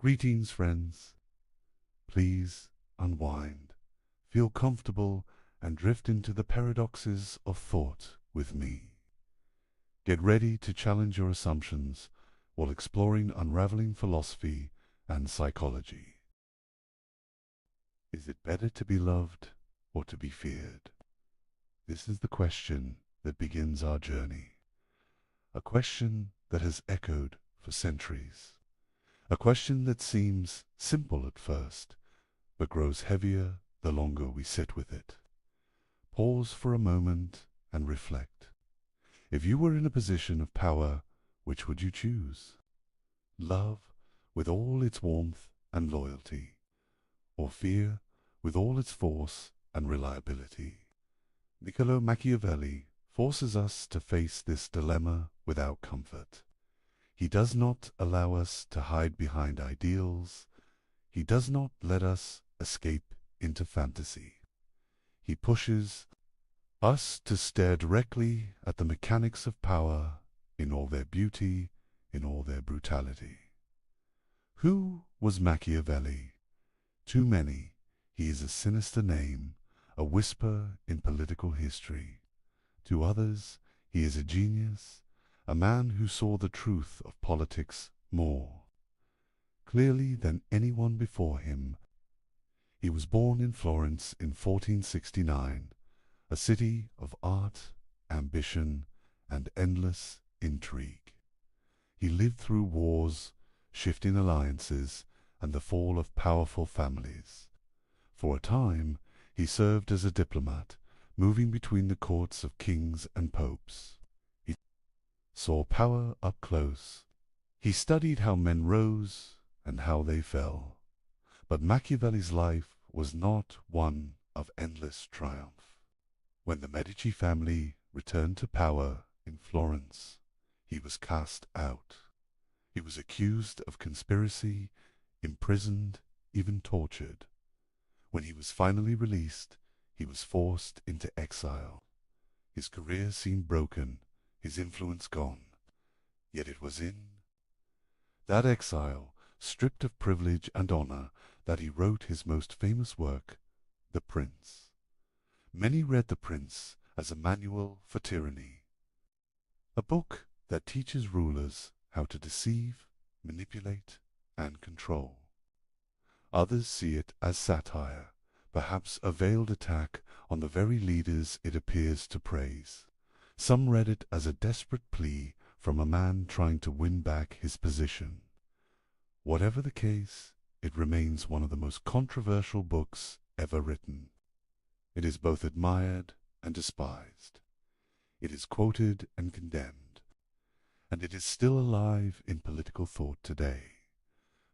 Greetings, friends. Please unwind, feel comfortable, and drift into the paradoxes of thought with me. Get ready to challenge your assumptions while exploring unraveling philosophy and psychology. Is it better to be loved or to be feared? This is the question that begins our journey. A question that has echoed for centuries. A question that seems simple at first, but grows heavier the longer we sit with it. Pause for a moment and reflect. If you were in a position of power, which would you choose? Love with all its warmth and loyalty, or fear with all its force and reliability? Niccolo Machiavelli forces us to face this dilemma without comfort. He does not allow us to hide behind ideals. He does not let us escape into fantasy. He pushes us to stare directly at the mechanics of power in all their beauty, in all their brutality. Who was Machiavelli? To many, he is a sinister name, a whisper in political history. To others, he is a genius, a man who saw the truth of politics more clearly than anyone before him. He was born in Florence in 1469, a city of art, ambition, and endless intrigue. He lived through wars, shifting alliances, and the fall of powerful families. For a time, he served as a diplomat, moving between the courts of kings and popes. He saw power up close. He studied how men rose and how they fell. But Machiavelli's life was not one of endless triumph. When the Medici family returned to power in Florence, he was cast out. He was accused of conspiracy, imprisoned, even tortured. When he was finally released, he was forced into exile. His career seemed broken, his influence gone. Yet it was in that exile, stripped of privilege and honor, that he wrote his most famous work, The Prince. Many read The Prince as a manual for tyranny, a book that teaches rulers how to deceive, manipulate, and control. Others see it as satire, perhaps a veiled attack on the very leaders it appears to praise. Some read it as a desperate plea from a man trying to win back his position. Whatever the case, it remains one of the most controversial books ever written. It is both admired and despised. It is quoted and condemned, and it is still alive in political thought today.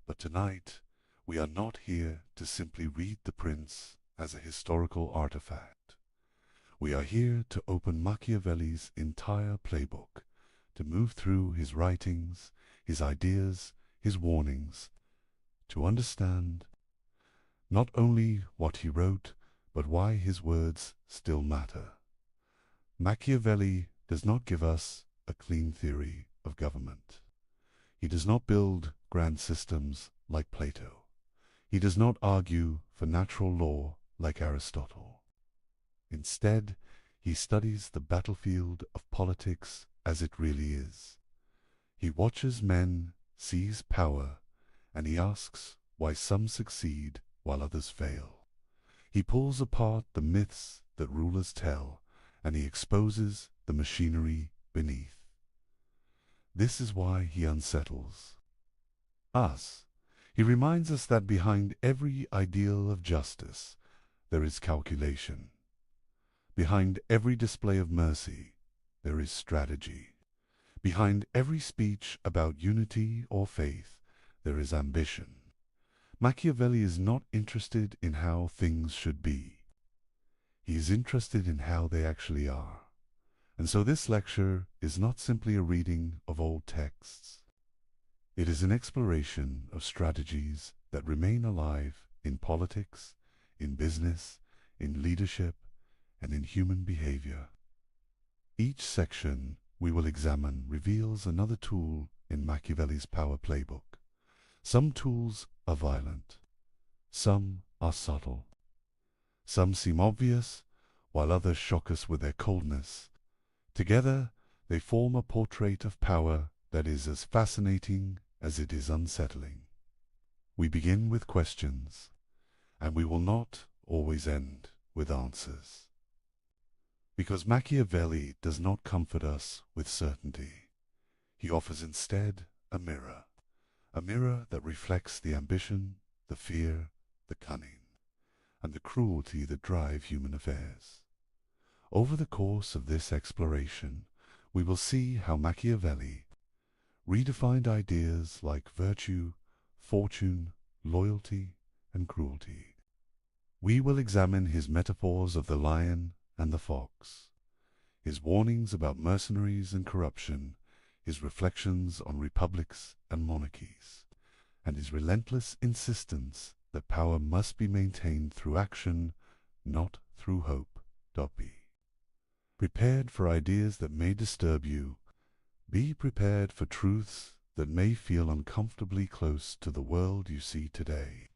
But tonight, we are not here to simply read The Prince as a historical artifact. We are here to open Machiavelli's entire playbook, to move through his writings, his ideas, his warnings, to understand not only what he wrote, but why his words still matter. Machiavelli does not give us a clean theory of government. He does not build grand systems like Plato. He does not argue for natural law like Aristotle. Instead, he studies the battlefield of politics as it really is. He watches men seize power, and he asks why some succeed while others fail. He pulls apart the myths that rulers tell, and he exposes the machinery beneath. This is why he unsettles us. He reminds us that behind every ideal of justice, there is calculation. Behind every display of mercy, there is strategy. Behind every speech about unity or faith, there is ambition. Machiavelli is not interested in how things should be. He is interested in how they actually are. And so this lecture is not simply a reading of old texts. It is an exploration of strategies that remain alive in politics, in business, in leadership, and in human behavior. Each section we will examine reveals another tool in Machiavelli's power playbook, Some tools are violent, some are subtle. Some seem obvious, while others shock us with their coldness. Together, they form a portrait of power that is as fascinating as it is unsettling. We begin with questions, and we will not always end with answers. Because Machiavelli does not comfort us with certainty. He offers instead a mirror that reflects the ambition, the fear, the cunning, and the cruelty that drive human affairs. Over the course of this exploration, we will see how Machiavelli redefined ideas like virtue, fortune, loyalty, and cruelty. We will examine his metaphors of the lion and the fox, his warnings about mercenaries and corruption, his reflections on republics and monarchies, and his relentless insistence that power must be maintained through action, not through hope. Be prepared for ideas that may disturb you. Be prepared for truths that may feel uncomfortably close to the world you see today.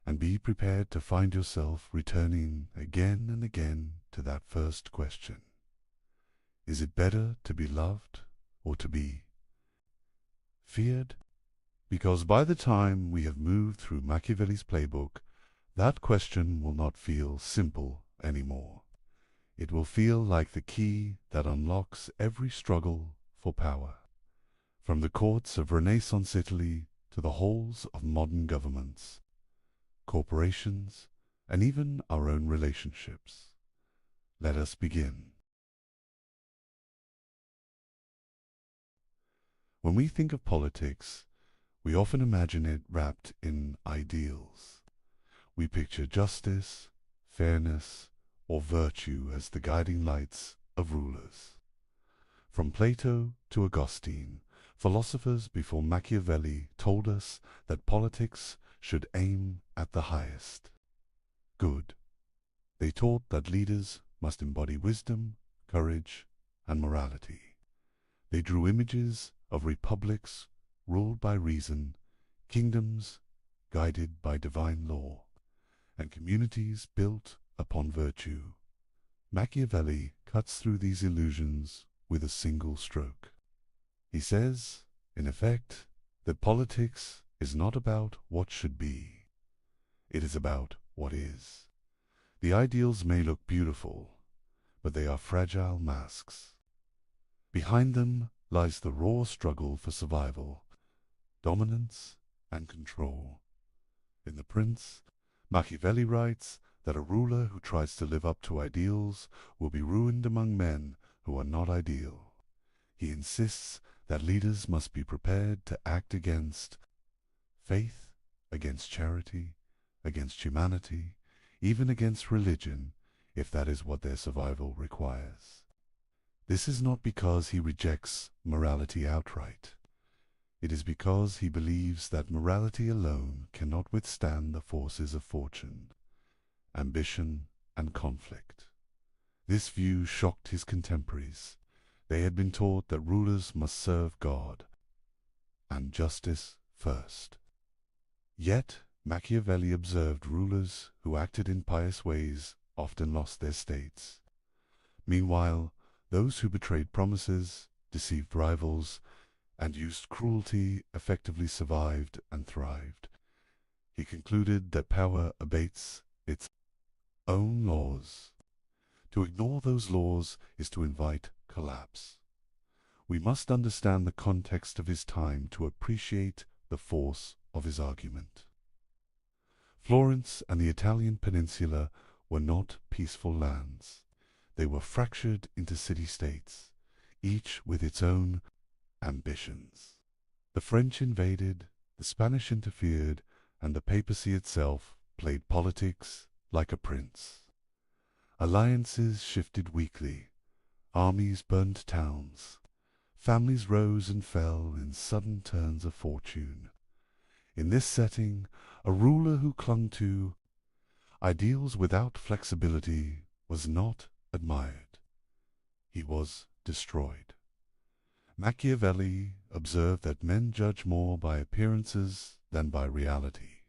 And be prepared to find yourself returning again and again to that first question. Is it better to be loved or to be feared? Because by the time we have moved through Machiavelli's playbook, that question will not feel simple anymore. It will feel like the key that unlocks every struggle for power, from the courts of Renaissance Italy to the halls of modern governments, corporations, and even our own relationships. Let us begin. When we think of politics, we often imagine it wrapped in ideals. We picture justice, fairness, or virtue as the guiding lights of rulers. From Plato to Augustine, philosophers before Machiavelli told us that politics should aim at the highest good. They taught that leaders must embody wisdom, courage, and morality. They drew images of republics ruled by reason, kingdoms guided by divine law, and communities built upon virtue. Machiavelli cuts through these illusions with a single stroke. He says, in effect, that politics is not about what should be. It is about what is. The ideals may look beautiful, but they are fragile masks. Behind them lies the raw struggle for survival, dominance, and control. In The Prince, Machiavelli writes that a ruler who tries to live up to ideals will be ruined among men who are not ideal. He insists that leaders must be prepared to act against faith, against charity, against humanity, even against religion, if that is what their survival requires. This is not because he rejects morality outright. It is because he believes that morality alone cannot withstand the forces of fortune, ambition, and conflict. This view shocked his contemporaries. They had been taught that rulers must serve God and justice first. Yet Machiavelli observed rulers who acted in pious ways often lost their states. Meanwhile, those who betrayed promises, deceived rivals, and used cruelty effectively survived and thrived. He concluded that power abates its own laws. To ignore those laws is to invite collapse. We must understand the context of his time to appreciate the force of his argument. Florence and the Italian peninsula were not peaceful lands. They were fractured into city-states, each with its own ambitions. The French invaded, the Spanish interfered, and the papacy itself played politics like a prince. Alliances shifted weekly, armies burned towns, families rose and fell in sudden turns of fortune. In this setting, a ruler who clung to ideals without flexibility was not admired. He was destroyed. Machiavelli observed that men judge more by appearances than by reality.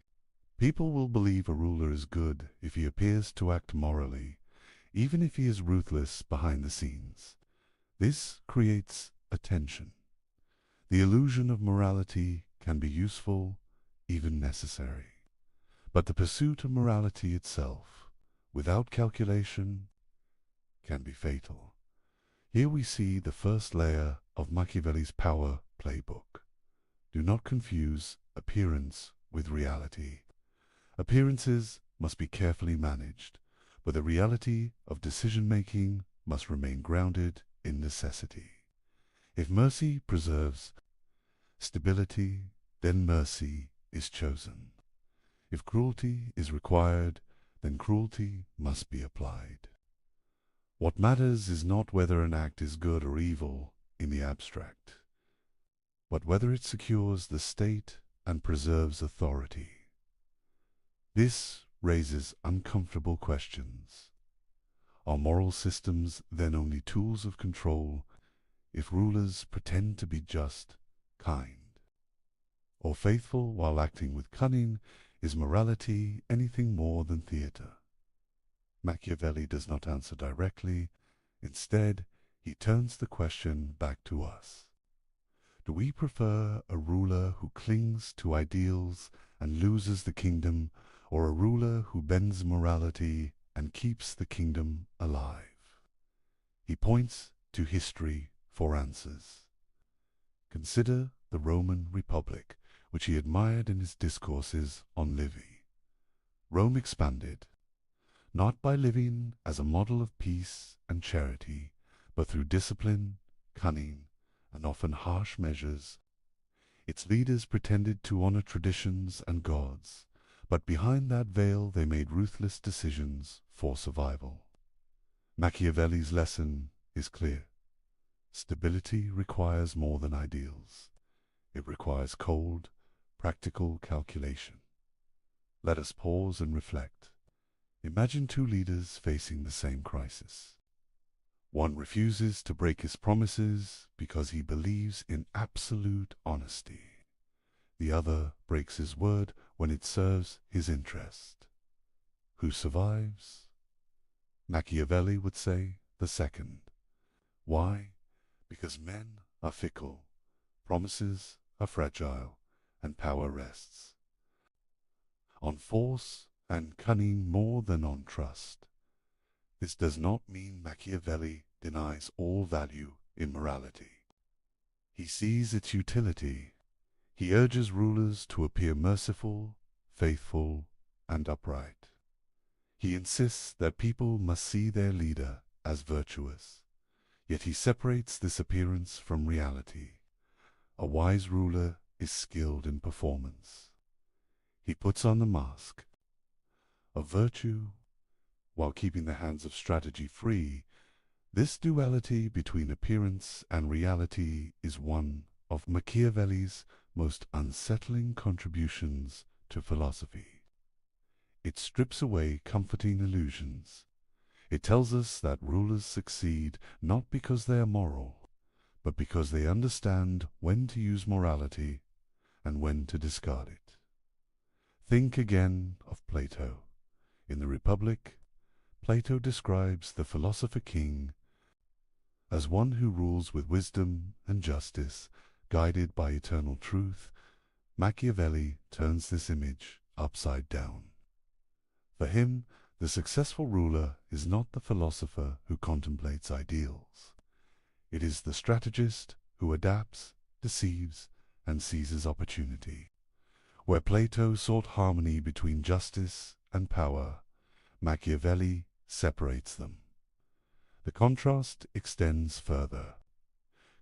People will believe a ruler is good if he appears to act morally, even if he is ruthless behind the scenes. This creates a tension. The illusion of morality can be useful, even necessary. But the pursuit of morality itself, without calculation, can be fatal. Here we see the first layer of Machiavelli's power playbook. Do not confuse appearance with reality. Appearances must be carefully managed, but the reality of decision-making must remain grounded in necessity. If mercy preserves stability, then mercy is chosen. If cruelty is required, then cruelty must be applied. What matters is not whether an act is good or evil in the abstract, but whether it secures the state and preserves authority. This raises uncomfortable questions. Are moral systems then only tools of control if rulers pretend to be just, kind, or faithful while acting with cunning? Is morality anything more than theater? Machiavelli does not answer directly. Instead, he turns the question back to us. Do we prefer a ruler who clings to ideals and loses the kingdom, or a ruler who bends morality and keeps the kingdom alive? He points to history for answers. Consider the Roman Republic, which he admired in his discourses on Livy. Rome expanded, not by living as a model of peace and charity, but through discipline, cunning, and often harsh measures. Its leaders pretended to honor traditions and gods, but behind that veil they made ruthless decisions for survival. Machiavelli's lesson is clear. Stability requires more than ideals. It requires cold, practical calculation. Let us pause and reflect. Imagine two leaders facing the same crisis. One refuses to break his promises because he believes in absolute honesty. The other breaks his word when it serves his interest. Who survives? Machiavelli would say the second. Why? Because men are fickle, promises are fragile, and power rests on force and cunning more than on trust. This does not mean Machiavelli denies all value in morality. He sees its utility. He urges rulers to appear merciful, faithful, and upright. He insists that people must see their leader as virtuous, yet he separates this appearance from reality. A wise ruler is skilled in performance. He puts on the mask of virtue while keeping the hands of strategy free. This duality between appearance and reality is one of Machiavelli's most unsettling contributions to philosophy. It strips away comforting illusions. It tells us that rulers succeed not because they are moral, but because they understand when to use morality and when to discard it. Think again of Plato. In the Republic, Plato describes the philosopher king as one who rules with wisdom and justice, guided by eternal truth. Machiavelli turns this image upside down. For him, the successful ruler is not the philosopher who contemplates ideals. It is the strategist who adapts, deceives, and seizes opportunity. Where Plato sought harmony between justice and power, Machiavelli separates them. The contrast extends further.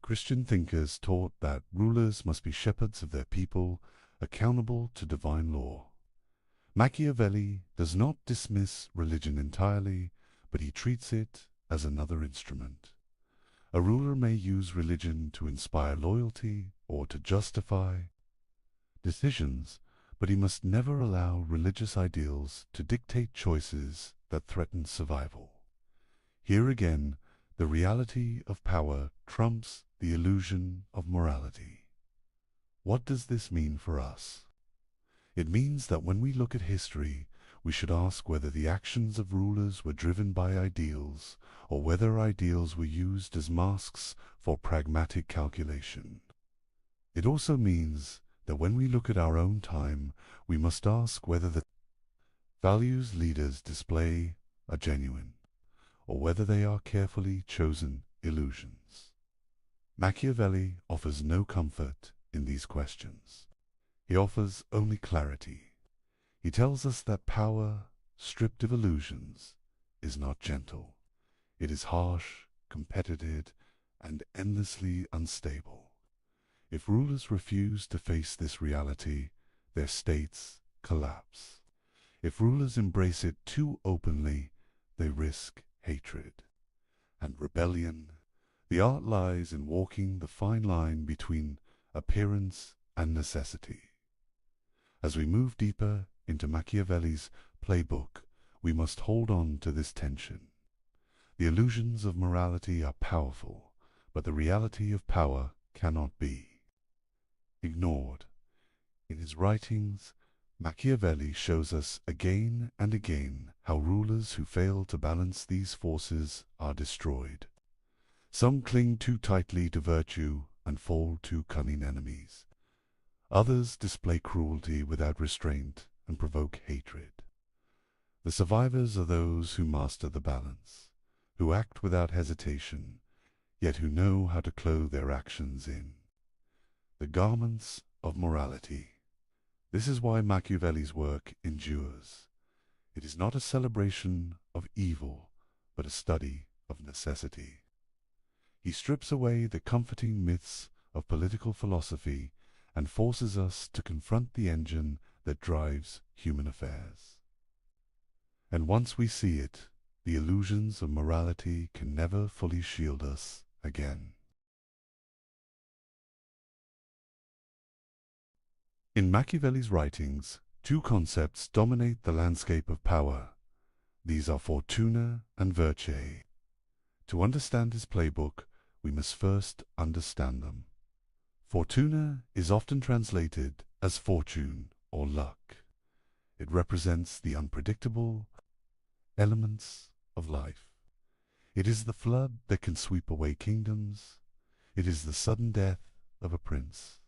Christian thinkers taught that rulers must be shepherds of their people, accountable to divine law. Machiavelli does not dismiss religion entirely, but he treats it as another instrument. A ruler may use religion to inspire loyalty or to justify decisions, but he must never allow religious ideals to dictate choices that threaten survival. Here again, the reality of power trumps the illusion of morality. What does this mean for us? It means that when we look at history, we should ask whether the actions of rulers were driven by ideals, or whether ideals were used as masks for pragmatic calculation. It also means that when we look at our own time, we must ask whether the values leaders display are genuine, or whether they are carefully chosen illusions. Machiavelli offers no comfort in these questions. He offers only clarity. He tells us that power, stripped of illusions, is not gentle. It is harsh, competitive, and endlessly unstable. If rulers refuse to face this reality, their states collapse. If rulers embrace it too openly, they risk hatred and rebellion. The art lies in walking the fine line between appearance and necessity. As we move deeper into Machiavelli's playbook, we must hold on to this tension. The illusions of morality are powerful, but the reality of power cannot be ignored. In his writings, Machiavelli shows us again and again how rulers who fail to balance these forces are destroyed. Some cling too tightly to virtue and fall to cunning enemies. Others display cruelty without restraint and provoke hatred. The survivors are those who master the balance, who act without hesitation, yet who know how to clothe their actions in the garments of morality. This is why Machiavelli's work endures. It is not a celebration of evil, but a study of necessity. He strips away the comforting myths of political philosophy and forces us to confront the engine that drives human affairs. And once we see it, the illusions of morality can never fully shield us again. In Machiavelli's writings, two concepts dominate the landscape of power. These are fortuna and virtue. To understand his playbook, we must first understand them. Fortuna is often translated as fortune or luck. It represents the unpredictable elements of life. It is the flood that can sweep away kingdoms. It is the sudden death of a prince.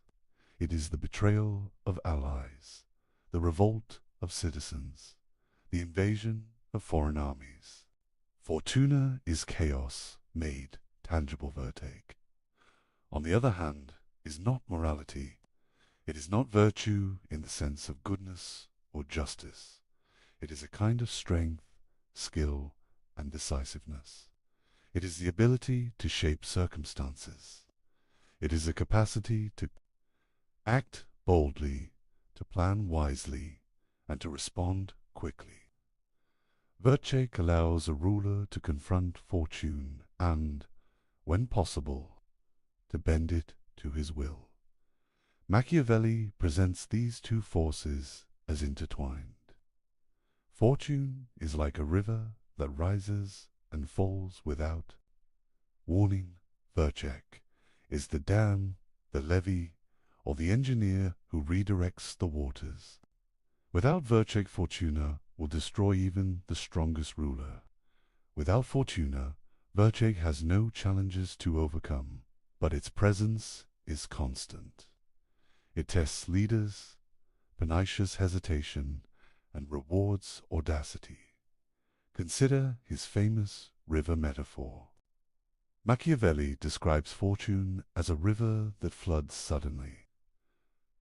It is the betrayal of allies, the revolt of citizens, the invasion of foreign armies. Fortuna is chaos made tangible virtue. On the other hand, is not morality. It is not virtue in the sense of goodness or justice. It is a kind of strength, skill, and decisiveness. It is the ability to shape circumstances. It is a capacity to act boldly, to plan wisely, and to respond quickly. Virtue allows a ruler to confront fortune and, when possible, to bend it to his will. Machiavelli presents these two forces as intertwined. Fortune is like a river that rises and falls without warning. Virtue is the dam, the levee, or the engineer who redirects the waters. Without virtue, fortuna will destroy even the strongest ruler. Without fortuna, virtue has no challenges to overcome, but its presence is constant. It tests leaders, punishes hesitation, and rewards audacity. Consider his famous river metaphor. Machiavelli describes fortune as a river that floods suddenly.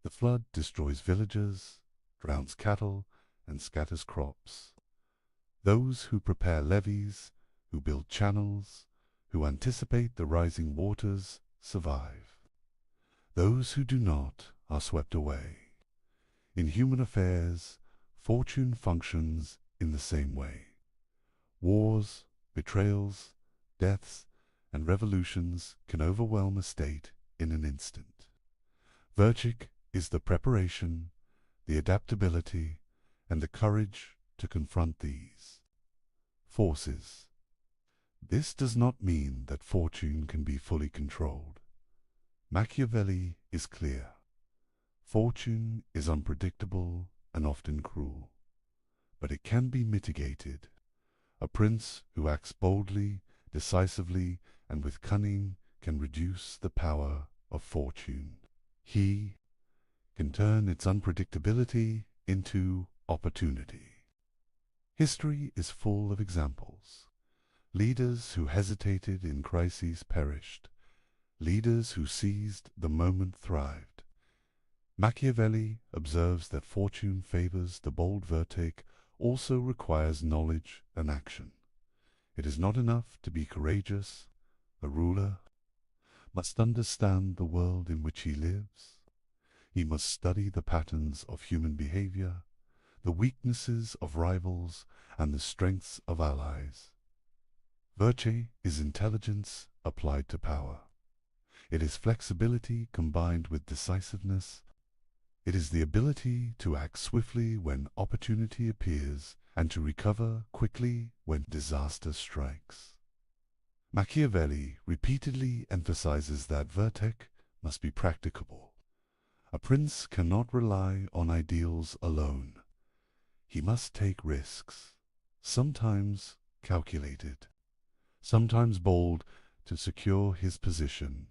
The flood destroys villages, drowns cattle, and scatters crops. Those who prepare levees, who build channels, who anticipate the rising waters, survive. Those who do not are swept away. In human affairs, fortune functions in the same way. Wars, betrayals, deaths, and revolutions can overwhelm a state in an instant. Virtue is the preparation, the adaptability, and the courage to confront these forces. This does not mean that fortune can be fully controlled. Machiavelli is clear. Fortune is unpredictable and often cruel, but it can be mitigated. A prince who acts boldly, decisively, and with cunning can reduce the power of fortune. He can turn its unpredictability into opportunity. History is full of examples. Leaders who hesitated in crises perished. Leaders who seized the moment thrived. Machiavelli observes that fortune favors the bold vertic also requires knowledge and action. It is not enough to be courageous. A ruler must understand the world in which he lives. He must study the patterns of human behavior, the weaknesses of rivals, and the strengths of allies. Virtue is intelligence applied to power. It is flexibility combined with decisiveness. It is the ability to act swiftly when opportunity appears and to recover quickly when disaster strikes. Machiavelli repeatedly emphasizes that vertic must be practicable. A prince cannot rely on ideals alone. He must take risks, sometimes calculated, sometimes bold, to secure his position.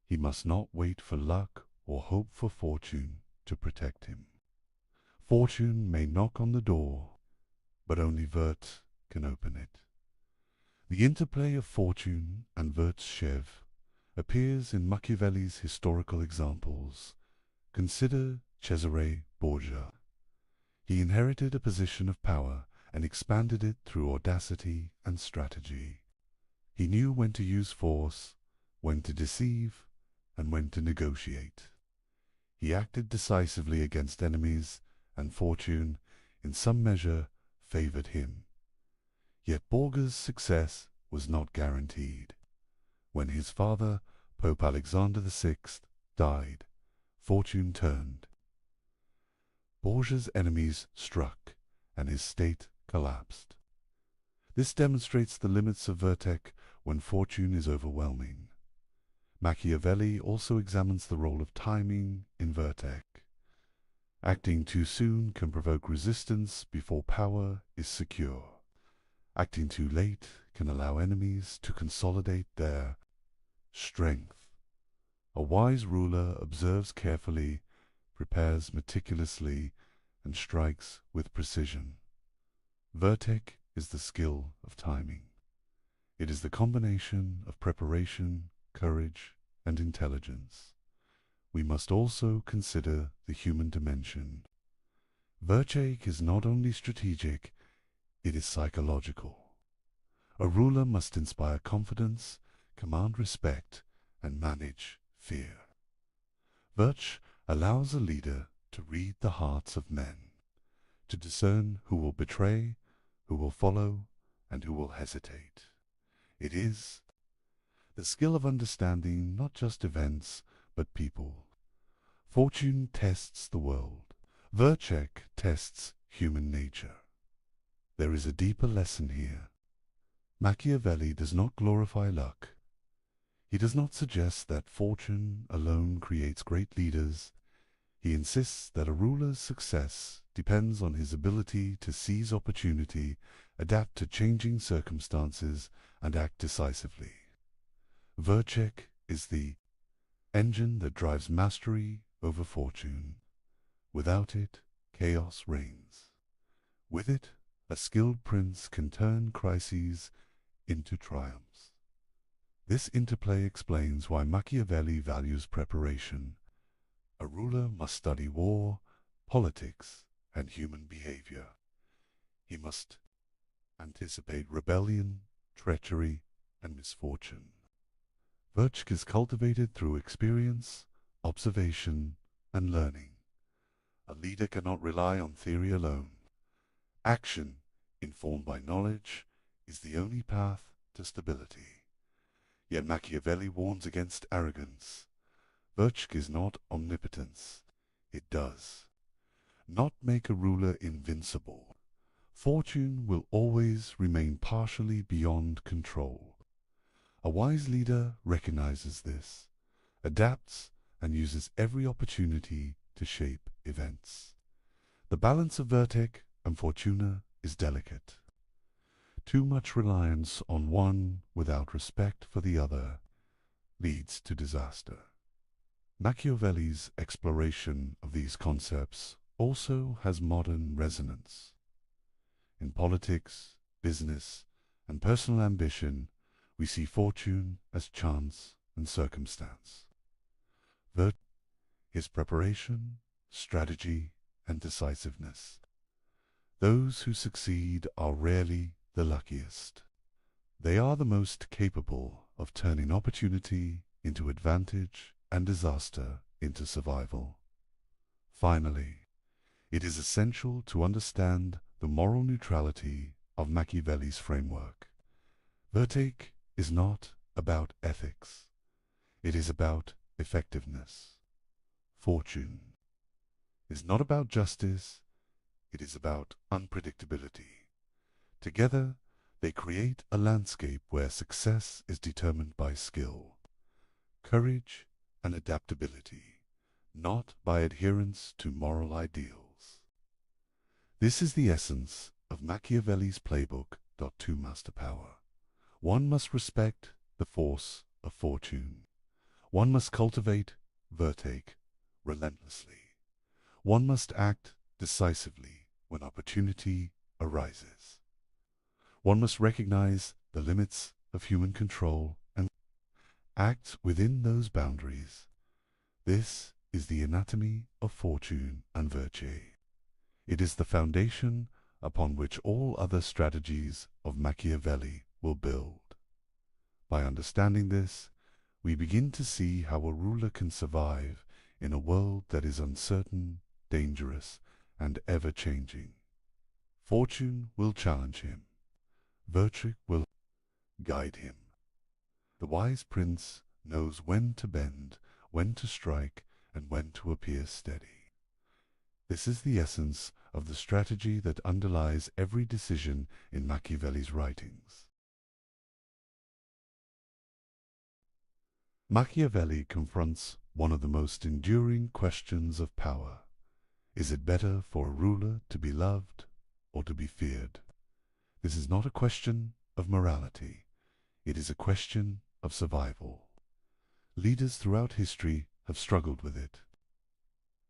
He must not wait for luck or hope for fortune to protect him. Fortune may knock on the door, but only Vert can open it. The interplay of fortune and virtue appears in Machiavelli's historical examples. Consider Cesare Borgia. He inherited a position of power and expanded it through audacity and strategy. He knew when to use force, when to deceive, and when to negotiate. He acted decisively against enemies, and fortune, in some measure, favored him. Yet Borgia's success was not guaranteed. When his father, Pope Alexander VI, died, fortune turned. Borgia's enemies struck, and his state collapsed. This demonstrates the limits of vertic when fortune is overwhelming. Machiavelli also examines the role of timing in vertic. Acting too soon can provoke resistance before power is secure. Acting too late can allow enemies to consolidate their strength. A wise ruler observes carefully, prepares meticulously, and strikes with precision. Vertic is the skill of timing. It is the combination of preparation, courage, and intelligence. We must also consider the human dimension. Virtue is not only strategic, it is psychological. A ruler must inspire confidence, command respect, and manage fear. Virtue allows a leader to read the hearts of men, to discern who will betray, who will follow, and who will hesitate. It is the skill of understanding not just events, but people. Fortune tests the world. Virtue tests human nature. There is a deeper lesson here. Machiavelli does not glorify luck. He does not suggest that fortune alone creates great leaders. He insists that a ruler's success depends on his ability to seize opportunity, adapt to changing circumstances, and act decisively. Virtue is the engine that drives mastery over fortune. Without it, chaos reigns. With it, a skilled prince can turn crises into triumphs. This interplay explains why Machiavelli values preparation. A ruler must study war, politics, and human behavior. He must anticipate rebellion, treachery, and misfortune. Virtue is cultivated through experience, observation, and learning. A leader cannot rely on theory alone. Action, informed by knowledge, is the only path to stability. Yet Machiavelli warns against arrogance. Virtue is not omnipotence. It does not make a ruler invincible. Fortune will always remain partially beyond control. A wise leader recognizes this adapts, and uses every opportunity to shape events. The balance of Vertic and Fortuna is delicate. Too much reliance on one without respect for the other leads to disaster. Machiavelli's exploration of these concepts also has modern resonance. In politics, business, and personal ambition, we see fortune as chance and circumstance. Virtue is preparation, strategy, and decisiveness. Those who succeed are rarely the luckiest. They are the most capable of turning opportunity into advantage and disaster into survival. Finally, it is essential to understand the moral neutrality of Machiavelli's framework. Vertic is not about ethics. It is about effectiveness. Fortune is not about justice. It is about unpredictability. Together, they create a landscape where success is determined by skill, courage, and adaptability, not by adherence to moral ideals. This is the essence of Machiavelli's playbook. To master power, one must respect the force of fortune. One must cultivate Vertic relentlessly. One must act decisively when opportunity arises. One must recognize the limits of human control and act within those boundaries. This is the anatomy of fortune and virtue. It is the foundation upon which all other strategies of Machiavelli will build. By understanding this, we begin to see how a ruler can survive in a world that is uncertain, dangerous, and ever-changing. Fortune will challenge him. Virtue will guide him. The wise prince knows when to bend, when to strike, and when to appear steady. This is the essence of the strategy that underlies every decision in Machiavelli's writings. Machiavelli confronts one of the most enduring questions of power. Is it better for a ruler to be loved or to be feared? This is not a question of morality. It is a question of survival. Leaders throughout history have struggled with it.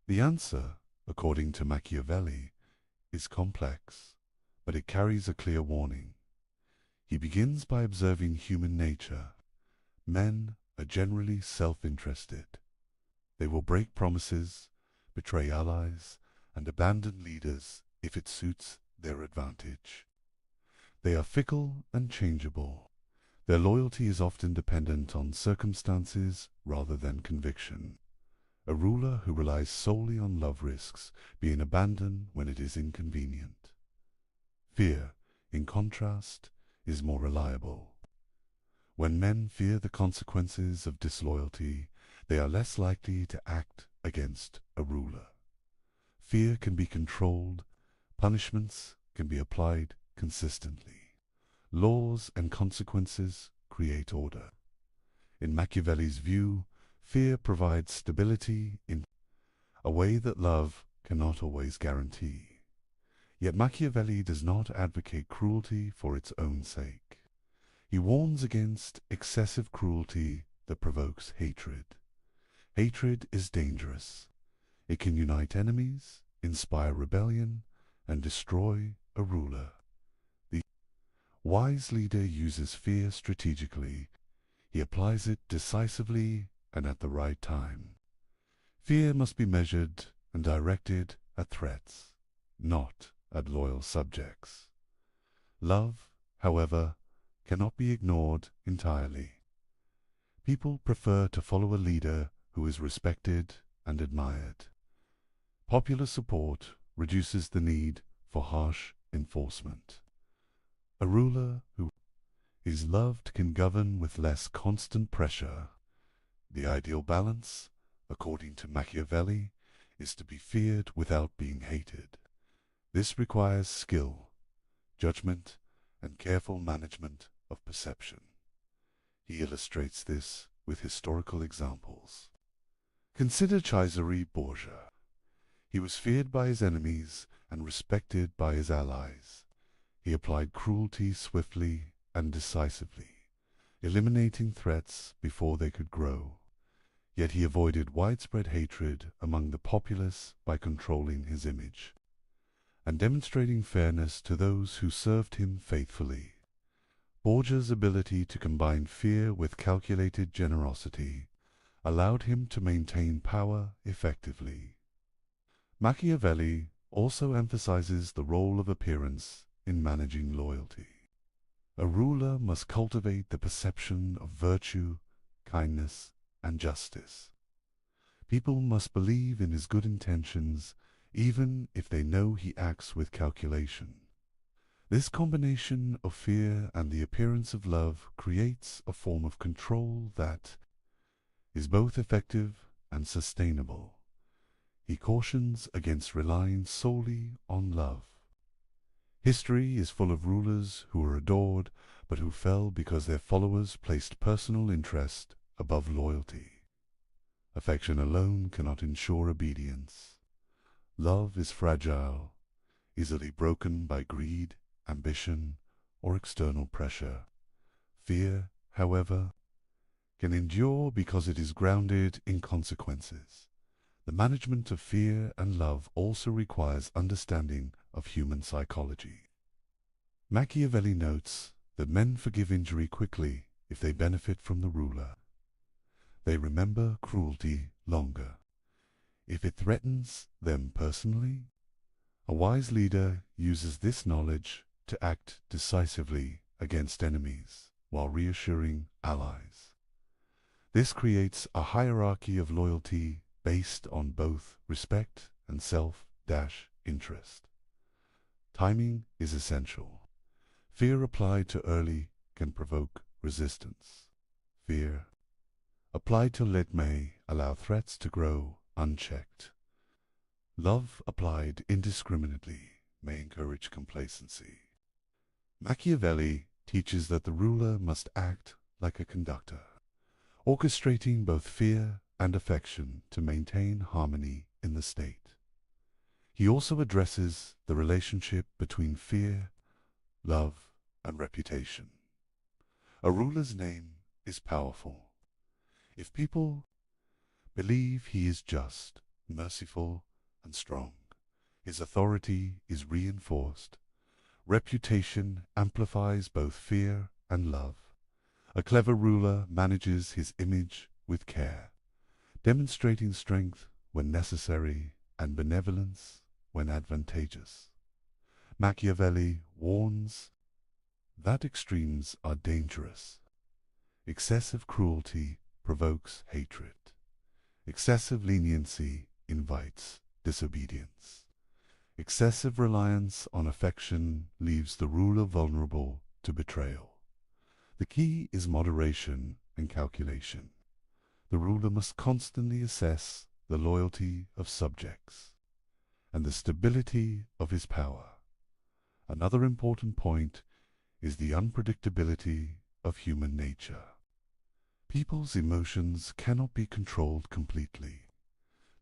The answer, according to Machiavelli, is complex, but it carries a clear warning. He begins by observing human nature. Men are generally self-interested. They will break promises, betray allies, and abandon leaders if it suits their advantage. They are fickle and changeable. Their loyalty is often dependent on circumstances rather than conviction. A ruler who relies solely on love risks being abandoned when it is inconvenient. Fear, in contrast, is more reliable. When men fear the consequences of disloyalty, they are less likely to act against a ruler. Fear can be controlled, punishments can be applied consistently. Laws and consequences create order. In Machiavelli's view, fear provides stability in a way that love cannot always guarantee. Yet Machiavelli does not advocate cruelty for its own sake. He warns against excessive cruelty that provokes hatred. Hatred is dangerous. It can unite enemies, inspire rebellion, and destroy a ruler. The wise leader uses fear strategically. He applies it decisively and at the right time. Fear must be measured and directed at threats, not at loyal subjects. Love, however, cannot be ignored entirely. People prefer to follow a leader who is respected and admired. Popular support reduces the need for harsh enforcement. A ruler who is loved can govern with less constant pressure. The ideal balance, according to Machiavelli, is to be feared without being hated. This requires skill, judgment, and careful management of perception. He illustrates this with historical examples. Consider Cesare Borgia. He was feared by his enemies and respected by his allies. He applied cruelty swiftly and decisively, eliminating threats before they could grow. Yet he avoided widespread hatred among the populace by controlling his image and demonstrating fairness to those who served him faithfully. Borgia's ability to combine fear with calculated generosity allowed him to maintain power effectively. Machiavelli also emphasizes the role of appearance in managing loyalty. A ruler must cultivate the perception of virtue, kindness, and justice. People must believe in his good intentions even if they know he acts with calculation. This combination of fear and the appearance of love creates a form of control that is both effective and sustainable. He cautions against relying solely on love. History is full of rulers who were adored but who fell because their followers placed personal interest above loyalty. Affection alone cannot ensure obedience. Love is fragile, easily broken by greed, ambition, or external pressure. Fear, however, can endure because it is grounded in consequences. The management of fear and love also requires understanding of human psychology. Machiavelli notes that men forgive injury quickly if they benefit from the ruler. They remember cruelty longer if it threatens them personally. A wise leader uses this knowledge to act decisively against enemies while reassuring allies. This creates a hierarchy of loyalty based on both respect and self-interest. Timing is essential. Fear applied too early can provoke resistance. Fear applied too late may allow threats to grow unchecked. Love applied indiscriminately may encourage complacency. Machiavelli teaches that the ruler must act like a conductor, orchestrating both fear and affection to maintain harmony in the state. He also addresses the relationship between fear, love, and reputation. A ruler's name is powerful. If people believe he is just, merciful, and strong, his authority is reinforced. Reputation amplifies both fear and love. A clever ruler manages his image with care, demonstrating strength when necessary and benevolence when advantageous. Machiavelli warns that extremes are dangerous. Excessive cruelty provokes hatred. Excessive leniency invites disobedience. Excessive reliance on affection leaves the ruler vulnerable to betrayal. The key is moderation and calculation. The ruler must constantly assess the loyalty of subjects and the stability of his power. Another important point is the unpredictability of human nature. People's emotions cannot be controlled completely.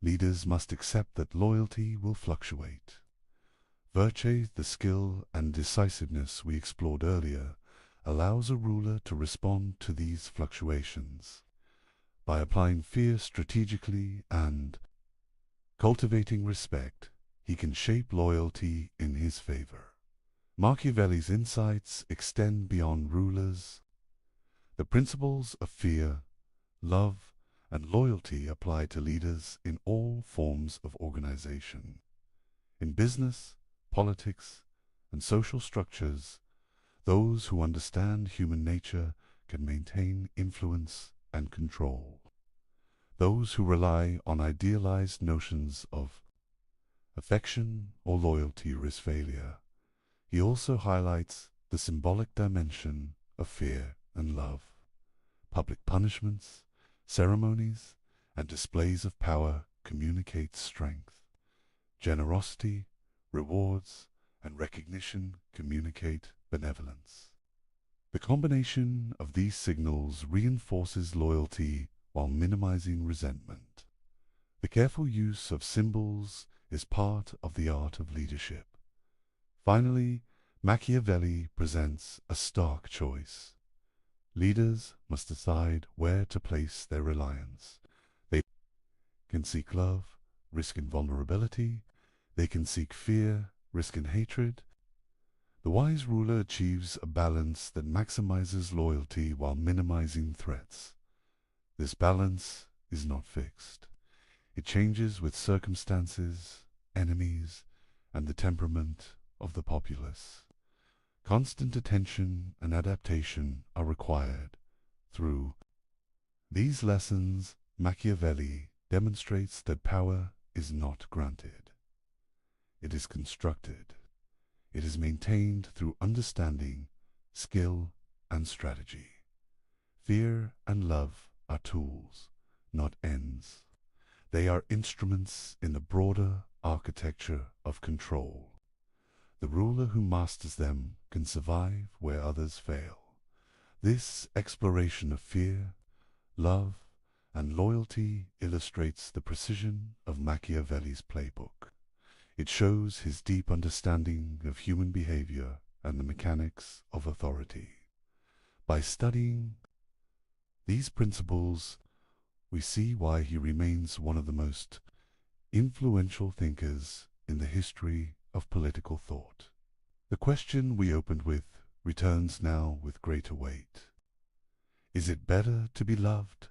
Leaders must accept that loyalty will fluctuate. Virtue, the skill and decisiveness we explored earlier, allows a ruler to respond to these fluctuations. By applying fear strategically and cultivating respect, he can shape loyalty in his favor. Machiavelli's insights extend beyond rulers. The principles of fear, love, and loyalty apply to leaders in all forms of organization. In business, politics, and social structures, those who understand human nature can maintain influence and control. Those who rely on idealized notions of affection or loyalty risk failure. He also highlights the symbolic dimension of fear and love. Public punishments, ceremonies, and displays of power communicate strength. Generosity, rewards, and recognition communicate benevolence. The combination of these signals reinforces loyalty while minimizing resentment. The careful use of symbols is part of the art of leadership. Finally, Machiavelli presents a stark choice. Leaders must decide where to place their reliance. They can seek love, risk in vulnerability. They can seek fear, risk in hatred. The wise ruler achieves a balance that maximizes loyalty while minimizing threats. This balance is not fixed. It changes with circumstances, enemies, and the temperament of the populace. Constant attention and adaptation are required. Through these lessons, Machiavelli demonstrates that power is not granted. It is constructed. It is maintained through understanding, skill, and strategy. Fear and love are tools, not ends. They are instruments in the broader architecture of control. The ruler who masters them can survive where others fail. This exploration of fear, love, and loyalty illustrates the precision of Machiavelli's playbook. It shows his deep understanding of human behavior and the mechanics of authority. By studying these principles, we see why he remains one of the most influential thinkers in the history of political thought. The question we opened with returns now with greater weight. Is it better to be loved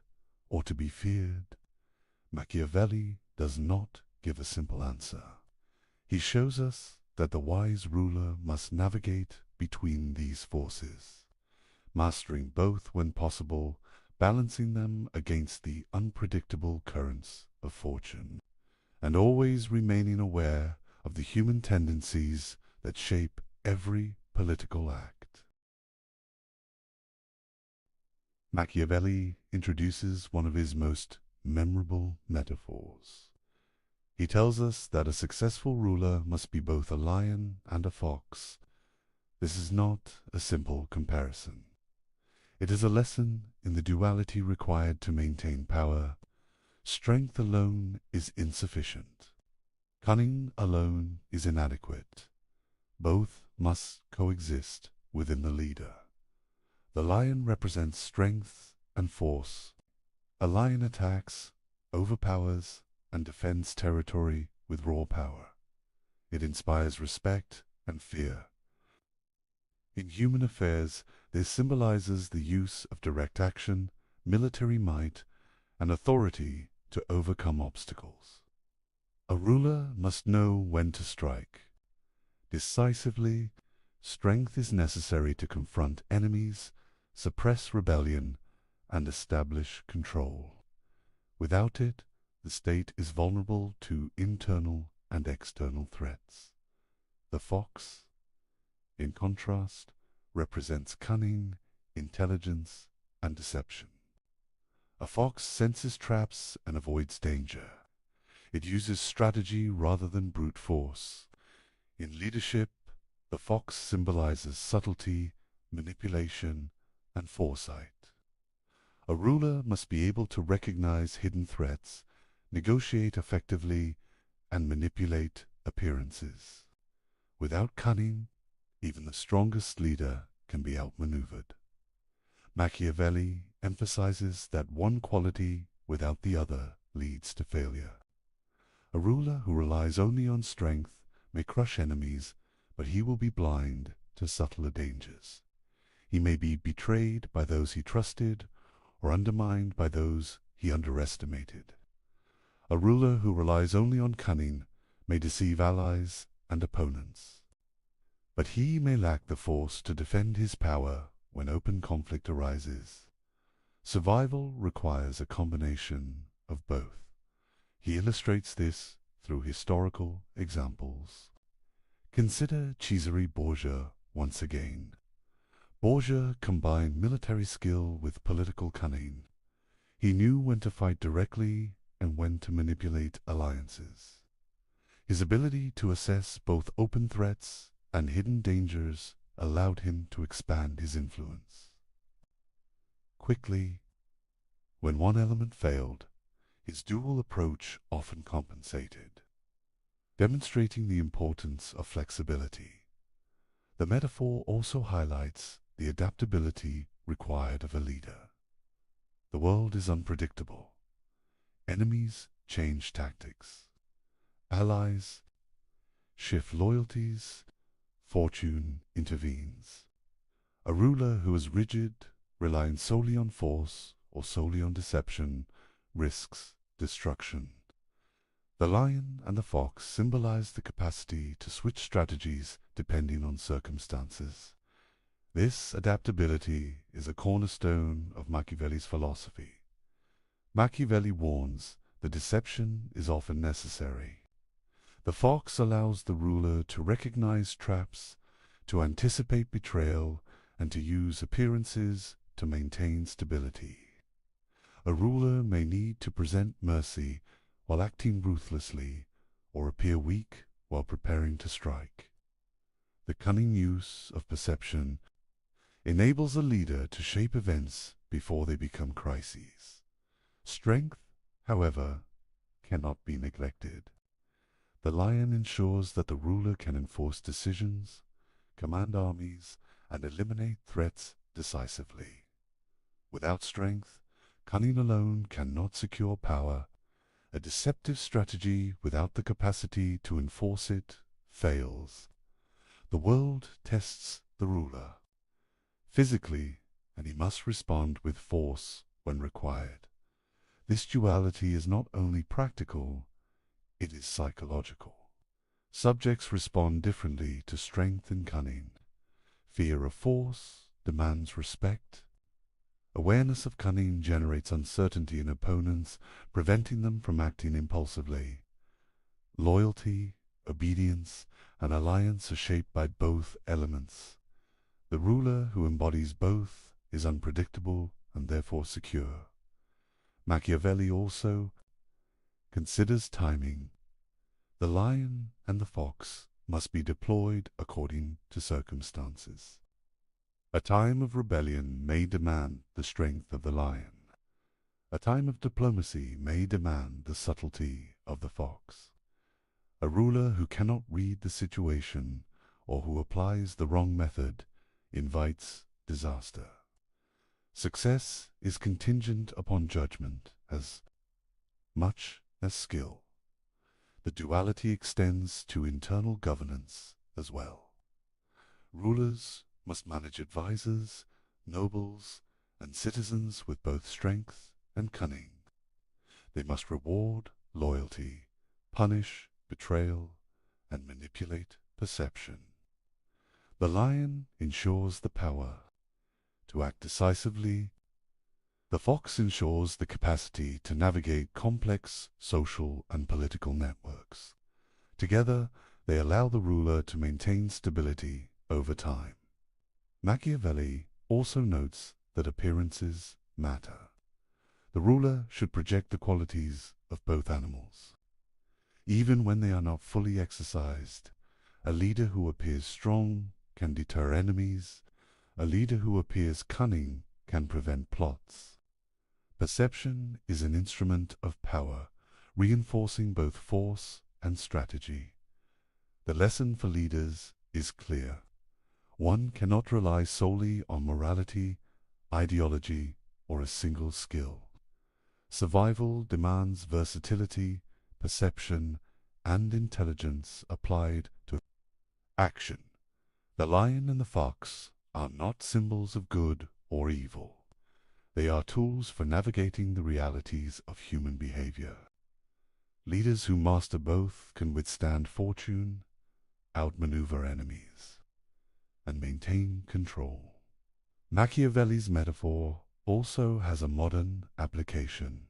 or to be feared? Machiavelli does not give a simple answer. He shows us that the wise ruler must navigate between these forces, mastering both when possible, balancing them against the unpredictable currents of fortune, and always remaining aware of the human tendencies that shape every political act. Machiavelli introduces one of his most memorable metaphors. He tells us that a successful ruler must be both a lion and a fox. This is not a simple comparison. It is a lesson in the duality required to maintain power. Strength alone is insufficient. Cunning alone is inadequate. Both must coexist within the leader. The lion represents strength and force. A lion attacks, overpowers, and defends territory with raw power. It inspires respect and fear. In human affairs, this symbolizes the use of direct action, military might, and authority to overcome obstacles. A ruler must know when to strike. Decisively, strength is necessary to confront enemies, suppress rebellion, and establish control. Without it, the state is vulnerable to internal and external threats. The fox, in contrast, represents cunning, intelligence, and deception. A fox senses traps and avoids danger. It uses strategy rather than brute force. In leadership, the fox symbolizes subtlety, manipulation, and foresight. A ruler must be able to recognize hidden threats, negotiate effectively, and manipulate appearances. Without cunning, even the strongest leader can be outmaneuvered. Machiavelli emphasizes that one quality without the other leads to failure. A ruler who relies only on strength may crush enemies, but he will be blind to subtler dangers. He may be betrayed by those he trusted or undermined by those he underestimated. A ruler who relies only on cunning may deceive allies and opponents. But he may lack the force to defend his power when open conflict arises. Survival requires a combination of both. He illustrates this through historical examples. Consider Cesare Borgia once again. Borgia combined military skill with political cunning. He knew when to fight directly and when to manipulate alliances. His ability to assess both open threats and hidden dangers allowed him to expand his influence. Quickly, when one element failed, his dual approach often compensated, demonstrating the importance of flexibility. The metaphor also highlights the adaptability required of a leader. The world is unpredictable. Enemies change tactics. Allies shift loyalties. Fortune intervenes. A ruler who is rigid, relying solely on force or solely on deception, risks destruction. The lion and the fox symbolize the capacity to switch strategies depending on circumstances. This adaptability is a cornerstone of Machiavelli's philosophy. Machiavelli warns that deception is often necessary. The fox allows the ruler to recognize traps, to anticipate betrayal, and to use appearances to maintain stability. A ruler may need to present mercy while acting ruthlessly, or appear weak while preparing to strike. The cunning use of perception enables a leader to shape events before they become crises. Strength, however, cannot be neglected. The lion ensures that the ruler can enforce decisions, command armies, and eliminate threats decisively. Without strength, cunning alone cannot secure power. A deceptive strategy without the capacity to enforce it fails. The world tests the ruler physically, and he must respond with force when required. This duality is not only practical, it is psychological. Subjects respond differently to strength and cunning. Fear of force demands respect. Awareness of cunning generates uncertainty in opponents, preventing them from acting impulsively. Loyalty, obedience, and alliance are shaped by both elements. The ruler who embodies both is unpredictable and therefore secure. Machiavelli also considers timing. The lion and the fox must be deployed according to circumstances. A time of rebellion may demand the strength of the lion. A time of diplomacy may demand the subtlety of the fox. A ruler who cannot read the situation or who applies the wrong method invites disaster. Success is contingent upon judgment as much as skill. The duality extends to internal governance as well. Rulers must manage advisors, nobles, and citizens with both strength and cunning. They must reward loyalty, punish betrayal, and manipulate perception. The lion ensures the power to act decisively. The fox ensures the capacity to navigate complex social and political networks. Together, they allow the ruler to maintain stability over time. Machiavelli also notes that appearances matter. The ruler should project the qualities of both animals. Even when they are not fully exercised, a leader who appears strong can deter enemies. A leader who appears cunning can prevent plots. Perception is an instrument of power, reinforcing both force and strategy. The lesson for leaders is clear. One cannot rely solely on morality, ideology, or a single skill. Survival demands versatility, perception, and intelligence applied to action. The lion and the fox are not symbols of good or evil. They are tools for navigating the realities of human behavior. Leaders who master both can withstand fortune, outmaneuver enemies, and maintain control. Machiavelli's metaphor also has a modern application.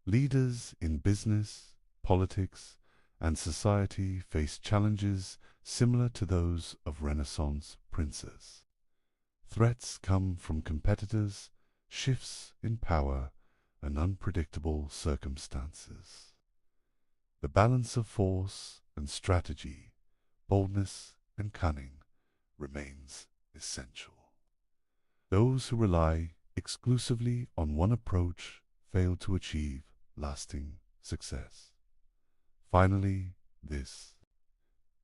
Leaders in business, politics, and society face challenges similar to those of Renaissance princes. Threats come from competitors, shifts in power, and unpredictable circumstances. The balance of force and strategy, boldness and cunning, remains essential. Those who rely exclusively on one approach fail to achieve lasting success. Finally, this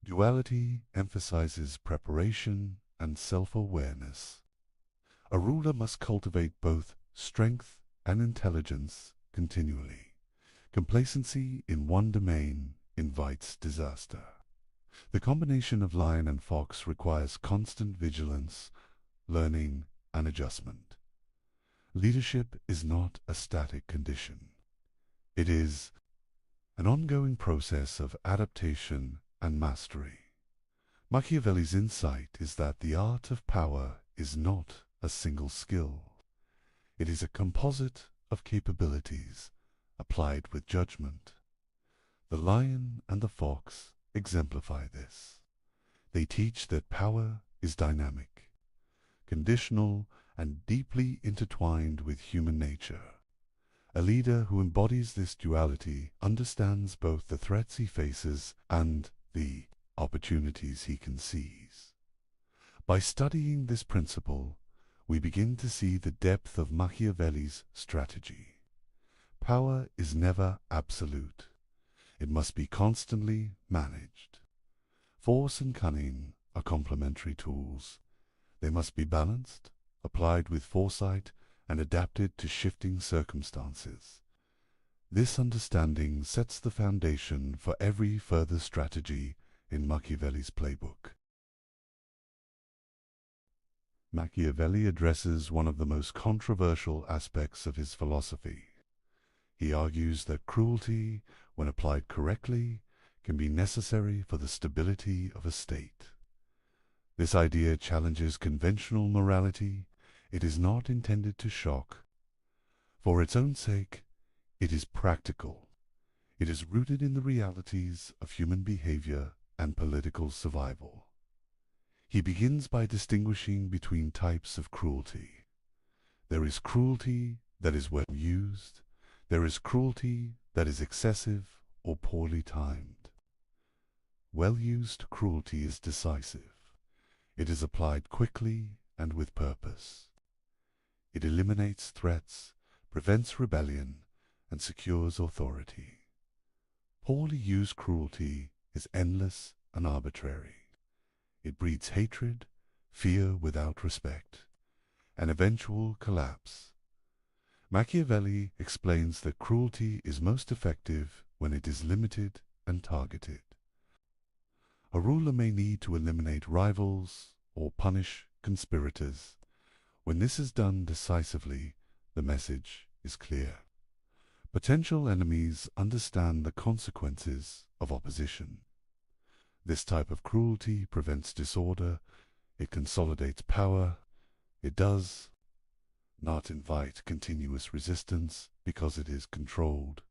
duality emphasizes preparation and self-awareness. A ruler must cultivate both strength and intelligence continually. Complacency in one domain invites disaster. The combination of lion and fox requires constant vigilance, learning, and adjustment. Leadership is not a static condition. It is an ongoing process of adaptation and mastery. Machiavelli's insight is that the art of power is not a single skill. It is a composite of capabilities applied with judgment. The lion and the fox exemplify this. They teach that power is dynamic, conditional, and deeply intertwined with human nature. A leader who embodies this duality understands both the threats he faces and the opportunities he can seize. By studying this principle, we begin to see the depth of Machiavelli's strategy. Power is never absolute. It must be constantly managed. Force and cunning are complementary tools. They must be balanced, applied with foresight, and adapted to shifting circumstances. This understanding sets the foundation for every further strategy in Machiavelli's playbook. Machiavelli addresses one of the most controversial aspects of his philosophy. He argues that cruelty, when applied correctly, can be necessary for the stability of a state. This idea challenges conventional morality. It is not intended to shock. For its own sake, it is practical. It is rooted in the realities of human behavior and political survival. He begins by distinguishing between types of cruelty. There is cruelty that is well used. There is cruelty that is excessive or poorly timed. Well-used cruelty is decisive. It is applied quickly and with purpose. It eliminates threats, prevents rebellion, and secures authority. Poorly used cruelty is endless and arbitrary. It breeds hatred, fear without respect, and eventual collapse. Machiavelli explains that cruelty is most effective when it is limited and targeted. A ruler may need to eliminate rivals or punish conspirators. When this is done decisively, the message is clear. Potential enemies understand the consequences of opposition. This type of cruelty prevents disorder, it consolidates power, it does not invite continuous resistance because it is controlled.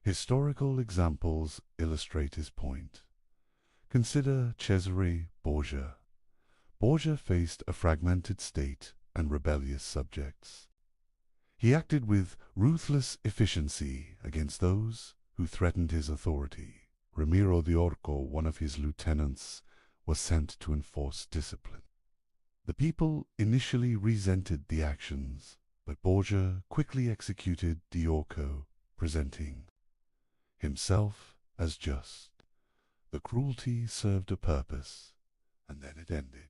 Historical examples illustrate his point. Consider Cesare Borgia. Borgia faced a fragmented state and rebellious subjects. He acted with ruthless efficiency against those who threatened his authority. Ramiro de Orco, one of his lieutenants, was sent to enforce discipline. The people initially resented the actions, but Borgia quickly executed de Orco, presenting himself as just. The cruelty served a purpose, and then it ended.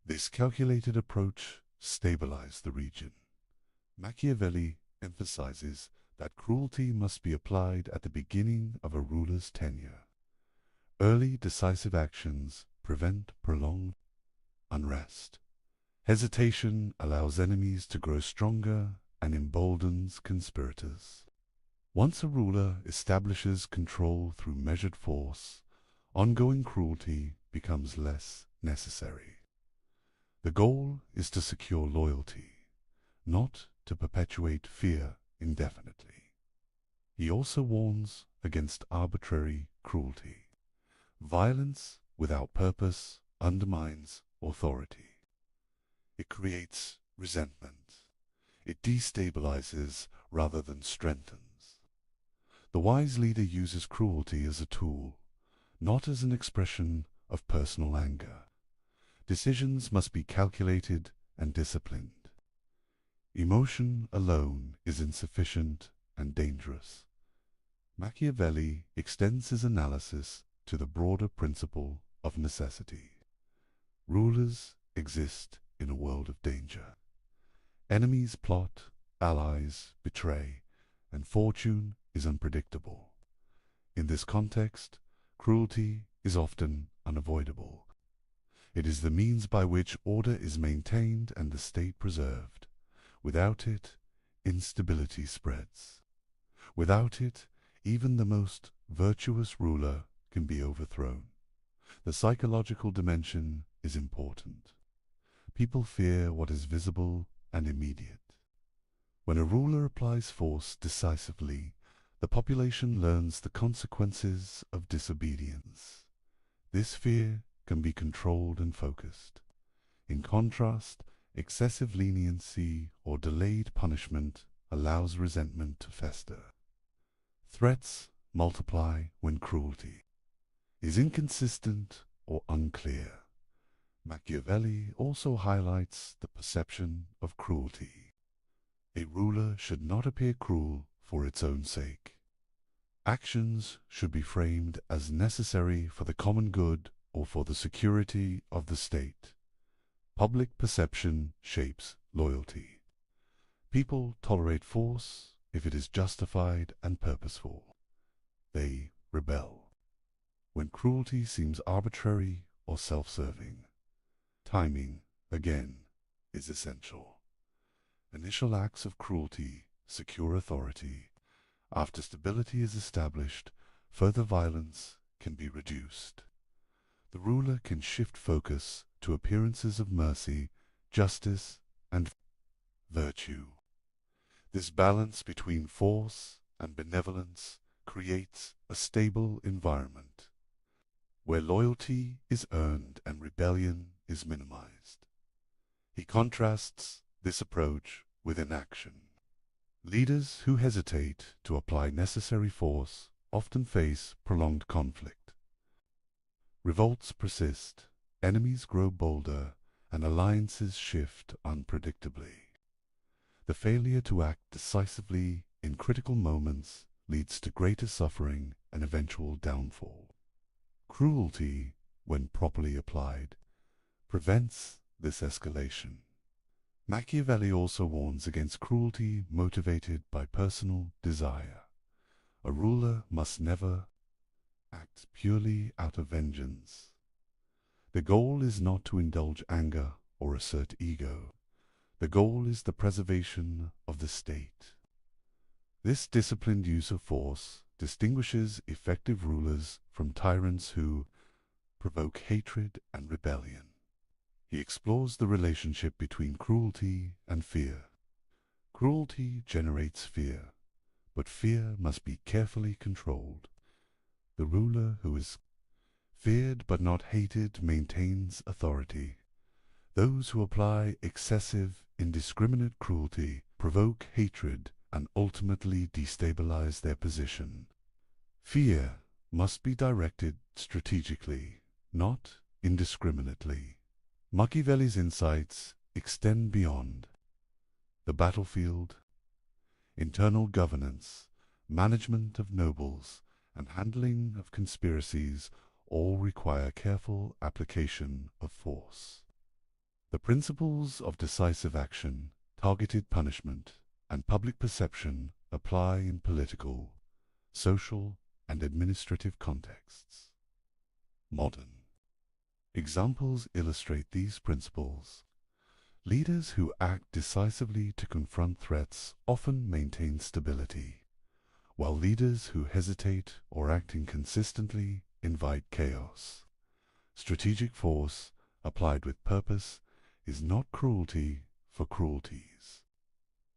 This calculated approach stabilized the region. Machiavelli emphasizes that cruelty must be applied at the beginning of a ruler's tenure. Early decisive actions prevent prolonged unrest. Hesitation allows enemies to grow stronger and emboldens conspirators. Once a ruler establishes control through measured force, ongoing cruelty becomes less necessary. The goal is to secure loyalty, not to perpetuate fear indefinitely. He also warns against arbitrary cruelty. Violence without purpose undermines authority. It creates resentment. It destabilizes rather than strengthens. The wise leader uses cruelty as a tool, not as an expression of personal anger. Decisions must be calculated and disciplined. Emotion alone is insufficient and dangerous. Machiavelli extends his analysis to the broader principle of necessity. Rulers exist in a world of danger. Enemies plot, allies betray, and fortune is unpredictable. In this context, cruelty is often unavoidable. It is the means by which order is maintained and the state preserved. Without it, instability spreads. Without it, even the most virtuous ruler can be overthrown. The psychological dimension is important. People fear what is visible and immediate. When a ruler applies force decisively, the population learns the consequences of disobedience. This fear can be controlled and focused. In contrast, excessive leniency or delayed punishment allows resentment to fester. Threats multiply when cruelty is inconsistent or unclear. Machiavelli also highlights the perception of cruelty. A ruler should not appear cruel for its own sake. Actions should be framed as necessary for the common good or for the security of the state. Public perception shapes loyalty. People tolerate force if it is justified and purposeful. They rebel when cruelty seems arbitrary or self-serving. Timing, again, is essential. Initial acts of cruelty secure authority. After stability is established, further violence can be reduced. The ruler can shift focus to appearances of mercy, justice, and virtue. This balance between force and benevolence creates a stable environment, where loyalty is earned and rebellion is minimized. He contrasts this approach with inaction. Leaders who hesitate to apply necessary force often face prolonged conflict. Revolts persist, enemies grow bolder, and alliances shift unpredictably. The failure to act decisively in critical moments leads to greater suffering and eventual downfall. Cruelty, when properly applied, prevents this escalation. Machiavelli also warns against cruelty motivated by personal desire. A ruler must never act purely out of vengeance. The goal is not to indulge anger or assert ego. The goal is the preservation of the state. This disciplined use of force distinguishes effective rulers from tyrants who provoke hatred and rebellion. He explores the relationship between cruelty and fear. Cruelty generates fear, but fear must be carefully controlled. The ruler who is feared but not hated maintains authority. Those who apply excessive, indiscriminate cruelty provoke hatred and ultimately destabilize their position. Fear must be directed strategically, not indiscriminately. Machiavelli's insights extend beyond the battlefield. Internal governance, management of nobles, and handling of conspiracies all require careful application of force. The principles of decisive action, targeted punishment, and public perception apply in political, social, and administrative contexts. Modern examples illustrate these principles. Leaders who act decisively to confront threats often maintain stability, while leaders who hesitate or act inconsistently invite chaos. Strategic force, applied with purpose, is not cruelty for cruelties.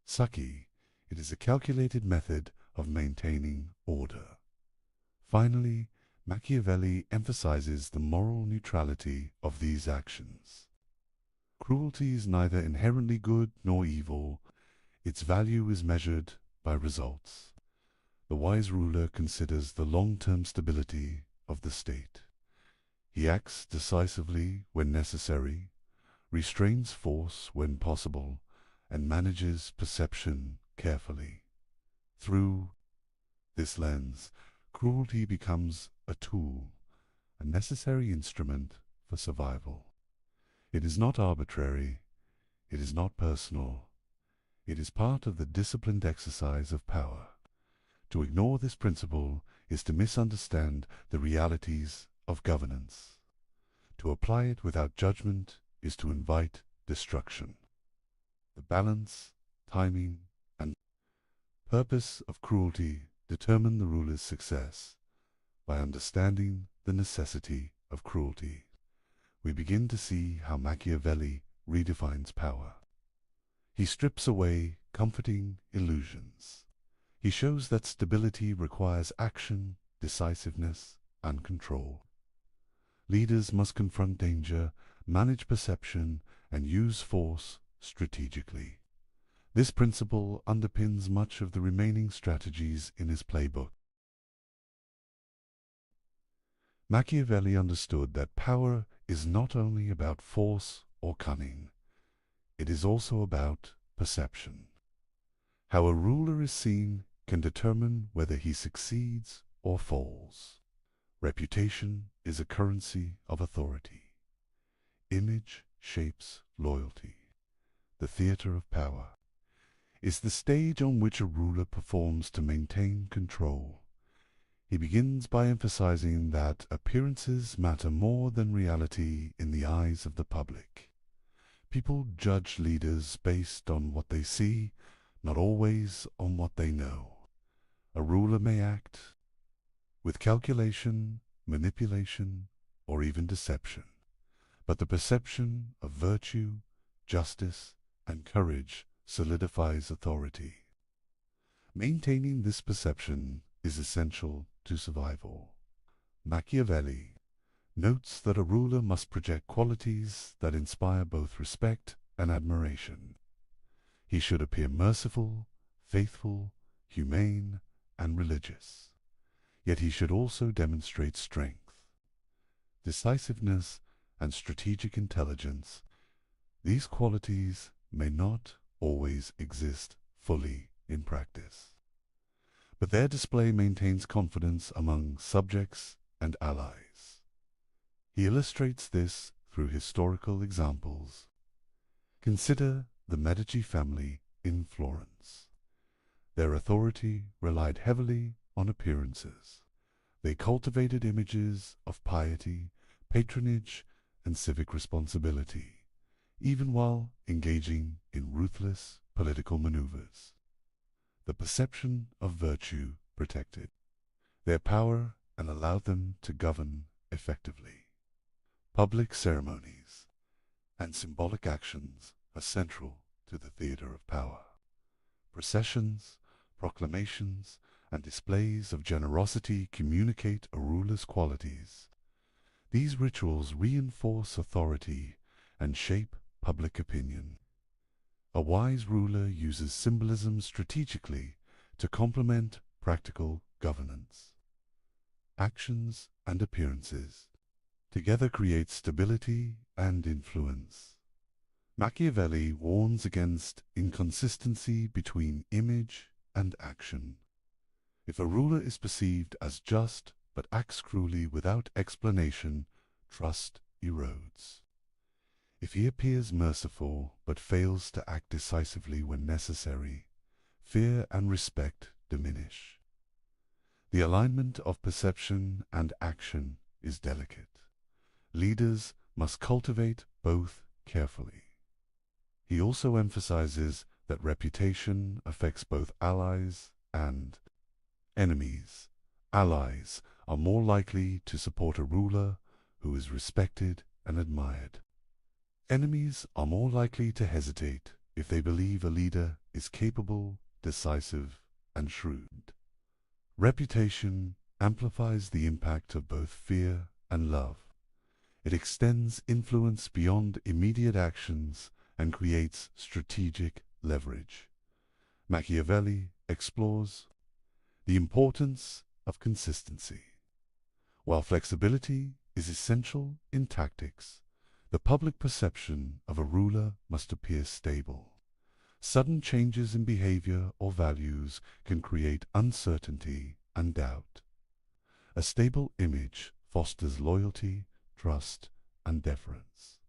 Saki, it is a calculated method of maintaining order. Finally, Machiavelli emphasizes the moral neutrality of these actions. Cruelty is neither inherently good nor evil. Its value is measured by results. The wise ruler considers the long-term stability of the state. He acts decisively when necessary, restrains force when possible, and manages perception carefully. Through this lens, cruelty becomes a tool, a necessary instrument for survival. It is not arbitrary, it is not personal, it is part of the disciplined exercise of power. To ignore this principle is to misunderstand the realities of governance. To apply it without judgment is to invite destruction. The balance, timing, and purpose of cruelty determine the ruler's success. By understanding the necessity of cruelty, we begin to see how Machiavelli redefines power. He strips away comforting illusions. He shows that stability requires action, decisiveness, and control. Leaders must confront danger, manage perception, and use force strategically. This principle underpins much of the remaining strategies in his playbook. Machiavelli understood that power is not only about force or cunning, it is also about perception. How a ruler is seen can determine whether he succeeds or falls. Reputation is a currency of authority. Image shapes loyalty. The theater of power is the stage on which a ruler performs to maintain control. He begins by emphasizing that appearances matter more than reality in the eyes of the public. People judge leaders based on what they see, not always on what they know. A ruler may act with calculation, manipulation, or even deception, but the perception of virtue, justice, and courage solidifies authority. Maintaining this perception is essential to survival. Machiavelli notes that a ruler must project qualities that inspire both respect and admiration. He should appear merciful, faithful, humane, and religious. Yet he should also demonstrate strength, decisiveness, and strategic intelligence. These qualities may not always exist fully in practice, but their display maintains confidence among subjects and allies. He illustrates this through historical examples. Consider the Medici family in Florence. Their authority relied heavily on appearances. They cultivated images of piety, patronage, and civic responsibility, even while engaging in ruthless political maneuvers. The perception of virtue protected their power and allowed them to govern effectively. Public ceremonies and symbolic actions are central to the theater of power. Processions, proclamations, and displays of generosity communicate a ruler's qualities. These rituals reinforce authority and shape public opinion. A wise ruler uses symbolism strategically to complement practical governance. Actions and appearances together create stability and influence. Machiavelli warns against inconsistency between image and action. If a ruler is perceived as just but acts cruelly without explanation, trust erodes. If he appears merciful but fails to act decisively when necessary, fear and respect diminish. The alignment of perception and action is delicate. Leaders must cultivate both carefully. He also emphasizes that reputation affects both allies and enemies. Allies are more likely to support a ruler who is respected and admired. Enemies are more likely to hesitate if they believe a leader is capable, decisive, and shrewd. Reputation amplifies the impact of both fear and love. It extends influence beyond immediate actions and creates strategic leverage. Machiavelli explores the importance of consistency. While flexibility is essential in tactics. The public perception of a ruler must appear stable. Sudden changes in behavior or values can create uncertainty and doubt. A stable image fosters loyalty, trust, and deference.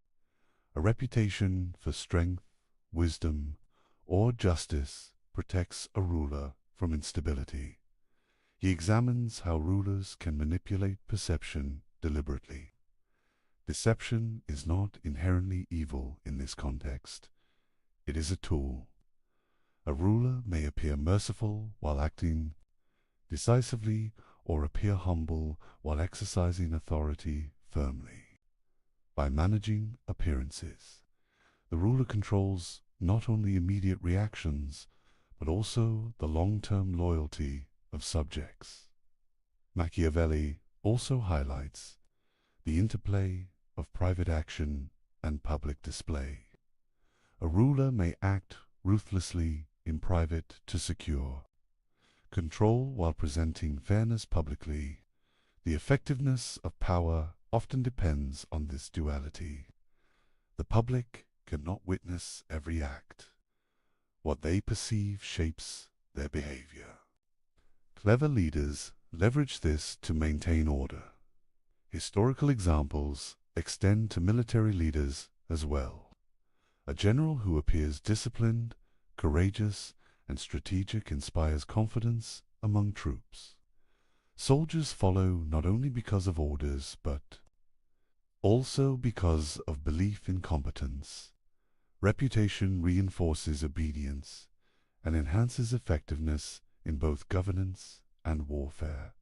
A reputation for strength, wisdom, or justice protects a ruler from instability. He examines how rulers can manipulate perception deliberately. Deception is not inherently evil in this context. It is a tool. A ruler may appear merciful while acting decisively or appear humble while exercising authority firmly. By managing appearances, the ruler controls not only immediate reactions, but also the long-term loyalty of subjects. Machiavelli also highlights the interplay of private action and public display. A ruler may act ruthlessly in private to secure control while presenting fairness publicly. The effectiveness of power often depends on this duality. The public cannot witness every act. What they perceive shapes their behavior. Clever leaders leverage this to maintain order. Historical examples extend to military leaders as well. A general who appears disciplined, courageous, and strategic inspires confidence among troops. Soldiers follow not only because of orders, but also because of belief in competence. Reputation reinforces obedience and enhances effectiveness in both governance and warfare.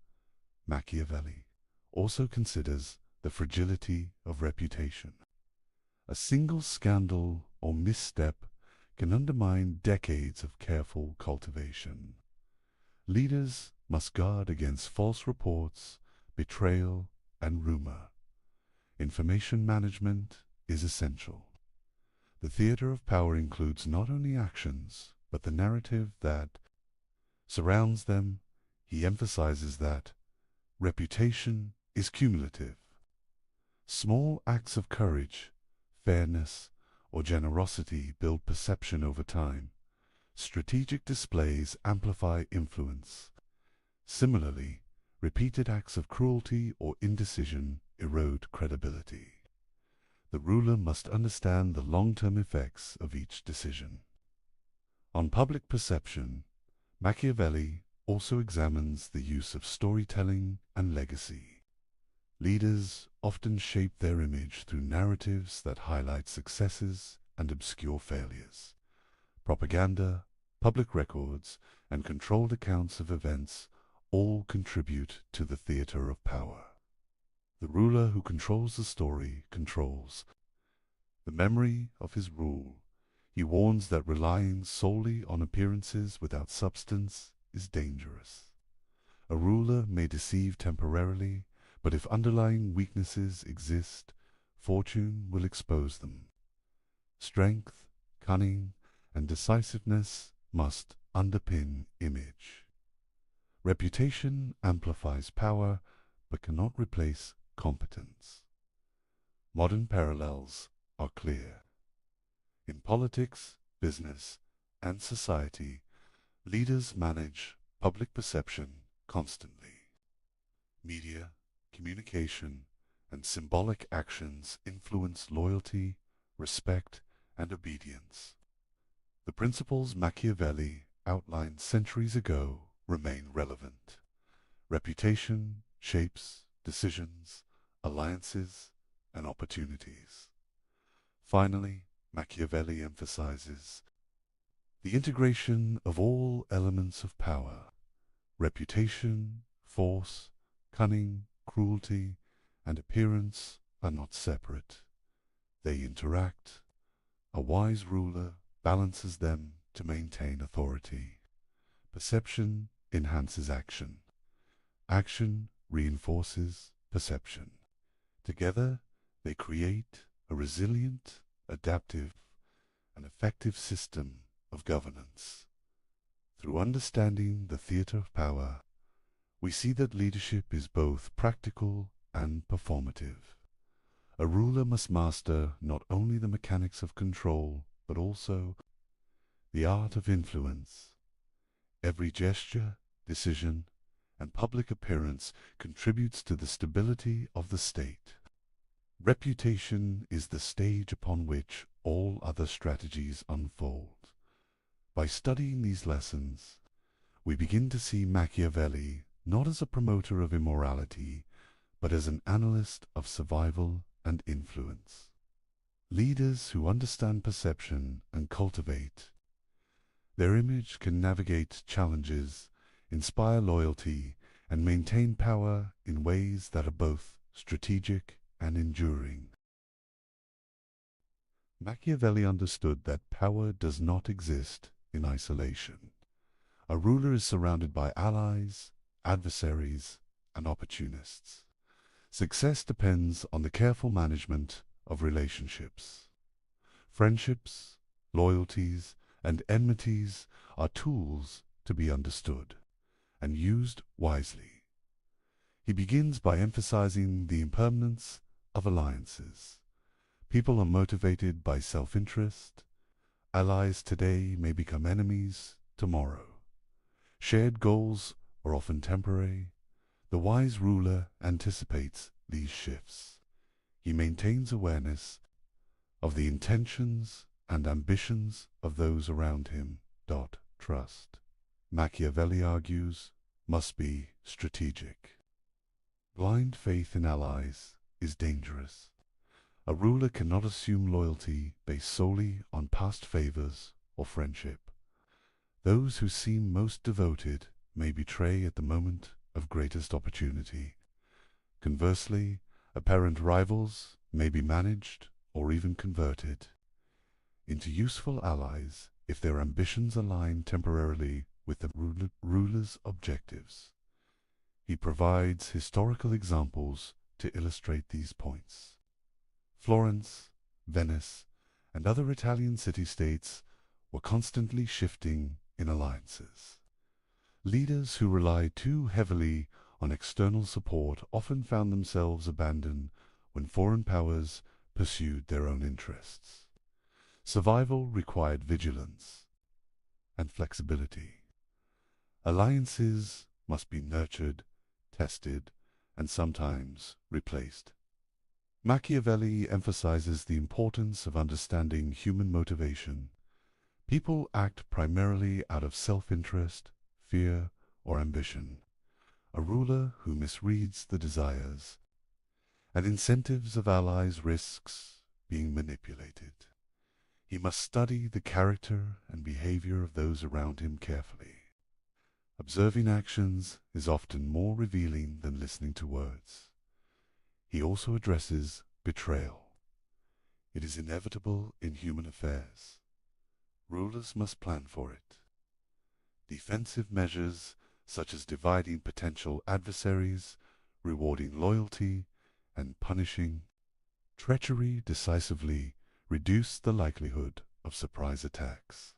Machiavelli also considers the fragility of reputation. A single scandal or misstep can undermine decades of careful cultivation. Leaders must guard against false reports, betrayal, and rumor. Information management is essential. The theater of power includes not only actions, but the narrative that surrounds them. He emphasizes that reputation is cumulative. Small acts of courage, fairness, or generosity build perception over time. Strategic displays amplify influence. Similarly, repeated acts of cruelty or indecision erode credibility. The ruler must understand the long-term effects of each decision. On public perception, Machiavelli also examines the use of storytelling and legacy. Leaders often shape their image through narratives that highlight successes and obscure failures. Propaganda, public records, and controlled accounts of events all contribute to the theater of power. The ruler who controls the story controls the memory of his rule. He warns that relying solely on appearances without substance is dangerous. A ruler may deceive temporarily, but if underlying weaknesses exist, fortune will expose them. Strength, cunning, and decisiveness must underpin image. Reputation amplifies power, but cannot replace competence. Modern parallels are clear. In politics, business, and society, leaders manage public perception constantly. Media, communication, and symbolic actions influence loyalty, respect, and obedience. The principles Machiavelli outlined centuries ago remain relevant. Reputation shapes decisions, alliances, and opportunities. Finally, Machiavelli emphasizes the integration of all elements of power. Reputation, force, cunning, cruelty, and appearance are not separate. They interact. A wise ruler balances them to maintain authority. Perception enhances action. Action reinforces perception. Together, they create a resilient, adaptive, and effective system of governance. Through understanding the theater of power, we see that leadership is both practical and performative. A ruler must master not only the mechanics of control, but also the art of influence. Every gesture, decision, and public appearance contributes to the stability of the state. Reputation is the stage upon which all other strategies unfold. By studying these lessons, we begin to see Machiavelli not as a promoter of immorality, but as an analyst of survival and influence. Leaders who understand perception and cultivate their image can navigate challenges, inspire loyalty, and maintain power in ways that are both strategic and enduring. Machiavelli understood that power does not exist in isolation. A ruler is surrounded by allies, adversaries, and opportunists. Success depends on the careful management of relationships. Friendships, loyalties, and enmities are tools to be understood and used wisely. He begins by emphasizing the impermanence of alliances. People are motivated by self-interest. Allies today may become enemies tomorrow. Shared goals are often temporary. The wise ruler anticipates these shifts. He maintains awareness of the intentions and ambitions of those around him. Trust, Machiavelli argues, must be strategic. Blind faith in allies is dangerous. A ruler cannot assume loyalty based solely on past favors or friendship. Those who seem most devoted may betray at the moment of greatest opportunity. Conversely, apparent rivals may be managed or even converted into useful allies if their ambitions align temporarily with the ruler's objectives. He provides historical examples to illustrate these points. Florence, Venice, and other Italian city-states were constantly shifting in alliances. Leaders who relied too heavily on external support often found themselves abandoned when foreign powers pursued their own interests. Survival required vigilance and flexibility. Alliances must be nurtured, tested, and sometimes replaced. Machiavelli emphasizes the importance of understanding human motivation. People act primarily out of self-interest, fear, or ambition. A ruler who misreads the desires and incentives of allies risks being manipulated. He must study the character and behavior of those around him carefully. Observing actions is often more revealing than listening to words. He also addresses betrayal. It is inevitable in human affairs. Rulers must plan for it. Defensive measures such as dividing potential adversaries, rewarding loyalty, and punishing treachery decisively reduce the likelihood of surprise attacks.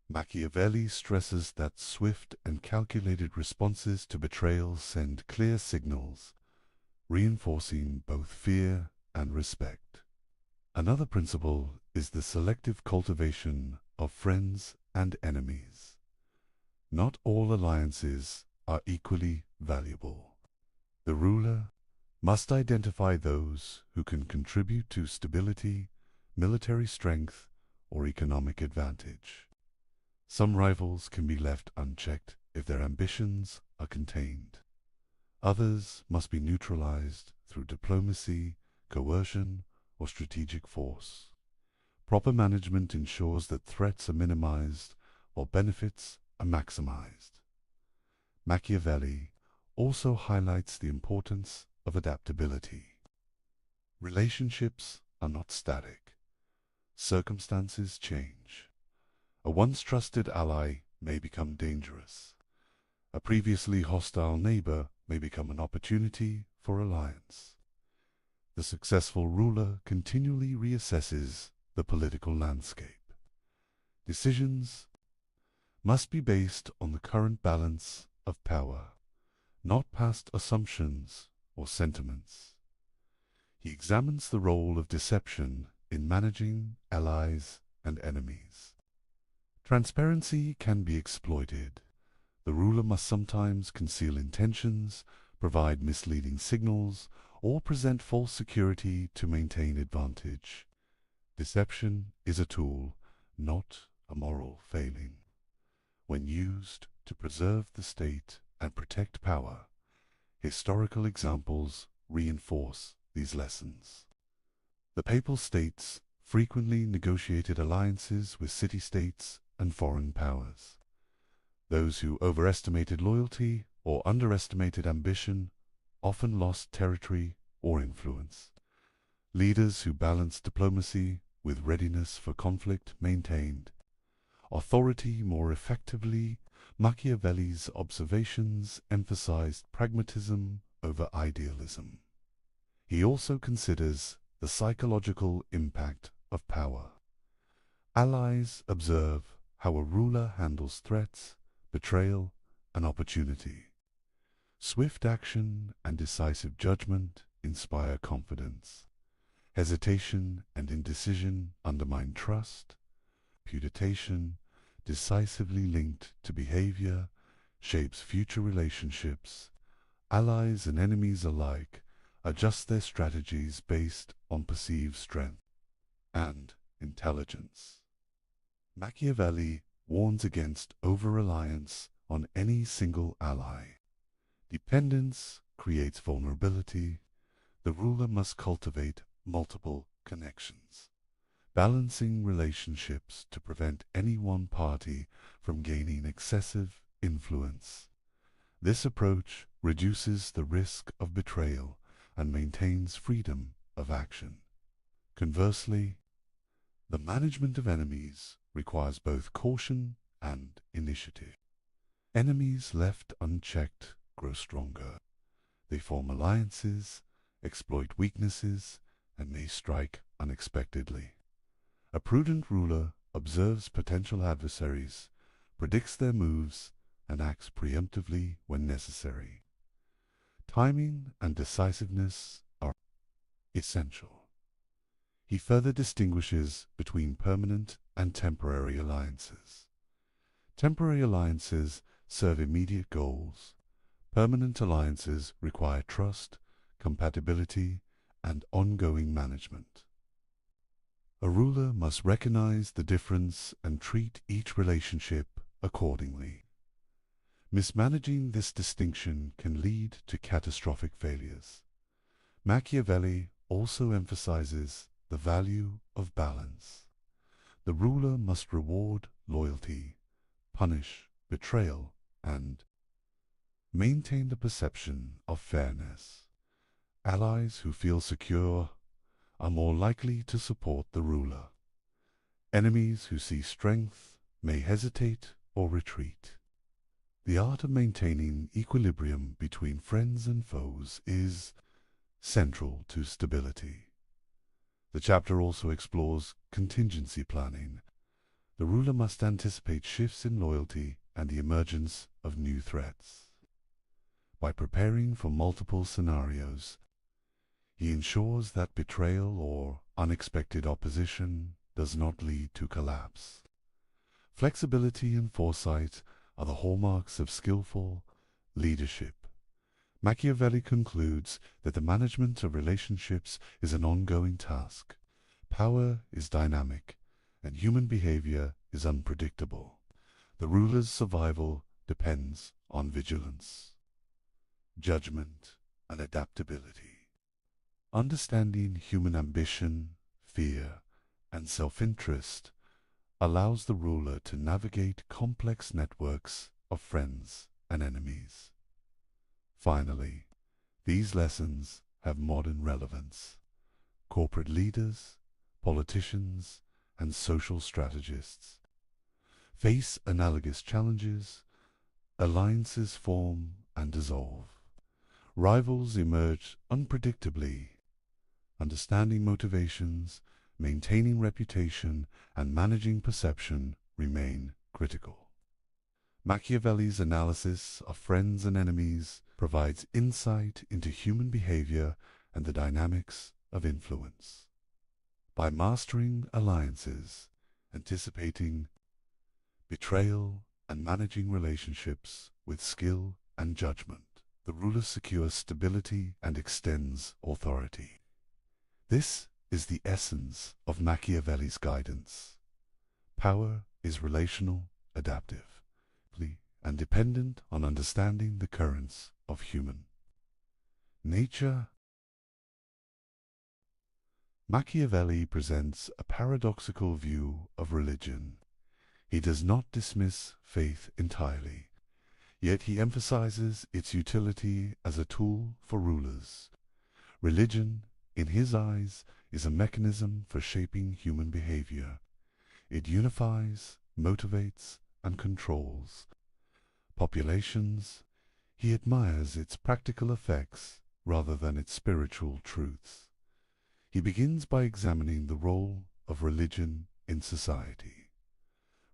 Machiavelli stresses that swift and calculated responses to betrayal send clear signals, reinforcing both fear and respect. Another principle is the selective cultivation of friends and enemies. Not all alliances are equally valuable. The ruler must identify those who can contribute to stability, military strength, or economic advantage. Some rivals can be left unchecked if their ambitions are contained. Others must be neutralized through diplomacy, coercion, or strategic force. Proper management ensures that threats are minimized while benefits are maximized. Machiavelli also highlights the importance of adaptability. Relationships are not static. Circumstances change. A once trusted ally may become dangerous. A previously hostile neighbor may become an opportunity for alliance. The successful ruler continually reassesses the political landscape. Decisions must be based on the current balance of power, not past assumptions or sentiments. He examines the role of deception in managing allies and enemies. Transparency can be exploited. The ruler must sometimes conceal intentions, provide misleading signals, or present false security to maintain advantage. Deception is a tool, not a moral failing. When used to preserve the state and protect power, historical examples reinforce these lessons. The Papal States frequently negotiated alliances with city-states and foreign powers. Those who overestimated loyalty or underestimated ambition often lost territory or influence. Leaders who balanced diplomacy with readiness for conflict maintained authority more effectively. Machiavelli's observations emphasized pragmatism over idealism. He also considers the psychological impact of power. Allies observe how a ruler handles threats, betrayal, and opportunity. Swift action and decisive judgment inspire confidence. Hesitation and indecision undermine trust. Reputation, decisively linked to behavior, shapes future relationships. Allies and enemies alike adjust their strategies based on perceived strength and intelligence. Machiavelli warns against over-reliance on any single ally. Dependence creates vulnerability. The ruler must cultivate multiple connections, balancing relationships to prevent any one party from gaining excessive influence. This approach reduces the risk of betrayal and maintains freedom of action. Conversely, the management of enemies requires both caution and initiative. Enemies left unchecked grow stronger. They form alliances, exploit weaknesses, and may strike unexpectedly. A prudent ruler observes potential adversaries, predicts their moves, and acts preemptively when necessary. Timing and decisiveness are essential. He further distinguishes between permanent and temporary alliances. Temporary alliances serve immediate goals. Permanent alliances require trust, compatibility, and ongoing management. A ruler must recognize the difference and treat each relationship accordingly. Mismanaging this distinction can lead to catastrophic failures. Machiavelli also emphasizes the value of balance. The ruler must reward loyalty, punish betrayal, and maintain the perception of fairness. Allies who feel secure are more likely to support the ruler. Enemies who see strength may hesitate or retreat. The art of maintaining equilibrium between friends and foes is central to stability. The chapter also explores contingency planning. The ruler must anticipate shifts in loyalty and the emergence of new threats. By preparing for multiple scenarios, he ensures that betrayal or unexpected opposition does not lead to collapse. Flexibility and foresight are the hallmarks of skillful leadership. Machiavelli concludes that the management of relationships is an ongoing task. Power is dynamic, and human behavior is unpredictable. The ruler's survival depends on vigilance, judgment, and adaptability. Understanding human ambition, fear, and self-interest allows the ruler to navigate complex networks of friends and enemies. Finally, these lessons have modern relevance. Corporate leaders, politicians, and social strategists face analogous challenges. Alliances form and dissolve. Rivals emerge unpredictably. Understanding motivations, maintaining reputation, and managing perception remain critical. Machiavelli's analysis of friends and enemies provides insight into human behavior and the dynamics of influence. By mastering alliances, anticipating betrayal, and managing relationships with skill and judgment, the ruler secures stability and extends authority. This is the essence of Machiavelli's guidance. Power is relational, adaptive, and dependent on understanding the currents of human nature. Machiavelli presents a paradoxical view of religion. He does not dismiss faith entirely, yet he emphasizes its utility as a tool for rulers. Religion, in his eyes, is a mechanism for shaping human behavior. It unifies, motivates, and controls populations. He admires its practical effects rather than its spiritual truths. He begins by examining the role of religion in society.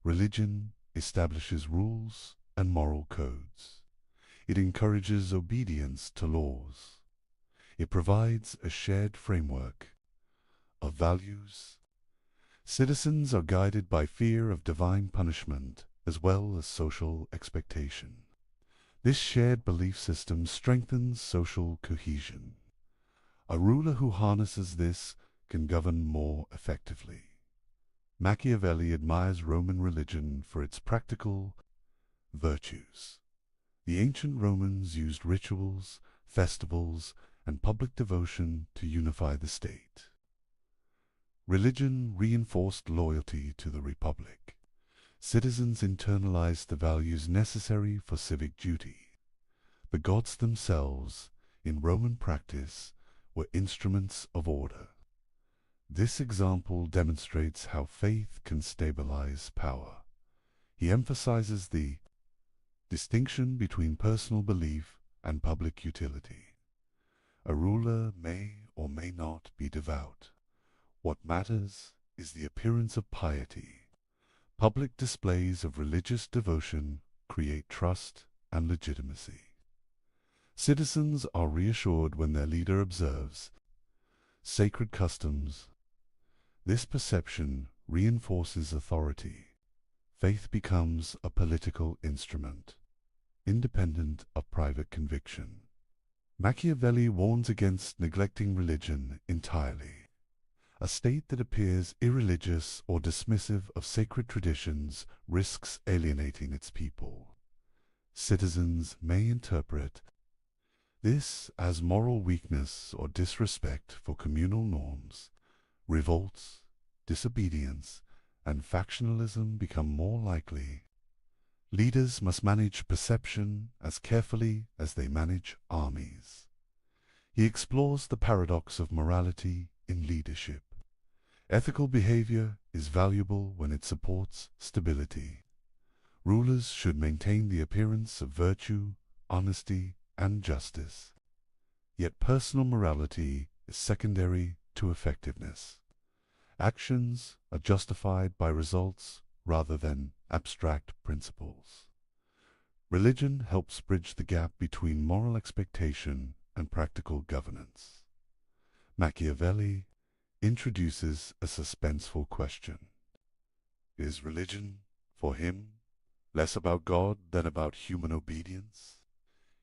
Religion establishes rules and moral codes. It encourages obedience to laws. It provides a shared framework of values. Citizens are guided by fear of divine punishment as well as social expectation. This shared belief system strengthens social cohesion. A ruler who harnesses this can govern more effectively. Machiavelli admires Roman religion for its practical virtues. The ancient Romans used rituals, festivals, and public devotion to unify the state. Religion reinforced loyalty to the republic. Citizens internalized the values necessary for civic duty. The gods themselves, in Roman practice, were instruments of order. This example demonstrates how faith can stabilize power. He emphasizes the distinction between personal belief and public utility. A ruler may or may not be devout. What matters is the appearance of piety. Public displays of religious devotion create trust and legitimacy. Citizens are reassured when their leader observes sacred customs. This perception reinforces authority. Faith becomes a political instrument, independent of private conviction. Machiavelli warns against neglecting religion entirely. A state that appears irreligious or dismissive of sacred traditions risks alienating its people. Citizens may interpret this as moral weakness or disrespect for communal norms. Revolts, disobedience, and factionalism become more likely. Leaders must manage perception as carefully as they manage armies. He explores the paradox of morality in leadership. Ethical behavior is valuable when it supports stability. Rulers should maintain the appearance of virtue, honesty, and justice. Yet personal morality is secondary to effectiveness. Actions are justified by results rather than abstract principles. Religion helps bridge the gap between moral expectation and practical governance. Machiavelli introduces a suspenseful question. Is religion, for him, less about God than about human obedience?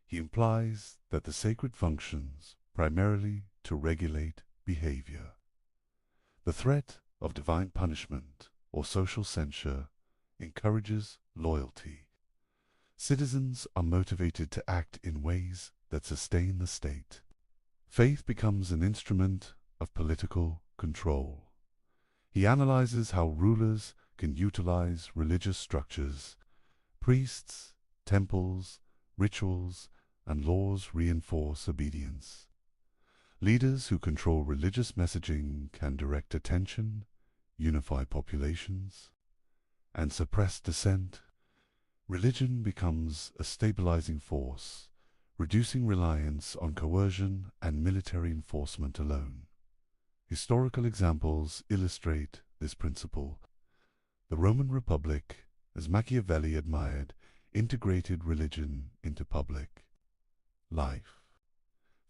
He implies that the sacred functions primarily to regulate behavior. The threat of divine punishment or social censure encourages loyalty. Citizens are motivated to act in ways that sustain the state. Faith becomes an instrument of political control. He analyzes how rulers can utilize religious structures. Priests, temples, rituals, and laws reinforce obedience. Leaders who control religious messaging can direct attention, unify populations, and suppress dissent. Religion becomes a stabilizing force, reducing reliance on coercion and military enforcement alone. Historical examples illustrate this principle. The Roman Republic, as Machiavelli admired, integrated religion into public life.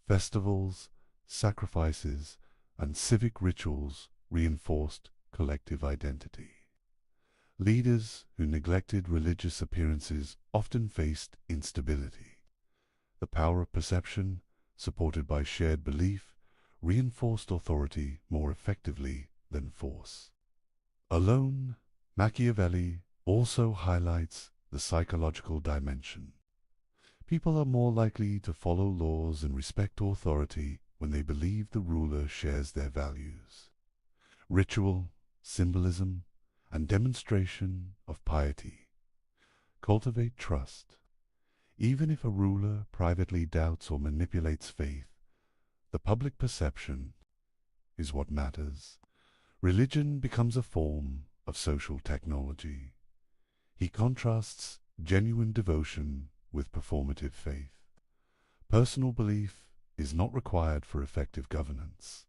Festivals, sacrifices, and civic rituals reinforced collective identity. Leaders who neglected religious appearances often faced instability. The power of perception, supported by shared belief, reinforced authority more effectively than force. Alone, Machiavelli also highlights the psychological dimension. People are more likely to follow laws and respect authority when they believe the ruler shares their values. Ritual, symbolism, and demonstration of piety cultivate trust. Even if a ruler privately doubts or manipulates faith, the public perception is what matters. Religion becomes a form of social technology. He contrasts genuine devotion with performative faith. Personal belief is not required for effective governance.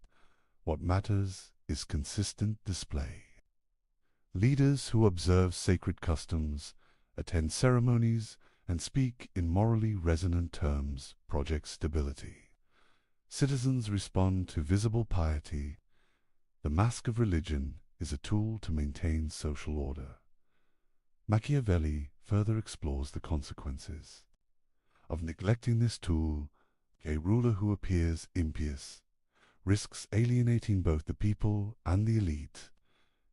What matters is consistent display. Leaders who observe sacred customs, attend ceremonies, and speak in morally resonant terms project stability. Citizens respond to visible piety. The mask of religion is a tool to maintain social order. Machiavelli further explores the consequences of neglecting this tool. A ruler who appears impious risks alienating both the people and the elite.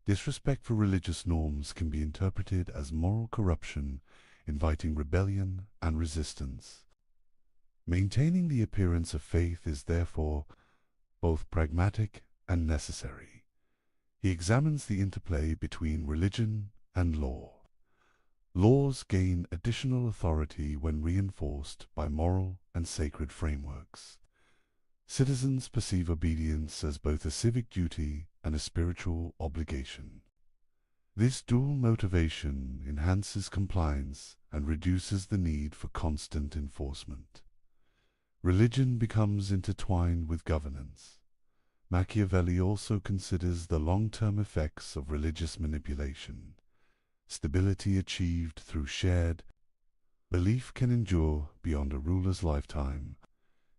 Disrespect for religious norms can be interpreted as moral corruption, inviting rebellion and resistance. Maintaining the appearance of faith is therefore both pragmatic and necessary. He examines the interplay between religion and law. Laws gain additional authority when reinforced by moral and sacred frameworks. Citizens perceive obedience as both a civic duty and a spiritual obligation. This dual motivation enhances compliance and reduces the need for constant enforcement. Religion becomes intertwined with governance. Machiavelli also considers the long-term effects of religious manipulation. Stability achieved through shared belief can endure beyond a ruler's lifetime.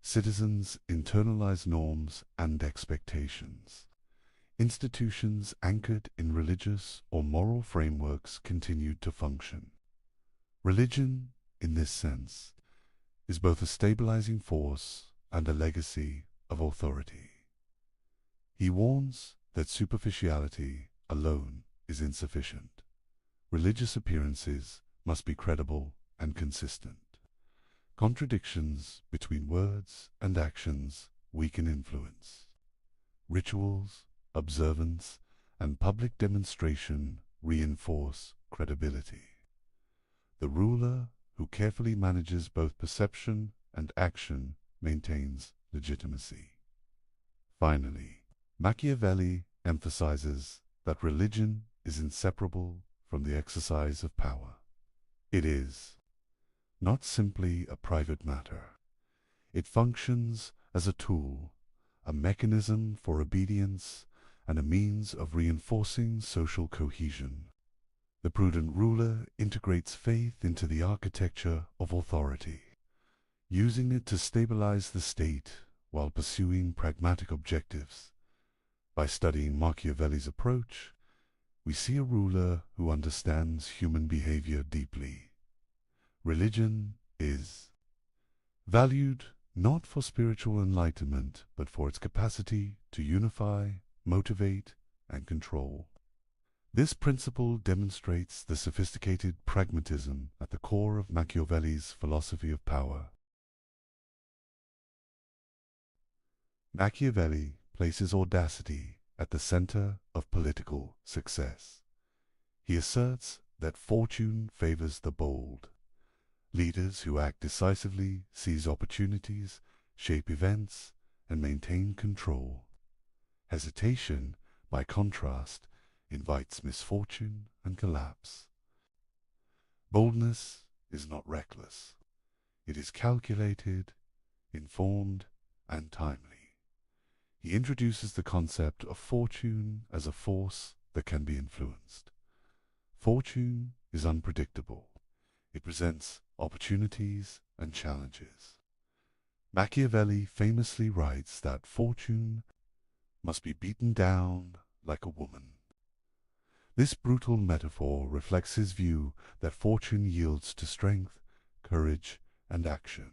Citizens internalize norms and expectations. Institutions anchored in religious or moral frameworks continued to function. Religion, in this sense, is both a stabilizing force and a legacy of authority. He warns that superficiality alone is insufficient. Religious appearances must be credible and consistent. Contradictions between words and actions weaken influence. Rituals, observance, and public demonstration reinforce credibility. The ruler who carefully manages both perception and action maintains legitimacy. Finally, Machiavelli emphasizes that religion is inseparable from the exercise of power. It is not simply a private matter. It functions as a tool, a mechanism for obedience, and a means of reinforcing social cohesion. The prudent ruler integrates faith into the architecture of authority, using it to stabilize the state while pursuing pragmatic objectives. By studying Machiavelli's approach, we see a ruler who understands human behavior deeply. Religion is valued not for spiritual enlightenment, but for its capacity to unify, motivate, and control. This principle demonstrates the sophisticated pragmatism at the core of Machiavelli's philosophy of power. Machiavelli places audacity at the center of political success. He asserts that fortune favors the bold. Leaders who act decisively seize opportunities, shape events, and maintain control. Hesitation, by contrast, invites misfortune and collapse. Boldness is not reckless. It is calculated, informed, and timely. He introduces the concept of fortune as a force that can be influenced. Fortune is unpredictable. It presents opportunities and challenges. Machiavelli famously writes that fortune must be beaten down like a woman. This brutal metaphor reflects his view that fortune yields to strength, courage, and action.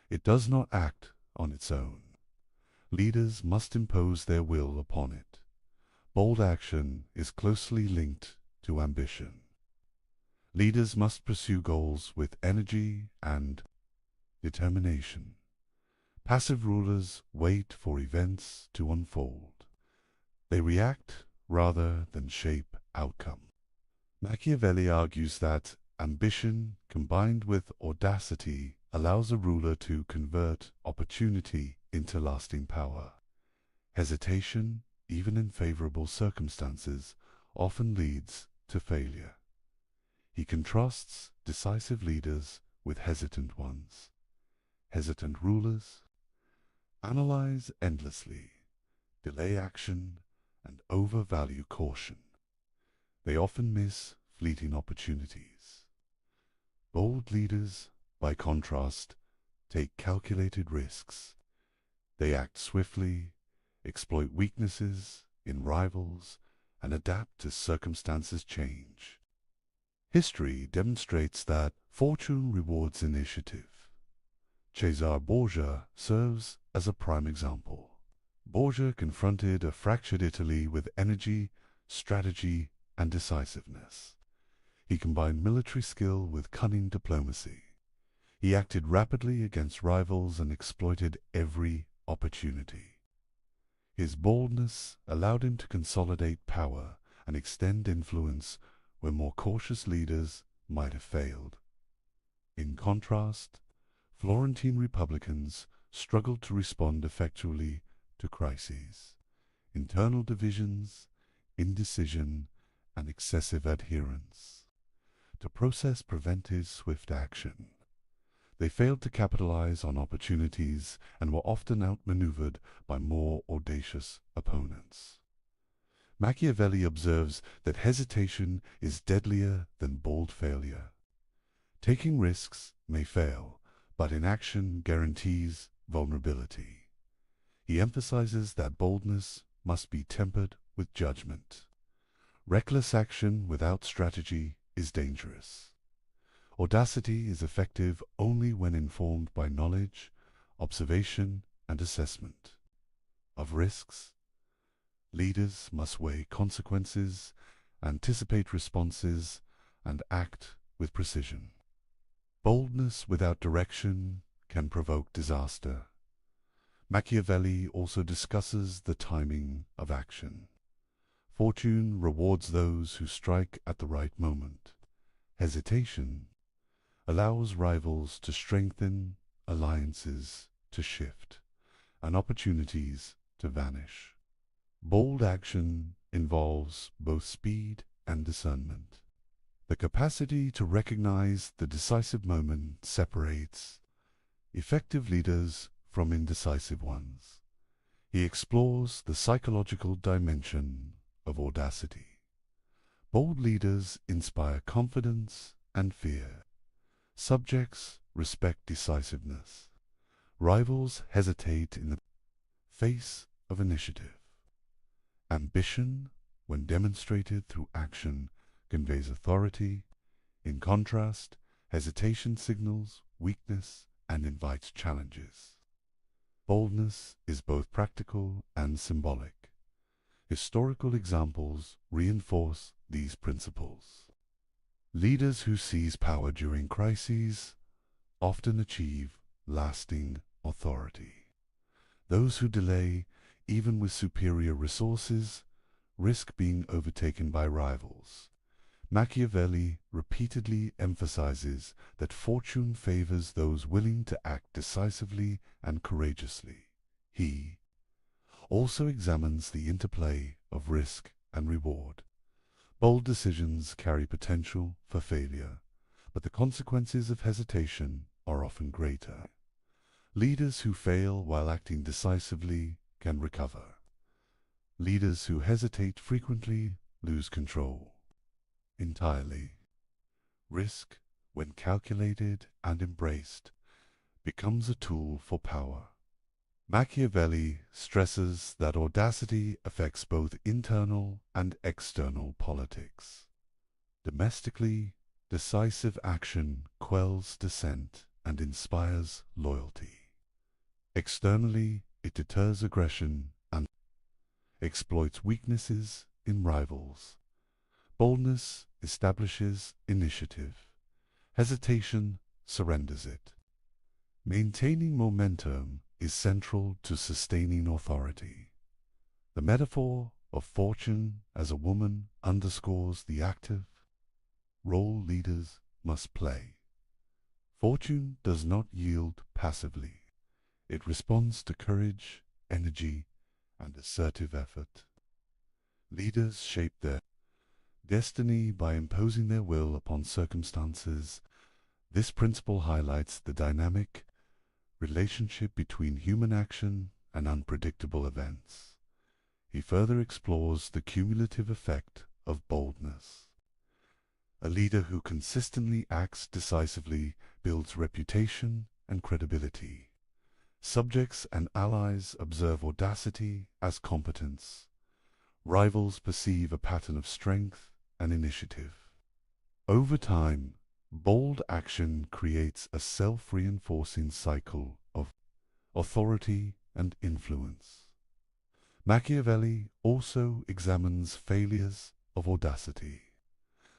It does not act on its own. Leaders must impose their will upon it. Bold action is closely linked to ambition. Leaders must pursue goals with energy and determination. Passive rulers wait for events to unfold. They react rather than shape outcome. Machiavelli argues that ambition combined with audacity allows a ruler to convert opportunity into lasting power. Hesitation, even in favorable circumstances, often leads to failure. He contrasts decisive leaders with hesitant ones. Hesitant rulers analyze endlessly, delay action, and overvalue caution. They often miss fleeting opportunities. Bold leaders, by contrast, take calculated risks. They act swiftly, exploit weaknesses in rivals, and adapt as circumstances change. History demonstrates that fortune rewards initiative. Cesare Borgia serves as a prime example. Borgia confronted a fractured Italy with energy, strategy, and decisiveness. He combined military skill with cunning diplomacy. He acted rapidly against rivals and exploited every opportunity. His boldness allowed him to consolidate power and extend influence where more cautious leaders might have failed. In contrast, Florentine republicans struggled to respond effectually to crises. Internal divisions, indecision, and excessive adherence to process prevented swift action. They failed to capitalize on opportunities and were often outmaneuvered by more audacious opponents. Machiavelli observes that hesitation is deadlier than bold failure. Taking risks may fail, but inaction guarantees vulnerability. He emphasizes that boldness must be tempered with judgment. Reckless action without strategy is dangerous. Audacity is effective only when informed by knowledge, observation, and assessment of risks. Leaders must weigh consequences, anticipate responses, and act with precision. Boldness without direction can provoke disaster. Machiavelli also discusses the timing of action. Fortune rewards those who strike at the right moment. Hesitation allows rivals to strengthen, alliances to shift, and opportunities to vanish. Bold action involves both speed and discernment. The capacity to recognize the decisive moment separates effective leaders from indecisive ones. He explores the psychological dimension of audacity. Bold leaders inspire confidence and fear. Subjects respect decisiveness. Rivals hesitate in the face of initiative. Ambition, when demonstrated through action, conveys authority. In contrast, hesitation signals weakness and invites challenges. Boldness is both practical and symbolic. Historical examples reinforce these principles. Leaders who seize power during crises often achieve lasting authority. Those who delay, even with superior resources, risk being overtaken by rivals. Machiavelli repeatedly emphasizes that fortune favors those willing to act decisively and courageously. He also examines the interplay of risk and reward. Bold decisions carry potential for failure, but the consequences of hesitation are often greater. Leaders who fail while acting decisively can recover. Leaders who hesitate frequently lose control entirely. Risk, when calculated and embraced, becomes a tool for power. Machiavelli stresses that audacity affects both internal and external politics. Domestically, decisive action quells dissent and inspires loyalty. Externally, it deters aggression and exploits weaknesses in rivals. Boldness establishes initiative. Hesitation surrenders it. Maintaining momentum is central to sustaining authority. The metaphor of fortune as a woman underscores the active role leaders must play. Fortune does not yield passively. It responds to courage, energy, and assertive effort. Leaders shape their destiny by imposing their will upon circumstances. This principle highlights the dynamic relationship between human action and unpredictable events. He further explores the cumulative effect of boldness. A leader who consistently acts decisively builds reputation and credibility. Subjects and allies observe audacity as competence. Rivals perceive a pattern of strength and initiative. Over time, bold action creates a self-reinforcing cycle of authority and influence. Machiavelli also examines failures of audacity.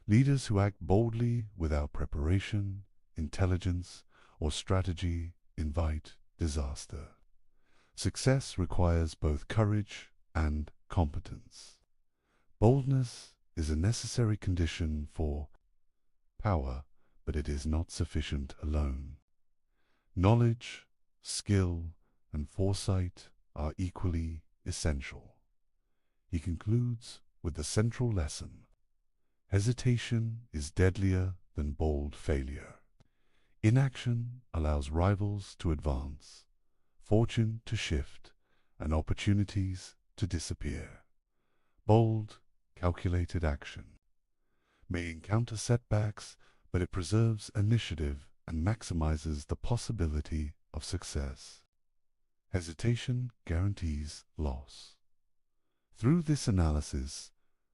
Leaders who act boldly without preparation, intelligence, or strategy invite disaster. Success requires both courage and competence. Boldness is a necessary condition for power, but it is not sufficient alone. Knowledge, skill, and foresight are equally essential. He concludes with the central lesson: hesitation is deadlier than bold failure. Inaction allows rivals to advance, fortune to shift, and opportunities to disappear. Bold, calculated action may encounter setbacks, but it preserves initiative and maximizes the possibility of success. Hesitation guarantees loss. Through this analysis,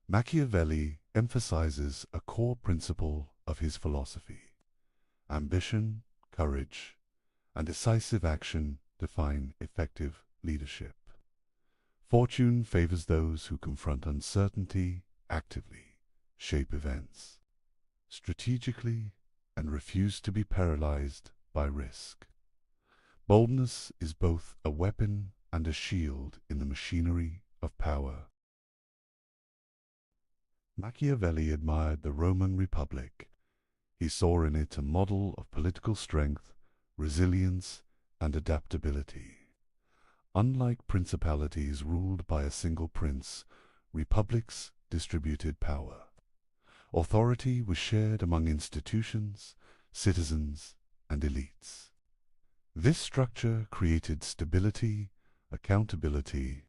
Machiavelli emphasizes a core principle of his philosophy. Ambition, courage, and decisive action define effective leadership. Fortune favors those who confront uncertainty actively, shape events strategically, and refuse to be paralyzed by risk. Boldness is both a weapon and a shield in the machinery of power. Machiavelli admired the Roman Republic. He saw in it a model of political strength, resilience, and adaptability. Unlike principalities ruled by a single prince, republics distributed power. Authority was shared among institutions, citizens, and elites. This structure created stability, accountability,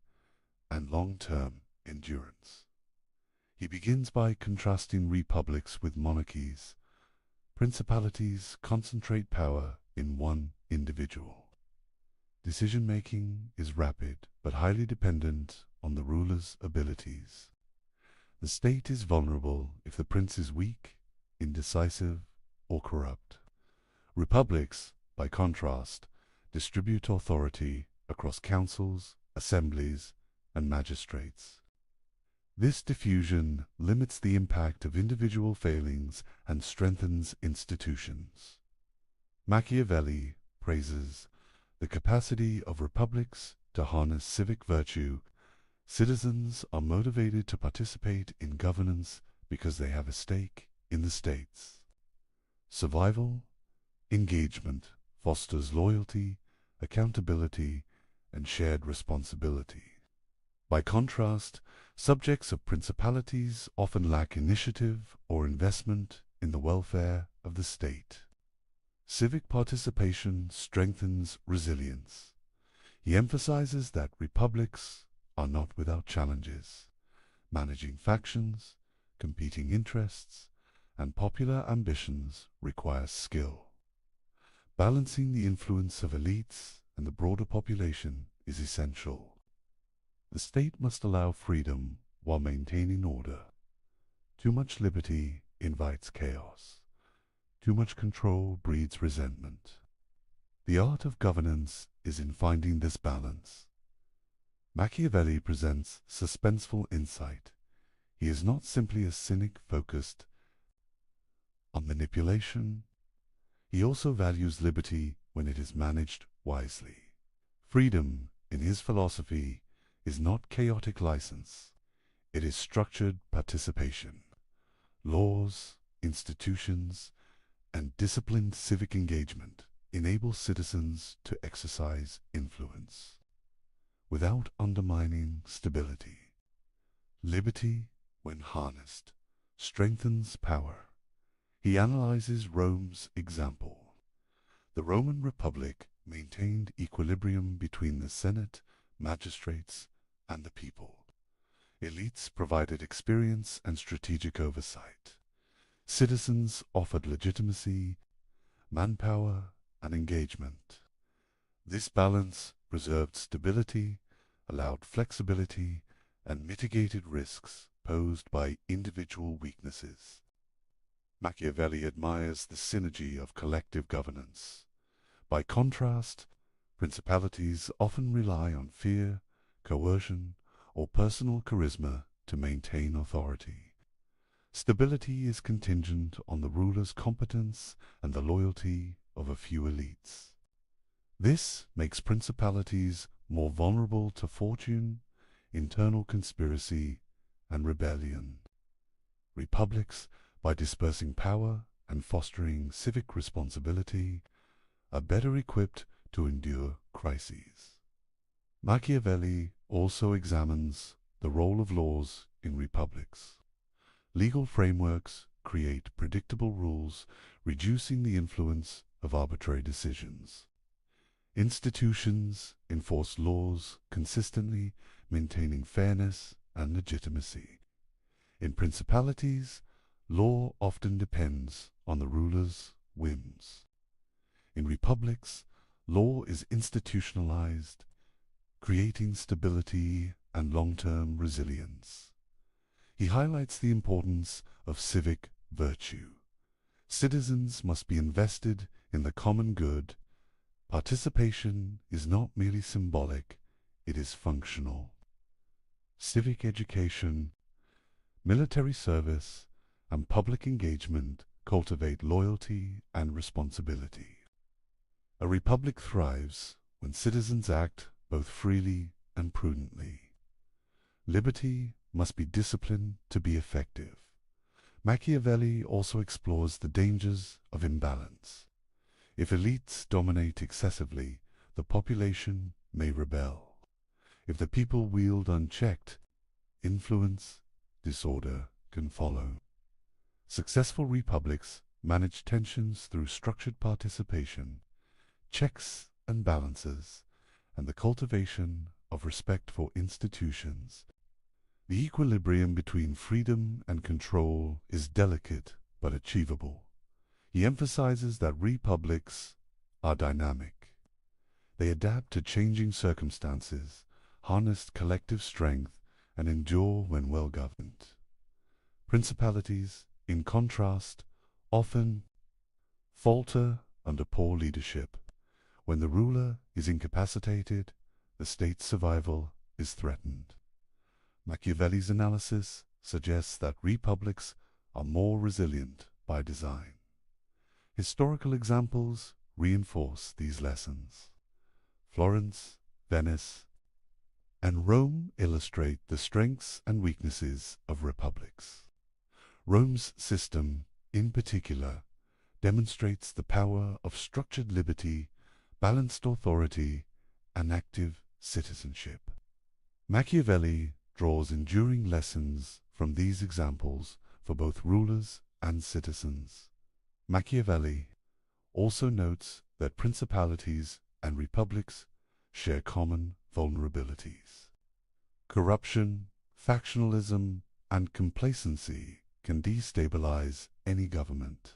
and long-term endurance. He begins by contrasting republics with monarchies. Principalities concentrate power in one individual. Decision-making is rapid but highly dependent on the ruler's abilities. The state is vulnerable if the prince is weak, indecisive, or corrupt. Republics, by contrast, distribute authority across councils, assemblies, and magistrates. This diffusion limits the impact of individual failings and strengthens institutions. Machiavelli praises the capacity of republics to harness civic virtue. Citizens are motivated to participate in governance because they have a stake in the states. Survival, engagement fosters loyalty, accountability, and shared responsibility. By contrast, subjects of principalities often lack initiative or investment in the welfare of the state. Civic participation strengthens resilience. He emphasizes that republics are not without challenges. Managing factions, competing interests, and popular ambitions requires skill. Balancing the influence of elites and the broader population is essential. The state must allow freedom while maintaining order. Too much liberty invites chaos. Too much control breeds resentment. The art of governance is in finding this balance. Machiavelli presents suspenseful insight. He is not simply a cynic focused on manipulation. He also values liberty when it is managed wisely. Freedom, in his philosophy, is not chaotic license. It is structured participation. Laws, institutions, and disciplined civic engagement enable citizens to exercise influence without undermining stability. Liberty, when harnessed, strengthens power. He analyzes Rome's example. The Roman Republic maintained equilibrium between the Senate, magistrates, and the people. Elites provided experience and strategic oversight. Citizens offered legitimacy, manpower, and engagement. This balance preserved stability, allowed flexibility, and mitigated risks posed by individual weaknesses. Machiavelli admires the synergy of collective governance. By contrast, principalities often rely on fear, coercion, or personal charisma to maintain authority. Stability is contingent on the ruler's competence and the loyalty of a few elites. This makes principalities more vulnerable to fortune, internal conspiracy, and rebellion. Republics, by dispersing power and fostering civic responsibility, are better equipped to endure crises. Machiavelli also examines the role of laws in republics. Legal frameworks create predictable rules, reducing the influence of arbitrary decisions. Institutions enforce laws consistently, maintaining fairness and legitimacy. In principalities, law often depends on the ruler's whims. In republics, law is institutionalized, creating stability and long-term resilience. He highlights the importance of civic virtue. Citizens must be invested in the common good. Participation is not merely symbolic, it is functional. Civic education, military service, and public engagement cultivate loyalty and responsibility. A republic thrives when citizens act both freely and prudently. Liberty must be disciplined to be effective. Machiavelli also explores the dangers of imbalance. If elites dominate excessively, the population may rebel. If the people wield unchecked influence, disorder can follow. Successful republics manage tensions through structured participation, checks and balances, and the cultivation of respect for institutions. The equilibrium between freedom and control is delicate but achievable. He emphasizes that republics are dynamic. They adapt to changing circumstances, harness collective strength, and endure when well governed. Principalities, in contrast, often falter under poor leadership. When the ruler is incapacitated, the state's survival is threatened. Machiavelli's analysis suggests that republics are more resilient by design. Historical examples reinforce these lessons. Florence, Venice, and Rome illustrate the strengths and weaknesses of republics. Rome's system, in particular, demonstrates the power of structured liberty, balanced authority, and active citizenship. Machiavelli draws enduring lessons from these examples for both rulers and citizens. Machiavelli also notes that principalities and republics share common vulnerabilities. Corruption, factionalism, and complacency can destabilize any government.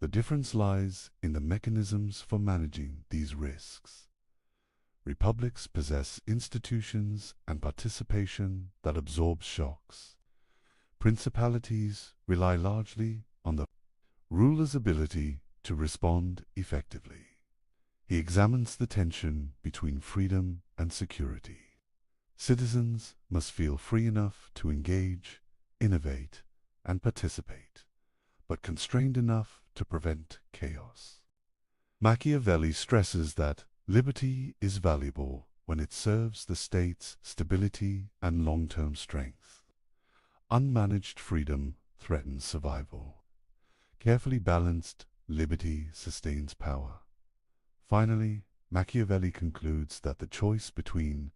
The difference lies in the mechanisms for managing these risks. Republics possess institutions and participation that absorb shocks. Principalities rely largely on the ruler's ability to respond effectively. He examines the tension between freedom and security. Citizens must feel free enough to engage, innovate, and participate, but constrained enough to prevent chaos. Machiavelli stresses that liberty is valuable when it serves the state's stability and long-term strength. Unmanaged freedom threatens survival. Carefully balanced liberty sustains power. Finally, Machiavelli concludes that the choice between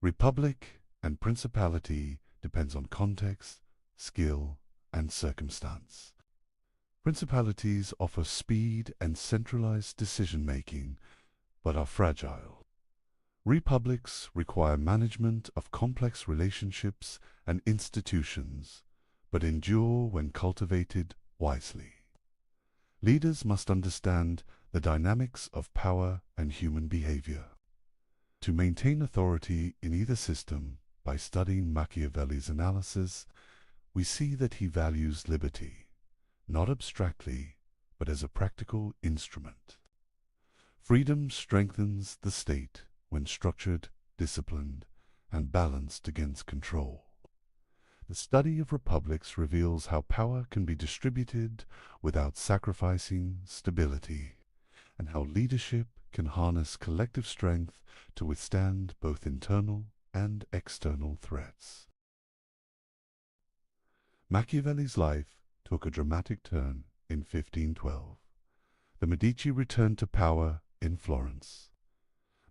republic and principality depends on context, skill, and circumstance. Principalities offer speed and centralized decision-making, but are fragile. Republics require management of complex relationships and institutions, but endure when cultivated wisely. Leaders must understand the dynamics of power and human behavior. To maintain authority in either system, by studying Machiavelli's analysis, we see that he values liberty, not abstractly, but as a practical instrument. Freedom strengthens the state when structured, disciplined, and balanced against control. The study of republics reveals how power can be distributed without sacrificing stability, and how leadership can harness collective strength to withstand both internal and external threats. Machiavelli's life took a dramatic turn in 1512. The Medici returned to power in Florence.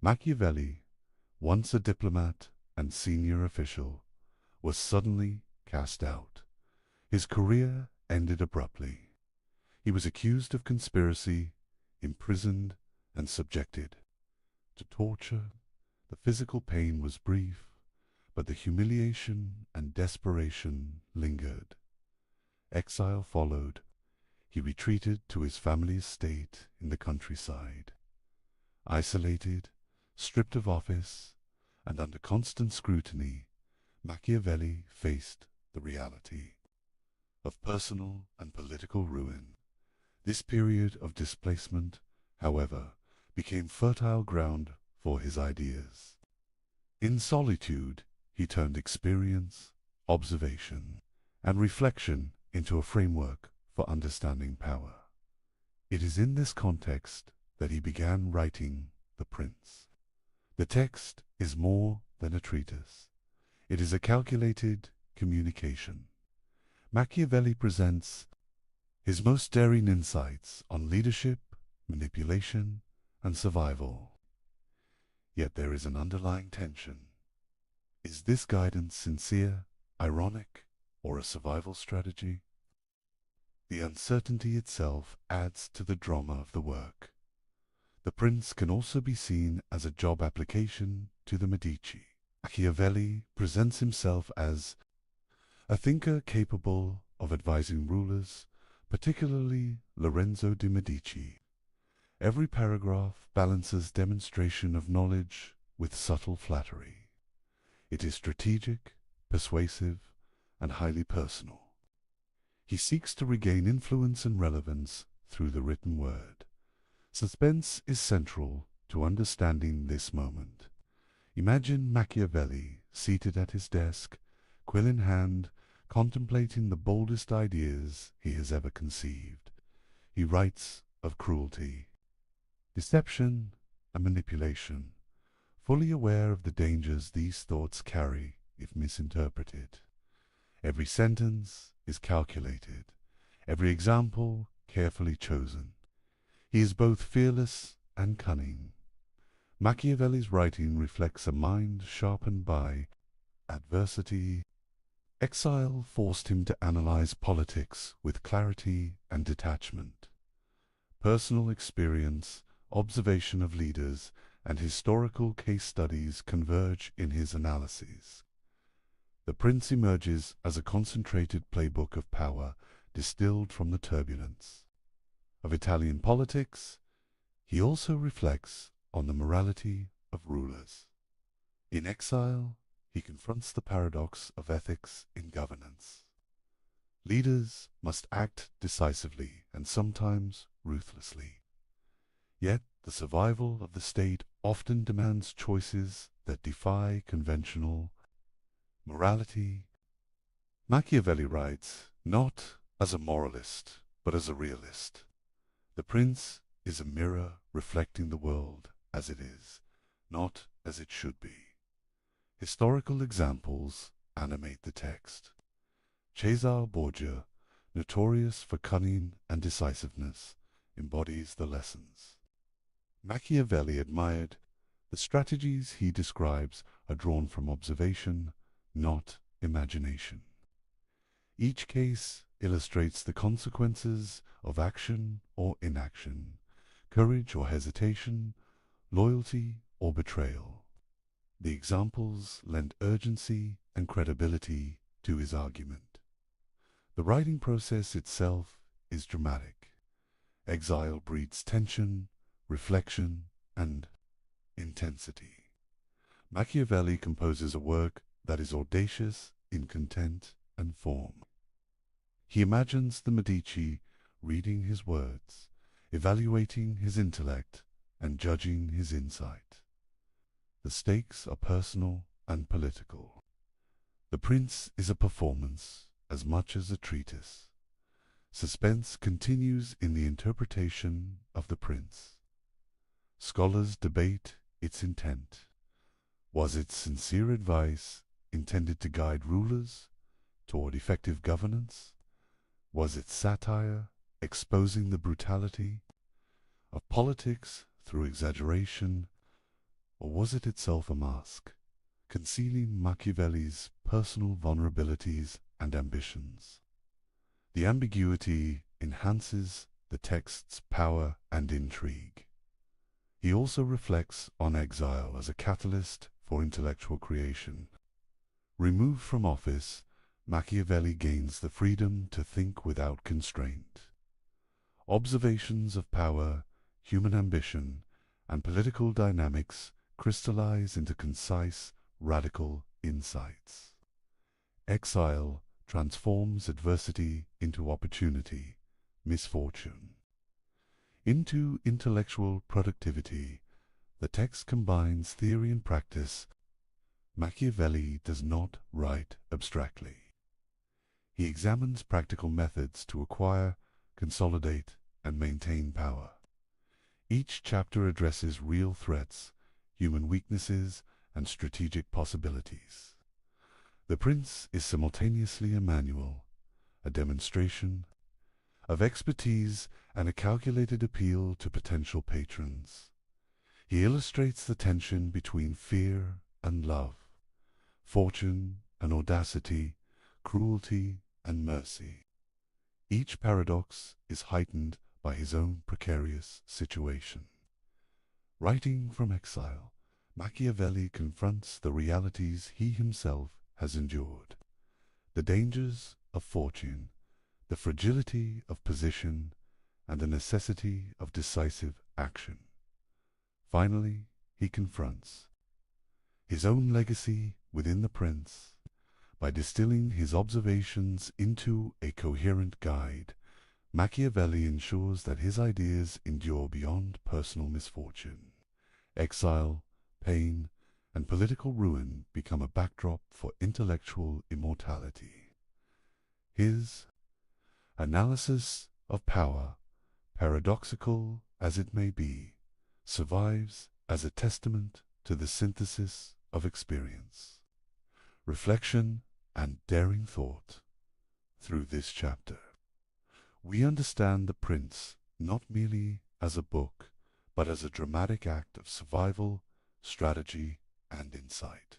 Machiavelli, once a diplomat and senior official, was suddenly cast out. His career ended abruptly. He was accused of conspiracy, imprisoned, and subjected to torture. The physical pain was brief, but the humiliation and desperation lingered. Exile followed. He retreated to his family estate in the countryside. Isolated, stripped of office, and under constant scrutiny, Machiavelli faced the reality of personal and political ruin. This period of displacement, however, became fertile ground for his ideas. In solitude, he turned experience, observation, and reflection into a framework for understanding power. It is in this context that he began writing The Prince. The text is more than a treatise. It is a calculated communication. Machiavelli presents his most daring insights on leadership, manipulation, and survival. Yet there is an underlying tension. Is this guidance sincere, ironic, or a survival strategy? The uncertainty itself adds to the drama of the work. The Prince can also be seen as a job application to the Medici. Machiavelli presents himself as a thinker capable of advising rulers, particularly Lorenzo de' Medici. Every paragraph balances demonstration of knowledge with subtle flattery. It is strategic, persuasive, and highly personal. He seeks to regain influence and relevance through the written word. Suspense is central to understanding this moment. Imagine Machiavelli seated at his desk, quill in hand, contemplating the boldest ideas he has ever conceived. He writes of cruelty, deception, and manipulation, fully aware of the dangers these thoughts carry if misinterpreted. Every sentence is calculated, every example carefully chosen. He is both fearless and cunning. Machiavelli's writing reflects a mind sharpened by adversity. Exile forced him to analyze politics with clarity and detachment. Personal experience, observation of leaders, and historical case studies converge in his analyses. The Prince emerges as a concentrated playbook of power distilled from the turbulence. of Italian politics, he also reflects on the morality of rulers. In Exile, he confronts the paradox of ethics in governance. Leaders must act decisively and sometimes ruthlessly. Yet the survival of the state often demands choices that defy conventional morality. Machiavelli writes, not as a moralist, but as a realist. The prince is a mirror reflecting the world as it is, not as it should be. Historical examples animate the text. Cesare Borgia, notorious for cunning and decisiveness, embodies the lessons. Machiavelli admired the strategies he describes are drawn from observation, not imagination. Each case illustrates the consequences of action or inaction, courage or hesitation, loyalty or betrayal. The examples lend urgency and credibility to his argument. The writing process itself is dramatic. Exile breeds tension, reflection, and intensity. Machiavelli composes a work that is audacious in content and form. He imagines the Medici reading his words, evaluating his intellect, and judging his insight. The stakes are personal and political. The Prince is a performance as much as a treatise. Suspense continues in the interpretation of the Prince. Scholars debate its intent. Was it sincere advice intended to guide rulers toward effective governance? Was it satire exposing the brutality of politics through exaggeration? Or was it itself a mask, concealing Machiavelli's personal vulnerabilities and ambitions? The ambiguity enhances the text's power and intrigue. He also reflects on exile as a catalyst for intellectual creation. Removed from office, Machiavelli gains the freedom to think without constraint. Observations of power, human ambition, and political dynamics crystallize into concise, radical insights. Exile transforms adversity into opportunity, misfortune, into intellectual productivity. The text combines theory and practice. Machiavelli does not write abstractly. He examines practical methods to acquire, consolidate, and maintain power. Each chapter addresses real threats, human weaknesses, and strategic possibilities. The Prince is simultaneously a manual, a demonstration of expertise, and a calculated appeal to potential patrons. He illustrates the tension between fear and love, fortune and audacity, cruelty and mercy. Each paradox is heightened by his own precarious situation. Writing from exile, Machiavelli confronts the realities he himself has endured, the dangers of fortune, the fragility of position, and the necessity of decisive action. Finally, he confronts his own legacy within the Prince. By distilling his observations into a coherent guide, Machiavelli ensures that his ideas endure beyond personal misfortune. Exile, pain, and political ruin become a backdrop for intellectual immortality. His analysis of power, paradoxical as it may be, survives as a testament to the synthesis of experience, reflection, and daring thought. Through this chapter, we understand The Prince not merely as a book, but as a dramatic act of survival, strategy, and insight.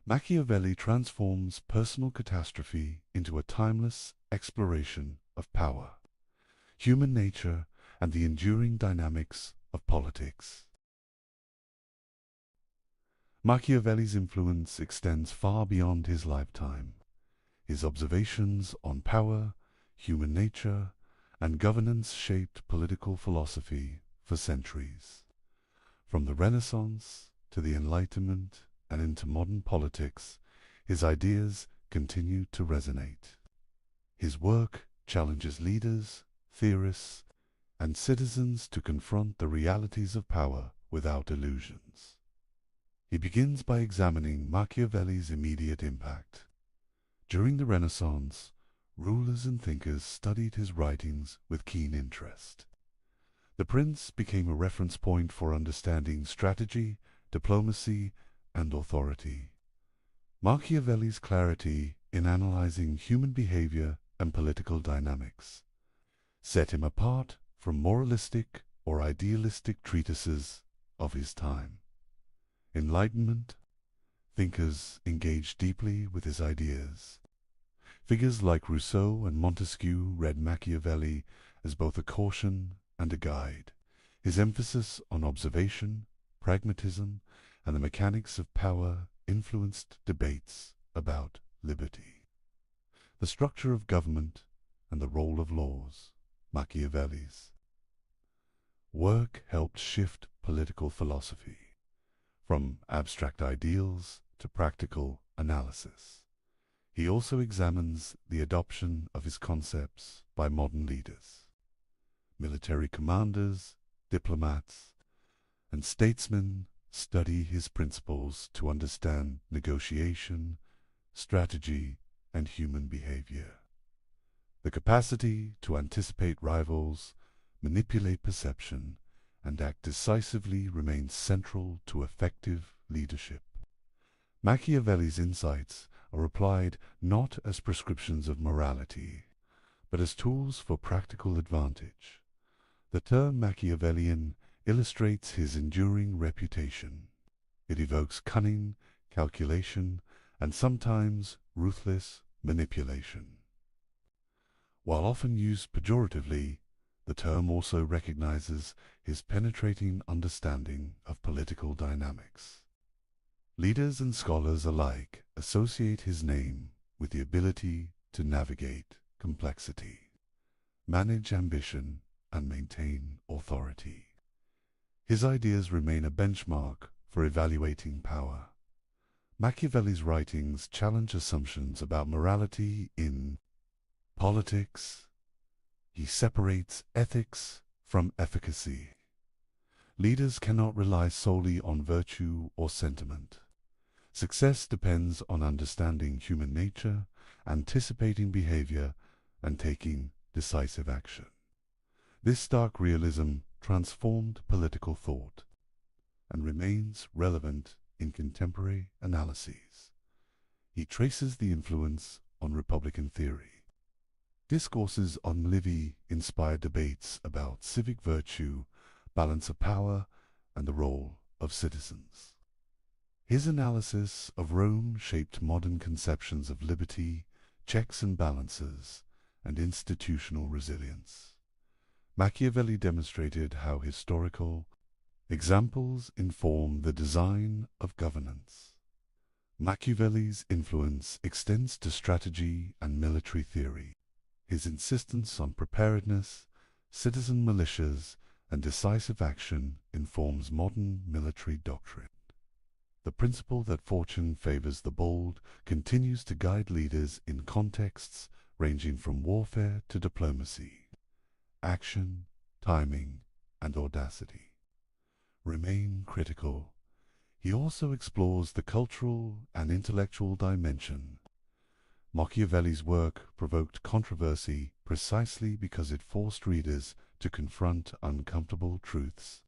Machiavelli transforms personal catastrophe into a timeless exploration of power, human nature, and the enduring dynamics of politics. Machiavelli's influence extends far beyond his lifetime. His observations on power, human nature, and governance shaped political philosophy for centuries. From the Renaissance to the Enlightenment and into modern politics, his ideas continue to resonate. His work challenges leaders, theorists, and citizens to confront the realities of power without illusions. He begins by examining Machiavelli's immediate impact. During the Renaissance, rulers and thinkers studied his writings with keen interest. The prince became a reference point for understanding strategy, diplomacy, and authority. Machiavelli's clarity in analyzing human behavior and political dynamics set him apart from moralistic or idealistic treatises of his time. Enlightenment thinkers engaged deeply with his ideas. Figures like Rousseau and Montesquieu read Machiavelli as both a caution and a guide. His emphasis on observation, pragmatism, and the mechanics of power influenced debates about liberty, the structure of government, and the role of laws. Machiavelli's work helped shift political philosophy from abstract ideals to practical analysis. He also examines the adoption of his concepts by modern leaders. Military commanders, diplomats, and statesmen study his principles to understand negotiation, strategy, and human behavior. The capacity to anticipate rivals, manipulate perception, and act decisively remains central to effective leadership. Machiavelli's insights are applied not as prescriptions of morality, but as tools for practical advantage. The term Machiavellian illustrates his enduring reputation. It evokes cunning, calculation, and sometimes ruthless manipulation. While often used pejoratively, the term also recognizes his penetrating understanding of political dynamics. Leaders and scholars alike associate his name with the ability to navigate complexity, manage ambition, and maintain authority. His ideas remain a benchmark for evaluating power. Machiavelli's writings challenge assumptions about morality in politics. He separates ethics from efficacy. Leaders cannot rely solely on virtue or sentiment. Success depends on understanding human nature, anticipating behavior, and taking decisive action. This stark realism transformed political thought and remains relevant in contemporary analyses. He traces the influence on Republican theory. Discourses on Livy inspire debates about civic virtue, balance of power, and the role of citizens. His analysis of Rome shaped modern conceptions of liberty, checks and balances, and institutional resilience. Machiavelli demonstrated how historical examples inform the design of governance. Machiavelli's influence extends to strategy and military theory. His insistence on preparedness, citizen militias, and decisive action informs modern military doctrine. The principle that fortune favors the bold continues to guide leaders in contexts ranging from warfare to diplomacy. Action, timing, and audacity remain critical. He also explores the cultural and intellectual dimension. Machiavelli's work provoked controversy precisely because it forced readers to confront uncomfortable truths.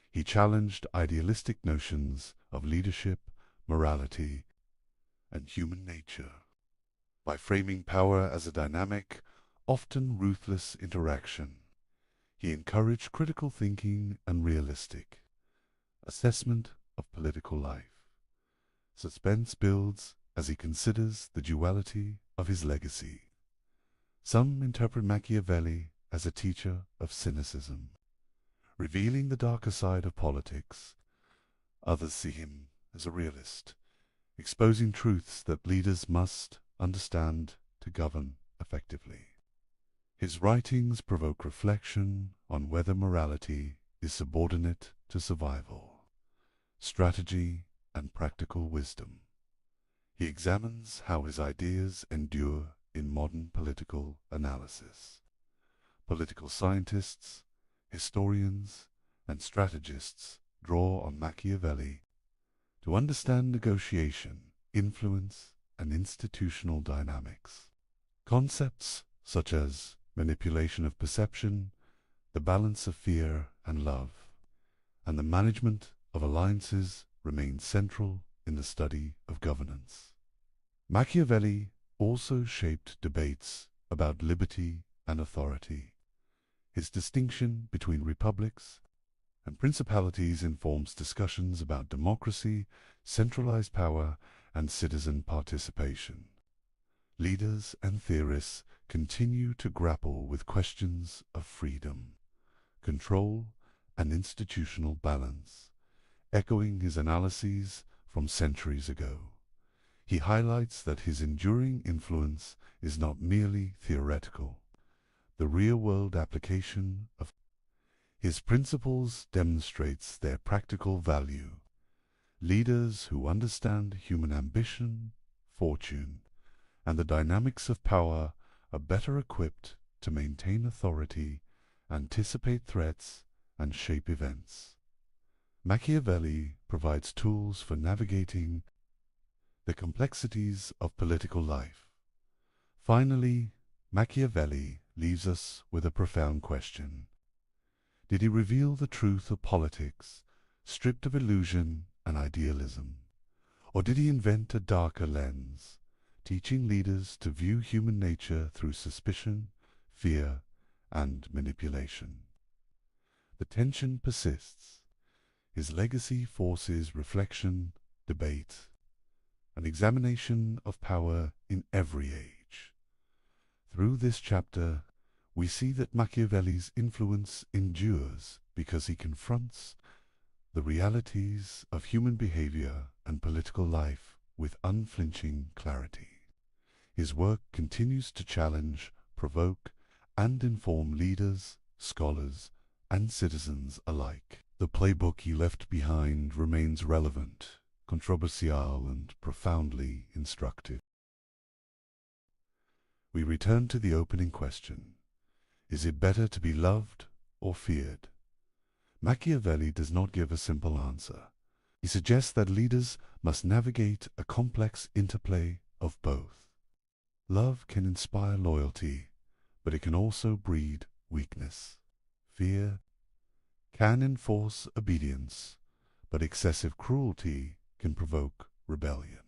He challenged idealistic notions of leadership, morality, and human nature. By framing power as a dynamic, often ruthless interaction, he encouraged critical thinking and realistic assessment of political life. Suspense builds as he considers the duality of his legacy. Some interpret Machiavelli as a teacher of cynicism, revealing the darker side of politics. Others see him as a realist, exposing truths that leaders must understand to govern effectively. His writings provoke reflection on whether morality is subordinate to survival, strategy, and practical wisdom. He examines how his ideas endure in modern political analysis. Political scientists, historians, and strategists draw on Machiavelli to understand negotiation, influence, and institutional dynamics. Concepts such as manipulation of perception, the balance of fear and love, and the management of alliances remain central in the study of governance. Machiavelli also shaped debates about liberty and authority. His distinction between republics and principalities informs discussions about democracy, centralized power, and citizen participation. Leaders and theorists continue to grapple with questions of freedom, control, and institutional balance, echoing his analyses from centuries ago. He highlights that his enduring influence is not merely theoretical. The real-world application of his principles demonstrates their practical value. Leaders who understand human ambition, fortune, and the dynamics of power are better equipped to maintain authority, anticipate threats, and shape events. Machiavelli provides tools for navigating the complexities of political life. Finally, Machiavelli leaves us with a profound question. Did he reveal the truth of politics, stripped of illusion and idealism? Or did he invent a darker lens, teaching leaders to view human nature through suspicion, fear, and manipulation? The tension persists. His legacy forces reflection, debate, an examination of power in every age. Through this chapter, we see that Machiavelli's influence endures because he confronts the realities of human behavior and political life with unflinching clarity. His work continues to challenge, provoke, and inform leaders, scholars, and citizens alike. The playbook he left behind remains relevant, controversial, and profoundly instructive. We return to the opening question. Is it better to be loved or feared? Machiavelli does not give a simple answer. He suggests that leaders must navigate a complex interplay of both. Love can inspire loyalty, but it can also breed weakness. Fear can enforce obedience, but excessive cruelty can provoke rebellion.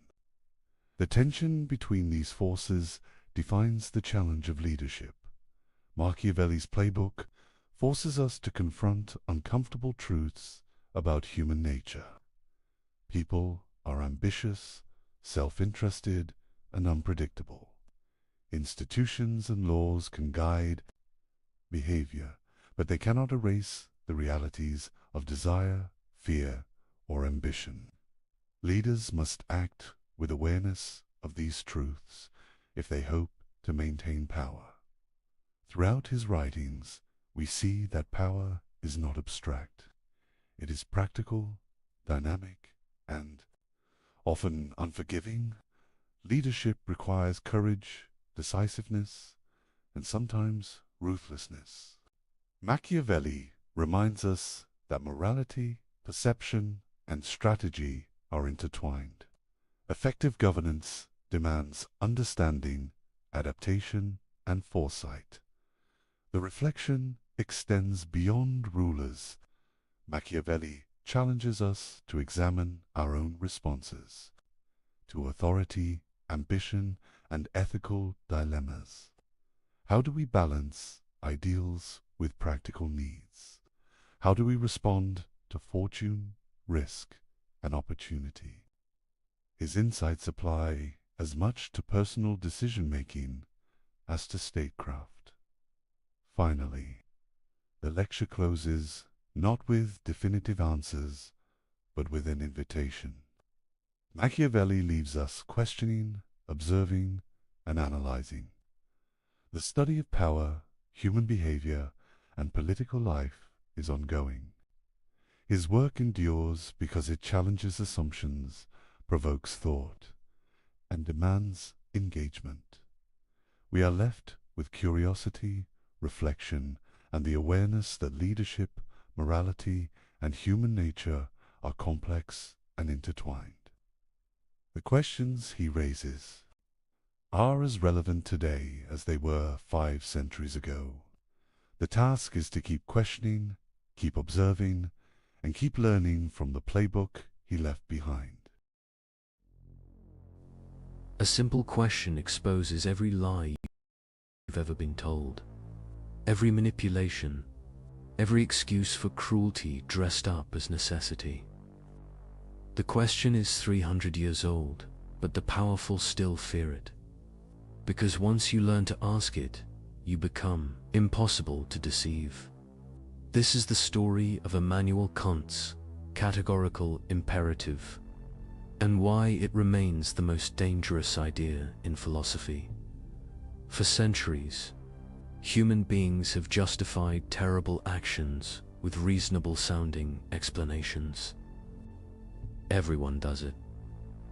The tension between these forces defines the challenge of leadership. Machiavelli's playbook forces us to confront uncomfortable truths about human nature. People are ambitious, self-interested, and unpredictable. Institutions and laws can guide behavior, but they cannot erase the realities of desire, fear, or ambition. Leaders must act with awareness of these truths if they hope to maintain power. Throughout his writings, we see that power is not abstract. It is practical, dynamic, and often unforgiving. Leadership requires courage, decisiveness, and sometimes ruthlessness. Machiavelli reminds us that morality, perception, and strategy are intertwined. Effective governance demands understanding, adaptation, and foresight. The reflection extends beyond rulers. Machiavelli challenges us to examine our own responses to authority, ambition, and ethical dilemmas. How do we balance ideals with practical needs? How do we respond to fortune, risk, and opportunity? His insights apply as much to personal decision-making as to statecraft. Finally, the lecture closes not with definitive answers, but with an invitation. Machiavelli leaves us questioning, observing, and analyzing. The study of power, human behavior, and political life is ongoing. His work endures because it challenges assumptions, provokes thought, and demands engagement. We are left with curiosity, reflection, and the awareness that leadership, morality, and human nature are complex and intertwined. The questions he raises are as relevant today as they were 5 centuries ago. The task is to keep questioning, keep observing, and keep learning from the playbook he left behind. A simple question exposes every lie you've ever been told, every manipulation, every excuse for cruelty dressed up as necessity. The question is 300 years old, but the powerful still fear it. Because once you learn to ask it, you become impossible to deceive. This is the story of Immanuel Kant's categorical imperative, and why it remains the most dangerous idea in philosophy. For centuries, human beings have justified terrible actions with reasonable-sounding explanations. Everyone does it.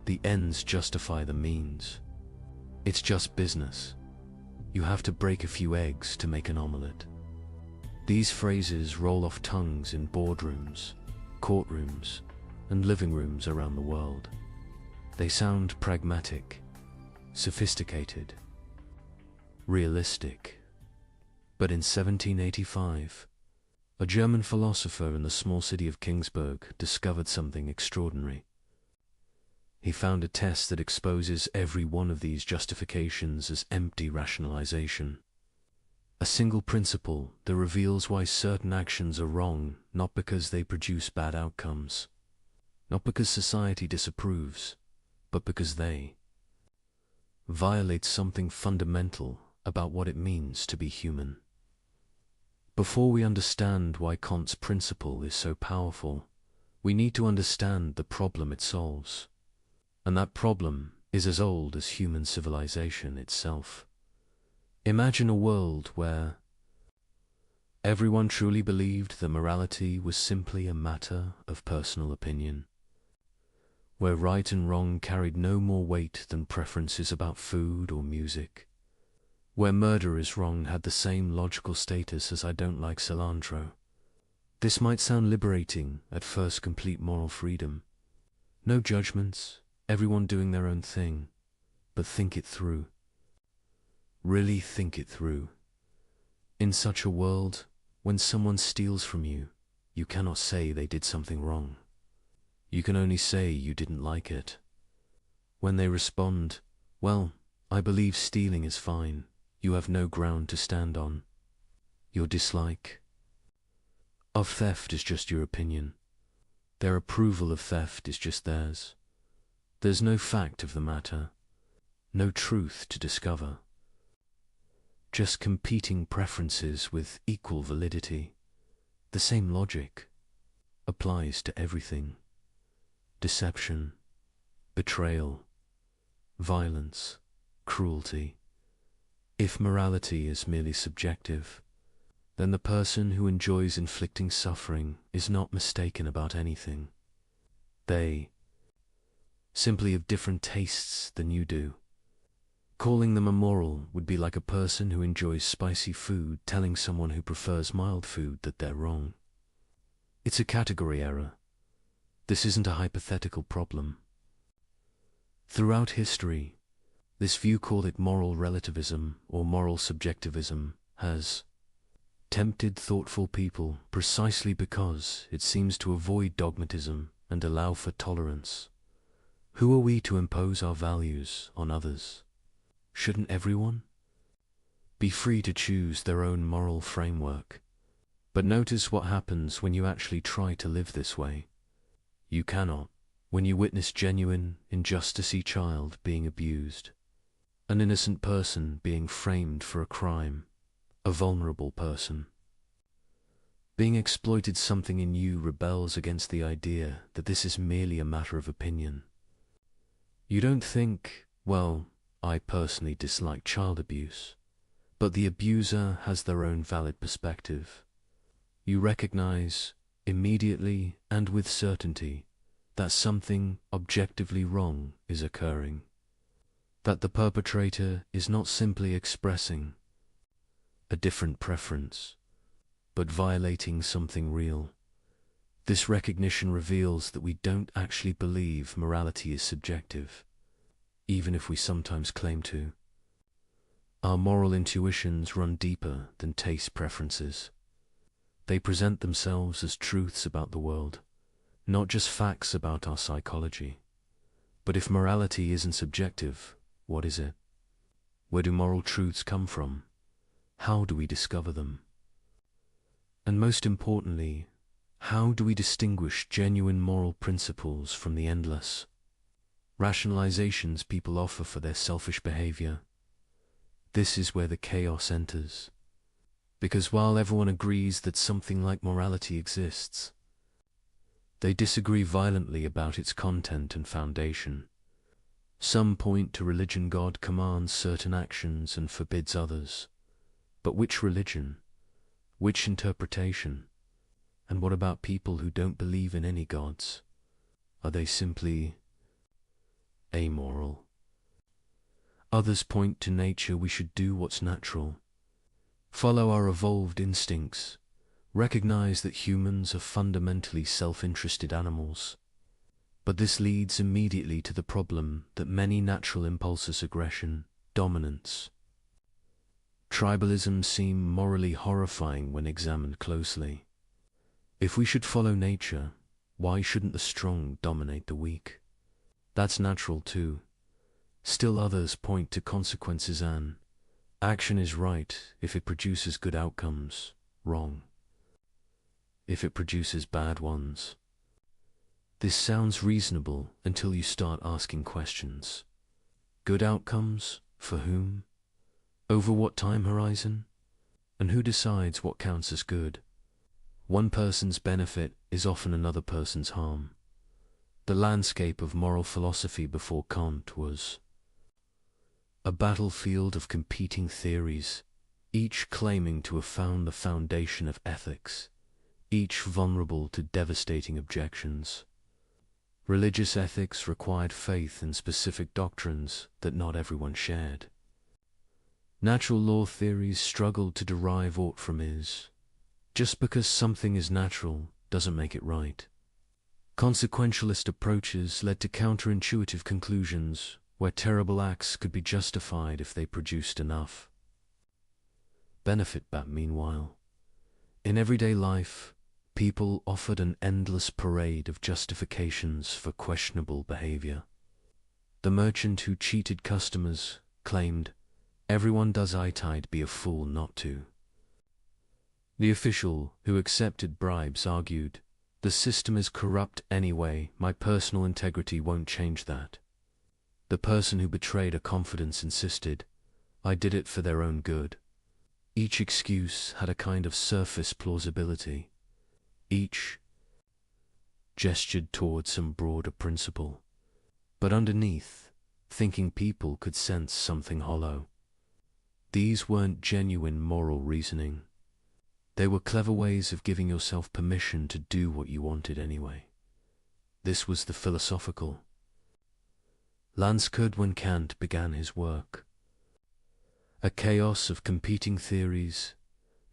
The ends justify the means. It's just business. You have to break a few eggs to make an omelette. These phrases roll off tongues in boardrooms, courtrooms, and living rooms around the world. They sound pragmatic, sophisticated, realistic. But in 1785, a German philosopher in the small city of Kingsburg discovered something extraordinary. He found a test that exposes every one of these justifications as empty rationalization. A single principle that reveals why certain actions are wrong, not because they produce bad outcomes, not because society disapproves, but because they violate something fundamental about what it means to be human. Before we understand why Kant's principle is so powerful, we need to understand the problem it solves. And that problem is as old as human civilization itself. Imagine a world where everyone truly believed that morality was simply a matter of personal opinion, where right and wrong carried no more weight than preferences about food or music, where murder is wrong had the same logical status as I don't like cilantro. This might sound liberating, at first complete moral freedom. No judgments, everyone doing their own thing, but think it through. Really think it through. In such a world, when someone steals from you, you cannot say they did something wrong. You can only say you didn't like it. When they respond, well, I believe stealing is fine, you have no ground to stand on. Your dislike of theft is just your opinion. Their approval of theft is just theirs. There's no fact of the matter, no truth to discover. Just competing preferences with equal validity. The same logic applies to everything. Deception, betrayal, violence, cruelty. If morality is merely subjective, then the person who enjoys inflicting suffering is not mistaken about anything. They simply have different tastes than you do. Calling them immoral would be like a person who enjoys spicy food telling someone who prefers mild food that they're wrong. It's a category error. This isn't a hypothetical problem. Throughout history, this view, called it moral relativism or moral subjectivism, has tempted thoughtful people precisely because it seems to avoid dogmatism and allow for tolerance. Who are we to impose our values on others? Shouldn't everyone be free to choose their own moral framework? But notice what happens when you actually try to live this way. You cannot. When you witness genuine injustice, a child being abused, an innocent person being framed for a crime, a vulnerable person being exploited, something in you rebels against the idea that this is merely a matter of opinion. You don't think, well, I personally dislike child abuse, But the abuser has their own valid perspective. You recognize, immediately and with certainty, that something objectively wrong is occurring. That the perpetrator is not simply expressing a different preference, but violating something real. This recognition reveals that we don't actually believe morality is subjective, even if we sometimes claim to. Our moral intuitions run deeper than taste preferences. They present themselves as truths about the world, not just facts about our psychology. But if morality isn't subjective, what is it? Where do moral truths come from? How do we discover them? And most importantly, how do we distinguish genuine moral principles from the endless rationalizations people offer for their selfish behavior? This is where the chaos enters. Because while everyone agrees that something like morality exists, they disagree violently about its content and foundation. Some point to religion. God commands certain actions and forbids others. But which religion? Which interpretation? And what about people who don't believe in any gods? Are they simply amoral? Others point to nature. We should do what's natural, follow our evolved instincts, recognize that humans are fundamentally self-interested animals. But this leads immediately to the problem that many natural impulses, aggression, dominance, tribalism, seem morally horrifying when examined closely. If we should follow nature, why shouldn't the strong dominate the weak? That's natural too. Still others point to consequences. An action is right if it produces good outcomes, wrong if it produces bad ones. This sounds reasonable until you start asking questions. Good outcomes? For whom? Over what time horizon? And who decides what counts as good? One person's benefit is often another person's harm. The landscape of moral philosophy before Kant was a battlefield of competing theories, each claiming to have found the foundation of ethics, each vulnerable to devastating objections. Religious ethics required faith in specific doctrines that not everyone shared. Natural law theories struggled to derive aught from is. Just because something is natural doesn't make it right. Consequentialist approaches led to counterintuitive conclusions where terrible acts could be justified if they produced enough benefit. But meanwhile, in everyday life, people offered an endless parade of justifications for questionable behavior. The merchant who cheated customers claimed, "Everyone does it, I'd be a fool not to." The official who accepted bribes argued, "The system is corrupt anyway, my personal integrity won't change that." The person who betrayed a confidence insisted, "I did it for their own good." Each excuse had a kind of surface plausibility. Each gestured toward some broader principle. But underneath, thinking people could sense something hollow. These weren't genuine moral reasoning. They were clever ways of giving yourself permission to do what you wanted anyway. This was the philosophical landscape when Kant began his work. A chaos of competing theories,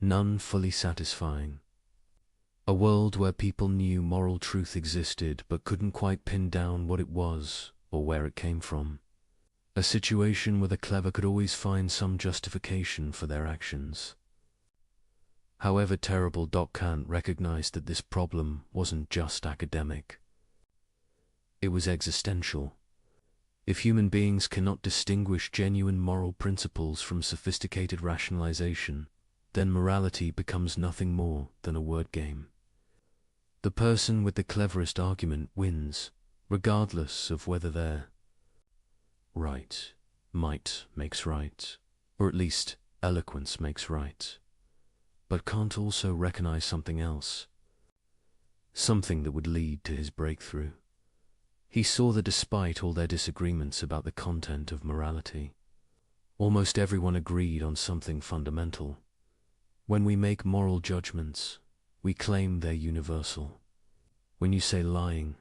none fully satisfying. A world where people knew moral truth existed but couldn't quite pin down what it was or where it came from. A situation where the clever could always find some justification for their actions. However terrible, Kant recognized that this problem wasn't just academic. It was existential. If human beings cannot distinguish genuine moral principles from sophisticated rationalization, then morality becomes nothing more than a word game. The person with the cleverest argument wins, regardless of whether their right, might makes right, or at least eloquence makes right. But Kant also recognized something else, something that would lead to his breakthrough. He saw that despite all their disagreements about the content of morality, Almost everyone agreed on something fundamental. When we make moral judgments, we claim they're universal. When you say lying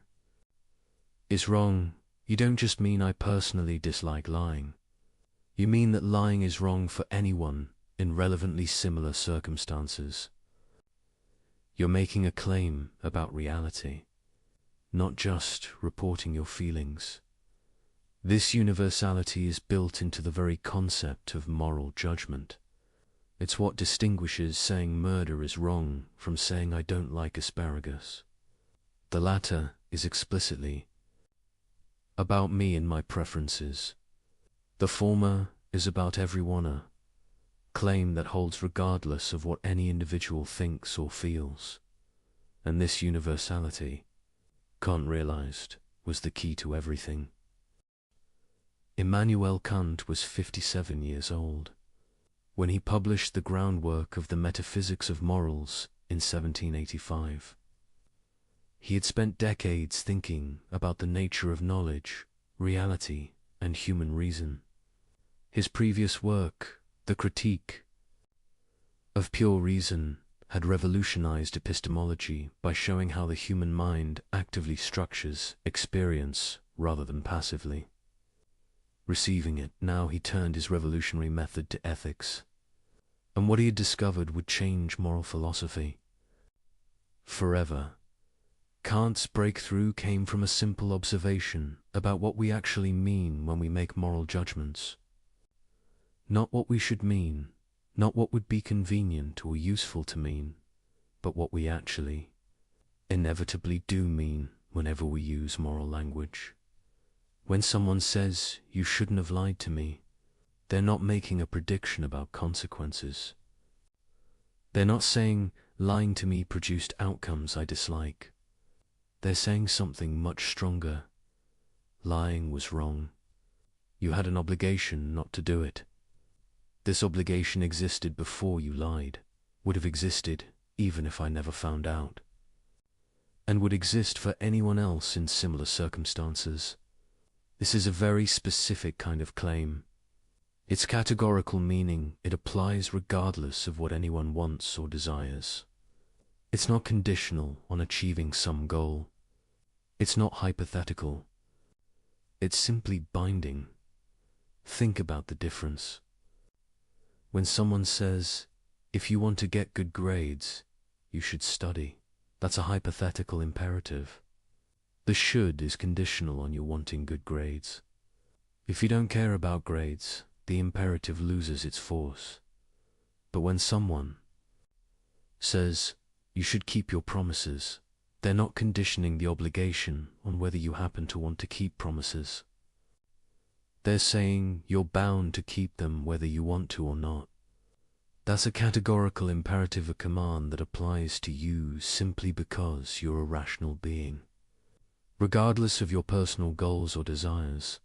is wrong, you don't just mean I personally dislike lying. You mean that lying is wrong for anyone in relevantly similar circumstances. You're making a claim about reality, not just reporting your feelings. This universality is built into the very concept of moral judgment. It's what distinguishes saying murder is wrong from saying I don't like asparagus. The latter is explicitly about me and my preferences. The former is about everyone, a claim that holds regardless of what any individual thinks or feels. And this universality, Kant realized, was the key to everything. Immanuel Kant was 57 years old when he published the groundwork of the Metaphysics of Morals in 1785. He had spent decades thinking about the nature of knowledge, reality, and human reason. His previous work, The Critique of Pure Reason, had revolutionized epistemology by showing how the human mind actively structures experience rather than passively. Receiving it, now he turned his revolutionary method to ethics, and what he had discovered would change moral philosophy forever. Kant's breakthrough came from a simple observation about what we actually mean when we make moral judgments. Not what we should mean, not what would be convenient or useful to mean, but what we actually, inevitably do mean whenever we use moral language. When someone says, "You shouldn't have lied to me," they're not making a prediction about consequences. They're not saying, "Lying to me produced outcomes I dislike." They're saying something much stronger. Lying was wrong. You had an obligation not to do it. This obligation existed before you lied, would have existed even if I never found out, and would exist for anyone else in similar circumstances. This is a very specific kind of claim. Its categorical meaning, it applies regardless of what anyone wants or desires. It's not conditional on achieving some goal. It's not hypothetical. It's simply binding. Think about the difference. When someone says, "If you want to get good grades, you should study," that's a hypothetical imperative. The should is conditional on you wanting good grades. If you don't care about grades, the imperative loses its force. But when someone says, "You should keep your promises," they're not conditioning the obligation on whether you happen to want to keep promises. They're saying you're bound to keep them whether you want to or not. That's a categorical imperative, a command that applies to you simply because you're a rational being, regardless of your personal goals or desires.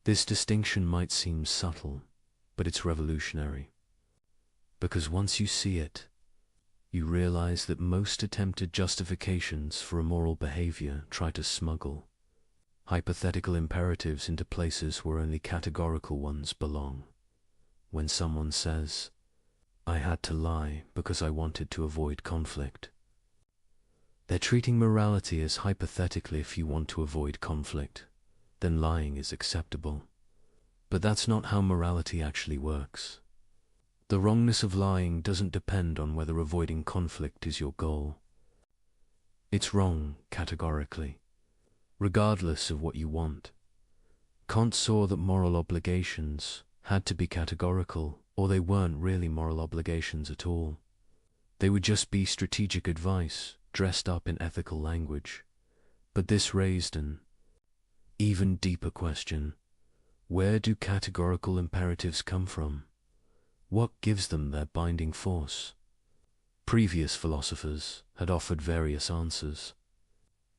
This distinction might seem subtle, but it's revolutionary. Because once you see it, you realize that most attempted justifications for immoral behavior try to smuggle hypothetical imperatives into places where only categorical ones belong. When someone says, "I had to lie because I wanted to avoid conflict," they're treating morality as hypothetically, if you want to avoid conflict, then lying is acceptable. But that's not how morality actually works. The wrongness of lying doesn't depend on whether avoiding conflict is your goal. It's wrong categorically, regardless of what you want. Kant saw that moral obligations had to be categorical, or they weren't really moral obligations at all. They would just be strategic advice dressed up in ethical language. But this raised an even deeper question. Where do categorical imperatives come from? What gives them their binding force? Previous philosophers had offered various answers.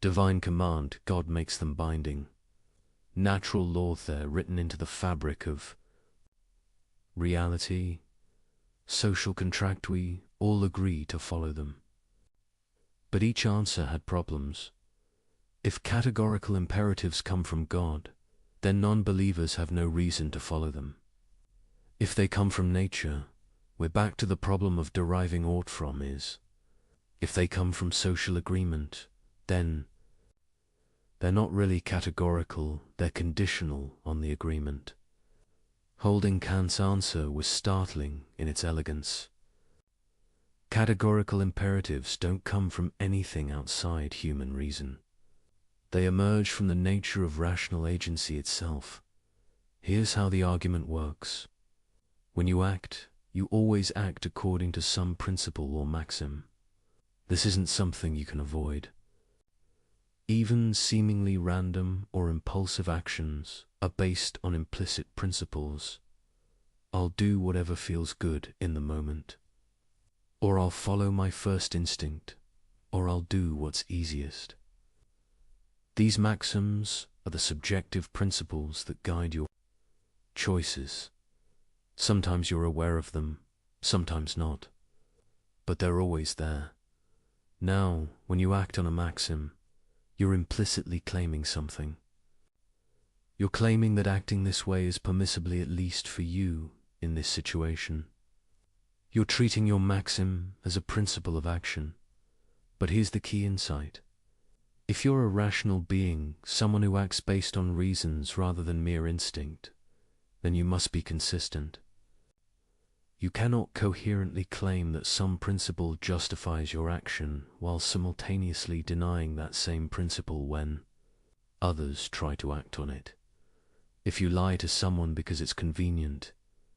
Divine command, God makes them binding. Natural law, they're written into the fabric of reality. Social contract, we all agree to follow them. But each answer had problems. If categorical imperatives come from God, then non-believers have no reason to follow them. If they come from nature, we're back to the problem of deriving ought from is. If they come from social agreement, then they're not really categorical, they're conditional on the agreement. Holding Kant's answer was startling in its elegance. Categorical imperatives don't come from anything outside human reason. They emerge from the nature of rational agency itself. Here's how the argument works. When you act, you always act according to some principle or maxim. This isn't something you can avoid. Even seemingly random or impulsive actions are based on implicit principles. I'll do whatever feels good in the moment. Or I'll follow my first instinct. Or I'll do what's easiest. These maxims are the subjective principles that guide your choices. Sometimes you're aware of them, sometimes not. But they're always there. Now, when you act on a maxim, you're implicitly claiming something. You're claiming that acting this way is permissibly at least for you in this situation. You're treating your maxim as a principle of action. But here's the key insight. If you're a rational being, someone who acts based on reasons rather than mere instinct, then you must be consistent. You cannot coherently claim that some principle justifies your action while simultaneously denying that same principle when others try to act on it. If you lie to someone because it's convenient,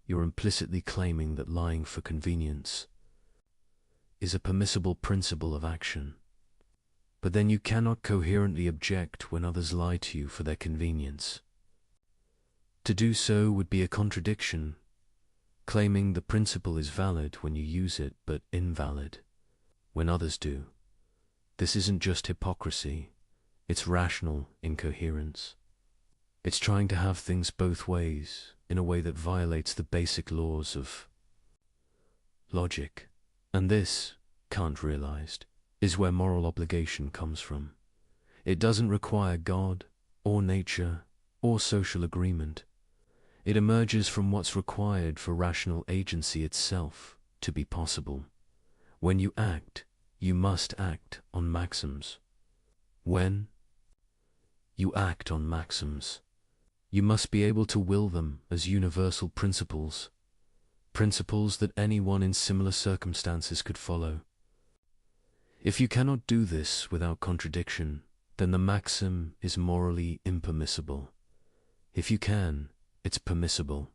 you're implicitly claiming that lying for convenience is a permissible principle of action. But then you cannot coherently object when others lie to you for their convenience. To do so would be a contradiction, claiming the principle is valid when you use it, but invalid when others do. This isn't just hypocrisy, it's rational incoherence. It's trying to have things both ways, in a way that violates the basic laws of logic. And this, Kant realized, is where moral obligation comes from. It doesn't require God, or nature, or social agreement. It emerges from what's required for rational agency itself to be possible. When you act, you must act on maxims. When you act on maxims, you must be able to will them as universal principles, principles that anyone in similar circumstances could follow. If you cannot do this without contradiction, then the maxim is morally impermissible. If you can, it's permissible.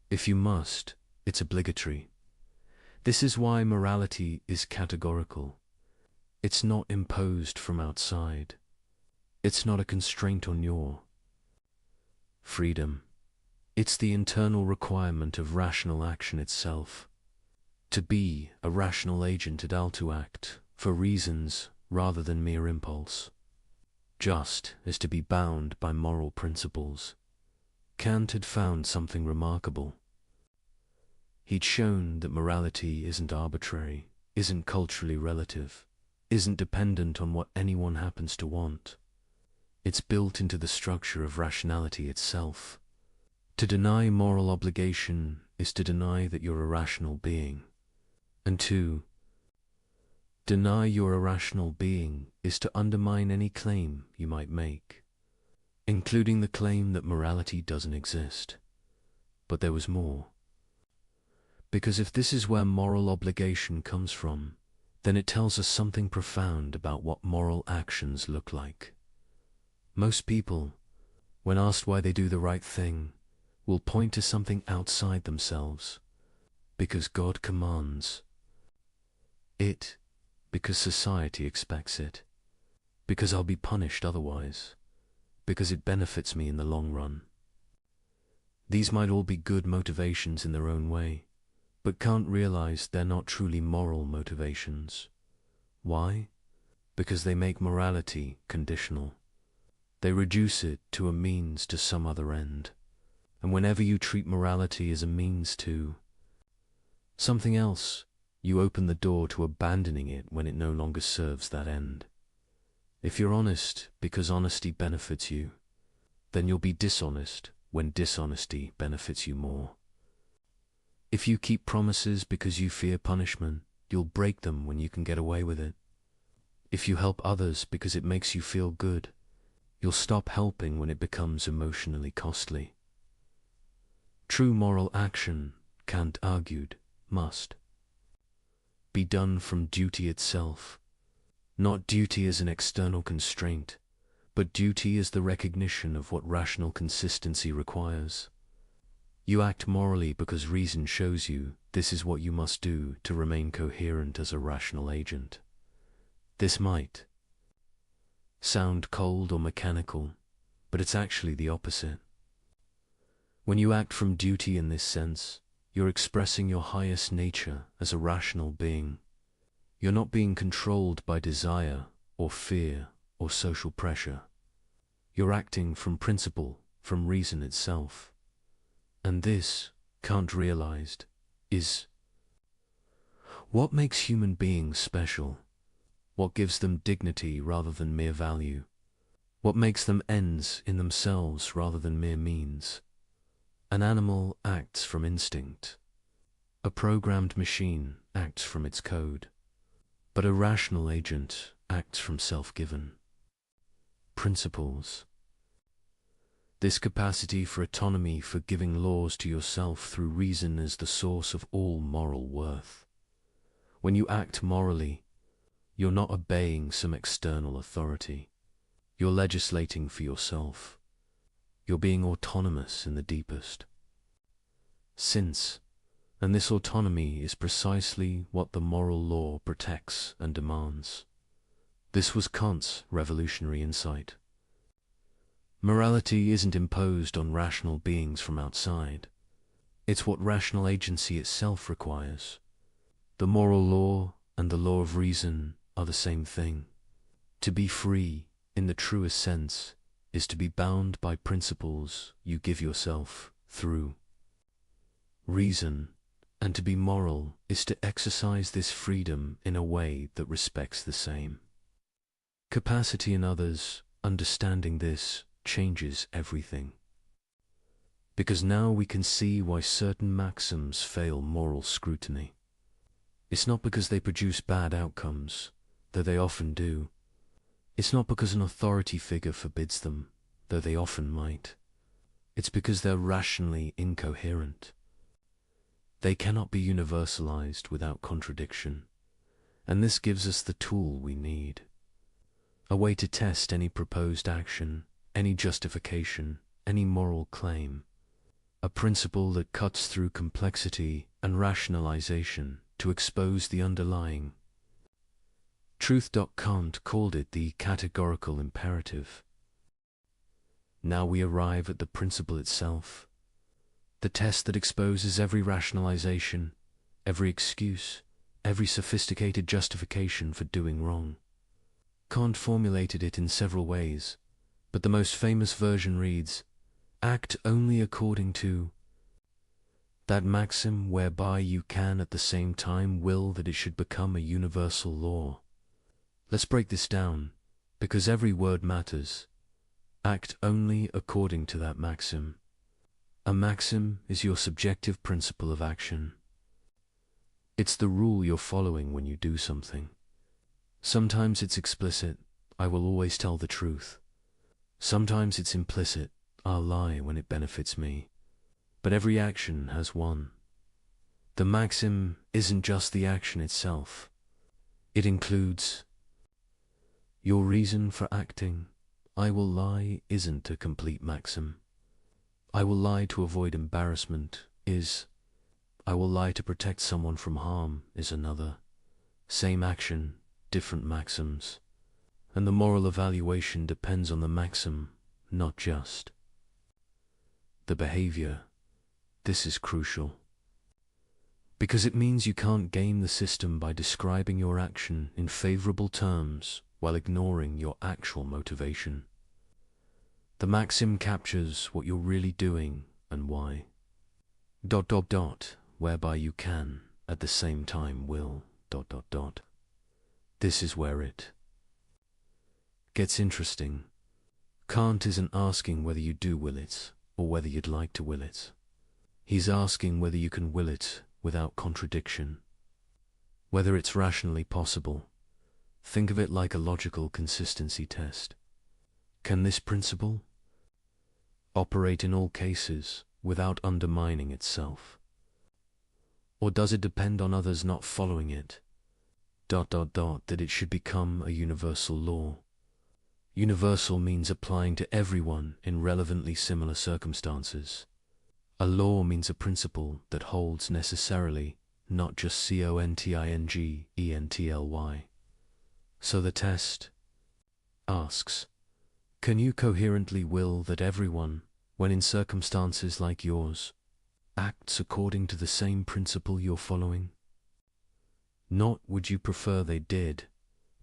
If you must, it's obligatory. This is why morality is categorical. It's not imposed from outside. It's not a constraint on your freedom. It's the internal requirement of rational action itself. To be a rational agent at all, to act for reasons rather than mere impulse. Just as to be bound by moral principles. Kant had found something remarkable. He'd shown that morality isn't arbitrary, isn't culturally relative, isn't dependent on what anyone happens to want. It's built into the structure of rationality itself. To deny moral obligation is to deny that you're a rational being. And to deny you're a rational being is to undermine any claim you might make, including the claim that morality doesn't exist. But there was more. Because if this is where moral obligation comes from, then it tells us something profound about what moral actions look like. Most people, when asked why they do the right thing, will point to something outside themselves. Because God commands it, because society expects it, because I'll be punished otherwise, because it benefits me in the long run. These might all be good motivations in their own way, but Kant realized they're not truly moral motivations. Why? Because they make morality conditional. They reduce it to a means to some other end. And whenever you treat morality as a means to something else, you open the door to abandoning it when it no longer serves that end. If you're honest because honesty benefits you, then you'll be dishonest when dishonesty benefits you more. If you keep promises because you fear punishment, you'll break them when you can get away with it. If you help others because it makes you feel good, you'll stop helping when it becomes emotionally costly. True moral action, Kant argued, must be done from duty itself, not duty as an external constraint, but duty as the recognition of what rational consistency requires. You act morally because reason shows you this is what you must do to remain coherent as a rational agent. This might sound cold or mechanical, but it's actually the opposite. When you act from duty in this sense, you're expressing your highest nature as a rational being. You're not being controlled by desire or fear or social pressure. You're acting from principle, from reason itself. And this, Kant realized, is what makes human beings special, what gives them dignity rather than mere value, what makes them ends in themselves rather than mere means. An animal acts from instinct. A programmed machine acts from its code. But a rational agent acts from self-given principles. This capacity for autonomy, for giving laws to yourself through reason, is the source of all moral worth. When you act morally, you're not obeying some external authority. You're legislating for yourself. You're being autonomous in the deepest sense, and this autonomy is precisely what the moral law protects and demands. This was Kant's revolutionary insight. Morality isn't imposed on rational beings from outside. It's what rational agency itself requires. The moral law and the law of reason are the same thing. To be free, in the truest sense, is to be bound by principles you give yourself through reason, and to be moral is to exercise this freedom in a way that respects the same capacity in others. Understanding this changes everything. Because now we can see why certain maxims fail moral scrutiny. It's not because they produce bad outcomes, though they often do. It's not because an authority figure forbids them, though they often might. It's because they're rationally incoherent. They cannot be universalized without contradiction, and this gives us the tool we need. A way to test any proposed action, any justification, any moral claim. A principle that cuts through complexity and rationalization to expose the underlying truth. Kant called it the categorical imperative. Now we arrive at the principle itself, the test that exposes every rationalization, every excuse, every sophisticated justification for doing wrong. Kant formulated it in several ways, but the most famous version reads, "Act only according to that maxim whereby you can at the same time will that it should become a universal law." Let's break this down, because every word matters. Act only according to that maxim. A maxim is your subjective principle of action. It's the rule you're following when you do something. Sometimes it's explicit, I will always tell the truth. Sometimes it's implicit, I'll lie when it benefits me. But every action has one. The maxim isn't just the action itself. It includes your reason for acting. I will lie isn't a complete maxim. I will lie to avoid embarrassment is. I will lie to protect someone from harm is another. Same action, different maxims. And the moral evaluation depends on the maxim, not just the behavior. This is crucial, because it means you can't game the system by describing your action in favorable terms while ignoring your actual motivation. The maxim captures what you're really doing and why. ... whereby you can, at the same time will... This is where it gets interesting. Kant isn't asking whether you do will it, or whether you'd like to will it. He's asking whether you can will it without contradiction, whether it's rationally possible. Think of it like a logical consistency test. Can this principle operate in all cases without undermining itself? Or does it depend on others not following it? That it should become a universal law. Universal means applying to everyone in relevantly similar circumstances. A law means a principle that holds necessarily, not just contingently. So the test asks, can you coherently will that everyone, when in circumstances like yours, acts according to the same principle you're following? Not would you prefer they did,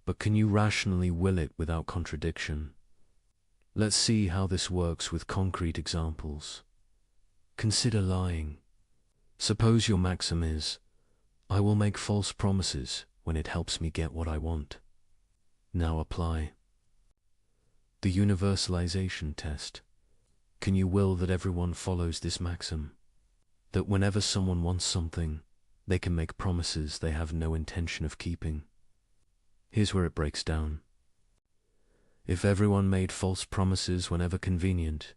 but can you rationally will it without contradiction? Let's see how this works with concrete examples. Consider lying. Suppose your maxim is, I will make false promises when it helps me get what I want. Now apply the universalization test. Can you will that everyone follows this maxim? That whenever someone wants something, they can make promises they have no intention of keeping? Here's where it breaks down. If everyone made false promises whenever convenient,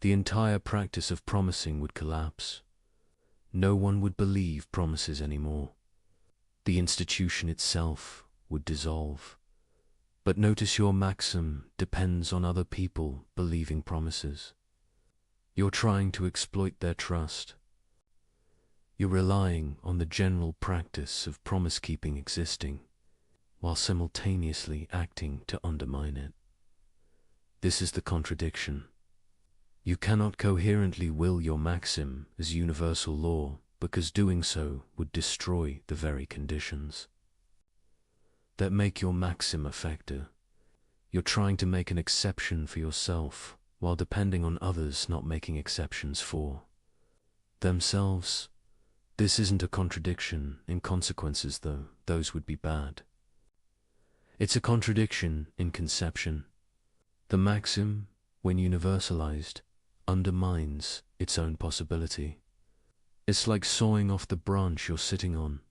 the entire practice of promising would collapse. No one would believe promises anymore. The institution itself would dissolve. But notice your maxim depends on other people believing promises. You're trying to exploit their trust. You're relying on the general practice of promise-keeping existing, while simultaneously acting to undermine it. This is the contradiction. You cannot coherently will your maxim as universal law, because doing so would destroy the very conditions that make your maxim effective. You're trying to make an exception for yourself, while depending on others not making exceptions for themselves. This isn't a contradiction in consequences, though those would be bad. It's a contradiction in conception. The maxim, when universalized, undermines its own possibility. It's like sawing off the branch you're sitting on.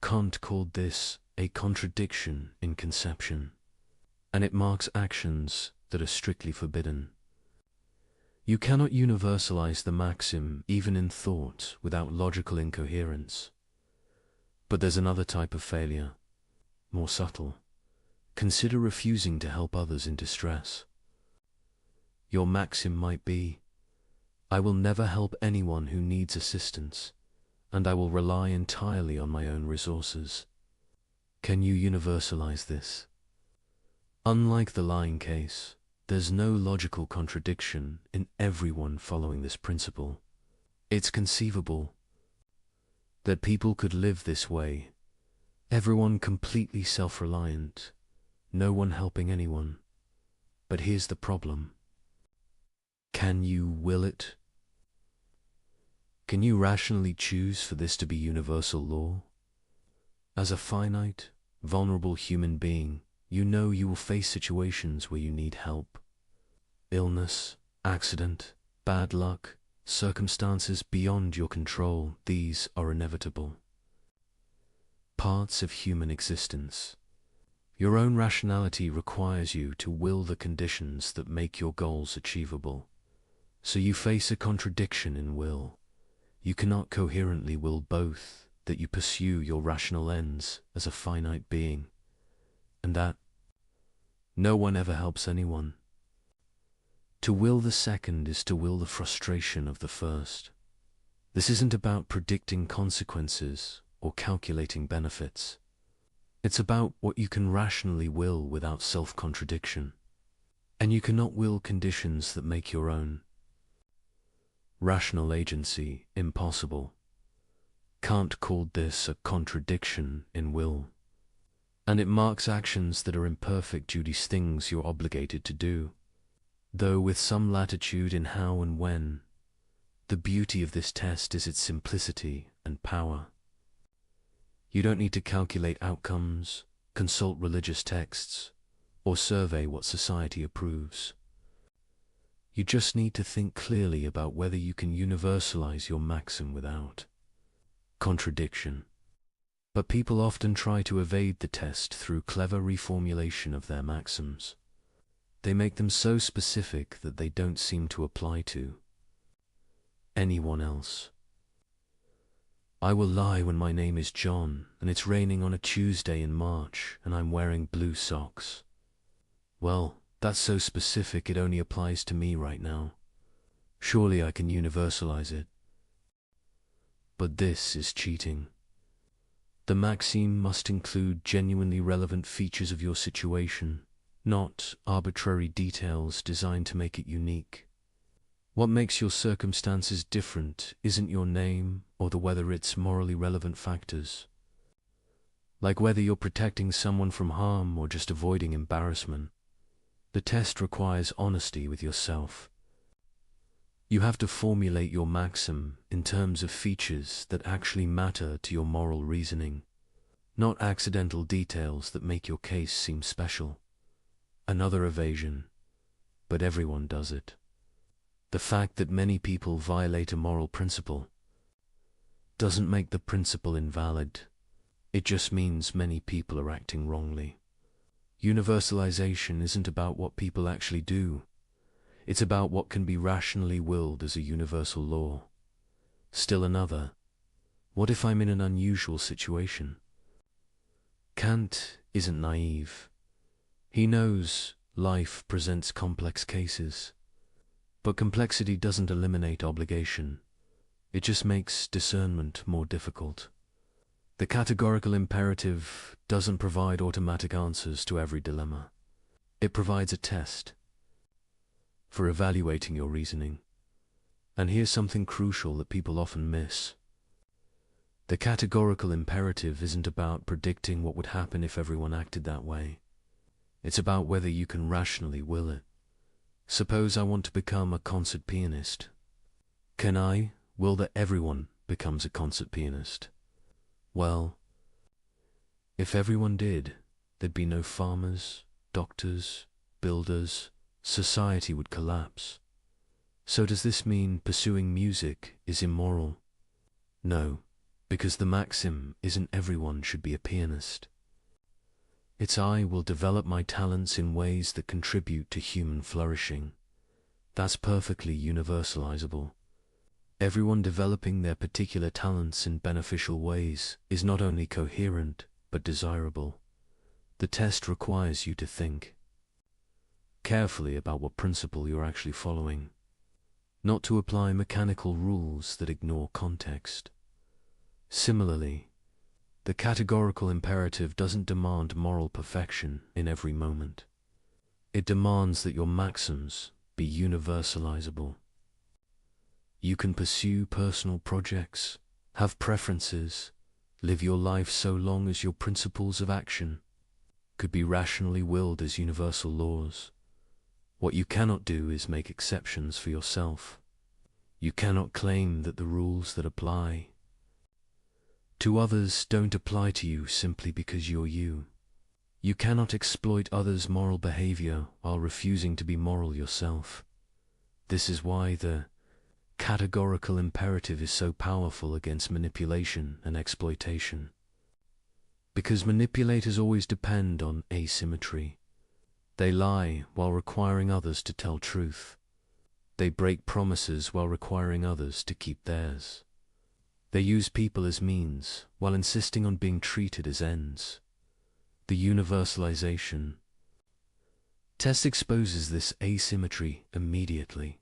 Kant called this a contradiction in conception, and it marks actions that are strictly forbidden. You cannot universalize the maxim even in thought without logical incoherence. But there's another type of failure, more subtle. Consider refusing to help others in distress. Your maxim might be, I will never help anyone who needs assistance, and I will rely entirely on my own resources. Can you universalize this? Unlike the lying case, there's no logical contradiction in everyone following this principle. It's conceivable that people could live this way, everyone completely self-reliant, no one helping anyone. But here's the problem. Can you will it? Can you rationally choose for this to be universal law? As a finite, vulnerable human being, you know you will face situations where you need help. Illness, accident, bad luck, circumstances beyond your control, these are inevitable. Parts of human existence. Your own rationality requires you to will the conditions that make your goals achievable. So you face a contradiction in will. You cannot coherently will both, that you pursue your rational ends as a finite being, and that no one ever helps anyone. To will the second is to will the frustration of the first. This isn't about predicting consequences or calculating benefits. It's about what you can rationally will without self-contradiction. And you cannot will conditions that make your own rational agency impossible. Kant called this a contradiction in will. And it marks actions that are imperfect due to things you're obligated to do, though with some latitude in how and when. The beauty of this test is its simplicity and power. You don't need to calculate outcomes, consult religious texts, or survey what society approves. You just need to think clearly about whether you can universalize your maxim without contradiction. But people often try to evade the test through clever reformulation of their maxims. They make them so specific that they don't seem to apply to anyone else. I will lie when my name is John, and it's raining on a Tuesday in March, and I'm wearing blue socks. Well, that's so specific it only applies to me right now. Surely I can universalize it. But this is cheating. The maxim must include genuinely relevant features of your situation, not arbitrary details designed to make it unique. What makes your circumstances different isn't your name or the whether it's morally relevant factors. Like whether you're protecting someone from harm or just avoiding embarrassment. The test requires honesty with yourself. You have to formulate your maxim in terms of features that actually matter to your moral reasoning, not accidental details that make your case seem special. Another evasion, but everyone does it. The fact that many people violate a moral principle doesn't make the principle invalid. It just means many people are acting wrongly. Universalization isn't about what people actually do. It's about what can be rationally willed as a universal law. Still another, what if I'm in an unusual situation? Kant isn't naive. He knows life presents complex cases. But complexity doesn't eliminate obligation. It just makes discernment more difficult. The categorical imperative doesn't provide automatic answers to every dilemma. It provides a test for evaluating your reasoning. And here's something crucial that people often miss. The categorical imperative isn't about predicting what would happen if everyone acted that way. It's about whether you can rationally will it. Suppose I want to become a concert pianist. Can I will that everyone becomes a concert pianist? Well, if everyone did, there'd be no farmers, doctors, builders. Society would collapse. So does this mean pursuing music is immoral? No, because the maxim isn't everyone should be a pianist. It's I will develop my talents in ways that contribute to human flourishing. That's perfectly universalizable. Everyone developing their particular talents in beneficial ways is not only coherent, but desirable. The test requires you to think carefully about what principle you're actually following, not to apply mechanical rules that ignore context. Similarly, the categorical imperative doesn't demand moral perfection in every moment. It demands that your maxims be universalizable. You can pursue personal projects, have preferences, live your life so long as your principles of action could be rationally willed as universal laws. What you cannot do is make exceptions for yourself. You cannot claim that the rules that apply to others don't apply to you simply because you're you. You cannot exploit others' moral behavior while refusing to be moral yourself. This is why the categorical imperative is so powerful against manipulation and exploitation. Because manipulators always depend on asymmetry. They lie while requiring others to tell truth. They break promises while requiring others to keep theirs. They use people as means while insisting on being treated as ends. The universalization test exposes this asymmetry immediately.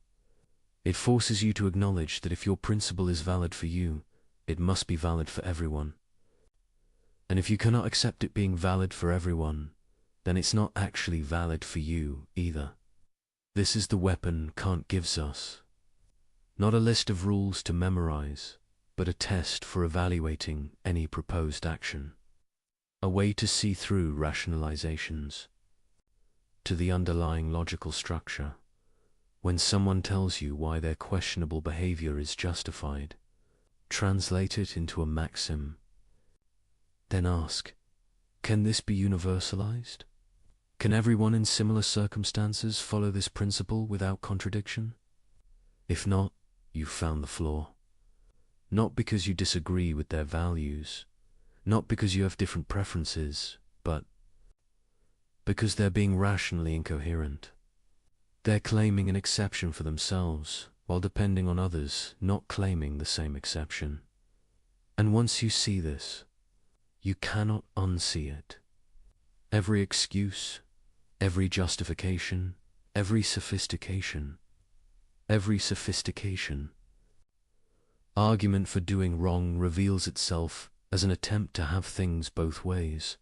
It forces you to acknowledge that if your principle is valid for you, it must be valid for everyone. And if you cannot accept it being valid for everyone, then it's not actually valid for you either. This is the weapon Kant gives us. Not a list of rules to memorize, but a test for evaluating any proposed action. A way to see through rationalizations to the underlying logical structure. When someone tells you why their questionable behavior is justified, translate it into a maxim. Then ask, can this be universalized? Can everyone in similar circumstances follow this principle without contradiction? If not, you've found the flaw. Not because you disagree with their values, not because you have different preferences, but because they're being rationally incoherent. They're claiming an exception for themselves, while depending on others not claiming the same exception. And once you see this, you cannot unsee it. Every excuse, every justification, every sophistication, argument for doing wrong reveals itself as an attempt to have things both ways,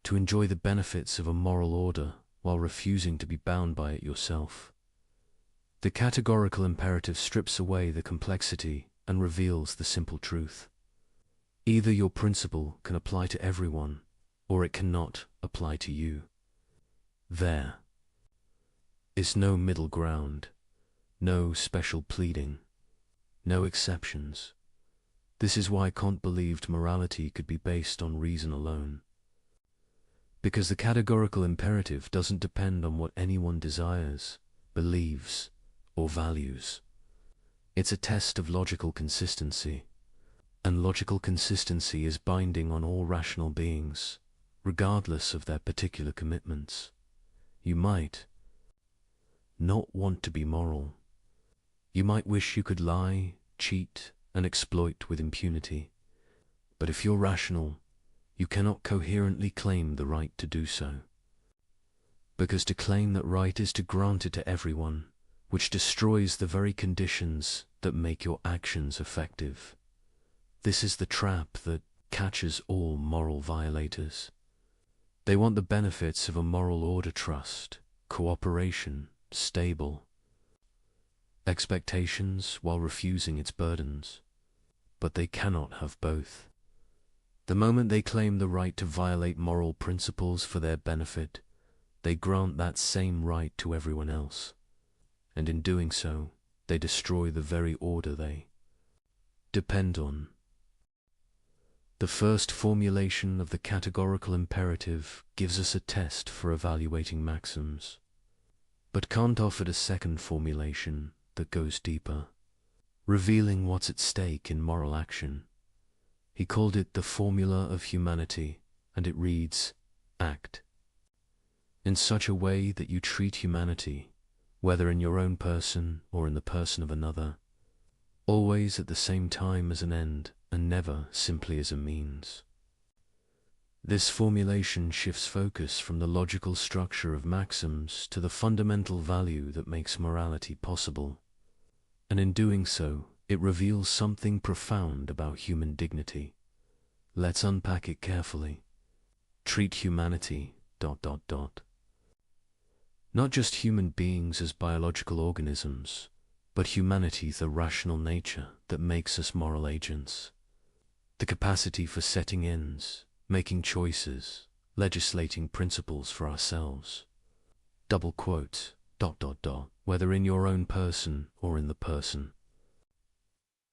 to enjoy the benefits of a moral order while refusing to be bound by it yourself. The categorical imperative strips away the complexity and reveals the simple truth. Either your principle can apply to everyone, or it cannot apply to you. There is no middle ground, no special pleading, no exceptions. This is why Kant believed morality could be based on reason alone. Because the categorical imperative doesn't depend on what anyone desires, believes, or values. It's a test of logical consistency, and logical consistency is binding on all rational beings, regardless of their particular commitments. You might not want to be moral. You might wish you could lie, cheat, and exploit with impunity. But if you're rational, you cannot coherently claim the right to do so. Because to claim that right is to grant it to everyone, which destroys the very conditions that make your actions effective. This is the trap that catches all moral violators. They want the benefits of a moral order trust, cooperation, stable expectations while refusing its burdens. But they cannot have both. The moment they claim the right to violate moral principles for their benefit, they grant that same right to everyone else. And in doing so, they destroy the very order they depend on. The first formulation of the categorical imperative gives us a test for evaluating maxims. But Kant offered a second formulation that goes deeper, revealing what's at stake in moral action. He called it the formula of humanity, and it reads, act in such a way that you treat humanity, whether in your own person or in the person of another, always at the same time as an end and never simply as a means. This formulation shifts focus from the logical structure of maxims to the fundamental value that makes morality possible. And in doing so, it reveals something profound about human dignity. Let's unpack it carefully. Treat humanity ... Not just human beings as biological organisms, but humanity the rational nature that makes us moral agents. The capacity for setting ends, making choices, legislating principles for ourselves. Double quote, ... whether in your own person or in the person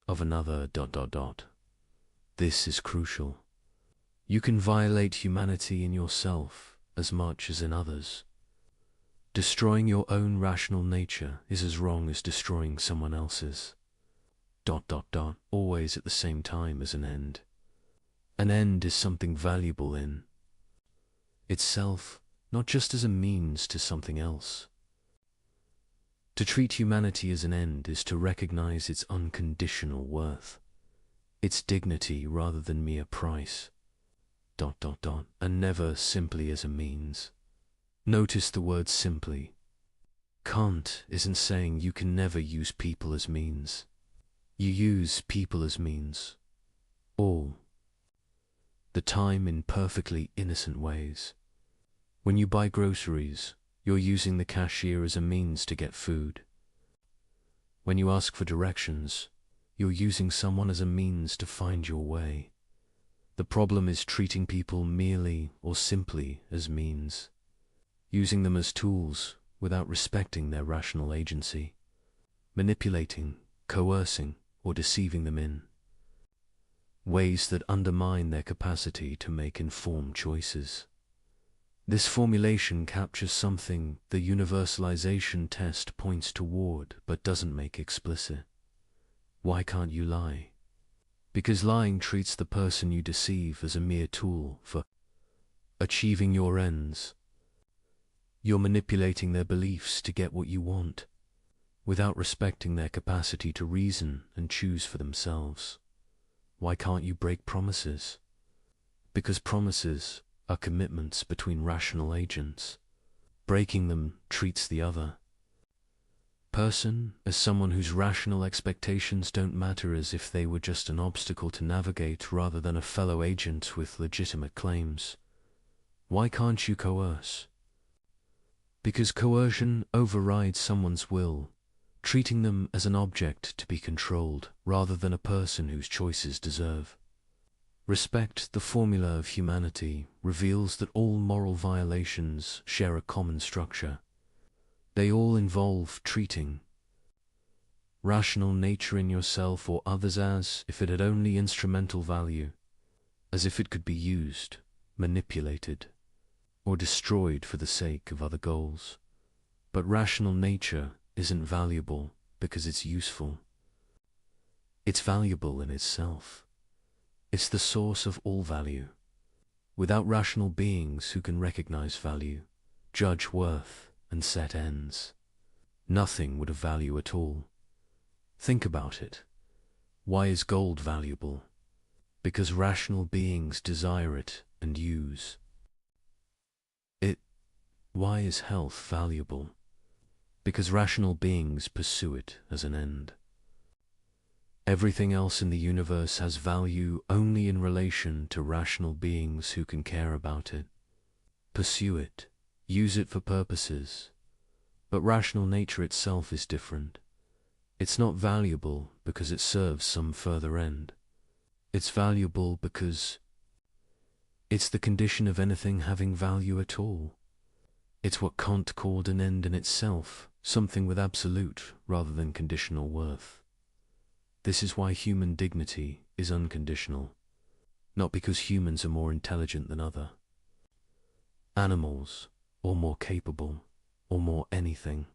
of another ... This is crucial. You can violate humanity in yourself as much as in others. Destroying your own rational nature is as wrong as destroying someone else's. ... Always at the same time as an end. An end is something valuable in itself, not just as a means to something else. To treat humanity as an end is to recognize its unconditional worth, its dignity rather than mere price. ... And never simply as a means. Notice the word simply. Kant isn't saying you can never use people as means. You use people as means all the time in perfectly innocent ways. When you buy groceries, you're using the cashier as a means to get food. When you ask for directions, you're using someone as a means to find your way. The problem is treating people merely or simply as means, using them as tools without respecting their rational agency, manipulating, coercing, or deceiving them in ways that undermine their capacity to make informed choices. This formulation captures something the universalization test points toward but doesn't make explicit. Why can't you lie? Because lying treats the person you deceive as a mere tool for achieving your ends. You're manipulating their beliefs to get what you want, without respecting their capacity to reason and choose for themselves. Why can't you break promises? Because promises are commitments between rational agents. Breaking them treats the other person as someone whose rational expectations don't matter, as if they were just an obstacle to navigate rather than a fellow agent with legitimate claims. Why can't you coerce? Because coercion overrides someone's will, treating them as an object to be controlled rather than a person whose choices deserve. Respect, the formula of humanity, reveals that all moral violations share a common structure. They all involve treating rational nature in yourself or others as if it had only instrumental value, as if it could be used, manipulated, or destroyed for the sake of other goals. But rational nature isn't valuable because it's useful. It's valuable in itself. It's the source of all value. Without rational beings who can recognize value, judge worth, and set ends, nothing would have value at all. Think about it. Why is gold valuable? Because rational beings desire it and use it. Why is health valuable? Because rational beings pursue it as an end. Everything else in the universe has value only in relation to rational beings who can care about it, pursue it, use it for purposes. But rational nature itself is different. It's not valuable because it serves some further end. It's valuable because it's the condition of anything having value at all. It's what Kant called an end in itself, something with absolute rather than conditional worth. This is why human dignity is unconditional, not because humans are more intelligent than other animals, or more capable, or more anything,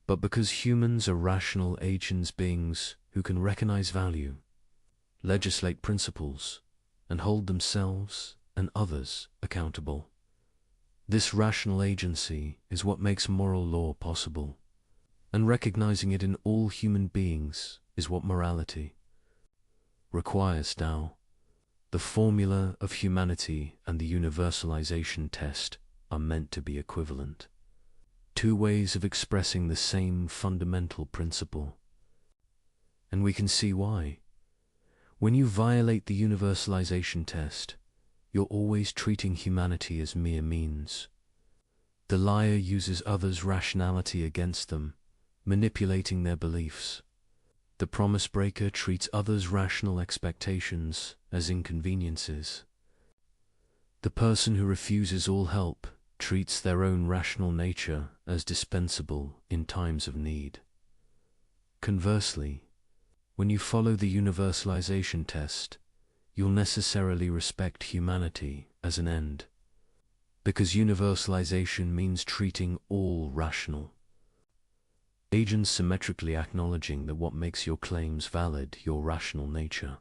but because humans are rational agents, beings who can recognize value, legislate principles, and hold themselves and others accountable. This rational agency is what makes moral law possible, and recognizing it in all human beings is what morality requires now. The formula of humanity and the universalization test are meant to be equivalent. Two ways of expressing the same fundamental principle. And we can see why. When you violate the universalization test, you're always treating humanity as mere means. The liar uses others' rationality against them, manipulating their beliefs. The promise breaker treats others' rational expectations as inconveniences. The person who refuses all help treats their own rational nature as dispensable in times of need. Conversely, when you follow the universalization test, you'll necessarily respect humanity as an end, because universalization means treating all rational agents symmetrically, acknowledging that what makes your claims valid, your rational nature,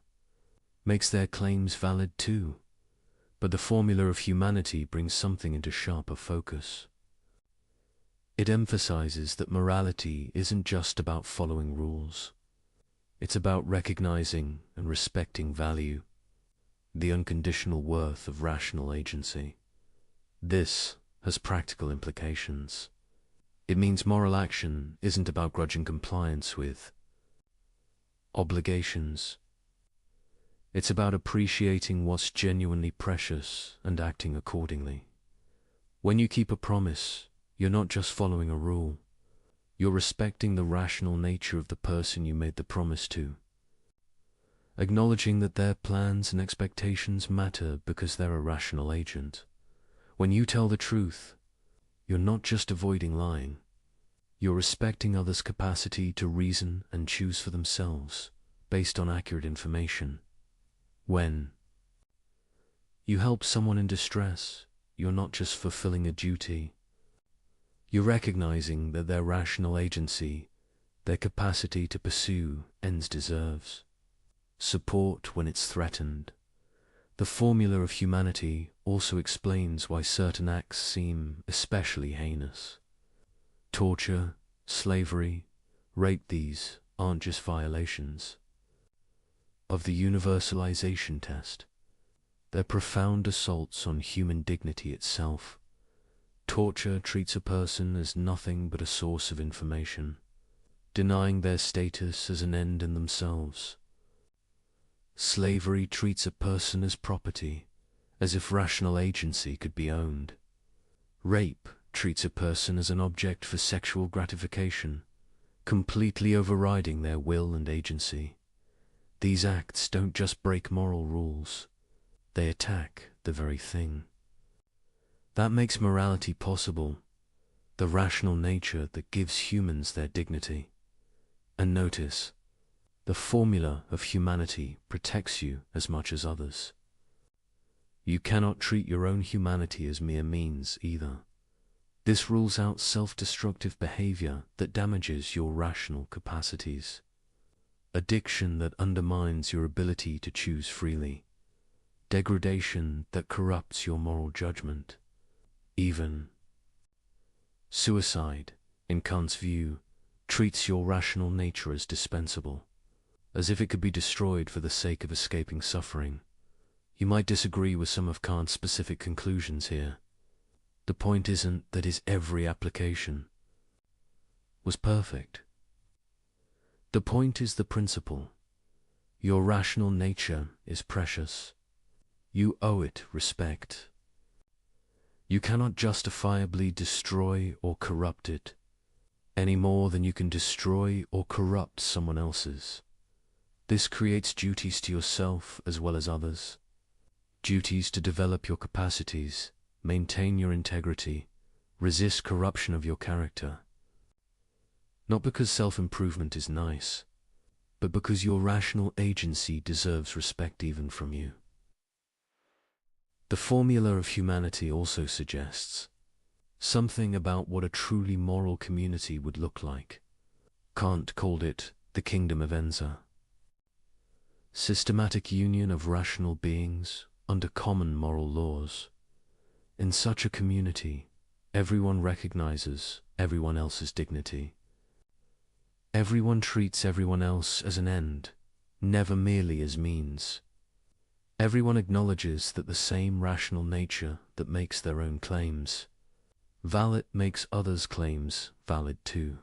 makes their claims valid too. But the formula of humanity brings something into sharper focus. It emphasizes that morality isn't just about following rules. It's about recognizing and respecting value, the unconditional worth of rational agency. This has practical implications. It means moral action isn't about grudging compliance with obligations. It's about appreciating what's genuinely precious and acting accordingly. When you keep a promise, you're not just following a rule. You're respecting the rational nature of the person you made the promise to, acknowledging that their plans and expectations matter because they're a rational agent. When you tell the truth, you're not just avoiding lying. You're respecting others' capacity to reason and choose for themselves based on accurate information. When you help someone in distress, you're not just fulfilling a duty. You're recognizing that their rational agency, their capacity to pursue ends deserves support when it's threatened. The formula of humanity also explains why certain acts seem especially heinous. Torture, slavery, rape, these aren't just violations of the universalization test. They're profound assaults on human dignity itself. Torture treats a person as nothing but a source of information, denying their status as an end in themselves. Slavery treats a person as property, as if rational agency could be owned. Rape treats a person as an object for sexual gratification, completely overriding their will and agency. These acts don't just break moral rules, they attack the very thing that makes morality possible, the rational nature that gives humans their dignity. And notice, the formula of humanity protects you as much as others. You cannot treat your own humanity as mere means either. This rules out self-destructive behavior that damages your rational capacities, addiction that undermines your ability to choose freely, degradation that corrupts your moral judgment. Even suicide, in Kant's view, treats your rational nature as dispensable, as if it could be destroyed for the sake of escaping suffering. You might disagree with some of Kant's specific conclusions here. The point isn't that his every application was perfect. The point is the principle. Your rational nature is precious. You owe it respect. You cannot justifiably destroy or corrupt it, any more than you can destroy or corrupt someone else's. This creates duties to yourself as well as others. Duties to develop your capacities, maintain your integrity, resist corruption of your character. Not because self-improvement is nice, but because your rational agency deserves respect even from you. The formula of humanity also suggests something about what a truly moral community would look like. Kant called it the kingdom of Enza. Systematic union of rational beings under common moral laws. In such a community, everyone recognizes everyone else's dignity. Everyone treats everyone else as an end, never merely as means. Everyone acknowledges that the same rational nature that makes their own claims valid makes others' claims valid too.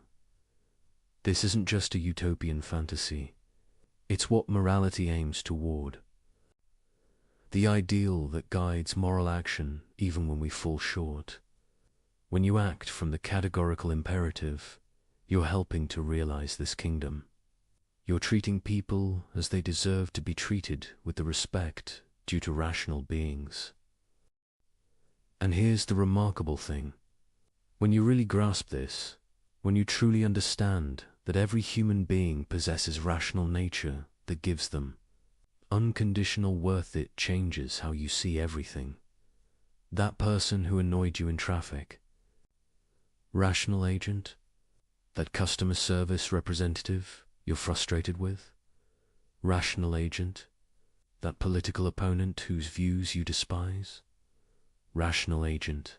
This isn't just a utopian fantasy. It's what morality aims toward. The ideal that guides moral action even when we fall short. When you act from the categorical imperative, you're helping to realize this kingdom. You're treating people as they deserve to be treated with the respect due to rational beings. And here's the remarkable thing. When you really grasp this, when you truly understand that every human being possesses rational nature that gives them unconditional worth, it changes how you see everything. That person who annoyed you in traffic, rational agent, that customer service representative you're frustrated with, rational agent, that political opponent whose views you despise, rational agent,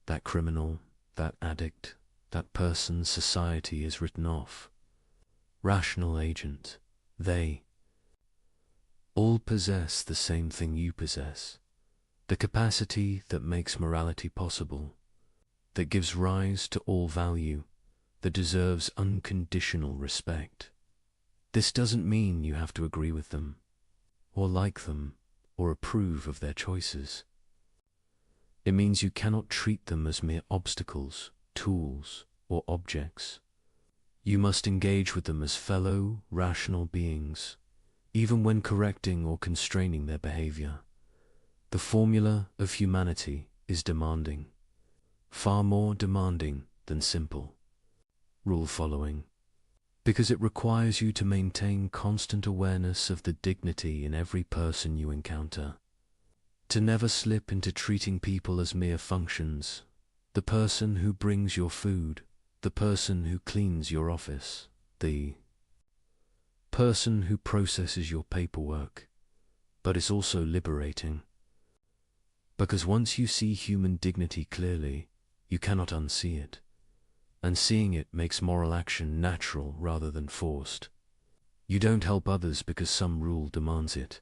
that criminal, that addict, that person society has written off, rational agent, they all possess the same thing you possess, the capacity that makes morality possible, that gives rise to all value, that deserves unconditional respect. This doesn't mean you have to agree with them, or like them, or approve of their choices. It means you cannot treat them as mere obstacles, tools, or objects. You must engage with them as fellow, rational beings, even when correcting or constraining their behavior. The formula of humanity is demanding, far more demanding than simple rule following, because it requires you to maintain constant awareness of the dignity in every person you encounter, To never slip into treating people as mere functions. The person who brings your food, the person who cleans your office, the person who processes your paperwork. But it's also liberating. Because once you see human dignity clearly, you cannot unsee it. And seeing it makes moral action natural rather than forced. You don't help others because some rule demands it.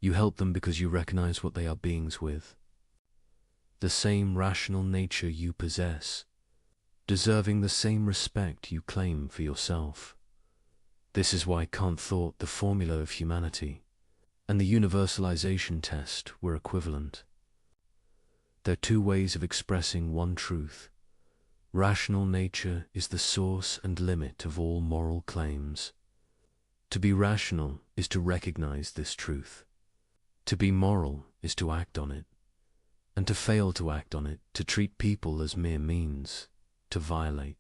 You help them because you recognize what they are beings with. The same rational nature you possess, deserving the same respect you claim for yourself. This is why Kant thought the formula of humanity and the universalization test were equivalent. They're two ways of expressing one truth. Rational nature is the source and limit of all moral claims. To be rational is to recognize this truth. To be moral is to act on it. And to fail to act on it, to treat people as mere means, to violate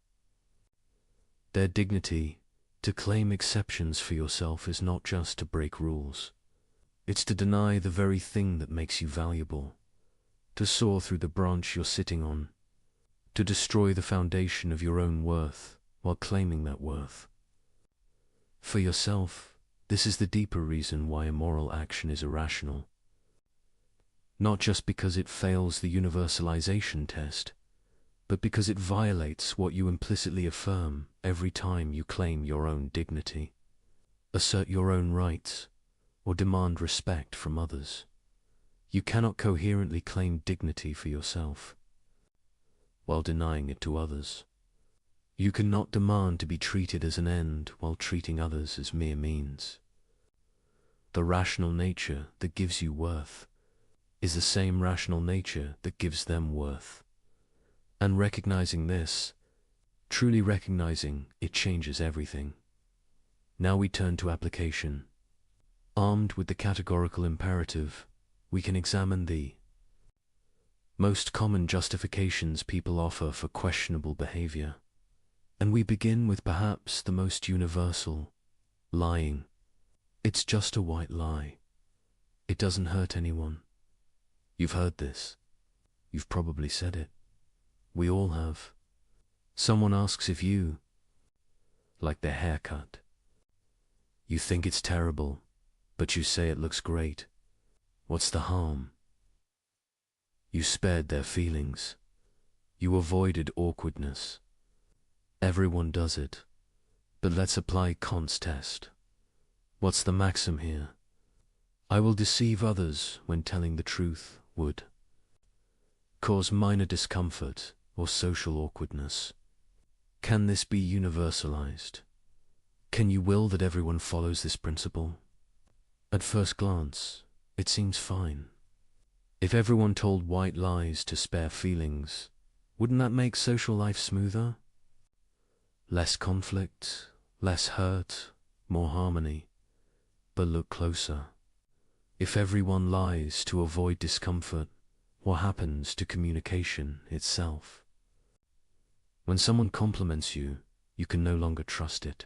their dignity. To claim exceptions for yourself is not just to break rules. It's to deny the very thing that makes you valuable. To saw through the branch you're sitting on. To destroy the foundation of your own worth while claiming that worth. For yourself, this is the deeper reason why immoral action is irrational. Not just because it fails the universalization test, but because it violates what you implicitly affirm every time you claim your own dignity, assert your own rights, or demand respect from others. You cannot coherently claim dignity for yourself while denying it to others. You cannot demand to be treated as an end while treating others as mere means. The rational nature that gives you worth is the same rational nature that gives them worth. And recognizing this, truly recognizing it, changes everything. Now we turn to application. Armed with the categorical imperative, we can examine the most common justifications people offer for questionable behavior. And we begin with perhaps the most universal: lying. It's just a white lie. It doesn't hurt anyone. You've heard this. You've probably said it. We all have. Someone asks if you like their haircut. You think it's terrible, but you say it looks great. What's the harm? You spared their feelings. You avoided awkwardness. Everyone does it. But let's apply Kant's test. What's the maxim here? I will deceive others when telling the truth would cause minor discomfort or social awkwardness. Can this be universalized? Can you will that everyone follows this principle? At first glance, it seems fine. If everyone told white lies to spare feelings, wouldn't that make social life smoother? Less conflict, less hurt, more harmony. But look closer. If everyone lies to avoid discomfort, what happens to communication itself? When someone compliments you, you can no longer trust it.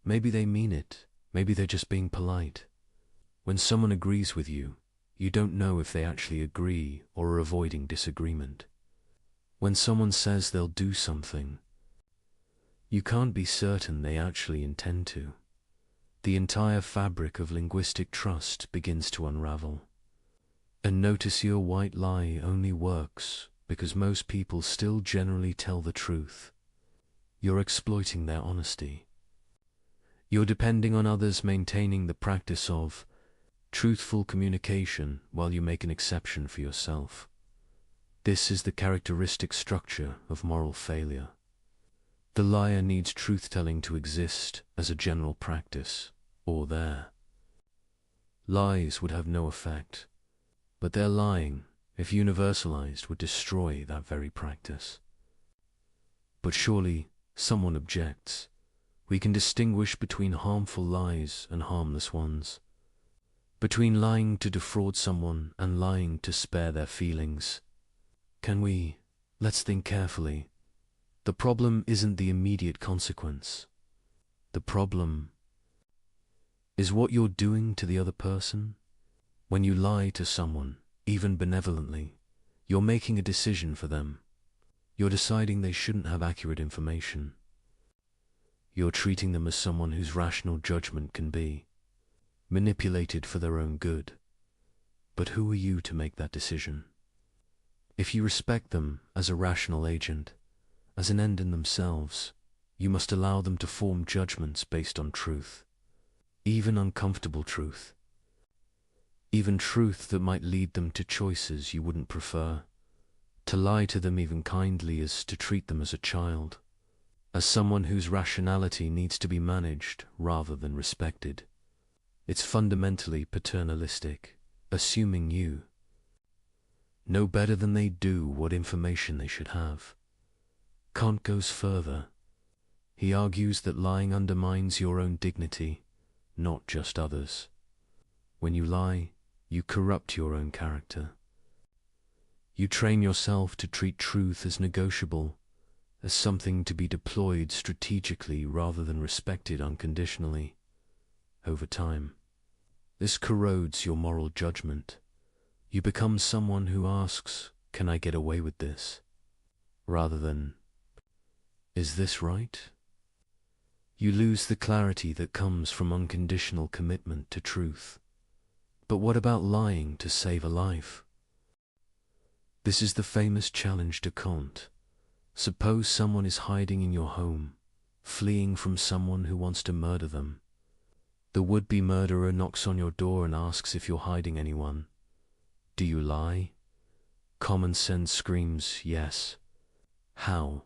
Maybe they mean it, maybe they're just being polite. When someone agrees with you, you don't know if they actually agree or are avoiding disagreement. When someone says they'll do something, you can't be certain they actually intend to. The entire fabric of linguistic trust begins to unravel. And notice your white lie only works because most people still generally tell the truth. You're exploiting their honesty. You're depending on others maintaining the practice of truthful communication while you make an exception for yourself. This is the characteristic structure of moral failure. The liar needs truth-telling to exist as a general practice, or their lies would have no effect, but their lying, if universalized, would destroy that very practice. But surely, someone objects, we can distinguish between harmful lies and harmless ones, between lying to defraud someone and lying to spare their feelings. Can we? Let's think carefully. The problem isn't the immediate consequence. The problem is what you're doing to the other person. When you lie to someone, even benevolently, you're making a decision for them. You're deciding they shouldn't have accurate information. You're treating them as someone whose rational judgment can be manipulated for their own good. But who are you to make that decision? If you respect them as a rational agent, as an end in themselves, you must allow them to form judgments based on truth, even uncomfortable truth, even truth that might lead them to choices you wouldn't prefer. To lie to them even kindly is to treat them as a child, as someone whose rationality needs to be managed rather than respected. It's fundamentally paternalistic, assuming you know better than they do what information they should have. Kant goes further. He argues that lying undermines your own dignity, not just others. When you lie, you corrupt your own character. You train yourself to treat truth as negotiable, as something to be deployed strategically rather than respected unconditionally. Over time, this corrodes your moral judgment. You become someone who asks, "Can I get away with this?" rather than, "Is this right?" You lose the clarity that comes from unconditional commitment to truth. But what about lying to save a life? This is the famous challenge to Kant. Suppose someone is hiding in your home, fleeing from someone who wants to murder them. The would-be murderer knocks on your door and asks if you're hiding anyone. Do you lie? Common sense screams yes. How?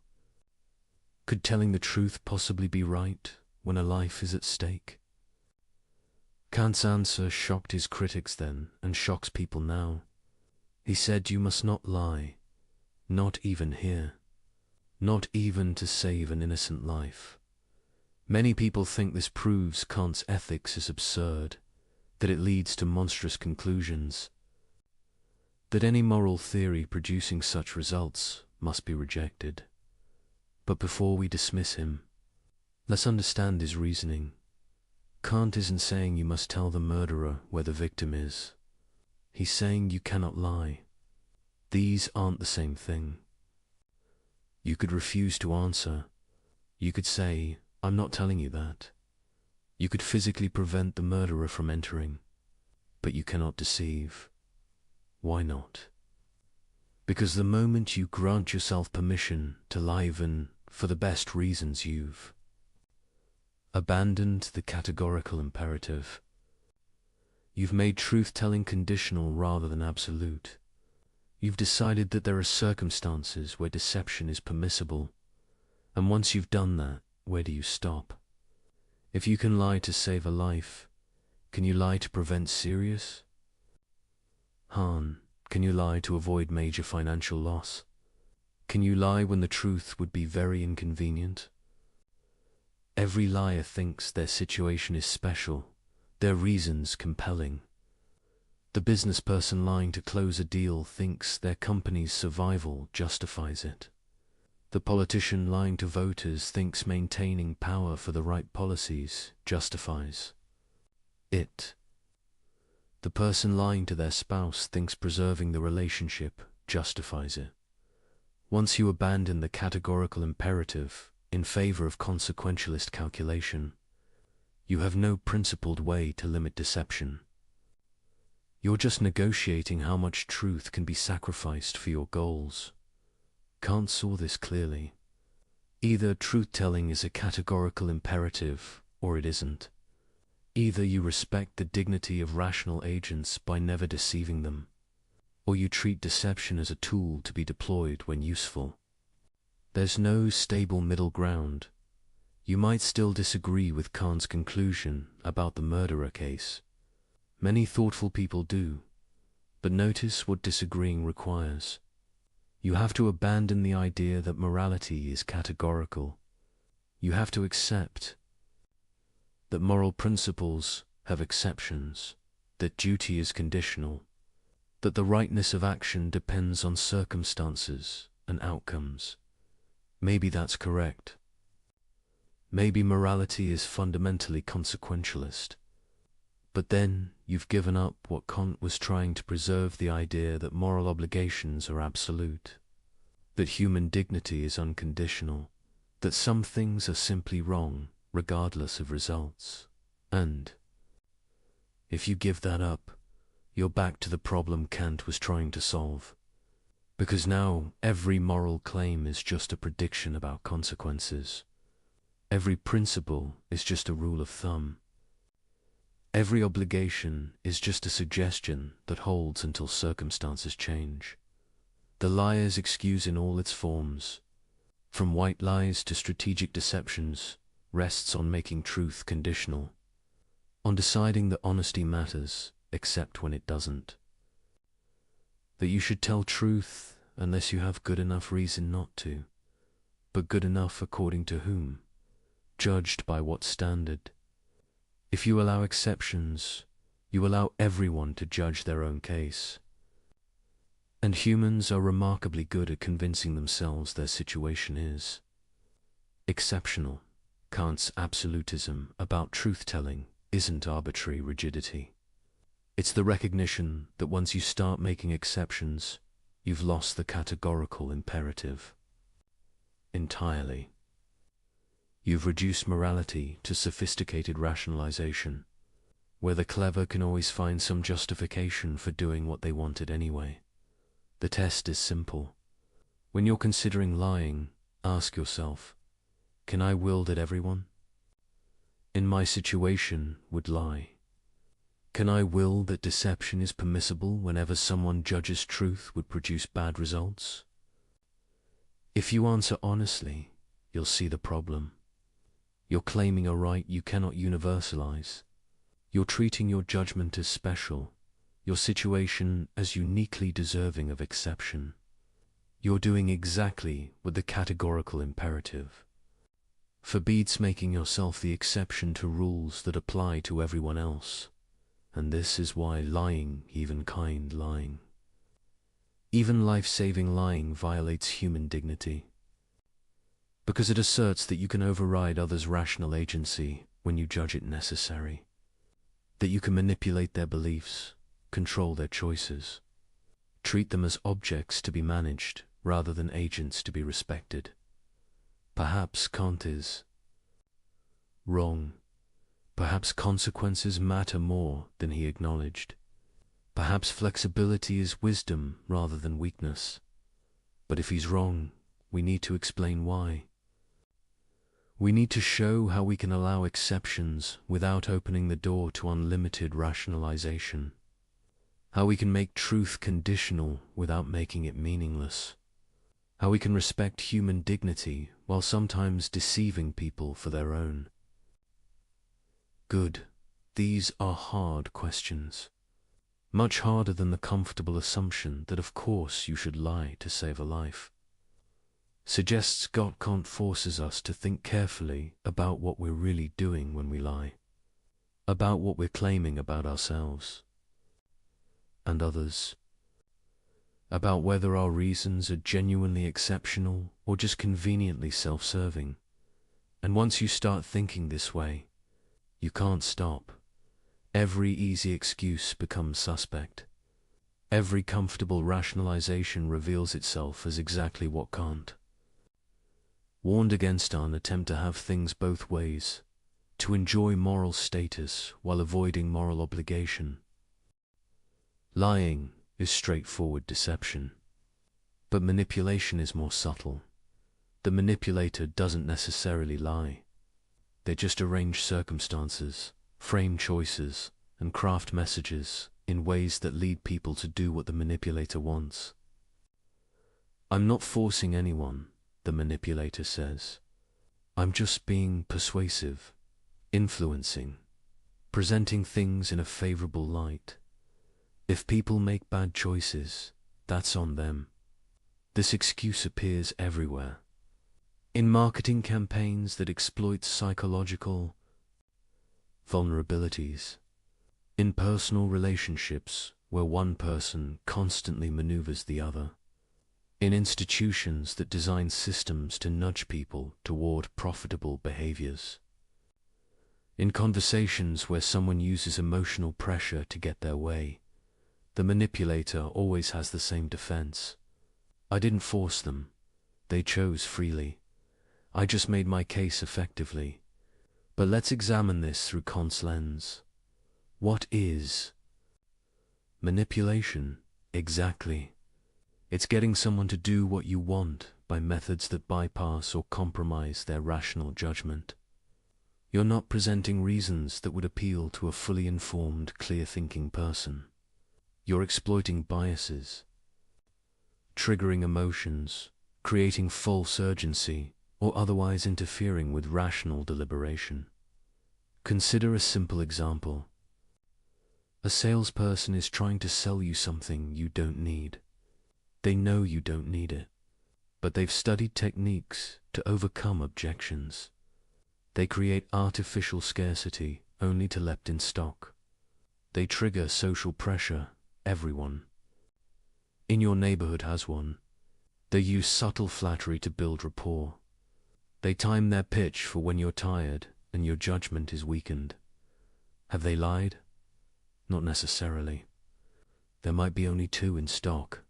Could telling the truth possibly be right when a life is at stake? Kant's answer shocked his critics then and shocks people now. He said you must not lie, not even here, not even to save an innocent life. Many people think this proves Kant's ethics is absurd, that it leads to monstrous conclusions, that any moral theory producing such results must be rejected. But before we dismiss him, let's understand his reasoning. Kant isn't saying you must tell the murderer where the victim is. He's saying you cannot lie. These aren't the same thing. You could refuse to answer. You could say, "I'm not telling you that." You could physically prevent the murderer from entering, but you cannot deceive. Why not? Because the moment you grant yourself permission to lie even for the best reasons, you've abandoned the categorical imperative. You've made truth-telling conditional rather than absolute. You've decided that there are circumstances where deception is permissible, and once you've done that, where do you stop? If you can lie to save a life, can you lie to prevent serious harm? Can you lie to avoid major financial loss? Can you lie when the truth would be very inconvenient? Every liar thinks their situation is special, their reasons compelling. The business person lying to close a deal thinks their company's survival justifies it. The politician lying to voters thinks maintaining power for the right policies justifies it. The person lying to their spouse thinks preserving the relationship justifies it. Once you abandon the categorical imperative in favor of consequentialist calculation, you have no principled way to limit deception. You're just negotiating how much truth can be sacrificed for your goals. Kant saw this clearly. Either truth-telling is a categorical imperative, or it isn't. Either you respect the dignity of rational agents by never deceiving them, or you treat deception as a tool to be deployed when useful. There's no stable middle ground. You might still disagree with Kant's conclusion about the murderer case. Many thoughtful people do, but notice what disagreeing requires. You have to abandon the idea that morality is categorical. You have to accept that moral principles have exceptions, that duty is conditional, that the rightness of action depends on circumstances and outcomes. Maybe that's correct. Maybe morality is fundamentally consequentialist. But then you've given up what Kant was trying to preserve, the idea that moral obligations are absolute, that human dignity is unconditional, that some things are simply wrong, regardless of results. And if you give that up, you're back to the problem Kant was trying to solve. Because now every moral claim is just a prediction about consequences. Every principle is just a rule of thumb. Every obligation is just a suggestion that holds until circumstances change. The liar's excuse in all its forms, from white lies to strategic deceptions, rests on making truth conditional, on deciding that honesty matters, except when it doesn't. That you should tell truth unless you have good enough reason not to, but good enough according to whom? Judged by what standard? If you allow exceptions, you allow everyone to judge their own case. And humans are remarkably good at convincing themselves their situation is exceptional. Kant's absolutism about truth-telling isn't arbitrary rigidity. It's the recognition that once you start making exceptions, you've lost the categorical imperative entirely. You've reduced morality to sophisticated rationalization, where the clever can always find some justification for doing what they wanted anyway. The test is simple. When you're considering lying, ask yourself, can I will that everyone in my situation would lie? Can I will that deception is permissible whenever someone judges truth would produce bad results? If you answer honestly, you'll see the problem. You're claiming a right you cannot universalize. You're treating your judgment as special, your situation as uniquely deserving of exception. You're doing exactly what the categorical imperative forbids, making yourself the exception to rules that apply to everyone else. And this is why lying, even kind lying, even life-saving lying, violates human dignity. Because it asserts that you can override others' rational agency when you judge it necessary, that you can manipulate their beliefs, control their choices, treat them as objects to be managed rather than agents to be respected. Perhaps Kant is wrong. Perhaps consequences matter more than he acknowledged. Perhaps flexibility is wisdom rather than weakness. But if he's wrong, we need to explain why. We need to show how we can allow exceptions without opening the door to unlimited rationalization. How we can make truth conditional without making it meaningless. How we can respect human dignity while sometimes deceiving people for their own. Good. These are hard questions. Much harder than the comfortable assumption that of course you should lie to save a life. Suggests Kant forces us to think carefully about what we're really doing when we lie, about what we're claiming about ourselves and others, about whether our reasons are genuinely exceptional or just conveniently self-serving. And once you start thinking this way, you can't stop. Every easy excuse becomes suspect. Every comfortable rationalization reveals itself as exactly what Kant warned against: an attempt to have things both ways, to enjoy moral status while avoiding moral obligation. Lying is straightforward deception, but manipulation is more subtle. The manipulator doesn't necessarily lie. They just arrange circumstances, frame choices, and craft messages in ways that lead people to do what the manipulator wants. I'm not forcing anyone, the manipulator says. I'm just being persuasive, influencing, presenting things in a favorable light. If people make bad choices, that's on them. This excuse appears everywhere. In marketing campaigns that exploit psychological vulnerabilities, in personal relationships where one person constantly maneuvers the other, in institutions that design systems to nudge people toward profitable behaviors. In conversations where someone uses emotional pressure to get their way, the manipulator always has the same defense. I didn't force them. They chose freely. I just made my case effectively. But let's examine this through Kant's lens. What is manipulation? Exactly. It's getting someone to do what you want by methods that bypass or compromise their rational judgment. You're not presenting reasons that would appeal to a fully informed, clear-thinking person. You're exploiting biases, triggering emotions, creating false urgency, or otherwise interfering with rational deliberation. Consider a simple example. A salesperson is trying to sell you something you don't need. They know you don't need it, but they've studied techniques to overcome objections. They create artificial scarcity only to left in stock. They trigger social pressure. Everyone in your neighborhood has one. They use subtle flattery to build rapport. They time their pitch for when you're tired and your judgment is weakened. Have they lied? Not necessarily. There might be only 2 in stock.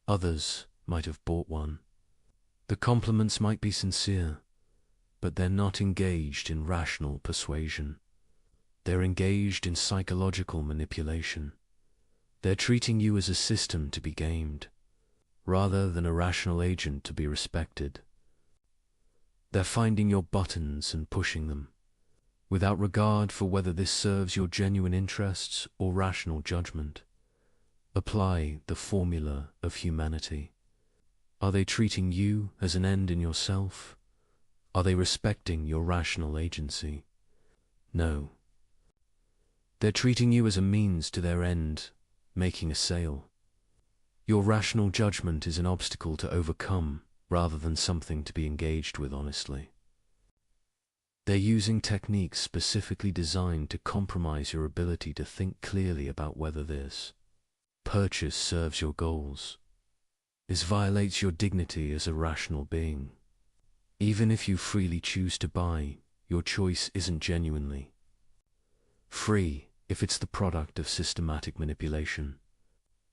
Others might have bought one. The compliments might be sincere, but they're not engaged in rational persuasion. They're engaged in psychological manipulation. They're treating you as a system to be gamed, rather than a rational agent to be respected. They're finding your buttons and pushing them, without regard for whether this serves your genuine interests or rational judgment. Apply the formula of humanity. Are they treating you as an end in yourself? Are they respecting your rational agency? No. They're treating you as a means to their end, making a sale. Your rational judgment is an obstacle to overcome rather than something to be engaged with honestly. They're using techniques specifically designed to compromise your ability to think clearly about whether this purchase serves your goals. This violates your dignity as a rational being. Even if you freely choose to buy, your choice isn't genuinely free if it's the product of systematic manipulation.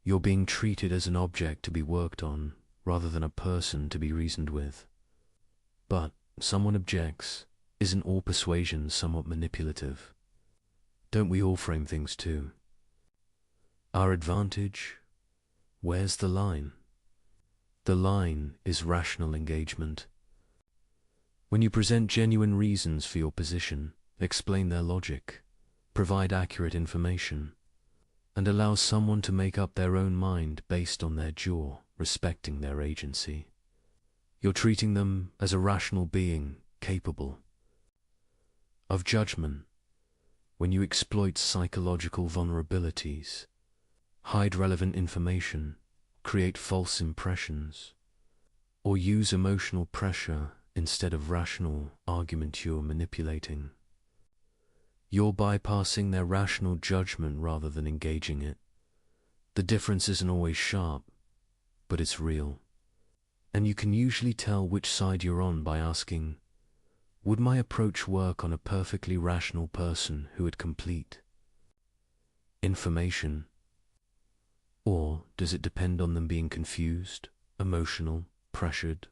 You're being treated as an object to be worked on rather than a person to be reasoned with. But someone objects. Isn't all persuasion somewhat manipulative? Don't we all frame things too? Our advantage? Where's the line? The line is rational engagement. When you present genuine reasons for your position, explain their logic, provide accurate information, and allow someone to make up their own mind based on their jaw, respecting their agency. You're treating them as a rational being, capable of judgment. When you exploit psychological vulnerabilities, hide relevant information, create false impressions, or use emotional pressure instead of rational argument, you're manipulating. You're bypassing their rational judgment rather than engaging it. The difference isn't always sharp, but it's real. And you can usually tell which side you're on by asking, would my approach work on a perfectly rational person who had complete information? Or does it depend on them being confused, emotional, pressured,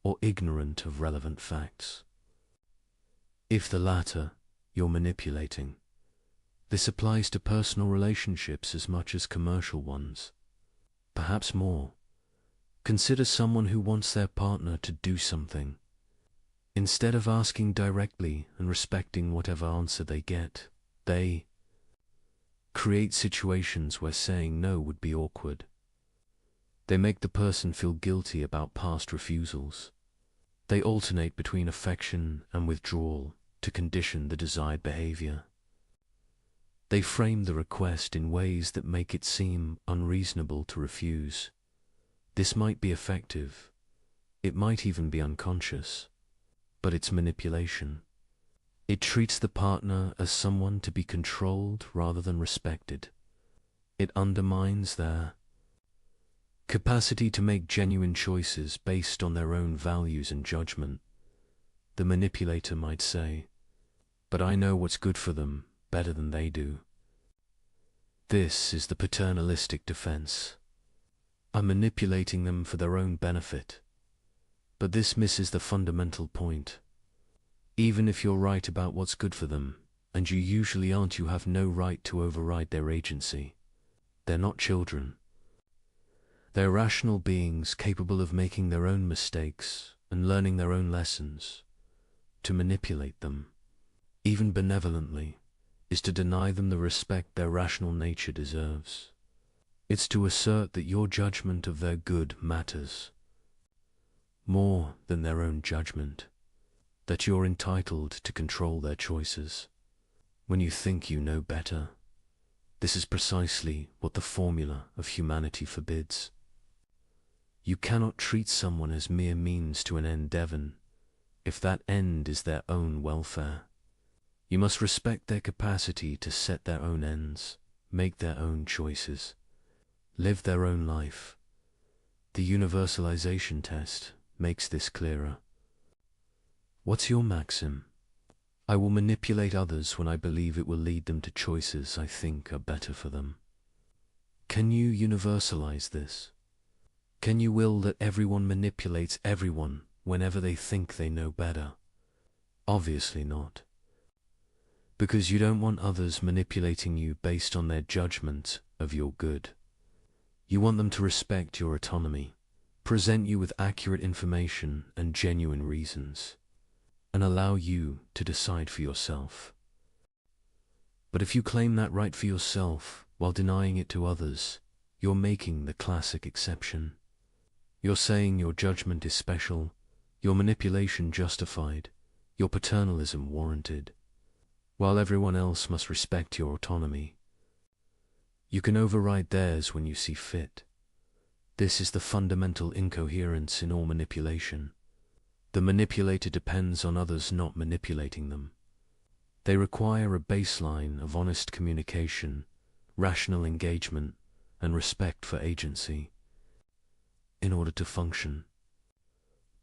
or ignorant of relevant facts? If the latter, you're manipulating. This applies to personal relationships as much as commercial ones. Perhaps more. Consider someone who wants their partner to do something. Instead of asking directly and respecting whatever answer they get, they create situations where saying no would be awkward. They make the person feel guilty about past refusals. They alternate between affection and withdrawal to condition the desired behavior. They frame the request in ways that make it seem unreasonable to refuse. This might be effective. It might even be unconscious. But it's manipulation. It treats the partner as someone to be controlled rather than respected. It undermines their capacity to make genuine choices based on their own values and judgment. The manipulator might say, but I know what's good for them better than they do. This is the paternalistic defense. I'm manipulating them for their own benefit. But this misses the fundamental point. Even if you're right about what's good for them, and you usually aren't, you have no right to override their agency. They're not children. They're rational beings capable of making their own mistakes and learning their own lessons. To manipulate them, even benevolently, is to deny them the respect their rational nature deserves. It's to assert that your judgment of their good matters more than their own judgment, that you're entitled to control their choices when you think you know better. This is precisely what the formula of humanity forbids. You cannot treat someone as mere means to an end, Devon, if that end is their own welfare. You must respect their capacity to set their own ends, make their own choices, live their own life. The universalization test makes this clearer. What's your maxim? I will manipulate others when I believe it will lead them to choices I think are better for them. Can you universalize this? Can you will that everyone manipulates everyone whenever they think they know better? Obviously not. Because you don't want others manipulating you based on their judgment of your good. You want them to respect your autonomy, present you with accurate information and genuine reasons, and allow you to decide for yourself. But if you claim that right for yourself while denying it to others, you're making the classic exception. You're saying your judgment is special, your manipulation justified, your paternalism warranted, while everyone else must respect your autonomy. You can override theirs when you see fit. This is the fundamental incoherence in all manipulation. The manipulator depends on others not manipulating them. They require a baseline of honest communication, rational engagement, and respect for agency in order to function.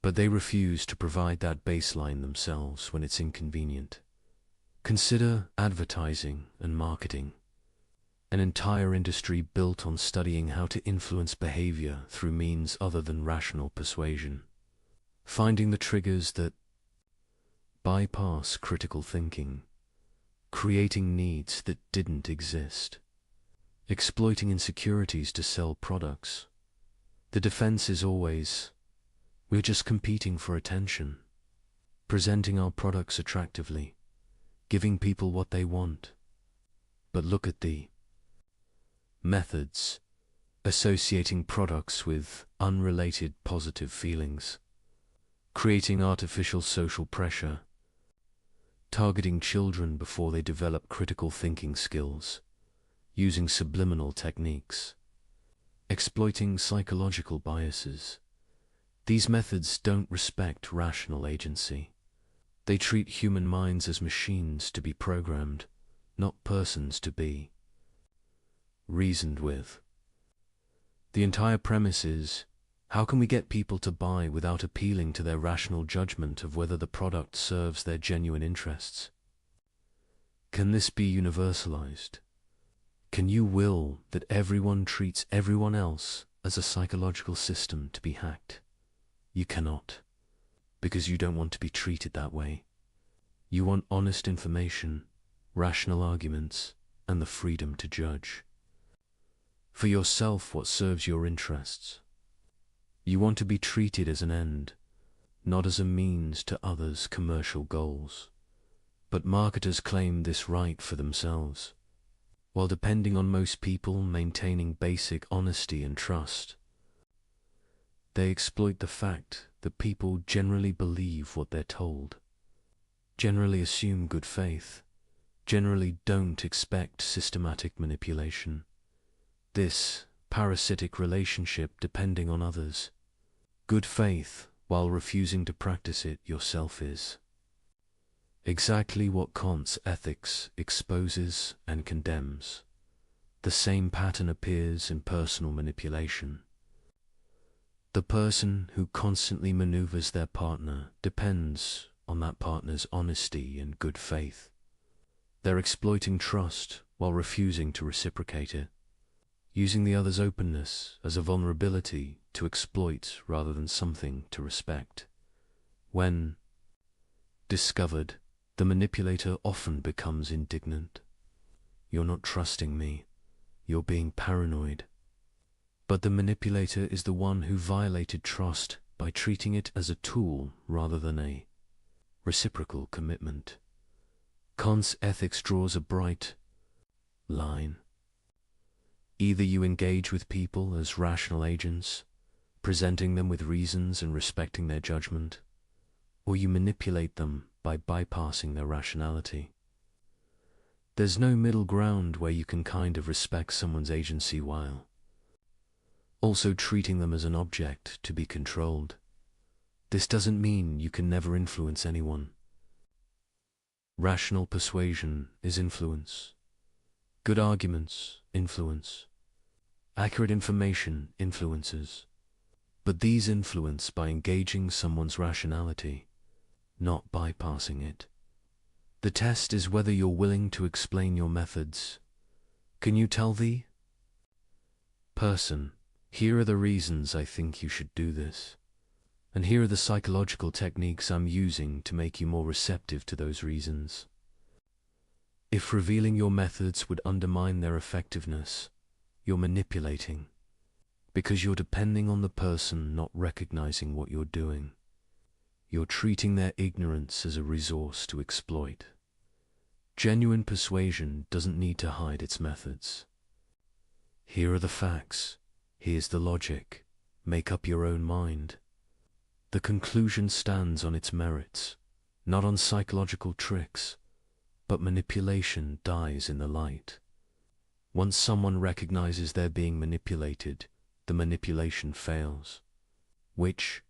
But they refuse to provide that baseline themselves when it's inconvenient. Consider advertising and marketing, an entire industry built on studying how to influence behavior through means other than rational persuasion, finding the triggers that bypass critical thinking, creating needs that didn't exist, exploiting insecurities to sell products. The defense is always, we're just competing for attention, presenting our products attractively, giving people what they want. But look at the methods, associating products with unrelated positive feelings, creating artificial social pressure, targeting children before they develop critical thinking skills, using subliminal techniques, exploiting psychological biases. These methods don't respect rational agency. They treat human minds as machines to be programmed, not persons to be reasoned with. The entire premise is, how can we get people to buy without appealing to their rational judgment of whether the product serves their genuine interests? Can this be universalized? Can you will that everyone treats everyone else as a psychological system to be hacked? You cannot, because you don't want to be treated that way. You want honest information, rational arguments, and the freedom to judge for yourself what serves your interests. You want to be treated as an end, not as a means to others' commercial goals. But marketers claim this right for themselves, while depending on most people maintaining basic honesty and trust. They exploit the fact that people generally believe what they're told, generally assume good faith, generally don't expect systematic manipulation. This parasitic relationship depending on others, good faith while refusing to practice it yourself, is exactly what Kant's ethics exposes and condemns. The same pattern appears in personal manipulation. The person who constantly maneuvers their partner depends on that partner's honesty and good faith. They're exploiting trust while refusing to reciprocate it, using the other's openness as a vulnerability to exploit rather than something to respect. When discovered, the manipulator often becomes indignant. You're not trusting me. You're being paranoid. But the manipulator is the one who violated trust by treating it as a tool rather than a reciprocal commitment. Kant's ethics draws a bright line. Either you engage with people as rational agents, presenting them with reasons and respecting their judgment, or you manipulate them by bypassing their rationality. There's no middle ground where you can kind of respect someone's agency while also treating them as an object to be controlled. This doesn't mean you can never influence anyone. Rational persuasion is influence. Good arguments influence. Accurate information influences. But these influence by engaging someone's rationality, not bypassing it. The test is whether you're willing to explain your methods. Can you tell the person, here are the reasons I think you should do this, and here are the psychological techniques I'm using to make you more receptive to those reasons. If revealing your methods would undermine their effectiveness, you're manipulating, because you're depending on the person not recognizing what you're doing. You're treating their ignorance as a resource to exploit. Genuine persuasion doesn't need to hide its methods. Here are the facts. Here's the logic. Make up your own mind. The conclusion stands on its merits, not on psychological tricks, but manipulation dies in the light. Once someone recognizes they're being manipulated, the manipulation fails, which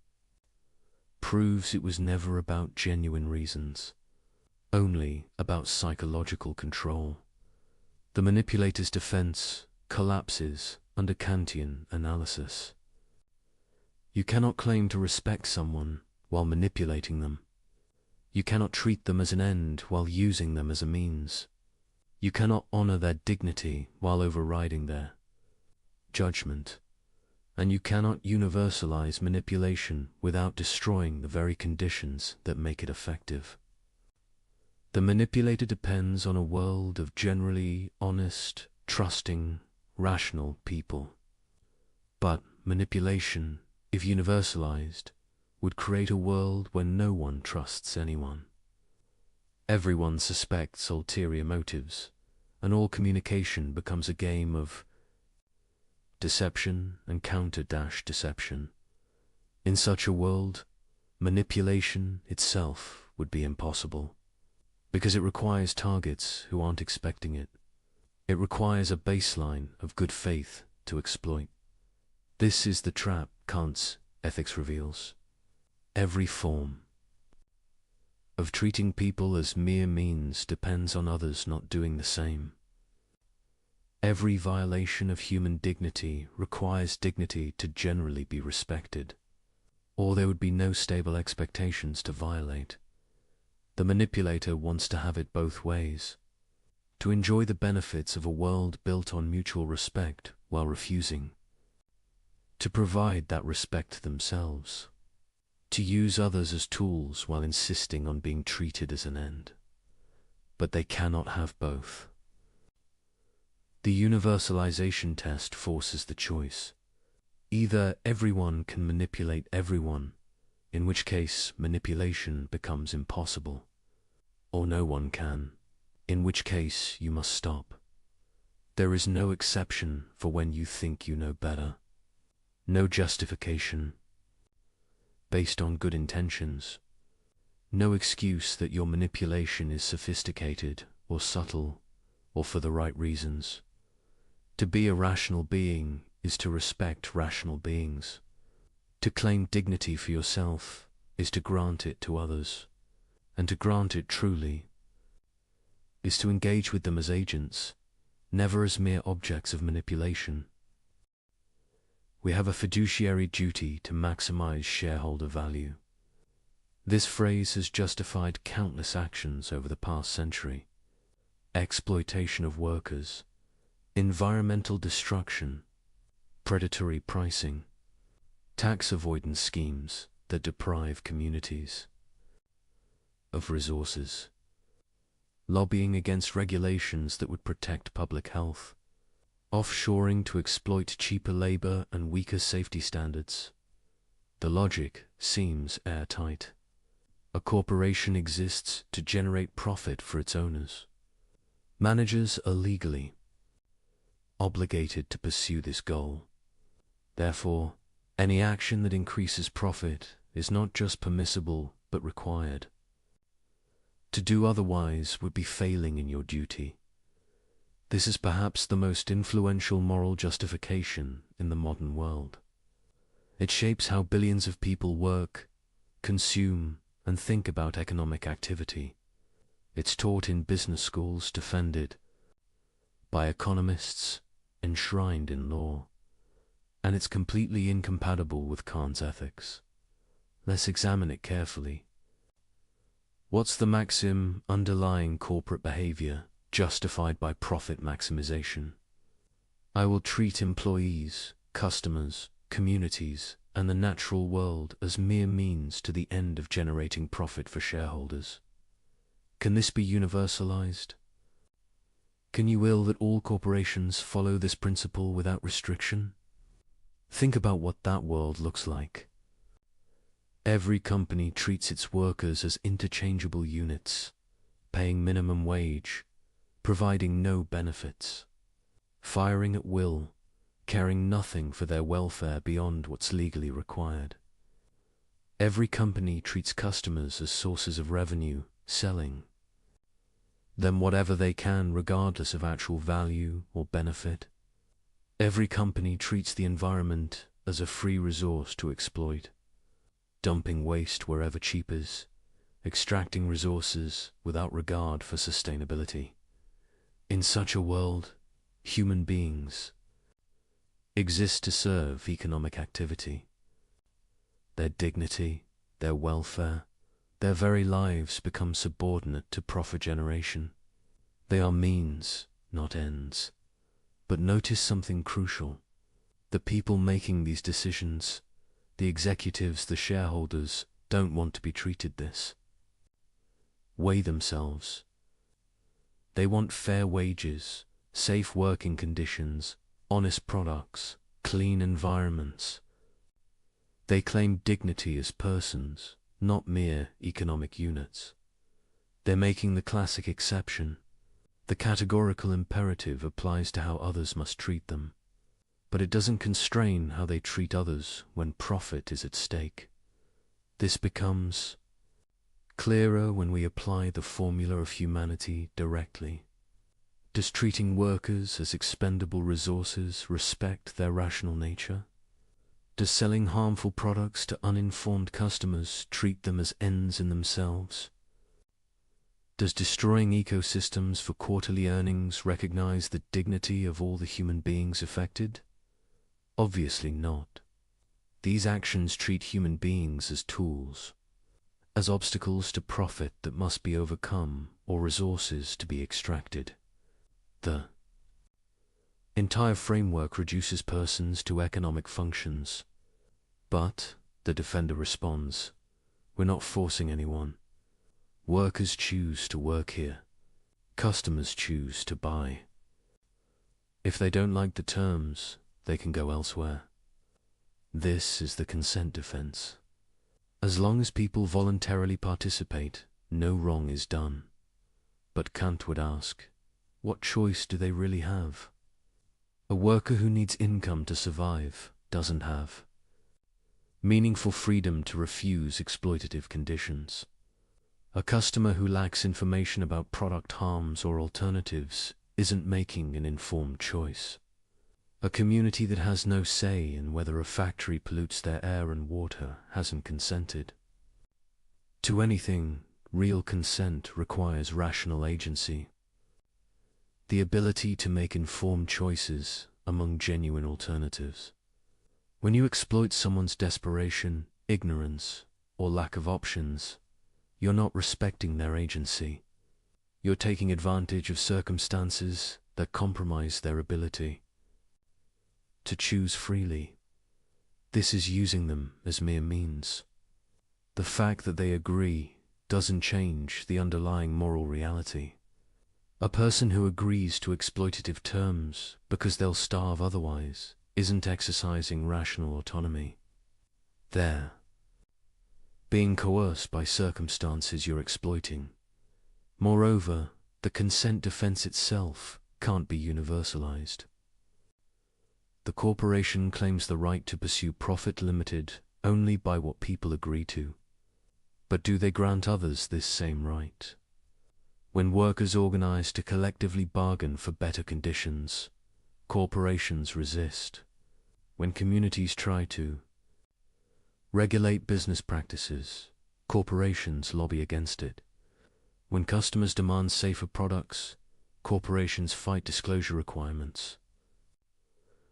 proves it was never about genuine reasons, only about psychological control. The manipulator's defense collapses under Kantian analysis. You cannot claim to respect someone while manipulating them. You cannot treat them as an end while using them as a means. You cannot honor their dignity while overriding their judgment. And you cannot universalize manipulation without destroying the very conditions that make it effective. The manipulator depends on a world of generally honest, trusting, rational people. But manipulation, if universalized, would create a world where no one trusts anyone. Everyone suspects ulterior motives, and all communication becomes a game of deception and counter-deception. In such a world, manipulation itself would be impossible, because it requires targets who aren't expecting it. It requires a baseline of good faith to exploit. This is the trap Kant's ethics reveals. Every form of treating people as mere means depends on others not doing the same. Every violation of human dignity requires dignity to generally be respected, or there would be no stable expectations to violate. The manipulator wants to have it both ways, to enjoy the benefits of a world built on mutual respect while refusing to provide that respect themselves, to use others as tools while insisting on being treated as an end. But they cannot have both. The universalization test forces the choice. Either everyone can manipulate everyone, in which case manipulation becomes impossible, or no one can, in which case you must stop. There is no exception for when you think you know better. No justification based on good intentions. No excuse that your manipulation is sophisticated or subtle or for the right reasons. To be a rational being is to respect rational beings. To claim dignity for yourself is to grant it to others, and to grant it truly is to engage with them as agents, never as mere objects of manipulation. We have a fiduciary duty to maximize shareholder value. This phrase has justified countless actions over the past century. exploitation of workers, environmental destruction, predatory pricing, tax avoidance schemes that deprive communities of resources, lobbying against regulations that would protect public health, offshoring to exploit cheaper labor and weaker safety standards. The logic seems airtight. A corporation exists to generate profit for its owners. Managers are legally obligated to pursue this goal. Therefore, any action that increases profit is not just permissible but required. To do otherwise would be failing in your duty. This is perhaps the most influential moral justification in the modern world. It shapes how billions of people work, consume, and think about economic activity. It's taught in business schools, defended by economists, enshrined in law, and it's completely incompatible with Kant's ethics. Let's examine it carefully. What's the maxim underlying corporate behavior justified by profit maximization? I will treat employees, customers, communities, and the natural world as mere means to the end of generating profit for shareholders. Can this be universalized? Can you will that all corporations follow this principle without restriction? Think about what that world looks like. Every company treats its workers as interchangeable units, paying minimum wage, providing no benefits, firing at will, caring nothing for their welfare beyond what's legally required. Every company treats customers as sources of revenue, selling them whatever they can regardless of actual value or benefit. Every company treats the environment as a free resource to exploit, dumping waste wherever cheap is, extracting resources without regard for sustainability. In such a world, human beings exist to serve economic activity. Their dignity, their welfare, their very lives become subordinate to profit generation. They are means, not ends. But notice something crucial. The people making these decisions, the executives, the shareholders, don't want to be treated this way themselves. They want fair wages, safe working conditions, honest products, clean environments. They claim dignity as persons, not mere economic units. They're making the classic exception. The categorical imperative applies to how others must treat them, but it doesn't constrain how they treat others when profit is at stake. This becomes clearer when we apply the formula of humanity directly. Does treating workers as expendable resources respect their rational nature? Does selling harmful products to uninformed customers treat them as ends in themselves? Does destroying ecosystems for quarterly earnings recognize the dignity of all the human beings affected? Obviously not. These actions treat human beings as tools, as obstacles to profit that must be overcome or resources to be extracted. The entire framework reduces persons to economic functions. But, the defender responds, we're not forcing anyone. Workers choose to work here. Customers choose to buy. If they don't like the terms, they can go elsewhere. This is the consent defense. As long as people voluntarily participate, no wrong is done. But Kant would ask, what choice do they really have? A worker who needs income to survive doesn't have meaningful freedom to refuse exploitative conditions. A customer who lacks information about product harms or alternatives isn't making an informed choice. A community that has no say in whether a factory pollutes their air and water hasn't consented. To anything, real consent requires rational agency. The ability to make informed choices among genuine alternatives. When you exploit someone's desperation, ignorance, or lack of options, you're not respecting their agency. You're taking advantage of circumstances that compromise their ability to choose freely. This is using them as mere means. The fact that they agree doesn't change the underlying moral reality. A person who agrees to exploitative terms because they'll starve otherwise isn't exercising rational autonomy. They're being coerced by circumstances you're exploiting. Moreover, the consent defense itself can't be universalized. The corporation claims the right to pursue profit limited only by what people agree to. But do they grant others this same right? When workers organize to collectively bargain for better conditions, corporations resist. When communities try to regulate business practices, corporations lobby against it. When customers demand safer products, corporations fight disclosure requirements.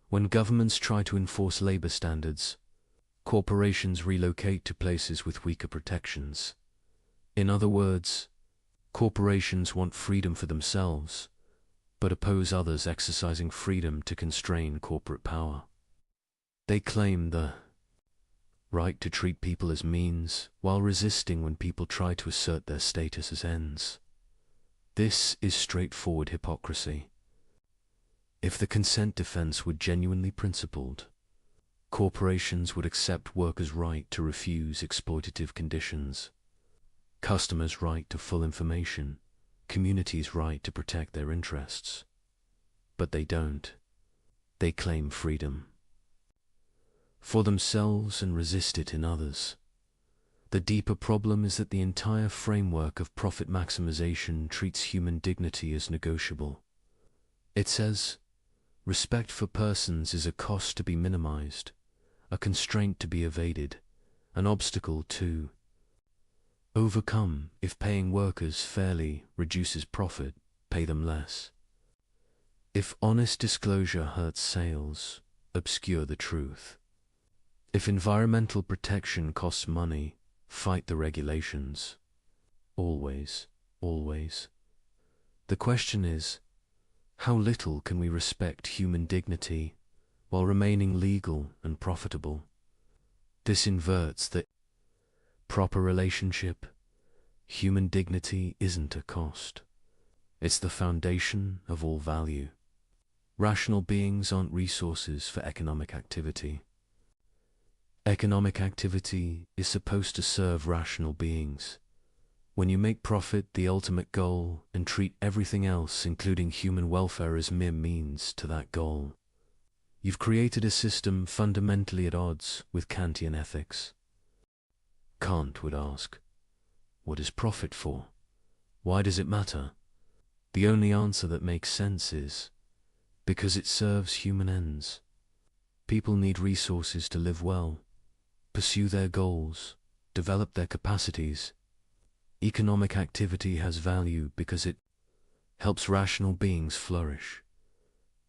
When governments try to enforce labor standards, corporations relocate to places with weaker protections. In other words, corporations want freedom for themselves, but oppose others exercising freedom to constrain corporate power. They claim the right to treat people as means, while resisting when people try to assert their status as ends. This is straightforward hypocrisy. If the consent defense were genuinely principled, corporations would accept workers' right to refuse exploitative conditions, customers' right to full information, communities' right to protect their interests. But they don't. They claim freedom for themselves and resist it in others. The deeper problem is that the entire framework of profit maximization treats human dignity as negotiable. It says, respect for persons is a cost to be minimized, a constraint to be evaded, an obstacle to overcome. If paying workers fairly reduces profit, pay them less. If honest disclosure hurts sales, obscure the truth. If environmental protection costs money, fight the regulations. Always, always. The question is, how little can we respect human dignity while remaining legal and profitable? This inverts the proper relationship. Human dignity isn't a cost. It's the foundation of all value. Rational beings aren't resources for economic activity. Economic activity is supposed to serve rational beings. When you make profit the ultimate goal and treat everything else, including human welfare, as mere means to that goal, you've created a system fundamentally at odds with Kantian ethics. Kant would ask, what is profit for? Why does it matter? The only answer that makes sense is, because it serves human ends. People need resources to live well, pursue their goals, develop their capacities. Economic activity has value because it helps rational beings flourish.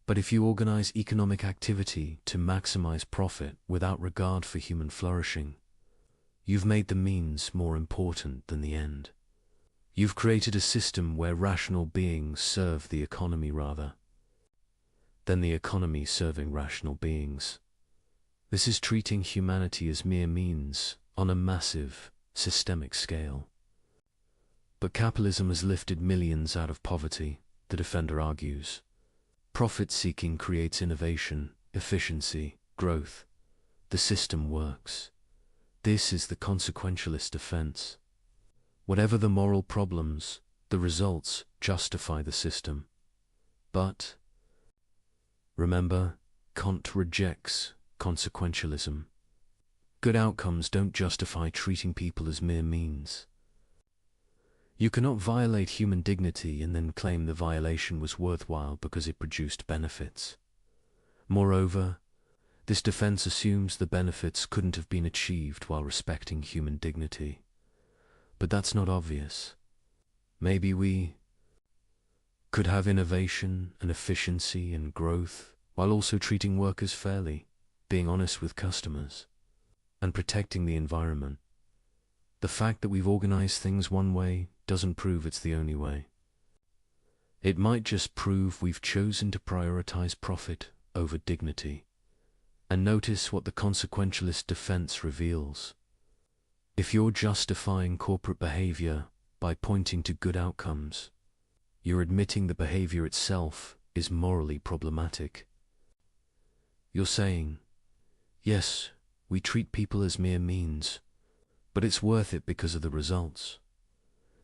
But if you organize economic activity to maximize profit without regard for human flourishing, you've made the means more important than the end. You've created a system where rational beings serve the economy rather than the economy serving rational beings. This is treating humanity as mere means on a massive, systemic scale. But capitalism has lifted millions out of poverty, the defender argues. Profit-seeking creates innovation, efficiency, growth. The system works. This is the consequentialist defense. Whatever the moral problems, the results justify the system. But remember, Kant rejects consequentialism. Good outcomes don't justify treating people as mere means. You cannot violate human dignity and then claim the violation was worthwhile because it produced benefits. Moreover, this defense assumes the benefits couldn't have been achieved while respecting human dignity. But that's not obvious. Maybe we could have innovation and efficiency and growth while also treating workers fairly, being honest with customers, and protecting the environment. The fact that we've organized things one way doesn't prove it's the only way. It might just prove we've chosen to prioritize profit over dignity. And notice what the consequentialist defense reveals. If you're justifying corporate behavior by pointing to good outcomes, you're admitting the behavior itself is morally problematic. You're saying, yes, we treat people as mere means, but it's worth it because of the results.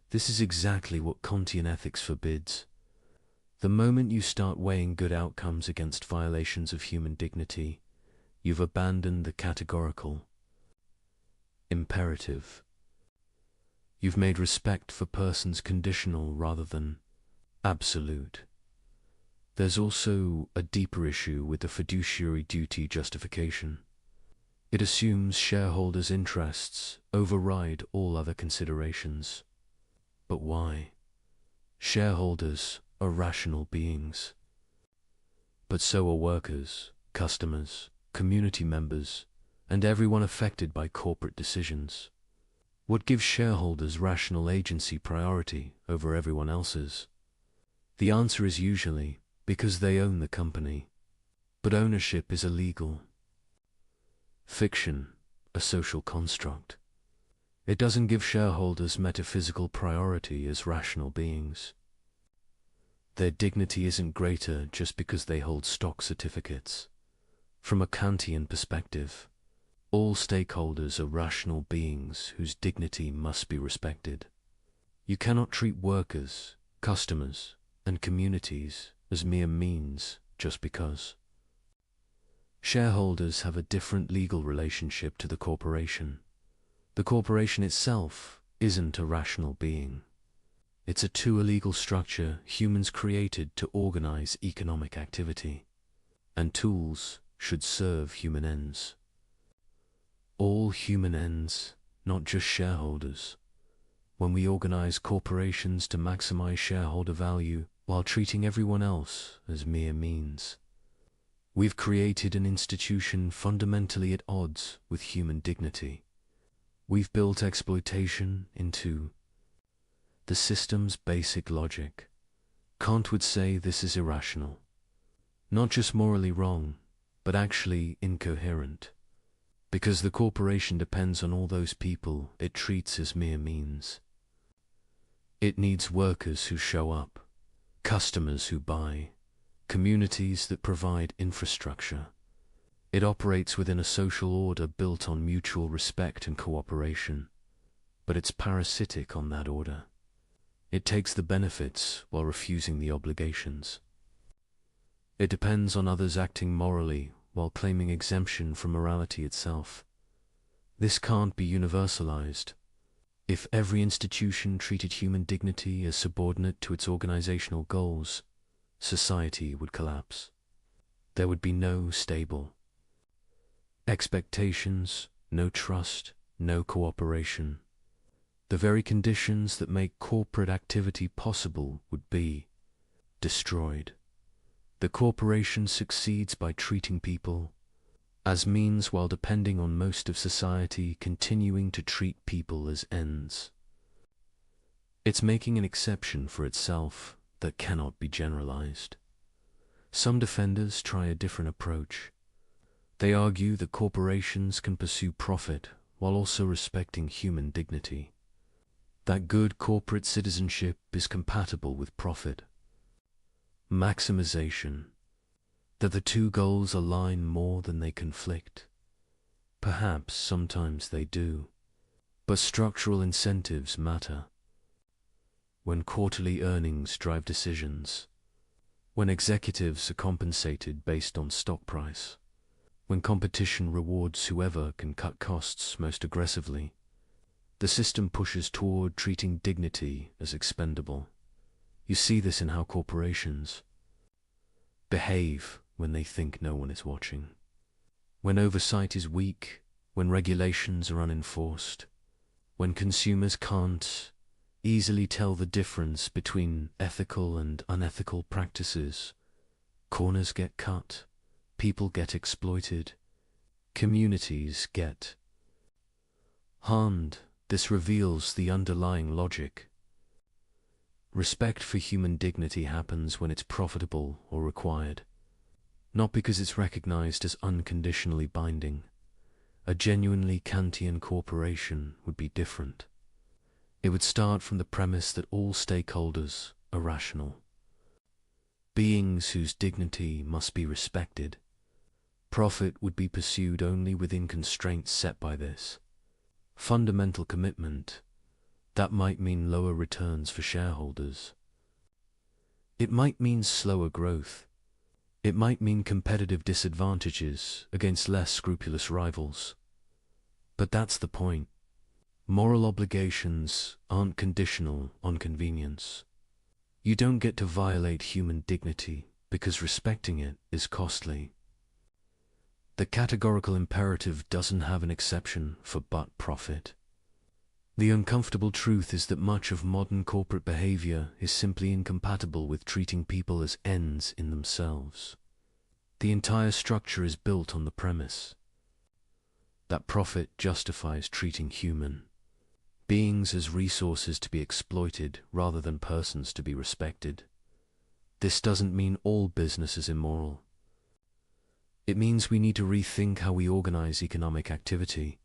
This is exactly what Kantian ethics forbids. The moment you start weighing good outcomes against violations of human dignity, you've abandoned the categorical imperative. You've made respect for persons conditional rather than absolute. There's also a deeper issue with the fiduciary duty justification. It assumes shareholders' interests override all other considerations. But why? Shareholders are rational beings. But so are workers, customers, community members, and everyone affected by corporate decisions. What gives shareholders rational agency priority over everyone else's? The answer is usually because they own the company. But ownership is illegal. Fiction, a social construct. It doesn't give shareholders metaphysical priority as rational beings. Their dignity isn't greater just because they hold stock certificates. From a Kantian perspective, all stakeholders are rational beings whose dignity must be respected. You cannot treat workers, customers, and communities as mere means just because. Shareholders have a different legal relationship to the corporation. The corporation itself isn't a rational being. It's a too illegal structure humans created to organize economic activity. And tools should serve human ends. All human ends, not just shareholders. When we organize corporations to maximize shareholder value while treating everyone else as mere means, we've created an institution fundamentally at odds with human dignity. We've built exploitation into the system's basic logic. Kant would say this is irrational. Not just morally wrong, but actually incoherent. Because the corporation depends on all those people it treats as mere means. It needs workers who show up, customers who buy, communities that provide infrastructure. It operates within a social order built on mutual respect and cooperation, but it's parasitic on that order. It takes the benefits while refusing the obligations. It depends on others acting morally while claiming exemption from morality itself. This can't be universalized. If every institution treated human dignity as subordinate to its organizational goals, society would collapse. There would be no stable expectations, no trust, no cooperation. The very conditions that make corporate activity possible would be destroyed. The corporation succeeds by treating people as means while depending on most of society continuing to treat people as ends. It's making an exception for itself that cannot be generalized. Some defenders try a different approach. They argue that corporations can pursue profit while also respecting human dignity. That good corporate citizenship is compatible with profit. Maximization. That the two goals align more than they conflict. Perhaps sometimes they do, but structural incentives matter. When quarterly earnings drive decisions, when executives are compensated based on stock price, when competition rewards whoever can cut costs most aggressively, the system pushes toward treating dignity as expendable. You see this in how corporations behave when they think no one is watching. When oversight is weak, when regulations are unenforced, when consumers can't easily tell the difference between ethical and unethical practices, corners get cut, people get exploited, communities get harmed. This reveals the underlying logic. Respect for human dignity happens when it's profitable or required, not because it's recognized as unconditionally binding. A genuinely Kantian corporation would be different. It would start from the premise that all stakeholders are rational, beings whose dignity must be respected. Profit would be pursued only within constraints set by this fundamental commitment. That might mean lower returns for shareholders. It might mean slower growth. It might mean competitive disadvantages against less scrupulous rivals. But that's the point. Moral obligations aren't conditional on convenience. You don't get to violate human dignity because respecting it is costly. The categorical imperative doesn't have an exception for but profit. The uncomfortable truth is that much of modern corporate behavior is simply incompatible with treating people as ends in themselves. The entire structure is built on the premise that profit justifies treating human beings as resources to be exploited rather than persons to be respected. This doesn't mean all business is immoral. It means we need to rethink how we organize economic activity,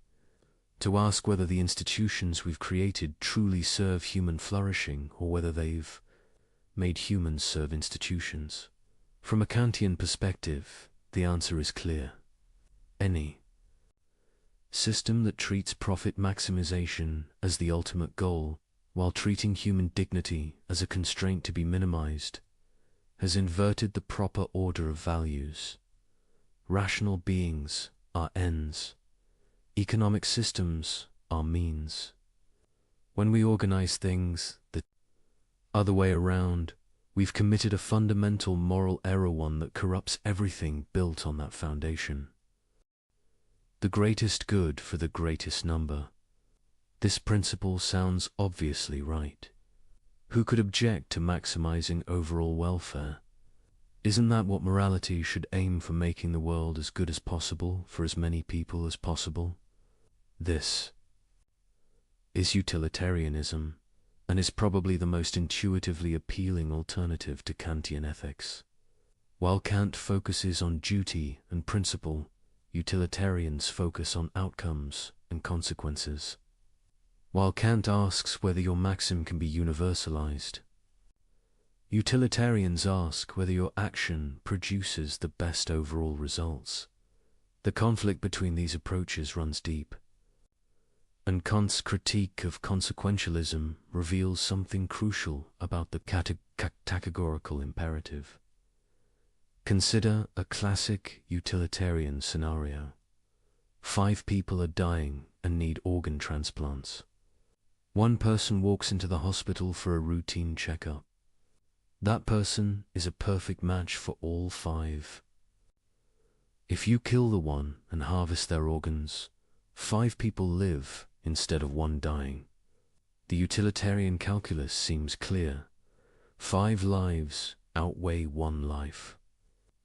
to ask whether the institutions we've created truly serve human flourishing or whether they've made humans serve institutions. From a Kantian perspective, the answer is clear. Any system that treats profit maximization as the ultimate goal, while treating human dignity as a constraint to be minimized, has inverted the proper order of values. Rational beings are ends. Economic systems are means. When we organize things the other way around, we've committed a fundamental moral error, one that corrupts everything built on that foundation. The greatest good for the greatest number. This principle sounds obviously right. Who could object to maximizing overall welfare? Isn't that what morality should aim for, making the world as good as possible for as many people as possible? This is utilitarianism, and is probably the most intuitively appealing alternative to Kantian ethics. While Kant focuses on duty and principle, utilitarians focus on outcomes and consequences. While Kant asks whether your maxim can be universalized, utilitarians ask whether your action produces the best overall results. The conflict between these approaches runs deep, and Kant's critique of consequentialism reveals something crucial about the categorical imperative. Consider a classic utilitarian scenario. 5 people are dying and need organ transplants. One person walks into the hospital for a routine checkup. That person is a perfect match for all 5. If you kill the one and harvest their organs, 5 people live instead of 1 dying. The utilitarian calculus seems clear. 5 lives outweigh 1 life.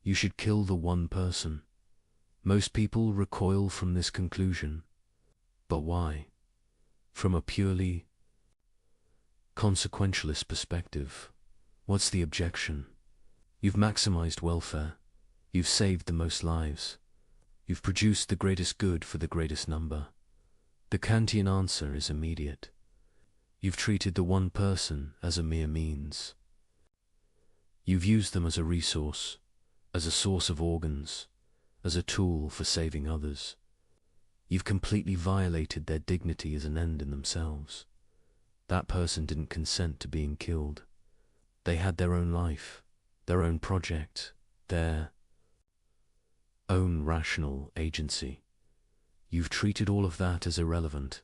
You should kill the 1 person. Most people recoil from this conclusion. But why? From a purely consequentialist perspective, what's the objection? You've maximized welfare. You've saved the most lives. You've produced the greatest good for the greatest number. The Kantian answer is immediate. You've treated the 1 person as a mere means. You've used them as a resource, as a source of organs, as a tool for saving others. You've completely violated their dignity as an end in themselves. That person didn't consent to being killed. They had their own life, their own project, their own rational agency. You've treated all of that as irrelevant,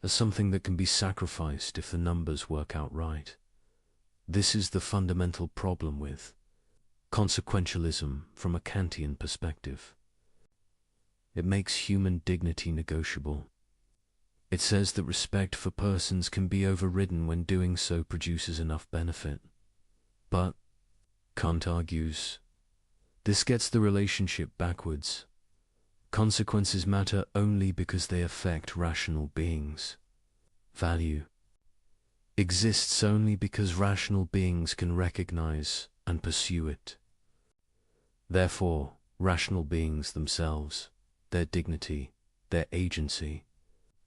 as something that can be sacrificed if the numbers work out right. This is the fundamental problem with consequentialism from a Kantian perspective. It makes human dignity negotiable. It says that respect for persons can be overridden when doing so produces enough benefit. But, Kant argues, this gets the relationship backwards. Consequences matter only because they affect rational beings. Value exists only because rational beings can recognize and pursue it. Therefore, rational beings themselves, their dignity, their agency,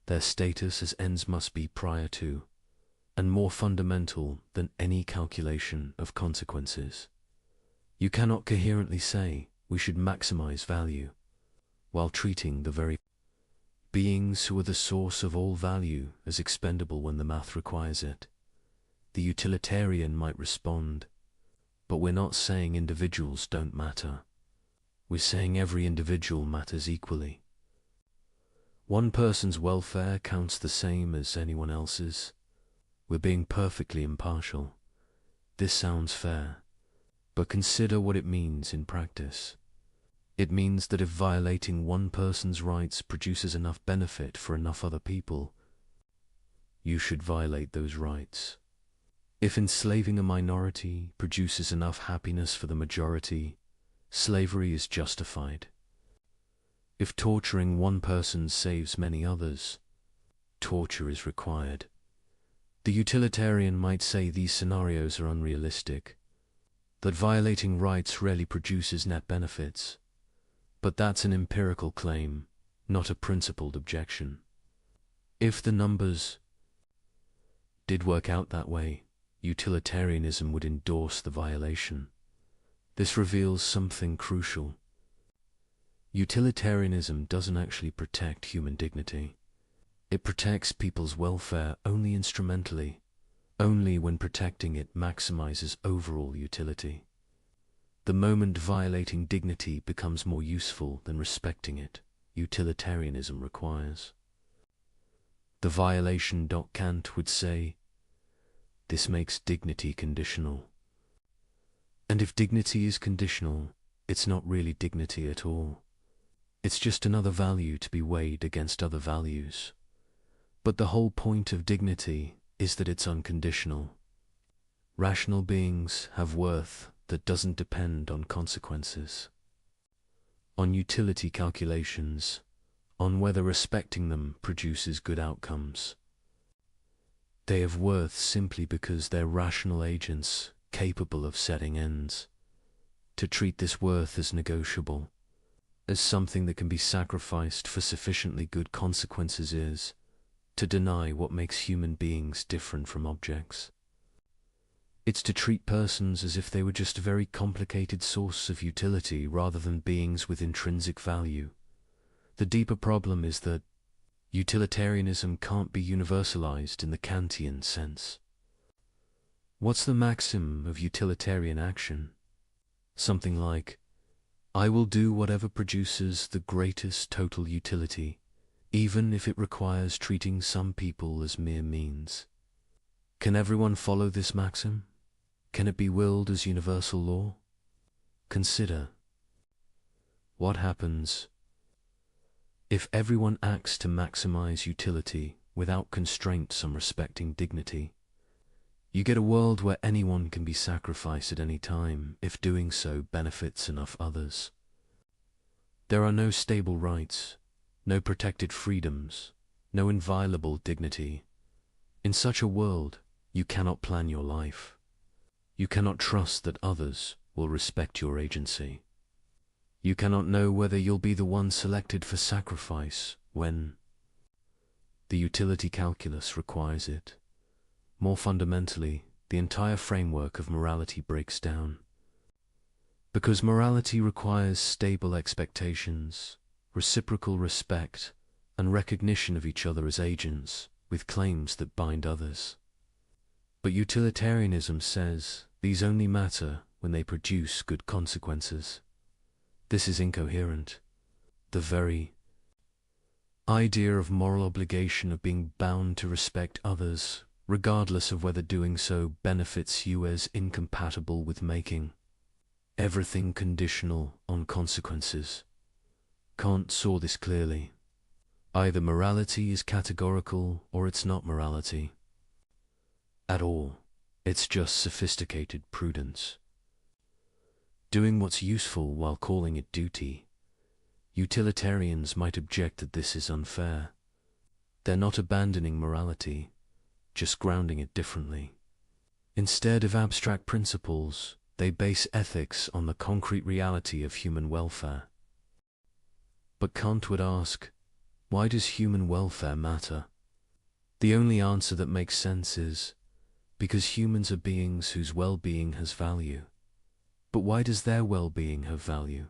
their status as ends must be prior to, and more fundamental than any calculation of consequences. You cannot coherently say we should maximize value, while treating the very beings who are the source of all value as expendable when the math requires it. The utilitarian might respond, but we're not saying individuals don't matter. We're saying every individual matters equally. One person's welfare counts the same as anyone else's. We're being perfectly impartial. This sounds fair, but consider what it means in practice. It means that if violating one person's rights produces enough benefit for enough other people, you should violate those rights. If enslaving a minority produces enough happiness for the majority, slavery is justified. If torturing one person saves many others, torture is required. The utilitarian might say these scenarios are unrealistic, that violating rights rarely produces net benefits. But that's an empirical claim, not a principled objection. If the numbers did work out that way, utilitarianism would endorse the violation. This reveals something crucial. Utilitarianism doesn't actually protect human dignity. It protects people's welfare only instrumentally, only when protecting it maximizes overall utility. The moment violating dignity becomes more useful than respecting it, utilitarianism requires. The violation, Kant would say, this makes dignity conditional. And if dignity is conditional, it's not really dignity at all. It's just another value to be weighed against other values. But the whole point of dignity is that it's unconditional. Rational beings have worth that doesn't depend on consequences, on utility calculations, on whether respecting them produces good outcomes. They have worth simply because they're rational agents capable of setting ends. To treat this worth as negotiable, as something that can be sacrificed for sufficiently good consequences, is to deny what makes human beings different from objects. It's to treat persons as if they were just a very complicated source of utility rather than beings with intrinsic value. The deeper problem is that utilitarianism can't be universalized in the Kantian sense. What's the maxim of utilitarian action? Something like, I will do whatever produces the greatest total utility, even if it requires treating some people as mere means. Can everyone follow this maxim? Can it be willed as universal law? Consider, what happens if everyone acts to maximize utility without constraints on respecting dignity? You get a world where anyone can be sacrificed at any time if doing so benefits enough others. There are no stable rights, no protected freedoms, no inviolable dignity. In such a world, you cannot plan your life. You cannot trust that others will respect your agency. You cannot know whether you'll be the one selected for sacrifice when the utility calculus requires it. More fundamentally, the entire framework of morality breaks down. Because morality requires stable expectations, reciprocal respect, and recognition of each other as agents with claims that bind others. But utilitarianism says these only matter when they produce good consequences. This is incoherent. The very idea of moral obligation of being bound to respect others, regardless of whether doing so benefits you, is incompatible with making everything conditional on consequences. Kant saw this clearly. Either morality is categorical or it's not morality at all. It's just sophisticated prudence. Doing what's useful while calling it duty. Utilitarians might object that this is unfair. They're not abandoning morality. just grounding it differently. Instead of abstract principles, they base ethics on the concrete reality of human welfare. But Kant would ask, why does human welfare matter? The only answer that makes sense is, because humans are beings whose well-being has value. But why does their well-being have value?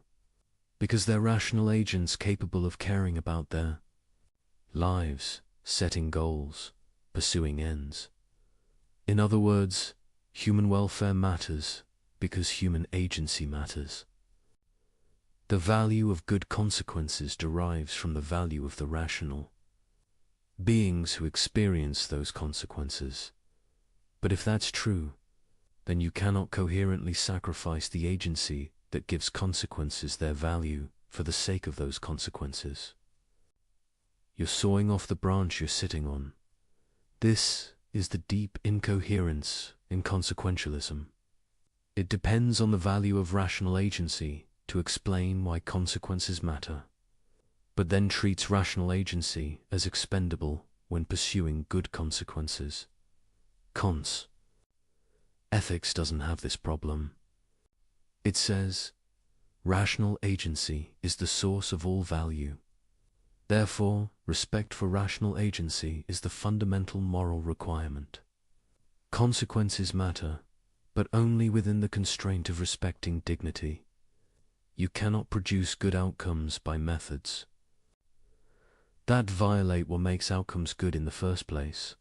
Because they're rational agents capable of caring about their lives, setting goals, pursuing ends. In other words, human welfare matters because human agency matters. The value of good consequences derives from the value of the rational beings who experience those consequences. But if that's true, then you cannot coherently sacrifice the agency that gives consequences their value for the sake of those consequences. You're sawing off the branch you're sitting on. This is the deep incoherence in consequentialism. It depends on the value of rational agency to explain why consequences matter, but then treats rational agency as expendable when pursuing good consequences. Cons. Ethics doesn't have this problem. It says, rational agency is the source of all value. Therefore, respect for rational agency is the fundamental moral requirement. Consequences matter, but only within the constraint of respecting dignity. You cannot produce good outcomes by methods that violate what makes outcomes good in the first place.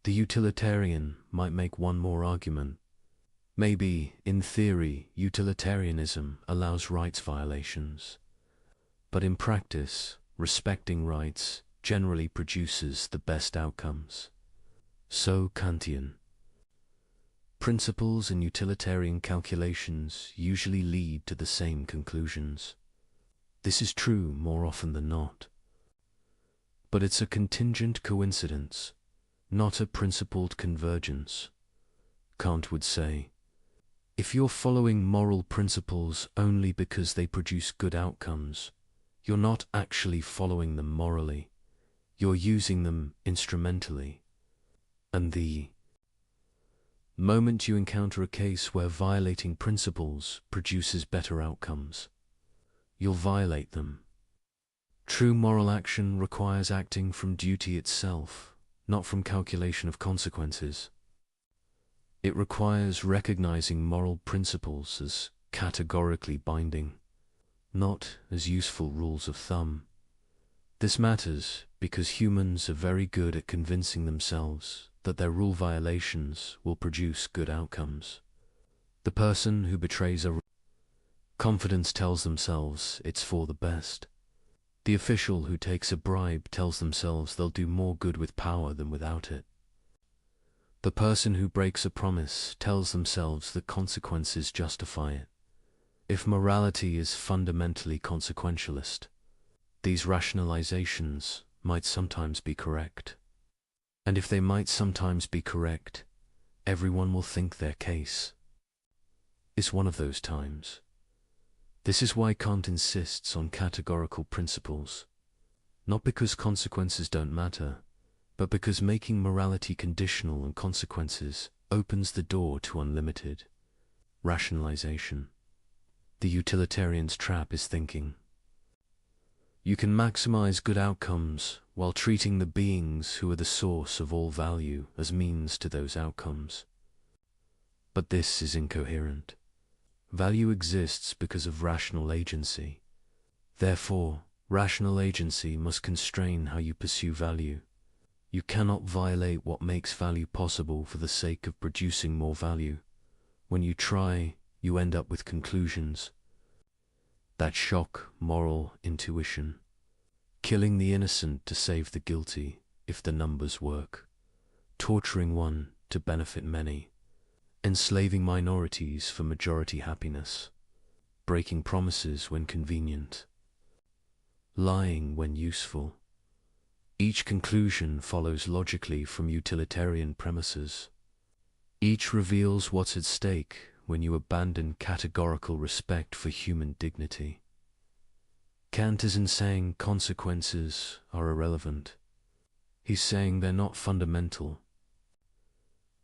The utilitarian might make one more argument. Maybe, in theory, utilitarianism allows rights violations. But in practice, respecting rights generally produces the best outcomes. So Kantian. Principles and utilitarian calculations usually lead to the same conclusions. This is true more often than not. But it's a contingent coincidence, not a principled convergence. Kant would say, if you're following moral principles only because they produce good outcomes, you're not actually following them morally. You're using them instrumentally. And the moment you encounter a case where violating principles produces better outcomes, you'll violate them. True moral action requires acting from duty itself, not from calculation of consequences. It requires recognizing moral principles as categorically binding, not as useful rules of thumb. This matters because humans are very good at convincing themselves that their rule violations will produce good outcomes. The person who betrays a confidence tells themselves it's for the best. The official who takes a bribe tells themselves they'll do more good with power than without it. The person who breaks a promise tells themselves that consequences justify it. If morality is fundamentally consequentialist, these rationalizations might sometimes be correct. And if they might sometimes be correct, everyone will think their case is one of those times. This is why Kant insists on categorical principles, not because consequences don't matter, but because making morality conditional on consequences opens the door to unlimited rationalization. The utilitarian's trap is thinking you can maximize good outcomes while treating the beings who are the source of all value as means to those outcomes. But this is incoherent. Value exists because of rational agency. Therefore, rational agency must constrain how you pursue value. You cannot violate what makes value possible for the sake of producing more value. When you try, you end up with conclusions that shock moral intuition, killing the innocent to save the guilty if the numbers work, torturing one to benefit many, enslaving minorities for majority happiness, breaking promises when convenient, lying when useful. Each conclusion follows logically from utilitarian premises. Each reveals what's at stake when you abandon categorical respect for human dignity. Kant isn't saying consequences are irrelevant. He's saying they're not fundamental.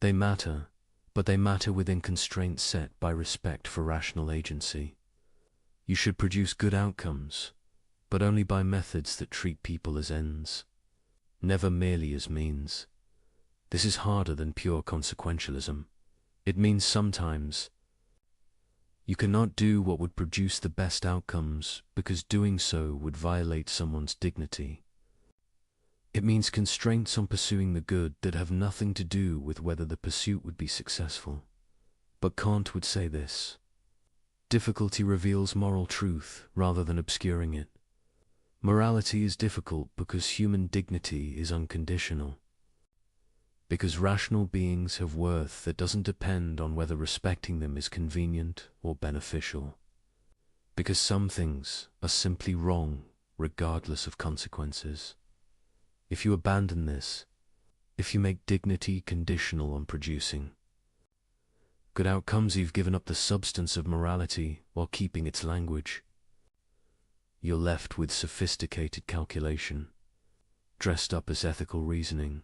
They matter, but they matter within constraints set by respect for rational agency. You should produce good outcomes, but only by methods that treat people as ends, never merely as means. This is harder than pure consequentialism. It means sometimes you cannot do what would produce the best outcomes because doing so would violate someone's dignity. It means constraints on pursuing the good that have nothing to do with whether the pursuit would be successful. But Kant would say this: difficulty reveals moral truth rather than obscuring it. Morality is difficult because human dignity is unconditional. Because rational beings have worth that doesn't depend on whether respecting them is convenient or beneficial. Because some things are simply wrong regardless of consequences. If you abandon this, if you make dignity conditional on producing good outcomes, you've given up the substance of morality while keeping its language. You're left with sophisticated calculation, dressed up as ethical reasoning.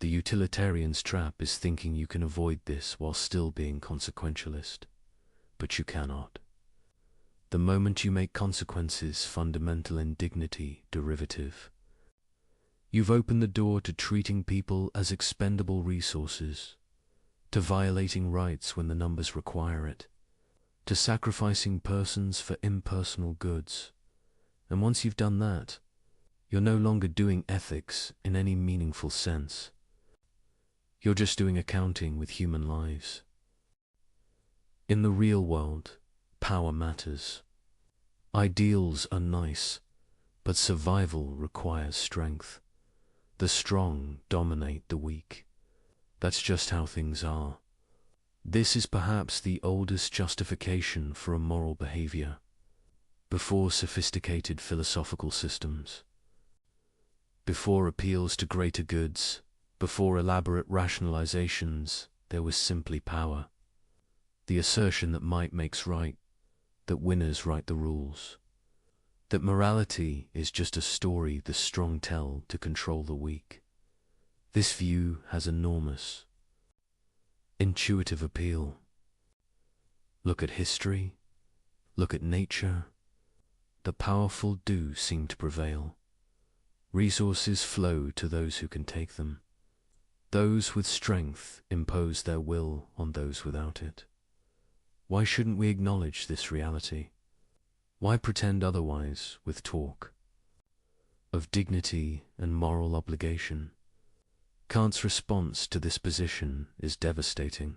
The utilitarian's trap is thinking you can avoid this while still being consequentialist. But you cannot. The moment you make consequences fundamental in dignity derivative, you've opened the door to treating people as expendable resources, to violating rights when the numbers require it, to sacrificing persons for impersonal goods. And once you've done that, you're no longer doing ethics in any meaningful sense. You're just doing accounting with human lives. In the real world, power matters. Ideals are nice, but survival requires strength. The strong dominate the weak. That's just how things are. This is perhaps the oldest justification for a moral behavior, before sophisticated philosophical systems, before appeals to greater goods, before elaborate rationalizations. There was simply power. The assertion that might makes right, that winners write the rules, that morality is just a story the strong tell to control the weak. This view has enormous, intuitive appeal. Look at history, look at nature. The powerful do seem to prevail. Resources flow to those who can take them. Those with strength impose their will on those without it. Why shouldn't we acknowledge this reality? Why pretend otherwise with talk of dignity and moral obligation? Kant's response to this position is devastating,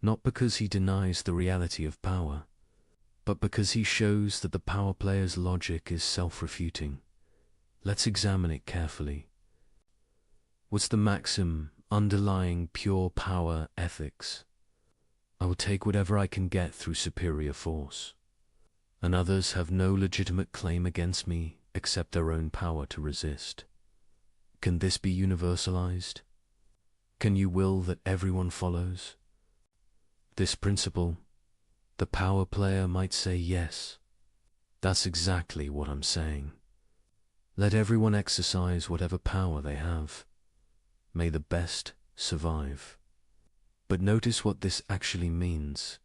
not because he denies the reality of power, but because he shows that the power player's logic is self-refuting. Let's examine it carefully. What's the maxim underlying pure power ethics? I will take whatever I can get through superior force, and others have no legitimate claim against me except their own power to resist. Can this be universalized? Can you will that everyone follows this principle? The power player might say yes. That's exactly what I'm saying. Let everyone exercise whatever power they have. May the best survive. But notice what this actually means.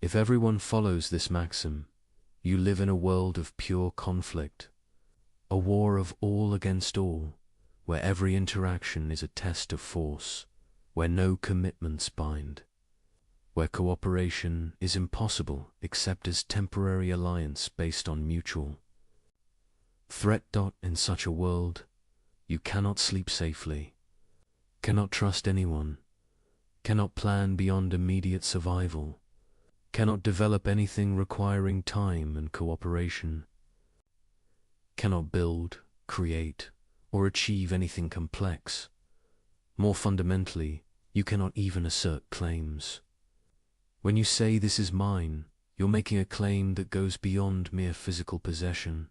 If everyone follows this maxim, you live in a world of pure conflict, a war of all against all, where every interaction is a test of force, where no commitments bind, where cooperation is impossible except as temporary alliance based on mutual threat. In such a world, you cannot sleep safely, cannot trust anyone, cannot plan beyond immediate survival, cannot develop anything requiring time and cooperation, cannot build, create, or achieve anything complex. More fundamentally, you cannot even assert claims. When you say this is mine, you're making a claim that goes beyond mere physical possession.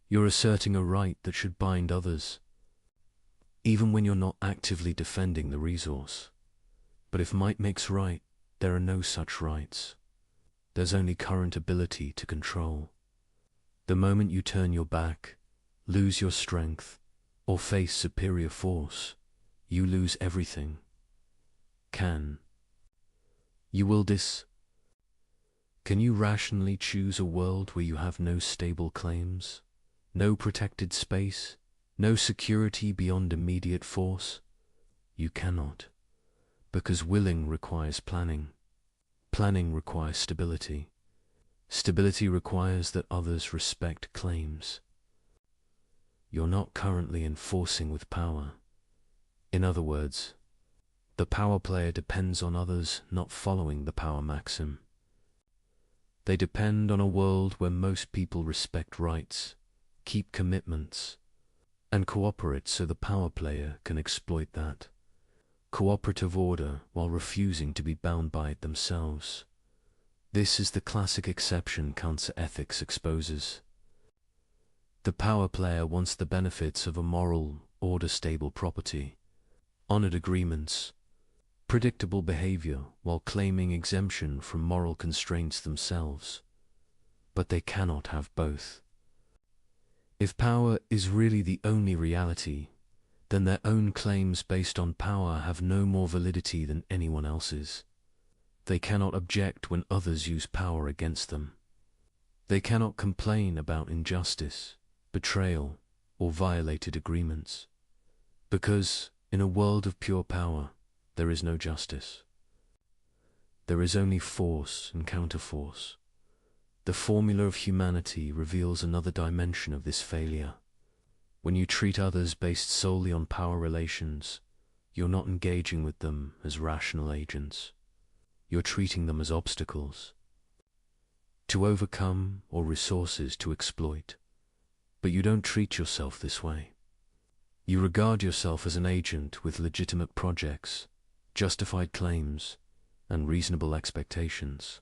You're asserting a right that should bind others, even when you're not actively defending the resource. But if might makes right, there are no such rights. There's only current ability to control. The moment you turn your back, lose your strength, or face superior force, you lose everything. Can you will this? Can you rationally choose a world where you have no stable claims, no protected space, no security beyond immediate force? You cannot, because willing requires planning. Planning requires stability. Stability requires that others respect claims. You're not currently enforcing with power. In other words, the power player depends on others not following the power maxim. They depend on a world where most people respect rights, keep commitments, and cooperate so the power player can exploit that cooperative order while refusing to be bound by it themselves. This is the classic exception cancer ethics exposes. The power player wants the benefits of a moral, order-stable property, honored agreements, predictable behavior while claiming exemption from moral constraints themselves. But they cannot have both. If power is really the only reality, then their own claims based on power have no more validity than anyone else's. They cannot object when others use power against them. They cannot complain about injustice, betrayal, or violated agreements. Because, in a world of pure power, there is no justice. There is only force and counterforce. The formula of humanity reveals another dimension of this failure. When you treat others based solely on power relations, you're not engaging with them as rational agents. You're treating them as obstacles to overcome or resources to exploit. But you don't treat yourself this way. You regard yourself as an agent with legitimate projects, justified claims, and reasonable expectations.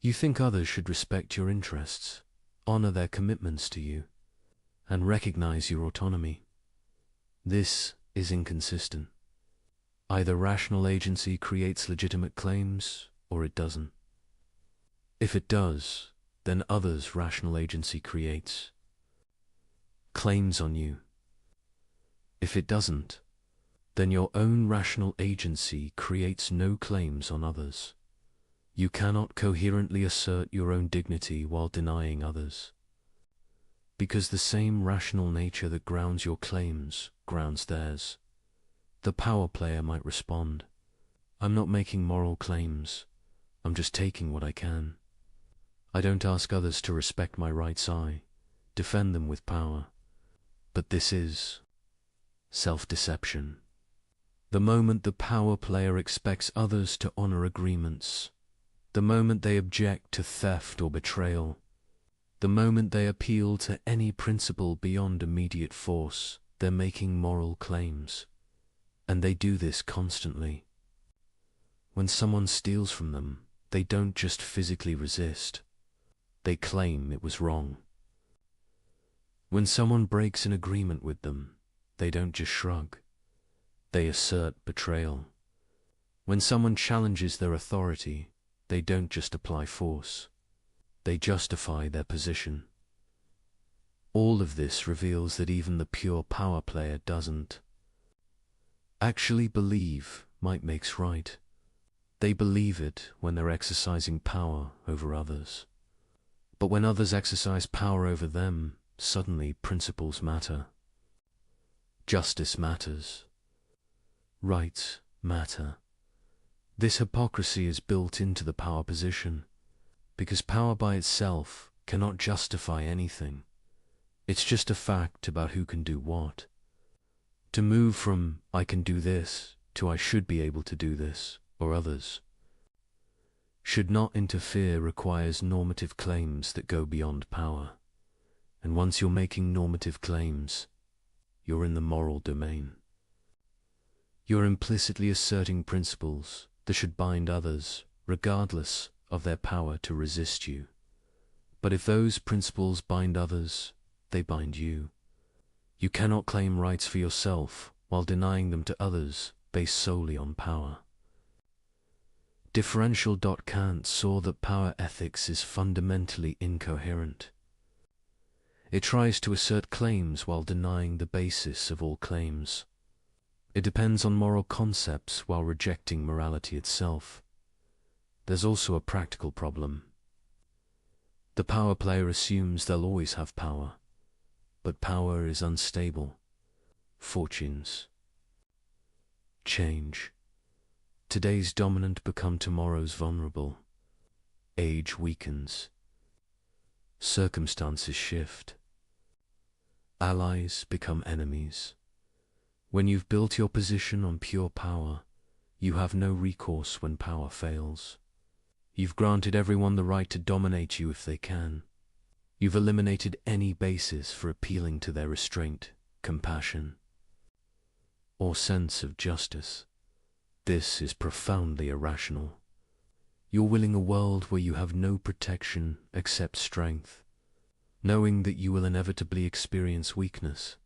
You think others should respect your interests, honor their commitments to you, and recognize your autonomy. This is inconsistent. Either rational agency creates legitimate claims, or it doesn't. If it does, then others' rational agency creates claims on you. If it doesn't, then your own rational agency creates no claims on others. You cannot coherently assert your own dignity while denying others. Because the same rational nature that grounds your claims grounds theirs. The power player might respond, I'm not making moral claims, I'm just taking what I can. I don't ask others to respect my rights, I defend them with power. But this is self-deception. The moment the power player expects others to honor agreements, the moment they object to theft or betrayal, the moment they appeal to any principle beyond immediate force, they're making moral claims. And they do this constantly. When someone steals from them, they don't just physically resist. They claim it was wrong. When someone breaks an agreement with them, they don't just shrug. They assert betrayal. When someone challenges their authority, they don't just apply force. They justify their position. All of this reveals that even the pure power player doesn't actually believe might makes right. They believe it when they're exercising power over others. But when others exercise power over them, suddenly principles matter. Justice matters. Rights matter. This hypocrisy is built into the power position, because power by itself cannot justify anything. It's just a fact about who can do what. To move from I can do this to I should be able to do this, or others should not interfere requires normative claims that go beyond power. And once you're making normative claims, you're in the moral domain. You're implicitly asserting principles that should bind others, regardless of their power to resist you. But if those principles bind others, they bind you. You cannot claim rights for yourself while denying them to others based solely on power. Differential. Kant saw that power ethics is fundamentally incoherent. It tries to assert claims while denying the basis of all claims. It depends on moral concepts while rejecting morality itself. There's also a practical problem. The power player assumes they'll always have power, but power is unstable. Fortunes change. Today's dominant become tomorrow's vulnerable. Age weakens. Circumstances shift. Allies become enemies. When you've built your position on pure power, you have no recourse when power fails. You've granted everyone the right to dominate you if they can. You've eliminated any basis for appealing to their restraint, compassion, or sense of justice. This is profoundly irrational. You're willing a world where you have no protection except strength, knowing that you will inevitably experience weakness.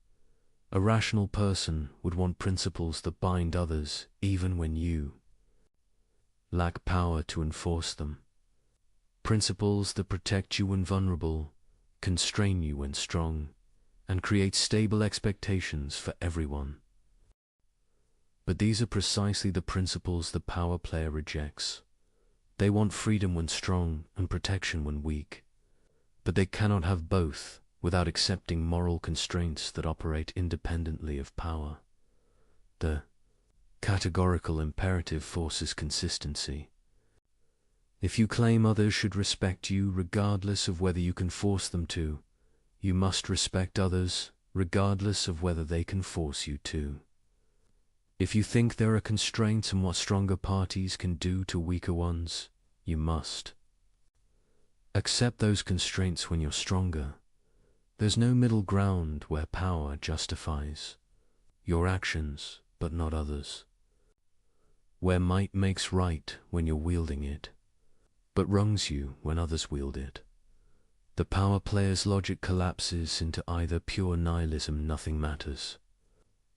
A rational person would want principles that bind others even when you lack power to enforce them. Principles that protect you when vulnerable, constrain you when strong, and create stable expectations for everyone. But these are precisely the principles the power player rejects. They want freedom when strong and protection when weak. But they cannot have both without accepting moral constraints that operate independently of power. The categorical imperative forces consistency. If you claim others should respect you regardless of whether you can force them to, you must respect others regardless of whether they can force you to. If you think there are constraints on what stronger parties can do to weaker ones, you must accept those constraints when you're stronger. There's no middle ground where power justifies your actions, but not others. Where might makes right when you're wielding it, but wrongs you when others wield it. The power player's logic collapses into either pure nihilism, nothing matters.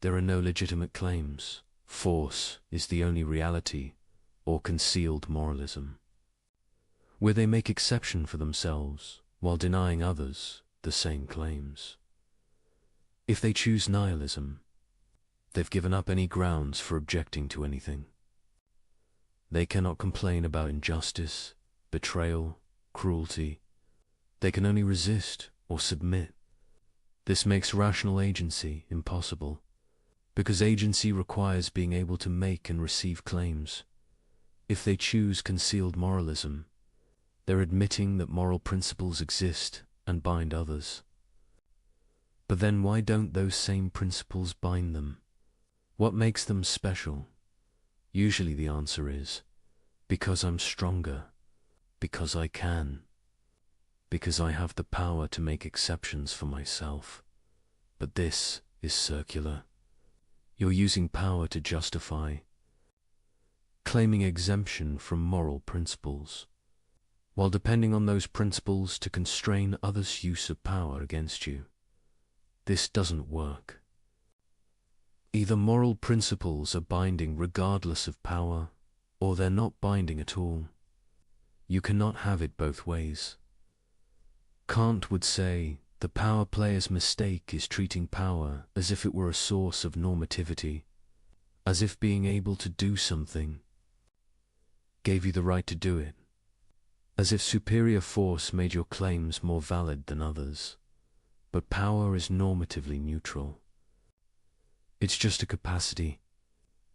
There are no legitimate claims, force is the only reality, or concealed moralism, where they make exception for themselves while denying others the same claims. If they choose nihilism, they've given up any grounds for objecting to anything. They cannot complain about injustice, betrayal, cruelty. They can only resist or submit. This makes rational agency impossible, because agency requires being able to make and receive claims. If they choose concealed moralism, they're admitting that moral principles exist and bind others. But then why don't those same principles bind them? What makes them special? Usually the answer is, because I'm stronger, because I can, because I have the power to make exceptions for myself. But this is circular. You're using power to justify claiming exemption from moral principles, while depending on those principles to constrain others' use of power against you. This doesn't work. Either moral principles are binding regardless of power, or they're not binding at all. You cannot have it both ways. Kant would say, the power player's mistake is treating power as if it were a source of normativity, as if being able to do something gave you the right to do it, as if superior force made your claims more valid than others. But power is normatively neutral. It's just a capacity.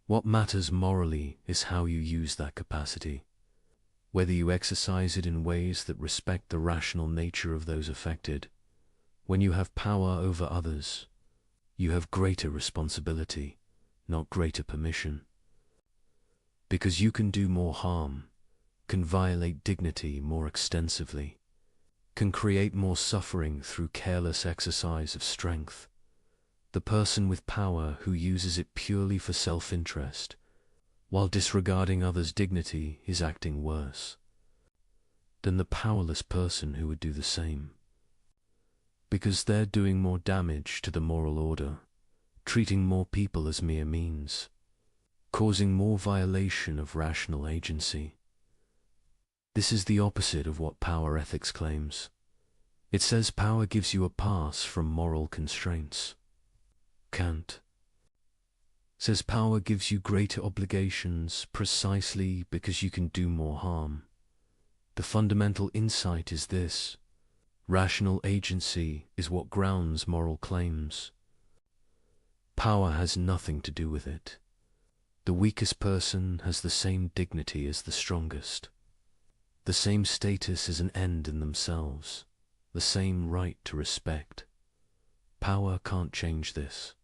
What matters morally is how you use that capacity, whether you exercise it in ways that respect the rational nature of those affected. When you have power over others, you have greater responsibility, not greater permission. Because you can do more harm, can violate dignity more extensively, can create more suffering through careless exercise of strength. The person with power who uses it purely for self-interest, while disregarding others' dignity, is acting worse than the powerless person who would do the same. Because they're doing more damage to the moral order, treating more people as mere means, causing more violation of rational agency. This is the opposite of what power ethics claims. It says power gives you a pass from moral constraints. Kant says power gives you greater obligations precisely because you can do more harm. The fundamental insight is this: rational agency is what grounds moral claims. Power has nothing to do with it. The weakest person has the same dignity as the strongest, the same status as an end in themselves, the same right to respect. Power can't change this.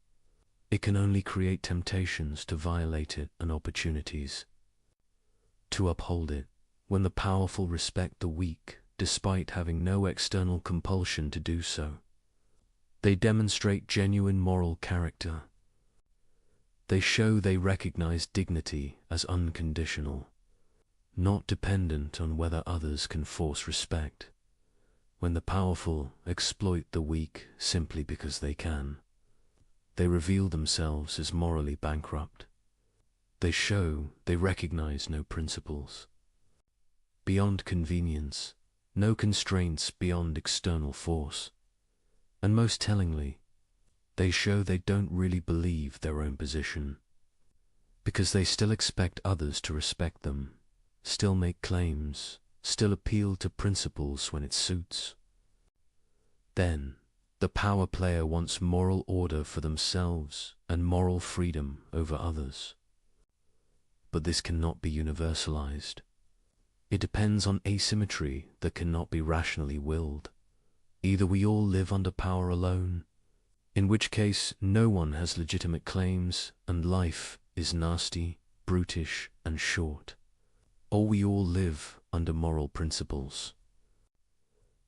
It can only create temptations to violate it and opportunities to uphold it. When the powerful respect the weak, despite having no external compulsion to do so, they demonstrate genuine moral character. They show they recognize dignity as unconditional, not dependent on whether others can force respect. When the powerful exploit the weak simply because they can, they reveal themselves as morally bankrupt. They show they recognize no principles beyond convenience, no constraints beyond external force. And most tellingly, they show they don't really believe their own position, because they still expect others to respect them, still make claims, still appeal to principles when it suits. Then, the power player wants moral order for themselves and moral freedom over others. But this cannot be universalized. It depends on asymmetry that cannot be rationally willed. Either we all live under power alone, in which case no one has legitimate claims and life is nasty, brutish, and short, or we all live under moral principles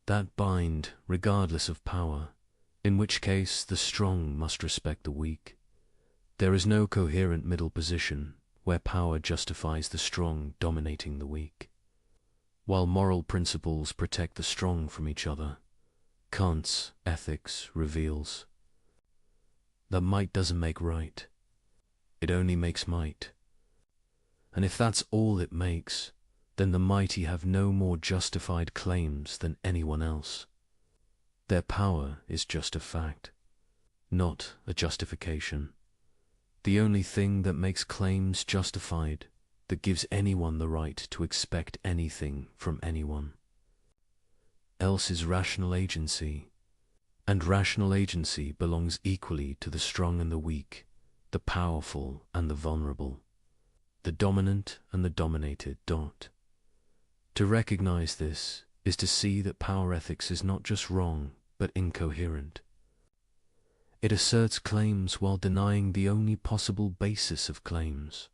that bind regardless of power, in which case the strong must respect the weak. There is no coherent middle position where power justifies the strong dominating the weak, while moral principles protect the strong from each other. Kant's ethics reveals that might doesn't make right, it only makes might. And if that's all it makes, then the mighty have no more justified claims than anyone else. Their power is just a fact, not a justification. The only thing that makes claims justified, that gives anyone the right to expect anything from anyone else, is rational agency. And rational agency belongs equally to the strong and the weak, the powerful and the vulnerable, the dominant and the dominated. To recognize this is to see that power ethics is not just wrong, but incoherent. It asserts claims while denying the only possible basis of claims.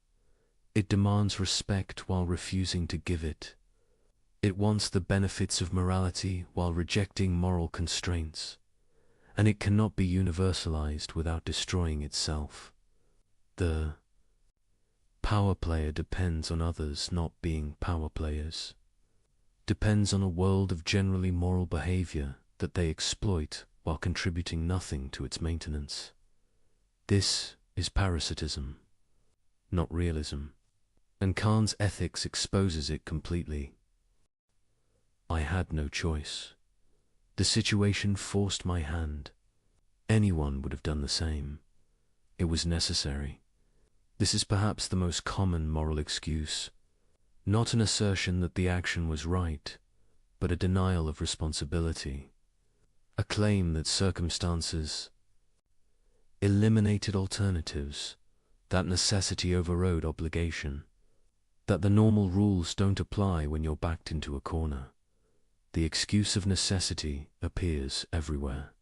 It demands respect while refusing to give it. It wants the benefits of morality while rejecting moral constraints. And it cannot be universalized without destroying itself. The power player depends on others not being power players, depends on a world of generally moral behavior that they exploit while contributing nothing to its maintenance. This is parasitism, not realism, and Kant's ethics exposes it completely. I had no choice. The situation forced my hand. Anyone would have done the same. It was necessary. This is perhaps the most common moral excuse, not an assertion that the action was right, but a denial of responsibility, a claim that circumstances eliminated alternatives, that necessity overrode obligation, that the normal rules don't apply when you're backed into a corner. The excuse of necessity appears everywhere.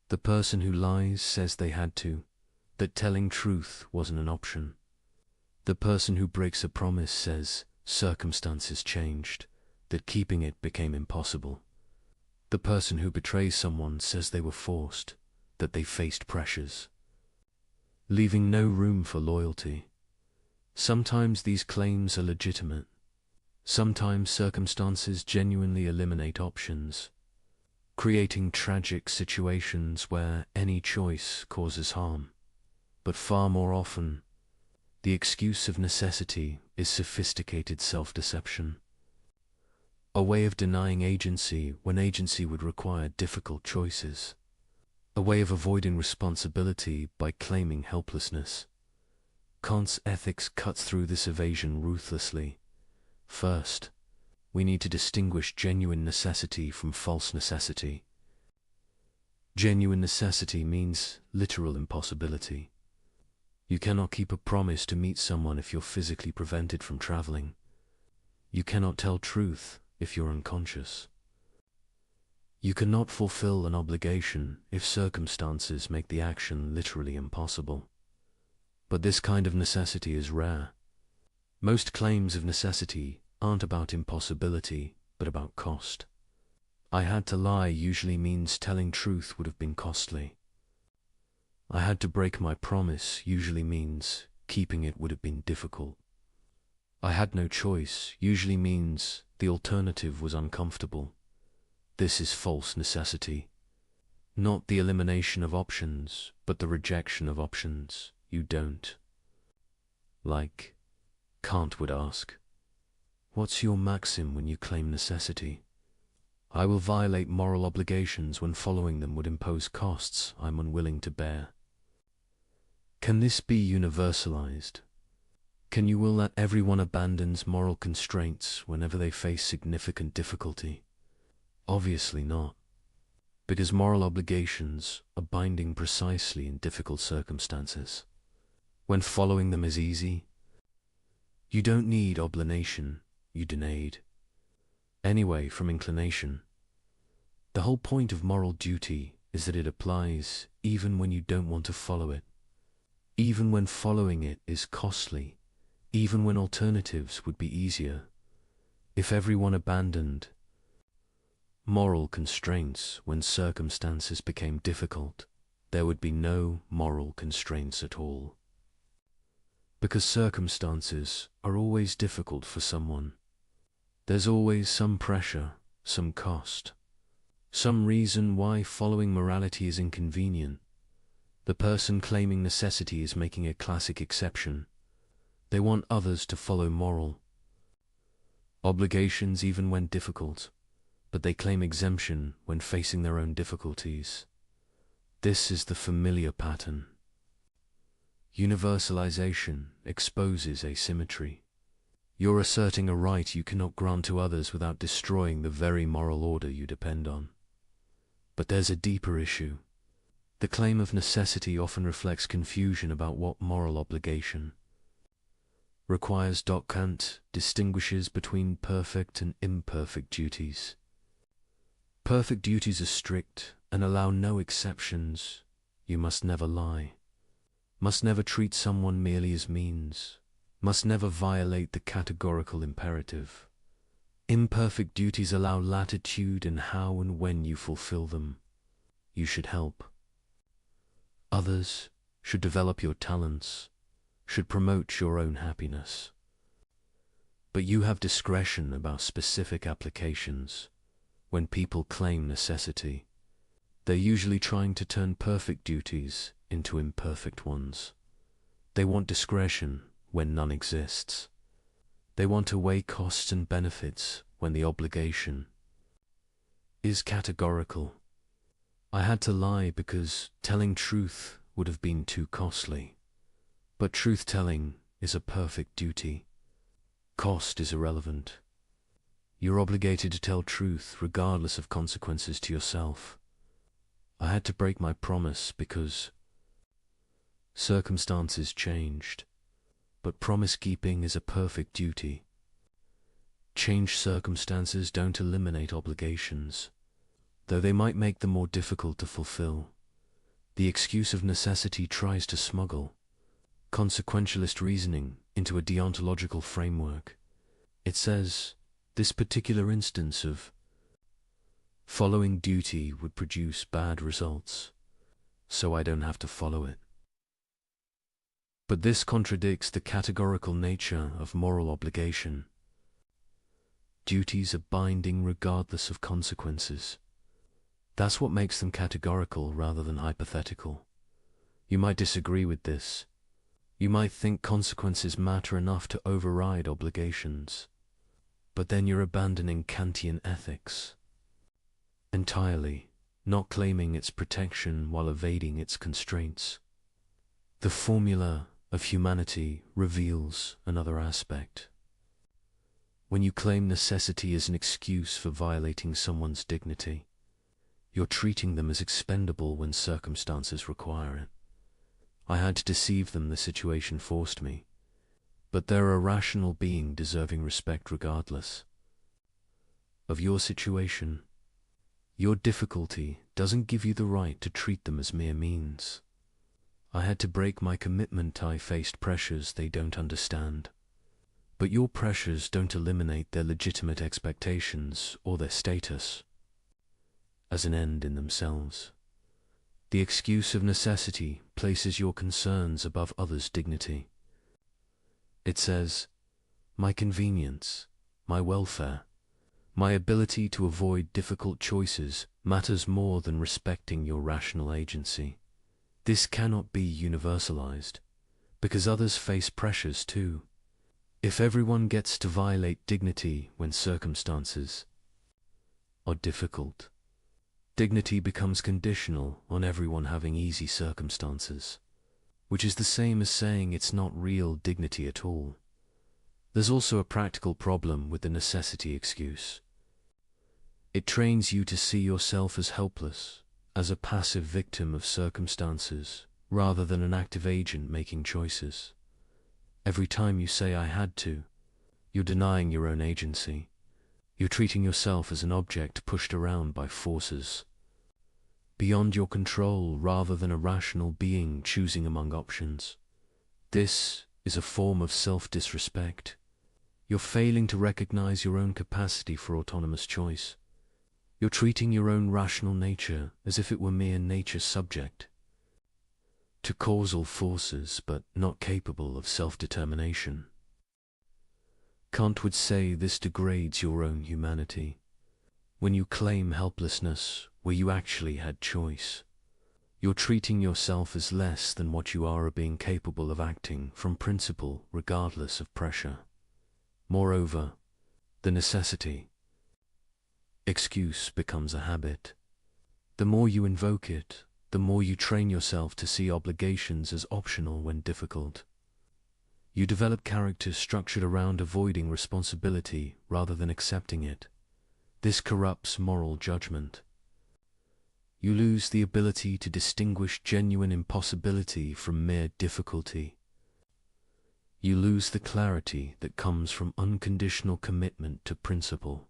The person who lies says they had to, that telling truth wasn't an option. The person who breaks a promise says circumstances changed, that keeping it became impossible. The person who betrays someone says they were forced, that they faced pressures, leaving no room for loyalty. Sometimes these claims are legitimate. Sometimes circumstances genuinely eliminate options, creating tragic situations where any choice causes harm. But far more often, the excuse of necessity is sophisticated self-deception, a way of denying agency when agency would require difficult choices. a way of avoiding responsibility by claiming helplessness. Kant's ethics cuts through this evasion ruthlessly. First, we need to distinguish genuine necessity from false necessity. Genuine necessity means literal impossibility. You cannot keep a promise to meet someone if you're physically prevented from traveling. You cannot tell truth if you're unconscious. You cannot fulfill an obligation if circumstances make the action literally impossible. But this kind of necessity is rare. Most claims of necessity aren't about impossibility, but about cost. I had to lie usually means telling truth would have been costly. I had to break my promise usually means keeping it would have been difficult. I had no choice usually means the alternative was uncomfortable. This is false necessity. Not the elimination of options, but the rejection of options you don't. Like, Kant would ask, what's your maxim when you claim necessity? I will violate moral obligations when following them would impose costs I'm unwilling to bear. Can this be universalized? Can you will that everyone abandons moral constraints whenever they face significant difficulty? Obviously not, because moral obligations are binding precisely in difficult circumstances. When following them is easy, you don't need obligation, you denade. Anyway, from inclination. The whole point of moral duty is that it applies even when you don't want to follow it, even when following it is costly, even when alternatives would be easier. If everyone abandoned moral constraints when circumstances became difficult, there would be no moral constraints at all. Because circumstances are always difficult for someone. There's always some pressure, some cost, some reason why following morality is inconvenient. The person claiming necessity is making a classic exception. They want others to follow moral obligations even when difficult, but they claim exemption when facing their own difficulties. This is the familiar pattern. Universalization exposes asymmetry. You're asserting a right you cannot grant to others without destroying the very moral order you depend on. But there's a deeper issue. The claim of necessity often reflects confusion about what moral obligation requires. Kant distinguishes between perfect and imperfect duties. Perfect duties are strict and allow no exceptions. You must never lie, must never treat someone merely as means, must never violate the categorical imperative. Imperfect duties allow latitude in how and when you fulfill them. You should help others, should develop your talents, should promote your own happiness. But you have discretion about specific applications. When people claim necessity, they're usually trying to turn perfect duties into imperfect ones. They want discretion when none exists. They want to weigh costs and benefits when the obligation is categorical. I had to lie because telling truth would have been too costly. But truth-telling is a perfect duty. Cost is irrelevant. You're obligated to tell truth regardless of consequences to yourself. I had to break my promise because circumstances changed, but promise-keeping is a perfect duty. Changed circumstances don't eliminate obligations, though they might make them more difficult to fulfill. The excuse of necessity tries to smuggle consequentialist reasoning into a deontological framework. It says, this particular instance of following duty would produce bad results, so I don't have to follow it. But this contradicts the categorical nature of moral obligation. Duties are binding regardless of consequences. That's what makes them categorical rather than hypothetical. You might disagree with this. You might think consequences matter enough to override obligations. But then you're abandoning Kantian ethics entirely. not claiming its protection while evading its constraints. The formula of humanity reveals another aspect. When you claim necessity as an excuse for violating someone's dignity, you're treating them as expendable when circumstances require it. I had to deceive them, the situation forced me, but they're a rational being deserving respect regardless of your situation. Your difficulty doesn't give you the right to treat them as mere means. I had to break my commitment. I faced pressures they don't understand. But your pressures don't eliminate their legitimate expectations or their status as an end in themselves. The excuse of necessity places your concerns above others' dignity. It says, my convenience, my welfare, my ability to avoid difficult choices matters more than respecting your rational agency. This cannot be universalized, because others face pressures too. If everyone gets to violate dignity when circumstances are difficult, dignity becomes conditional on everyone having easy circumstances, which is the same as saying it's not real dignity at all. There's also a practical problem with the necessity excuse. It trains you to see yourself as helpless, as a passive victim of circumstances, rather than an active agent making choices. Every time you say I had to, you're denying your own agency. You're treating yourself as an object pushed around by forces beyond your control rather than a rational being choosing among options. This is a form of self-disrespect. You're failing to recognize your own capacity for autonomous choice. You're treating your own rational nature as if it were mere nature subject to causal forces but not capable of self-determination. Kant would say this degrades your own humanity. When you claim helplessness where you actually had choice, you're treating yourself as less than what you are, being capable of acting from principle regardless of pressure. Moreover, the necessity excuse becomes a habit. The more you invoke it, the more you train yourself to see obligations as optional when difficult. You develop character structured around avoiding responsibility rather than accepting it. This corrupts moral judgment. You lose the ability to distinguish genuine impossibility from mere difficulty. You lose the clarity that comes from unconditional commitment to principle.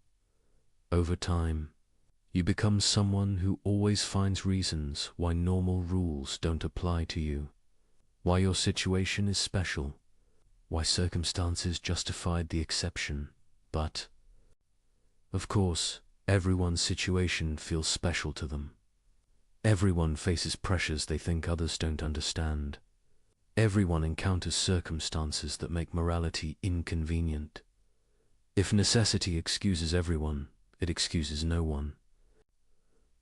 Over time, you become someone who always finds reasons why normal rules don't apply to you, why your situation is special, why circumstances justified the exception. But, of course, everyone's situation feels special to them. Everyone faces pressures they think others don't understand. Everyone encounters circumstances that make morality inconvenient. If necessity excuses everyone, it excuses no one,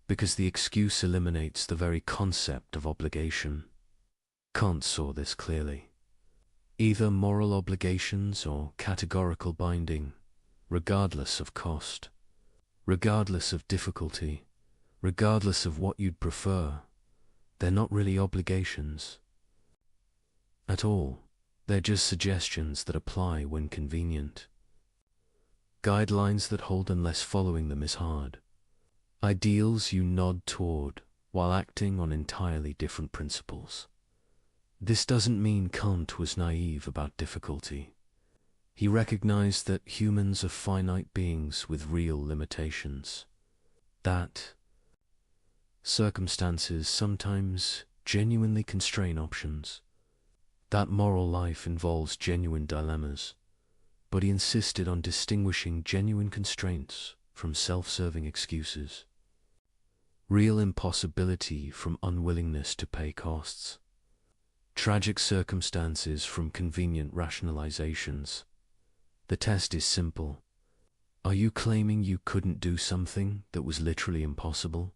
because the excuse eliminates the very concept of obligation. Kant saw this clearly. Either moral obligations or categorical binding, regardless of cost, regardless of difficulty, regardless of what you'd prefer, they're not really obligations at all. They're just suggestions that apply when convenient. Guidelines that hold unless following them is hard. Ideals you nod toward while acting on entirely different principles. This doesn't mean Kant was naive about difficulty. He recognized that humans are finite beings with real limitations, that circumstances sometimes genuinely constrain options, that moral life involves genuine dilemmas, but he insisted on distinguishing genuine constraints from self-serving excuses, real impossibility from unwillingness to pay costs, tragic circumstances from convenient rationalizations. The test is simple. Are you claiming you couldn't do something that was literally impossible?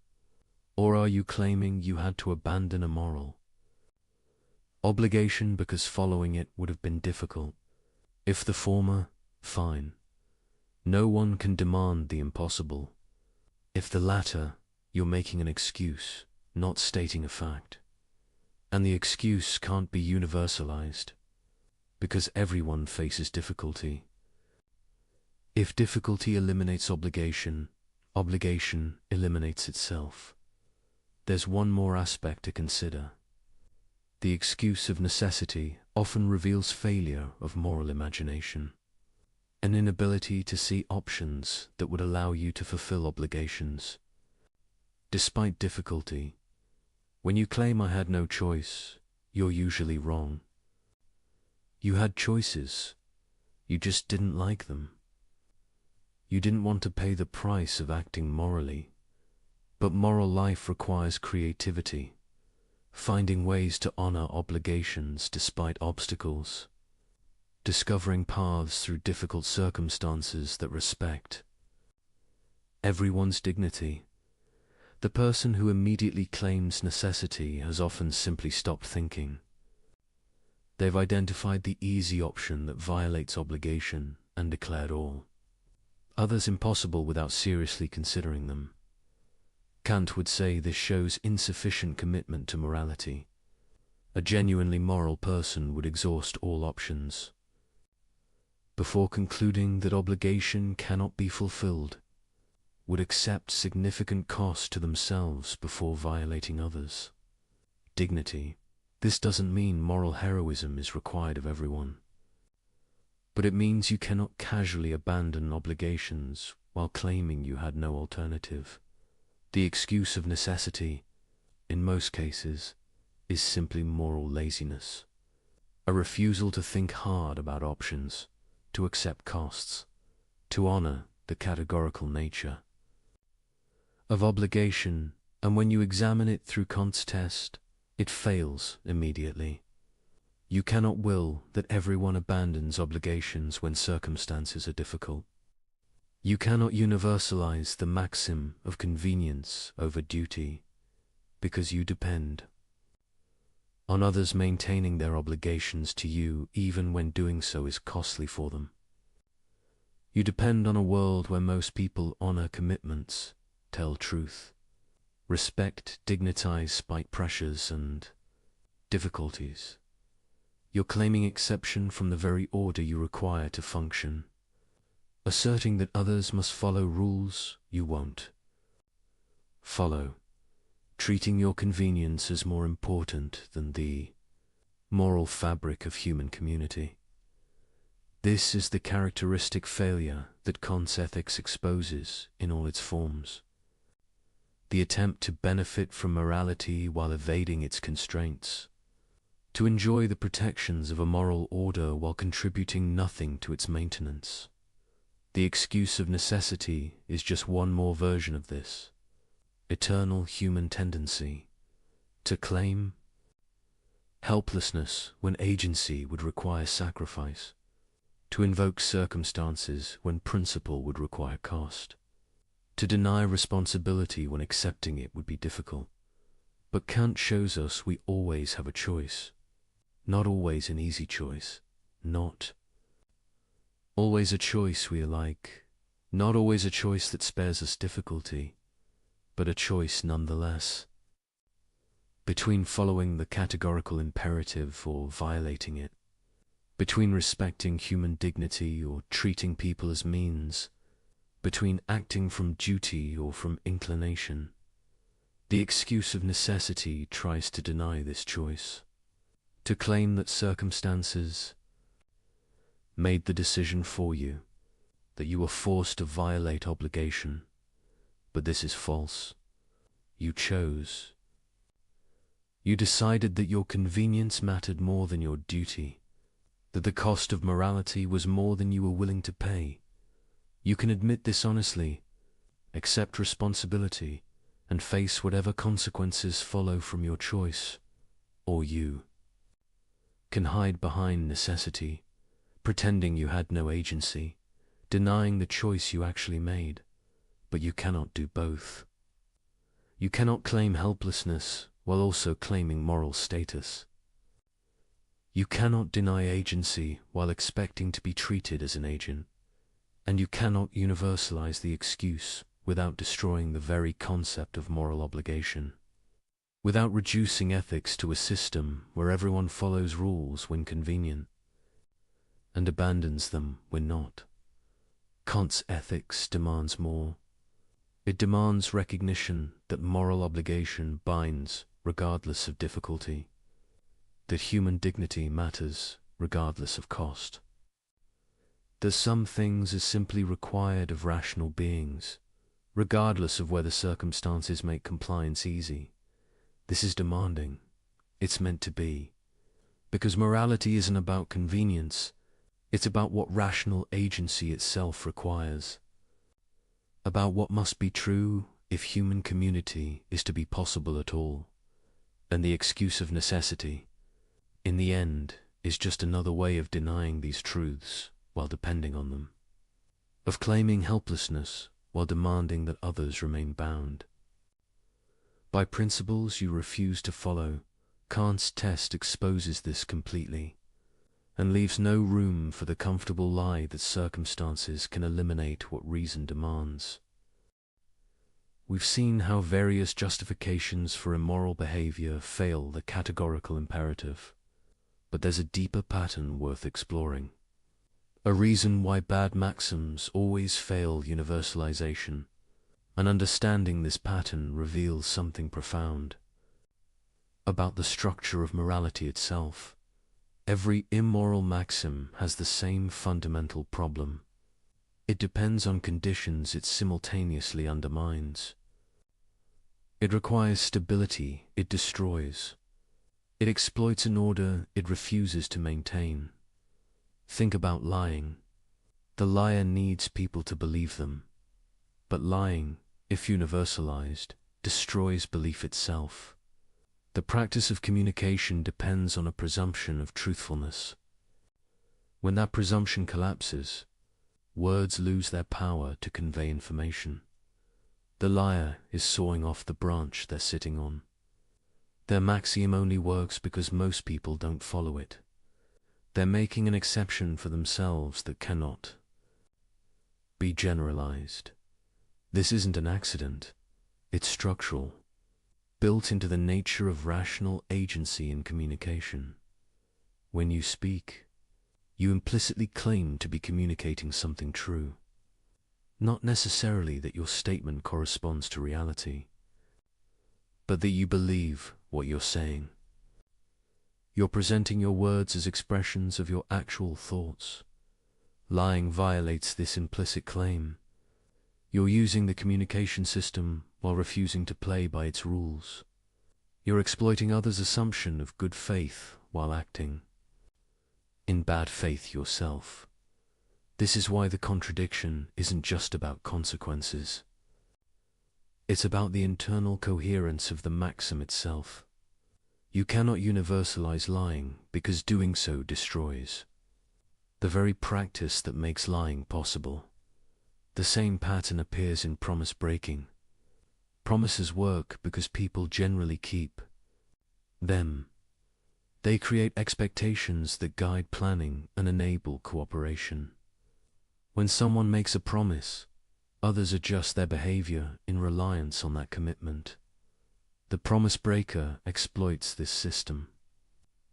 Or are you claiming you had to abandon a moral obligation because following it would have been difficult? If the former, fine. No one can demand the impossible. If the latter, You're making an excuse, not stating a fact. And the excuse can't be universalized, because everyone faces difficulty. If difficulty eliminates obligation, obligation eliminates itself. There's one more aspect to consider. The excuse of necessity often reveals failure of moral imagination, an inability to see options that would allow you to fulfill obligations. Despite difficulty, when you claim I had no choice, you're usually wrong. You had choices, you just didn't like them. You didn't want to pay the price of acting morally, but moral life requires creativity, finding ways to honor obligations despite obstacles, discovering paths through difficult circumstances that respect everyone's dignity. The person who immediately claims necessity has often simply stopped thinking. They've identified the easy option that violates obligation and declared all others impossible without seriously considering them. Kant would say this shows insufficient commitment to morality. A genuinely moral person would exhaust all options before concluding that obligation cannot be fulfilled, would accept significant cost to themselves before violating others. Dignity. This doesn't mean moral heroism is required of everyone, but it means you cannot casually abandon obligations while claiming you had no alternative. The excuse of necessity, in most cases, is simply moral laziness, a refusal to think hard about options, to accept costs, to honor the categorical nature of obligation, and when you examine it through Kant's test, it fails immediately. You cannot will that everyone abandons obligations when circumstances are difficult. You cannot universalize the maxim of convenience over duty, because you depend on others maintaining their obligations to you even when doing so is costly for them. You depend on a world where most people honor commitments, tell truth, respect, dignitize spite pressures and difficulties. You're claiming exception from the very order you require to function, asserting that others must follow rules you won't follow, treating your convenience as more important than the moral fabric of human community. This is the characteristic failure that Kant's ethics exposes in all its forms. The attempt to benefit from morality while evading its constraints, to enjoy the protections of a moral order while contributing nothing to its maintenance. The excuse of necessity is just one more version of this eternal human tendency to claim helplessness when agency would require sacrifice, to invoke circumstances when principle would require cost, to deny responsibility when accepting it would be difficult. But Kant shows us we always have a choice, not always an easy choice, not always a choice we like, not always a choice that spares us difficulty, but a choice nonetheless, between following the categorical imperative or violating it, between respecting human dignity or treating people as means, between acting from duty or from inclination. The excuse of necessity tries to deny this choice, to claim that circumstances made the decision for you, that you were forced to violate obligation. But this is false. You chose. You decided that your convenience mattered more than your duty, that the cost of morality was more than you were willing to pay. You can admit this honestly, accept responsibility, and face whatever consequences follow from your choice, or you can hide behind necessity, pretending you had no agency, denying the choice you actually made. But you cannot do both. You cannot claim helplessness while also claiming moral status. You cannot deny agency while expecting to be treated as an agent, and you cannot universalize the excuse without destroying the very concept of moral obligation, without reducing ethics to a system where everyone follows rules when convenient and abandons them when not. Kant's ethics demands more. It demands recognition that moral obligation binds regardless of difficulty, that human dignity matters regardless of cost, that some things are simply required of rational beings, regardless of whether circumstances make compliance easy. This is demanding. It's meant to be. Because morality isn't about convenience, it's about what rational agency itself requires, about what must be true if human community is to be possible at all, and the excuse of necessity, in the end, is just another way of denying these truths while depending on them, of claiming helplessness while demanding that others remain bound. By principles you refuse to follow, Kant's test exposes this completely, and leaves no room for the comfortable lie that circumstances can eliminate what reason demands. We've seen how various justifications for immoral behavior fail the categorical imperative, but there's a deeper pattern worth exploring. A reason why bad maxims always fail universalization, and understanding this pattern reveals something profound about the structure of morality itself. Every immoral maxim has the same fundamental problem. It depends on conditions it simultaneously undermines. It requires stability it destroys. It exploits an order it refuses to maintain. Think about lying. The liar needs people to believe them. But lying, if universalized, destroys belief itself. The practice of communication depends on a presumption of truthfulness. When that presumption collapses, words lose their power to convey information. The liar is sawing off the branch they're sitting on. Their maxim only works because most people don't follow it. They're making an exception for themselves that cannot be generalized. This isn't an accident. It's structural, built into the nature of rational agency in communication. When you speak, you implicitly claim to be communicating something true. Not necessarily that your statement corresponds to reality, but that you believe what you're saying. You're presenting your words as expressions of your actual thoughts. Lying violates this implicit claim. You're using the communication system while refusing to play by its rules. You're exploiting others' assumption of good faith while acting in bad faith yourself. This is why the contradiction isn't just about consequences. It's about the internal coherence of the maxim itself. You cannot universalize lying because doing so destroys the very practice that makes lying possible. The same pattern appears in promise breaking. Promises work because people generally keep them. They create expectations that guide planning and enable cooperation. When someone makes a promise, others adjust their behavior in reliance on that commitment. The promise breaker exploits this system.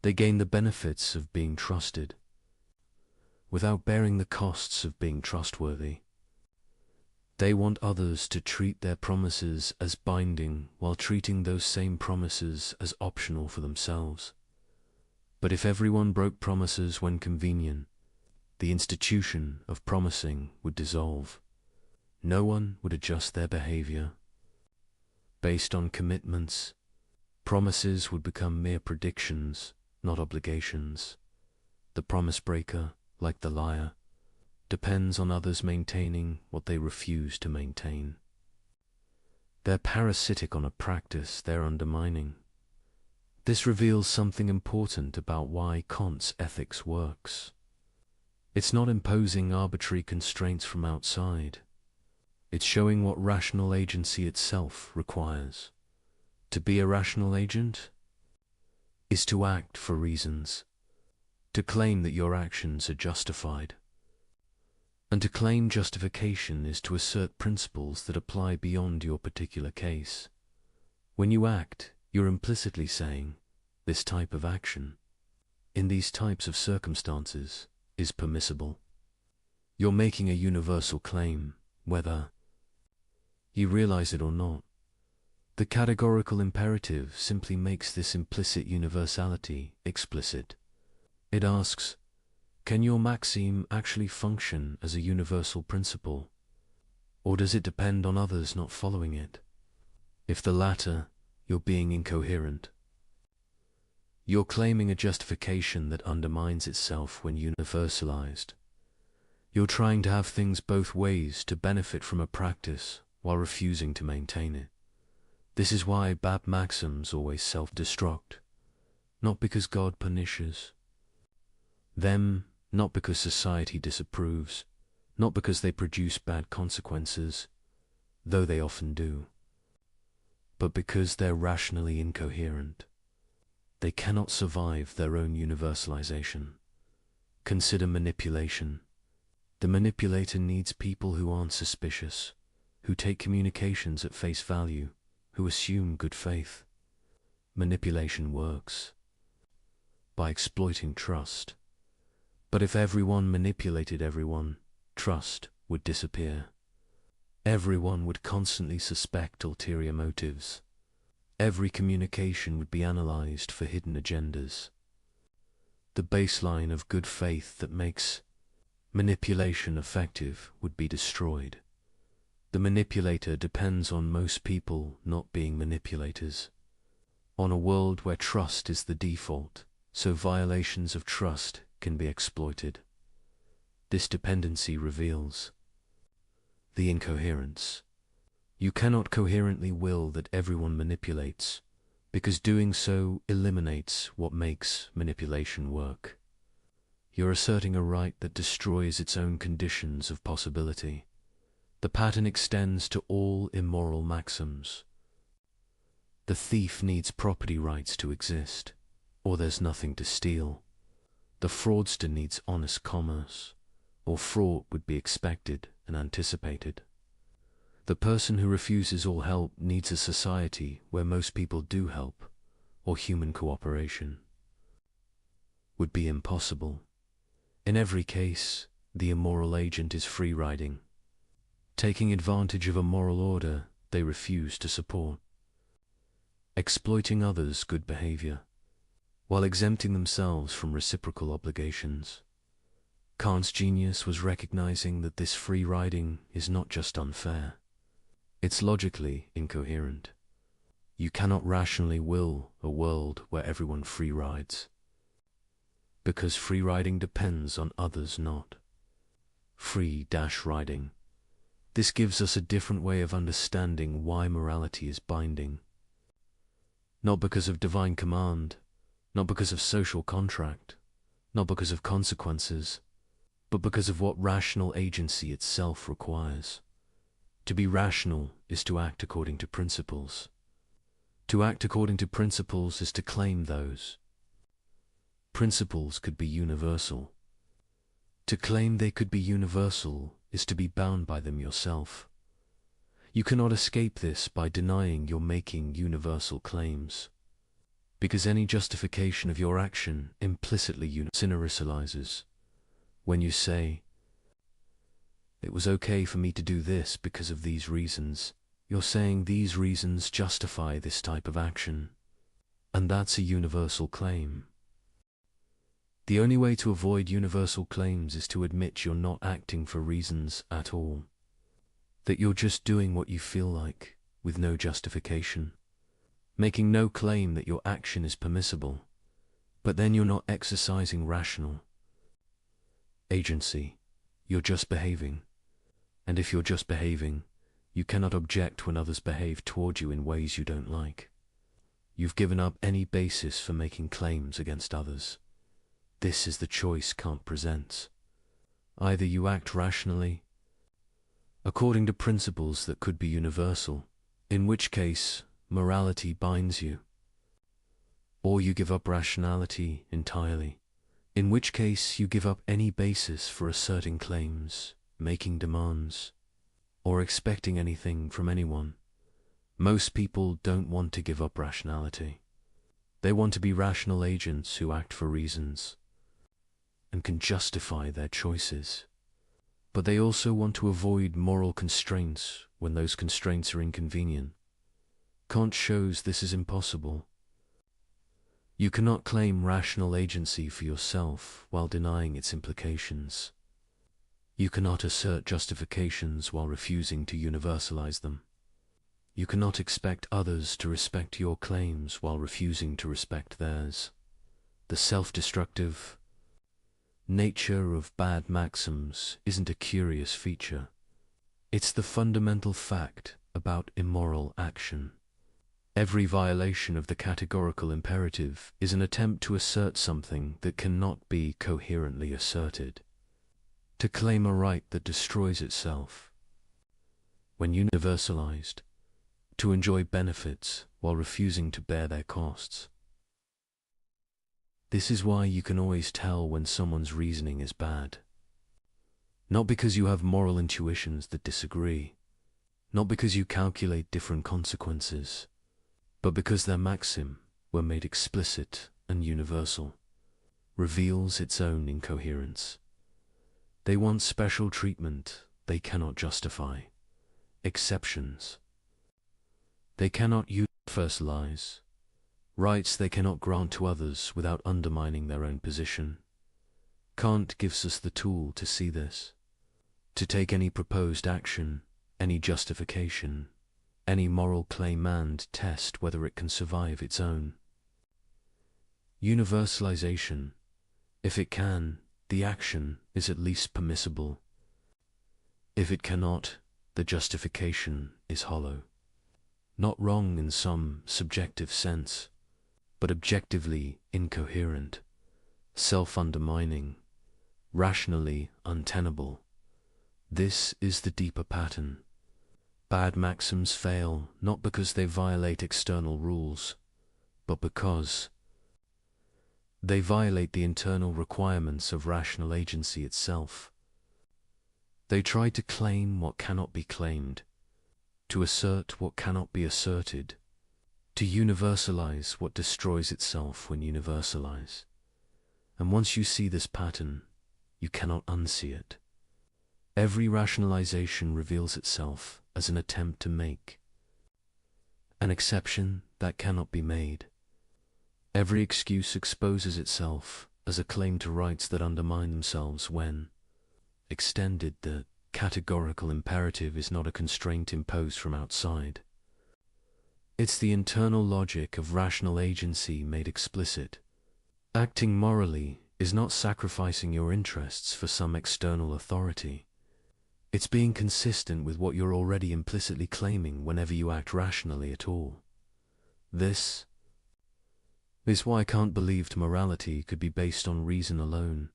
They gain the benefits of being trusted, without bearing the costs of being trustworthy. They want others to treat their promises as binding while treating those same promises as optional for themselves. But if everyone broke promises when convenient, the institution of promising would dissolve. No one would adjust their behavior based on commitments. Promises would become mere predictions, not obligations. The promise breaker, like the liar, depends on others maintaining what they refuse to maintain. They're parasitic on a practice they're undermining. This reveals something important about why Kant's ethics works. It's not imposing arbitrary constraints from outside. It's showing what rational agency itself requires. To be a rational agent is to act for reasons, to claim that your actions are justified. And to claim justification is to assert principles that apply beyond your particular case. When you act, you're implicitly saying, this type of action, in these types of circumstances, is permissible. You're making a universal claim, whether you realize it or not. The categorical imperative simply makes this implicit universality explicit. It asks, can your maxim actually function as a universal principle, or does it depend on others not following it? If the latter, you're being incoherent. You're claiming a justification that undermines itself when universalized. You're trying to have things both ways to benefit from a practice while refusing to maintain it. This is why bad maxims always self-destruct, not because God punishes them, not because society disapproves, not because they produce bad consequences, though they often do, but because they're rationally incoherent. They cannot survive their own universalization. Consider manipulation. The manipulator needs people who aren't suspicious, who take communications at face value, who assume good faith. Manipulation works by exploiting trust. But if everyone manipulated everyone, trust would disappear. Everyone would constantly suspect ulterior motives. Every communication would be analyzed for hidden agendas. The baseline of good faith that makes manipulation effective would be destroyed. The manipulator depends on most people not being manipulators, on a world where trust is the default, so violations of trust can be exploited. This dependency reveals the incoherence. You cannot coherently will that everyone manipulates, because doing so eliminates what makes manipulation work. You're asserting a right that destroys its own conditions of possibility. The pattern extends to all immoral maxims. The thief needs property rights to exist, or there's nothing to steal. The fraudster needs honest commerce, or fraud would be expected and anticipated. The person who refuses all help needs a society where most people do help, or human cooperation would be impossible. In every case, the immoral agent is free riding, taking advantage of a moral order they refuse to support, exploiting others' good behavior, while exempting themselves from reciprocal obligations. Kant's genius was recognizing that this free riding is not just unfair, it's logically incoherent. You cannot rationally will a world where everyone free rides, because free riding depends on others not free-riding. This gives us a different way of understanding why morality is binding. Not because of divine command, not because of social contract, not because of consequences, but because of what rational agency itself requires. To be rational is to act according to principles. To act according to principles is to claim those. Principles could be universal. To claim they could be universal is to be bound by them yourself. You cannot escape this by denying you're making universal claims, because any justification of your action implicitly universalizes. When you say, it was okay for me to do this because of these reasons, you're saying these reasons justify this type of action, and that's a universal claim. The only way to avoid universal claims is to admit you're not acting for reasons at all, that you're just doing what you feel like, with no justification, making no claim that your action is permissible, but then you're not exercising rational agency. You're just behaving, and if you're just behaving, you cannot object when others behave toward you in ways you don't like. You've given up any basis for making claims against others. This is the choice Kant presents. Either you act rationally, according to principles that could be universal, in which case morality binds you, or you give up rationality entirely, in which case you give up any basis for asserting claims making demands, or expecting anything from anyone. Most people don't want to give up rationality. They want to be rational agents who act for reasons and can justify their choices. But they also want to avoid moral constraints when those constraints are inconvenient. Kant shows this is impossible. You cannot claim rational agency for yourself while denying its implications. You cannot assert justifications while refusing to universalize them. You cannot expect others to respect your claims while refusing to respect theirs. The self-destructive nature of bad maxims isn't a curious feature. It's the fundamental fact about immoral action. Every violation of the categorical imperative is an attempt to assert something that cannot be coherently asserted, to claim a right that destroys itself. When universalized, to enjoy benefits while refusing to bear their costs. This is why you can always tell when someone's reasoning is bad. Not because you have moral intuitions that disagree, not because you calculate different consequences, but because their maxim, when made explicit and universal, reveals its own incoherence. They want special treatment they cannot justify, exceptions. They cannot universalize, rights they cannot grant to others without undermining their own position. Kant gives us the tool to see this, to take any proposed action, any justification, any moral claim and test whether it can survive its own. Universalization, if it can, the action is at least permissible. If it cannot, the justification is hollow. Not wrong in some subjective sense, but objectively incoherent, self-undermining, rationally untenable. This is the deeper pattern. Bad maxims fail not because they violate external rules, but because they violate the internal requirements of rational agency itself. They try to claim what cannot be claimed, to assert what cannot be asserted, to universalize what destroys itself when universalized. And once you see this pattern, you cannot unsee it. Every rationalization reveals itself as an attempt to make an exception that cannot be made. Every excuse exposes itself as a claim to rights that undermine themselves when, extended, the categorical imperative is not a constraint imposed from outside. It's the internal logic of rational agency made explicit. Acting morally is not sacrificing your interests for some external authority. It's being consistent with what you're already implicitly claiming whenever you act rationally at all. This is why Kant believed morality could be based on reason alone.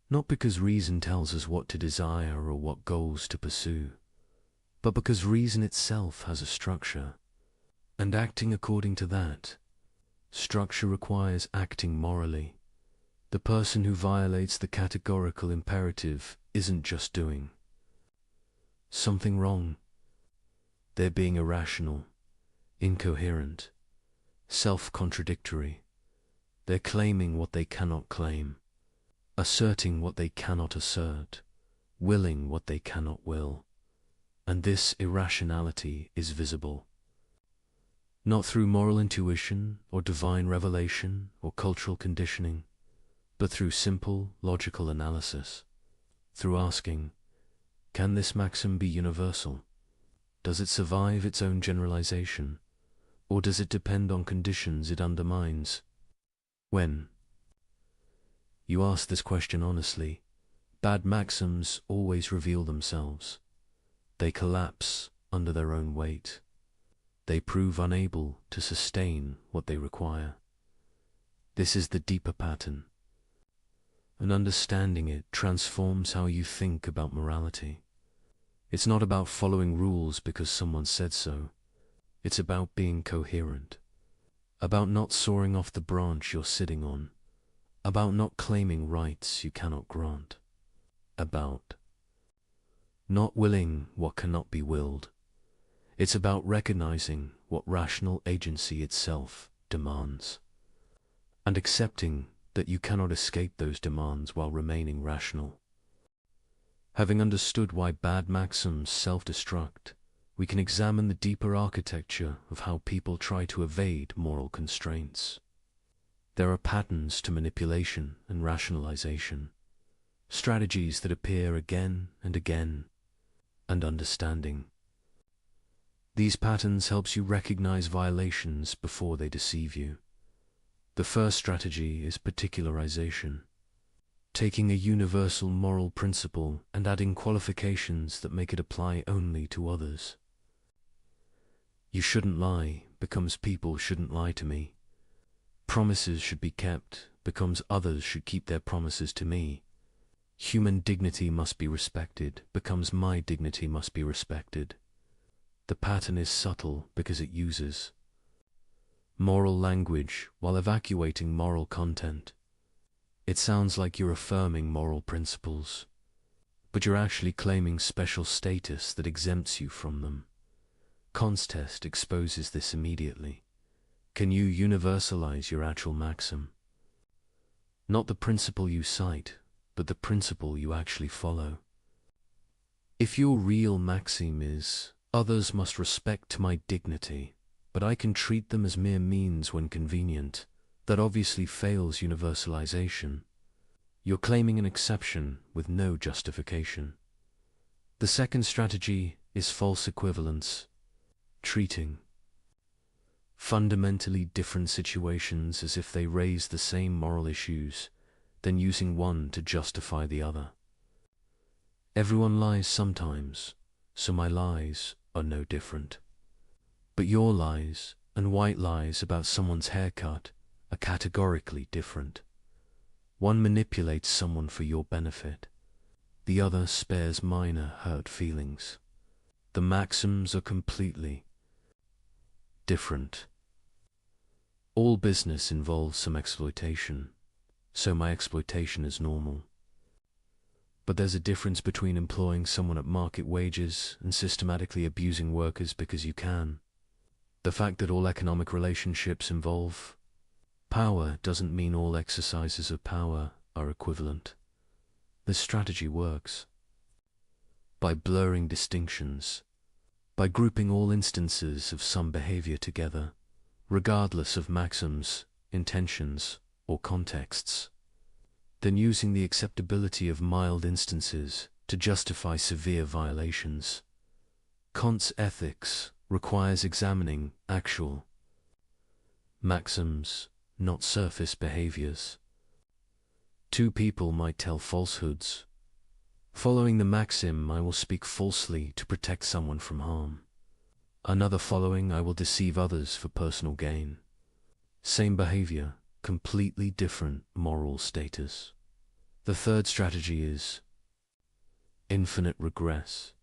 Not because reason tells us what to desire or what goals to pursue, but because reason itself has a structure, and acting according to that structure requires acting morally. The person who violates the categorical imperative isn't just doing something wrong. They're being irrational, incoherent, self-contradictory. They're claiming what they cannot claim, asserting what they cannot assert, willing what they cannot will. And this irrationality is visible, not through moral intuition or divine revelation or cultural conditioning, but through simple logical analysis, through asking, can this maxim be universal? Does it survive its own generalization, or does it depend on conditions it undermines? When you ask this question honestly, bad maxims always reveal themselves. They collapse under their own weight. They prove unable to sustain what they require. This is the deeper pattern, and understanding it transforms how you think about morality. It's not about following rules because someone said so. It's about being coherent, about not soaring off the branch you're sitting on, about not claiming rights you cannot grant, about not willing what cannot be willed. It's about recognizing what rational agency itself demands, and accepting that you cannot escape those demands while remaining rational. Having understood why bad maxims self-destruct, we can examine the deeper architecture of how people try to evade moral constraints. There are patterns to manipulation and rationalization, strategies that appear again and again, and understanding. These patterns helps you recognize violations before they deceive you. The first strategy is particularization, taking a universal moral principle and adding qualifications that make it apply only to others. You shouldn't lie becomes people shouldn't lie to me. Promises should be kept becomes others should keep their promises to me. Human dignity must be respected becomes my dignity must be respected. The pattern is subtle because it uses moral language while evacuating moral content. It sounds like you're affirming moral principles, but you're actually claiming special status that exempts you from them. Kant's test exposes this immediately. Can you universalize your actual maxim? Not the principle you cite, but the principle you actually follow. If your real maxim is, others must respect my dignity, but I can treat them as mere means when convenient, that obviously fails universalization. You're claiming an exception with no justification. The second strategy is false equivalence, treating fundamentally different situations as if they raise the same moral issues, then using one to justify the other. Everyone lies sometimes, so my lies are no different. But your lies and white lies about someone's haircut are categorically different. One manipulates someone for your benefit. The other spares minor hurt feelings. The maxims are completely different. All business involves some exploitation, so my exploitation is normal. But there's a difference between employing someone at market wages and systematically abusing workers because you can. The fact that all economic relationships involve power doesn't mean all exercises of power are equivalent. This strategy works by blurring distinctions, by grouping all instances of some behavior together, regardless of maxims, intentions, or contexts, then using the acceptability of mild instances to justify severe violations. Kant's ethics requires examining actual maxims, not surface behaviors. Two people might tell falsehoods. Following the maxim, I will speak falsely to protect someone from harm. Another following, I will deceive others for personal gain. Same behavior, completely different moral status. The third strategy is infinite regress,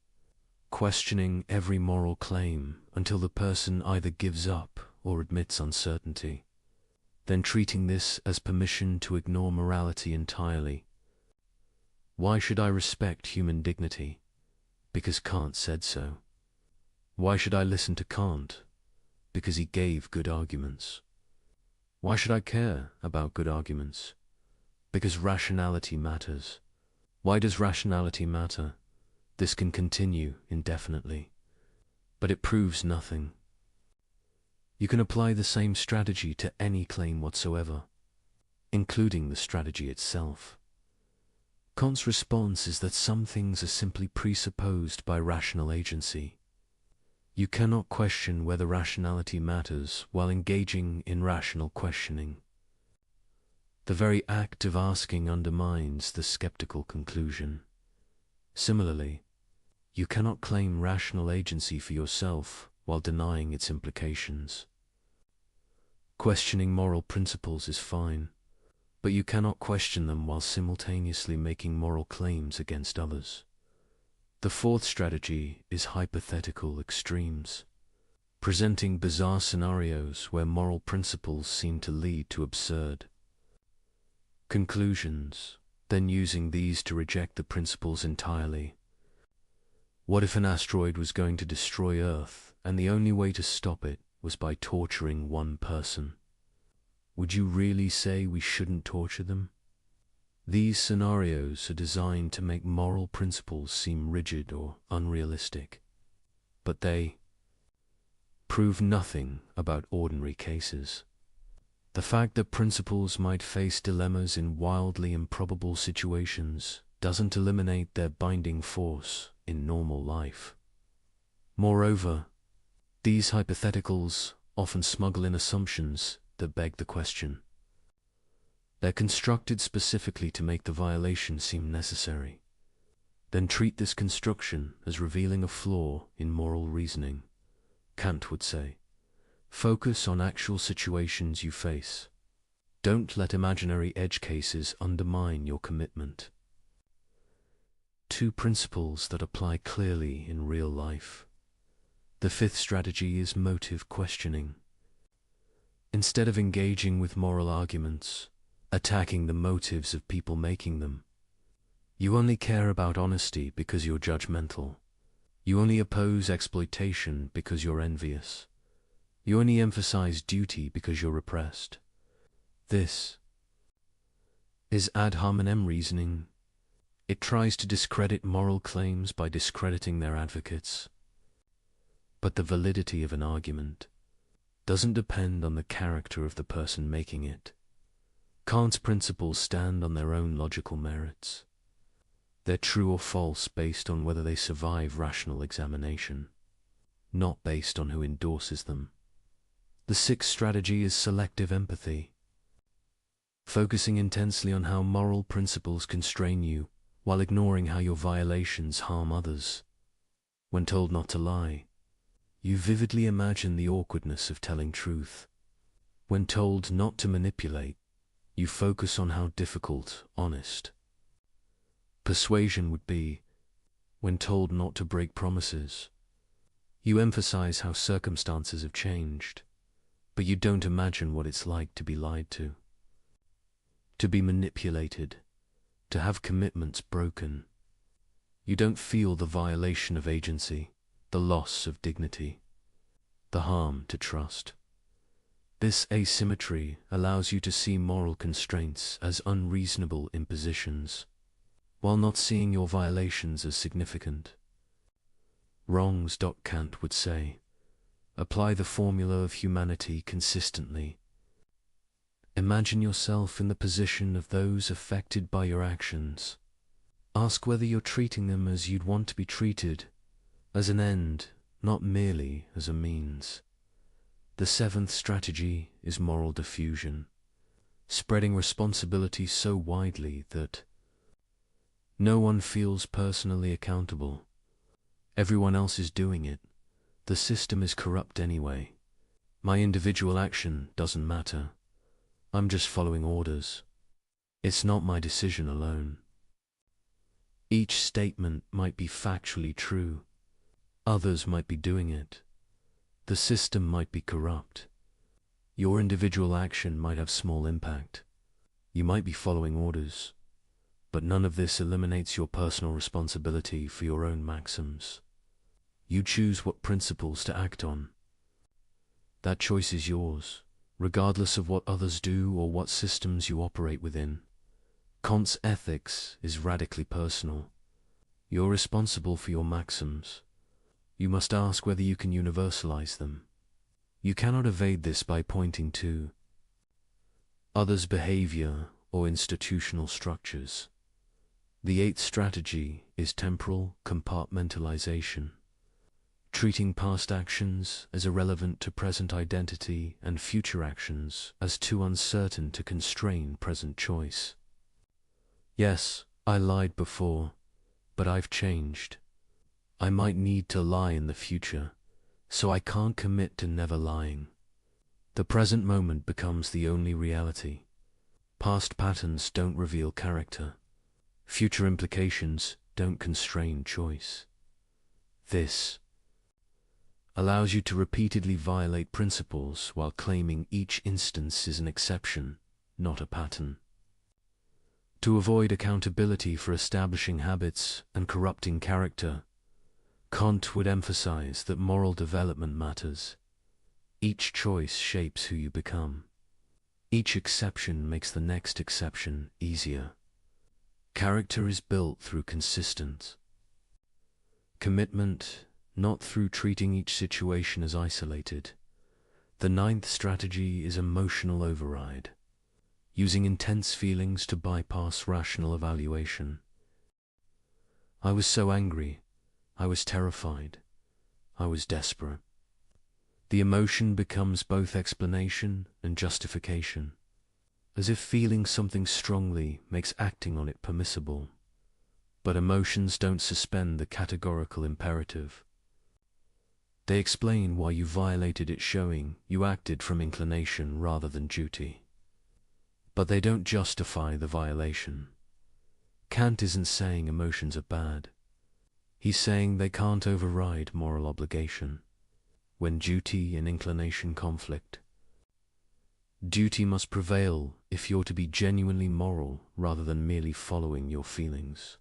questioning every moral claim until the person either gives up or admits uncertainty, then treating this as permission to ignore morality entirely. Why should I respect human dignity? Because Kant said so. Why should I listen to Kant? Because he gave good arguments. Why should I care about good arguments? Because rationality matters. Why does rationality matter? This can continue indefinitely, but it proves nothing. You can apply the same strategy to any claim whatsoever, including the strategy itself. Kant's response is that some things are simply presupposed by rational agency. You cannot question whether rationality matters while engaging in rational questioning. The very act of asking undermines the skeptical conclusion. Similarly, you cannot claim rational agency for yourself while denying its implications. Questioning moral principles is fine, but you cannot question them while simultaneously making moral claims against others. The fourth strategy is hypothetical extremes, presenting bizarre scenarios where moral principles seem to lead to absurd conclusions, then using these to reject the principles entirely. What if an asteroid was going to destroy Earth, and the only way to stop it was by torturing one person? Would you really say we shouldn't torture them? These scenarios are designed to make moral principles seem rigid or unrealistic, but they prove nothing about ordinary cases. The fact that principles might face dilemmas in wildly improbable situations doesn't eliminate their binding force in normal life. Moreover, these hypotheticals often smuggle in assumptions that beg the question. They're constructed specifically to make the violation seem necessary. Then treat this construction as revealing a flaw in moral reasoning. Kant would say, focus on actual situations you face. Don't let imaginary edge cases undermine your commitment. Two principles that apply clearly in real life. The fifth strategy is motive questioning. Instead of engaging with moral arguments, attacking the motives of people making them, you only care about honesty because you're judgmental. You only oppose exploitation because you're envious. You only emphasize duty because you're repressed. This is ad hominem reasoning. It tries to discredit moral claims by discrediting their advocates. But the validity of an argument doesn't depend on the character of the person making it. Kant's principles stand on their own logical merits. They're true or false based on whether they survive rational examination, not based on who endorses them. The sixth strategy is selective empathy. Focusing intensely on how moral principles constrain you, while ignoring how your violations harm others. When told not to lie, you vividly imagine the awkwardness of telling truth. When told not to manipulate, you focus on how difficult, honest persuasion would be. When told not to break promises, you emphasize how circumstances have changed, but you don't imagine what it's like to be lied to be manipulated, to have commitments broken. You don't feel the violation of agency, the loss of dignity, the harm to trust. This asymmetry allows you to see moral constraints as unreasonable impositions, while not seeing your violations as significant. Wrongs. Kant would say, apply the formula of humanity consistently. Imagine yourself in the position of those affected by your actions. Ask whether you're treating them as you'd want to be treated, as an end, not merely as a means. The seventh strategy is moral diffusion, spreading responsibility so widely that no one feels personally accountable. Everyone else is doing it. The system is corrupt anyway. My individual action doesn't matter. I'm just following orders. It's not my decision alone. Each statement might be factually true. Others might be doing it. The system might be corrupt. Your individual action might have small impact. You might be following orders. But none of this eliminates your personal responsibility for your own maxims. You choose what principles to act on. That choice is yours, regardless of what others do or what systems you operate within. Kant's ethics is radically personal. You're responsible for your maxims. You must ask whether you can universalize them. You cannot evade this by pointing to others' behavior or institutional structures. The eighth strategy is temporal compartmentalization, treating past actions as irrelevant to present identity and future actions as too uncertain to constrain present choice. Yes, I lied before, but I've changed. I might need to lie in the future, so I can't commit to never lying. The present moment becomes the only reality. Past patterns don't reveal character. Future implications don't constrain choice. This allows you to repeatedly violate principles while claiming each instance is an exception, not a pattern. To avoid accountability for establishing habits and corrupting character, Kant would emphasize that moral development matters. Each choice shapes who you become. Each exception makes the next exception easier. Character is built through consistent commitment, not through treating each situation as isolated. The ninth strategy is emotional override, using intense feelings to bypass rational evaluation. I was so angry, I was terrified, I was desperate. The emotion becomes both explanation and justification, as if feeling something strongly makes acting on it permissible. But emotions don't suspend the categorical imperative. They explain why you violated it, showing you acted from inclination rather than duty. But they don't justify the violation. Kant isn't saying emotions are bad. He's saying they can't override moral obligation. When duty and inclination conflict, duty must prevail if you're to be genuinely moral rather than merely following your feelings.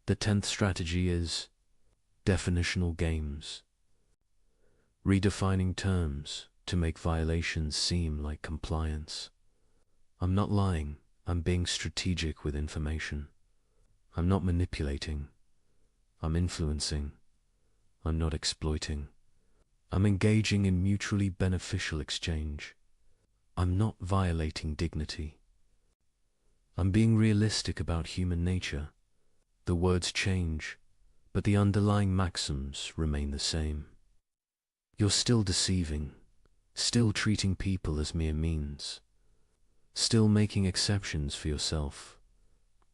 The 10th strategy is definitional games. Redefining terms to make violations seem like compliance. I'm not lying, I'm being strategic with information. I'm not manipulating, I'm influencing. I'm not exploiting. I'm engaging in mutually beneficial exchange. I'm not violating dignity. I'm being realistic about human nature. The words change, but the underlying maxims remain the same. You're still deceiving, still treating people as mere means, still making exceptions for yourself.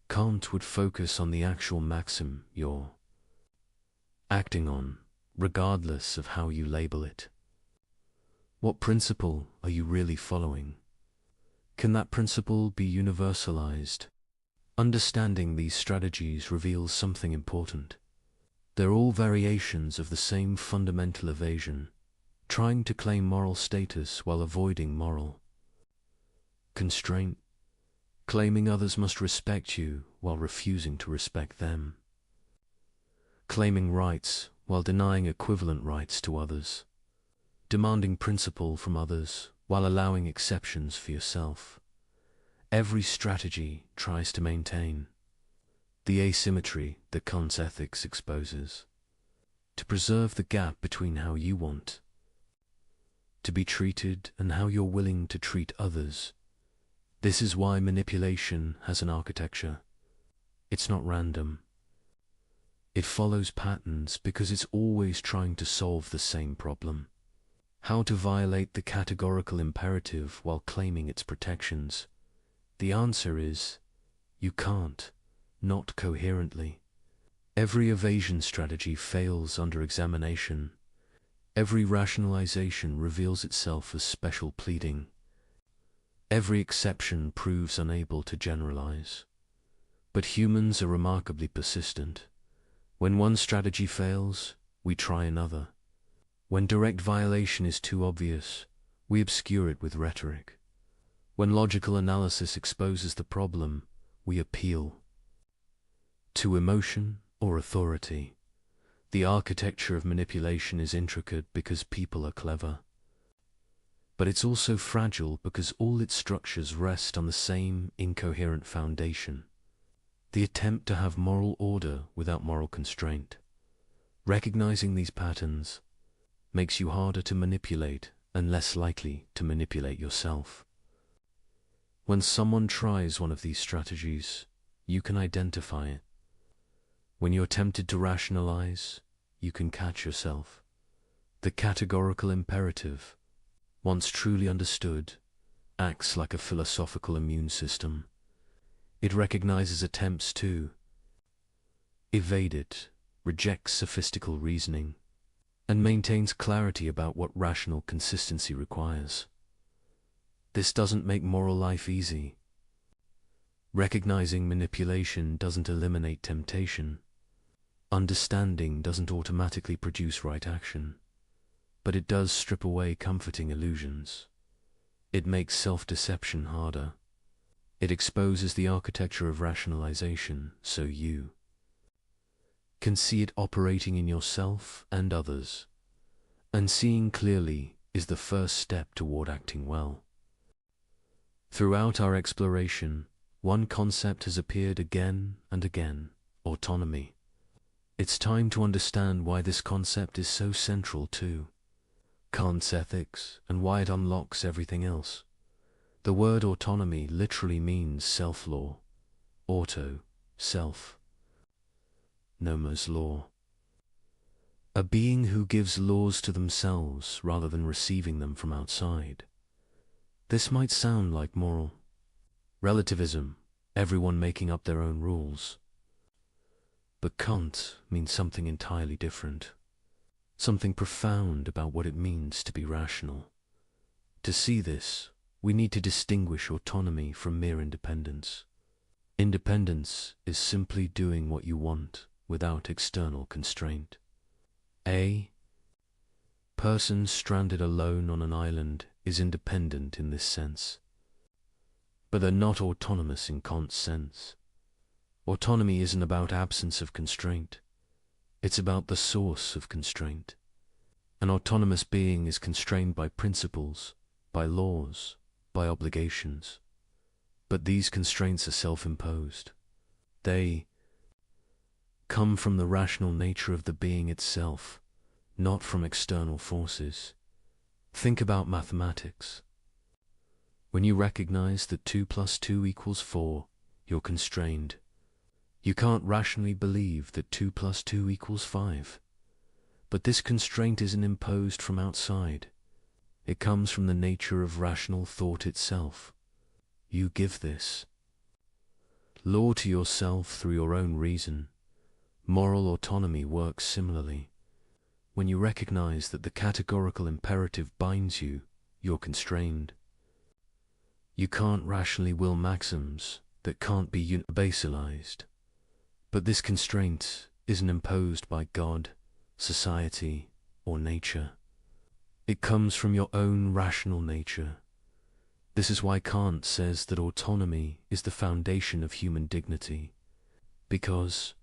Kant would focus on the actual maxim you're acting on, regardless of how you label it. What principle are you really following? Can that principle be universalized? Understanding these strategies reveals something important. They're all variations of the same fundamental evasion, trying to claim moral status while avoiding moral constraint, claiming others must respect you while refusing to respect them, claiming rights while denying equivalent rights to others, demanding principle from others while allowing exceptions for yourself. Every strategy tries to maintain the asymmetry that Kant's ethics exposes, to preserve the gap between how you want to be treated and how you're willing to treat others. This is why manipulation has an architecture. It's not random. It follows patterns because it's always trying to solve the same problem. How to violate the categorical imperative while claiming its protections? The answer is, you can't, not coherently. Every evasion strategy fails under examination. Every rationalization reveals itself as special pleading. Every exception proves unable to generalize. But humans are remarkably persistent. When one strategy fails, we try another. When direct violation is too obvious, we obscure it with rhetoric. When logical analysis exposes the problem, we appeal to emotion or authority. The architecture of manipulation is intricate because people are clever. But it's also fragile because all its structures rest on the same incoherent foundation. The attempt to have moral order without moral constraint. Recognizing these patterns makes you harder to manipulate and less likely to manipulate yourself. When someone tries one of these strategies, you can identify it. When you're tempted to rationalize, you can catch yourself. The categorical imperative, once truly understood, acts like a philosophical immune system. It recognizes attempts to evade it, rejects sophistical reasoning, and maintains clarity about what rational consistency requires. This doesn't make moral life easy. Recognizing manipulation doesn't eliminate temptation. Understanding doesn't automatically produce right action, but it does strip away comforting illusions. It makes self-deception harder. It exposes the architecture of rationalization so you can see it operating in yourself and others. And seeing clearly is the first step toward acting well. Throughout our exploration, one concept has appeared again and again: autonomy. It's time to understand why this concept is so central to Kant's ethics and why it unlocks everything else. The word autonomy literally means self-law. Auto, self. Nomos, law. A being who gives laws to themselves rather than receiving them from outside. This might sound like moral relativism, everyone making up their own rules. But Kant means something entirely different. Something profound about what it means to be rational. To see this, we need to distinguish autonomy from mere independence. Independence is simply doing what you want without external constraint. A person stranded alone on an island is independent in this sense. But they're not autonomous in Kant's sense. Autonomy isn't about absence of constraint. It's about the source of constraint. An autonomous being is constrained by principles, by laws, by obligations. But these constraints are self-imposed. They come from the rational nature of the being itself, not from external forces. Think about mathematics. When you recognize that 2 + 2 = 4, you're constrained. You can't rationally believe that 2 + 2 = 5. But this constraint isn't imposed from outside. It comes from the nature of rational thought itself. You give this law to yourself through your own reason. Moral autonomy works similarly. When you recognize that the categorical imperative binds you, you're constrained. You can't rationally will maxims that can't be universalized. But this constraint isn't imposed by God, society, or nature. It comes from your own rational nature. This is why Kant says that autonomy is the foundation of human dignity, because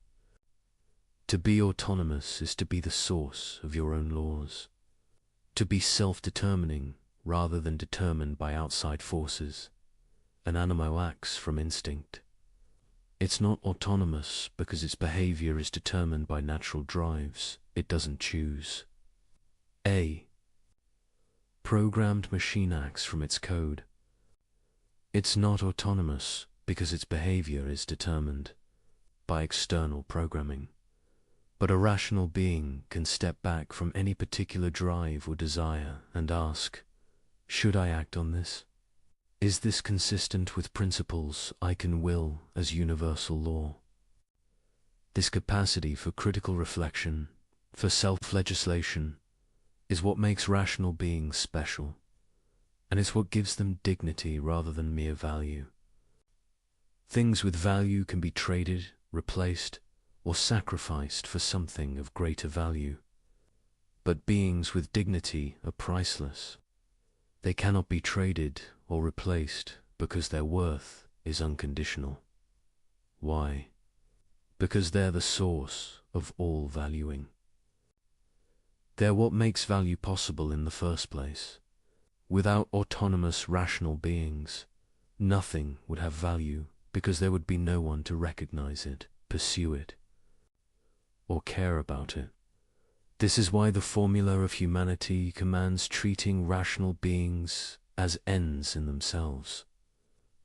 to be autonomous is to be the source of your own laws, to be self-determining rather than determined by outside forces. An animal acts from instinct. It's not autonomous because its behavior is determined by natural drives. It doesn't choose. A programmed machine acts from its code. It's not autonomous because its behavior is determined by external programming. But a rational being can step back from any particular drive or desire and ask, should I act on this? Is this consistent with principles I can will as universal law? This capacity for critical reflection, for self-legislation, is what makes rational beings special, and it's what gives them dignity rather than mere value. Things with value can be traded, replaced, or sacrificed for something of greater value. But beings with dignity are priceless. They cannot be traded or replaced because their worth is unconditional. Why? Because they're the source of all valuing. They're what makes value possible in the first place. Without autonomous, rational beings, nothing would have value because there would be no one to recognize it, pursue it, or care about it. This is why the formula of humanity commands treating rational beings as ends in themselves.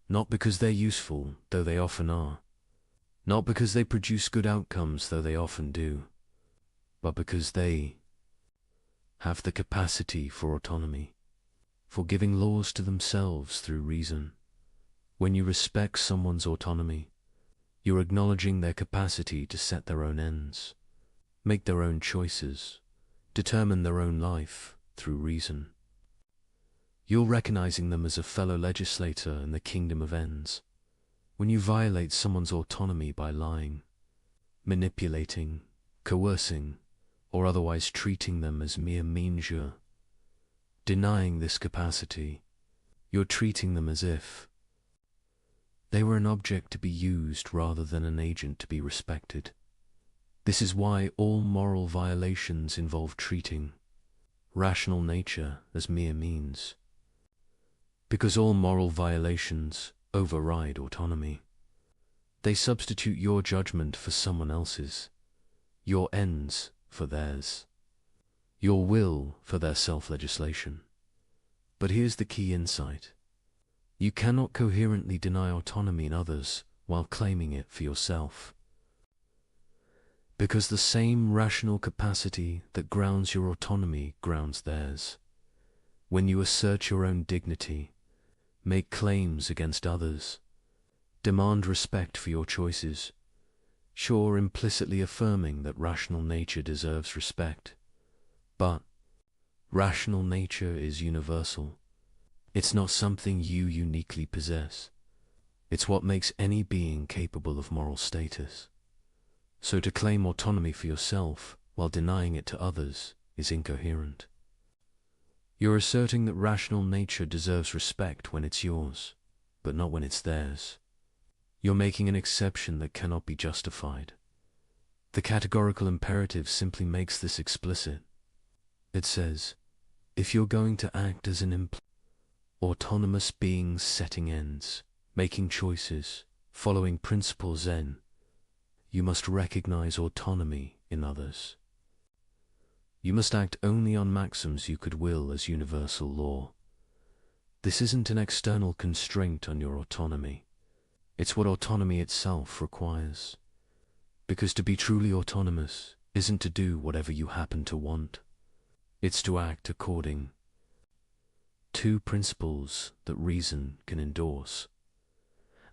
Not because they're useful, though they often are. Not because they produce good outcomes, though they often do. But because they have the capacity for autonomy, for giving laws to themselves through reason. When you respect someone's autonomy, you're acknowledging their capacity to set their own ends, make their own choices, determine their own life through reason. You're recognizing them as a fellow legislator in the kingdom of ends. When you violate someone's autonomy by lying, manipulating, coercing, or otherwise treating them as mere means, denying this capacity, you're treating them as if they were an object to be used rather than an agent to be respected. This is why all moral violations involve treating rational nature as mere means. Because all moral violations override autonomy. They substitute your judgment for someone else's, your ends for theirs, your will for their self-legislation. But here's the key insight. You cannot coherently deny autonomy in others while claiming it for yourself. Because the same rational capacity that grounds your autonomy grounds theirs. When you assert your own dignity, make claims against others, demand respect for your choices, sure, implicitly affirming that rational nature deserves respect. But rational nature is universal. It's not something you uniquely possess. It's what makes any being capable of moral status. So to claim autonomy for yourself while denying it to others is incoherent. You're asserting that rational nature deserves respect when it's yours, but not when it's theirs. You're making an exception that cannot be justified. The categorical imperative simply makes this explicit. It says, if you're going to act as an autonomous being setting ends, making choices, following principles Zen, you must recognize autonomy in others. You must act only on maxims you could will as universal law. This isn't an external constraint on your autonomy. It's what autonomy itself requires. Because to be truly autonomous isn't to do whatever you happen to want. It's to act according to principles that reason can endorse.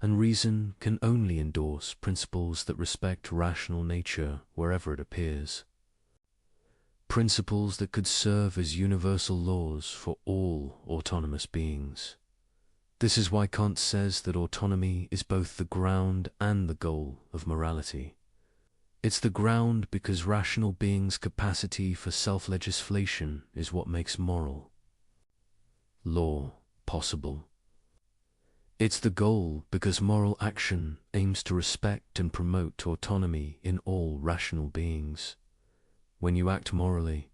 And reason can only endorse principles that respect rational nature wherever it appears. Principles that could serve as universal laws for all autonomous beings. This is why Kant says that autonomy is both the ground and the goal of morality. It's the ground because rational beings' capacity for self-legislation is what makes moral law possible. It's the goal because moral action aims to respect and promote autonomy in all rational beings. When you act morally,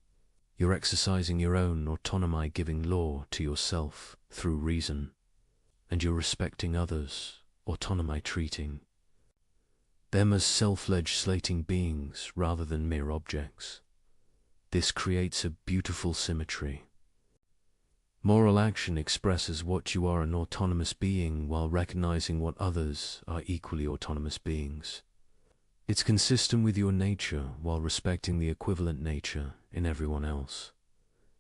you're exercising your own autonomy, giving law to yourself through reason, and you're respecting others, autonomy treating them as self-legislating beings rather than mere objects. This creates a beautiful symmetry. Moral action expresses what you are, an autonomous being, while recognizing what others are equally autonomous beings. It's consistent with your nature while respecting the equivalent nature in everyone else.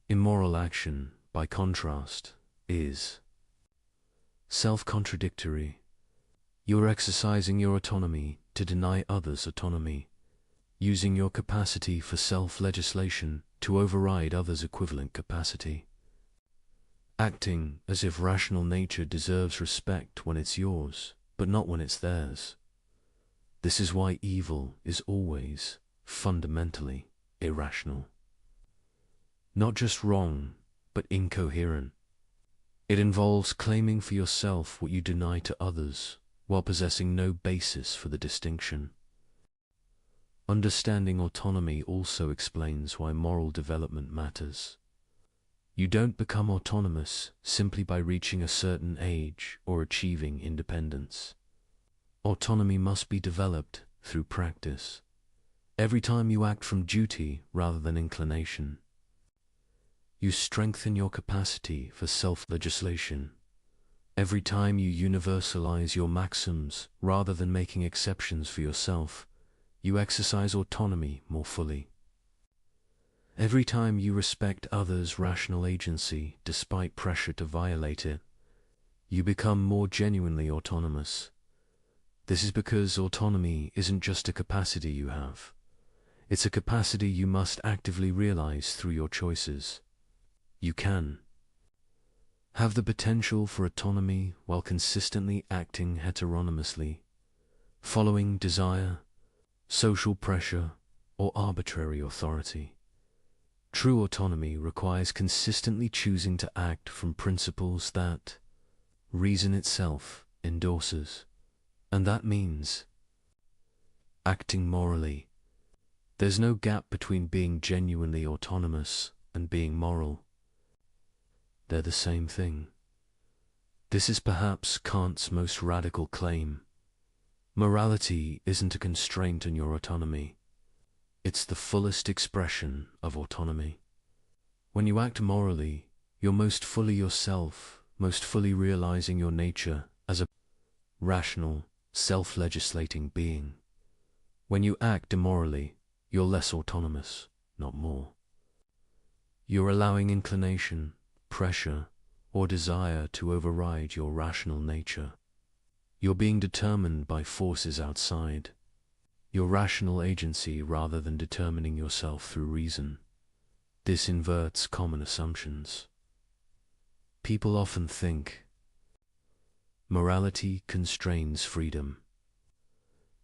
Immoral action, by contrast, is self-contradictory. You're exercising your autonomy to deny others autonomy, using your capacity for self-legislation to override others' equivalent capacity. Acting as if rational nature deserves respect when it's yours, but not when it's theirs. This is why evil is always fundamentally irrational. Not just wrong, but incoherent. It involves claiming for yourself what you deny to others, while possessing no basis for the distinction. Understanding autonomy also explains why moral development matters. You don't become autonomous simply by reaching a certain age or achieving independence. Autonomy must be developed through practice. Every time you act from duty rather than inclination, you strengthen your capacity for self-legislation. Every time you universalize your maxims rather than making exceptions for yourself, you exercise autonomy more fully. Every time you respect others' rational agency despite pressure to violate it, you become more genuinely autonomous. This is because autonomy isn't just a capacity you have. It's a capacity you must actively realize through your choices. You can have the potential for autonomy while consistently acting heteronomously, following desire, social pressure, or arbitrary authority. True autonomy requires consistently choosing to act from principles that reason itself endorses, and that means acting morally There's no gap between being genuinely autonomous and being moral. They're the same thing. This is perhaps Kant's most radical claim. Morality isn't a constraint on your autonomy. It's the fullest expression of autonomy. When you act morally, you're most fully yourself, most fully realizing your nature as a rational, self-legislating being. When you act immorally, you're less autonomous, not more. You're allowing inclination, pressure, or desire to override your rational nature. You're being determined by forces outside, your rational agency rather than determining yourself through reason. This inverts common assumptions. People often think morality constrains freedom,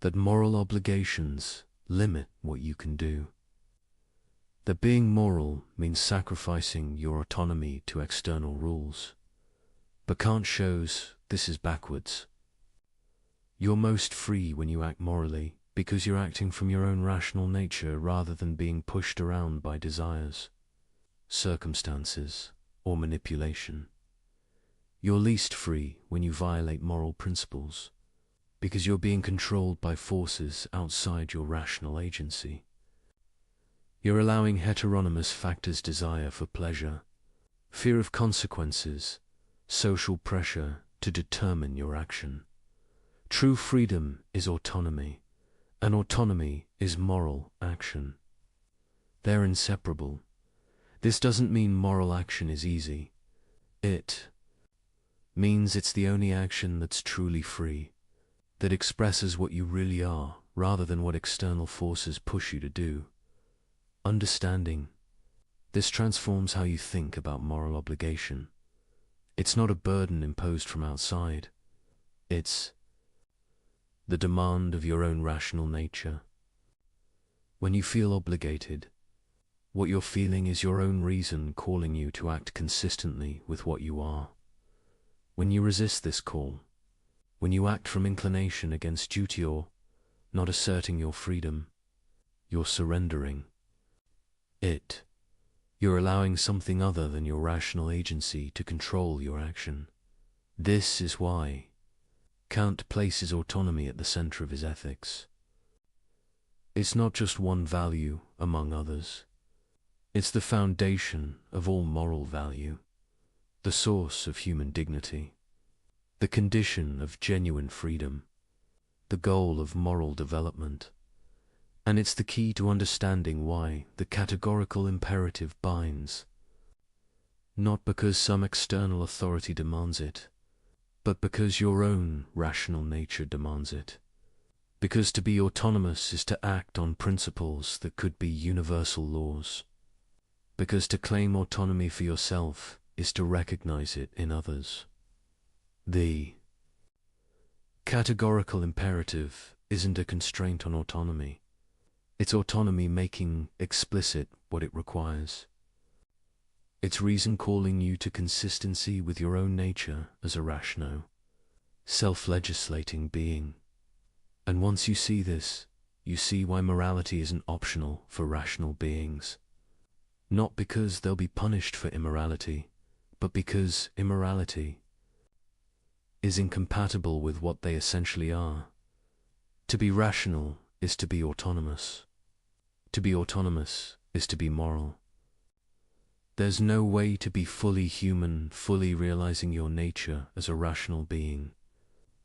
that moral obligations limit what you can do, that being moral means sacrificing your autonomy to external rules. But Kant shows this is backwards. You're most free when you act morally because you're acting from your own rational nature rather than being pushed around by desires, circumstances, or manipulation. You're least free when you violate moral principles because you're being controlled by forces outside your rational agency. You're allowing heteronymous factors: desire for pleasure, fear of consequences, social pressure to determine your action. True freedom is autonomy, and autonomy is moral action. They're inseparable. This doesn't mean moral action is easy. It means it's the only action that's truly free, that expresses what you really are rather than what external forces push you to do. Understanding this transforms how you think about moral obligation. It's not a burden imposed from outside. It's the demand of your own rational nature. When you feel obligated, what you're feeling is your own reason calling you to act consistently with what you are. When you resist this call, when you act from inclination against duty or not asserting your freedom, you're surrendering it. You're allowing something other than your rational agency to control your action. This is why Kant places autonomy at the center of his ethics. It's not just one value among others. It's the foundation of all moral value, the source of human dignity, the condition of genuine freedom, the goal of moral development. And it's the key to understanding why the categorical imperative binds, not because some external authority demands it, but because your own rational nature demands it. Because to be autonomous is to act on principles that could be universal laws. Because to claim autonomy for yourself is to recognize it in others. The categorical imperative isn't a constraint on autonomy. It's autonomy making explicit what it requires. It's reason calling you to consistency with your own nature as a rational, self-legislating being. And once you see this, you see why morality isn't optional for rational beings. Not because they'll be punished for immorality, but because immorality is incompatible with what they essentially are. To be rational is to be autonomous. To be autonomous is to be moral. There's no way to be fully human, fully realizing your nature as a rational being,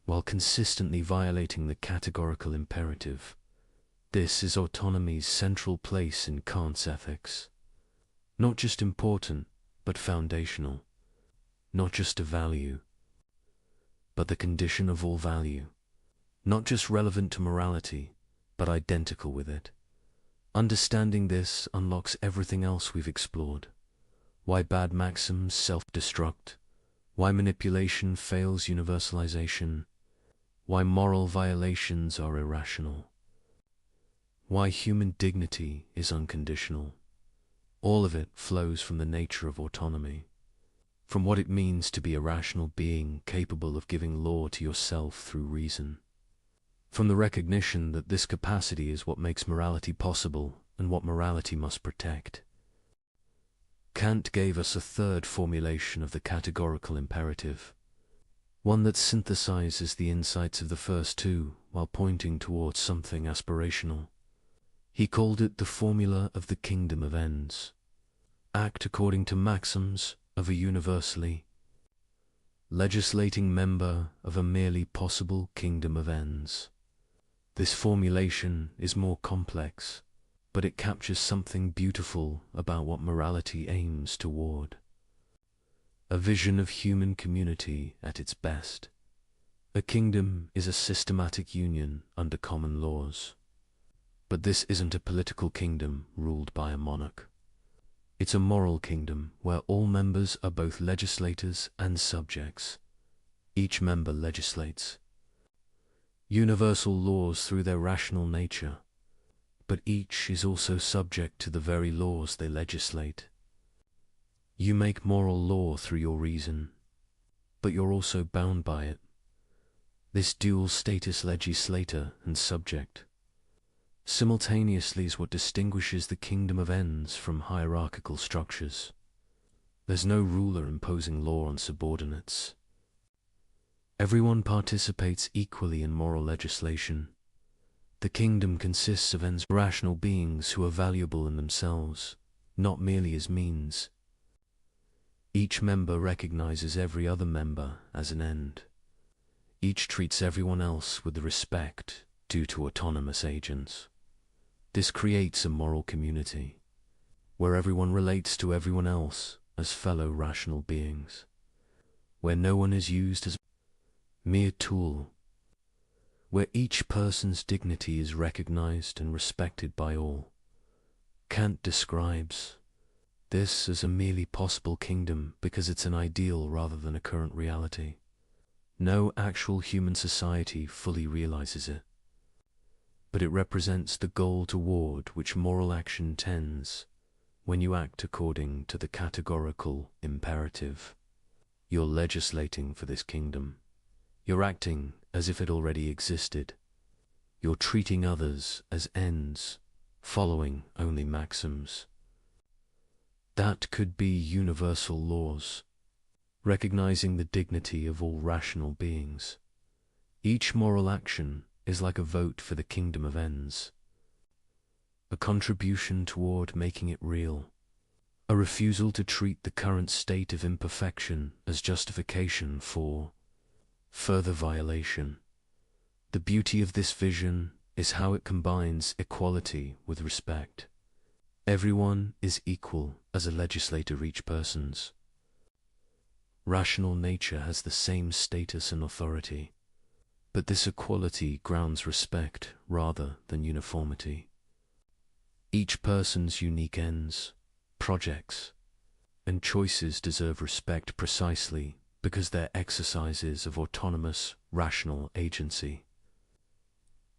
while consistently violating the categorical imperative. This is autonomy's central place in Kant's ethics. Not just important, but foundational. Not just a value, but the condition of all value. Not just relevant to morality, but identical with it. Understanding this unlocks everything else we've explored. Why bad maxims self-destruct, why manipulation fails universalization, why moral violations are irrational, why human dignity is unconditional. All of it flows from the nature of autonomy, from what it means to be a rational being capable of giving law to yourself through reason. from the recognition that this capacity is what makes morality possible and what morality must protect. Kant gave us a third formulation of the categorical imperative, one that synthesizes the insights of the first two while pointing towards something aspirational. He called it the formula of the kingdom of ends. Act according to maxims of a universally legislating member of a merely possible kingdom of ends. This formulation is more complex, but it captures something beautiful about what morality aims toward. A vision of human community at its best. A kingdom is a systematic union under common laws. But this isn't a political kingdom ruled by a monarch. It's a moral kingdom where all members are both legislators and subjects. Each member legislates universal laws through their rational nature, but each is also subject to the very laws they legislate. You make moral law through your reason, but you're also bound by it. This dual status, legislator and subject, simultaneously is what distinguishes the kingdom of ends from hierarchical structures. There's no ruler imposing law on subordinates. Everyone participates equally in moral legislation. The kingdom consists of ends, rational beings who are valuable in themselves, not merely as means. Each member recognizes every other member as an end. Each treats everyone else with the respect due to autonomous agents. This creates a moral community, where everyone relates to everyone else as fellow rational beings, where no one is used as a mere tool, where each person's dignity is recognized and respected by all. Kant describes this as a merely possible kingdom because it's an ideal rather than a current reality. No actual human society fully realizes it, but it represents the goal toward which moral action tends when you act according to the categorical imperative. You're legislating for this kingdom. You're acting as if it already existed. You're treating others as ends, following only maxims. That could be universal laws, recognizing the dignity of all rational beings. Each moral action is like a vote for the kingdom of ends, a contribution toward making it real, a refusal to treat the current state of imperfection as justification for further violation. The beauty of this vision is how it combines equality with respect. Everyone is equal as a legislator. Each person's rational nature has the same status and authority, but this equality grounds respect rather than uniformity. Each person's unique ends, projects, and choices deserve respect precisely because they're exercises of autonomous, rational agency.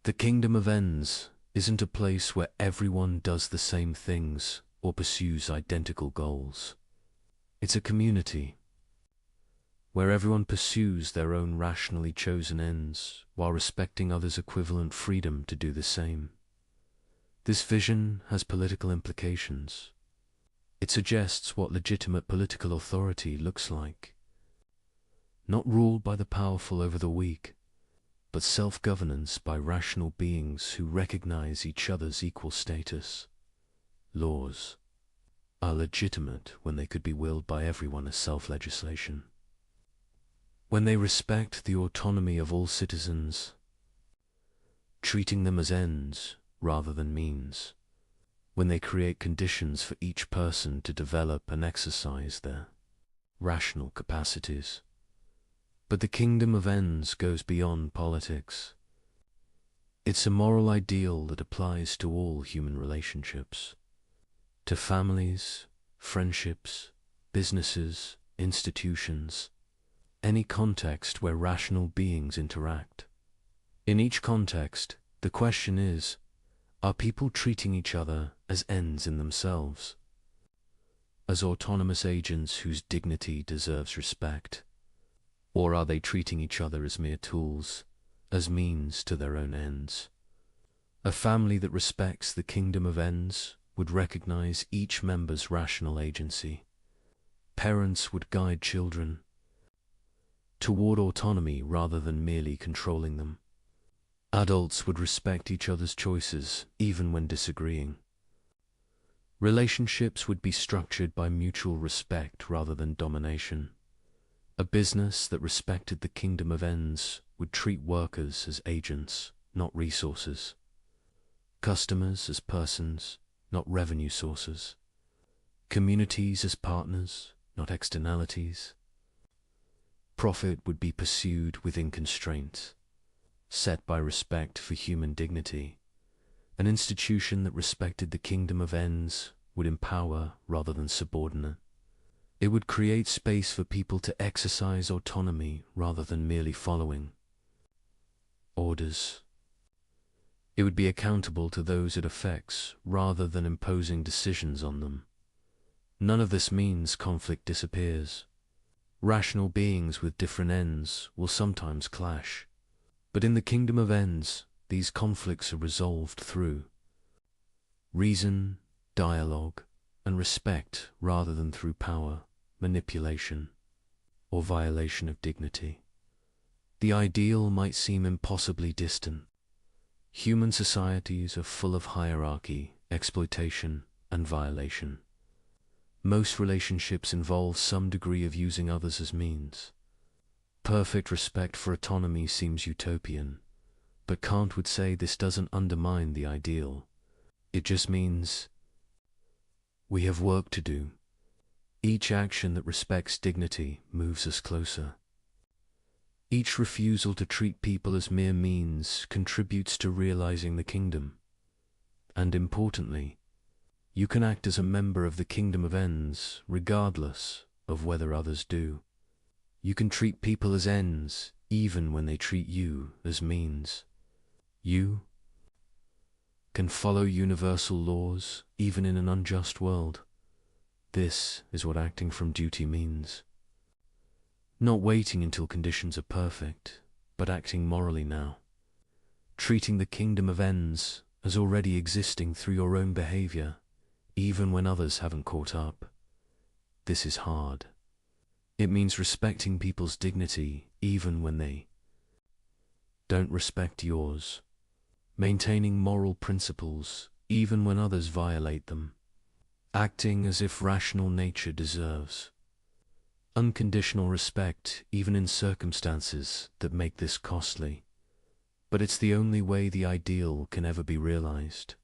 The kingdom of ends isn't a place where everyone does the same things or pursues identical goals. It's a community where everyone pursues their own rationally chosen ends while respecting others' equivalent freedom to do the same. This vision has political implications. It suggests what legitimate political authority looks like. Not ruled by the powerful over the weak, but self-governance by rational beings who recognize each other's equal status. Laws are legitimate when they could be willed by everyone as self-legislation. When they respect the autonomy of all citizens, treating them as ends rather than means. When they create conditions for each person to develop and exercise their rational capacities. But the kingdom of ends goes beyond politics. It's a moral ideal that applies to all human relationships, to families, friendships, businesses, institutions, any context where rational beings interact. In each context, the question is, are people treating each other as ends in themselves, as autonomous agents whose dignity deserves respect? Or are they treating each other as mere tools, as means to their own ends. A family that respects the kingdom of ends would recognize each member's rational agency. Parents would guide children toward autonomy rather than merely controlling them. Adults would respect each other's choices, even when disagreeing. Relationships would be structured by mutual respect rather than domination. A business that respected the kingdom of ends would treat workers as agents, not resources. Customers as persons, not revenue sources. Communities as partners, not externalities. Profit would be pursued within constraints, set by respect for human dignity. An institution that respected the kingdom of ends would empower rather than subordinate. It would create space for people to exercise autonomy rather than merely following orders. It would be accountable to those it affects rather than imposing decisions on them. None of this means conflict disappears. Rational beings with different ends will sometimes clash. But in the kingdom of ends, these conflicts are resolved through reason, dialogue, and respect rather than through power, manipulation, or violation of dignity. The ideal might seem impossibly distant. Human societies are full of hierarchy, exploitation, and violation. Most relationships involve some degree of using others as means. Perfect respect for autonomy seems utopian, but Kant would say this doesn't undermine the ideal. It just means we have work to do. Each action that respects dignity moves us closer. Each refusal to treat people as mere means contributes to realizing the kingdom. And importantly, you can act as a member of the kingdom of ends regardless of whether others do. You can treat people as ends even when they treat you as means. You can follow universal laws even in an unjust world. This is what acting from duty means. Not waiting until conditions are perfect, but acting morally now. Treating the kingdom of ends as already existing through your own behavior, even when others haven't caught up. This is hard. It means respecting people's dignity even when they don't respect yours. Maintaining moral principles even when others violate them. Acting as if rational nature deserves unconditional respect even in circumstances that make this costly. But it's the only way the ideal can ever be realized.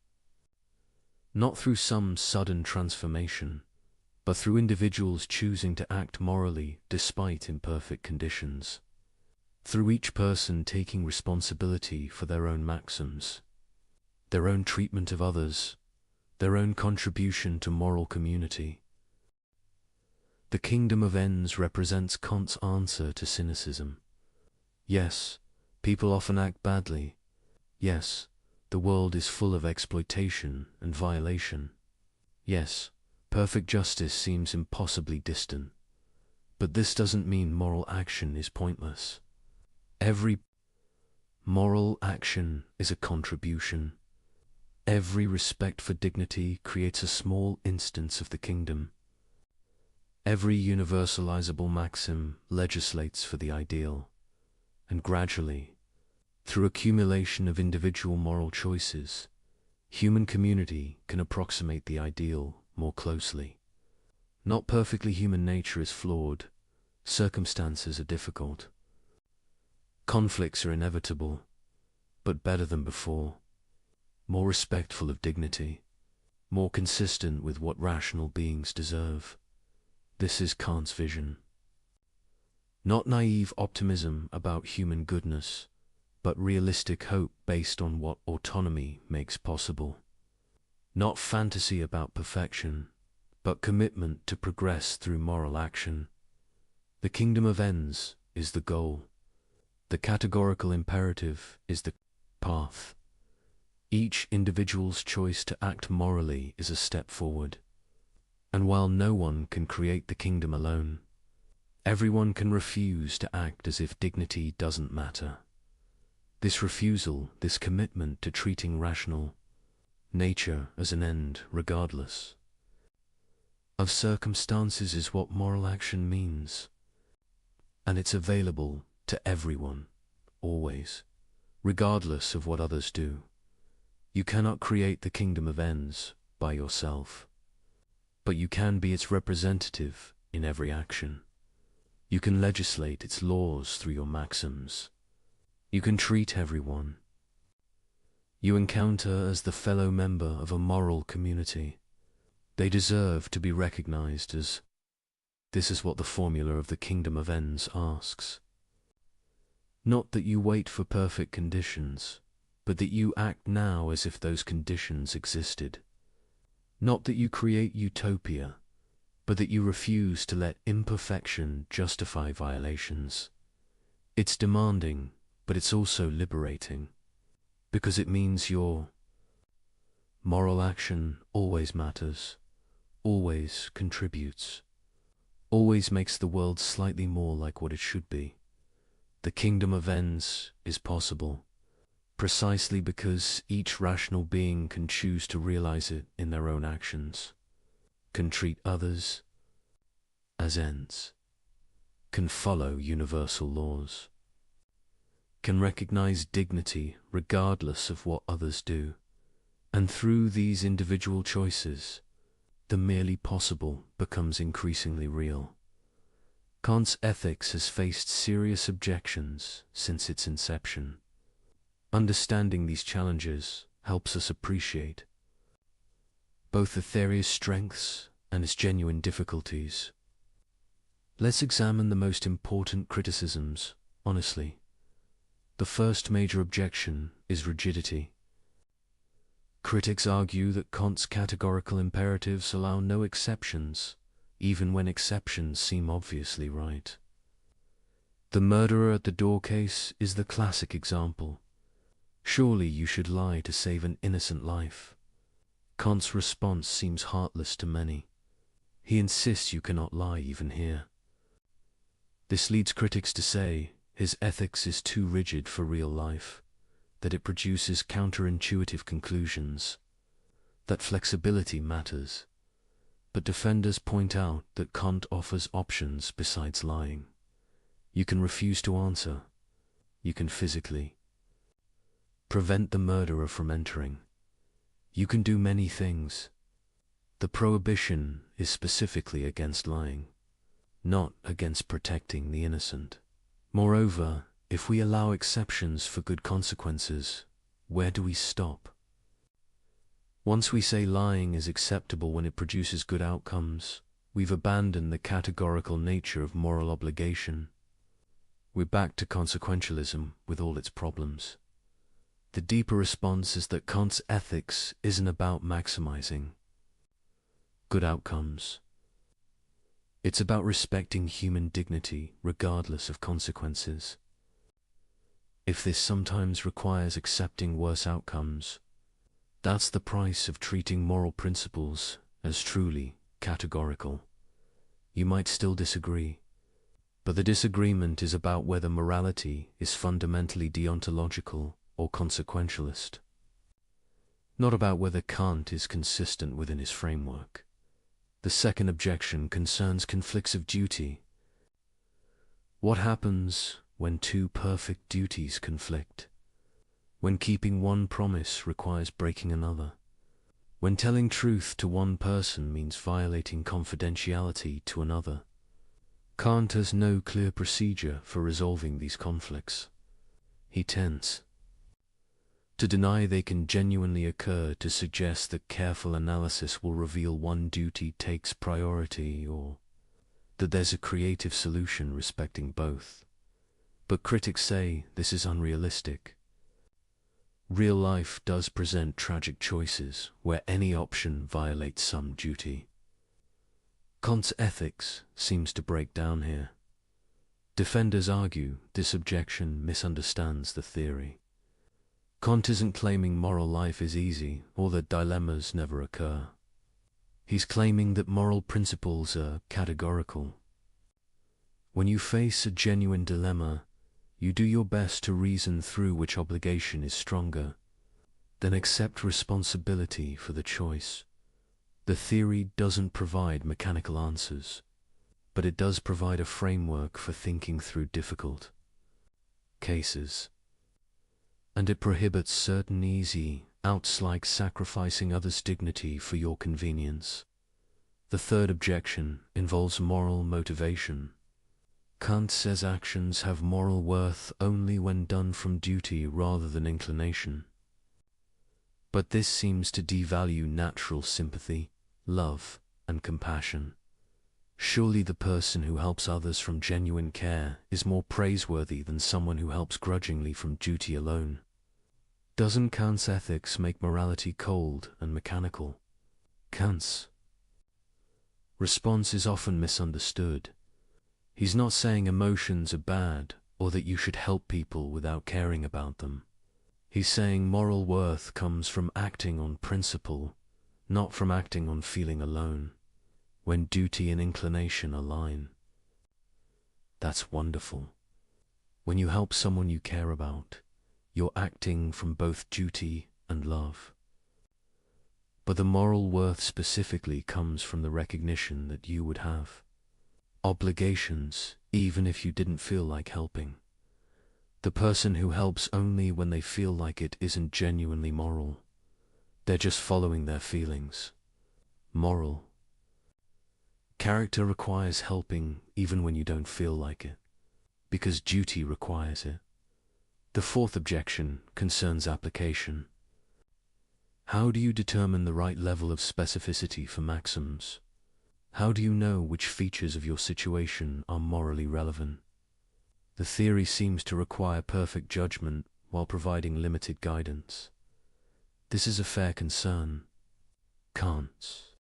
Not through some sudden transformation, but through individuals choosing to act morally despite imperfect conditions. Through each person taking responsibility for their own maxims, their own treatment of others, their own contribution to moral community. The kingdom of ends represents Kant's answer to cynicism. Yes, people often act badly. Yes, the world is full of exploitation and violation. Yes, perfect justice seems impossibly distant. But this doesn't mean moral action is pointless. Every moral action is a contribution. Every respect for dignity creates a small instance of the kingdom. Every universalizable maxim legislates for the ideal, and gradually, through accumulation of individual moral choices, human community can approximate the ideal more closely. Not perfectly. Human nature is flawed, circumstances are difficult. Conflicts are inevitable, but better than before, more respectful of dignity, more consistent with what rational beings deserve. This is Kant's vision. Not naive optimism about human goodness, but realistic hope based on what autonomy makes possible. Not fantasy about perfection, but commitment to progress through moral action. The kingdom of ends is the goal. The categorical imperative is the path. Each individual's choice to act morally is a step forward. And while no one can create the kingdom alone, everyone can refuse to act as if dignity doesn't matter. This refusal, this commitment to treating rational nature as an end, regardless of circumstances, is what moral action means. And it's available to everyone, always, regardless of what others do. You cannot create the kingdom of ends by yourself, but you can be its representative in every action. You can legislate its laws through your maxims. You can treat everyone you encounter as the fellow member of a moral community. They deserve to be recognized as. This is what the formula of the kingdom of ends asks. Not that you wait for perfect conditions, but that you act now as if those conditions existed. Not that you create utopia, but that you refuse to let imperfection justify violations. It's demanding, but it's also liberating, because it means your moral action always matters, always contributes, always makes the world slightly more like what it should be. The kingdom of ends is possible, precisely because each rational being can choose to realize it in their own actions, can treat others as ends, can follow universal laws, can recognize dignity regardless of what others do, and through these individual choices, the merely possible becomes increasingly real. Kant's ethics has faced serious objections since its inception. Understanding these challenges helps us appreciate both the theory's strengths and its genuine difficulties. Let's examine the most important criticisms, honestly. The first major objection is rigidity. Critics argue that Kant's categorical imperatives allow no exceptions, even when exceptions seem obviously right. The murderer at the door case is the classic example. Surely you should lie to save an innocent life. Kant's response seems heartless to many. He insists you cannot lie even here. This leads critics to say his ethics is too rigid for real life, that it produces counterintuitive conclusions, that flexibility matters. But defenders point out that Kant offers options besides lying. You can refuse to answer. You can physically prevent the murderer from entering. You can do many things. The prohibition is specifically against lying, not against protecting the innocent. Moreover, if we allow exceptions for good consequences, where do we stop? Once we say lying is acceptable when it produces good outcomes, we've abandoned the categorical nature of moral obligation. We're back to consequentialism with all its problems. The deeper response is that Kant's ethics isn't about maximizing good outcomes. It's about respecting human dignity regardless of consequences. If this sometimes requires accepting worse outcomes, that's the price of treating moral principles as truly categorical. You might still disagree, but the disagreement is about whether morality is fundamentally deontological or consequentialist, not about whether Kant is consistent within his framework. The second objection concerns conflicts of duty. What happens when two perfect duties conflict? When keeping one promise requires breaking another? When telling truth to one person means violating confidentiality to another? Kant has no clear procedure for resolving these conflicts. He tends to deny they can genuinely occur, to suggest that careful analysis will reveal one duty takes priority, or that there's a creative solution respecting both. But critics say this is unrealistic. Real life does present tragic choices where any option violates some duty. Kant's ethics seems to break down here. Defenders argue this objection misunderstands the theory. Kant isn't claiming moral life is easy or that dilemmas never occur. He's claiming that moral principles are categorical. When you face a genuine dilemma, You do your best to reason through which obligation is stronger. Then accept responsibility for the choice. The theory doesn't provide mechanical answers, but it does provide a framework for thinking through difficult cases. And it prohibits certain easy outs like sacrificing others' dignity for your convenience. The third objection involves moral motivation. Kant says actions have moral worth only when done from duty rather than inclination. But this seems to devalue natural sympathy, love, and compassion. Surely the person who helps others from genuine care is more praiseworthy than someone who helps grudgingly from duty alone. Doesn't Kant's ethics make morality cold and mechanical? Kant's response is often misunderstood. He's not saying emotions are bad or that you should help people without caring about them. He's saying moral worth comes from acting on principle, not from acting on feeling alone, when duty and inclination align. That's wonderful. When you help someone you care about, you're acting from both duty and love. But the moral worth specifically comes from the recognition that you would have obligations, even if you didn't feel like helping. The person who helps only when they feel like it isn't genuinely moral. They're just following their feelings. Moral character requires helping even when you don't feel like it, because duty requires it. The fourth objection concerns application. How do you determine the right level of specificity for maxims? How do you know which features of your situation are morally relevant? The theory seems to require perfect judgment while providing limited guidance. This is a fair concern. Kant's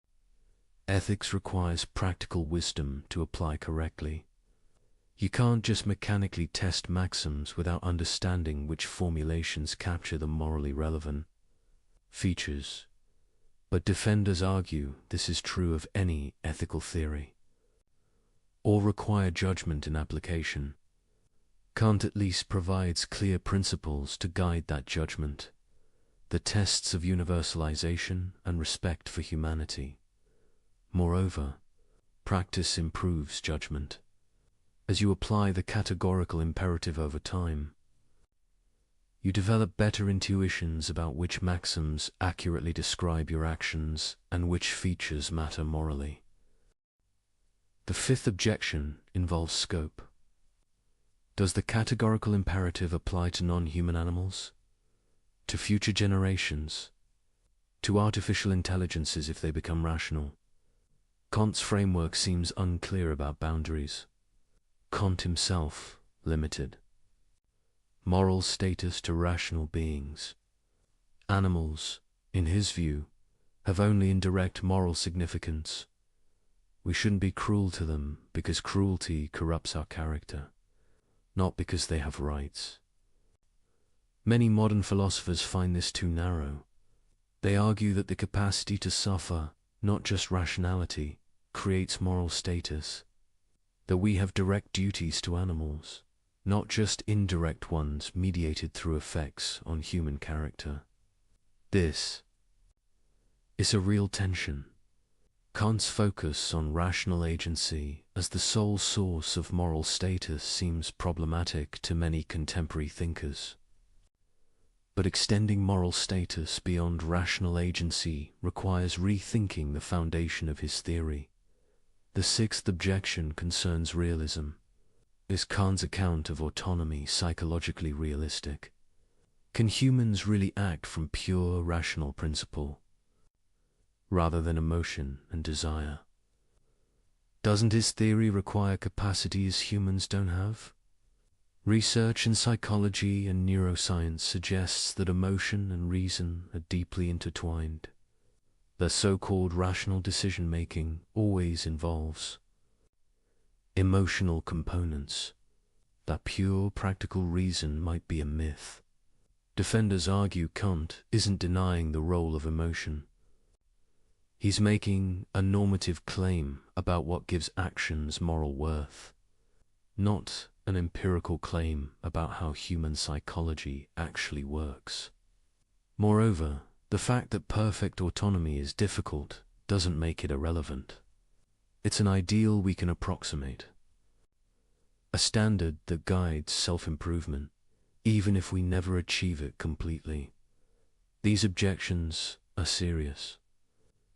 ethics requires practical wisdom to apply correctly. You can't just mechanically test maxims without understanding which formulations capture the morally relevant features. But defenders argue this is true of any ethical theory. All require judgment in application. Kant at least provides clear principles to guide that judgment, the tests of universalization and respect for humanity. Moreover, practice improves judgment. As you apply the categorical imperative over time, you develop better intuitions about which maxims accurately describe your actions and which features matter morally. The fifth objection involves scope. Does the categorical imperative apply to non-human animals? To future generations? To artificial intelligences if they become rational? Kant's framework seems unclear about boundaries. Kant himself limited moral status to rational beings. Animals, in his view, have only indirect moral significance. We shouldn't be cruel to them because cruelty corrupts our character, not because they have rights. Many modern philosophers find this too narrow. They argue that the capacity to suffer, not just rationality, creates moral status, that we have direct duties to animals, not just indirect ones mediated through effects on human character. This is a real tension. Kant's focus on rational agency as the sole source of moral status seems problematic to many contemporary thinkers. But extending moral status beyond rational agency requires rethinking the foundation of his theory. The sixth objection concerns realism. Is Kant's account of autonomy psychologically realistic? Can humans really act from pure rational principle, rather than emotion and desire? Doesn't his theory require capacities humans don't have? Research in psychology and neuroscience suggests that emotion and reason are deeply intertwined. The so-called rational decision-making always involves emotional components. That pure practical reason might be a myth. Defenders argue Kant isn't denying the role of emotion. He's making a normative claim about what gives actions moral worth, not an empirical claim about how human psychology actually works. Moreover, the fact that perfect autonomy is difficult doesn't make it irrelevant. It's an ideal we can approximate, a standard that guides self-improvement, even if we never achieve it completely. These objections are serious.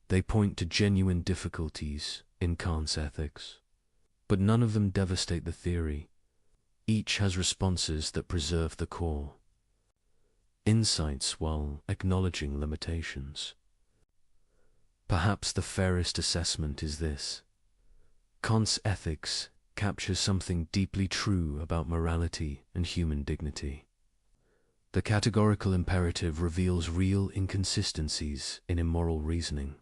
They point to genuine difficulties in Kant's ethics, but none of them devastate the theory. Each has responses that preserve the core, insights while acknowledging limitations. Perhaps the fairest assessment is this: Kant's ethics captures something deeply true about morality and human dignity. The categorical imperative reveals real inconsistencies in immoral reasoning.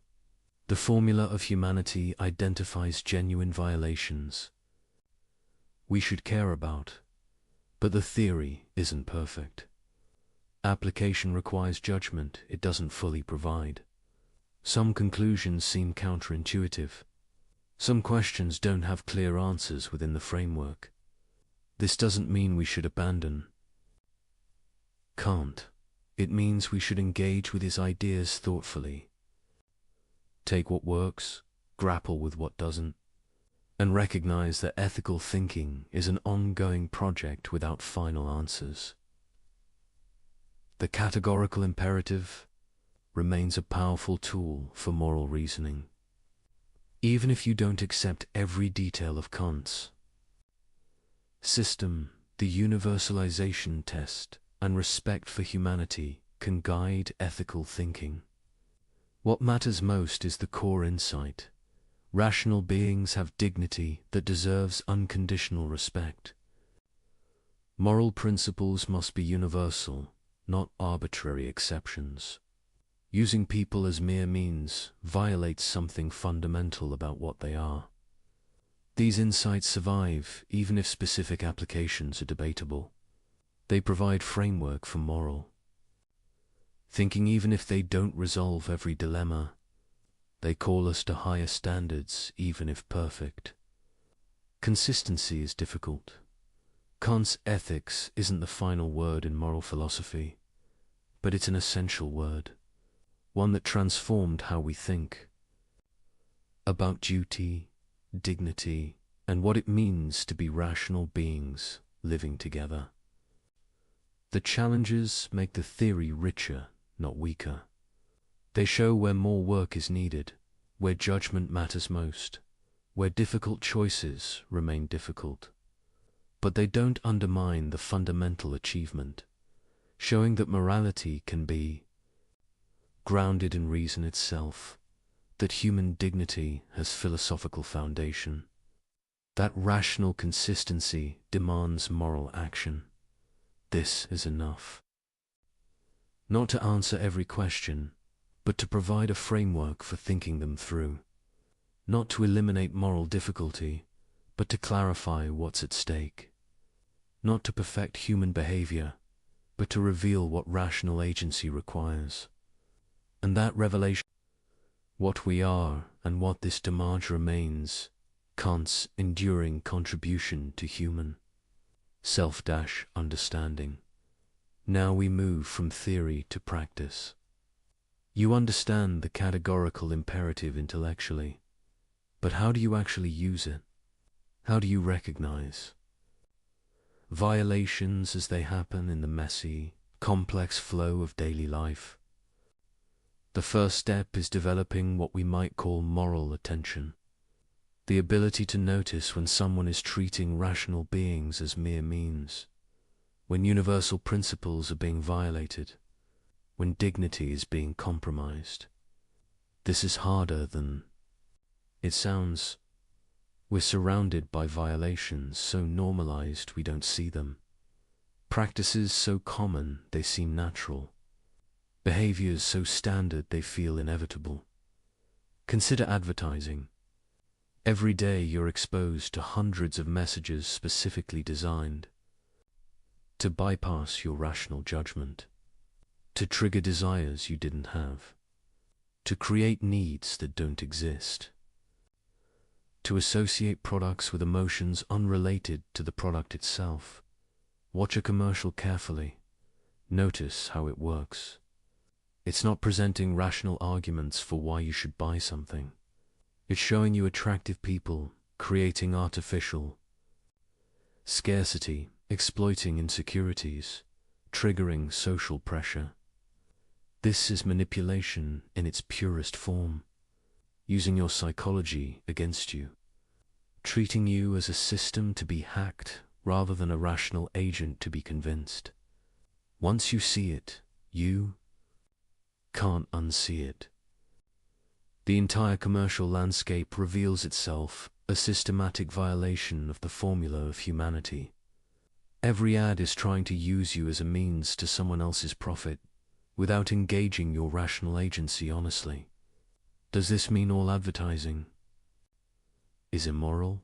The formula of humanity identifies genuine violations we should care about, but the theory isn't perfect. Application requires judgment it doesn't fully provide. Some conclusions seem counterintuitive. Some questions don't have clear answers within the framework. This doesn't mean we should abandon Kant. It means we should engage with his ideas thoughtfully. Take what works, grapple with what doesn't, and recognize that ethical thinking is an ongoing project without final answers. The categorical imperative remains a powerful tool for moral reasoning, even if you don't accept every detail of Kant's system. The universalization test and respect for humanity can guide ethical thinking. What matters most is the core insight. Rational beings have dignity that deserves unconditional respect. Moral principles must be universal, not arbitrary exceptions. Using people as mere means violates something fundamental about what they are. These insights survive even if specific applications are debatable. They provide framework for moral thinking even if they don't resolve every dilemma. They call us to higher standards even if perfect. Consistency is difficult. Kant's ethics isn't the final word in moral philosophy, but it's an essential word, one that transformed how we think about duty, dignity, and what it means to be rational beings living together. The challenges make the theory richer, not weaker. They show where more work is needed, where judgment matters most, where difficult choices remain difficult. But they don't undermine the fundamental achievement, showing that morality can be grounded in reason itself, that human dignity has philosophical foundation, that rational consistency demands moral action. This is enough. Not to answer every question, but to provide a framework for thinking them through. Not to eliminate moral difficulty, but to clarify what's at stake. Not to perfect human behavior, but to reveal what rational agency requires. And that revelation, what we are and what this demands, remains Kant's enduring contribution to human self-understanding. Now we move from theory to practice. You understand the categorical imperative intellectually, but how do you actually use it? How do you recognize violations as they happen in the messy, complex flow of daily life? The first step is developing what we might call moral attention, the ability to notice when someone is treating rational beings as mere means, when universal principles are being violated, when dignity is being compromised. This is harder than it sounds. We're surrounded by violations so normalized we don't see them, practices so common they seem natural, behaviors so standard they feel inevitable. Consider advertising. Every day you're exposed to hundreds of messages specifically designed to bypass your rational judgment, to trigger desires you didn't have, to create needs that don't exist, to associate products with emotions unrelated to the product itself. Watch a commercial carefully. Notice how it works. It's not presenting rational arguments for why you should buy something. It's showing you attractive people, creating artificial scarcity, exploiting insecurities, triggering social pressure. This is manipulation in its purest form, using your psychology against you, treating you as a system to be hacked rather than a rational agent to be convinced. Once you see it, you can't unsee it. The entire commercial landscape reveals itself a systematic violation of the formula of humanity. Every ad is trying to use you as a means to someone else's profit, without engaging your rational agency honestly. Does this mean all advertising is immoral?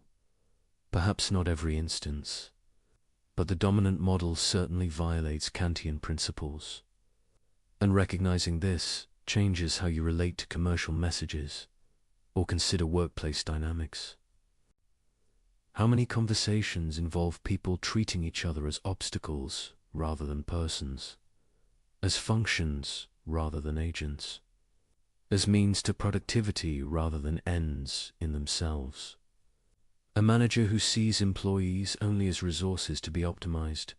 Perhaps not every instance, but the dominant model certainly violates Kantian principles. And recognizing this changes how you relate to commercial messages or consider workplace dynamics. How many conversations involve people treating each other as obstacles rather than persons, as functions rather than agents, as means to productivity rather than ends in themselves? A manager who sees employees only as resources to be optimized.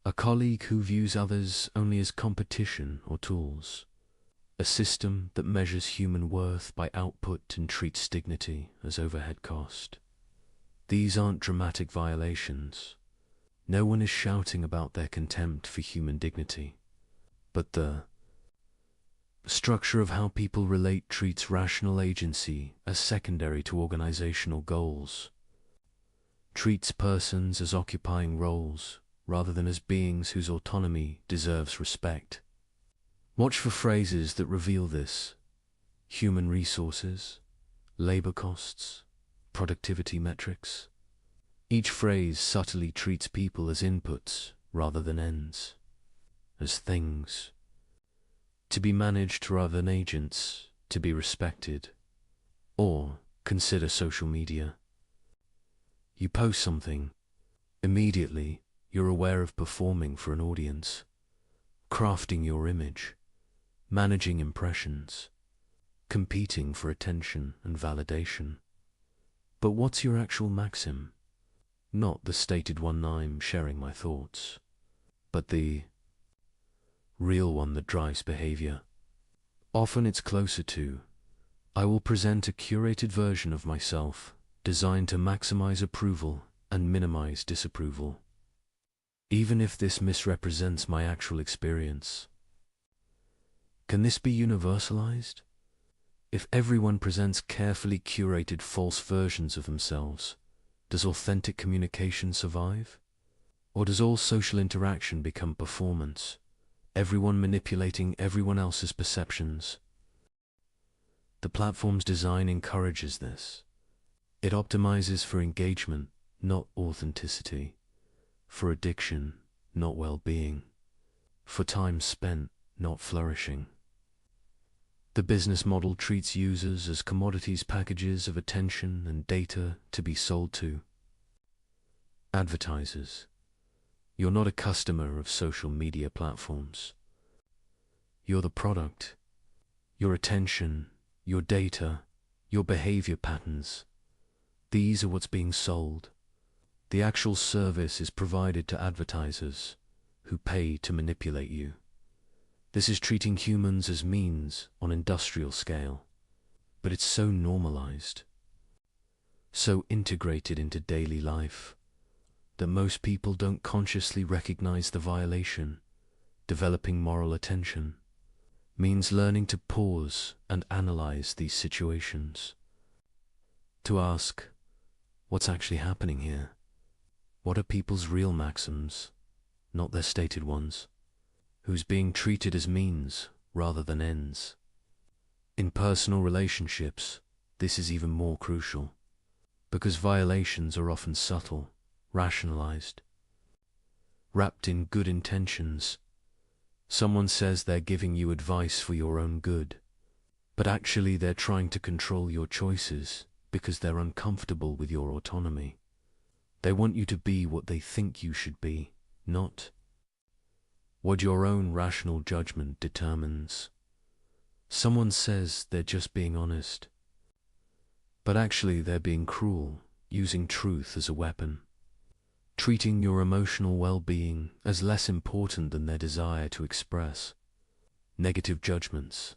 A colleague who views others only as competition or tools. A system that measures human worth by output and treats dignity as overhead cost. These aren't dramatic violations. No one is shouting about their contempt for human dignity. But the structure of how people relate treats rational agency as secondary to organizational goals. Treats persons as occupying roles rather than as beings whose autonomy deserves respect. Watch for phrases that reveal this: human resources, labor costs, productivity metrics. Each phrase subtly treats people as inputs rather than ends, as things to be managed rather than agents to be respected. Or consider social media. You post something, immediately you're aware of performing for an audience, crafting your image, managing impressions, competing for attention and validation. But what's your actual maxim? Not the stated one I'm sharing my thoughts, but the real one that drives behavior. Often it's closer to, I will present a curated version of myself designed to maximize approval and minimize disapproval, even if this misrepresents my actual experience. Can this be universalized? If everyone presents carefully curated false versions of themselves, does authentic communication survive? Or does all social interaction become performance, everyone manipulating everyone else's perceptions? The platform's design encourages this. It optimizes for engagement, not authenticity, for addiction, not well-being, for time spent, not flourishing. The business model treats users as commodities, packages of attention and data to be sold to. Advertisers, you're not a customer of social media platforms. You're the product. Your attention, your data, your behavior patterns. These are what's being sold. The actual service is provided to advertisers who pay to manipulate you. This is treating humans as means on industrial scale, but it's so normalized, so integrated into daily life, that most people don't consciously recognize the violation. Developing moral attention means learning to pause and analyze these situations. To ask, what's actually happening here? What are people's real maxims, not their stated ones? Who's being treated as means rather than ends? In personal relationships, this is even more crucial, because violations are often subtle, rationalized, wrapped in good intentions. Someone says they're giving you advice for your own good, but actually they're trying to control your choices because they're uncomfortable with your autonomy. They want you to be what they think you should be, not what your own rational judgment determines. Someone says they're just being honest, but actually they're being cruel, using truth as a weapon, treating your emotional well-being as less important than their desire to express negative judgments.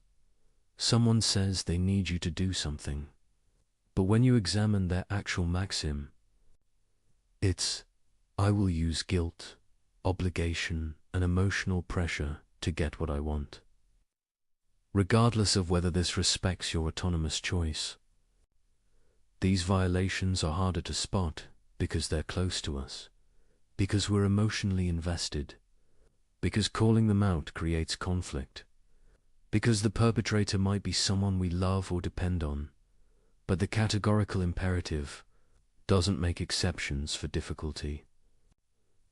Someone says they need you to do something, but when you examine their actual maxim, it's, I will use guilt, obligation, and emotional pressure to get what I want, regardless of whether this respects your autonomous choice. These violations are harder to spot because they're close to us, because we're emotionally invested, because calling them out creates conflict, because the perpetrator might be someone we love or depend on, but the categorical imperative doesn't make exceptions for difficulty.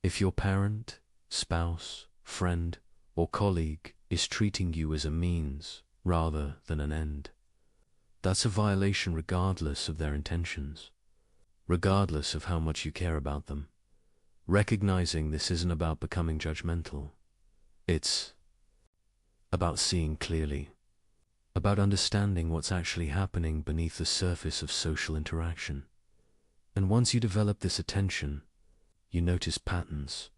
If your parent, spouse, friend, or colleague is treating you as a means rather than an end, that's a violation regardless of their intentions, regardless of how much you care about them. Recognizing this isn't about becoming judgmental. It's about seeing clearly, about understanding what's actually happening beneath the surface of social interaction. And once you develop this attention, you notice patterns.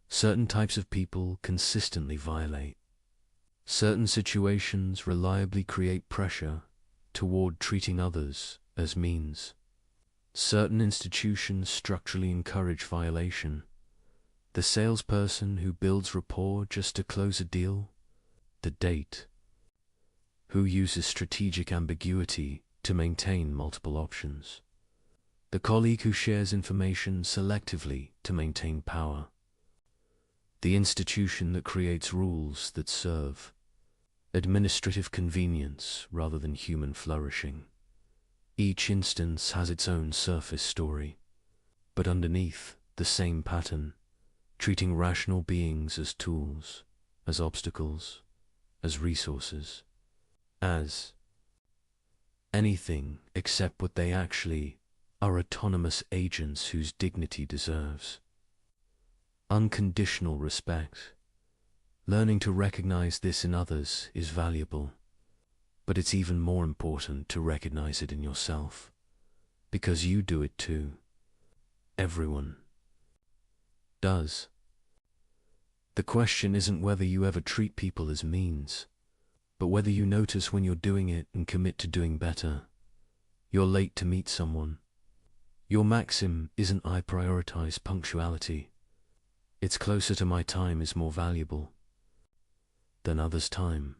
Certain types of people consistently violate. Certain situations reliably create pressure toward treating others as means. Certain institutions structurally encourage violation. The salesperson who builds rapport just to close a deal, the date who uses strategic ambiguity to maintain multiple options, the colleague who shares information selectively to maintain power, the institution that creates rules that serve administrative convenience rather than human flourishing. Each instance has its own surface story, but underneath the same pattern, treating rational beings as tools, as obstacles, as resources, as anything except what they actually are: autonomous agents whose dignity deserves unconditional respect. Learning to recognize this in others is valuable, but it's even more important to recognize it in yourself, because you do it too. Everyone does. The question isn't whether you ever treat people as means, but whether you notice when you're doing it and commit to doing better. You're late to meet someone. Your maxim isn't I prioritize punctuality. It's closer to my time is more valuable than others' time,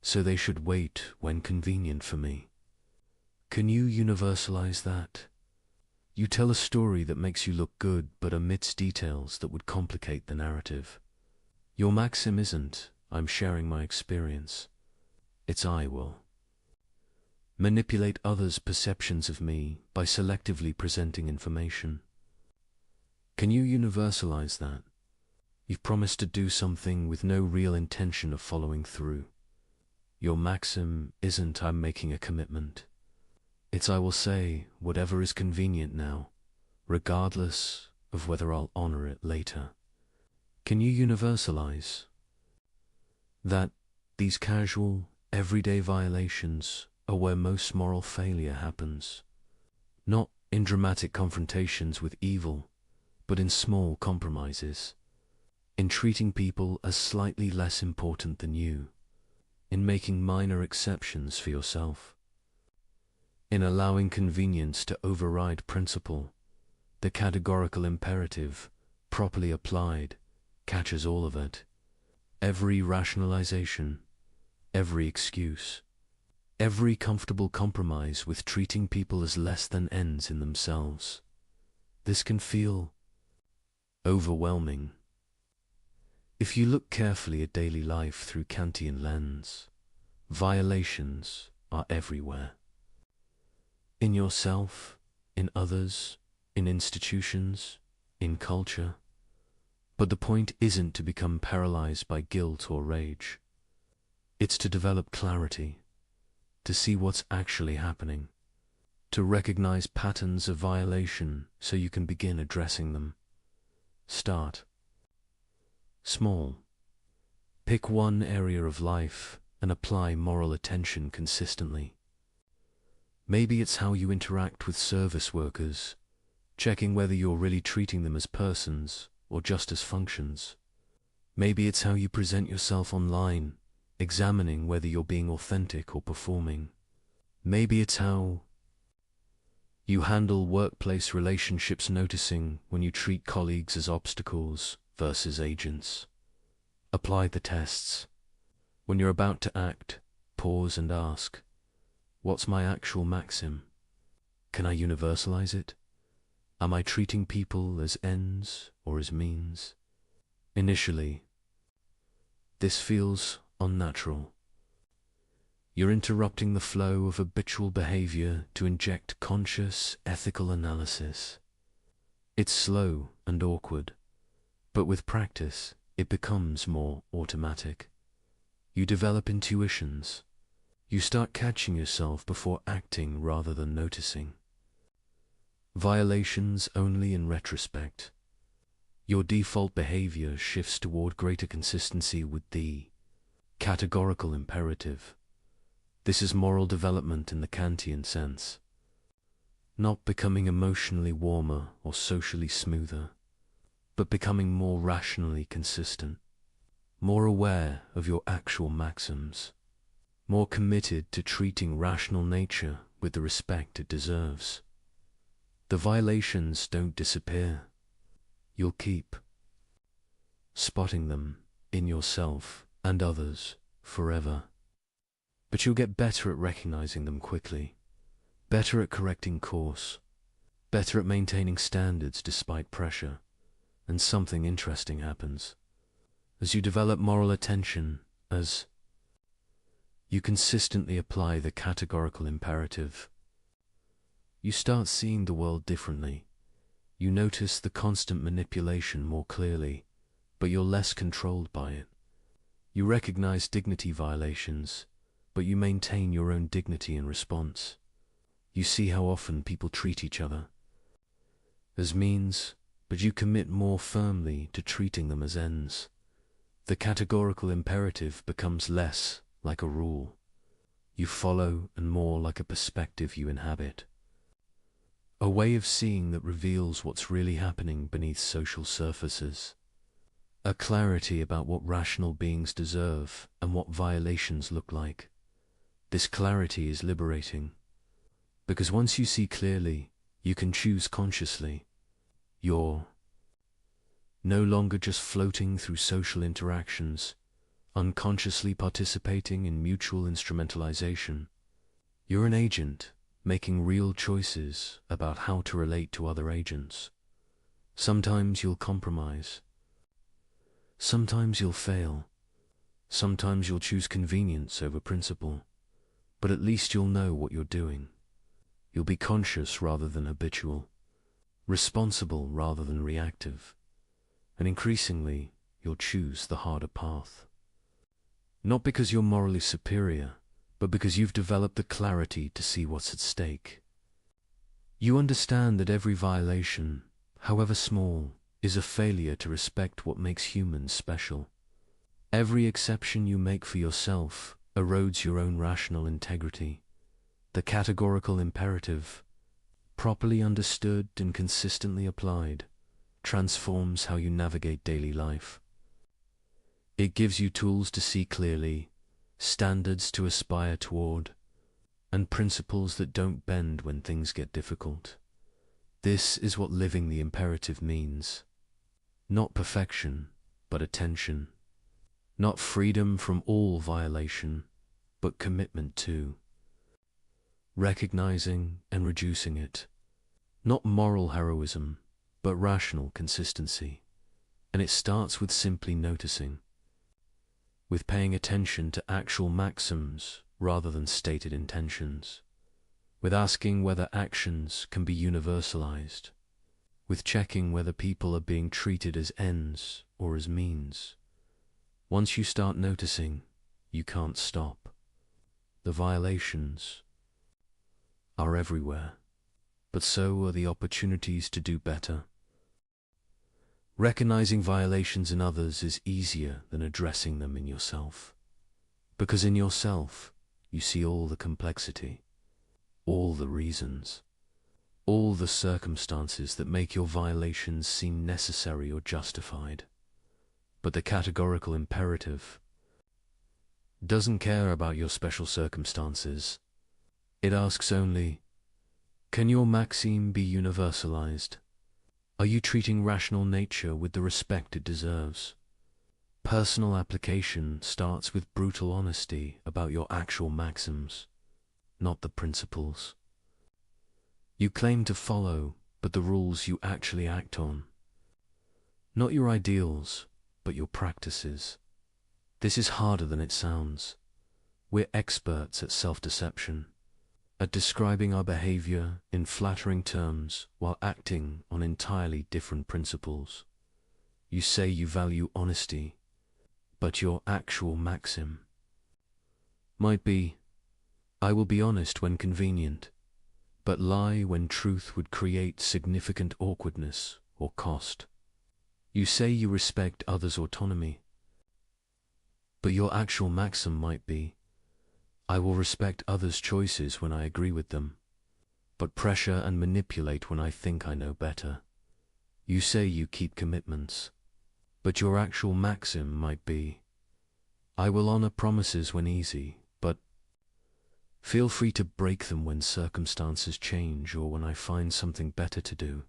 so they should wait when convenient for me. Can you universalize that? You tell a story that makes you look good but omits details that would complicate the narrative. Your maxim isn't I'm sharing my experience. It's I will manipulate others' perceptions of me by selectively presenting information. Can you universalize that? You've promised to do something with no real intention of following through. Your maxim isn't I'm making a commitment. It's I will say whatever is convenient now, regardless of whether I'll honor it later. Can you universalize that these casual, everyday violations are where most moral failure happens? Not in dramatic confrontations with evil, but in small compromises, in treating people as slightly less important than you, in making minor exceptions for yourself, in allowing convenience to override principle. The categorical imperative, properly applied, catches all of it. Every rationalization, every excuse, every comfortable compromise with treating people as less than ends in themselves. This can feel overwhelming. If you look carefully at daily life through Kantian lens, violations are everywhere. In yourself, in others, in institutions, in culture. But the point isn't to become paralyzed by guilt or rage. It's to develop clarity, to see what's actually happening, to recognize patterns of violation so you can begin addressing them. Start small. Pick one area of life and apply moral attention consistently. Maybe it's how you interact with service workers, checking whether you're really treating them as persons or just as functions. Maybe it's how you present yourself online, examining whether you're being authentic or performing. Maybe it's how you handle workplace relationships, noticing when you treat colleagues as obstacles versus agents. Apply the tests. When you're about to act, pause and ask, what's my actual maxim? Can I universalize it? Am I treating people as ends or as means? Initially, this feels unnatural. You're interrupting the flow of habitual behavior to inject conscious, ethical analysis. It's slow and awkward, but with practice, it becomes more automatic. You develop intuitions. You start catching yourself before acting rather than noticing. Violations only in retrospect. Your default behavior shifts toward greater consistency with the categorical imperative. This is moral development in the Kantian sense. Not becoming emotionally warmer or socially smoother, but becoming more rationally consistent, more aware of your actual maxims, more committed to treating rational nature with the respect it deserves. The violations don't disappear. You'll keep spotting them in yourself and others forever. But you'll get better at recognizing them quickly, better at correcting course, better at maintaining standards despite pressure. And something interesting happens. As you develop moral attention, as you consistently apply the categorical imperative, you start seeing the world differently. You notice the constant manipulation more clearly, but you're less controlled by it. You recognize dignity violations, but you maintain your own dignity in response. You see how often people treat each other as means, but you commit more firmly to treating them as ends. The categorical imperative becomes less like a rule you follow and more like a perspective you inhabit. A way of seeing that reveals what's really happening beneath social surfaces. A clarity about what rational beings deserve and what violations look like. This clarity is liberating, because once you see clearly, you can choose consciously. You're no longer just floating through social interactions, unconsciously participating in mutual instrumentalization. You're an agent, making real choices about how to relate to other agents. Sometimes you'll compromise. Sometimes you'll fail. Sometimes you'll choose convenience over principle. But at least you'll know what you're doing. You'll be conscious rather than habitual, responsible rather than reactive, and increasingly you'll choose the harder path. Not because you're morally superior, but because you've developed the clarity to see what's at stake. You understand that every violation, however small, is a failure to respect what makes humans special. Every exception you make for yourself erodes your own rational integrity. The categorical imperative, properly understood and consistently applied, transforms how you navigate daily life. It gives you tools to see clearly, standards to aspire toward, and principles that don't bend when things get difficult. This is what living the imperative means. Not perfection, but attention. Not freedom from all violation, but commitment to recognizing and reducing it. Not moral heroism, but rational consistency. And it starts with simply noticing, with paying attention to actual maxims rather than stated intentions, with asking whether actions can be universalized, with checking whether people are being treated as ends or as means. Once you start noticing, you can't stop. The violations are everywhere. but so are the opportunities to do better. Recognizing violations in others is easier than addressing them in yourself. Because in yourself, you see all the complexity, all the reasons, all the circumstances that make your violations seem necessary or justified. But the categorical imperative doesn't care about your special circumstances. It asks only, can your maxim be universalized? Are you treating rational nature with the respect it deserves? Personal application starts with brutal honesty about your actual maxims, not the principles you claim to follow, but the rules you actually act on. Not your ideals, but your practices. This is harder than it sounds. We're experts at self-deception, at describing our behavior in flattering terms while acting on entirely different principles. You say you value honesty, but your actual maxim might be, I will be honest when convenient, but lie when truth would create significant awkwardness or cost. You say you respect others' autonomy, but your actual maxim might be, I will respect others' choices when I agree with them, but pressure and manipulate when I think I know better. You say you keep commitments, but your actual maxim might be, I will honor promises when easy, but feel free to break them when circumstances change or when I find something better to do.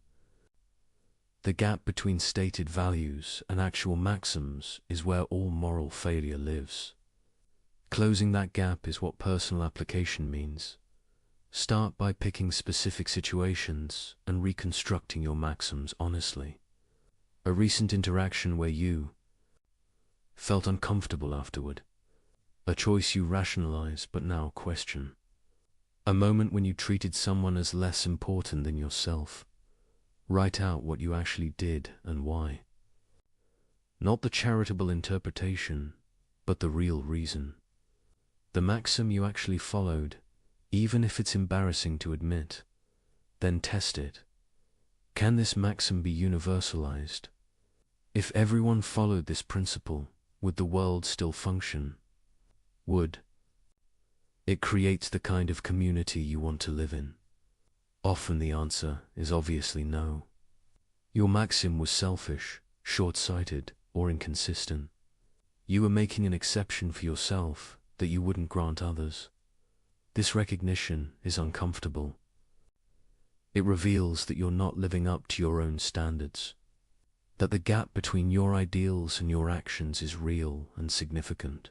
The gap between stated values and actual maxims is where all moral failure lives. Closing that gap is what personal application means. Start by picking specific situations and reconstructing your maxims honestly. A recent interaction where you felt uncomfortable afterward. A choice you rationalize but now question. A moment when you treated someone as less important than yourself. Write out what you actually did and why. Not the charitable interpretation, but the real reason. The maxim you actually followed, even if it's embarrassing to admit. Then test it. Can this maxim be universalized? If everyone followed this principle, would the world still function? Would it create the kind of community you want to live in? Often the answer is obviously no. Your maxim was selfish, short-sighted, or inconsistent. You were making an exception for yourself that you wouldn't grant others. This recognition is uncomfortable. It reveals that you're not living up to your own standards, that the gap between your ideals and your actions is real and significant.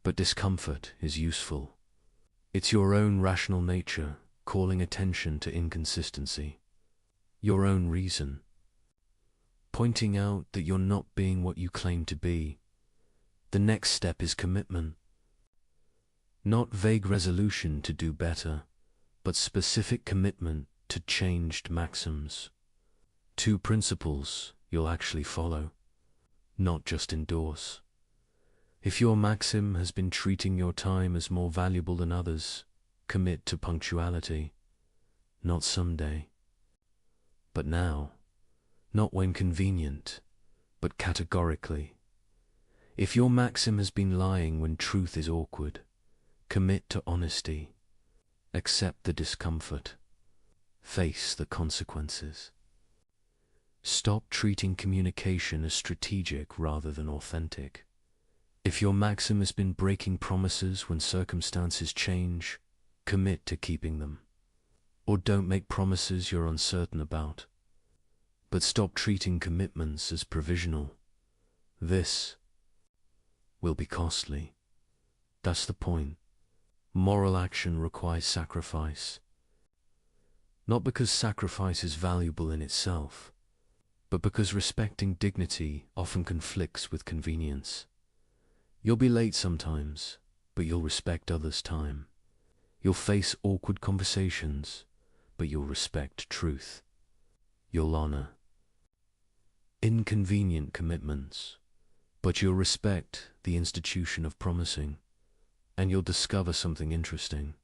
But discomfort is useful. It's your own rational nature calling attention to inconsistency, your own reason, pointing out that you're not being what you claim to be. The next step is commitment. Not vague resolution to do better, but specific commitment to changed maxims. 2 principles you'll actually follow, not just endorse. If your maxim has been treating your time as more valuable than others, commit to punctuality. Not someday, but now. Not when convenient, but categorically. If your maxim has been lying when truth is awkward, commit to honesty. Accept the discomfort. Face the consequences. Stop treating communication as strategic rather than authentic. If your maxim has been breaking promises when circumstances change, commit to keeping them. Or don't make promises you're uncertain about. But stop treating commitments as provisional. This will be costly. That's the point. Moral action requires sacrifice. Not because sacrifice is valuable in itself, but because respecting dignity often conflicts with convenience. You'll be late sometimes, but you'll respect others' time. You'll face awkward conversations, but you'll respect truth. You'll honor inconvenient commitments, but you'll respect the institution of promising, and you'll discover something interesting.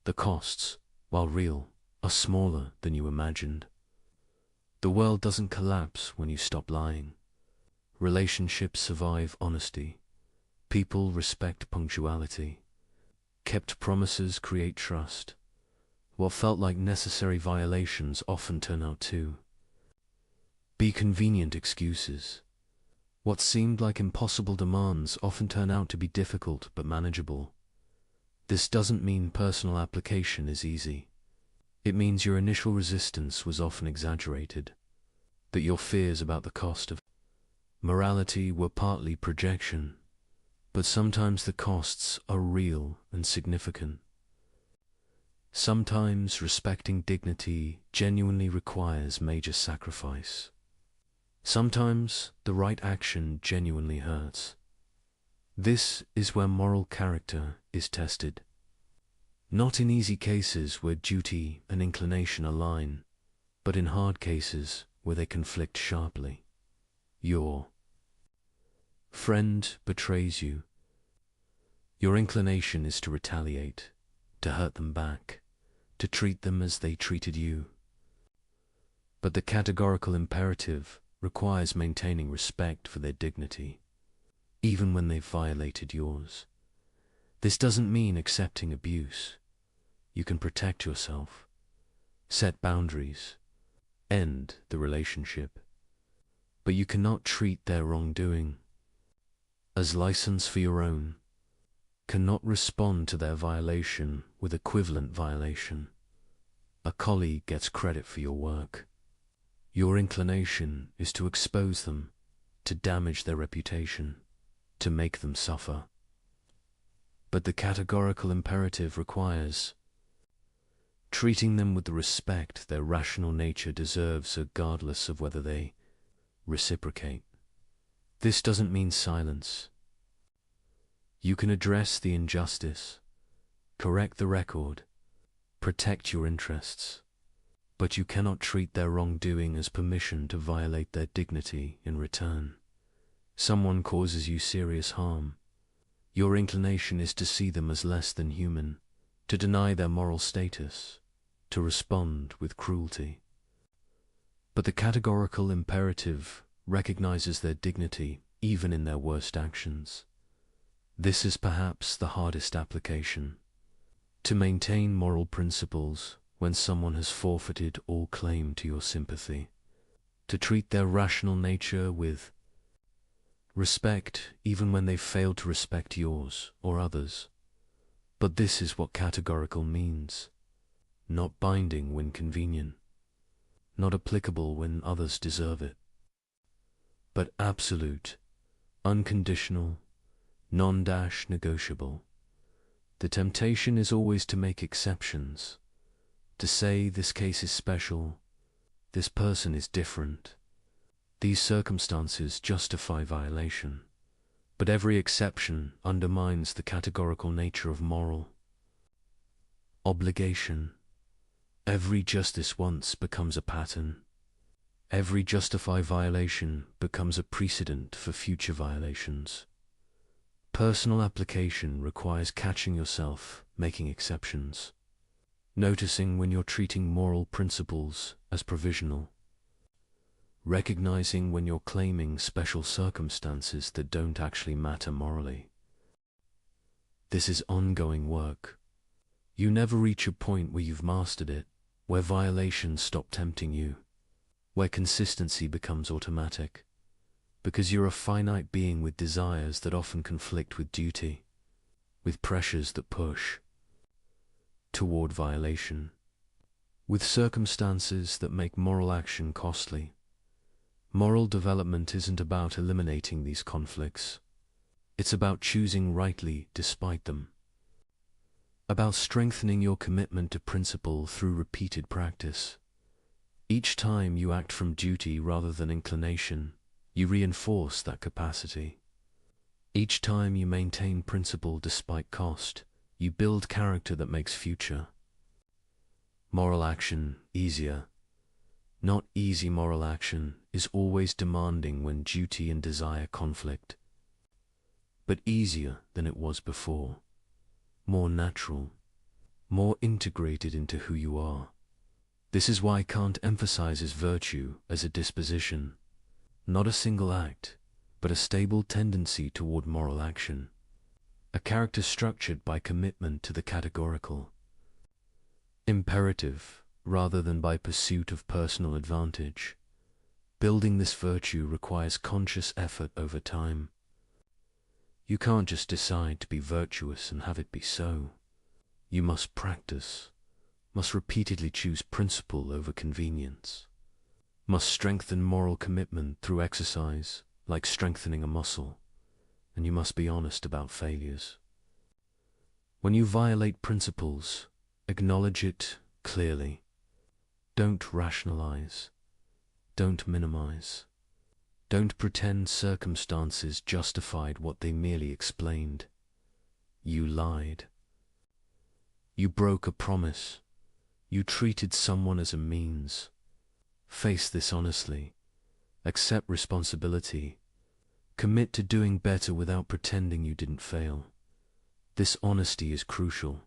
The costs, while real, are smaller than you imagined. The world doesn't collapse when you stop lying. Relationships survive honesty. People respect punctuality. Kept promises create trust. What felt like necessary violations often turn out to be convenient excuses. What seemed like impossible demands often turn out to be difficult but manageable. This doesn't mean personal application is easy. It means your initial resistance was often exaggerated, that your fears about the cost of morality were partly projection, but sometimes the costs are real and significant. Sometimes respecting dignity genuinely requires major sacrifice. Sometimes the right action genuinely hurts. This is where moral character is tested. Not in easy cases where duty and inclination align, but in hard cases where they conflict sharply. Your friend betrays you. Your inclination is to retaliate, to hurt them back, to treat them as they treated you. But the categorical imperative requires maintaining respect for their dignity, even when they've violated yours. This doesn't mean accepting abuse. You can protect yourself, set boundaries, end the relationship, but you cannot treat their wrongdoing as license for your own, cannot respond to their violation with equivalent violation. A colleague gets credit for your work. Your inclination is to expose them, to damage their reputation, to make them suffer. But the categorical imperative requires treating them with the respect their rational nature deserves, regardless of whether they reciprocate. This doesn't mean silence. You can address the injustice, correct the record, protect your interests, but you cannot treat their wrongdoing as permission to violate their dignity in return. Someone causes you serious harm. Your inclination is to see them as less than human, to deny their moral status, to respond with cruelty. But the categorical imperative recognizes their dignity even in their worst actions. This is perhaps the hardest application. To maintain moral principles when someone has forfeited all claim to your sympathy. To treat their rational nature with respect even when they've failed to respect yours or others. But this is what categorical means. Not binding when convenient. Not applicable when others deserve it. But absolute, unconditional, non-negotiable. The temptation is always to make exceptions, to say this case is special, this person is different. These circumstances justify violation, but every exception undermines the categorical nature of moral obligation. Every justice once becomes a pattern. Every justified violation becomes a precedent for future violations. Personal application requires catching yourself making exceptions, noticing when you're treating moral principles as provisional, recognizing when you're claiming special circumstances that don't actually matter morally. This is ongoing work. You never reach a point where you've mastered it, where violations stop tempting you, where consistency becomes automatic, because you're a finite being with desires that often conflict with duty, with pressures that push toward violation, with circumstances that make moral action costly. Moral development isn't about eliminating these conflicts. It's about choosing rightly despite them, about strengthening your commitment to principle through repeated practice. Each time you act from duty rather than inclination, you reinforce that capacity. Each time you maintain principle despite cost, you build character that makes future moral action easier. Not easy moral action is always demanding when duty and desire conflict, but easier than it was before, more natural, more integrated into who you are. This is why Kant emphasizes virtue as a disposition, not a single act, but a stable tendency toward moral action, a character structured by commitment to the categorical imperative rather than by pursuit of personal advantage. Building this virtue requires conscious effort over time. You can't just decide to be virtuous and have it be so. You must practice, must repeatedly choose principle over convenience, must strengthen moral commitment through exercise, like strengthening a muscle, and you must be honest about failures. When you violate principles, acknowledge it clearly. Don't rationalize. Don't minimize. Don't pretend circumstances justified what they merely explained. You lied. You broke a promise. You treated someone as a means. Face this honestly. Accept responsibility. Commit to doing better without pretending you didn't fail. This honesty is crucial,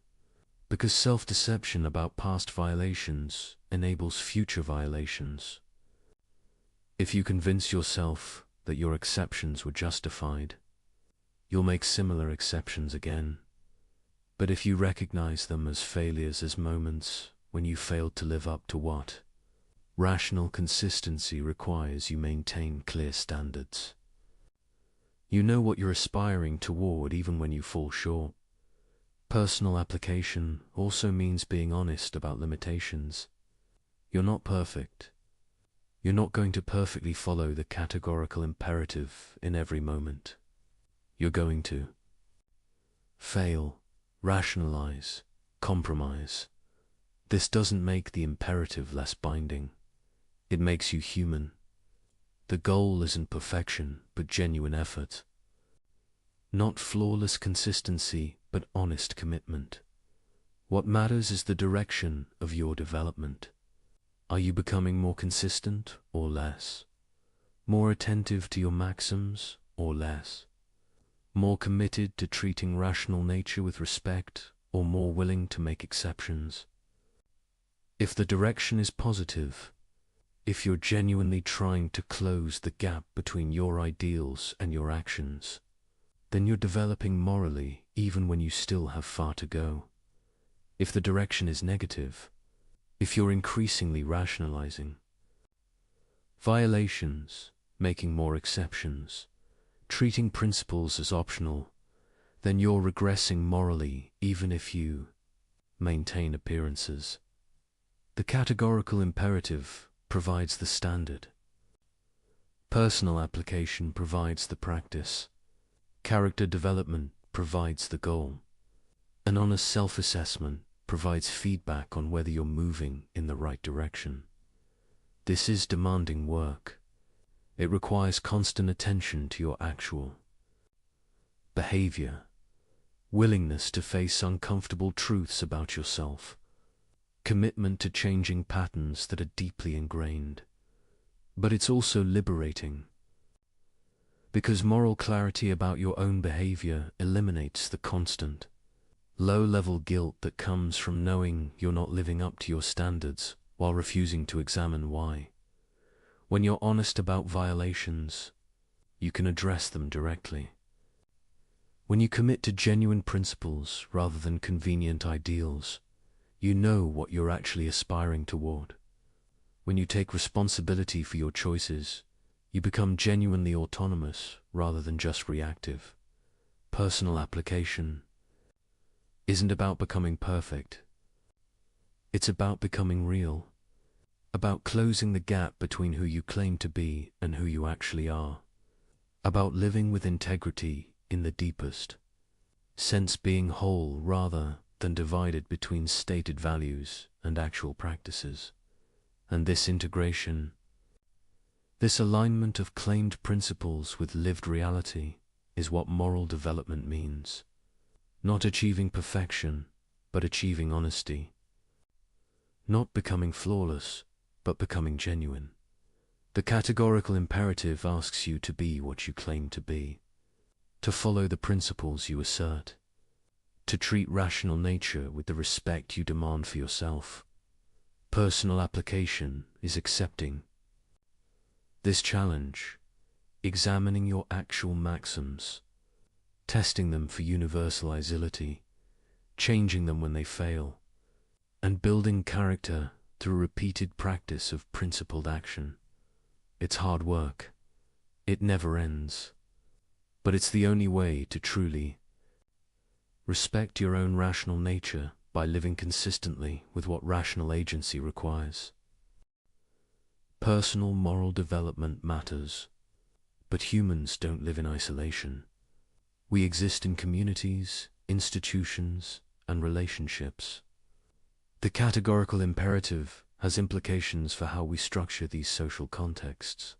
because self-deception about past violations enables future violations. If you convince yourself that your exceptions were justified, you'll make similar exceptions again. But if you recognize them as failures, as moments when you failed to live up to what rational consistency requires, you maintain clear standards. You know what you're aspiring toward even when you fall short. Personal application also means being honest about limitations. You're not perfect. You're not going to perfectly follow the categorical imperative in every moment. You're going to fail, rationalize, compromise. This doesn't make the imperative less binding. It makes you human. The goal isn't perfection, but genuine effort. Not flawless consistency, but honest commitment. What matters is the direction of your development. Are you becoming more consistent or less? More attentive to your maxims or less? More committed to treating rational nature with respect or more willing to make exceptions? If the direction is positive, if you're genuinely trying to close the gap between your ideals and your actions, then you're developing morally even when you still have far to go. If the direction is negative, if you're increasingly rationalizing violations, making more exceptions, treating principles as optional, then you're regressing morally even if you maintain appearances. The categorical imperative provides the standard. Personal application provides the practice. Character development provides the goal. An honest self-assessment provides feedback on whether you're moving in the right direction. This is demanding work. It requires constant attention to your actual behavior, willingness to face uncomfortable truths about yourself, commitment to changing patterns that are deeply ingrained. But it's also liberating, because moral clarity about your own behavior eliminates the constant, low-level guilt that comes from knowing you're not living up to your standards while refusing to examine why. When you're honest about violations, you can address them directly. When you commit to genuine principles rather than convenient ideals, you know what you're actually aspiring toward. When you take responsibility for your choices, you become genuinely autonomous rather than just reactive. Personal application isn't about becoming perfect. It's about becoming real, about closing the gap between who you claim to be and who you actually are, about living with integrity in the deepest sense, being whole rather than divided between stated values and actual practices. And this integration, this alignment of claimed principles with lived reality, is what moral development means. Not achieving perfection, but achieving honesty. Not becoming flawless, but becoming genuine. The categorical imperative asks you to be what you claim to be, to follow the principles you assert, to treat rational nature with the respect you demand for yourself. Personal application is accepting this challenge, examining your actual maxims, testing them for universalizability, changing them when they fail, and building character through repeated practice of principled action. It's hard work. It never ends. But it's the only way to truly respect your own rational nature by living consistently with what rational agency requires. Personal moral development matters, but humans don't live in isolation. We exist in communities, institutions, and relationships. The categorical imperative has implications for how we structure these social contexts.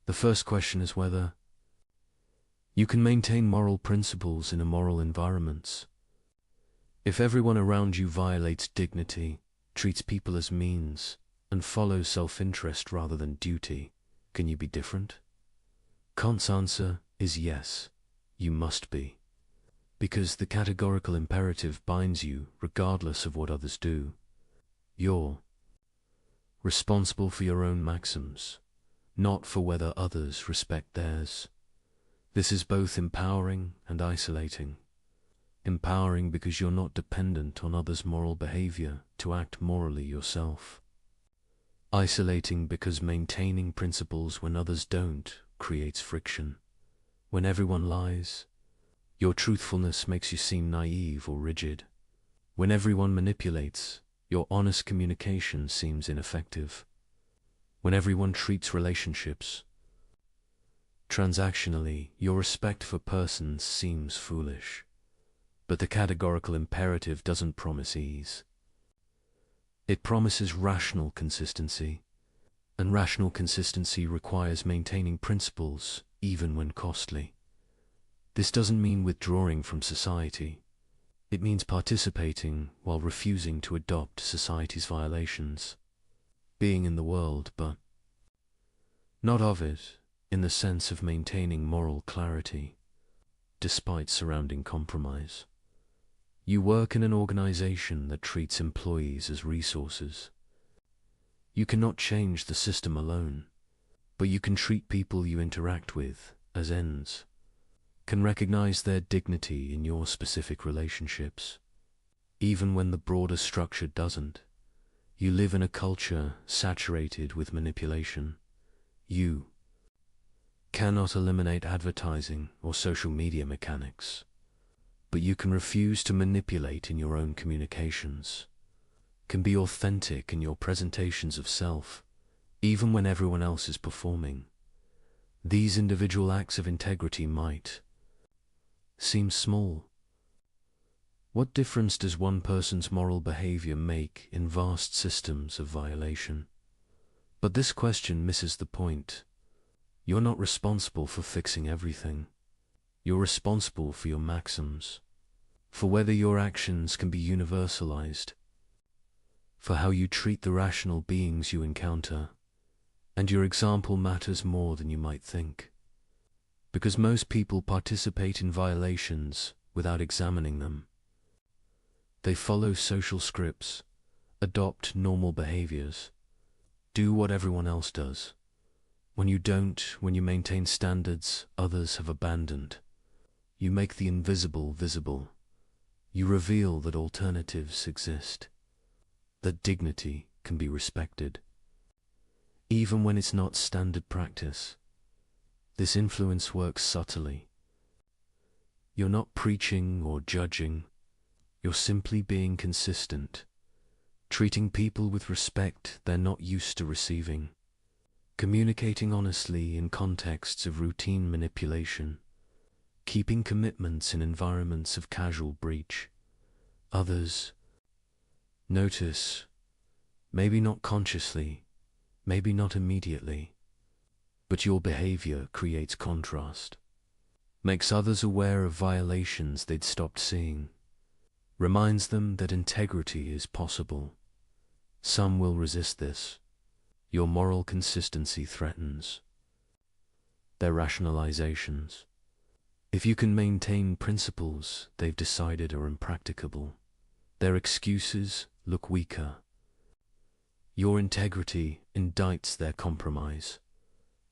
The first question is whether you can maintain moral principles in immoral environments. If everyone around you violates dignity, treats people as means, and follows self-interest rather than duty, can you be different? Kant's answer is yes, you must be. Because the categorical imperative binds you regardless of what others do. You're responsible for your own maxims, not for whether others respect theirs. This is both empowering and isolating. Empowering because you're not dependent on others' moral behavior to act morally yourself. Isolating because maintaining principles when others don't creates friction. When everyone lies, your truthfulness makes you seem naive or rigid. When everyone manipulates, your honest communication seems ineffective. When everyone treats relationships transactionally, your respect for persons seems foolish. But the categorical imperative doesn't promise ease. It promises rational consistency, and rational consistency requires maintaining principles even when costly. This doesn't mean withdrawing from society. It means participating while refusing to adopt society's violations. Being in the world, but not of it, in the sense of maintaining moral clarity, despite surrounding compromise. You work in an organization that treats employees as resources. You cannot change the system alone, but you can treat people you interact with as ends. Can recognize their dignity in your specific relationships, even when the broader structure doesn't. You live in a culture saturated with manipulation. You cannot eliminate advertising or social media mechanics, but you can refuse to manipulate in your own communications, can be authentic in your presentations of self, even when everyone else is performing. These individual acts of integrity might seem small. What difference does one person's moral behavior make in vast systems of violation? But this question misses the point. You're not responsible for fixing everything. You're responsible for your maxims, for whether your actions can be universalized, for how you treat the rational beings you encounter, and your example matters more than you might think. Because most people participate in violations without examining them. They follow social scripts, adopt normal behaviors, do what everyone else does. When you don't, when you maintain standards others have abandoned, you make the invisible visible. You reveal that alternatives exist, that dignity can be respected, even when it's not standard practice. This influence works subtly. You're not preaching or judging. You're simply being consistent, treating people with respect they're not used to receiving, communicating honestly in contexts of routine manipulation, keeping commitments in environments of casual breach. Others notice, maybe not consciously, maybe not immediately, but your behavior creates contrast, makes others aware of violations they'd stopped seeing, reminds them that integrity is possible. Some will resist this. Your moral consistency threatens their rationalizations. If you can maintain principles they've decided are impracticable, their excuses look weaker. Your integrity indicts their compromise.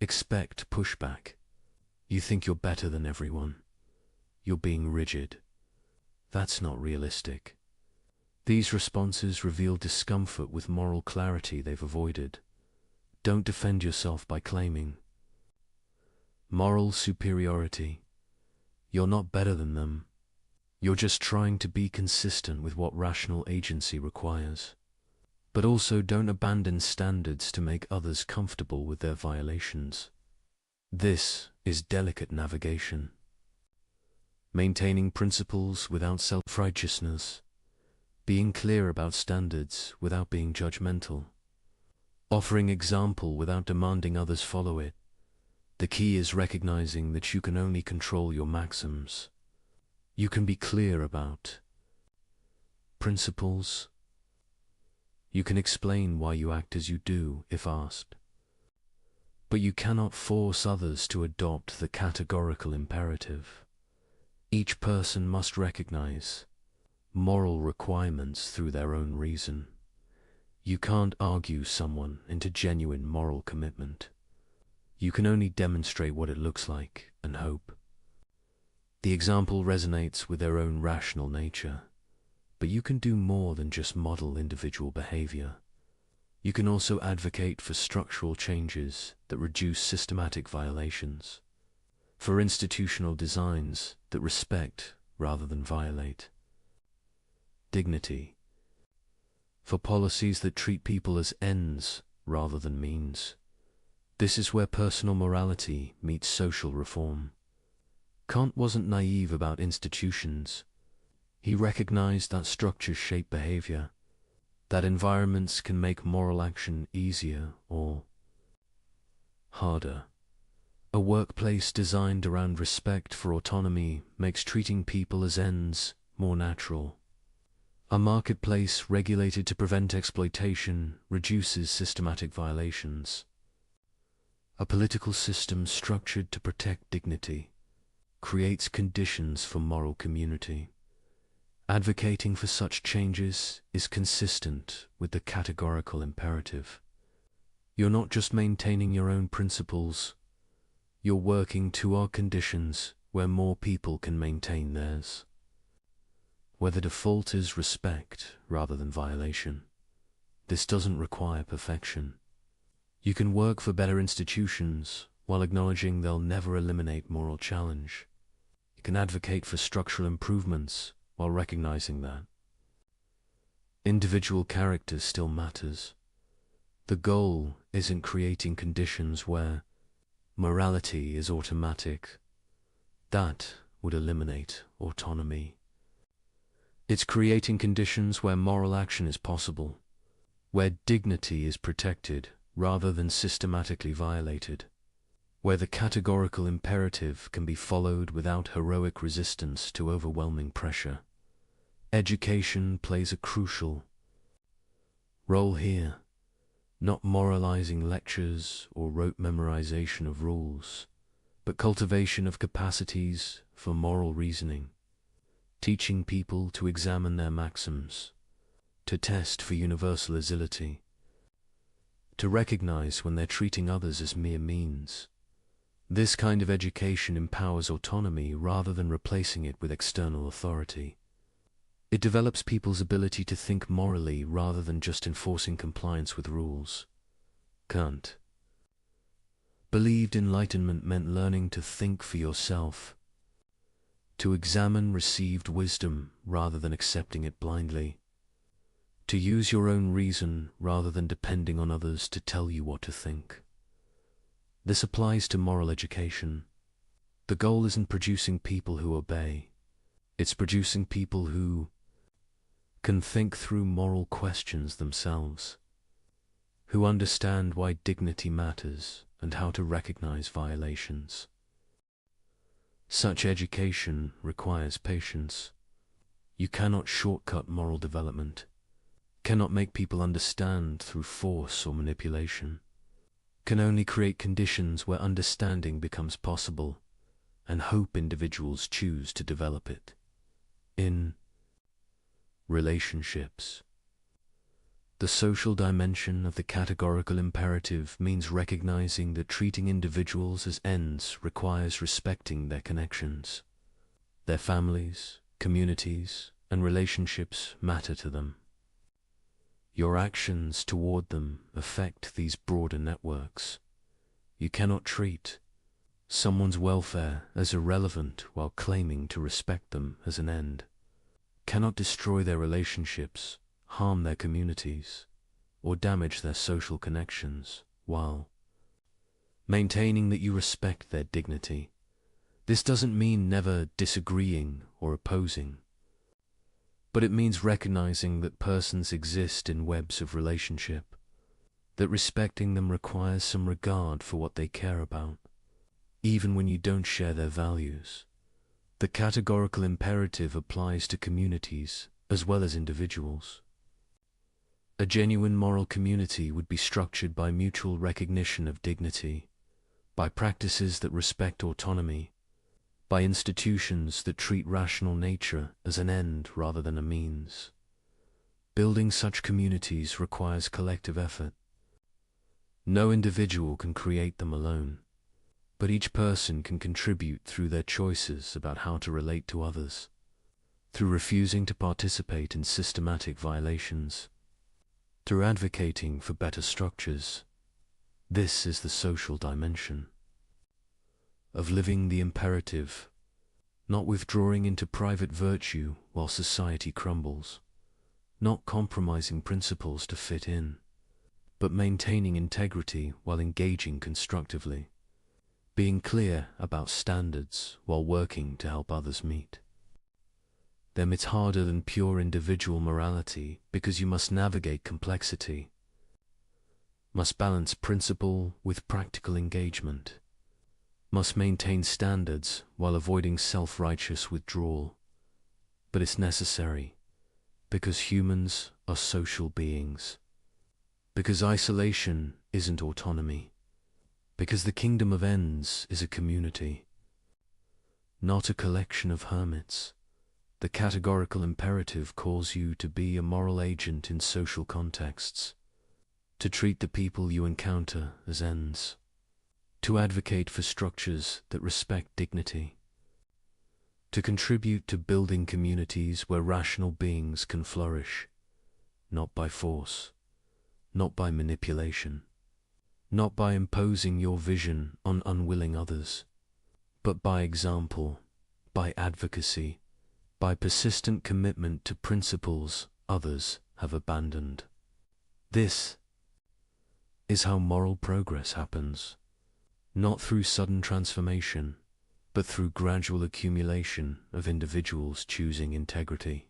Expect pushback. You think you're better than everyone. You're being rigid. That's not realistic. These responses reveal discomfort with moral clarity they've avoided. Don't defend yourself by claiming moral superiority. You're not better than them. You're just trying to be consistent with what rational agency requires. But also don't abandon standards to make others comfortable with their violations. This is delicate navigation. Maintaining principles without self-righteousness. Being clear about standards without being judgmental. Offering example without demanding others follow it. The key is recognizing that you can only control your maxims. You can be clear about principles. You can explain why you act as you do if asked. But you cannot force others to adopt the categorical imperative. Each person must recognize moral requirements through their own reason. You can't argue someone into genuine moral commitment. You can only demonstrate what it looks like and hope. The example resonates with their own rational nature, but you can do more than just model individual behavior. You can also advocate for structural changes that reduce systematic violations, for institutional designs that respect rather than violate, dignity, for policies that treat people as ends rather than means. This is where personal morality meets social reform. Kant wasn't naive about institutions. He recognized that structures shape behavior, that environments can make moral action easier or harder. A workplace designed around respect for autonomy makes treating people as ends more natural. A marketplace regulated to prevent exploitation reduces systematic violations. A political system structured to protect dignity creates conditions for moral community. Advocating for such changes is consistent with the categorical imperative. You're not just maintaining your own principles, you're working toward conditions where more people can maintain theirs. Where the default is respect rather than violation. This doesn't require perfection. You can work for better institutions while acknowledging they'll never eliminate moral challenge. You can advocate for structural improvements while recognizing that individual character still matters. The goal isn't creating conditions where morality is automatic. That would eliminate autonomy. It's creating conditions where moral action is possible, where dignity is protected rather than systematically violated, where the categorical imperative can be followed without heroic resistance to overwhelming pressure. Education plays a crucial role here, not moralizing lectures or rote memorization of rules, but cultivation of capacities for moral reasoning, teaching people to examine their maxims, to test for universality, to recognize when they're treating others as mere means. This kind of education empowers autonomy rather than replacing it with external authority. It develops people's ability to think morally rather than just enforcing compliance with rules. Kant believed enlightenment meant learning to think for yourself, to examine received wisdom rather than accepting it blindly, to use your own reason rather than depending on others to tell you what to think. This applies to moral education. The goal isn't producing people who obey. It's producing people who can think through moral questions themselves, who understand why dignity matters and how to recognize violations. Such education requires patience. You cannot shortcut moral development, cannot make people understand through force or manipulation, can only create conditions where understanding becomes possible and hope individuals choose to develop it. In relationships, The social dimension of the categorical imperative means recognizing that treating individuals as ends requires respecting their connections. Their families, communities, and relationships matter to them. Your actions toward them affect these broader networks. You cannot treat someone's welfare as irrelevant while claiming to respect them as an end. Cannot destroy their relationships, harm their communities, or damage their social connections while maintaining that you respect their dignity. This doesn't mean never disagreeing or opposing, but it means recognizing that persons exist in webs of relationship, that respecting them requires some regard for what they care about, even when you don't share their values. The categorical imperative applies to communities as well as individuals. A genuine moral community would be structured by mutual recognition of dignity, by practices that respect autonomy, by institutions that treat rational nature as an end rather than a means. Building such communities requires collective effort. No individual can create them alone, but each person can contribute through their choices about how to relate to others, through refusing to participate in systematic violations, through advocating for better structures. This is the social dimension of living the imperative, not withdrawing into private virtue while society crumbles, not compromising principles to fit in, but maintaining integrity while engaging constructively, being clear about standards while working to help others meet them. It's harder than pure individual morality because you must navigate complexity, must balance principle with practical engagement, must maintain standards while avoiding self-righteous withdrawal. But it's necessary because humans are social beings, because isolation isn't autonomy, because the kingdom of ends is a community, not a collection of hermits. The categorical imperative calls you to be a moral agent in social contexts, to treat the people you encounter as ends, to advocate for structures that respect dignity, to contribute to building communities where rational beings can flourish, not by force, not by manipulation, not by imposing your vision on unwilling others, but by example, by advocacy, by persistent commitment to principles others have abandoned. This is how moral progress happens, not through sudden transformation, but through gradual accumulation of individuals choosing integrity,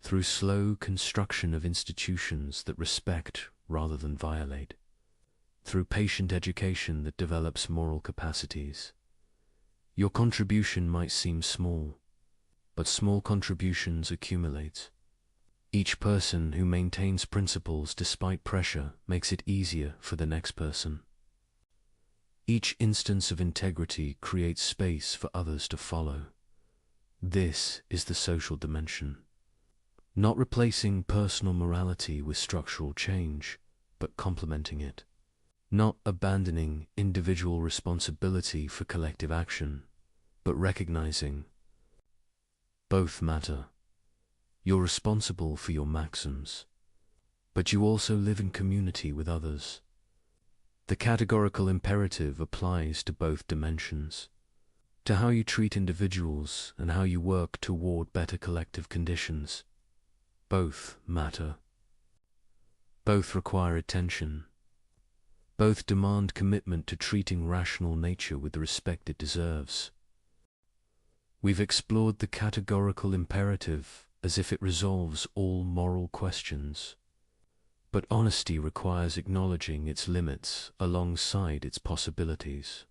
through slow construction of institutions that respect rather than violate, through patient education that develops moral capacities. Your contribution might seem small, but small contributions accumulate. Each person who maintains principles despite pressure makes it easier for the next person. Each instance of integrity creates space for others to follow. This is the social dimension. Not replacing personal morality with structural change, but complementing it. Not abandoning individual responsibility for collective action, but recognizing both matter. You're responsible for your maxims, but you also live in community with others. The categorical imperative applies to both dimensions, to how you treat individuals and how you work toward better collective conditions. Both matter. Both require attention. Both demand commitment to treating rational nature with the respect it deserves. We've explored the categorical imperative as if it resolves all moral questions. But honesty requires acknowledging its limits alongside its possibilities.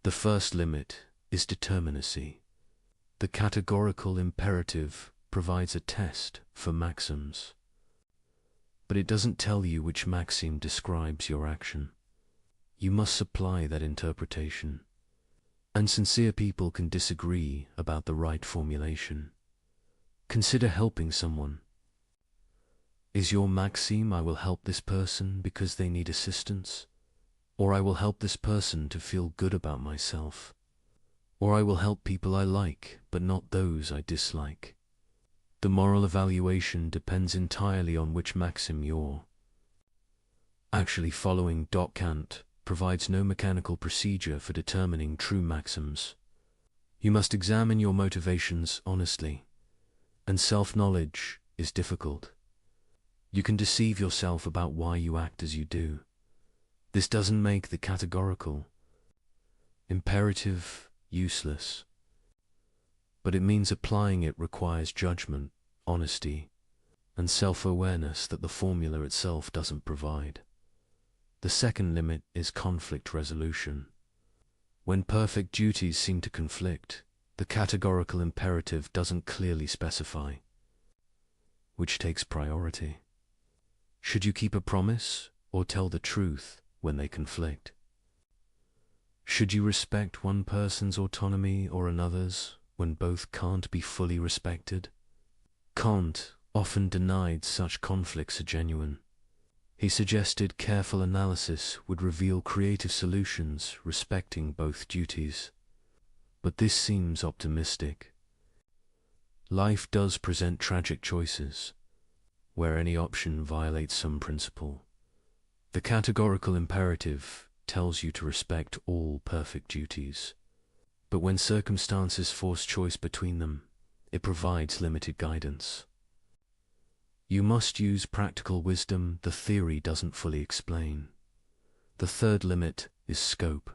The first limit is determinacy. The categorical imperative provides a test for maxims, but it doesn't tell you which maxim describes your action. You must supply that interpretation, and sincere people can disagree about the right formulation. Consider helping someone. Is your maxim, I will help this person because they need assistance? Or I will help this person to feel good about myself? Or I will help people I like, but not those I dislike? The moral evaluation depends entirely on which maxim you're actually following. Kant provides no mechanical procedure for determining true maxims. You must examine your motivations honestly, and self-knowledge is difficult. You can deceive yourself about why you act as you do. This doesn't make the categorical imperative useless, but it means applying it requires judgment, honesty, and self-awareness that the formula itself doesn't provide. The second limit is conflict resolution. When perfect duties seem to conflict, the categorical imperative doesn't clearly specify which takes priority. Should you keep a promise or tell the truth when they conflict? Should you respect one person's autonomy or another's when both can't be fully respected? Kant often denied such conflicts are genuine. He suggested careful analysis would reveal creative solutions respecting both duties. But this seems optimistic. Life does present tragic choices, where any option violates some principle. The categorical imperative tells you to respect all perfect duties, but when circumstances force choice between them, it provides limited guidance. You must use practical wisdom the theory doesn't fully explain. The third limit is scope.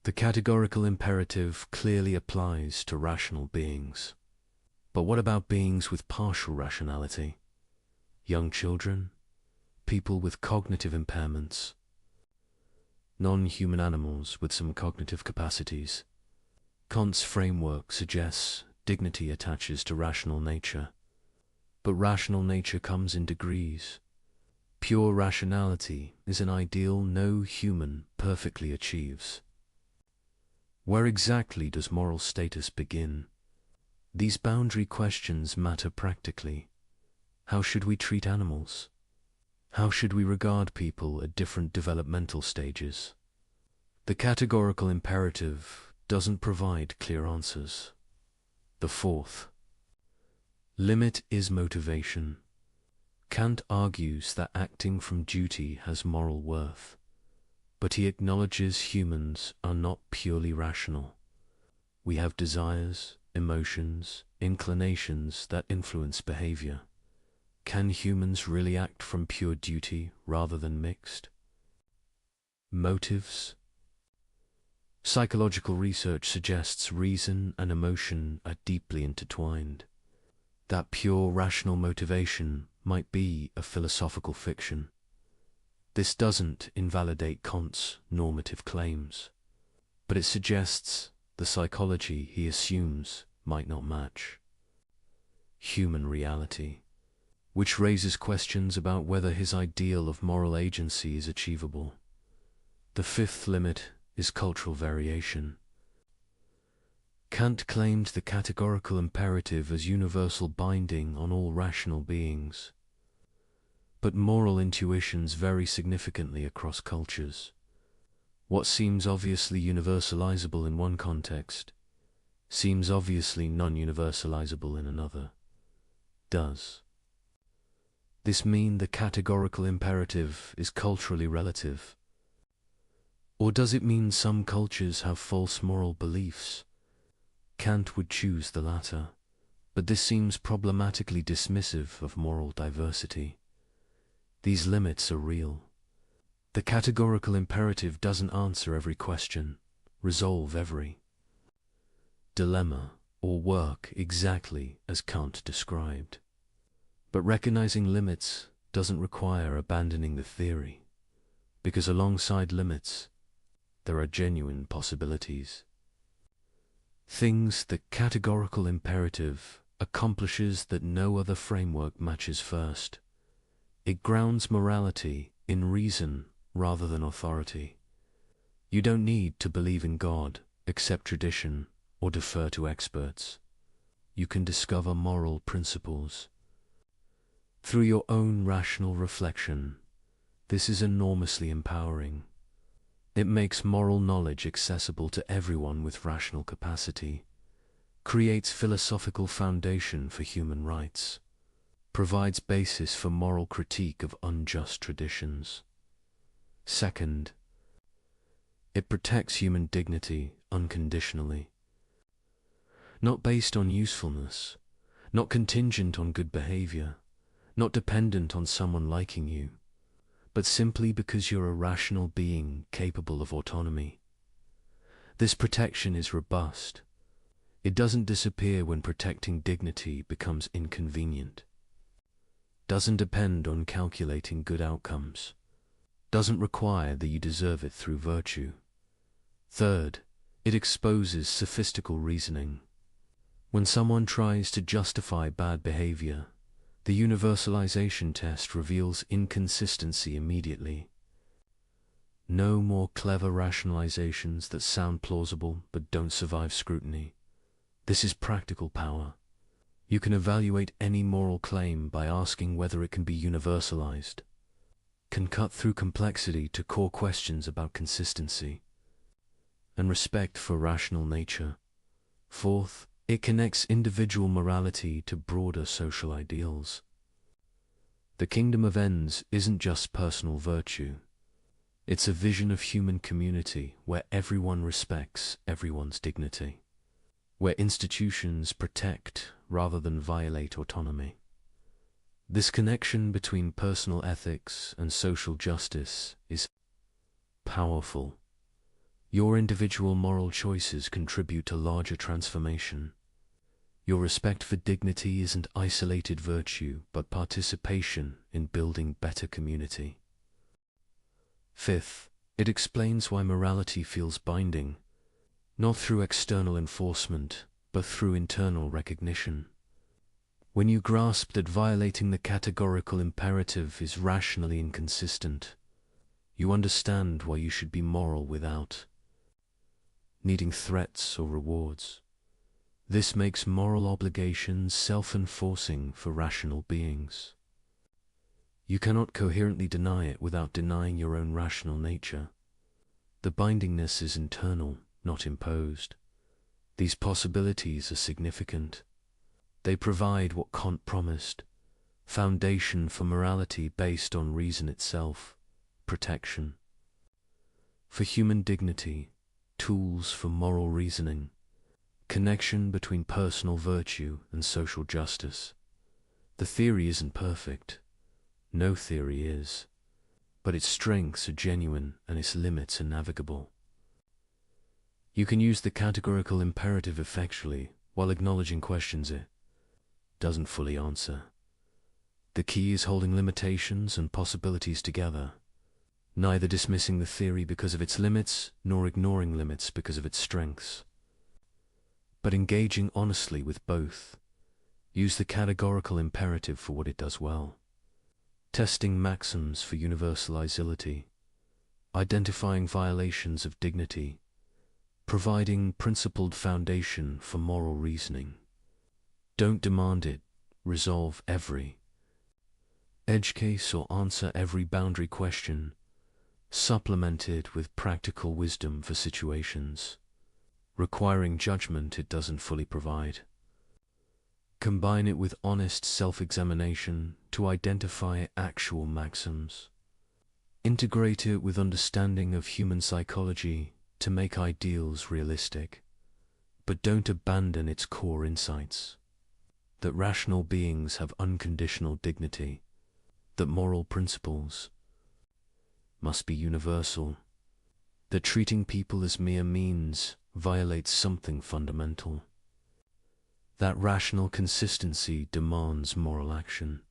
The categorical imperative clearly applies to rational beings. But what about beings with partial rationality? Young children? People with cognitive impairments? Non-human animals with some cognitive capacities? Kant's framework suggests dignity attaches to rational nature. But rational nature comes in degrees. Pure rationality is an ideal no human perfectly achieves. Where exactly does moral status begin? These boundary questions matter practically. How should we treat animals? How should we regard people at different developmental stages? The categorical imperative doesn't provide clear answers. The fourth limit is motivation. Kant argues that acting from duty has moral worth, but he acknowledges humans are not purely rational. We have desires, emotions, inclinations that influence behavior. Can humans really act from pure duty rather than mixed? Motives. Psychological research suggests reason and emotion are deeply intertwined. That pure rational motivation might be a philosophical fiction. This doesn't invalidate Kant's normative claims, but it suggests the psychology he assumes might not match human reality, which raises questions about whether his ideal of moral agency is achievable. The fifth limit is cultural variation. Kant claimed the categorical imperative as universal binding on all rational beings. But moral intuitions vary significantly across cultures. What seems obviously universalizable in one context seems obviously non-universalizable in another. Does this mean the categorical imperative is culturally relative? Or does it mean some cultures have false moral beliefs? Kant would choose the latter, but this seems problematically dismissive of moral diversity. These limits are real. The categorical imperative doesn't answer every question, resolve every dilemma, or work exactly as Kant described. But recognizing limits doesn't require abandoning the theory, because alongside limits, there are genuine possibilities. Things the categorical imperative accomplishes that no other framework matches first. It grounds morality in reason rather than authority. You don't need to believe in God, accept tradition, or defer to experts. You can discover moral principles. through your own rational reflection. This is enormously empowering. It makes moral knowledge accessible to everyone with rational capacity, creates philosophical foundation for human rights, provides basis for moral critique of unjust traditions. Second, it protects human dignity unconditionally. Not based on usefulness, not contingent on good behavior, not dependent on someone liking you, but simply because you're a rational being capable of autonomy. This protection is robust. It doesn't disappear when protecting dignity becomes inconvenient. Doesn't depend on calculating good outcomes. Doesn't require that you deserve it through virtue. Third, it exposes sophistical reasoning. When someone tries to justify bad behavior, the universalization test reveals inconsistency immediately. No more clever rationalizations that sound plausible but don't survive scrutiny. This is practical power. You can evaluate any moral claim by asking whether it can be universalized, can cut through complexity to core questions about consistency and respect for rational nature. Fourth, it connects individual morality to broader social ideals. The kingdom of ends isn't just personal virtue. It's a vision of human community where everyone respects everyone's dignity, where institutions protect rather than violate autonomy. This connection between personal ethics and social justice is powerful. Your individual moral choices contribute to larger transformation. Your respect for dignity isn't isolated virtue, but participation in building better community. Fifth, it explains why morality feels binding, not through external enforcement, but through internal recognition. When you grasp that violating the categorical imperative is rationally inconsistent, you understand why you should be moral without needing threats or rewards. This makes moral obligations self-enforcing for rational beings. You cannot coherently deny it without denying your own rational nature. The bindingness is internal, not imposed. These possibilities are significant. They provide what Kant promised, foundation for morality based on reason itself, protection. For human dignity, tools for moral reasoning, connection between personal virtue and social justice. The theory isn't perfect. No theory is. But its strengths are genuine and its limits are navigable. You can use the categorical imperative effectually while acknowledging questions it doesn't fully answer. The key is holding limitations and possibilities together, neither dismissing the theory because of its limits nor ignoring limits because of its strengths, but engaging honestly with both. Use the categorical imperative for what it does well, testing maxims for universalizability, identifying violations of dignity, providing principled foundation for moral reasoning. Don't demand it, resolve every edge case or answer every boundary question, supplemented with practical wisdom for situations requiring judgment it doesn't fully provide. Combine it with honest self-examination to identify actual maxims. Integrate it with understanding of human psychology to make ideals realistic, but don't abandon its core insights. That rational beings have unconditional dignity, that moral principles must be universal, that treating people as mere means violates something fundamental. That rational consistency demands moral action.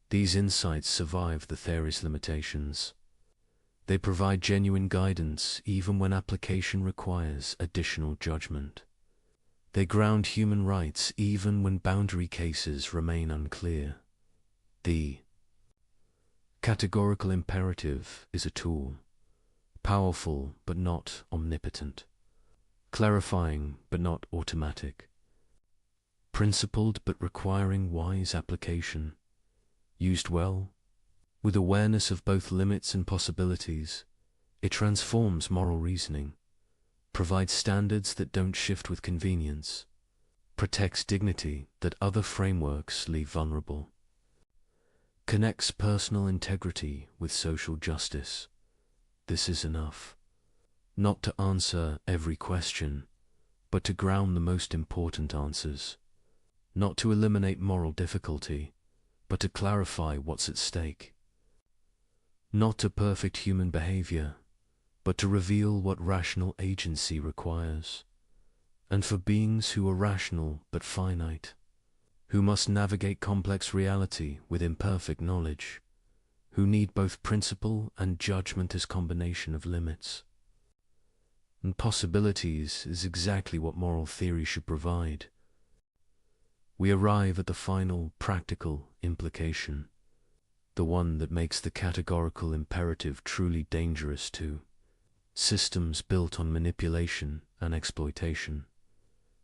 These insights survive the theory's limitations. They provide genuine guidance even when application requires additional judgment. They ground human rights even when boundary cases remain unclear. The categorical imperative is a tool, powerful but not omnipotent, clarifying but not automatic, principled but requiring wise application. Used well, with awareness of both limits and possibilities, it transforms moral reasoning, provides standards that don't shift with convenience, protects dignity that other frameworks leave vulnerable, connects personal integrity with social justice. This is enough, not to answer every question, but to ground the most important answers, not to eliminate moral difficulty, but to clarify what's at stake, not to perfect human behavior, but to reveal what rational agency requires, and for beings who are rational but finite, who must navigate complex reality with imperfect knowledge, who need both principle and judgment as combination of limits and possibilities, is exactly what moral theory should provide. We arrive at the final, practical implication, the one that makes the categorical imperative truly dangerous to systems built on manipulation and exploitation.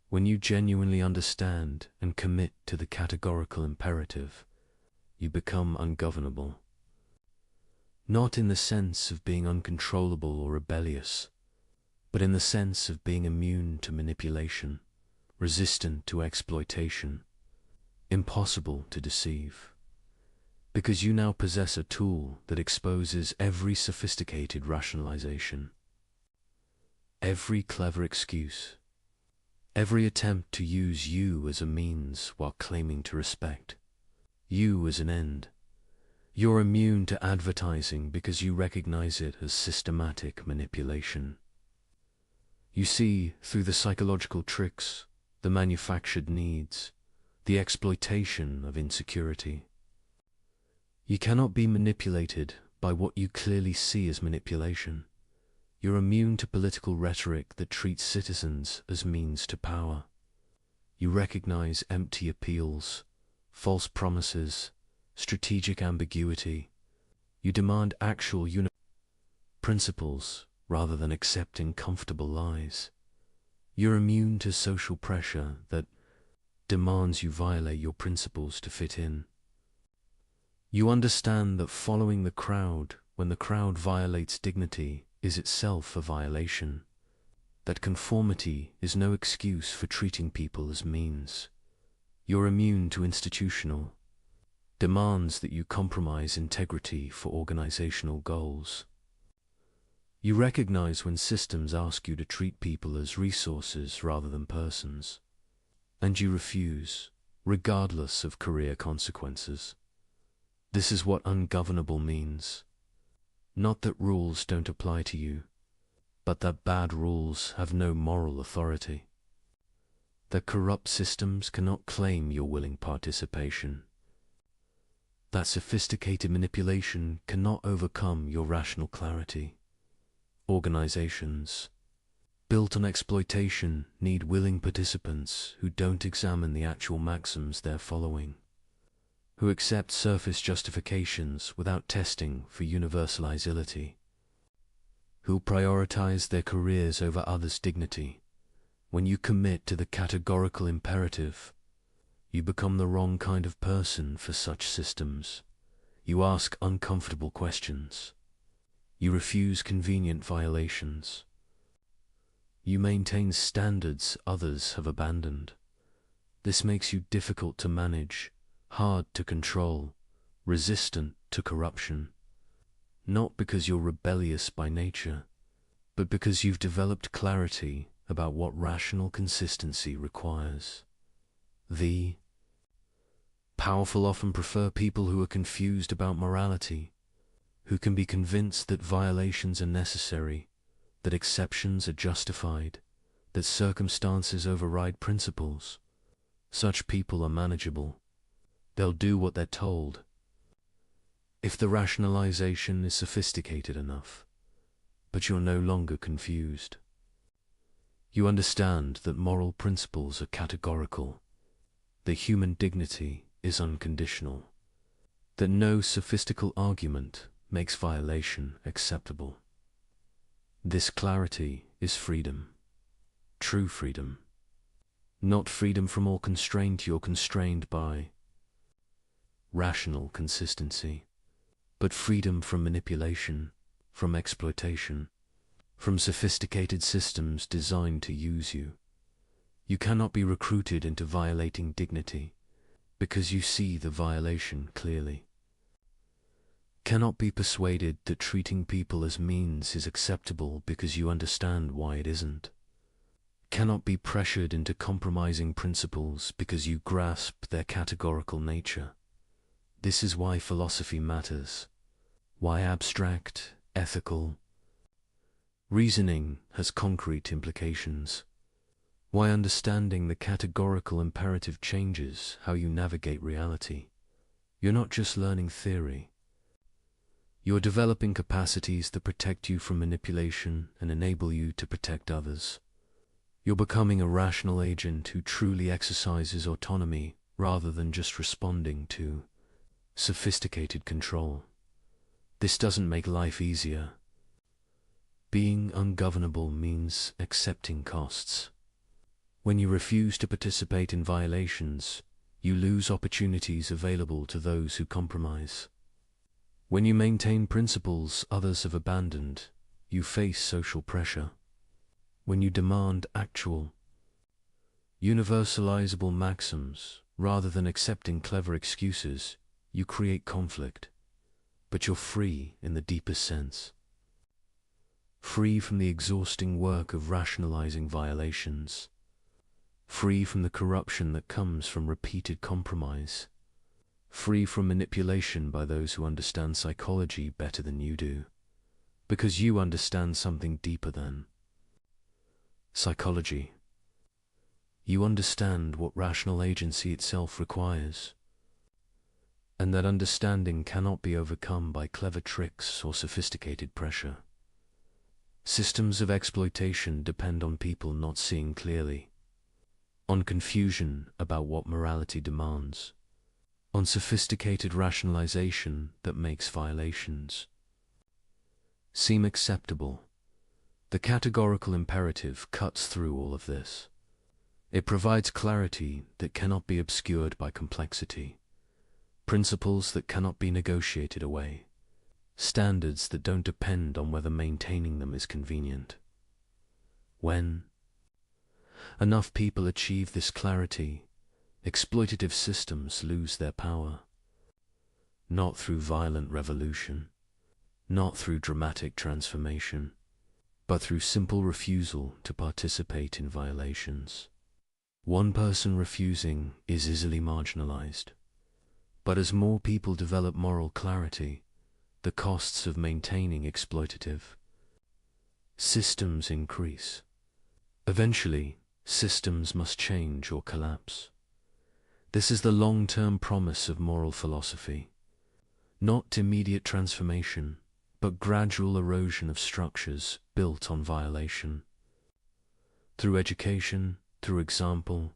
When you genuinely understand and commit to the categorical imperative, you become ungovernable. Not in the sense of being uncontrollable or rebellious, but in the sense of being immune to manipulation, resistant to exploitation, impossible to deceive. Because you now possess a tool that exposes every sophisticated rationalization, every clever excuse, every attempt to use you as a means while claiming to respect you as an end. You're immune to advertising because you recognize it as systematic manipulation. You see through the psychological tricks, the manufactured needs, the exploitation of insecurity. You cannot be manipulated by what you clearly see as manipulation. You're immune to political rhetoric that treats citizens as means to power. You recognize empty appeals, false promises, strategic ambiguity. You demand actual principles rather than accepting comfortable lies. You're immune to social pressure that demands you violate your principles to fit in. You understand that following the crowd when the crowd violates dignity is itself a violation, that conformity is no excuse for treating people as means. You're immune to institutional demands that you compromise integrity for organizational goals. You recognize when systems ask you to treat people as resources rather than persons, and you refuse, regardless of career consequences. This is what ungovernable means. Not that rules don't apply to you, but that bad rules have no moral authority. That corrupt systems cannot claim your willing participation. That sophisticated manipulation cannot overcome your rational clarity. Organizations built on exploitation need willing participants who don't examine the actual maxims they're following, who accept surface justifications without testing for universality, who prioritize their careers over others' dignity. When you commit to the categorical imperative, you become the wrong kind of person for such systems. You ask uncomfortable questions. You refuse convenient violations. You maintain standards others have abandoned. This makes you difficult to manage, hard to control, resistant to corruption. Not because you're rebellious by nature, but because you've developed clarity about what rational consistency requires. The powerful often prefer people who are confused about morality, who can be convinced that violations are necessary, that exceptions are justified, that circumstances override principles. Such people are manageable. They'll do what they're told. If the rationalization is sophisticated enough, but you're no longer confused. You understand that moral principles are categorical, that human dignity is unconditional, that no sophistical argument makes violation acceptable. This clarity is freedom, true freedom, not freedom from all constraint you're constrained by, rational consistency, but freedom from manipulation, from exploitation, from sophisticated systems designed to use you. You cannot be recruited into violating dignity because you see the violation clearly. Cannot be persuaded that treating people as means is acceptable because you understand why it isn't. Cannot be pressured into compromising principles because you grasp their categorical nature. This is why philosophy matters, why abstract, ethical reasoning has concrete implications, why understanding the categorical imperative changes how you navigate reality. You're not just learning theory. You're developing capacities that protect you from manipulation and enable you to protect others. You're becoming a rational agent who truly exercises autonomy rather than just responding to sophisticated control. This doesn't make life easier. Being ungovernable means accepting costs. When you refuse to participate in violations, you lose opportunities available to those who compromise. When you maintain principles others have abandoned, you face social pressure. When you demand actual, universalizable maxims rather than accepting clever excuses, you create conflict. But you're free in the deepest sense. Free from the exhausting work of rationalizing violations. Free from the corruption that comes from repeated compromise. Free from manipulation by those who understand psychology better than you do, because you understand something deeper than psychology. You understand what rational agency itself requires, and that understanding cannot be overcome by clever tricks or sophisticated pressure. Systems of exploitation depend on people not seeing clearly, on confusion about what morality demands, on sophisticated rationalization that makes violations seem acceptable. The categorical imperative cuts through all of this. It provides clarity that cannot be obscured by complexity, principles that cannot be negotiated away, standards that don't depend on whether maintaining them is convenient. When enough people achieve this clarity, exploitative systems lose their power. Not through violent revolution, not through dramatic transformation, but through simple refusal to participate in violations. One person refusing is easily marginalized, but as more people develop moral clarity, the costs of maintaining exploitative systems increase. Eventually, systems must change or collapse. This is the long-term promise of moral philosophy. Not immediate transformation, but gradual erosion of structures built on violation. Through education, through example,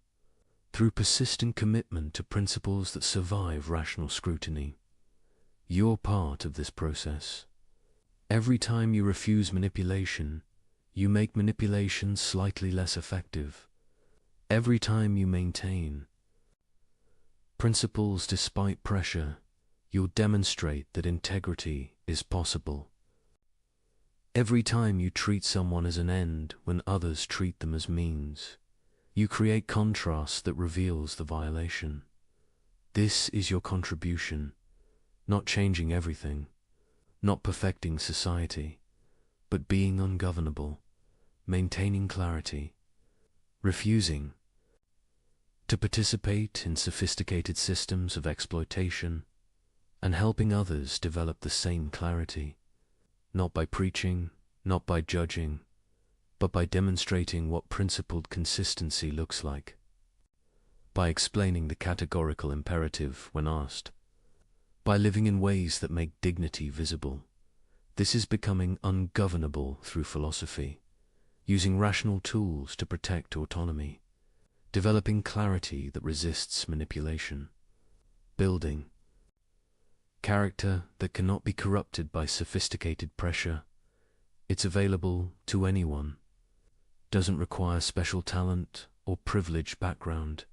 through persistent commitment to principles that survive rational scrutiny. You're part of this process. Every time you refuse manipulation, you make manipulation slightly less effective. Every time you maintain principles despite pressure, you'll demonstrate that integrity is possible. Every time you treat someone as an end when others treat them as means, you create contrast that reveals the violation. This is your contribution, not changing everything, not perfecting society, but being ungovernable, maintaining clarity, refusing to participate in sophisticated systems of exploitation, and helping others develop the same clarity, not by preaching, not by judging, but by demonstrating what principled consistency looks like, by explaining the categorical imperative when asked, by living in ways that make dignity visible. This is becoming ungovernable through philosophy, using rational tools to protect autonomy, developing clarity that resists manipulation, building character that cannot be corrupted by sophisticated pressure. It's available to anyone, doesn't require special talent or privileged background,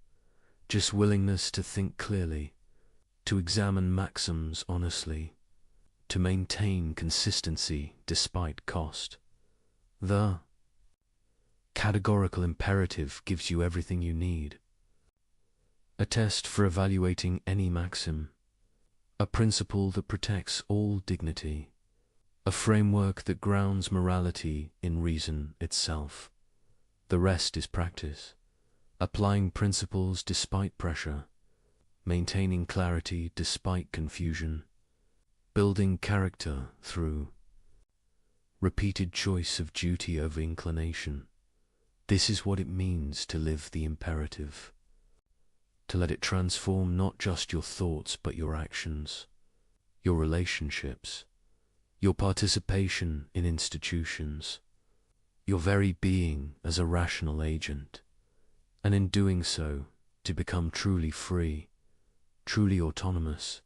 just willingness to think clearly, to examine maxims honestly, to maintain consistency despite cost. The categorical imperative gives you everything you need. A test for evaluating any maxim, a principle that protects all dignity, a framework that grounds morality in reason itself. The rest is practice, applying principles despite pressure, maintaining clarity despite confusion, building character through repeated choice of duty over inclination. This is what it means to live the imperative, to let it transform not just your thoughts but your actions, your relationships, your participation in institutions, your very being as a rational agent, and in doing so, to become truly free, truly autonomous,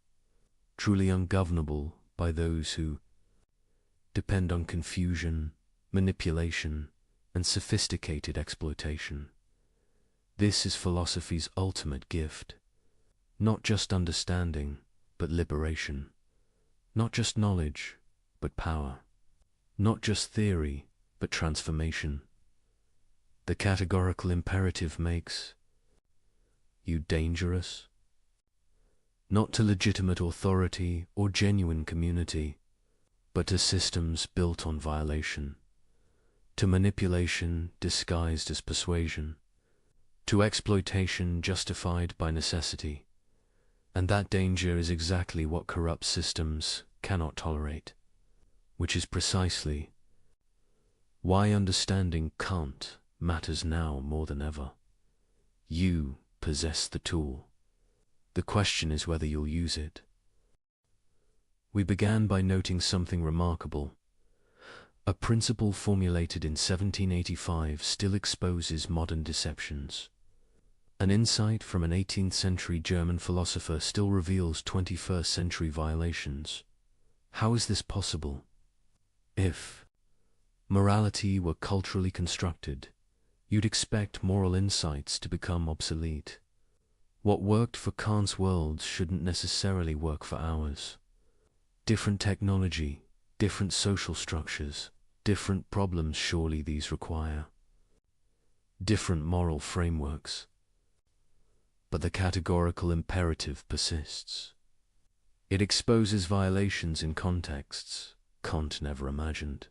truly ungovernable by those who depend on confusion, manipulation, and sophisticated exploitation. This is philosophy's ultimate gift. Not just understanding, but liberation. Not just knowledge, but power. Not just theory, but transformation. The categorical imperative makes you dangerous, not to legitimate authority or genuine community, but to systems built on violation, to manipulation disguised as persuasion, to exploitation justified by necessity. And that danger is exactly what corrupt systems cannot tolerate, which is precisely why understanding Kant matters now more than ever. You possess the tool. The question is whether you'll use it. We began by noting something remarkable. A principle formulated in 1785 still exposes modern deceptions. An insight from an 18th century German philosopher still reveals 21st century violations. How is this possible? If morality were culturally constructed, you'd expect moral insights to become obsolete. What worked for Kant's world shouldn't necessarily work for ours. Different technology, different social structures, different problems surely these require. Different moral frameworks. But the categorical imperative persists. It exposes violations in contexts Kant never imagined.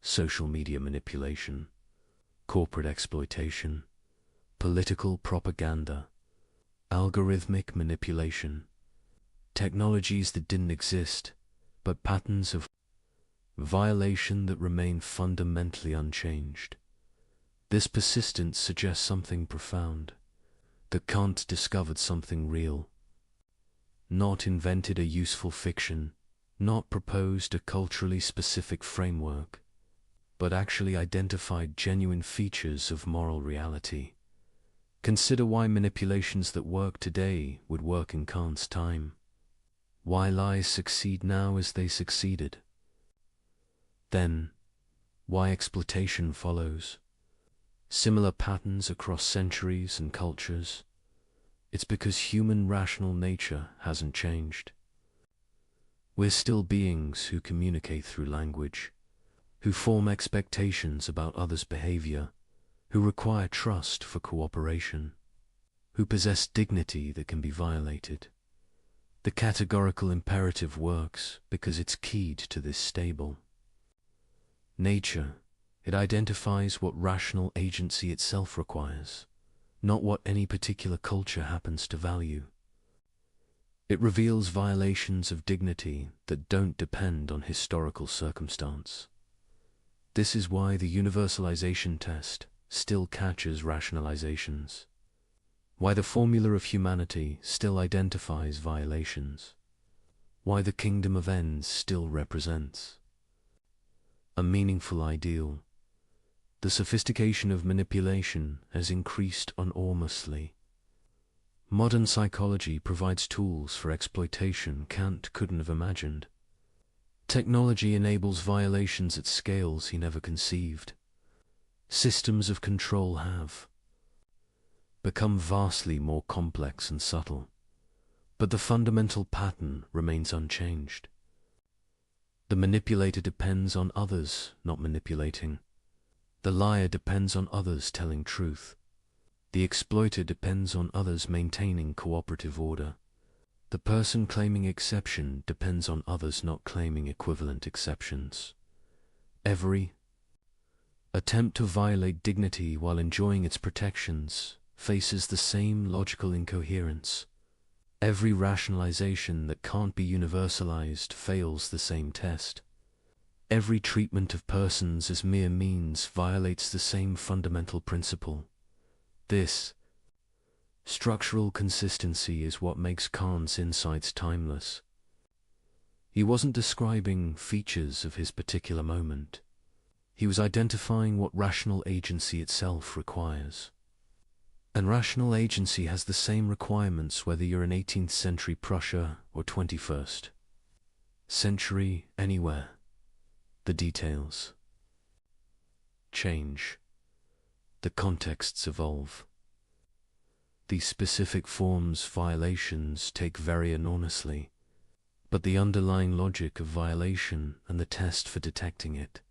Social media manipulation, corporate exploitation, political propaganda, algorithmic manipulation, technologies that didn't exist, but patterns of violation that remain fundamentally unchanged. This persistence suggests something profound, that Kant discovered something real, not invented a useful fiction, not proposed a culturally specific framework, but actually identified genuine features of moral reality. Consider why manipulations that work today would work in Kant's time. Why lies succeed now as they succeeded. Then, why exploitation follows. Similar patterns across centuries and cultures. It's because human rational nature hasn't changed. We're still beings who communicate through language, who form expectations about others' behavior, who require trust for cooperation, who possess dignity that can be violated. The categorical imperative works because it's keyed to this stable nature. It identifies what rational agency itself requires, not what any particular culture happens to value. It reveals violations of dignity that don't depend on historical circumstance. This is why the universalization test still catches rationalizations, why the formula of humanity still identifies violations, why the kingdom of ends still represents a meaningful ideal. The sophistication of manipulation has increased enormously. Modern psychology provides tools for exploitation Kant couldn't have imagined. Technology enables violations at scales he never conceived. Systems of control have become vastly more complex and subtle. But the fundamental pattern remains unchanged. The manipulator depends on others not manipulating. The liar depends on others telling truth. The exploiter depends on others maintaining cooperative order. The person claiming exception depends on others not claiming equivalent exceptions. Every attempt to violate dignity while enjoying its protections faces the same logical incoherence. Every rationalization that can't be universalized fails the same test. Every treatment of persons as mere means violates the same fundamental principle. This structural consistency is what makes Kant's insights timeless. He wasn't describing features of his particular moment. He was identifying what rational agency itself requires. And rational agency has the same requirements whether you're in 18th century Prussia or 21st century anywhere. The details change. The contexts evolve. These specific forms violations take very enormously, but the underlying logic of violation and the test for detecting it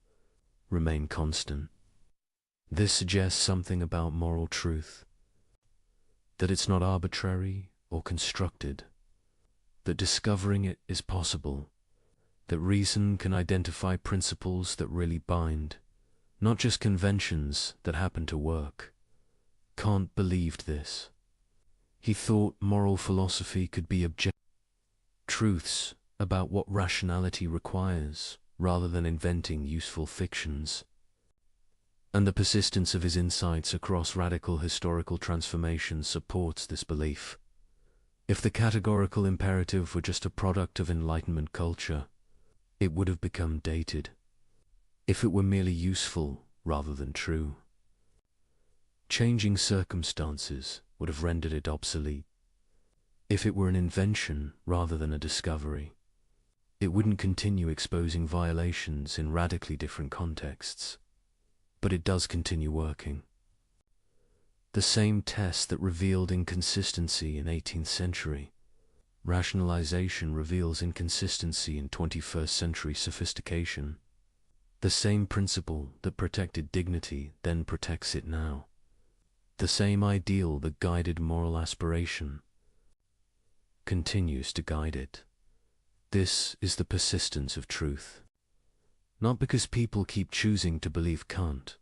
remain constant. This suggests something about moral truth, that it's not arbitrary or constructed, that discovering it is possible, that reason can identify principles that really bind, not just conventions that happen to work. Kant believed this. He thought moral philosophy could be objective truths about what rationality requires, rather than inventing useful fictions. And the persistence of his insights across radical historical transformations supports this belief. If the categorical imperative were just a product of Enlightenment culture, it would have become dated. If it were merely useful rather than true, changing circumstances would have rendered it obsolete. If it were an invention rather than a discovery, it wouldn't continue exposing violations in radically different contexts. But it does continue working. The same test that revealed inconsistency in 18th century rationalization reveals inconsistency in 21st century sophistication. The same principle that protected dignity then protects it now. The same ideal that guided moral aspiration continues to guide it. This is the persistence of truth. Not because people keep choosing to believe Kant,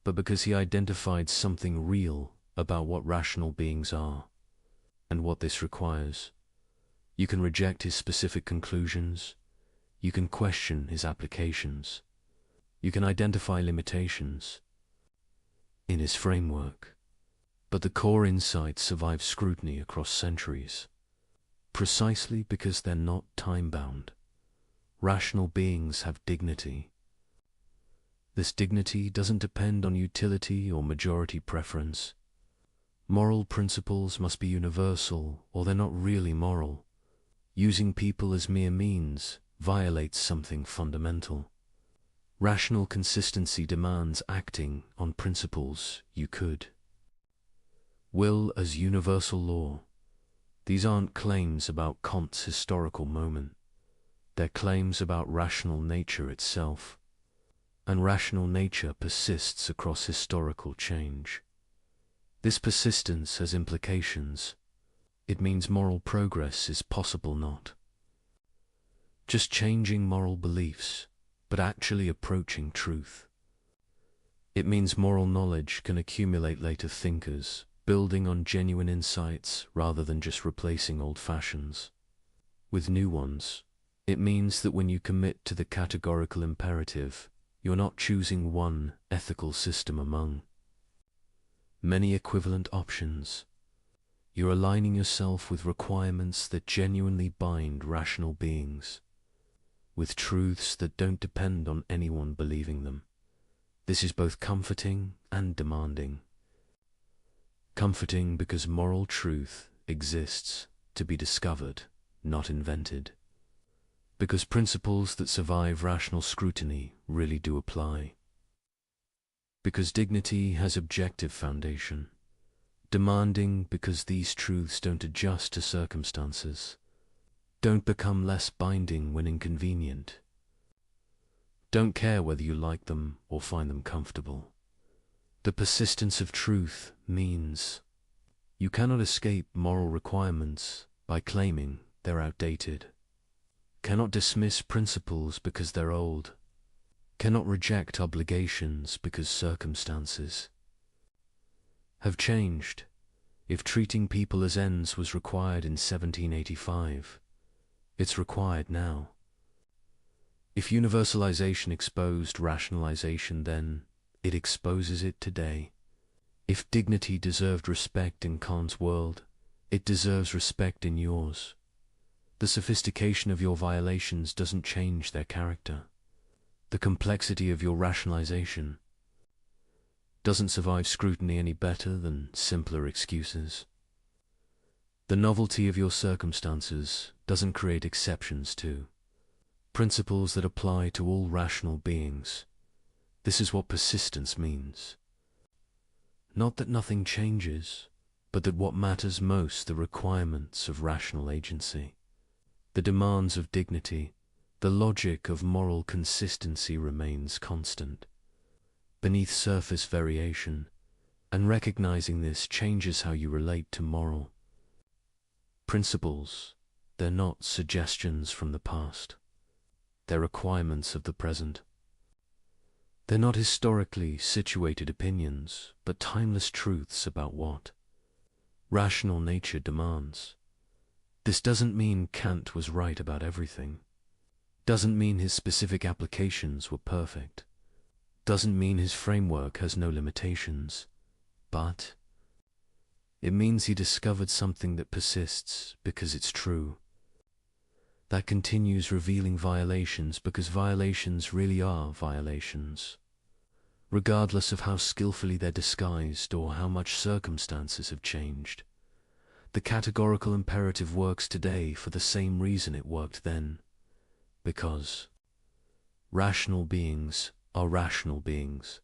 but because he identified something real about what rational beings are, and what this requires. You can reject his specific conclusions, you can question his applications, you can identify limitations in his framework, but the core insights survive scrutiny across centuries, precisely because they're not time-bound. Rational beings have dignity. This dignity doesn't depend on utility or majority preference. Moral principles must be universal, or they're not really moral. Using people as mere means violates something fundamental. Rational consistency demands acting on principles you could. Will as universal law. These aren't claims about Kant's historical moment. They're claims about rational nature itself. And rational nature persists across historical change. This persistence has implications. It means moral progress is possible not just changing moral beliefs, but actually approaching truth. It means moral knowledge can accumulate later thinkers, building on genuine insights rather than just replacing old fashions with new ones. It means that when you commit to the categorical imperative, you're not choosing one ethical system among many equivalent options. You're aligning yourself with requirements that genuinely bind rational beings, with truths that don't depend on anyone believing them. This is both comforting and demanding. Comforting because moral truth exists to be discovered, not invented. Because principles that survive rational scrutiny really do apply. Because dignity has objective foundation. demanding because these truths don't adjust to circumstances, don't become less binding when inconvenient, don't care whether you like them or find them comfortable. The persistence of truth means you cannot escape moral requirements by claiming they're outdated, cannot dismiss principles because they're old, cannot reject obligations because circumstances have changed. If treating people as ends was required in 1785, it's required now. If universalization exposed rationalization then, it exposes it today. If dignity deserved respect in Kant's world, it deserves respect in yours. The sophistication of your violations doesn't change their character. The complexity of your rationalization doesn't survive scrutiny any better than simpler excuses. The novelty of your circumstances doesn't create exceptions to principles that apply to all rational beings. This is what persistence means. Not that nothing changes, but that what matters most, the requirements of rational agency, the demands of dignity, the logic of moral consistency remains constant, beneath surface variation, and recognizing this changes how you relate to moral principles. They're not suggestions from the past. They're requirements of the present. They're not historically situated opinions, but timeless truths about what rational nature demands. This doesn't mean Kant was right about everything. Doesn't mean his specific applications were perfect. Doesn't mean his framework has no limitations. But it means he discovered something that persists because it's true, that continues revealing violations because violations really are violations, regardless of how skillfully they're disguised or how much circumstances have changed. The categorical imperative works today for the same reason it worked then, because rational beings are rational beings,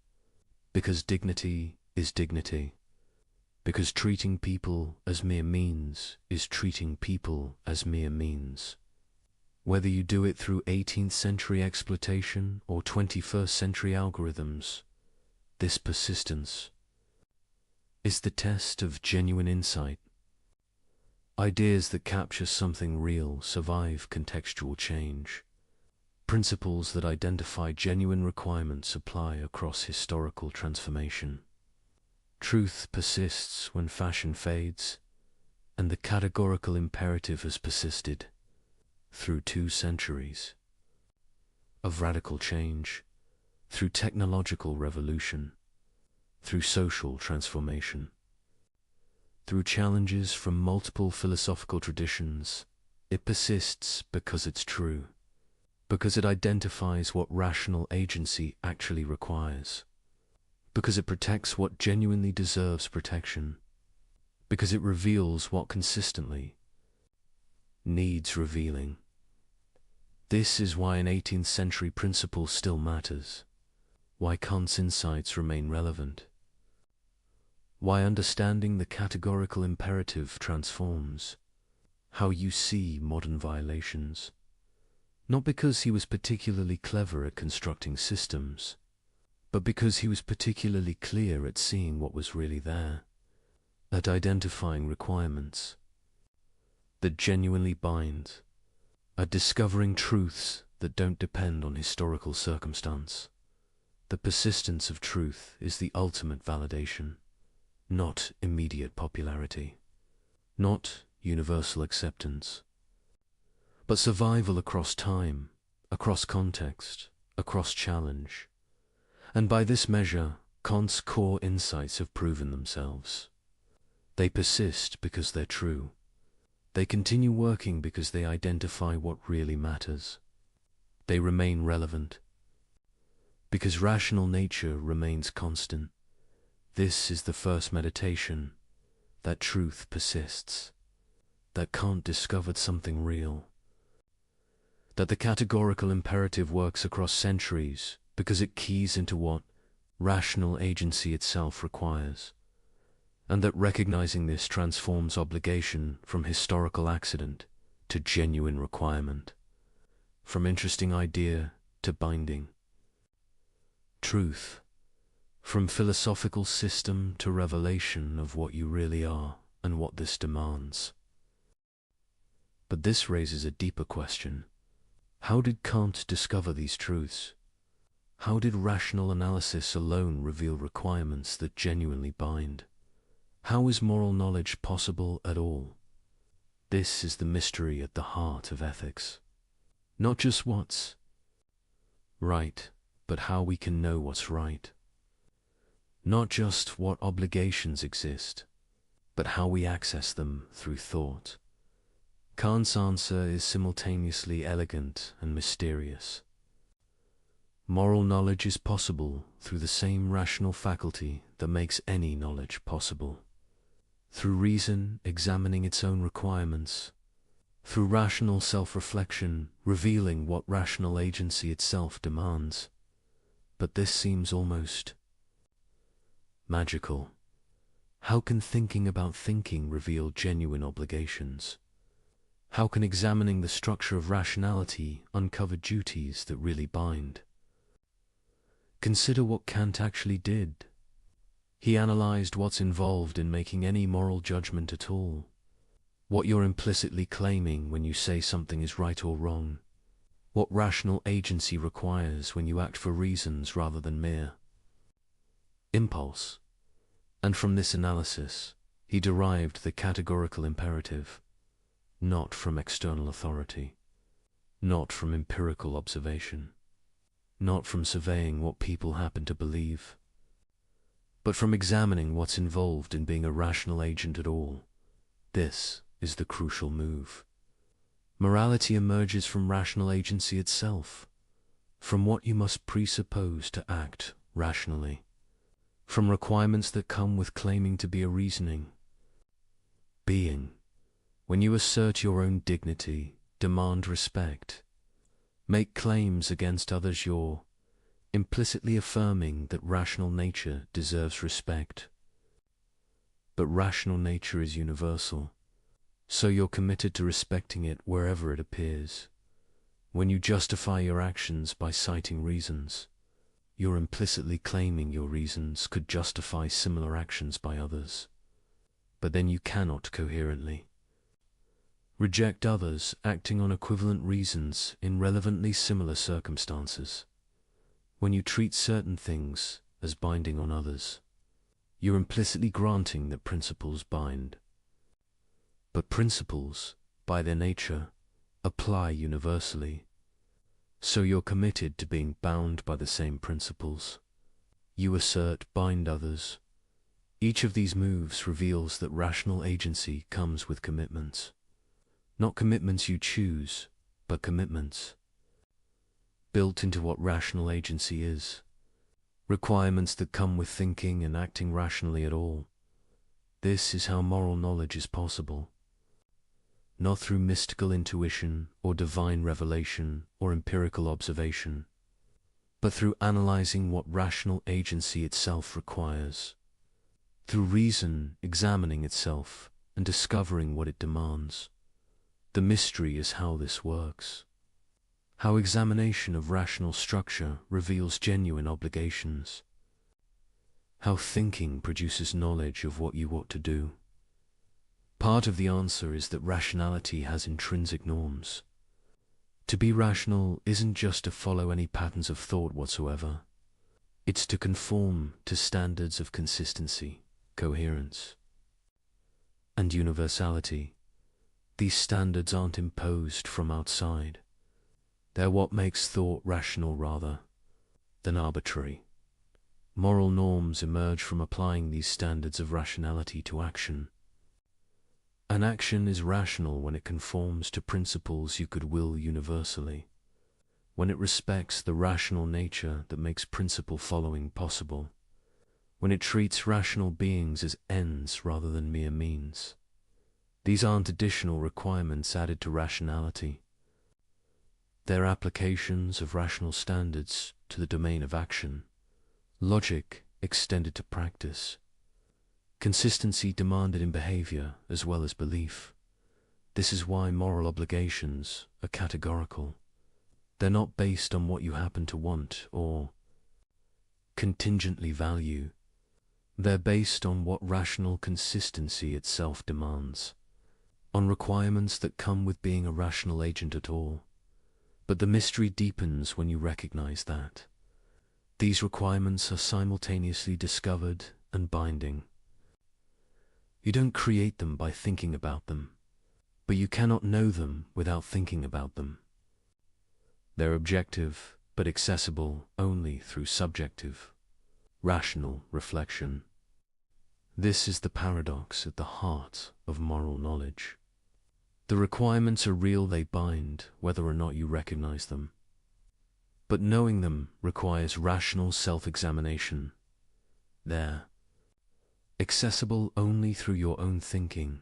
because dignity is dignity, because treating people as mere means is treating people as mere means. Whether you do it through 18th century exploitation or 21st century algorithms, this persistence is the test of genuine insight. Ideas that capture something real survive contextual change. Principles that identify genuine requirements apply across historical transformation. Truth persists when fashion fades, and the categorical imperative has persisted through 2 centuries of radical change, through technological revolution, through social transformation, through challenges from multiple philosophical traditions. It persists because it's true, because it identifies what rational agency actually requires, because it protects what genuinely deserves protection, because it reveals what consistently needs revealing. This is why an 18th century principle still matters, why Kant's insights remain relevant, why understanding the categorical imperative transforms how you see modern violations. Not because he was particularly clever at constructing systems, but because he was particularly clear at seeing what was really there, at identifying requirements that genuinely bind, at discovering truths that don't depend on historical circumstance. The persistence of truth is the ultimate validation, not immediate popularity, not universal acceptance, but survival across time, across context, across challenge. And by this measure, Kant's core insights have proven themselves. They persist because they're true. They continue working because they identify what really matters. They remain relevant because rational nature remains constant. This is the first meditation, that truth persists, that Kant discovered something real, that the categorical imperative works across centuries because it keys into what rational agency itself requires, and that recognizing this transforms obligation from historical accident to genuine requirement, from interesting idea to binding. Truth, from philosophical system to revelation of what you really are and what this demands. But this raises a deeper question. How did Kant discover these truths? How did rational analysis alone reveal requirements that genuinely bind? How is moral knowledge possible at all? This is the mystery at the heart of ethics. Not just what's right, but how we can know what's right. Not just what obligations exist, but how we access them through thought. Kant's answer is simultaneously elegant and mysterious. Moral knowledge is possible through the same rational faculty that makes any knowledge possible. Through reason examining its own requirements, through rational self-reflection revealing what rational agency itself demands. But this seems almost magical. How can thinking about thinking reveal genuine obligations? How can examining the structure of rationality uncover duties that really bind? Consider what Kant actually did. He analyzed what's involved in making any moral judgment at all, what you're implicitly claiming when you say something is right or wrong, what rational agency requires when you act for reasons rather than mere impulse. And from this analysis, he derived the categorical imperative, not from external authority, not from empirical observation, not from surveying what people happen to believe, but from examining what's involved in being a rational agent at all. This is the crucial move. Morality emerges from rational agency itself, from what you must presuppose to act rationally, from requirements that come with claiming to be a reasoning being. When you assert your own dignity, demand respect, make claims against others, you're implicitly affirming that rational nature deserves respect. But rational nature is universal, so you're committed to respecting it wherever it appears. When you justify your actions by citing reasons, you're implicitly claiming your reasons could justify similar actions by others. But then you cannot coherently reject others acting on equivalent reasons in relevantly similar circumstances. When you treat certain things as binding on others, you're implicitly granting that principles bind. But principles, by their nature, apply universally, so you're committed to being bound by the same principles. You assert bind others. Each of these moves reveals that rational agency comes with commitments. Not commitments you choose, but commitments built into what rational agency is. Requirements that come with thinking and acting rationally at all. This is how moral knowledge is possible. Not through mystical intuition or divine revelation or empirical observation, but through analyzing what rational agency itself requires. Through reason examining itself and discovering what it demands. The mystery is how this works. How examination of rational structure reveals genuine obligations. How thinking produces knowledge of what you ought to do. Part of the answer is that rationality has intrinsic norms. To be rational isn't just to follow any patterns of thought whatsoever. It's to conform to standards of consistency, coherence, and universality. These standards aren't imposed from outside. They're what makes thought rational rather than arbitrary. Moral norms emerge from applying these standards of rationality to action. An action is rational when it conforms to principles you could will universally, when it respects the rational nature that makes principle following possible, when it treats rational beings as ends rather than mere means. These aren't additional requirements added to rationality. They're applications of rational standards to the domain of action, logic extended to practice. Consistency demanded in behavior as well as belief. This is why moral obligations are categorical. They're not based on what you happen to want or contingently value. They're based on what rational consistency itself demands, on requirements that come with being a rational agent at all. But the mystery deepens when you recognize that. These requirements are simultaneously discovered and binding. You don't create them by thinking about them, but you cannot know them without thinking about them. They're objective, but accessible only through subjective, rational reflection. This is the paradox at the heart of moral knowledge. The requirements are real, they bind, whether or not you recognize them. But knowing them requires rational self-examination. They're accessible only through your own thinking.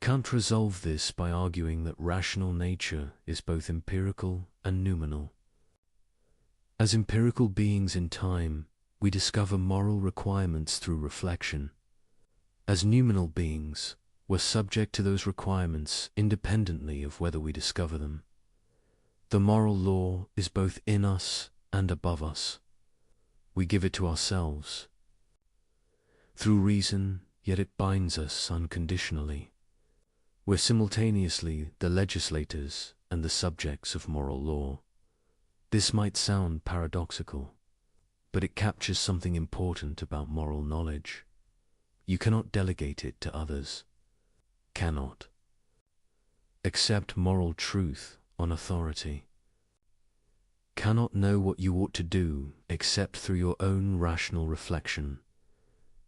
Can't resolve this by arguing that rational nature is both empirical and noumenal. As empirical beings in time, we discover moral requirements through reflection. As noumenal beings, we're subject to those requirements independently of whether we discover them. The moral law is both in us and above us. We give it to ourselves through reason, yet it binds us unconditionally. We're simultaneously the legislators and the subjects of moral law. This might sound paradoxical, but it captures something important about moral knowledge. You cannot delegate it to others. Cannot accept moral truth on authority. Cannot know what you ought to do except through your own rational reflection.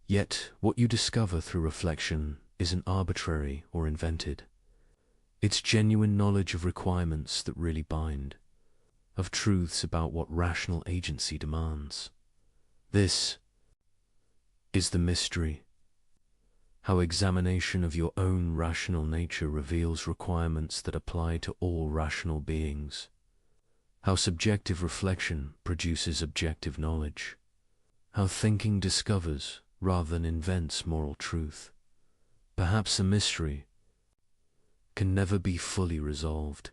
Yet what you discover through reflection isn't arbitrary or invented. It's genuine knowledge of requirements that really bind, of truths about what rational agency demands. This is the mystery. How examination of your own rational nature reveals requirements that apply to all rational beings. How subjective reflection produces objective knowledge. How thinking discovers rather than invents moral truth. Perhaps a mystery can never be fully resolved.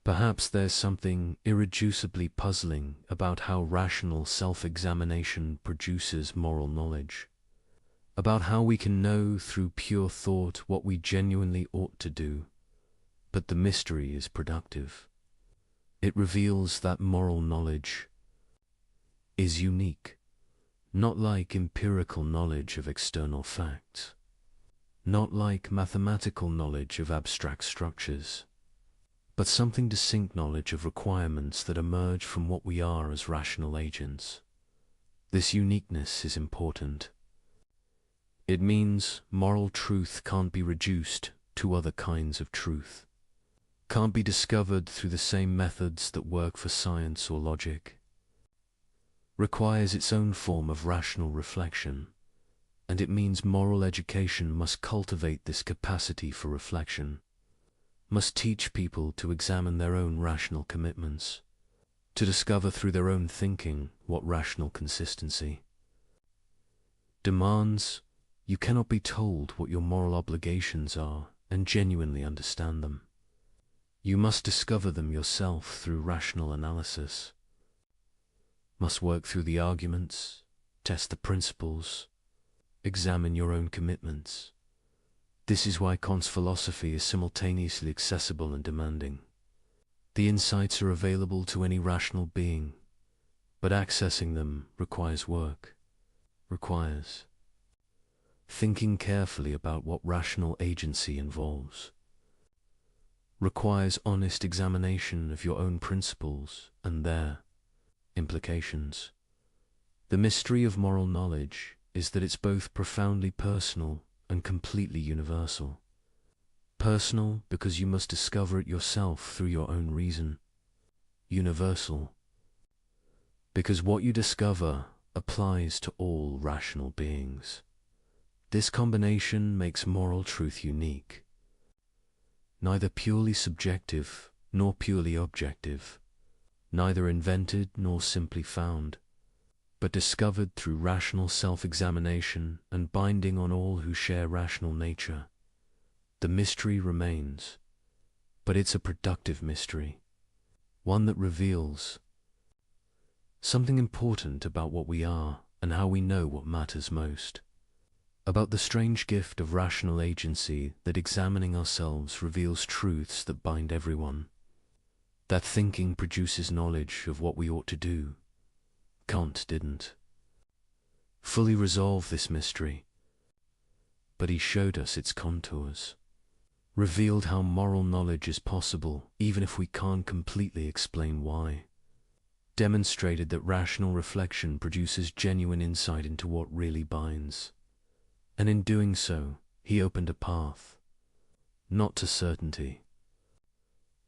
Perhaps there's something irreducibly puzzling about how rational self-examination produces moral knowledge, about how we can know through pure thought what we genuinely ought to do. But the mystery is productive. It reveals that moral knowledge is unique, not like empirical knowledge of external facts, not like mathematical knowledge of abstract structures, but something distinct knowledge of requirements that emerge from what we are as rational agents. This uniqueness is important. It means moral truth can't be reduced to other kinds of truth, can't be discovered through the same methods that work for science or logic. Requires its own form of rational reflection, and it means moral education must cultivate this capacity for reflection, must teach people to examine their own rational commitments, to discover through their own thinking what rational consistency demands. You cannot be told what your moral obligations are and genuinely understand them. You must discover them yourself through rational analysis, must work through the arguments, test the principles, examine your own commitments. This is why Kant's philosophy is simultaneously accessible and demanding. The insights are available to any rational being, but accessing them requires work, requires thinking carefully about what rational agency involves, requires honest examination of your own principles and their implications. The mystery of moral knowledge is that it's both profoundly personal and completely universal. Personal because you must discover it yourself through your own reason. Universal because what you discover applies to all rational beings. This combination makes moral truth unique, neither purely subjective nor purely objective, neither invented nor simply found. but discovered through rational self-examination and binding on all who share rational nature. The mystery remains, but it's a productive mystery, one that reveals something important about what we are and how we know what matters most, about the strange gift of rational agency that examining ourselves reveals truths that bind everyone, that thinking produces knowledge of what we ought to do. Kant didn't fully resolve this mystery, but he showed us its contours, revealed how moral knowledge is possible even if we can't completely explain why, demonstrated that rational reflection produces genuine insight into what really binds, and in doing so, he opened a path, not to certainty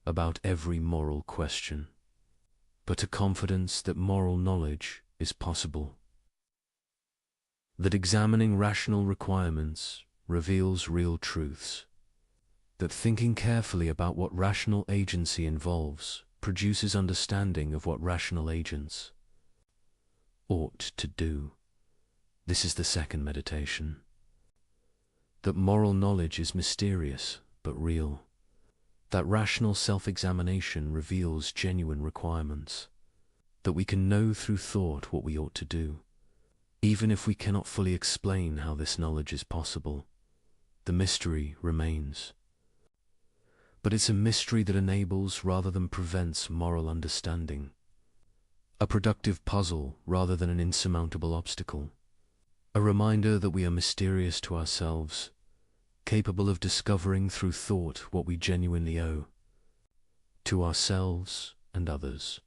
about every moral question, but to confidence that moral knowledge is possible, that examining rational requirements reveals real truths, that thinking carefully about what rational agency involves produces understanding of what rational agents ought to do. This is the second meditation. That moral knowledge is mysterious but real. That rational self-examination reveals genuine requirements. That we can know through thought what we ought to do, even if we cannot fully explain how this knowledge is possible. The mystery remains. But it's a mystery that enables rather than prevents moral understanding. A productive puzzle rather than an insurmountable obstacle. A reminder that we are mysterious to ourselves, capable of discovering through thought what we genuinely owe to ourselves and others.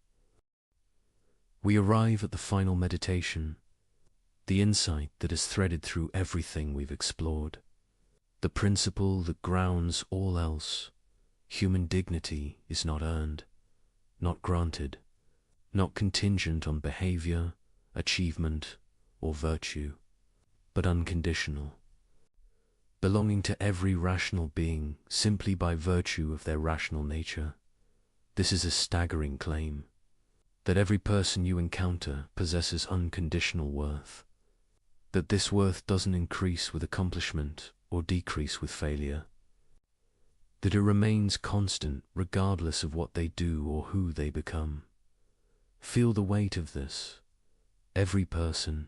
We arrive at the final meditation, the insight that is threaded through everything we've explored, the principle that grounds all else. Human dignity is not earned, not granted, not contingent on behavior, achievement, or virtue, but unconditional, belonging to every rational being simply by virtue of their rational nature. This is a staggering claim, that every person you encounter possesses unconditional worth, that this worth doesn't increase with accomplishment or decrease with failure, that it remains constant regardless of what they do or who they become. Feel the weight of this. Every person,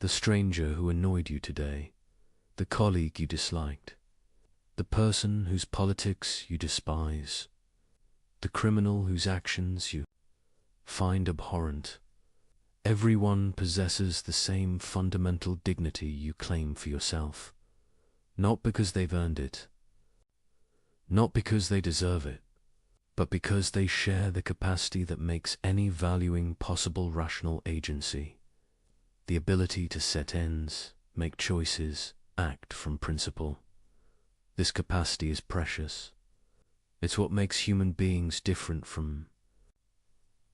the stranger who annoyed you today, the colleague you disliked, the person whose politics you despise, the criminal whose actions you find abhorrent, everyone possesses the same fundamental dignity you claim for yourself, not because they've earned it, not because they deserve it, but because they share the capacity that makes any valuing possible rational agency, the ability to set ends, make choices, act from principle. This capacity is precious. It's what makes human beings different from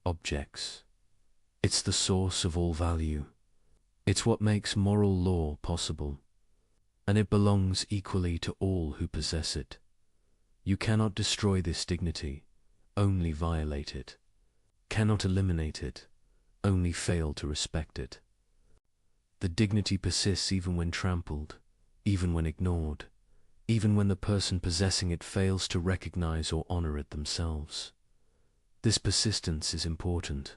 objects. It's the source of all value. It's what makes moral law possible, and it belongs equally to all who possess it. You cannot destroy this dignity, only violate it. Cannot eliminate it, only fail to respect it. The dignity persists even when trampled, even when ignored, even when the person possessing it fails to recognize or honor it themselves. This persistence is important,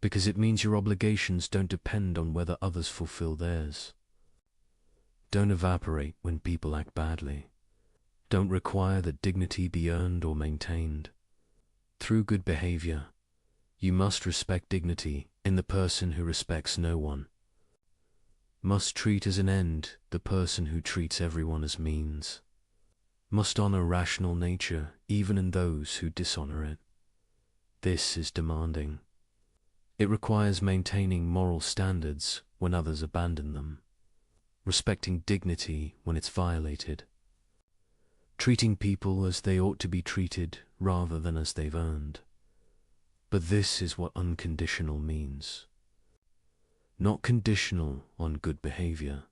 because it means your obligations don't depend on whether others fulfill theirs. Don't evaporate when people act badly. Don't require that dignity be earned or maintained. Through good behavior, you must respect dignity in the person who respects no one. Must treat as an end the person who treats everyone as means. Must honor rational nature even in those who dishonor it. This is demanding. It requires maintaining moral standards when others abandon them, respecting dignity when it's violated, treating people as they ought to be treated rather than as they've earned. But this is what unconditional means. Not conditional on good behavior,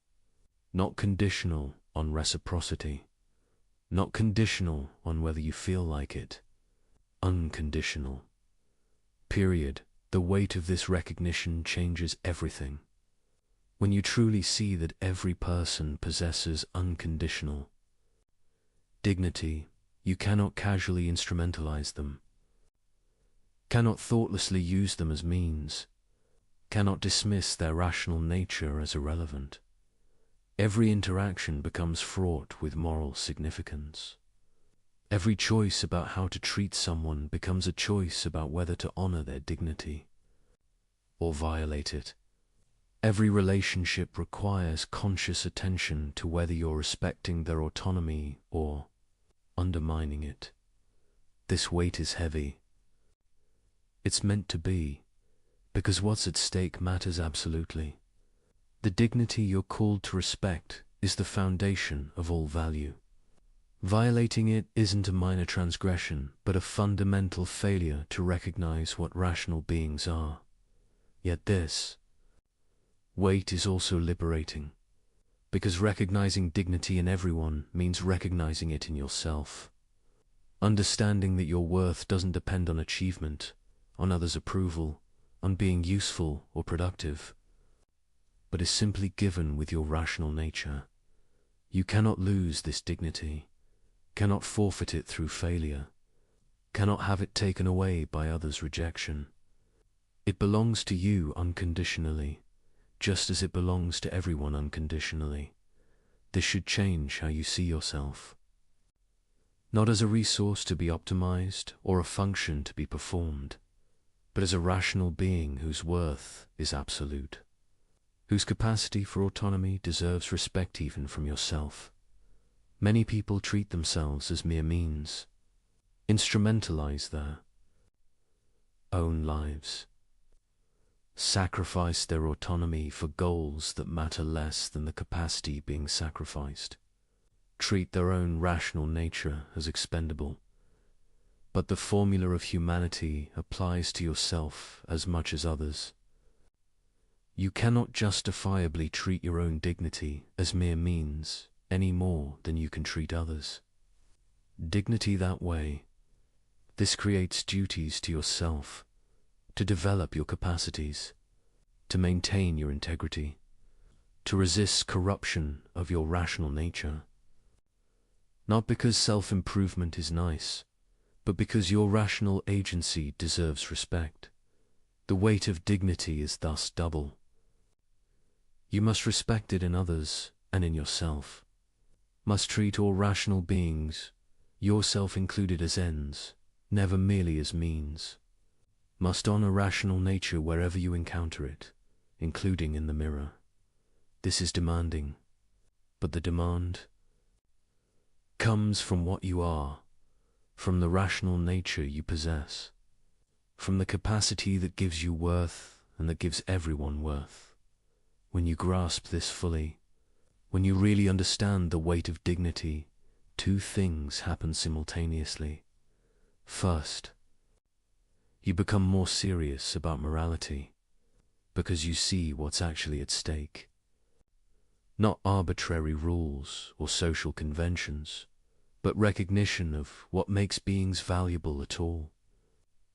not conditional on reciprocity, not conditional on whether you feel like it. Unconditional. Period. The weight of this recognition changes everything. When you truly see that every person possesses unconditional dignity, you cannot casually instrumentalize them, cannot thoughtlessly use them as means, cannot dismiss their rational nature as irrelevant. Every interaction becomes fraught with moral significance. Every choice about how to treat someone becomes a choice about whether to honor their dignity or violate it. Every relationship requires conscious attention to whether you're respecting their autonomy or undermining it. This weight is heavy. It's meant to be, because what's at stake matters absolutely. The dignity you're called to respect is the foundation of all value. Violating it isn't a minor transgression, but a fundamental failure to recognize what rational beings are. Yet this weight is also liberating, because recognizing dignity in everyone means recognizing it in yourself. Understanding that your worth doesn't depend on achievement, on others' approval, on being useful or productive, but is simply given with your rational nature. You cannot lose this dignity, cannot forfeit it through failure, cannot have it taken away by others' rejection. It belongs to you unconditionally, just as it belongs to everyone unconditionally. This should change how you see yourself. Not as a resource to be optimized or a function to be performed, but as a rational being whose worth is absolute, whose capacity for autonomy deserves respect even from yourself. Many people treat themselves as mere means, instrumentalize their own lives, sacrifice their autonomy for goals that matter less than the capacity being sacrificed, treat their own rational nature as expendable. But the formula of humanity applies to yourself as much as others. You cannot justifiably treat your own dignity as mere means any more than you can treat others. Dignity that way, this creates duties to yourself, to develop your capacities, to maintain your integrity, to resist corruption of your rational nature. Not because self-improvement is nice, but because your rational agency deserves respect. The weight of dignity is thus double. You must respect it in others and in yourself, must treat all rational beings, yourself included, as ends, never merely as means, must honor rational nature wherever you encounter it, including in the mirror. This is demanding, but the demand comes from what you are, from the rational nature you possess, from the capacity that gives you worth and that gives everyone worth. When you grasp this fully, when you really understand the weight of dignity, two things happen simultaneously. First, you become more serious about morality, because you see what's actually at stake. Not arbitrary rules or social conventions, but recognition of what makes beings valuable at all.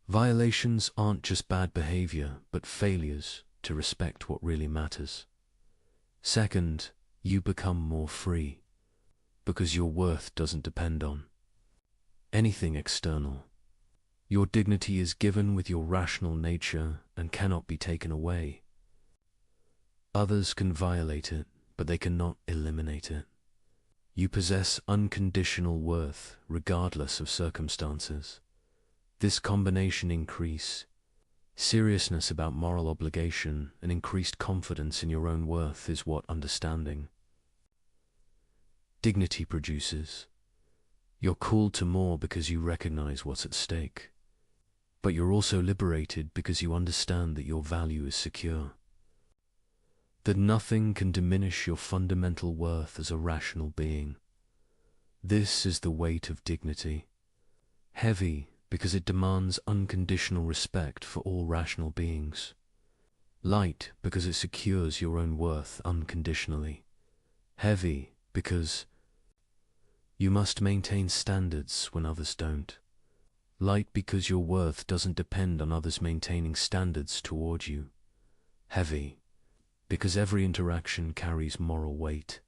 Violations aren't just bad behavior, but failures to respect what really matters. Second, you become more free, because your worth doesn't depend on anything external. Your dignity is given with your rational nature and cannot be taken away. Others can violate it, but they cannot eliminate it. You possess unconditional worth regardless of circumstances. This combination increase seriousness about moral obligation and increased confidence in your own worth is what understanding dignity produces. You're called to more because you recognize what's at stake, but you're also liberated because you understand that your value is secure, that nothing can diminish your fundamental worth as a rational being. This is the weight of dignity, heavy because it demands unconditional respect for all rational beings, light because it secures your own worth unconditionally, heavy because you must maintain standards when others don't. Light because your worth doesn't depend on others maintaining standards toward you. Heavy because every interaction carries moral weight.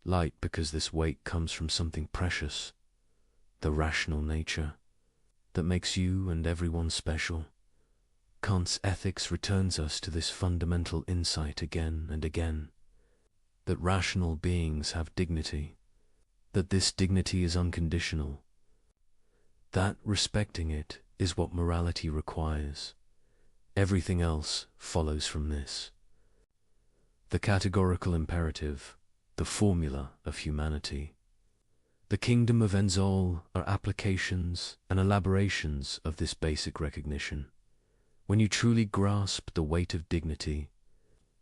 Light because this weight comes from something precious, the rational nature that makes you and everyone special. Kant's ethics returns us to this fundamental insight again and again, that rational beings have dignity, that this dignity is unconditional, that respecting it is what morality requires. Everything else follows from this. The categorical imperative, the formula of humanity. The kingdom of Enzol are applications and elaborations of this basic recognition. When you truly grasp the weight of dignity,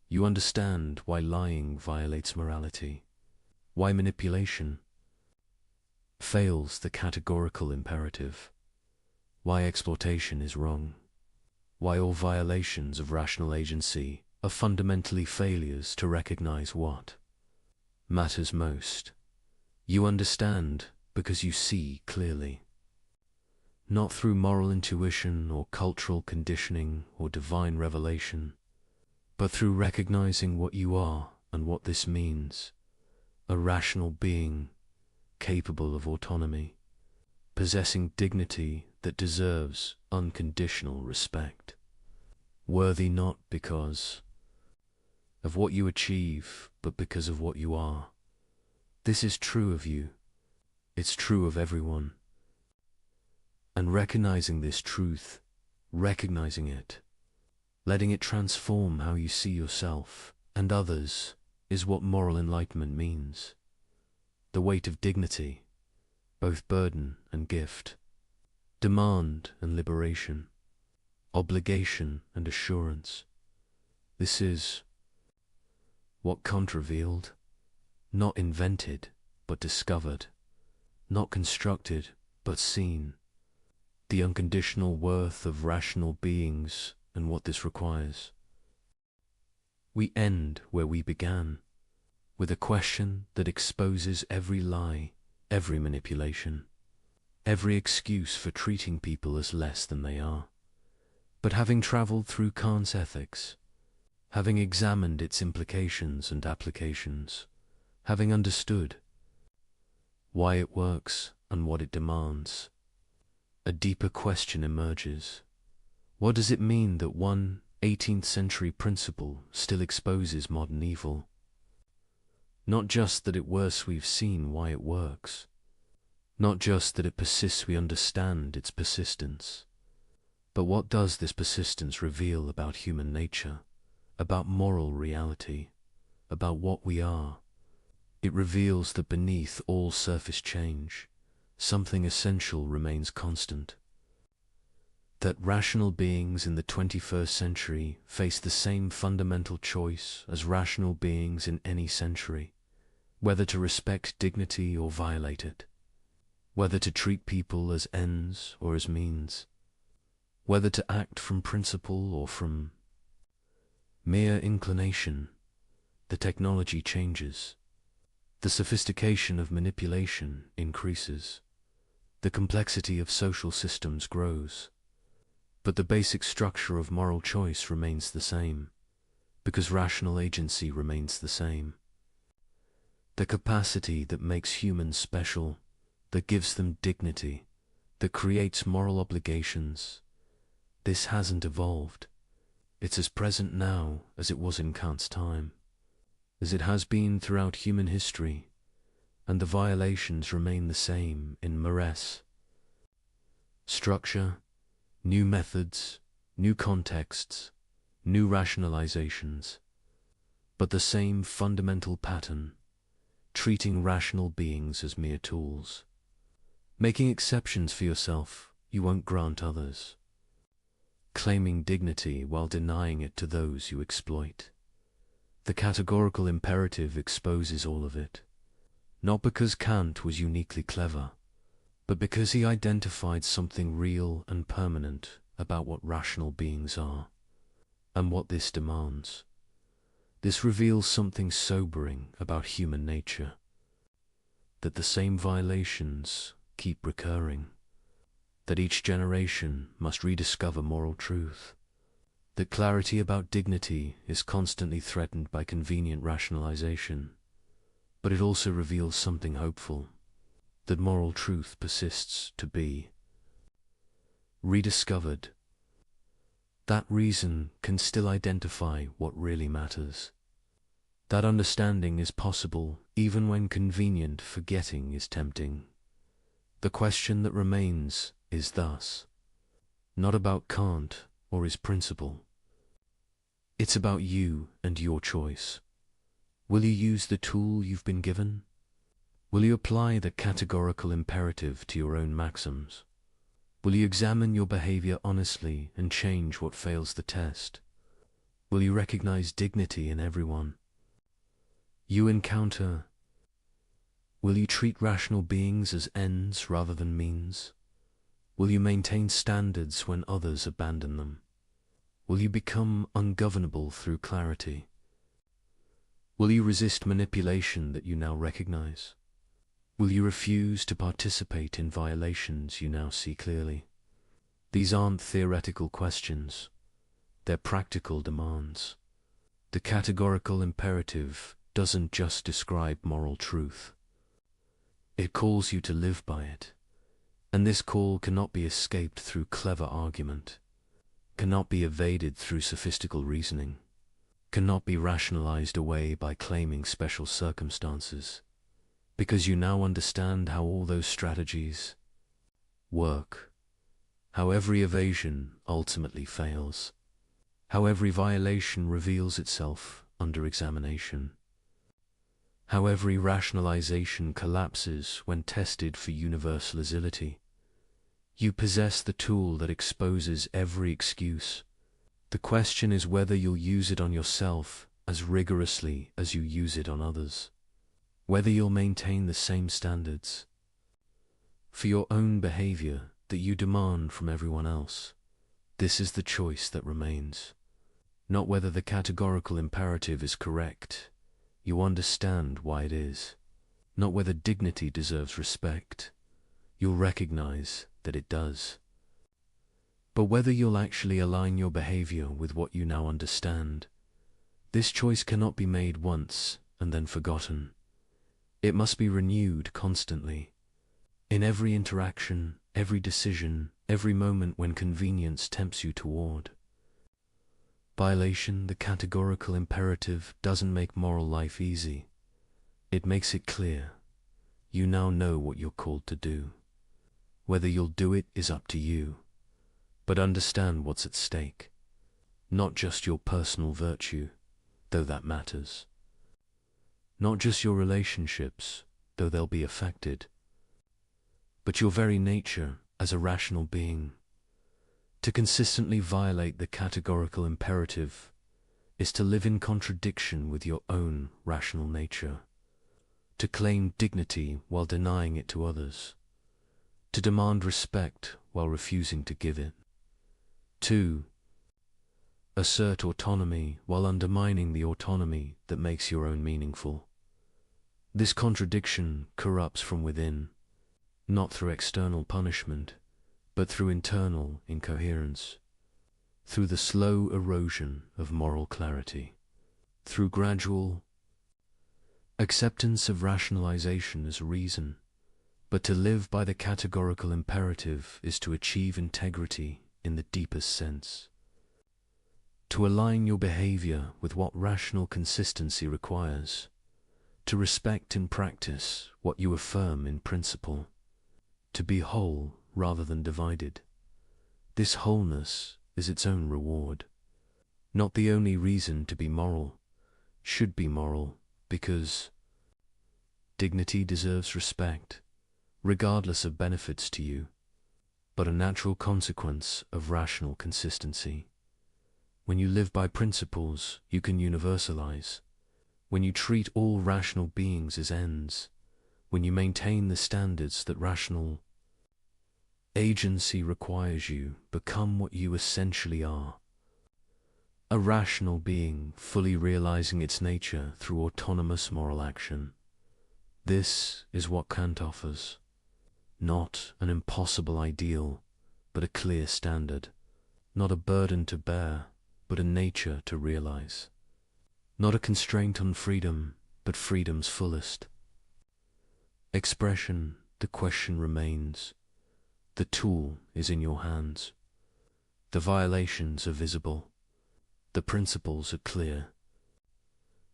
you understand why lying violates morality, why manipulation fails the categorical imperative, why exploitation is wrong, why all violations of rational agency are fundamentally failures to recognize what matters most. You understand because you see clearly, not through moral intuition or cultural conditioning or divine revelation, but through recognizing what you are and what this means, a rational being capable of autonomy, possessing dignity that deserves unconditional respect, worthy not because of what you achieve, but because of what you are. This is true of you. It's true of everyone. And recognizing this truth, recognizing it, letting it transform how you see yourself and others, is what moral enlightenment means. The weight of dignity, both burden and gift, demand and liberation, obligation and assurance. This is what Kant revealed, not invented, but discovered, not constructed, but seen, the unconditional worth of rational beings and what this requires. We end where we began, with a question that exposes every lie, every manipulation, every excuse for treating people as less than they are. But having traveled through Kant's ethics, having examined its implications and applications, having understood why it works and what it demands, a deeper question emerges. What does it mean that one 18th century principle still exposes modern evil? Not just that it works, we've seen why it works. Not just that it persists, we understand its persistence. But what does this persistence reveal about human nature, about moral reality, about what we are? It reveals that beneath all surface change, something essential remains constant. That rational beings in the 21st century face the same fundamental choice as rational beings in any century, whether to respect dignity or violate it, whether to treat people as ends or as means, whether to act from principle or from mere inclination. The technology changes. The sophistication of manipulation increases. The complexity of social systems grows. But the basic structure of moral choice remains the same, because rational agency remains the same. The capacity that makes humans special, that gives them dignity, that creates moral obligations, this hasn't evolved. It's as present now as it was in Kant's time, as it has been throughout human history, and the violations remain the same in Marès. Structure, new methods, new contexts, new rationalizations, but the same fundamental pattern, treating rational beings as mere tools. Making exceptions for yourself, you won't grant others. Claiming dignity while denying it to those you exploit. The categorical imperative exposes all of it, not because Kant was uniquely clever, but because he identified something real and permanent about what rational beings are, and what this demands. This reveals something sobering about human nature, that the same violations keep recurring, that each generation must rediscover moral truth, that clarity about dignity is constantly threatened by convenient rationalization, but it also reveals something hopeful, that moral truth persists to be rediscovered. That reason can still identify what really matters. That understanding is possible even when convenient forgetting is tempting. The question that remains is thus not about Kant or his principle. It's about you and your choice. Will you use the tool you've been given? Will you apply the categorical imperative to your own maxims? Will you examine your behavior honestly and change what fails the test? Will you recognize dignity in everyone you encounter? Will you treat rational beings as ends rather than means? Will you maintain standards when others abandon them? Will you become ungovernable through clarity? Will you resist manipulation that you now recognize? Will you refuse to participate in violations you now see clearly? These aren't theoretical questions. They're practical demands. The categorical imperative doesn't just describe moral truth. It calls you to live by it. And this call cannot be escaped through clever argument, cannot be evaded through sophistical reasoning, cannot be rationalized away by claiming special circumstances, because you now understand how all those strategies work, how every evasion ultimately fails, how every violation reveals itself under examination, how every rationalization collapses when tested for universality. You possess the tool that exposes every excuse. The question is whether you'll use it on yourself as rigorously as you use it on others, whether you'll maintain the same standards for your own behavior that you demand from everyone else. This is the choice that remains, not whether the categorical imperative is correct. You understand why it is, not whether dignity deserves respect. You'll recognize that it does. But whether you'll actually align your behavior with what you now understand, this choice cannot be made once and then forgotten. It must be renewed constantly. In every interaction, every decision, every moment when convenience tempts you toward violation, the categorical imperative doesn't make moral life easy. It makes it clear. You now know what you're called to do. Whether you'll do it is up to you. But understand what's at stake. Not just your personal virtue, though that matters. Not just your relationships, though they'll be affected. But your very nature as a rational being. To consistently violate the categorical imperative is to live in contradiction with your own rational nature. To claim dignity while denying it to others. To demand respect while refusing to give it. To assert autonomy while undermining the autonomy that makes your own meaningful. This contradiction corrupts from within, not through external punishment, but through internal incoherence, through the slow erosion of moral clarity, through gradual acceptance of rationalization as reason. But to live by the categorical imperative is to achieve integrity in the deepest sense. To align your behavior with what rational consistency requires. To respect in practice what you affirm in principle. To be whole rather than divided. This wholeness is its own reward. Not the only reason to be moral, should be moral, because dignity deserves respect, regardless of benefits to you, but a natural consequence of rational consistency. When you live by principles, you can universalize. When you treat all rational beings as ends, when you maintain the standards that rational agency requires, you become what you essentially are. A rational being fully realizing its nature through autonomous moral action. This is what Kant offers. Not an impossible ideal, but a clear standard, not a burden to bear, but a nature to realize, not a constraint on freedom, but freedom's fullest. Expression, the question remains. The tool is in your hands. The violations are visible. The principles are clear.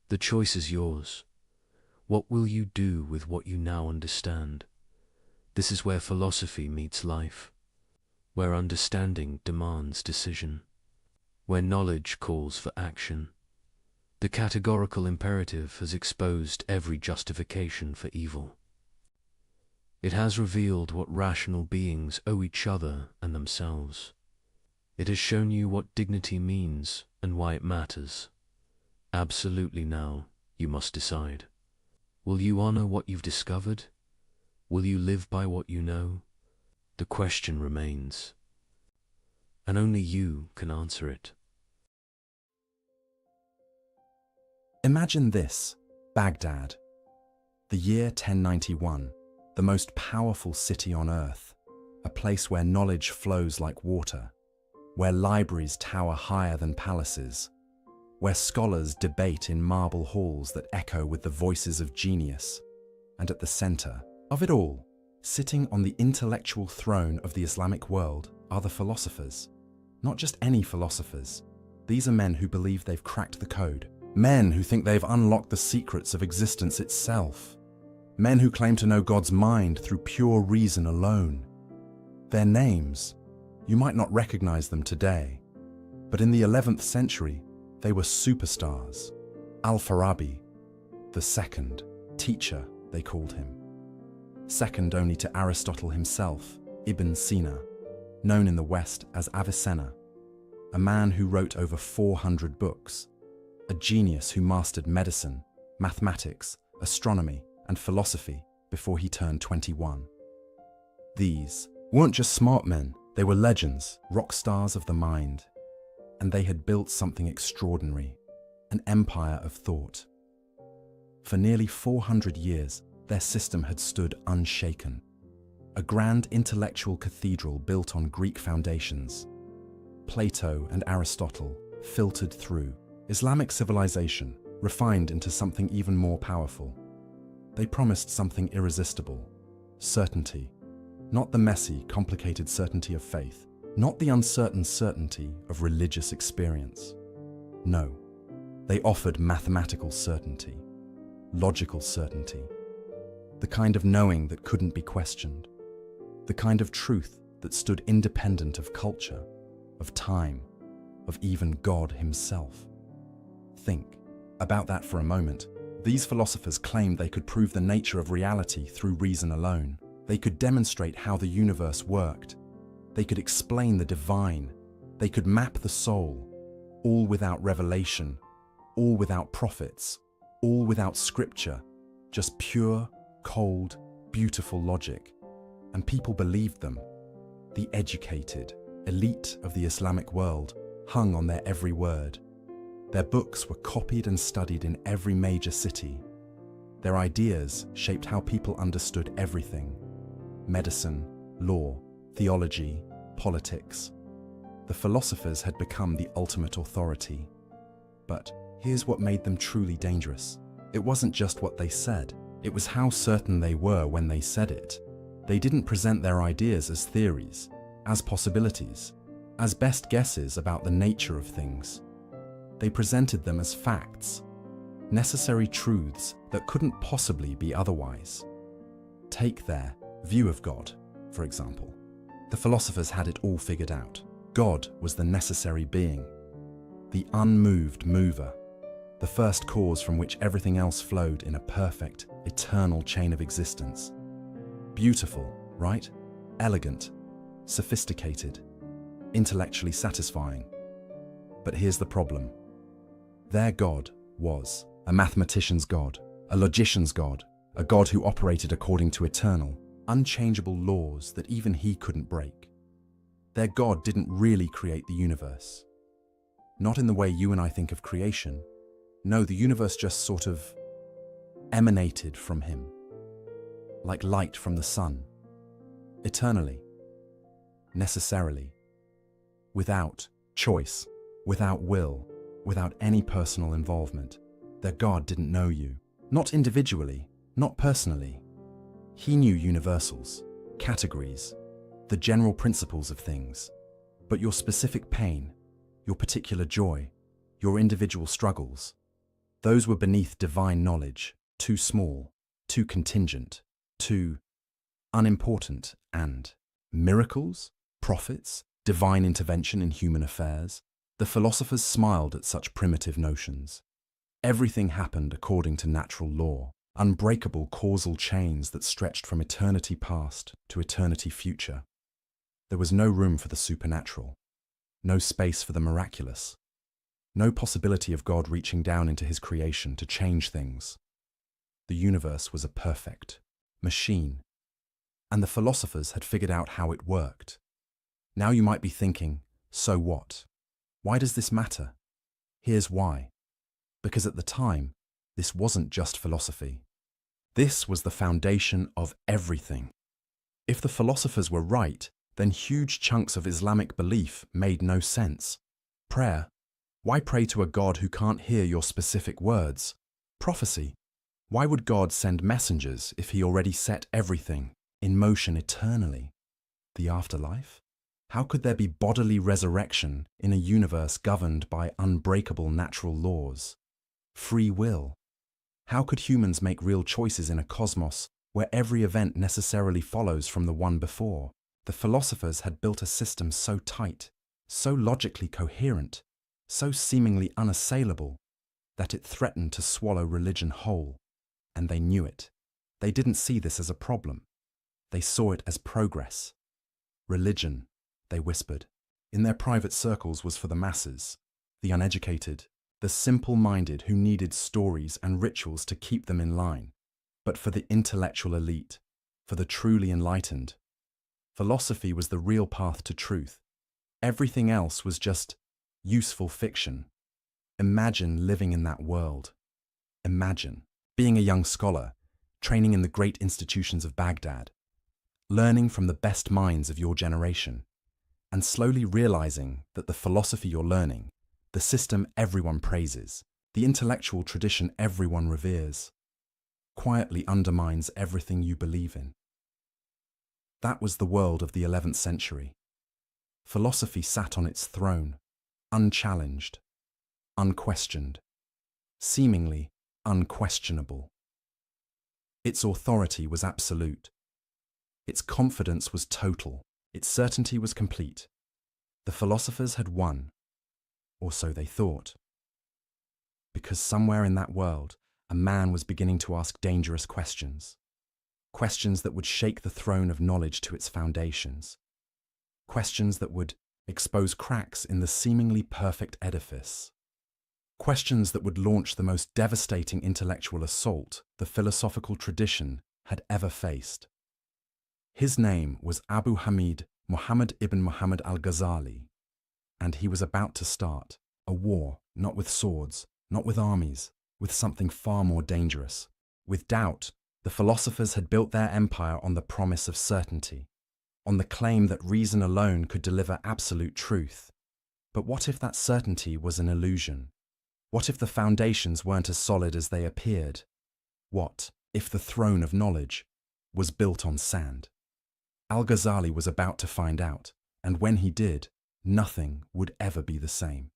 The choice is yours. What will you do with what you now understand? This is where philosophy meets life, where understanding demands decision, where knowledge calls for action. The categorical imperative has exposed every justification for evil. It has revealed what rational beings owe each other and themselves. It has shown you what dignity means and why it matters. Absolutely now, you must decide. Will you honor what you've discovered? Will you live by what you know? The question remains, and only you can answer it. Imagine this, Baghdad, the year 1091, the most powerful city on earth, a place where knowledge flows like water, where libraries tower higher than palaces, where scholars debate in marble halls that echo with the voices of genius, and at the center of it all, sitting on the intellectual throne of the Islamic world, are the philosophers. Not just any philosophers. These are men who believe they've cracked the code. Men who think they've unlocked the secrets of existence itself. Men who claim to know God's mind through pure reason alone. Their names, you might not recognize them today, but in the 11th century, they were superstars. Al-Farabi, the second, teacher, they called him. Second only to Aristotle himself, Ibn Sina, known in the West as Avicenna, a man who wrote over 400 books, a genius who mastered medicine, mathematics, astronomy, and philosophy before he turned 21. These weren't just smart men, they were legends, rock stars of the mind, and they had built something extraordinary, an empire of thought. For nearly 400 years, their system had stood unshaken, a grand intellectual cathedral built on Greek foundations. Plato and Aristotle filtered through, Islamic civilization refined into something even more powerful. They promised something irresistible, certainty, not the messy, complicated certainty of faith, not the uncertain certainty of religious experience. No, they offered mathematical certainty, logical certainty, the kind of knowing that couldn't be questioned, the kind of truth that stood independent of culture, of time, of even God himself. Think about that for a moment. These philosophers claimed they could prove the nature of reality through reason alone. They could demonstrate how the universe worked. They could explain the divine. They could map the soul, all without revelation, all without prophets, all without scripture, just pure, cold, beautiful logic. And people believed them. The educated, elite of the Islamic world hung on their every word. Their books were copied and studied in every major city. Their ideas shaped how people understood everything: medicine, law, theology, politics. The philosophers had become the ultimate authority. But here's what made them truly dangerous. It wasn't just what they said, it was how certain they were when they said it. They didn't present their ideas as theories, as possibilities, as best guesses about the nature of things. They presented them as facts, necessary truths that couldn't possibly be otherwise. Take their view of God, for example. The philosophers had it all figured out. God was the necessary being, the unmoved mover, the first cause from which everything else flowed in a perfect, eternal chain of existence. Beautiful, right? Elegant, sophisticated, intellectually satisfying. But here's the problem. Their God was a mathematician's God, a logician's God, a God who operated according to eternal, unchangeable laws that even he couldn't break. Their God didn't really create the universe. Not in the way you and I think of creation. No, the universe just sort of emanated from him, like light from the sun, eternally. necessarily. Without choice, without will, without any personal involvement, their God didn't know you. Not individually, not personally. He knew universals, categories, the general principles of things. But your specific pain, your particular joy, your individual struggles, those were beneath divine knowledge, too small, too contingent, too unimportant. And miracles, prophets, divine intervention in human affairs, the philosophers smiled at such primitive notions. Everything happened according to natural law, unbreakable causal chains that stretched from eternity past to eternity future. There was no room for the supernatural, no space for the miraculous, no possibility of God reaching down into his creation to change things. The universe was a perfect machine, and the philosophers had figured out how it worked. Now you might be thinking, so what? Why does this matter? Here's why. Because at the time, this wasn't just philosophy. This was the foundation of everything. If the philosophers were right, then huge chunks of Islamic belief made no sense. Prayer. Why pray to a God who can't hear your specific words? Prophecy. Why would God send messengers if he already set everything in motion eternally? The afterlife? How could there be bodily resurrection in a universe governed by unbreakable natural laws? Free will. How could humans make real choices in a cosmos where every event necessarily follows from the one before? The philosophers had built a system so tight, so logically coherent, so seemingly unassailable, that it threatened to swallow religion whole. And they knew it. They didn't see this as a problem. They saw it as progress. Religion, they whispered, in their private circles was for the masses, the uneducated, the simple-minded who needed stories and rituals to keep them in line. But for the intellectual elite, for the truly enlightened, philosophy was the real path to truth. Everything else was just useful fiction. Imagine living in that world. Imagine being a young scholar, training in the great institutions of Baghdad, learning from the best minds of your generation, and slowly realizing that the philosophy you're learning, the system everyone praises, the intellectual tradition everyone reveres, quietly undermines everything you believe in. That was the world of the 11th century. Philosophy sat on its throne, unchallenged, unquestioned, seemingly unquestionable. Its authority was absolute. Its confidence was total. Its certainty was complete. The philosophers had won, or so they thought. Because somewhere in that world, a man was beginning to ask dangerous questions. Questions that would shake the throne of knowledge to its foundations. Questions that would expose cracks in the seemingly perfect edifice. Questions that would launch the most devastating intellectual assault the philosophical tradition had ever faced. His name was Abu Hamid Muhammad ibn Muhammad al-Ghazali, and he was about to start a war, not with swords, not with armies, with something far more dangerous. With doubt, the philosophers had built their empire on the promise of certainty, on the claim that reason alone could deliver absolute truth. But what if that certainty was an illusion? What if the foundations weren't as solid as they appeared? What if the throne of knowledge was built on sand? Al-Ghazali was about to find out, and when he did, nothing would ever be the same.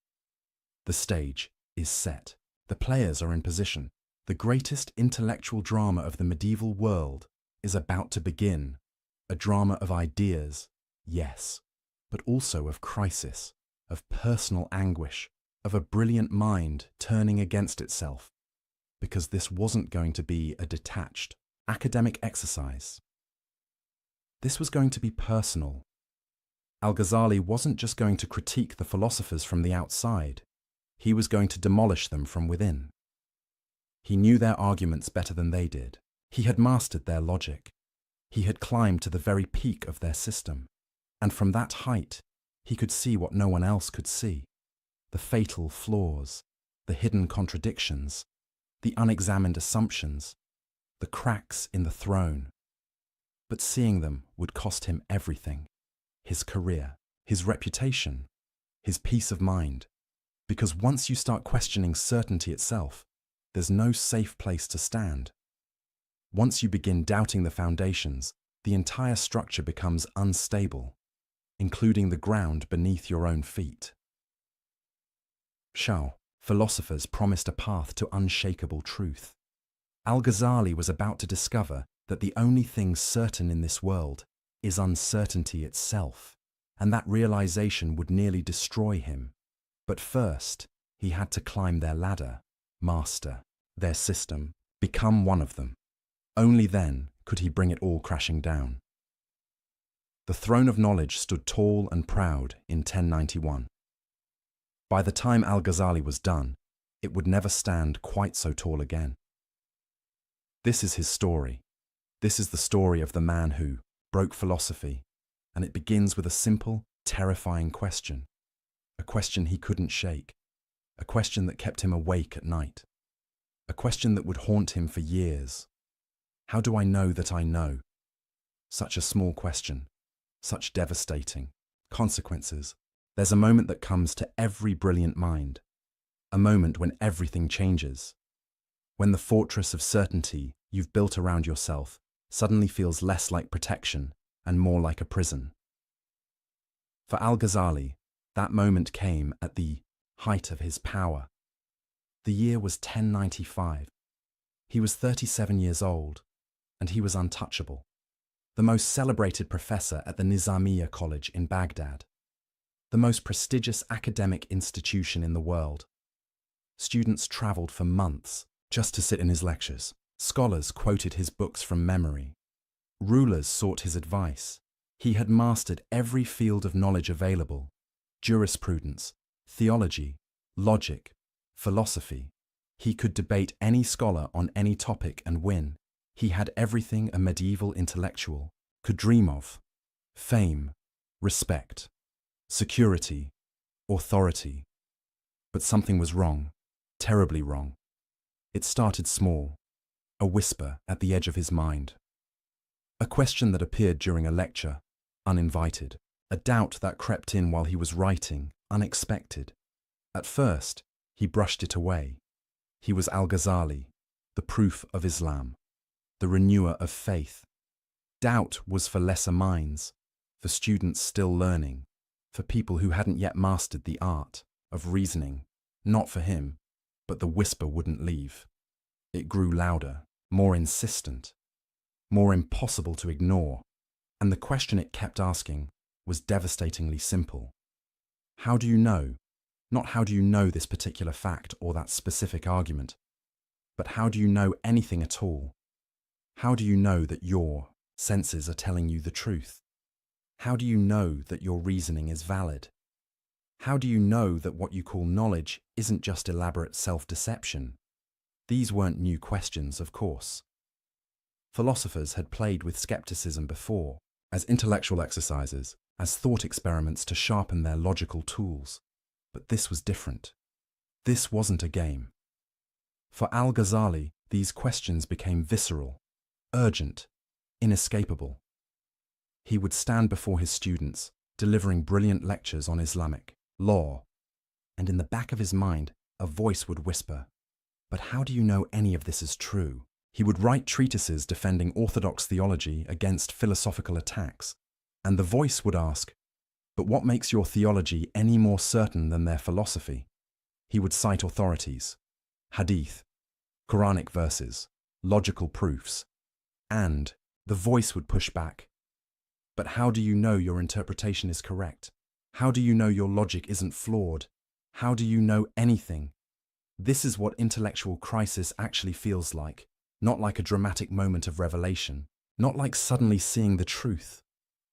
The stage is set. The players are in position. The greatest intellectual drama of the medieval world is about to begin. A drama of ideas, yes, but also of crisis, of personal anguish, of a brilliant mind turning against itself, because this wasn't going to be a detached, academic exercise. This was going to be personal. Al-Ghazali wasn't just going to critique the philosophers from the outside, he was going to demolish them from within. He knew their arguments better than they did. He had mastered their logic. He had climbed to the very peak of their system, and from that height, he could see what no one else could see. The fatal flaws, the hidden contradictions, the unexamined assumptions, the cracks in the throne. But seeing them would cost him everything. his career, his reputation, his peace of mind. Because once you start questioning certainty itself, there's no safe place to stand. Once you begin doubting the foundations, the entire structure becomes unstable, including the ground beneath your own feet. Shao, philosophers promised a path to unshakable truth. Al-Ghazali was about to discover that the only thing certain in this world is uncertainty itself, and that realization would nearly destroy him. But first, he had to climb their ladder, master their system, become one of them. Only then could he bring it all crashing down. The throne of knowledge stood tall and proud in 1091. By the time Al-Ghazali was done, it would never stand quite so tall again. This is his story. This is the story of the man who broke philosophy, and it begins with a simple, terrifying question. A question he couldn't shake. A question that kept him awake at night. A question that would haunt him for years. How do I know that I know? Such a small question. Such devastating consequences. There's a moment that comes to every brilliant mind. A moment when everything changes. When the fortress of certainty you've built around yourself suddenly feels less like protection and more like a prison. For Al-Ghazali, that moment came at the height of his power. The year was 1095. He was 37 years old, and he was untouchable. The most celebrated professor at the Nizamiya College in Baghdad. The most prestigious academic institution in the world. Students traveled for months just to sit in his lectures. Scholars quoted his books from memory. Rulers sought his advice. He had mastered every field of knowledge available: jurisprudence, theology, logic, philosophy. He could debate any scholar on any topic and win. He had everything a medieval intellectual could dream of: fame, respect, security, authority. But something was wrong, terribly wrong. It started small, a whisper at the edge of his mind. A question that appeared during a lecture, uninvited. A doubt that crept in while he was writing, unexpected. At first, he brushed it away. He was Al-Ghazali, the proof of Islam, the renewer of faith. Doubt was for lesser minds, for students still learning, for people who hadn't yet mastered the art of reasoning. Not for him, but the whisper wouldn't leave. It grew louder, more insistent, more impossible to ignore, and the question it kept asking was devastatingly simple. How do you know? Not how do you know this particular fact or that specific argument, but how do you know anything at all? How do you know that your senses are telling you the truth? How do you know that your reasoning is valid? How do you know that what you call knowledge isn't just elaborate self-deception? These weren't new questions, of course. Philosophers had played with skepticism before, as intellectual exercises, as thought experiments to sharpen their logical tools. But this was different. This wasn't a game. For Al-Ghazali, these questions became visceral, urgent, inescapable. He would stand before his students, delivering brilliant lectures on Islamic law, and in the back of his mind, a voice would whisper, "But how do you know any of this is true?" He would write treatises defending orthodox theology against philosophical attacks, and the voice would ask, "But what makes your theology any more certain than their philosophy?" He would cite authorities, hadith, Quranic verses, logical proofs, and the voice would push back. "But how do you know your interpretation is correct? How do you know your logic isn't flawed? How do you know anything?" This is what intellectual crisis actually feels like, not like a dramatic moment of revelation, not like suddenly seeing the truth,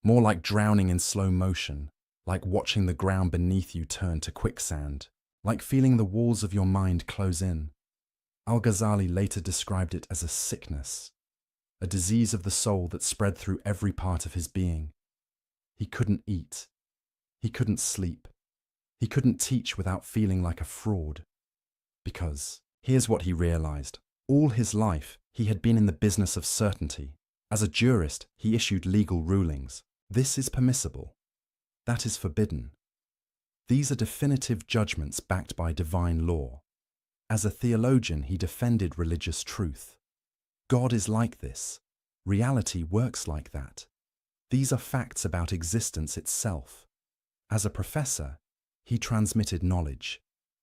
more like drowning in slow motion, like watching the ground beneath you turn to quicksand, like feeling the walls of your mind close in. Al-Ghazali later described it as a sickness, a disease of the soul that spread through every part of his being. He couldn't eat. He couldn't sleep. He couldn't teach without feeling like a fraud. Because, here's what he realized. All his life, he had been in the business of certainty. As a jurist, he issued legal rulings. This is permissible. That is forbidden. These are definitive judgments backed by divine law. As a theologian, he defended religious truth. God is like this. Reality works like that. These are facts about existence itself. As a professor, he transmitted knowledge.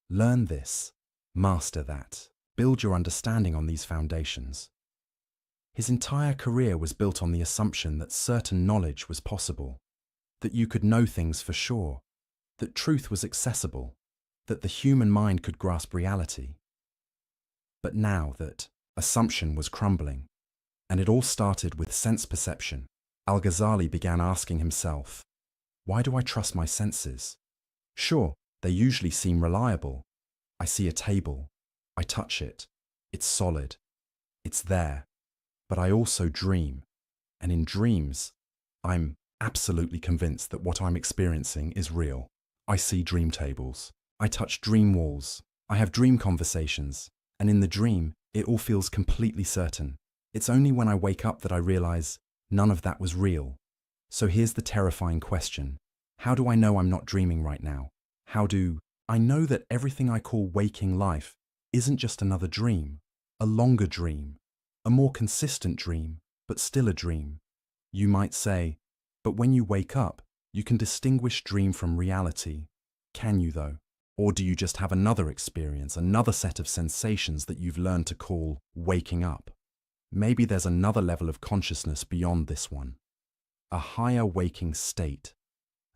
Learn this, master that, build your understanding on these foundations. His entire career was built on the assumption that certain knowledge was possible, that you could know things for sure, that truth was accessible, that the human mind could grasp reality. But now that assumption was crumbling, and it all started with sense perception, Al-Ghazali began asking himself, why do I trust my senses? Sure, they usually seem reliable. I see a table, I touch it, it's solid, it's there. But I also dream, and in dreams, I'm absolutely convinced that what I'm experiencing is real. I see dream tables, I touch dream walls, I have dream conversations, and in the dream, it all feels completely certain. It's only when I wake up that I realize none of that was real. So here's the terrifying question. How do I know I'm not dreaming right now? How do I know that everything I call waking life isn't just another dream, a longer dream, a more consistent dream, but still a dream? You might say, but when you wake up, you can distinguish dream from reality. Can you though? Or do you just have another experience, another set of sensations that you've learned to call waking up? Maybe there's another level of consciousness beyond this one, a higher waking state.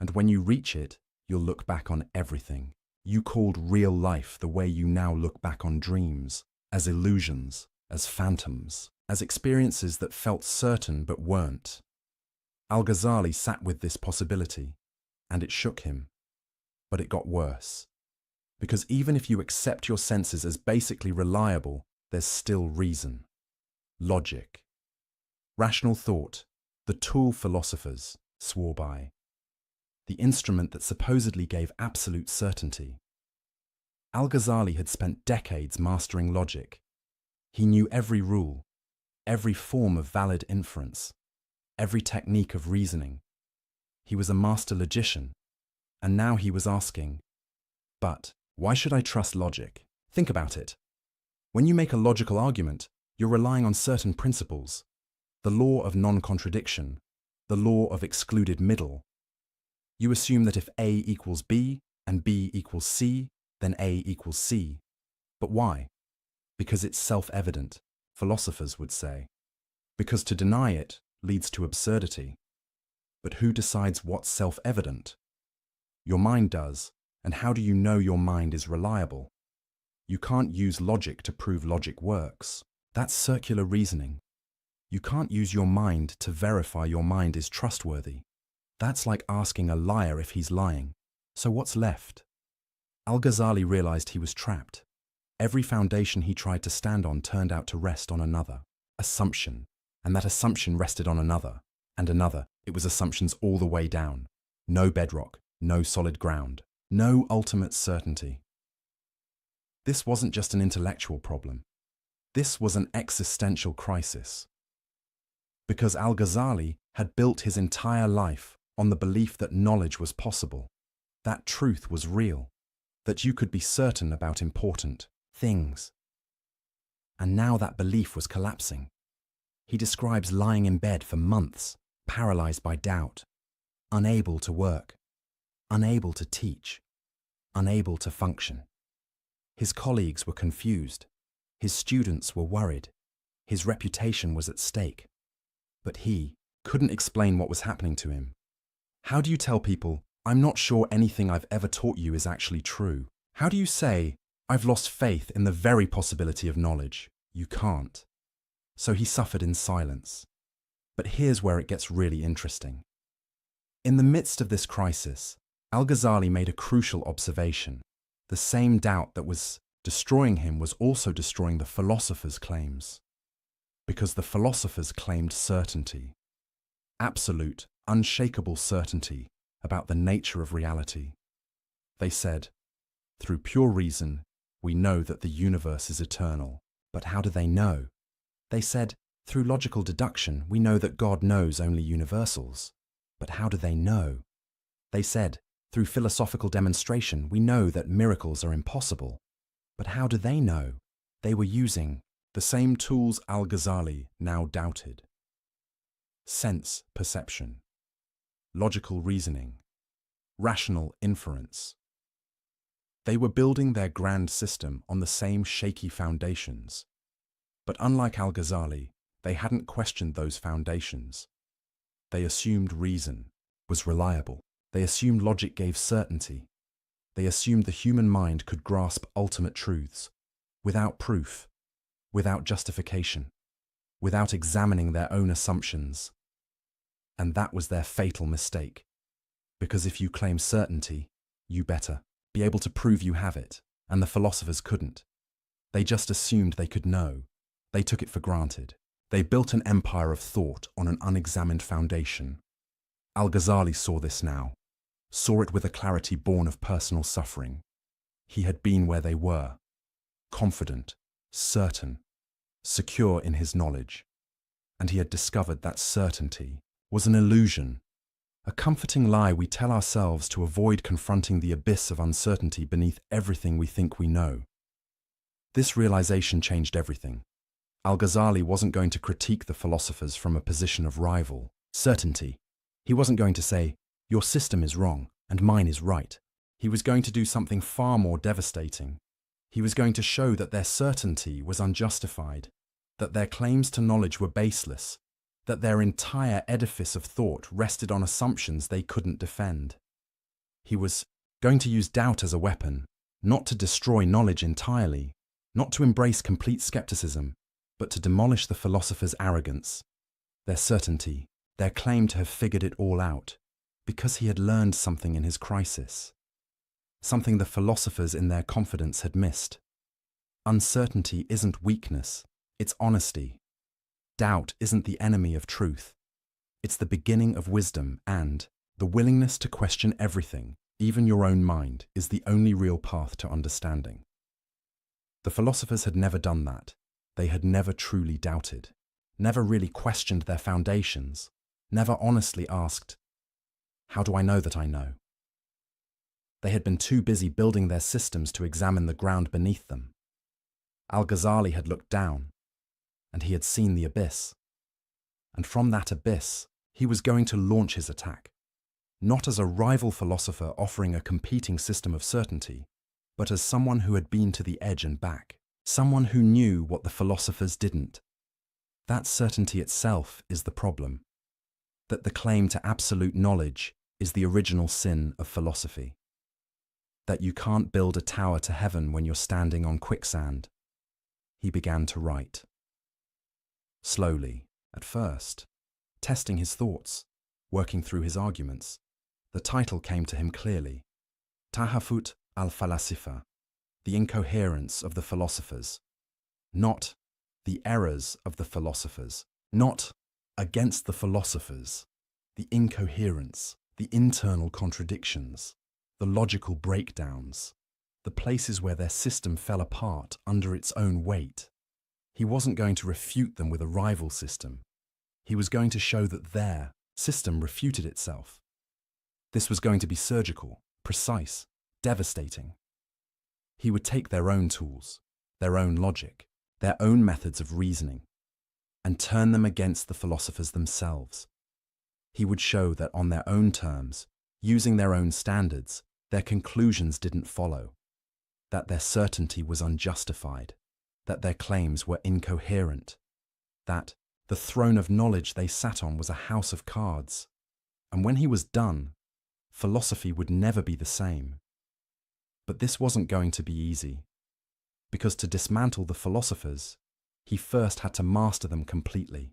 And when you reach it, you'll look back on everything you called real life the way you now look back on dreams, as illusions, as phantoms, as experiences that felt certain but weren't. Al-Ghazali sat with this possibility, and it shook him. But it got worse. Because even if you accept your senses as basically reliable, there's still reason. Logic. Rational thought, the tool philosophers swore by. The instrument that supposedly gave absolute certainty. Al-Ghazali had spent decades mastering logic. He knew every rule, every form of valid inference, every technique of reasoning. He was a master logician, and now he was asking, but why should I trust logic? Think about it. When you make a logical argument, you're relying on certain principles. The law of non-contradiction, the law of excluded middle. You assume that if A equals B and B equals C, then A equals C. But why? Because it's self-evident, philosophers would say. Because to deny it leads to absurdity. But who decides what's self-evident? Your mind does, and how do you know your mind is reliable? You can't use logic to prove logic works. That's circular reasoning. You can't use your mind to verify your mind is trustworthy. That's like asking a liar if he's lying. So what's left? Al-Ghazali realized he was trapped. Every foundation he tried to stand on turned out to rest on another assumption, and that assumption rested on another, and another. It was assumptions all the way down. No bedrock, no solid ground, no ultimate certainty. This wasn't just an intellectual problem. This was an existential crisis. Because Al-Ghazali had built his entire life on the belief that knowledge was possible, that truth was real, that you could be certain about important things. And now that belief was collapsing. He describes lying in bed for months, paralyzed by doubt, unable to work, unable to teach, unable to function. His colleagues were confused. His students were worried. His reputation was at stake. But he couldn't explain what was happening to him. How do you tell people, I'm not sure anything I've ever taught you is actually true? How do you say, I've lost faith in the very possibility of knowledge? You can't. So he suffered in silence. But here's where it gets really interesting. In the midst of this crisis, Al-Ghazali made a crucial observation. The same doubt that was destroying him was also destroying the philosophers' claims. Because the philosophers claimed certainty. Absolute, unshakable certainty about the nature of reality. They said, through pure reason, we know that the universe is eternal. But how do they know? They said, through logical deduction, we know that God knows only universals. But how do they know? They said, through philosophical demonstration, we know that miracles are impossible. But how do they know? They were using the same tools Al-Ghazali now doubted. Sense perception, logical reasoning, rational inference. They were building their grand system on the same shaky foundations. But unlike Al-Ghazali, they hadn't questioned those foundations. They assumed reason was reliable. They assumed logic gave certainty. They assumed the human mind could grasp ultimate truths, without proof, without justification, without examining their own assumptions. And that was their fatal mistake. Because if you claim certainty, you better be able to prove you have it, and the philosophers couldn't. They just assumed they could know. They took it for granted. They built an empire of thought on an unexamined foundation. Al-Ghazali saw this now, saw it with a clarity born of personal suffering. He had been where they were, confident, certain, secure in his knowledge, and he had discovered that certainty was an illusion, a comforting lie we tell ourselves to avoid confronting the abyss of uncertainty beneath everything we think we know. This realization changed everything. Al-Ghazali wasn't going to critique the philosophers from a position of rival, certainty. He wasn't going to say, your system is wrong and mine is right. He was going to do something far more devastating. He was going to show that their certainty was unjustified, that their claims to knowledge were baseless, that their entire edifice of thought rested on assumptions they couldn't defend. He was going to use doubt as a weapon, not to destroy knowledge entirely, not to embrace complete skepticism, but to demolish the philosophers' arrogance, their certainty, their claim to have figured it all out, because he had learned something in his crisis, something the philosophers in their confidence had missed. Uncertainty isn't weakness, it's honesty. Doubt isn't the enemy of truth. It's the beginning of wisdom, and the willingness to question everything, even your own mind, is the only real path to understanding. The philosophers had never done that. They had never truly doubted, never really questioned their foundations, never honestly asked, how do I know that I know? They had been too busy building their systems to examine the ground beneath them. Al-Ghazali had looked down, and he had seen the abyss. And from that abyss, he was going to launch his attack, not as a rival philosopher offering a competing system of certainty, but as someone who had been to the edge and back, someone who knew what the philosophers didn't. That certainty itself is the problem, that the claim to absolute knowledge is the original sin of philosophy, that you can't build a tower to heaven when you're standing on quicksand. He began to write. Slowly, at first, testing his thoughts, working through his arguments. The title came to him clearly. Tahafut al-Falasifa, the incoherence of the philosophers. Not the errors of the philosophers. Not against the philosophers. The incoherence, the internal contradictions, the logical breakdowns, the places where their system fell apart under its own weight. He wasn't going to refute them with a rival system. He was going to show that their system refuted itself. This was going to be surgical, precise, devastating. He would take their own tools, their own logic, their own methods of reasoning, and turn them against the philosophers themselves. He would show that on their own terms, using their own standards, their conclusions didn't follow, that their certainty was unjustified, that their claims were incoherent, that the throne of knowledge they sat on was a house of cards, and when he was done, philosophy would never be the same. But this wasn't going to be easy, because to dismantle the philosophers, he first had to master them completely.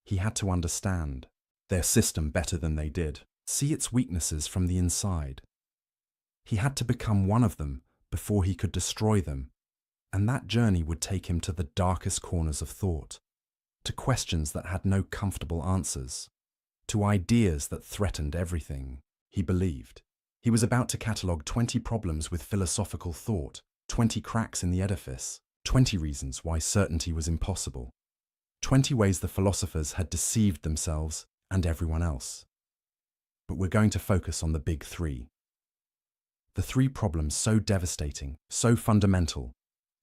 He had to understand their system better than they did, see its weaknesses from the inside. He had to become one of them before he could destroy them, and that journey would take him to the darkest corners of thought, to questions that had no comfortable answers, to ideas that threatened everything he believed. He was about to catalogue 20 problems with philosophical thought, 20 cracks in the edifice, 20 reasons why certainty was impossible, 20 ways the philosophers had deceived themselves and everyone else. but we're going to focus on the big three. The three problems so devastating, so fundamental,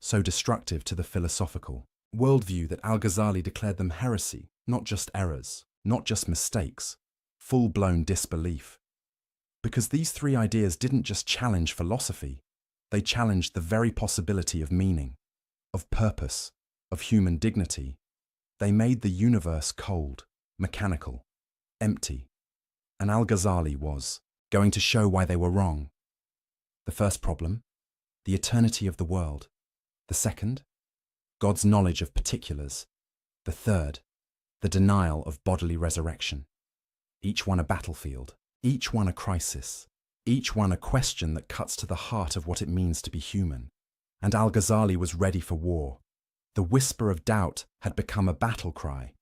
so destructive to the philosophical worldview that Al-Ghazali declared them heresy, not just errors, not just mistakes, full-blown disbelief. Because these three ideas didn't just challenge philosophy, they challenged the very possibility of meaning, of purpose, of human dignity. They made the universe cold, mechanical, empty. And Al-Ghazali was going to show why they were wrong. The first problem, the eternity of the world. The second, God's knowledge of particulars. The third, the denial of bodily resurrection. Each one a battlefield, each one a crisis, each one a question that cuts to the heart of what it means to be human. And Al-Ghazali was ready for war. The whisper of doubt had become a battle cry.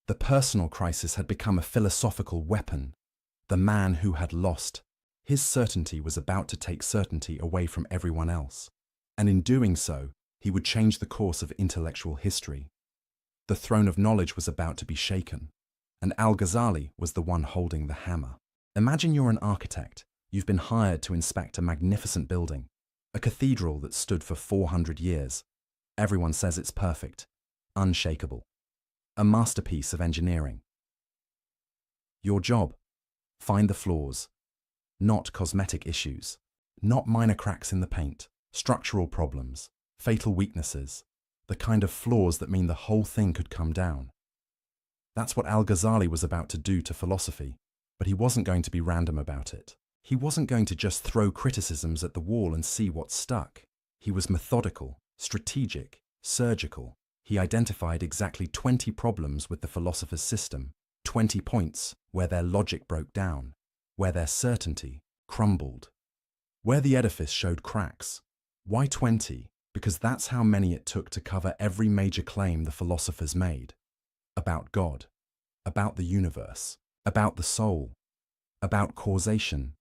The personal crisis had become a philosophical weapon. The man who had lost, his certainty was about to take certainty away from everyone else. And in doing so, he would change the course of intellectual history. The throne of knowledge was about to be shaken, and Al-Ghazali was the one holding the hammer. Imagine you're an architect. You've been hired to inspect a magnificent building, a cathedral that stood for 400 years. Everyone says it's perfect, unshakable, a masterpiece of engineering. Your job, find the flaws, not cosmetic issues, not minor cracks in the paint, structural problems, fatal weaknesses, the kind of flaws that mean the whole thing could come down. That's what Al-Ghazali was about to do to philosophy, but he wasn't going to be random about it. He wasn't going to just throw criticisms at the wall and see what stuck. He was methodical, strategic, surgical. He identified exactly 20 problems with the philosopher's system, 20 points where their logic broke down, where their certainty crumbled, where the edifice showed cracks. Why 20? Because that's how many it took to cover every major claim the philosophers made. About God, about the universe, about the soul, about causation,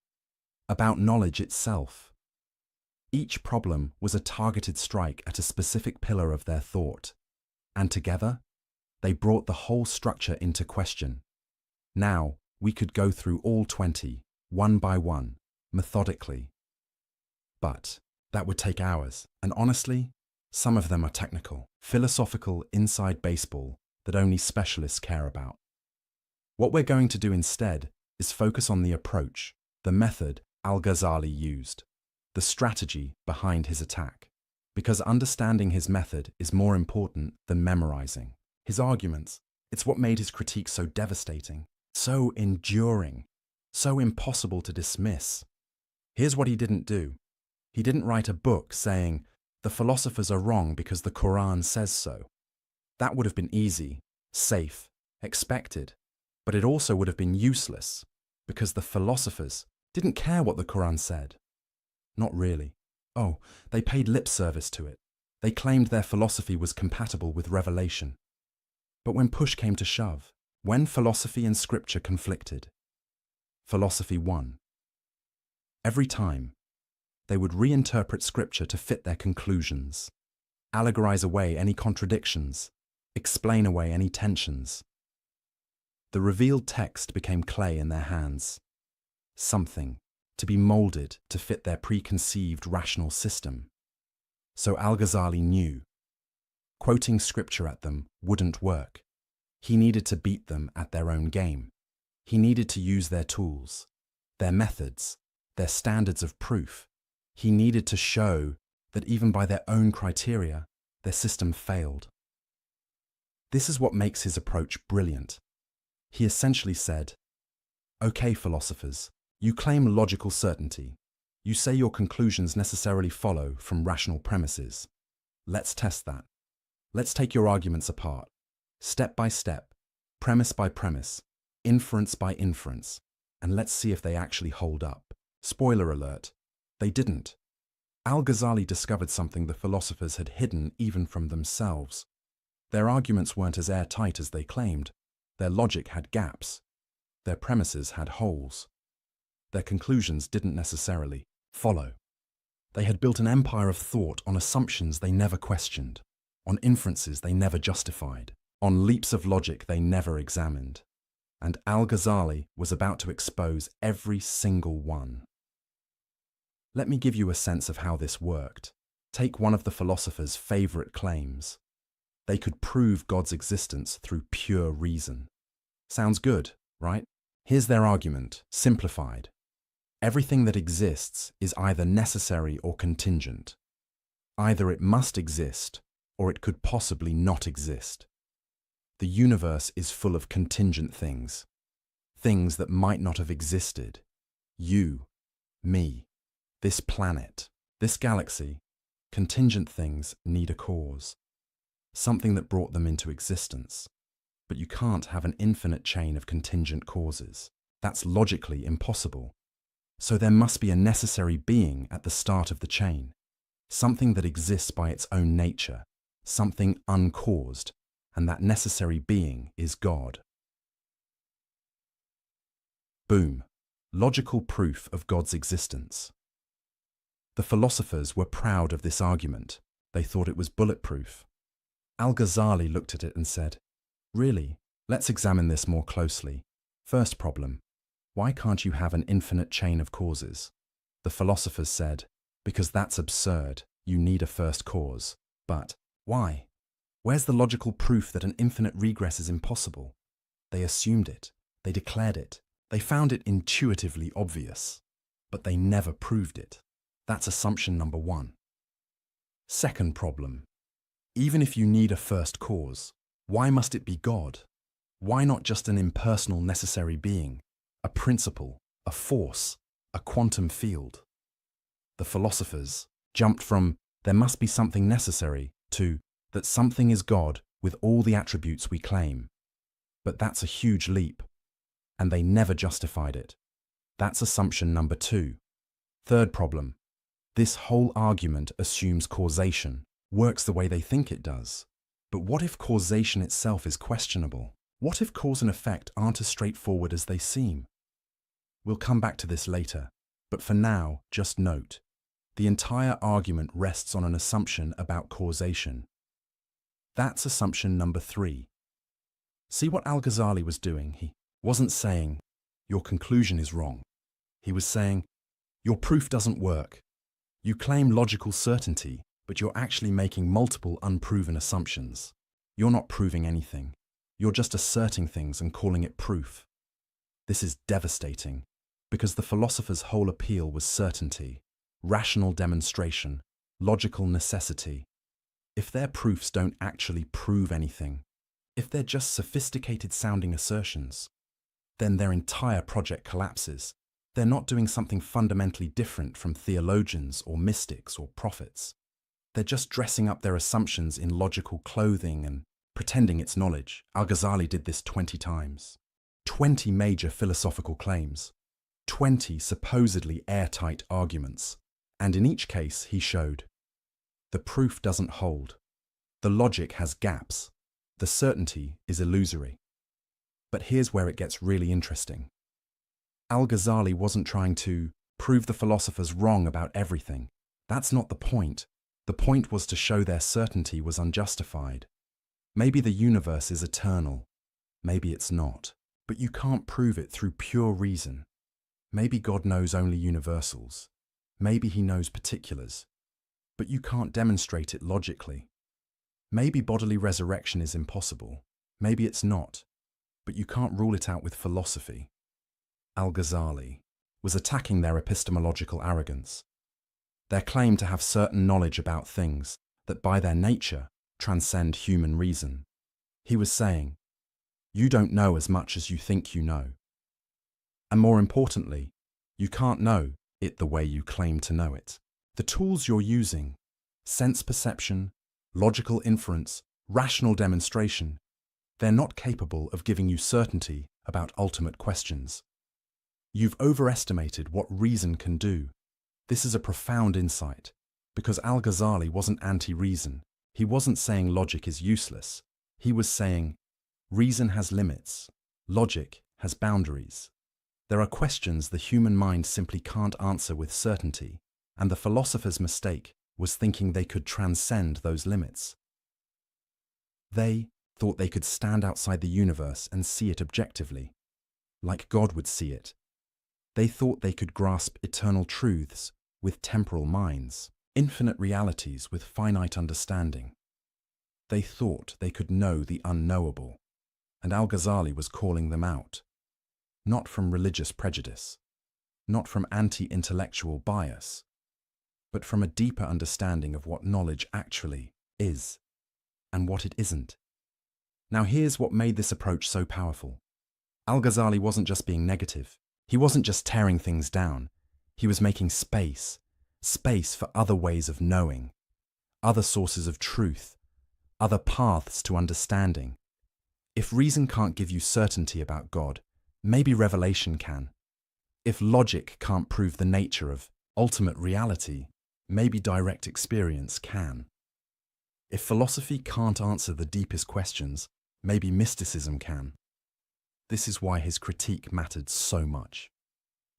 about knowledge itself. Each problem was a targeted strike at a specific pillar of their thought, and together, they brought the whole structure into question. Now, we could go through all 20, one by one, methodically. But that would take hours, and honestly, some of them are technical, philosophical inside baseball that only specialists care about. What we're going to do instead is focus on the approach, the method Al-Ghazali used, the strategy behind his attack, because understanding his method is more important than memorizing. His arguments, it's what made his critique so devastating, so enduring, so impossible to dismiss. Here's what he didn't do. He didn't write a book saying, the philosophers are wrong because the Quran says so. That would have been easy, safe, expected, but it also would have been useless because the philosophers didn't care what the Quran said. Not really. Oh, they paid lip service to it. They claimed their philosophy was compatible with revelation. But when push came to shove, when philosophy and scripture conflicted, philosophy won. Every time, they would reinterpret scripture to fit their conclusions, allegorize away any contradictions, explain away any tensions. The revealed text became clay in their hands, something to be molded to fit their preconceived rational system. So Al-Ghazali knew, quoting scripture at them wouldn't work. He needed to beat them at their own game. He needed to use their tools, their methods, their standards of proof. He needed to show that even by their own criteria, their system failed. This is what makes his approach brilliant. He essentially said, okay, philosophers, you claim logical certainty. You say your conclusions necessarily follow from rational premises. Let's test that. Let's take your arguments apart, step by step, premise by premise, inference by inference, and let's see if they actually hold up. Spoiler alert, they didn't. Al-Ghazali discovered something the philosophers had hidden even from themselves. Their arguments weren't as airtight as they claimed. Their logic had gaps. Their premises had holes. Their conclusions didn't necessarily follow. They had built an empire of thought on assumptions they never questioned, on inferences they never justified, on leaps of logic they never examined. and Al-Ghazali was about to expose every single one. Let me give you a sense of how this worked. Take one of the philosophers' favorite claims. They could prove God's existence through pure reason. Sounds good, right? Here's their argument, simplified. Everything that exists is either necessary or contingent. Either it must exist, or it could possibly not exist. The universe is full of contingent things. Things that might not have existed. You, me, this planet, this galaxy. Contingent things need a cause. Something that brought them into existence. But you can't have an infinite chain of contingent causes. That's logically impossible. So there must be a necessary being at the start of the chain. Something that exists by its own nature. Something uncaused. And that necessary being is God. Boom. Logical proof of God's existence. The philosophers were proud of this argument. They thought it was bulletproof. Al-Ghazali looked at it and said, "Really, let's examine this more closely. First problem, why can't you have an infinite chain of causes?" The philosophers said, "Because that's absurd. You need a first cause." But why? Where's the logical proof that an infinite regress is impossible? They assumed it. They declared it. They found it intuitively obvious. But they never proved it. That's assumption number one. Second problem. Even if you need a first cause, why must it be God? Why not just an impersonal necessary being, a principle, a force, a quantum field? The philosophers jumped from there must be something necessary to that something is God with all the attributes we claim. But that's a huge leap, and they never justified it. That's assumption number two. Third problem. This whole argument assumes causation, works the way they think it does. But what if causation itself is questionable? What if cause and effect aren't as straightforward as they seem? We'll come back to this later, but for now, just note, the entire argument rests on an assumption about causation. That's assumption number three. See what Al-Ghazali was doing? He wasn't saying, your conclusion is wrong. He was saying, your proof doesn't work. You claim logical certainty, but you're actually making multiple unproven assumptions. You're not proving anything. You're just asserting things and calling it proof. This is devastating, because the philosopher's whole appeal was certainty, rational demonstration, logical necessity. If their proofs don't actually prove anything, if they're just sophisticated-sounding assertions, then their entire project collapses. They're not doing something fundamentally different from theologians or mystics or prophets. They're just dressing up their assumptions in logical clothing and pretending it's knowledge. Al-Ghazali did this 20 times. 20 major philosophical claims. 20 supposedly airtight arguments. And in each case, he showed the proof doesn't hold. The logic has gaps. The certainty is illusory. But here's where it gets really interesting. Al-Ghazali wasn't trying to prove the philosophers wrong about everything. That's not the point. The point was to show their certainty was unjustified. Maybe the universe is eternal. Maybe it's not. But you can't prove it through pure reason. Maybe God knows only universals. Maybe he knows particulars. But you can't demonstrate it logically. Maybe bodily resurrection is impossible. Maybe it's not. But you can't rule it out with philosophy. Al-Ghazali was attacking their epistemological arrogance, their claim to have certain knowledge about things that by their nature transcend human reason. He was saying, you don't know as much as you think you know. And more importantly, you can't know it the way you claim to know it. The tools you're using, sense perception, logical inference, rational demonstration, they're not capable of giving you certainty about ultimate questions. You've overestimated what reason can do. This is a profound insight, because Al-Ghazali wasn't anti-reason. He wasn't saying logic is useless. He was saying, reason has limits. Logic has boundaries. There are questions the human mind simply can't answer with certainty, and the philosopher's mistake was thinking they could transcend those limits. They thought they could stand outside the universe and see it objectively. like God would see it. They thought they could grasp eternal truths with temporal minds, infinite realities with finite understanding. They thought they could know the unknowable, and Al-Ghazali was calling them out, not from religious prejudice, not from anti-intellectual bias, but from a deeper understanding of what knowledge actually is and what it isn't. Now here's what made this approach so powerful. Al-Ghazali wasn't just being negative. He wasn't just tearing things down. He was making space for other ways of knowing, other sources of truth, other paths to understanding. If reason can't give you certainty about God, maybe revelation can. If logic can't prove the nature of ultimate reality, maybe direct experience can. If philosophy can't answer the deepest questions, maybe mysticism can. This is why his critique mattered so much.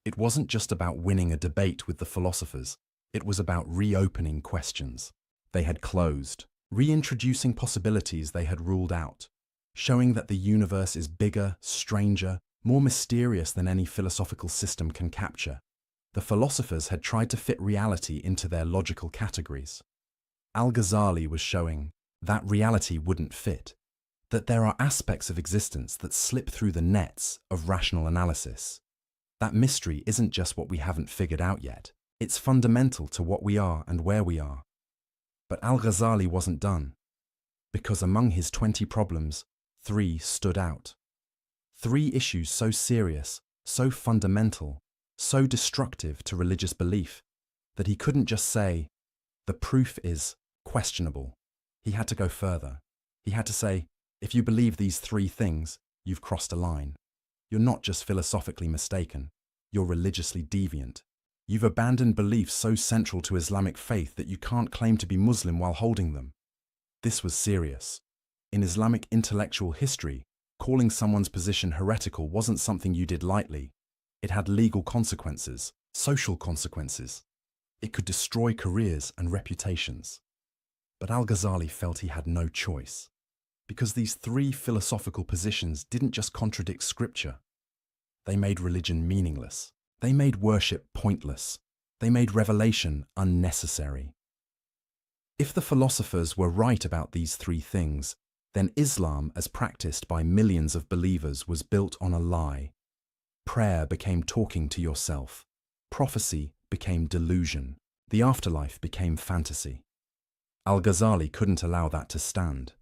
It wasn't just about winning a debate with the philosophers, it was about reopening questions they had closed, reintroducing possibilities they had ruled out, showing that the universe is bigger, stranger, more mysterious than any philosophical system can capture. The philosophers had tried to fit reality into their logical categories. Al-Ghazali was showing that reality wouldn't fit, that there are aspects of existence that slip through the nets of rational analysis. That mystery isn't just what we haven't figured out yet. It's fundamental to what we are and where we are. But Al-Ghazali wasn't done, because among his 20 problems, 3 stood out. 3 issues so serious, so fundamental, so destructive to religious belief, that he couldn't just say, the proof is questionable. He had to go further. He had to say, if you believe these 3 things, you've crossed a line. You're not just philosophically mistaken, you're religiously deviant. You've abandoned beliefs so central to Islamic faith that you can't claim to be Muslim while holding them. This was serious. In Islamic intellectual history, calling someone's position heretical wasn't something you did lightly. It had legal consequences, social consequences. It could destroy careers and reputations. But Al-Ghazali felt he had no choice, because these 3 philosophical positions didn't just contradict scripture. They made religion meaningless. They made worship pointless. They made revelation unnecessary. If the philosophers were right about these 3 things, then Islam, as practiced by millions of believers, was built on a lie. Prayer became talking to yourself. Prophecy became delusion. The afterlife became fantasy. Al-Ghazali couldn't allow that to stand,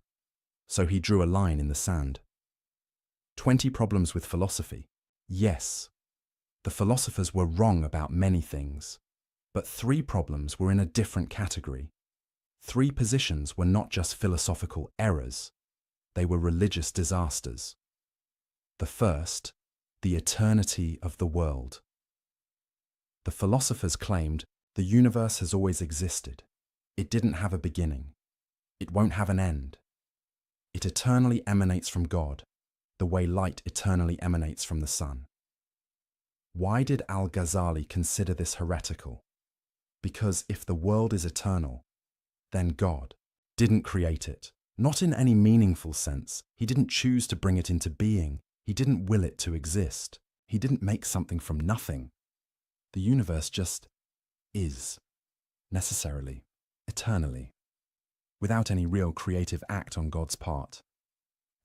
so he drew a line in the sand. 20 problems with philosophy. Yes, the philosophers were wrong about many things, but 3 problems were in a different category. 3 positions were not just philosophical errors, they were religious disasters. The first, the eternity of the world. The philosophers claimed the universe has always existed. It didn't have a beginning. It won't have an end. It eternally emanates from God, the way light eternally emanates from the sun. Why did Al-Ghazali consider this heretical? Because if the world is eternal, then God didn't create it. Not in any meaningful sense. He didn't choose to bring it into being. He didn't will it to exist. He didn't make something from nothing. The universe just is, necessarily, eternally, without any real creative act on God's part.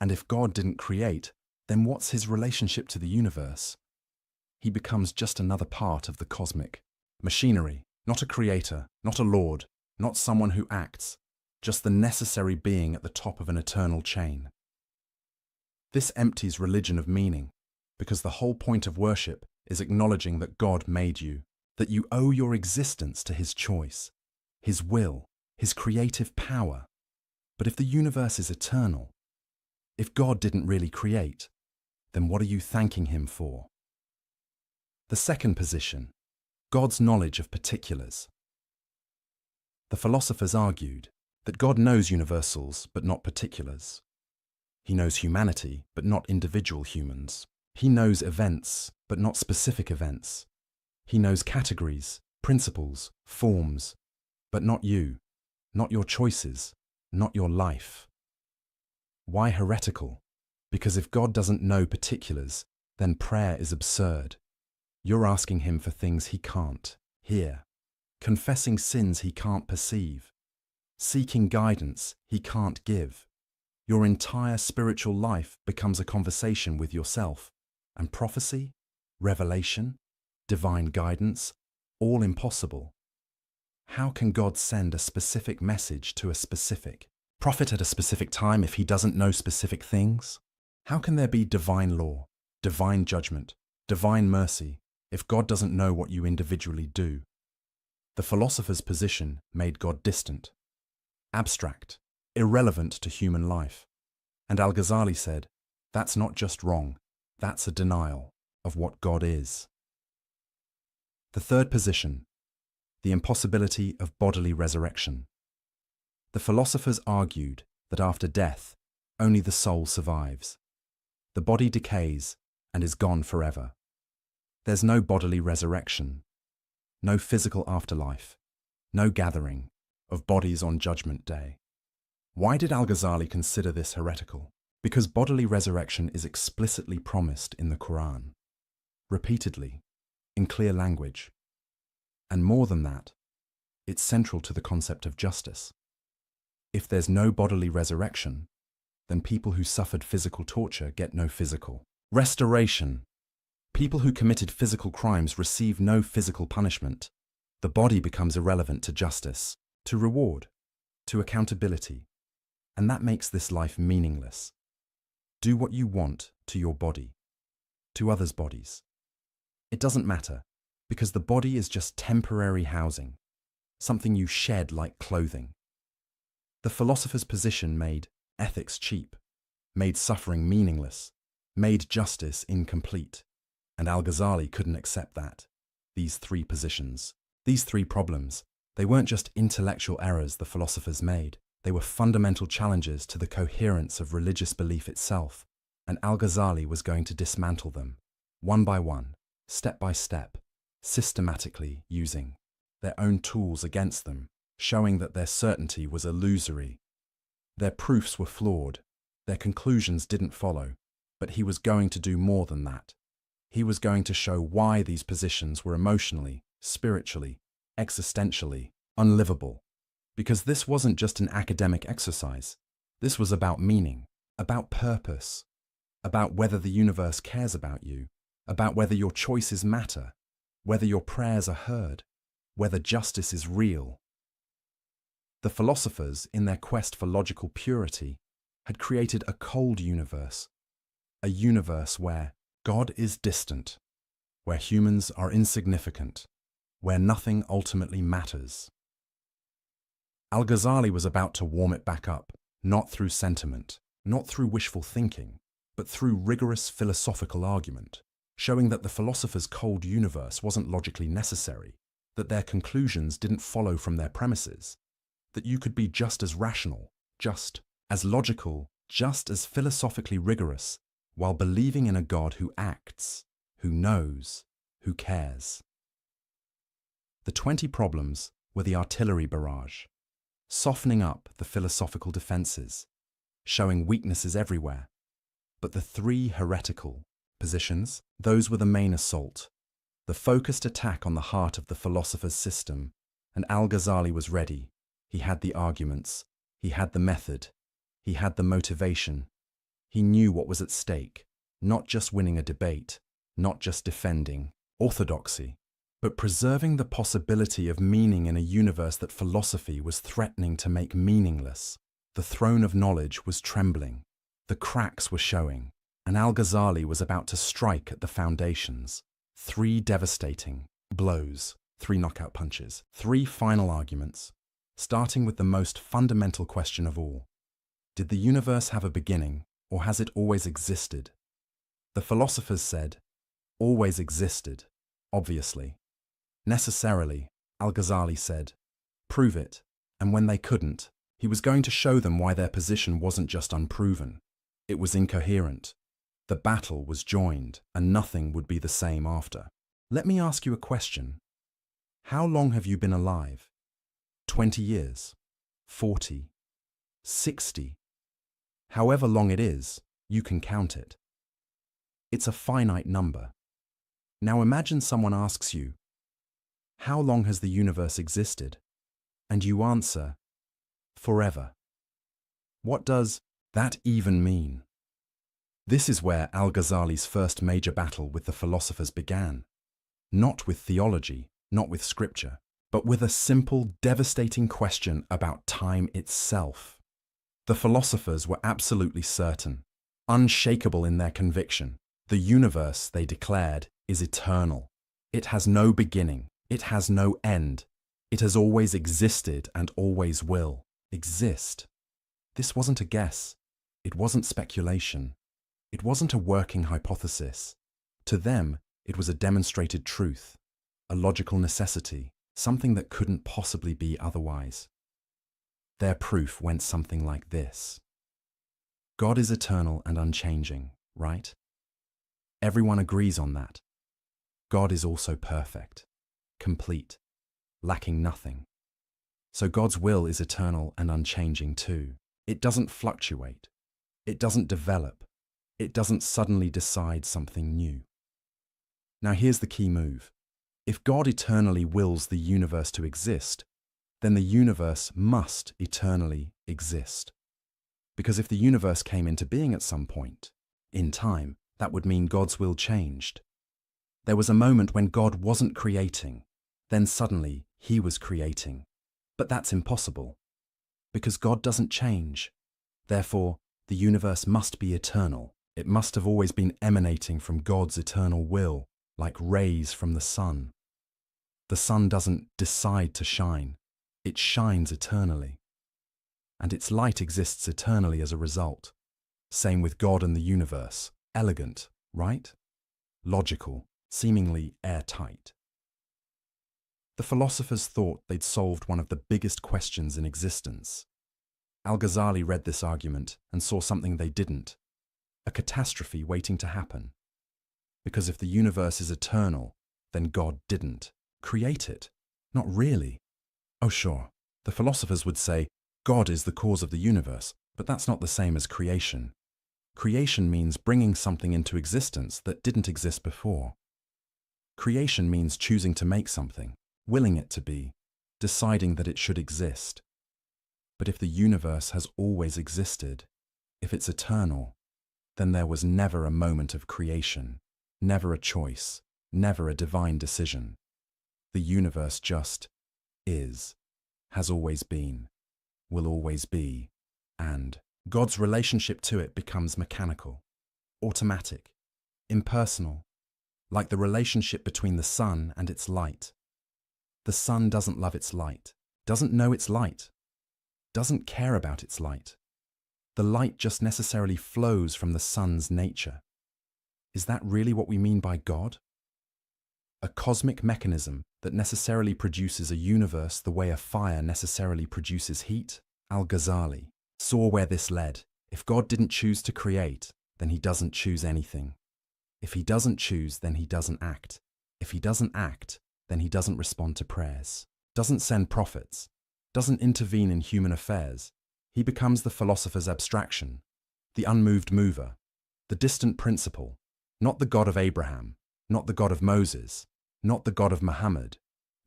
And if God didn't create, then what's his relationship to the universe? He becomes just another part of the cosmic machinery, not a creator, not a lord, not someone who acts, just the necessary being at the top of an eternal chain. This empties religion of meaning, because the whole point of worship is acknowledging that God made you, that you owe your existence to his choice, his will, his creative power. But if the universe is eternal, if God didn't really create, then what are you thanking him for? The second position, God's knowledge of particulars. The philosophers argued that God knows universals but not particulars. He knows humanity but not individual humans. He knows events but not specific events. He knows categories, principles, forms, but not you, not your choices, not your life. Why heretical? Because if God doesn't know particulars, then prayer is absurd. You're asking him for things he can't hear, confessing sins he can't perceive, seeking guidance he can't give. Your entire spiritual life becomes a conversation with yourself, and prophecy, revelation, divine guidance, all impossible. How can God send a specific message to a specific prophet at a specific time if he doesn't know specific things? How can there be divine law, divine judgment, divine mercy if God doesn't know what you individually do? The philosopher's position made God distant, abstract, irrelevant to human life. And Al-Ghazali said, that's not just wrong, that's a denial of what God is. The third position, the impossibility of bodily resurrection. The philosophers argued that after death, only the soul survives. The body decays and is gone forever. There's no bodily resurrection, no physical afterlife, no gathering of bodies on Judgment Day. Why did Al-Ghazali consider this heretical? Because bodily resurrection is explicitly promised in the Quran, repeatedly, in clear language. And more than that, it's central to the concept of justice. If there's no bodily resurrection, then people who suffered physical torture get no physical restoration. People who committed physical crimes receive no physical punishment. The body becomes irrelevant to justice, to reward, to accountability, and that makes this life meaningless. Do what you want to your body, to others' bodies. It doesn't matter, because the body is just temporary housing, something you shed like clothing. The philosopher's position made ethics cheap, made suffering meaningless, made justice incomplete, and Al-Ghazali couldn't accept that. These three positions, these three problems, they weren't just intellectual errors the philosophers made, they were fundamental challenges to the coherence of religious belief itself, and Al-Ghazali was going to dismantle them, one by one, step by step, systematically using their own tools against them, showing that their certainty was illusory. Their proofs were flawed, their conclusions didn't follow, but he was going to do more than that. He was going to show why these positions were emotionally, spiritually, existentially unlivable. Because this wasn't just an academic exercise. This was about meaning, about purpose, about whether the universe cares about you, about whether your choices matter, whether your prayers are heard, whether justice is real. The philosophers, in their quest for logical purity, had created a cold universe, a universe where God is distant, where humans are insignificant, where nothing ultimately matters. Al-Ghazali was about to warm it back up, not through sentiment, not through wishful thinking, but through rigorous philosophical argument, showing that the philosophers' cold universe wasn't logically necessary, that their conclusions didn't follow from their premises, that you could be just as rational, just as logical, just as philosophically rigorous, while believing in a God who acts, who knows, who cares. The 20 problems were the artillery barrage, softening up the philosophical defenses, showing weaknesses everywhere. But the 3 heretical positions, those were the main assault, the focused attack on the heart of the philosopher's system, and Al-Ghazali was ready. He had the arguments, he had the method, he had the motivation. He knew what was at stake, not just winning a debate, not just defending orthodoxy, but preserving the possibility of meaning in a universe that philosophy was threatening to make meaningless. The throne of knowledge was trembling, the cracks were showing, and Al-Ghazali was about to strike at the foundations. 3 devastating blows, 3 knockout punches, 3 final arguments, starting with the most fundamental question of all. Did the universe have a beginning, or has it always existed? The philosophers said, always existed, obviously. Necessarily, Al-Ghazali said, prove it, and when they couldn't, he was going to show them why their position wasn't just unproven, it was incoherent. The battle was joined, and nothing would be the same after. Let me ask you a question. How long have you been alive? 20 years? 40? 60? However long it is, you can count it. It's a finite number. Now imagine someone asks you, how long has the universe existed? And you answer, forever. What does that even mean? This is where Al-Ghazali's first major battle with the philosophers began. Not with theology, not with scripture, but with a simple, devastating question about time itself. The philosophers were absolutely certain, unshakable in their conviction. The universe, they declared, is eternal. It has no beginning. It has no end. It has always existed and always will exist. This wasn't a guess. It wasn't speculation. It wasn't a working hypothesis. To them, it was a demonstrated truth, a logical necessity, something that couldn't possibly be otherwise. Their proof went something like this. God is eternal and unchanging, right? Everyone agrees on that. God is also perfect, complete, lacking nothing. So God's will is eternal and unchanging too. It doesn't fluctuate. It doesn't develop. It doesn't suddenly decide something new. Now here's the key move. If God eternally wills the universe to exist, then the universe must eternally exist. Because if the universe came into being at some point, in time, that would mean God's will changed. There was a moment when God wasn't creating, then suddenly he was creating. But that's impossible, because God doesn't change. Therefore, the universe must be eternal. It must have always been emanating from God's eternal will, like rays from the sun. The sun doesn't decide to shine. It shines eternally. And its light exists eternally as a result. Same with God and the universe. Elegant, right? Logical, seemingly airtight. The philosophers thought they'd solved one of the biggest questions in existence. Al-Ghazali read this argument and saw something they didn't. A catastrophe waiting to happen. Because if the universe is eternal, then God didn't create it. Not really. Oh sure, the philosophers would say, God is the cause of the universe, but that's not the same as creation. Creation means bringing something into existence that didn't exist before. Creation means choosing to make something, willing it to be, deciding that it should exist. But if the universe has always existed, if it's eternal, then there was never a moment of creation, never a choice, never a divine decision. The universe just is, has always been, will always be, and God's relationship to it becomes mechanical, automatic, impersonal, like the relationship between the sun and its light. The sun doesn't love its light, doesn't know its light, doesn't care about its light. The light just necessarily flows from the sun's nature. Is that really what we mean by God? A cosmic mechanism that necessarily produces a universe the way a fire necessarily produces heat? Al-Ghazali saw where this led. If God didn't choose to create, then he doesn't choose anything. If he doesn't choose, then he doesn't act. If he doesn't act, then he doesn't respond to prayers, doesn't send prophets, doesn't intervene in human affairs. He becomes the philosopher's abstraction, the unmoved mover, the distant principle, not the God of Abraham, not the God of Moses, not the God of Muhammad,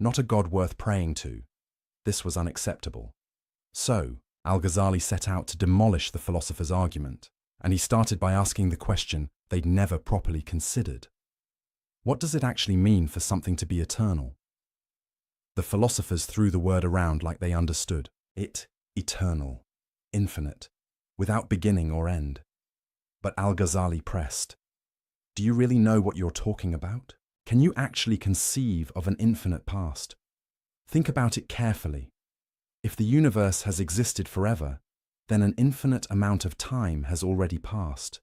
not a God worth praying to. This was unacceptable. So, Al-Ghazali set out to demolish the philosopher's argument, and he started by asking the question they'd never properly considered. What does it actually mean for something to be eternal? The philosophers threw the word around like they understood. Eternal, infinite, without beginning or end. But Al-Ghazali pressed. Do you really know what you're talking about? Can you actually conceive of an infinite past? Think about it carefully. If the universe has existed forever, then an infinite amount of time has already passed.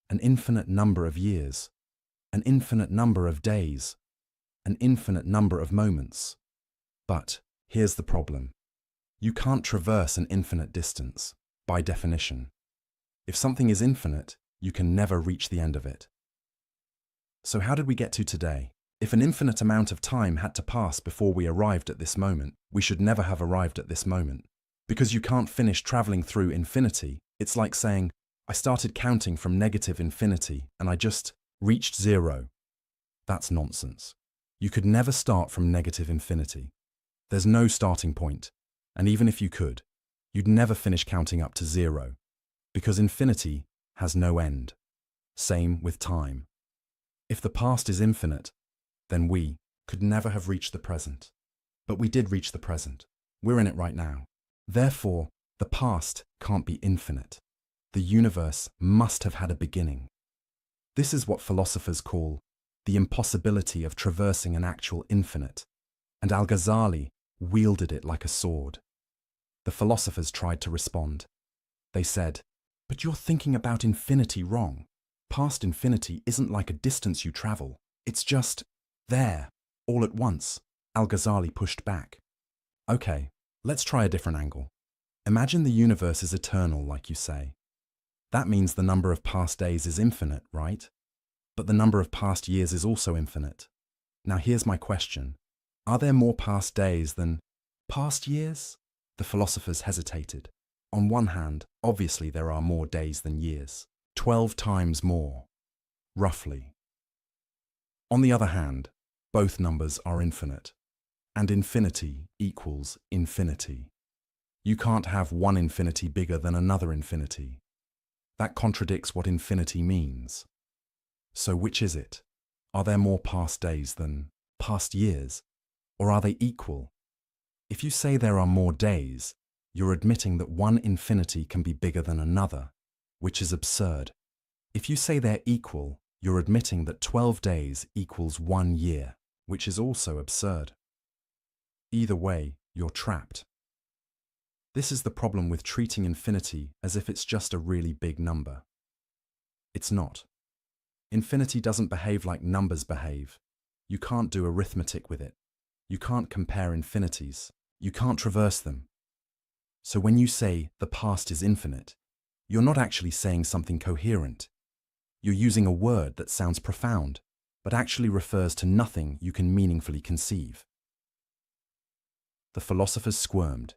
An infinite number of years. An infinite number of days. An infinite number of moments. But here's the problem. You can't traverse an infinite distance, by definition. If something is infinite, you can never reach the end of it. So how did we get to today? If an infinite amount of time had to pass before we arrived at this moment, we should never have arrived at this moment. Because you can't finish traveling through infinity, it's like saying, I started counting from negative infinity and I just reached zero. That's nonsense. You could never start from negative infinity. There's no starting point, and even if you could, you'd never finish counting up to zero, because infinity has no end. Same with time. If the past is infinite, then we could never have reached the present. But we did reach the present. We're in it right now. Therefore, the past can't be infinite. The universe must have had a beginning. This is what philosophers call the impossibility of traversing an actual infinite, and Al-Ghazali wielded it like a sword. The philosophers tried to respond. They said, "But you're thinking about infinity wrong. Past infinity isn't like a distance you travel. It's just there, all at once." Al-Ghazali pushed back. "Okay, let's try a different angle. Imagine the universe is eternal, like you say. That means the number of past days is infinite, right? But the number of past years is also infinite. Now here's my question. Are there more past days than past years?" The philosophers hesitated. On one hand, obviously there are more days than years. 12 times more, roughly. On the other hand, both numbers are infinite, and infinity equals infinity. You can't have one infinity bigger than another infinity. That contradicts what infinity means. So which is it? Are there more past days than past years? Or are they equal? If you say there are more days, you're admitting that one infinity can be bigger than another, which is absurd. If you say they're equal, you're admitting that 12 days equals 1 year, which is also absurd. Either way, you're trapped. This is the problem with treating infinity as if it's just a really big number. It's not. Infinity doesn't behave like numbers behave. You can't do arithmetic with it. You can't compare infinities. You can't traverse them. So when you say the past is infinite, you're not actually saying something coherent. You're using a word that sounds profound, but actually refers to nothing you can meaningfully conceive. The philosophers squirmed.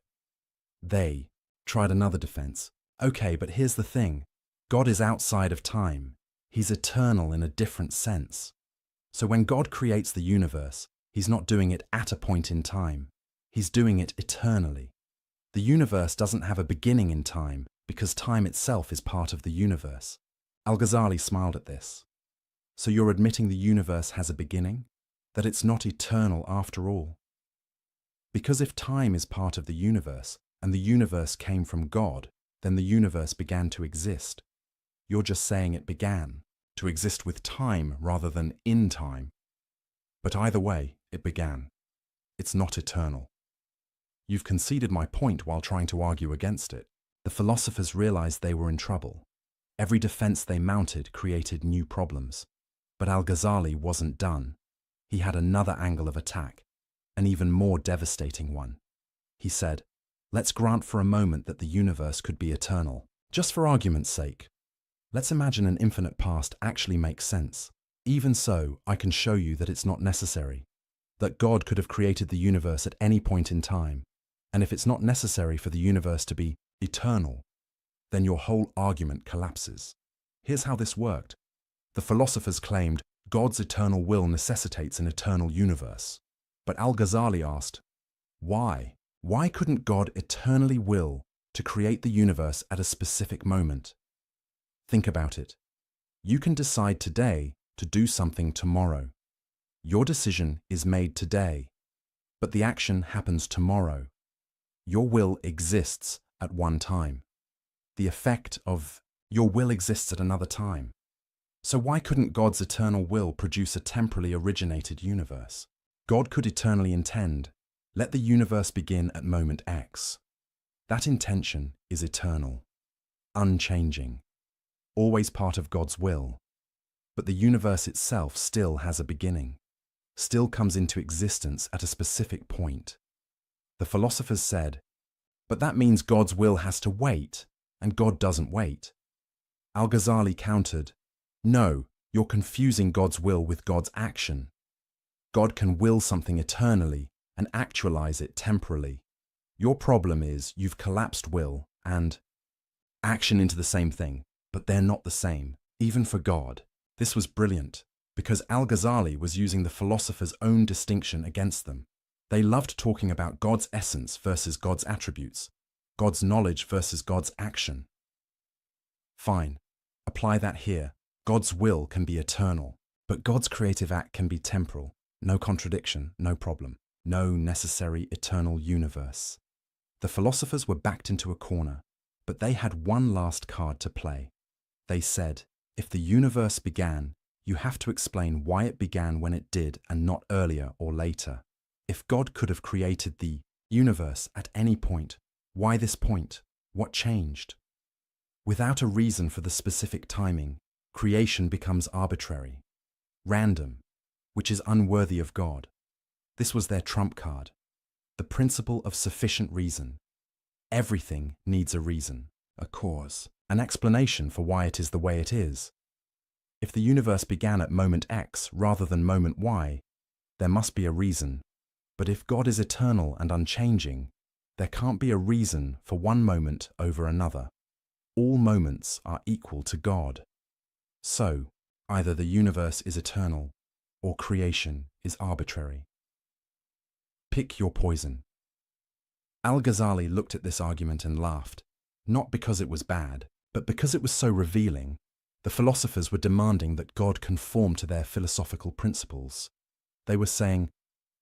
They tried another defense. Okay, but here's the thing. God is outside of time. He's eternal in a different sense. So when God creates the universe, he's not doing it at a point in time. He's doing it eternally. The universe doesn't have a beginning in time because time itself is part of the universe. Al-Ghazali smiled at this. So you're admitting the universe has a beginning? That it's not eternal after all? Because if time is part of the universe, and the universe came from God, then the universe began to exist. You're just saying it began, to exist with time rather than in time. But either way, it began. It's not eternal. You've conceded my point while trying to argue against it. The philosophers realized they were in trouble. Every defense they mounted created new problems. But Al-Ghazali wasn't done. He had another angle of attack, an even more devastating one. He said, "Let's grant for a moment that the universe could be eternal. Just for argument's sake. Let's imagine an infinite past actually makes sense. Even so, I can show you that it's not necessary. That God could have created the universe at any point in time. And if it's not necessary for the universe to be eternal, then your whole argument collapses. Here's how this worked. The philosophers claimed God's eternal will necessitates an eternal universe. But Al-Ghazali asked, why? Why couldn't God eternally will to create the universe at a specific moment? Think about it. You can decide today to do something tomorrow. Your decision is made today, but the action happens tomorrow. Your will exists at one time. The effect of your will exists at another time. So why couldn't God's eternal will produce a temporally originated universe? God could eternally intend, let the universe begin at moment X. That intention is eternal, unchanging, always part of God's will. But the universe itself still has a beginning, still comes into existence at a specific point. The philosophers said, but that means God's will has to wait, and God doesn't wait. Al-Ghazali countered, no, you're confusing God's will with God's action. God can will something eternally and actualize it temporally. Your problem is you've collapsed will and action into the same thing, but they're not the same. Even for God, This was brilliant, because Al-Ghazali was using the philosopher's own distinction against them. They loved talking about God's essence versus God's attributes, God's knowledge versus God's action. Fine, apply that here. God's will can be eternal, but God's creative act can be temporal. No contradiction, no problem. No necessary eternal universe. The philosophers were backed into a corner, but they had one last card to play. They said, if the universe began, you have to explain why it began when it did and not earlier or later. If God could have created the universe at any point, why this point? What changed? Without a reason for the specific timing, creation becomes arbitrary, random, which is unworthy of God. This was their trump card, the principle of sufficient reason. Everything needs a reason, a cause, an explanation for why it is the way it is. If the universe began at moment X rather than moment Y, there must be a reason. But if God is eternal and unchanging, there can't be a reason for one moment over another. All moments are equal to God. So, either the universe is eternal, or creation is arbitrary. Pick your poison. Al-Ghazali looked at this argument and laughed, not because it was bad, but because it was so revealing. The philosophers were demanding that God conform to their philosophical principles. They were saying,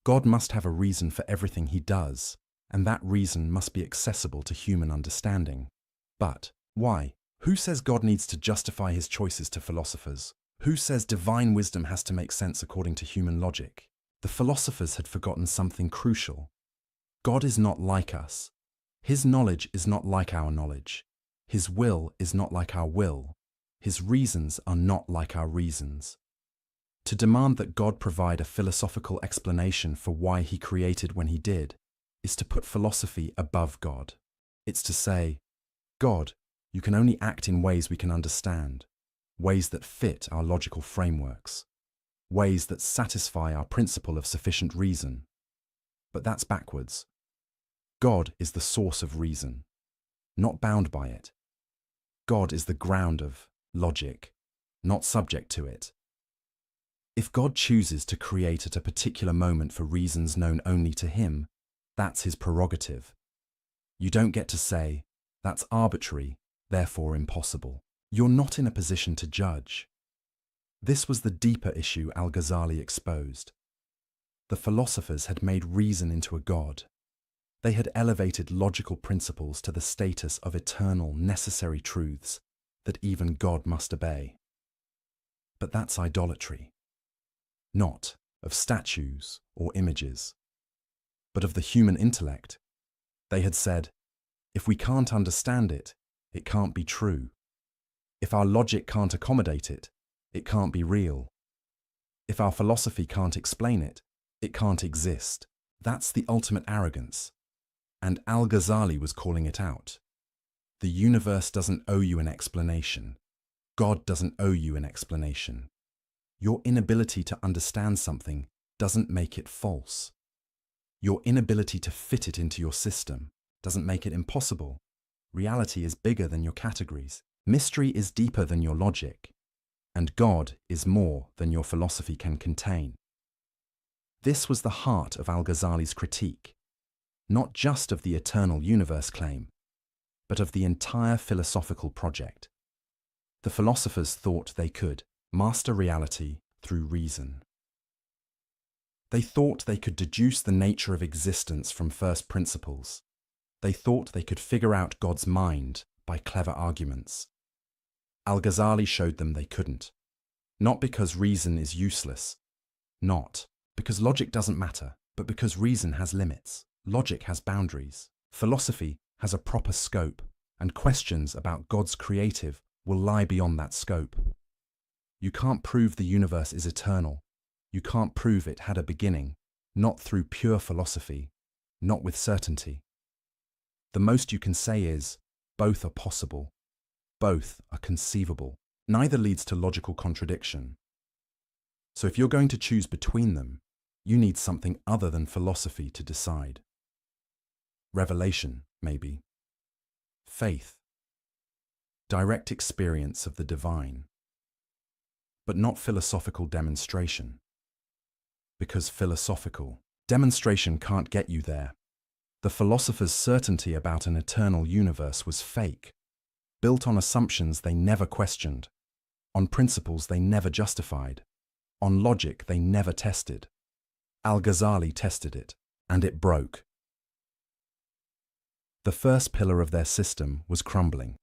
God must have a reason for everything he does, and that reason must be accessible to human understanding. But why? Who says God needs to justify his choices to philosophers? Who says divine wisdom has to make sense according to human logic? The philosophers had forgotten something crucial. God is not like us. His knowledge is not like our knowledge. His will is not like our will. His reasons are not like our reasons. To demand that God provide a philosophical explanation for why he created when he did is to put philosophy above God. It's to say, God, you can only act in ways we can understand, ways that fit our logical frameworks, ways that satisfy our principle of sufficient reason. But that's backwards. God is the source of reason, not bound by it. God is the ground of logic, not subject to it. If God chooses to create at a particular moment for reasons known only to him, that's his prerogative. You don't get to say, that's arbitrary, therefore impossible. You're not in a position to judge. This was the deeper issue Al-Ghazali exposed. The philosophers had made reason into a god. They had elevated logical principles to the status of eternal, necessary truths that even God must obey. But that's idolatry. Not of statues or images, but of the human intellect. They had said, if we can't understand it, it can't be true. If our logic can't accommodate it, it can't be real. If our philosophy can't explain it, it can't exist. That's the ultimate arrogance. And Al-Ghazali was calling it out. The universe doesn't owe you an explanation. God doesn't owe you an explanation. Your inability to understand something doesn't make it false. Your inability to fit it into your system doesn't make it impossible. Reality is bigger than your categories. Mystery is deeper than your logic. And God is more than your philosophy can contain. This was the heart of Al-Ghazali's critique, not just of the eternal universe claim, but of the entire philosophical project. The philosophers thought they could master reality through reason. They thought they could deduce the nature of existence from first principles. They thought they could figure out God's mind by clever arguments. Al-Ghazali showed them they couldn't. Not because reason is useless. Not because logic doesn't matter, but because reason has limits. Logic has boundaries. Philosophy has a proper scope, and questions about God's creative will lie beyond that scope. You can't prove the universe is eternal. You can't prove it had a beginning, not through pure philosophy, not with certainty. The most you can say is, both are possible. Both are conceivable. Neither leads to logical contradiction. So if you're going to choose between them, you need something other than philosophy to decide. Revelation, maybe. Faith. Direct experience of the divine. but not philosophical demonstration. Because philosophical demonstration can't get you there. The philosophers' certainty about an eternal universe was fake, built on assumptions they never questioned, on principles they never justified, on logic they never tested. Al-Ghazali tested it, and it broke. The first pillar of their system was crumbling.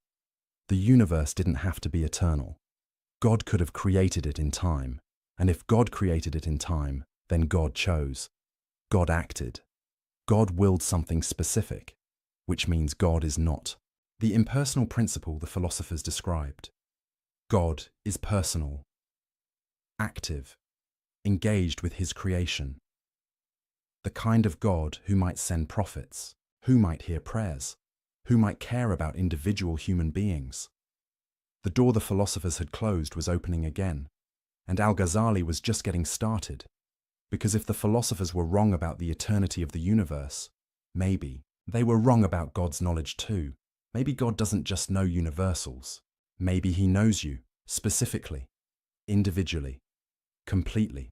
The universe didn't have to be eternal. God could have created it in time, and if God created it in time, then God chose. God acted. God willed something specific, which means God is not. The impersonal principle the philosophers described. God is personal, active, engaged with his creation. The kind of God who might send prophets, who might hear prayers, who might care about individual human beings. The door the philosophers had closed was opening again, and Al-Ghazali was just getting started. Because if the philosophers were wrong about the eternity of the universe, maybe they were wrong about God's knowledge too. Maybe God doesn't just know universals. Maybe he knows you, specifically, individually, completely.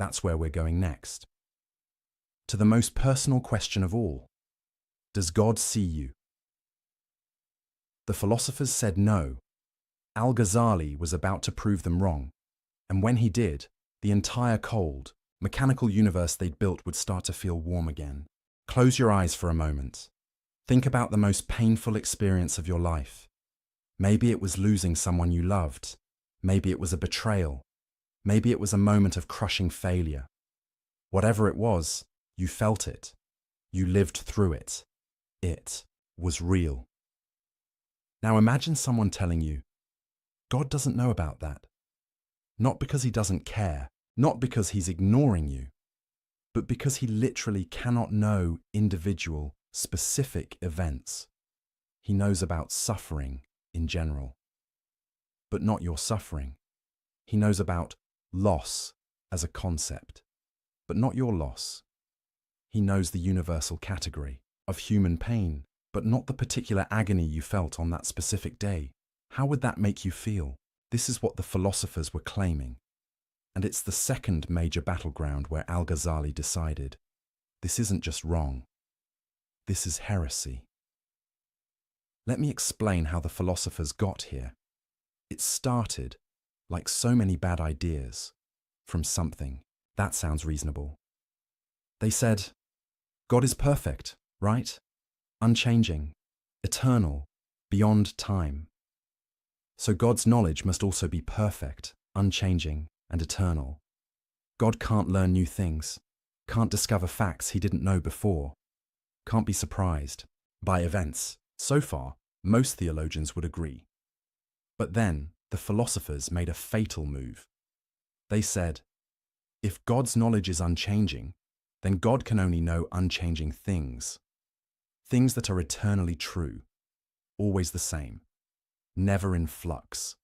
That's where we're going next. To the most personal question of all. Does God see you? The philosophers said no. Al-Ghazali was about to prove them wrong. And when he did, the entire cold, mechanical universe they'd built would start to feel warm again. Close your eyes for a moment. Think about the most painful experience of your life. Maybe it was losing someone you loved. Maybe it was a betrayal. Maybe it was a moment of crushing failure. Whatever it was, you felt it. You lived through it. It was real. Now imagine someone telling you, God doesn't know about that. Not because he doesn't care, not because he's ignoring you, but because he literally cannot know individual, specific events. He knows about suffering in general, but not your suffering. He knows about loss as a concept, but not your loss. He knows the universal category of human pain, but not the particular agony you felt on that specific day. How would that make you feel? This is what the philosophers were claiming. And it's the second major battleground where Al-Ghazali decided, this isn't just wrong. This is heresy. Let me explain how the philosophers got here. It started, like so many bad ideas, from something. That sounds reasonable. They said, God is perfect, right? Unchanging, eternal, beyond time. So God's knowledge must also be perfect, unchanging, and eternal. God can't learn new things, can't discover facts he didn't know before, can't be surprised by events. So far, most theologians would agree. But then, the philosophers made a fatal move. They said, if God's knowledge is unchanging, then God can only know unchanging things. Things that are eternally true, always the same, never in flux.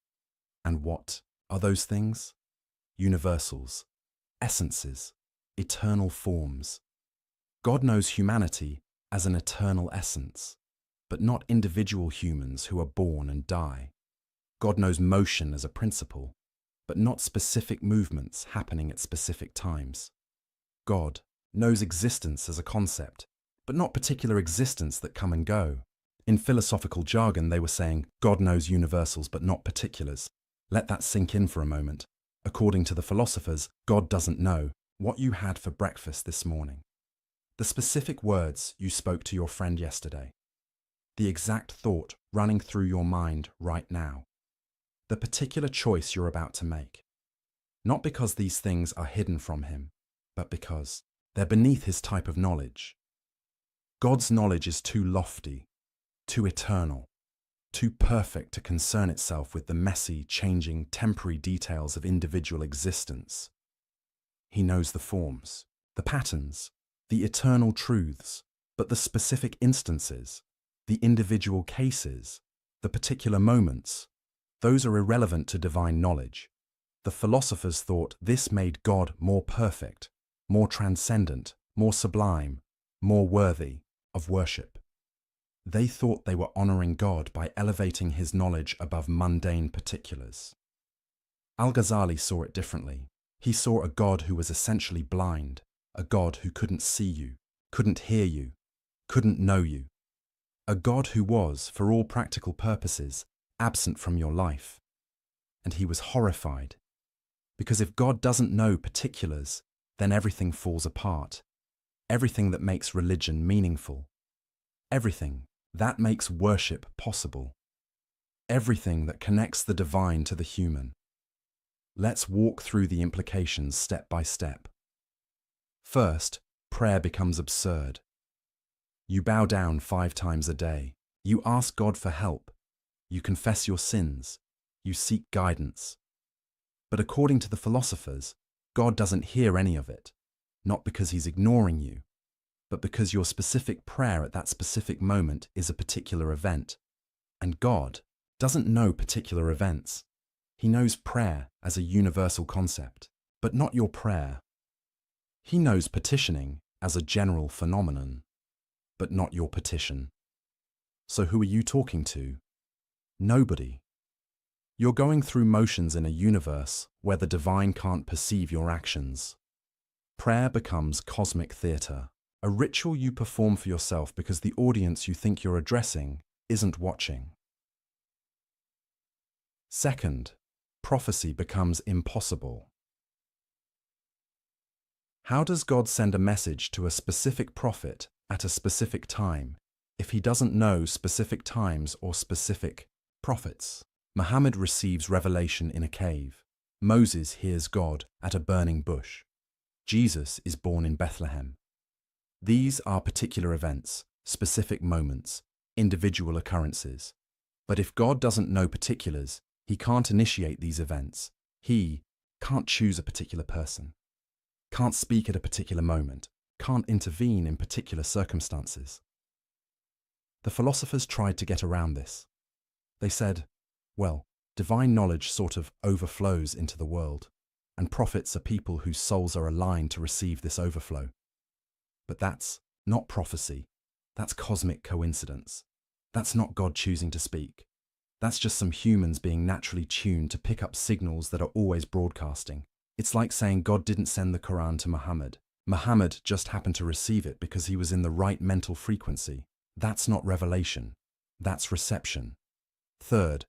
And what are those things? Universals, essences, eternal forms. God knows humanity as an eternal essence, but not individual humans who are born and die. God knows motion as a principle, but not specific movements happening at specific times. God knows existence as a concept, but not particular existence that come and go. In philosophical jargon, they were saying, God knows universals but not particulars. Let that sink in for a moment. According to the philosophers, God doesn't know what you had for breakfast this morning, the specific words you spoke to your friend yesterday, the exact thought running through your mind right now, the particular choice you're about to make. Not because these things are hidden from him, but because they're beneath his type of knowledge. God's knowledge is too lofty, too eternal, too perfect to concern itself with the messy, changing, temporary details of individual existence. He knows the forms, the patterns, the eternal truths, but the specific instances, the individual cases, the particular moments, those are irrelevant to divine knowledge. The philosophers thought this made God more perfect, more transcendent, more sublime, more worthy of worship. They thought they were honoring God by elevating his knowledge above mundane particulars. Al-Ghazali saw it differently. He saw a God who was essentially blind, a God who couldn't see you, couldn't hear you, couldn't know you. A God who was, for all practical purposes, absent from your life. And he was horrified. Because if God doesn't know particulars, then everything falls apart. Everything that makes religion meaningful. Everything that makes worship possible. Everything that connects the divine to the human. Let's walk through the implications step by step. First, prayer becomes absurd. You bow down 5 times a day. You ask God for help. You confess your sins. You seek guidance. But according to the philosophers, God doesn't hear any of it, not because he's ignoring you, but because your specific prayer at that specific moment is a particular event. And God doesn't know particular events. He knows prayer as a universal concept, but not your prayer. He knows petitioning as a general phenomenon, but not your petition. So who are you talking to? Nobody. You're going through motions in a universe where the divine can't perceive your actions. Prayer becomes cosmic theatre, a ritual you perform for yourself because the audience you think you're addressing isn't watching. Second, prophecy becomes impossible. How does God send a message to a specific prophet at a specific time if he doesn't know specific times or specific prophets? Muhammad receives revelation in a cave. Moses hears God at a burning bush. Jesus is born in Bethlehem. These are particular events, specific moments, individual occurrences. But if God doesn't know particulars, he can't initiate these events. He can't choose a particular person, can't speak at a particular moment, can't intervene in particular circumstances. The philosophers tried to get around this. They said, well, divine knowledge sort of overflows into the world, and prophets are people whose souls are aligned to receive this overflow. But that's not prophecy. That's cosmic coincidence. That's not God choosing to speak. That's just some humans being naturally tuned to pick up signals that are always broadcasting. It's like saying God didn't send the Quran to Muhammad. Muhammad just happened to receive it because he was in the right mental frequency. That's not revelation. That's reception. Third,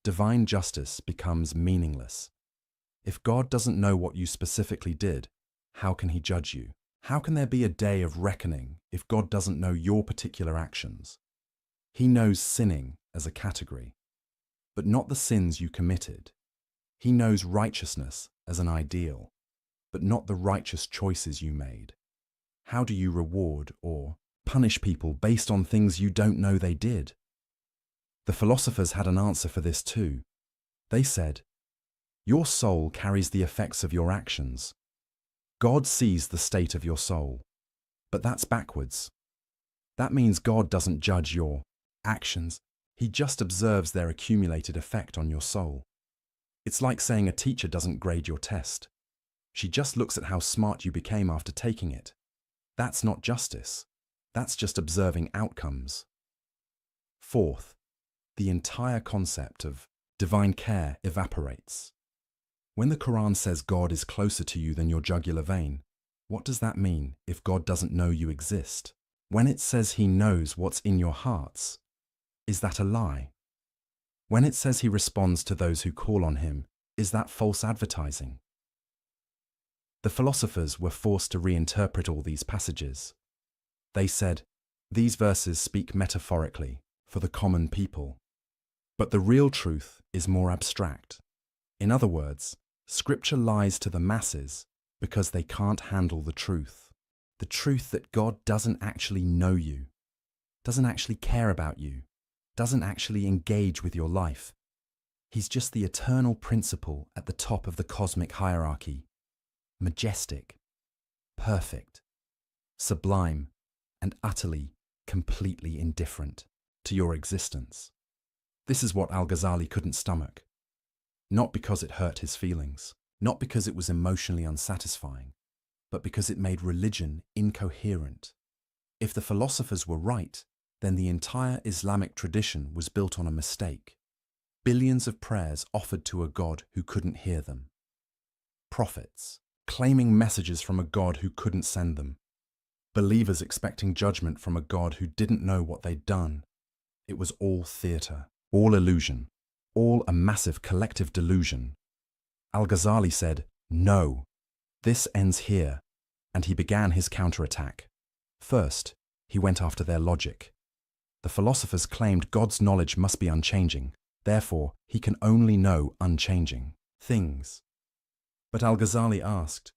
divine justice becomes meaningless. If God doesn't know what you specifically did, how can he judge you? How can there be a day of reckoning if God doesn't know your particular actions? He knows sinning as a category, but not the sins you committed. He knows righteousness as an ideal, but not the righteous choices you made. How do you reward or punish people based on things you don't know they did? The philosophers had an answer for this too. They said, your soul carries the effects of your actions. God sees the state of your soul. But that's backwards. That means God doesn't judge your actions. He just observes their accumulated effect on your soul. It's like saying a teacher doesn't grade your test. She just looks at how smart you became after taking it. That's not justice. That's just observing outcomes. Fourth, the entire concept of divine care evaporates. When the Quran says God is closer to you than your jugular vein, what does that mean if God doesn't know you exist? When it says he knows what's in your hearts, is that a lie? When it says he responds to those who call on him, is that false advertising? The philosophers were forced to reinterpret all these passages. They said, these verses speak metaphorically for the common people. But the real truth is more abstract. In other words, Scripture lies to the masses because they can't handle the truth that God doesn't actually know you, doesn't actually care about you, doesn't actually engage with your life. He's just the eternal principle at the top of the cosmic hierarchy, majestic, perfect, sublime, and utterly, completely indifferent to your existence. This is what Al-Ghazali couldn't stomach. Not because it hurt his feelings, not because it was emotionally unsatisfying, but because it made religion incoherent. If the philosophers were right, then the entire Islamic tradition was built on a mistake. billions of prayers offered to a God who couldn't hear them. Prophets claiming messages from a God who couldn't send them. Believers expecting judgment from a God who didn't know what they'd done. It was all theatre, all illusion, all a massive collective delusion. Al-Ghazali said, "No, this ends here," and he began his counterattack. First, he went after their logic. The philosophers claimed God's knowledge must be unchanging, therefore he can only know unchanging things. But Al-Ghazali asked,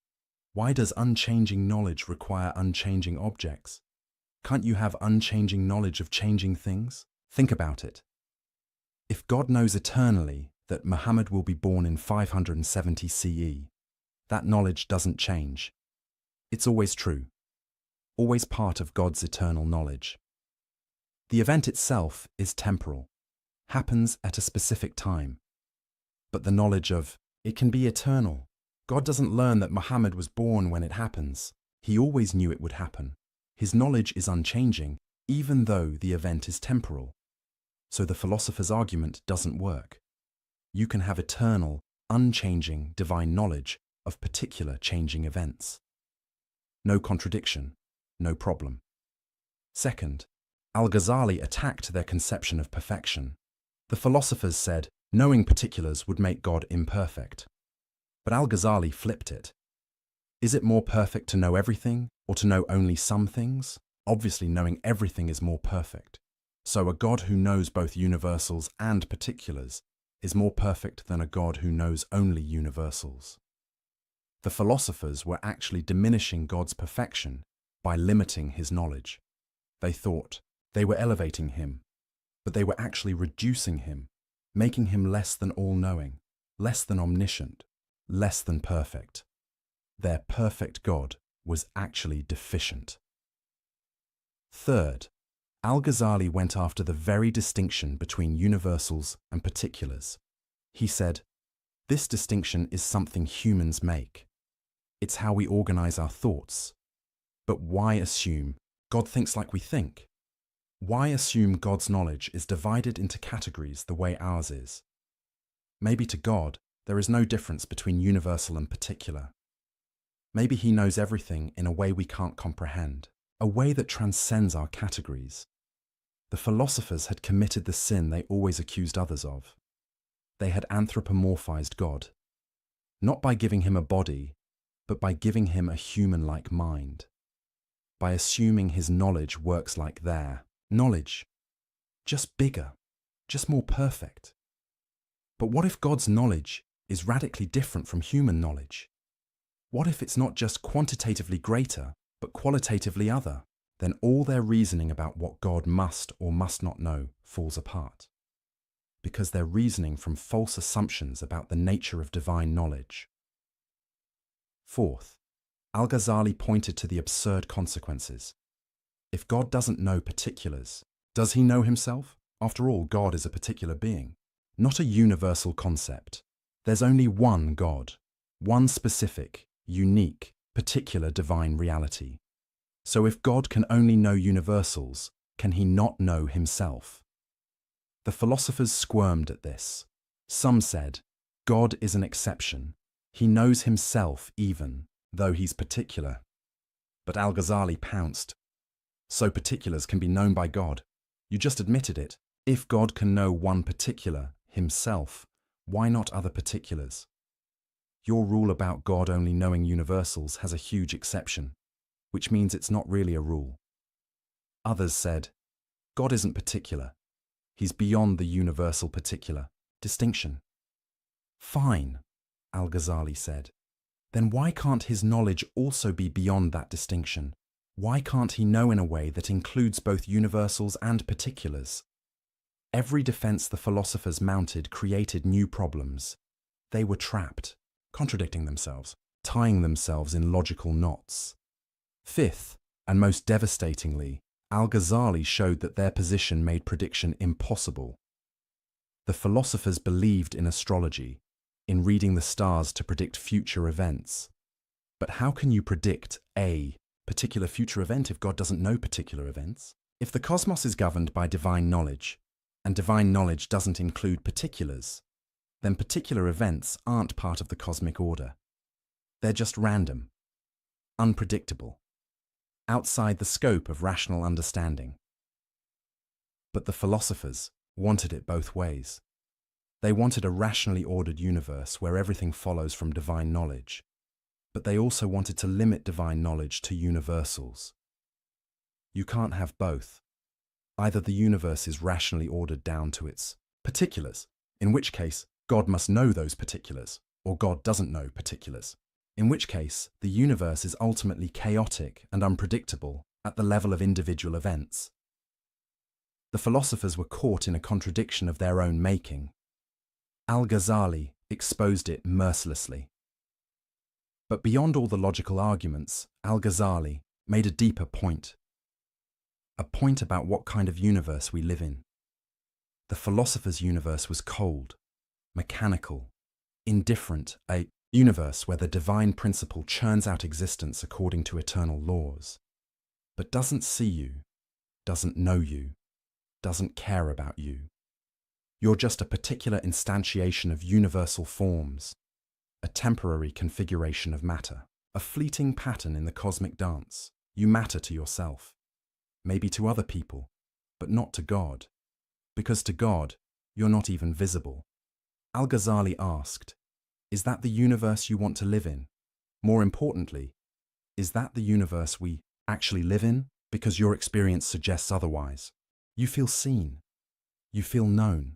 why does unchanging knowledge require unchanging objects? Can't you have unchanging knowledge of changing things? Think about it. If God knows eternally that Muhammad will be born in 570 CE, that knowledge doesn't change. It's always true, always part of God's eternal knowledge. The event itself is temporal, happens at a specific time. But the knowledge of it can be eternal. God doesn't learn that Muhammad was born when it happens. He always knew it would happen. His knowledge is unchanging, even though the event is temporal. So the philosopher's argument doesn't work. You can have eternal, unchanging divine knowledge of particular changing events. No contradiction, no problem. Second, Al-Ghazali attacked their conception of perfection. The philosophers said knowing particulars would make God imperfect. But Al-Ghazali flipped it. Is it more perfect to know everything or to know only some things? Obviously, knowing everything is more perfect. So a God who knows both universals and particulars is more perfect than a God who knows only universals. The philosophers were actually diminishing God's perfection by limiting his knowledge. They thought they were elevating him, but they were actually reducing him, making him less than all-knowing, less than omniscient, less than perfect. Their perfect God was actually deficient. Third, Al-Ghazali went after the very distinction between universals and particulars. He said, this distinction is something humans make. It's how we organize our thoughts. But why assume God thinks like we think? Why assume God's knowledge is divided into categories the way ours is? Maybe to God, there is no difference between universal and particular. Maybe he knows everything in a way we can't comprehend, a way that transcends our categories. The philosophers had committed the sin they always accused others of. They had anthropomorphized God, not by giving him a body, but by giving him a human-like mind, by assuming his knowledge works like their knowledge, just bigger, just more perfect. But what if God's knowledge is radically different from human knowledge? What if it's not just quantitatively greater, but qualitatively other? Then all their reasoning about what God must or must not know falls apart, because they're reasoning from false assumptions about the nature of divine knowledge. Fourth, Al-Ghazali pointed to the absurd consequences. If God doesn't know particulars, does he know himself? After all, God is a particular being, not a universal concept. There's only one God, one specific, unique, particular divine reality. So if God can only know universals, can he not know himself? The philosophers squirmed at this. Some said, God is an exception. He knows himself even, though he's particular. But Al-Ghazali pounced. So particulars can be known by God. You just admitted it. If God can know one particular, himself, why not other particulars? Your rule about God only knowing universals has a huge exception, which means it's not really a rule. Others said, God isn't particular. He's beyond the universal particular distinction. Fine, Al-Ghazali said. Then why can't his knowledge also be beyond that distinction? Why can't he know in a way that includes both universals and particulars? Every defense the philosophers mounted created new problems. They were trapped, contradicting themselves, tying themselves in logical knots. Fifth, and most devastatingly, Al-Ghazali showed that their position made prediction impossible. The philosophers believed in astrology, in reading the stars to predict future events. But how can you predict a particular future event if God doesn't know particular events? If the cosmos is governed by divine knowledge, and divine knowledge doesn't include particulars, then particular events aren't part of the cosmic order. They're just random, unpredictable, outside the scope of rational understanding. But the philosophers wanted it both ways. They wanted a rationally ordered universe where everything follows from divine knowledge, but they also wanted to limit divine knowledge to universals. You can't have both. Either the universe is rationally ordered down to its particulars, in which case God must know those particulars, or God doesn't know particulars, in which case the universe is ultimately chaotic and unpredictable at the level of individual events. The philosophers were caught in a contradiction of their own making. Al-Ghazali exposed it mercilessly. But beyond all the logical arguments, Al-Ghazali made a deeper point. A point about what kind of universe we live in. The philosopher's universe was cold, mechanical, indifferent, a universe where the divine principle churns out existence according to eternal laws, but doesn't see you, doesn't know you, doesn't care about you. You're just a particular instantiation of universal forms, a temporary configuration of matter, a fleeting pattern in the cosmic dance. You matter to yourself, maybe to other people, but not to God, because to God, you're not even visible. Al-Ghazali asked, is that the universe you want to live in? More importantly, is that the universe we actually live in? Because your experience suggests otherwise. You feel seen. You feel known.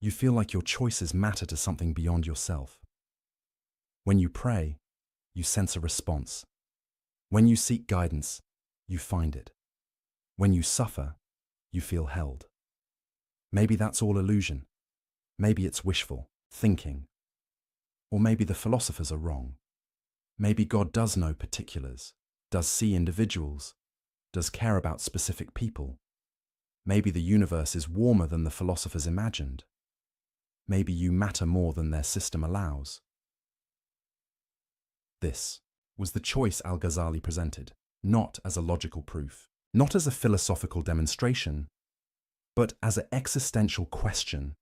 You feel like your choices matter to something beyond yourself. When you pray, you sense a response. When you seek guidance, you find it. When you suffer, you feel held. Maybe that's all illusion. Maybe it's wishful thinking. Or maybe the philosophers are wrong. Maybe God does know particulars, does see individuals, does care about specific people. Maybe the universe is warmer than the philosophers imagined. Maybe you matter more than their system allows. This was the choice Al-Ghazali presented, not as a logical proof, not as a philosophical demonstration, but as an existential question.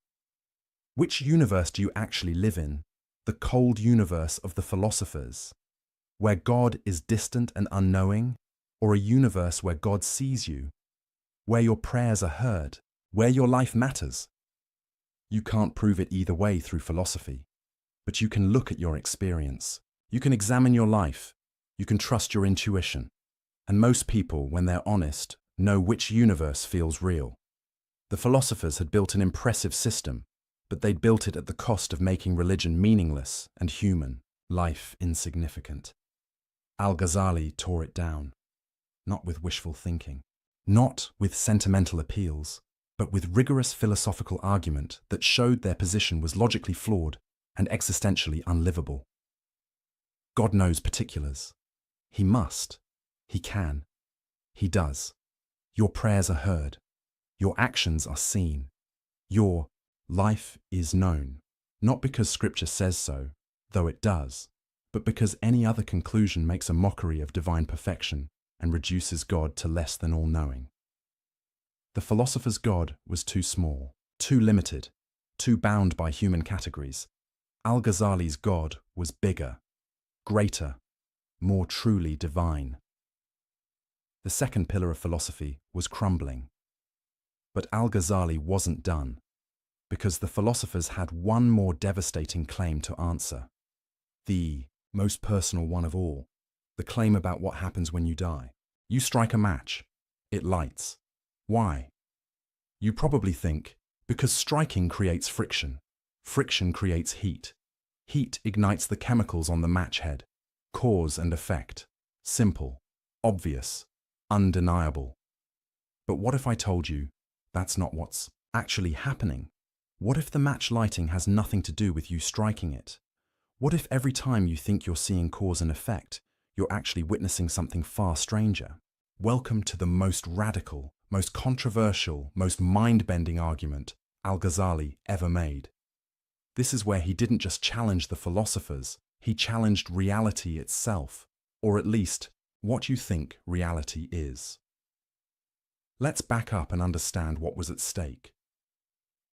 Which universe do you actually live in? The cold universe of the philosophers, where God is distant and unknowing, or a universe where God sees you, where your prayers are heard, where your life matters? You can't prove it either way through philosophy, but you can look at your experience. You can examine your life. You can trust your intuition. And most people, when they're honest, know which universe feels real. The philosophers had built an impressive system, but they'd built it at the cost of making religion meaningless and human, life insignificant. Al-Ghazali tore it down, not with wishful thinking, not with sentimental appeals, but with rigorous philosophical argument that showed their position was logically flawed and existentially unlivable. God knows particulars. He must. He can. He does. Your prayers are heard. Your actions are seen. Your life is known, not because Scripture says so, though it does, but because any other conclusion makes a mockery of divine perfection and reduces God to less than all-knowing. The philosopher's God was too small, too limited, too bound by human categories. Al-Ghazali's God was bigger, greater, more truly divine. The second pillar of philosophy was crumbling. But Al-Ghazali wasn't done, because the philosophers had one more devastating claim to answer. The most personal one of all, the claim about what happens when you die. You strike a match, it lights. Why? You probably think, because striking creates friction. Friction creates heat. Heat ignites the chemicals on the match head. Cause and effect. Simple, obvious, undeniable. But what if I told you that's not what's actually happening? What if the match lighting has nothing to do with you striking it? What if every time you think you're seeing cause and effect, you're actually witnessing something far stranger? Welcome to the most radical, most controversial, most mind-bending argument Al-Ghazali ever made. This is where he didn't just challenge the philosophers, he challenged reality itself, or at least what you think reality is. Let's back up and understand what was at stake.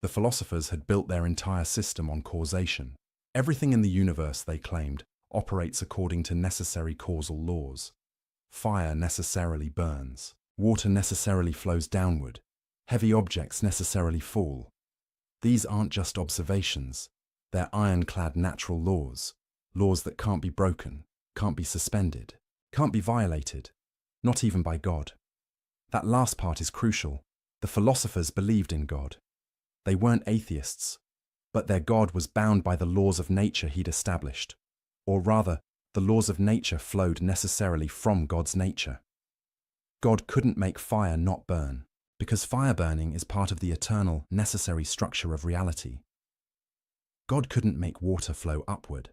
The philosophers had built their entire system on causation. Everything in the universe, they claimed, operates according to necessary causal laws. Fire necessarily burns. Water necessarily flows downward. Heavy objects necessarily fall. These aren't just observations. They're ironclad natural laws. Laws that can't be broken, can't be suspended, can't be violated, not even by God. That last part is crucial. The philosophers believed in God. They weren't atheists, but their God was bound by the laws of nature he'd established. Or rather, the laws of nature flowed necessarily from God's nature. God couldn't make fire not burn, because fire burning is part of the eternal, necessary structure of reality. God couldn't make water flow upward,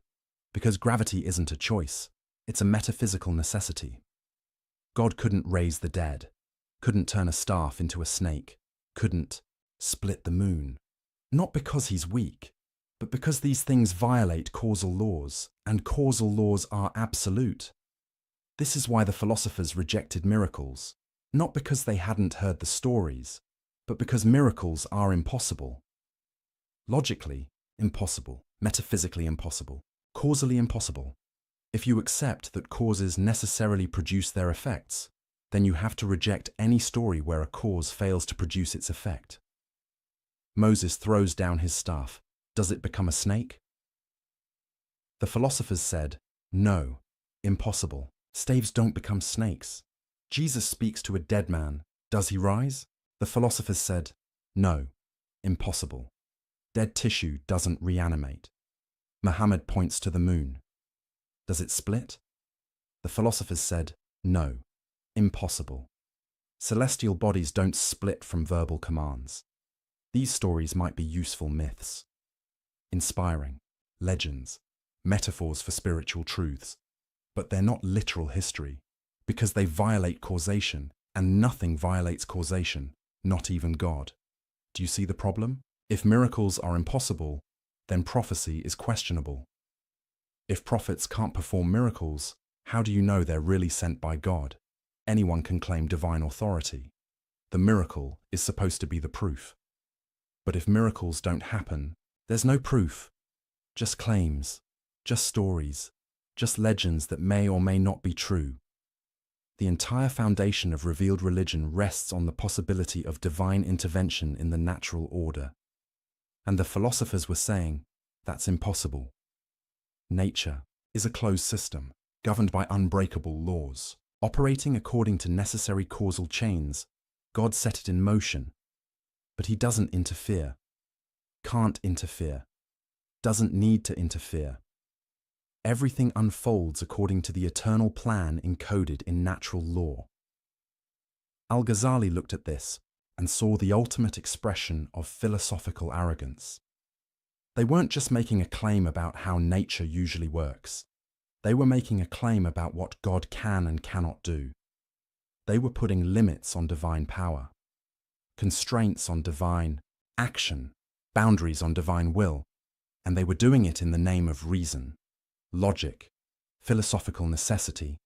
because gravity isn't a choice, it's a metaphysical necessity. God couldn't raise the dead, couldn't turn a staff into a snake, couldn't split the moon. Not because he's weak, but because these things violate causal laws, and causal laws are absolute. This is why the philosophers rejected miracles, not because they hadn't heard the stories, but because miracles are impossible. Logically, impossible. Metaphysically impossible. Causally impossible. If you accept that causes necessarily produce their effects, then you have to reject any story where a cause fails to produce its effect. Moses throws down his staff. Does it become a snake? The philosophers said, no, impossible. Staves don't become snakes. Jesus speaks to a dead man. Does he rise? The philosophers said, no, impossible. Dead tissue doesn't reanimate. Muhammad points to the moon. Does it split? The philosophers said, no, impossible. Celestial bodies don't split from verbal commands. These stories might be useful myths, inspiring, legends, metaphors for spiritual truths, but they're not literal history, because they violate causation, and nothing violates causation, not even God. Do you see the problem? If miracles are impossible, then prophecy is questionable. If prophets can't perform miracles, how do you know they're really sent by God? Anyone can claim divine authority. The miracle is supposed to be the proof. But if miracles don't happen, there's no proof, just claims, just stories, just legends that may or may not be true. The entire foundation of revealed religion rests on the possibility of divine intervention in the natural order. And the philosophers were saying, that's impossible. Nature is a closed system, governed by unbreakable laws. Operating according to necessary causal chains, God set it in motion. But he doesn't interfere, can't interfere, doesn't need to interfere. Everything unfolds according to the eternal plan encoded in natural law. Al-Ghazali looked at this and saw the ultimate expression of philosophical arrogance. They weren't just making a claim about how nature usually works. They were making a claim about what God can and cannot do. They were putting limits on divine power, constraints on divine action, boundaries on divine will, and they were doing it in the name of reason, logic, philosophical necessity.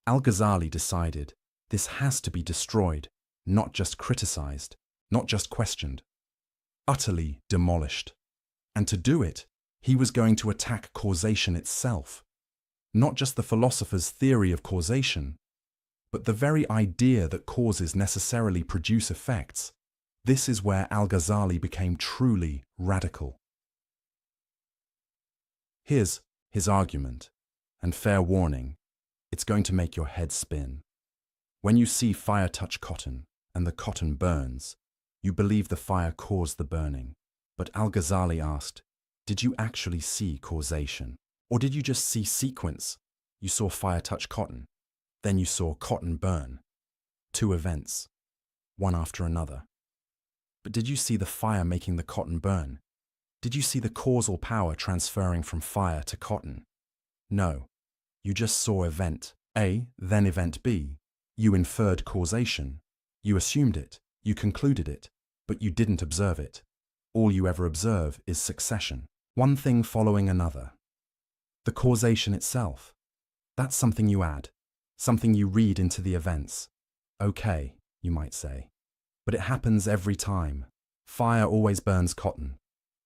Al-Ghazali decided this has to be destroyed, not just criticized, not just questioned, utterly demolished. And to do it, he was going to attack causation itself, not just the philosopher's theory of causation, but the very idea that causes necessarily produce effects. This is where Al-Ghazali became truly radical. Here's his argument, and fair warning, it's going to make your head spin. When you see fire touch cotton, and the cotton burns, you believe the fire caused the burning. But Al-Ghazali asked, did you actually see causation? Or did you just see sequence? You saw fire touch cotton, then you saw cotton burn. Two events, one after another. But did you see the fire making the cotton burn? Did you see the causal power transferring from fire to cotton? No, you just saw event A, then event B. You inferred causation. You assumed it, you concluded it, but you didn't observe it. All you ever observe is succession, one thing following another. The causation itself, that's something you add, something you read into the events. Okay, you might say, but it happens every time. Fire always burns cotton.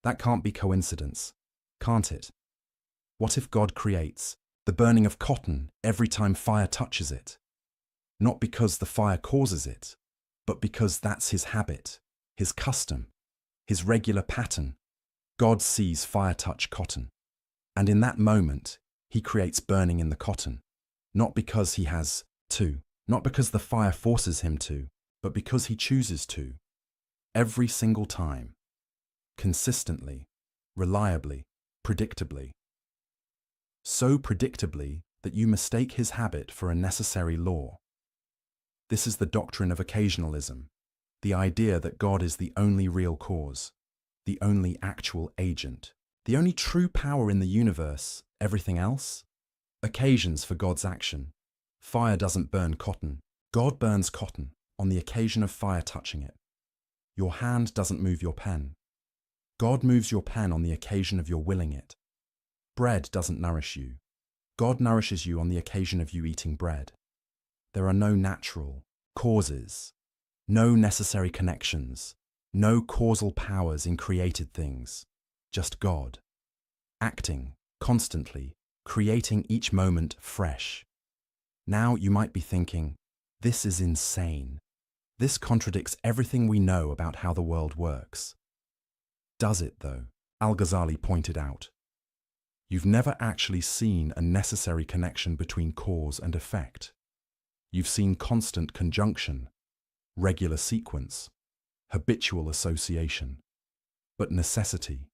That can't be coincidence, can't it? What if God creates the burning of cotton every time fire touches it? Not because the fire causes it, but because that's his habit, his custom, his regular pattern. God sees fire touch cotton, and in that moment, he creates burning in the cotton, not because he has to, not because the fire forces him to, but because he chooses to. Every single time, consistently, reliably, predictably. So predictably that you mistake his habit for a necessary law. This is the doctrine of occasionalism, the idea that God is the only real cause, the only actual agent, the only true power in the universe. Everything else? Occasions for God's action. Fire doesn't burn cotton. God burns cotton on the occasion of fire touching it. Your hand doesn't move your pen. God moves your pen on the occasion of your willing it. Bread doesn't nourish you. God nourishes you on the occasion of you eating bread. There are no natural causes, no necessary connections, no causal powers in created things, just God, acting constantly, creating each moment fresh. Now you might be thinking, this is insane. This contradicts everything we know about how the world works. Does it, though? Al-Ghazali pointed out. You've never actually seen a necessary connection between cause and effect. You've seen constant conjunction, regular sequence, habitual association, but necessity.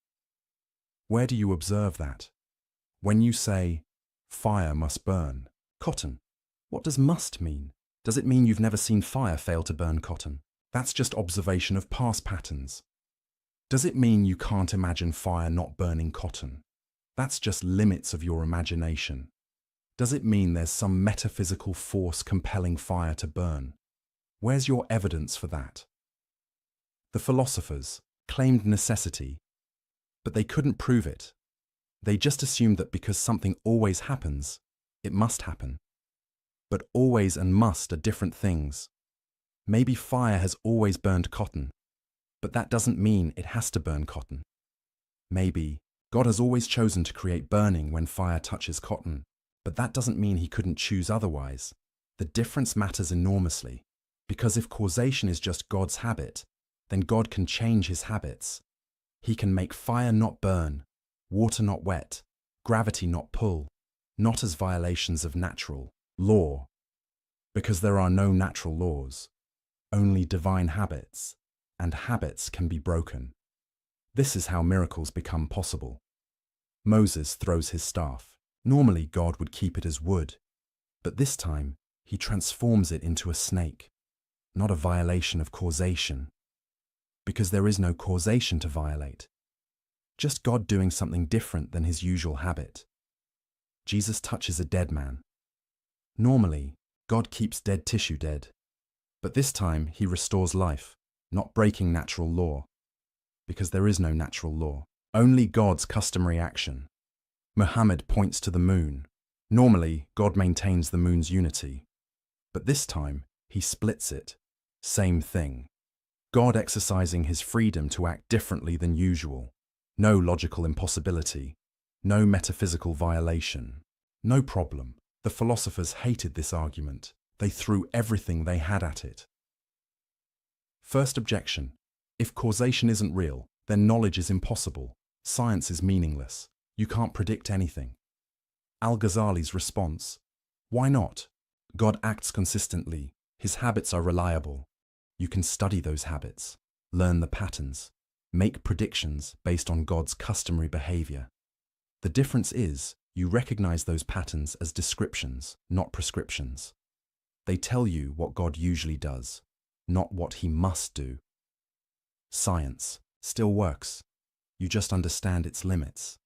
Where do you observe that? When you say, fire must burn cotton, what does must mean? Does it mean you've never seen fire fail to burn cotton? That's just observation of past patterns. Does it mean you can't imagine fire not burning cotton? That's just limits of your imagination. Does it mean there's some metaphysical force compelling fire to burn? Where's your evidence for that? The philosophers claimed necessity, but they couldn't prove it. They just assumed that because something always happens, it must happen. But always and must are different things. Maybe fire has always burned cotton, but that doesn't mean it has to burn cotton. Maybe God has always chosen to create burning when fire touches cotton, but that doesn't mean he couldn't choose otherwise. The difference matters enormously, because if causation is just God's habit, then God can change his habits. He can make fire not burn, water not wet, gravity not pull, not as violations of natural law, because there are no natural laws, only divine habits, and habits can be broken. This is how miracles become possible. Moses throws his staff. Normally God would keep it as wood, but this time he transforms it into a snake, not a violation of causation, because there is no causation to violate, just God doing something different than his usual habit. Jesus touches a dead man. Normally, God keeps dead tissue dead, but this time he restores life, not breaking natural law, because there is no natural law, only God's customary action. Muhammad points to the moon. Normally, God maintains the moon's unity, but this time he splits it. Same thing. God exercising his freedom to act differently than usual. No logical impossibility, no metaphysical violation, no problem. The philosophers hated this argument. They threw everything they had at it. First objection: if causation isn't real, then knowledge is impossible. Science is meaningless. You can't predict anything. Al-Ghazali's response: why not? God acts consistently. His habits are reliable. You can study those habits, learn the patterns, make predictions based on God's customary behavior. The difference is, you recognize those patterns as descriptions, not prescriptions. They tell you what God usually does, not what he must do. Science still works. You just understand its limits.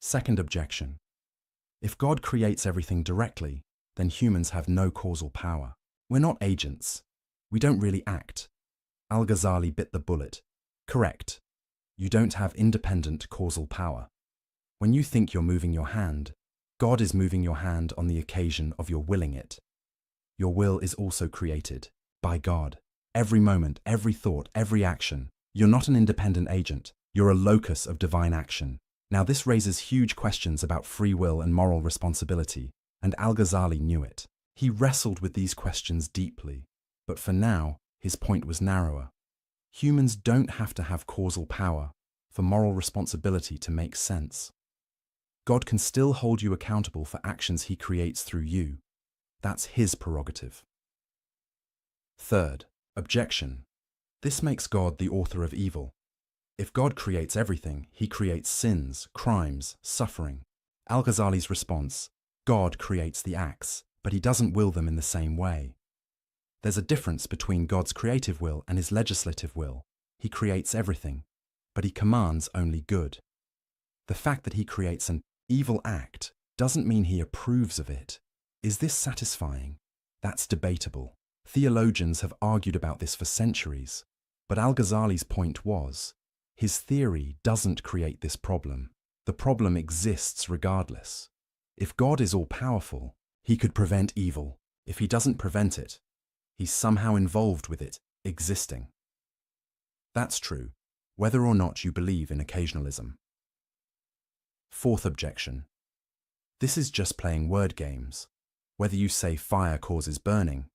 Second objection: if God creates everything directly, then humans have no causal power. We're not agents. We don't really act. Al-Ghazali bit the bullet. Correct. You don't have independent causal power. When you think you're moving your hand, God is moving your hand on the occasion of your willing it. Your will is also created by God. Every moment, every thought, every action, You're not an independent agent. You're a locus of divine action. Now, this raises huge questions about free will and moral responsibility, and Al-Ghazali knew it. He wrestled with these questions deeply, but for now, his point was narrower. Humans don't have to have causal power for moral responsibility to make sense. God can still hold you accountable for actions he creates through you. That's his prerogative. Third, objection. This makes God the author of evil. If God creates everything, he creates sins, crimes, suffering. Al-Ghazali's response: God creates the acts, but he doesn't will them in the same way. There's a difference between God's creative will and his legislative will. He creates everything, but he commands only good. The fact that he creates an evil act doesn't mean he approves of it. Is this satisfying? That's debatable. Theologians have argued about this for centuries, but Al-Ghazali's point was, his theory doesn't create this problem. The problem exists regardless. If God is all-powerful, he could prevent evil. If he doesn't prevent it, he's somehow involved with it existing. That's true, whether or not you believe in occasionalism. Fourth objection. This is just playing word games. Whether you say fire causes burning,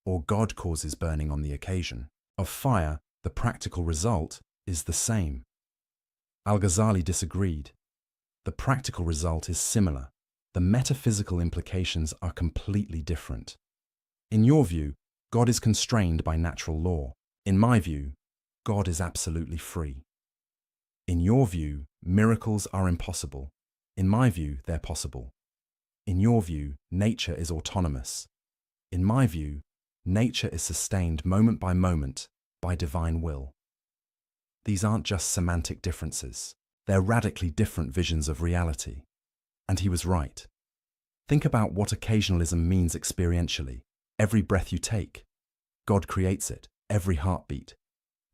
or God causes burning on the occasion of fire, the practical result is the same. Al-Ghazali disagreed. The practical result is similar. The metaphysical implications are completely different. In your view, God is constrained by natural law. In my view, God is absolutely free. In your view, miracles are impossible. In my view, they're possible. In your view, nature is autonomous. In my view, nature is sustained moment by divine will. These aren't just semantic differences. They're radically different visions of reality. And he was right. Think about what occasionalism means experientially. Every breath you take, God creates it. Every heartbeat,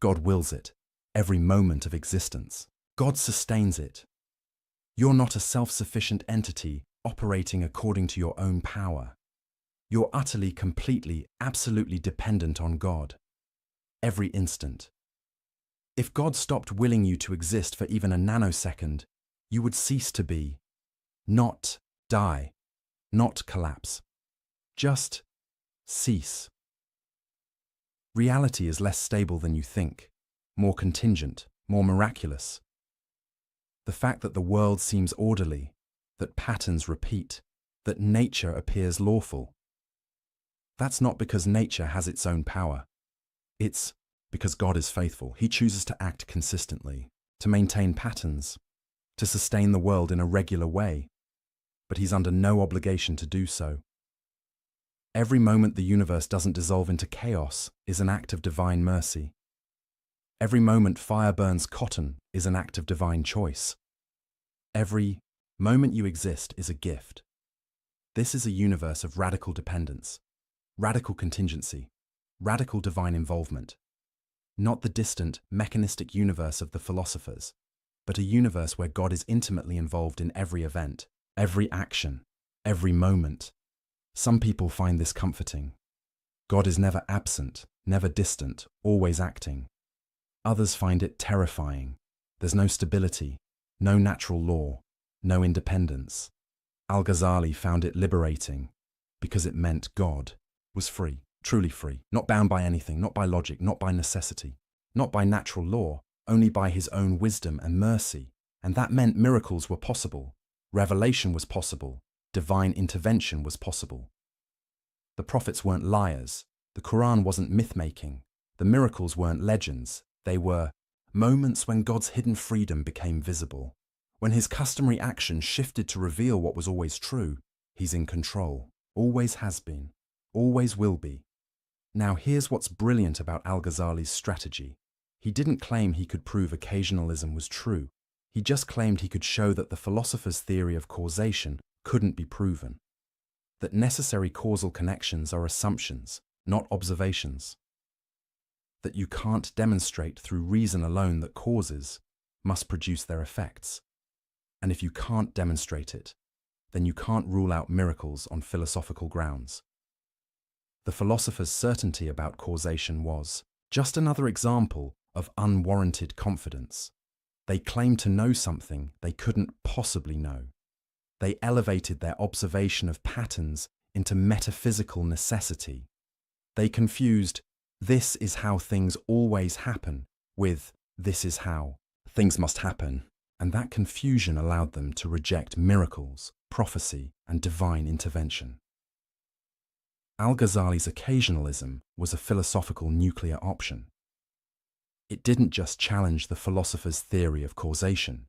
God wills it. Every moment of existence, God sustains it. You're not a self-sufficient entity operating according to your own power. You're utterly, completely, absolutely dependent on God. Every instant. If God stopped willing you to exist for even a nanosecond, you would cease to be. Not die. Not collapse. Just cease. Reality is less stable than you think, more contingent, more miraculous. The fact that the world seems orderly, that patterns repeat, that nature appears lawful. That's not because nature has its own power. It's because God is faithful. He chooses to act consistently, to maintain patterns, to sustain the world in a regular way, but he's under no obligation to do so. Every moment the universe doesn't dissolve into chaos is an act of divine mercy. Every moment fire burns cotton is an act of divine choice. Every moment you exist is a gift. This is a universe of radical dependence, radical contingency, radical divine involvement. Not the distant, mechanistic universe of the philosophers, but a universe where God is intimately involved in every event, every action, every moment. Some people find this comforting. God is never absent, never distant, always acting. Others find it terrifying. There's no stability, no natural law, no independence. Al-Ghazali found it liberating because it meant God was free, truly free, not bound by anything, not by logic, not by necessity, not by natural law, only by his own wisdom and mercy. And that meant miracles were possible, revelation was possible, divine intervention was possible. The prophets weren't liars, the Quran wasn't myth-making, the miracles weren't legends, they were moments when God's hidden freedom became visible. When his customary action shifted to reveal what was always true, he's in control, always has been, always will be. Now here's what's brilliant about Al-Ghazali's strategy. He didn't claim he could prove occasionalism was true. He just claimed he could show that the philosopher's theory of causation couldn't be proven. That necessary causal connections are assumptions, not observations. That you can't demonstrate through reason alone that causes must produce their effects. And if you can't demonstrate it, then you can't rule out miracles on philosophical grounds. The philosopher's certainty about causation was just another example of unwarranted confidence. They claimed to know something they couldn't possibly know. They elevated their observation of patterns into metaphysical necessity. They confused "this is how things always happen" with "this is how things must happen," and that confusion allowed them to reject miracles, prophecy, and divine intervention. Al-Ghazali's occasionalism was a philosophical nuclear option. It didn't just challenge the philosopher's theory of causation.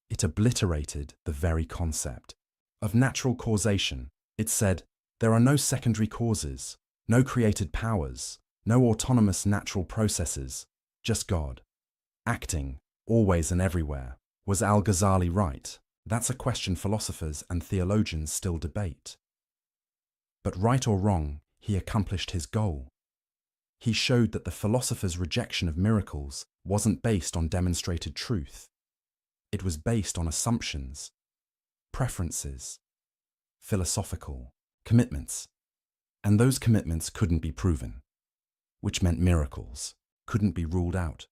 It obliterated the very concept of natural causation. It said, there are no secondary causes, no created powers, no autonomous natural processes, just God, acting, always and everywhere. Was Al-Ghazali right? That's a question philosophers and theologians still debate. But right or wrong, he accomplished his goal. He showed that the philosopher's rejection of miracles wasn't based on demonstrated truth. It was based on assumptions, preferences, philosophical commitments. And those commitments couldn't be proven, which meant miracles couldn't be ruled out,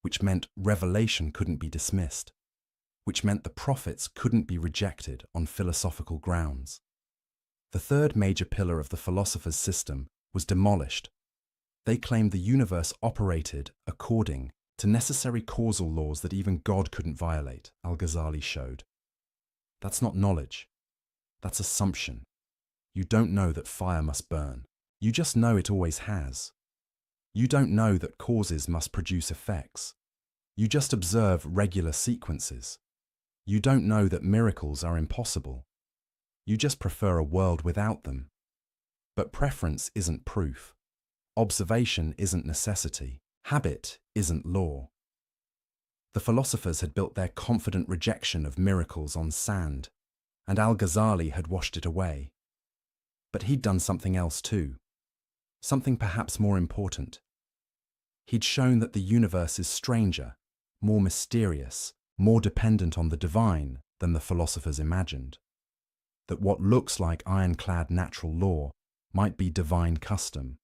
which meant revelation couldn't be dismissed, which meant the prophets couldn't be rejected on philosophical grounds. The third major pillar of the philosopher's system was demolished. They claimed the universe operated according to necessary causal laws that even God couldn't violate, Al-Ghazali showed. That's not knowledge. That's assumption. You don't know that fire must burn. You just know it always has. You don't know that causes must produce effects. You just observe regular sequences. You don't know that miracles are impossible. You just prefer a world without them. But preference isn't proof. Observation isn't necessity. Habit isn't law. The philosophers had built their confident rejection of miracles on sand, and Al-Ghazali had washed it away. But he'd done something else too. Something perhaps more important. He'd shown that the universe is stranger, more mysterious, more dependent on the divine than the philosophers imagined. That what looks like ironclad natural law might be divine custom.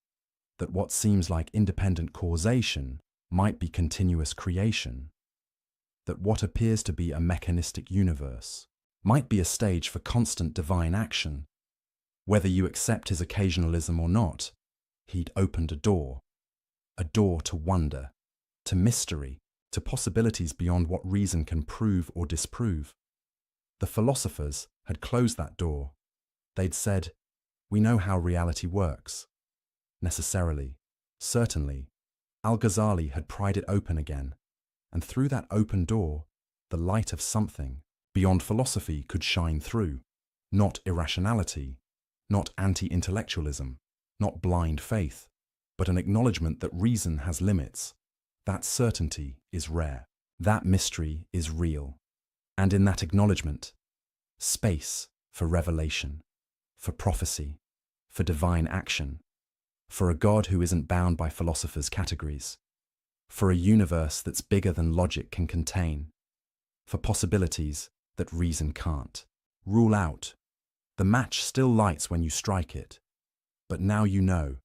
That what seems like independent causation might be continuous creation. That what appears to be a mechanistic universe might be a stage for constant divine action. Whether you accept his occasionalism or not, he'd opened a door to wonder, to mystery, to possibilities beyond what reason can prove or disprove. The philosophers had closed that door. They'd said, we know how reality works. Necessarily, certainly, Al-Ghazali had pried it open again, and through that open door, the light of something beyond philosophy could shine through. Not irrationality, not anti-intellectualism, not blind faith, but an acknowledgement that reason has limits. That certainty is rare. That mystery is real. And in that acknowledgement, space for revelation, for prophecy, for divine action, for a God who isn't bound by philosophers' categories, for a universe that's bigger than logic can contain, for possibilities that reason can't rule out. The match still lights when you strike it, but now you know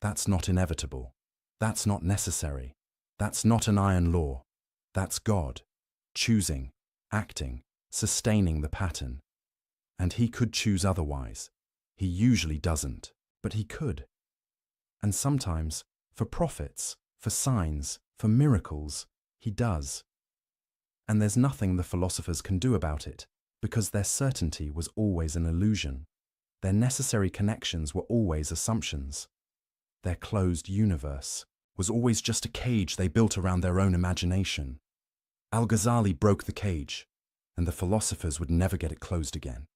that's not inevitable, that's not necessary, that's not an iron law, that's God, choosing, acting, sustaining the pattern. And he could choose otherwise. He usually doesn't, but he could. And sometimes, for prophets, for signs, for miracles, he does. And there's nothing the philosophers can do about it, because their certainty was always an illusion. Their necessary connections were always assumptions. Their closed universe was always just a cage they built around their own imagination. Al-Ghazali broke the cage, and the philosophers would never get it closed again.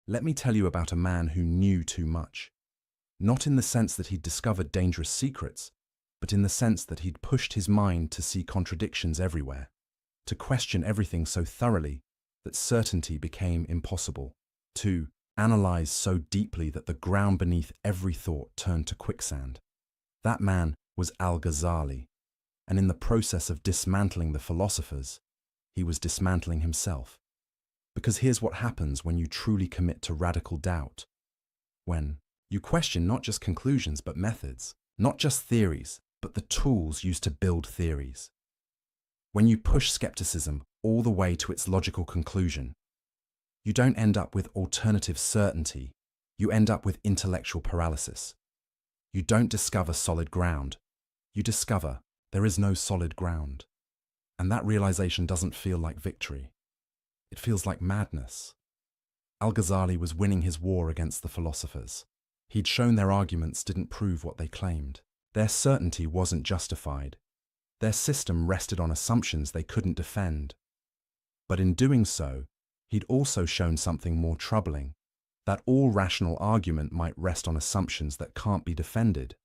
Let me tell you about a man who knew too much. Not in the sense that he'd discovered dangerous secrets, but in the sense that he'd pushed his mind to see contradictions everywhere, to question everything so thoroughly that certainty became impossible, to analyze so deeply that the ground beneath every thought turned to quicksand. That man was Al-Ghazali, and in the process of dismantling the philosophers, he was dismantling himself. Because here's what happens when you truly commit to radical doubt. When you question not just conclusions but methods, not just theories, but the tools used to build theories. When you push skepticism all the way to its logical conclusion, you don't end up with alternative certainty, you end up with intellectual paralysis. You don't discover solid ground, you discover there is no solid ground. And that realization doesn't feel like victory. It feels like madness. Al-Ghazali was winning his war against the philosophers. He'd shown their arguments didn't prove what they claimed. Their certainty wasn't justified. Their system rested on assumptions they couldn't defend. But in doing so, he'd also shown something more troubling, that all rational argument might rest on assumptions that can't be defended.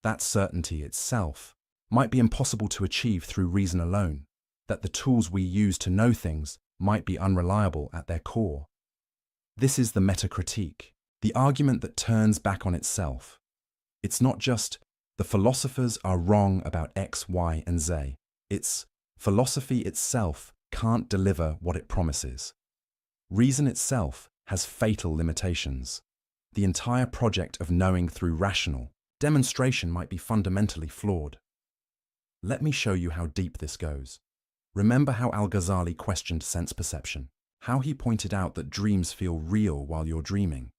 That certainty itself might be impossible to achieve through reason alone, that the tools we use to know things might be unreliable at their core. This is the metacritique, the argument that turns back on itself. It's not just, the philosophers are wrong about X, Y, and Z. It's, philosophy itself can't deliver what it promises. Reason itself has fatal limitations. The entire project of knowing through rational demonstration might be fundamentally flawed. Let me show you how deep this goes. Remember how Al-Ghazali questioned sense perception, how he pointed out that dreams feel real while you're dreaming.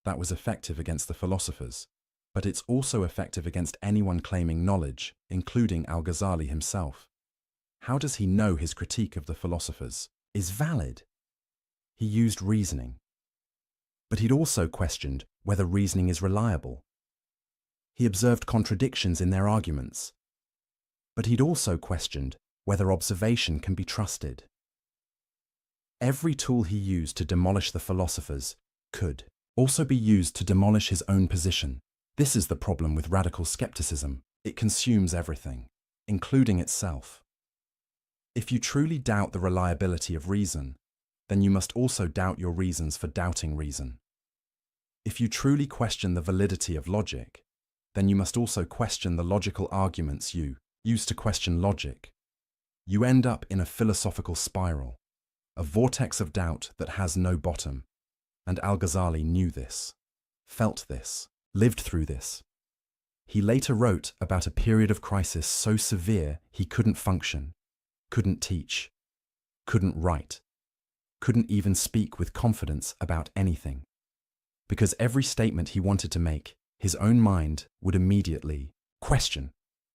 That was effective against the philosophers, but it's also effective against anyone claiming knowledge, including Al-Ghazali himself. How does he know his critique of the philosophers is valid? He used reasoning. But he'd also questioned whether reasoning is reliable. He observed contradictions in their arguments. But he'd also questioned whether observation can be trusted. Every tool he used to demolish the philosophers could also be used to demolish his own position. This is the problem with radical skepticism. It consumes everything, including itself. If you truly doubt the reliability of reason, then you must also doubt your reasons for doubting reason. If you truly question the validity of logic, then you must also question the logical arguments you use to question logic. You end up in a philosophical spiral, a vortex of doubt that has no bottom. And Al-Ghazali knew this, felt this, lived through this. He later wrote about a period of crisis so severe he couldn't function, couldn't teach, couldn't write, couldn't even speak with confidence about anything. Because every statement he wanted to make, his own mind would immediately question.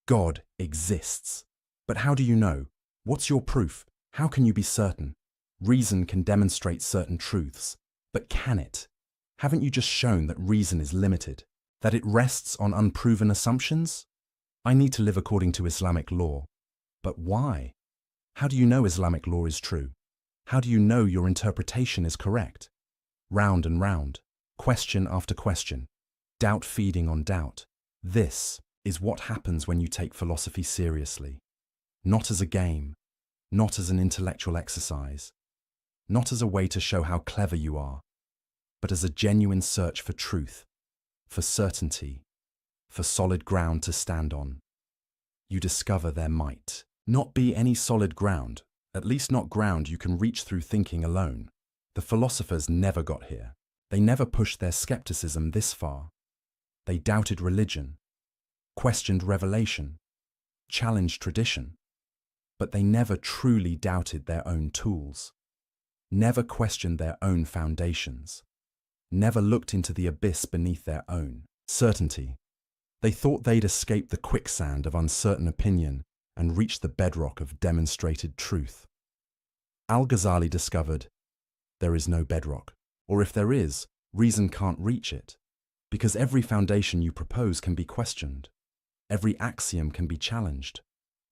God exists. But how do you know? What's your proof? How can you be certain? Reason can demonstrate certain truths, but can it? Haven't you just shown that reason is limited? That it rests on unproven assumptions? I need to live according to Islamic law. But why? How do you know Islamic law is true? How do you know your interpretation is correct? Round and round, question after question, doubt feeding on doubt. This is what happens when you take philosophy seriously. Not as a game, not as an intellectual exercise, not as a way to show how clever you are, but as a genuine search for truth, for certainty, for solid ground to stand on. You discover there might not be any solid ground, at least not ground you can reach through thinking alone. The philosophers never got here. They never pushed their skepticism this far. They doubted religion, questioned revelation, challenged tradition, but they never truly doubted their own tools, never questioned their own foundations, never looked into the abyss beneath their own certainty. They thought they'd escape the quicksand of uncertain opinion and reach the bedrock of demonstrated truth. Al-Ghazali discovered there is no bedrock, or if there is, reason can't reach it, because every foundation you propose can be questioned, every axiom can be challenged,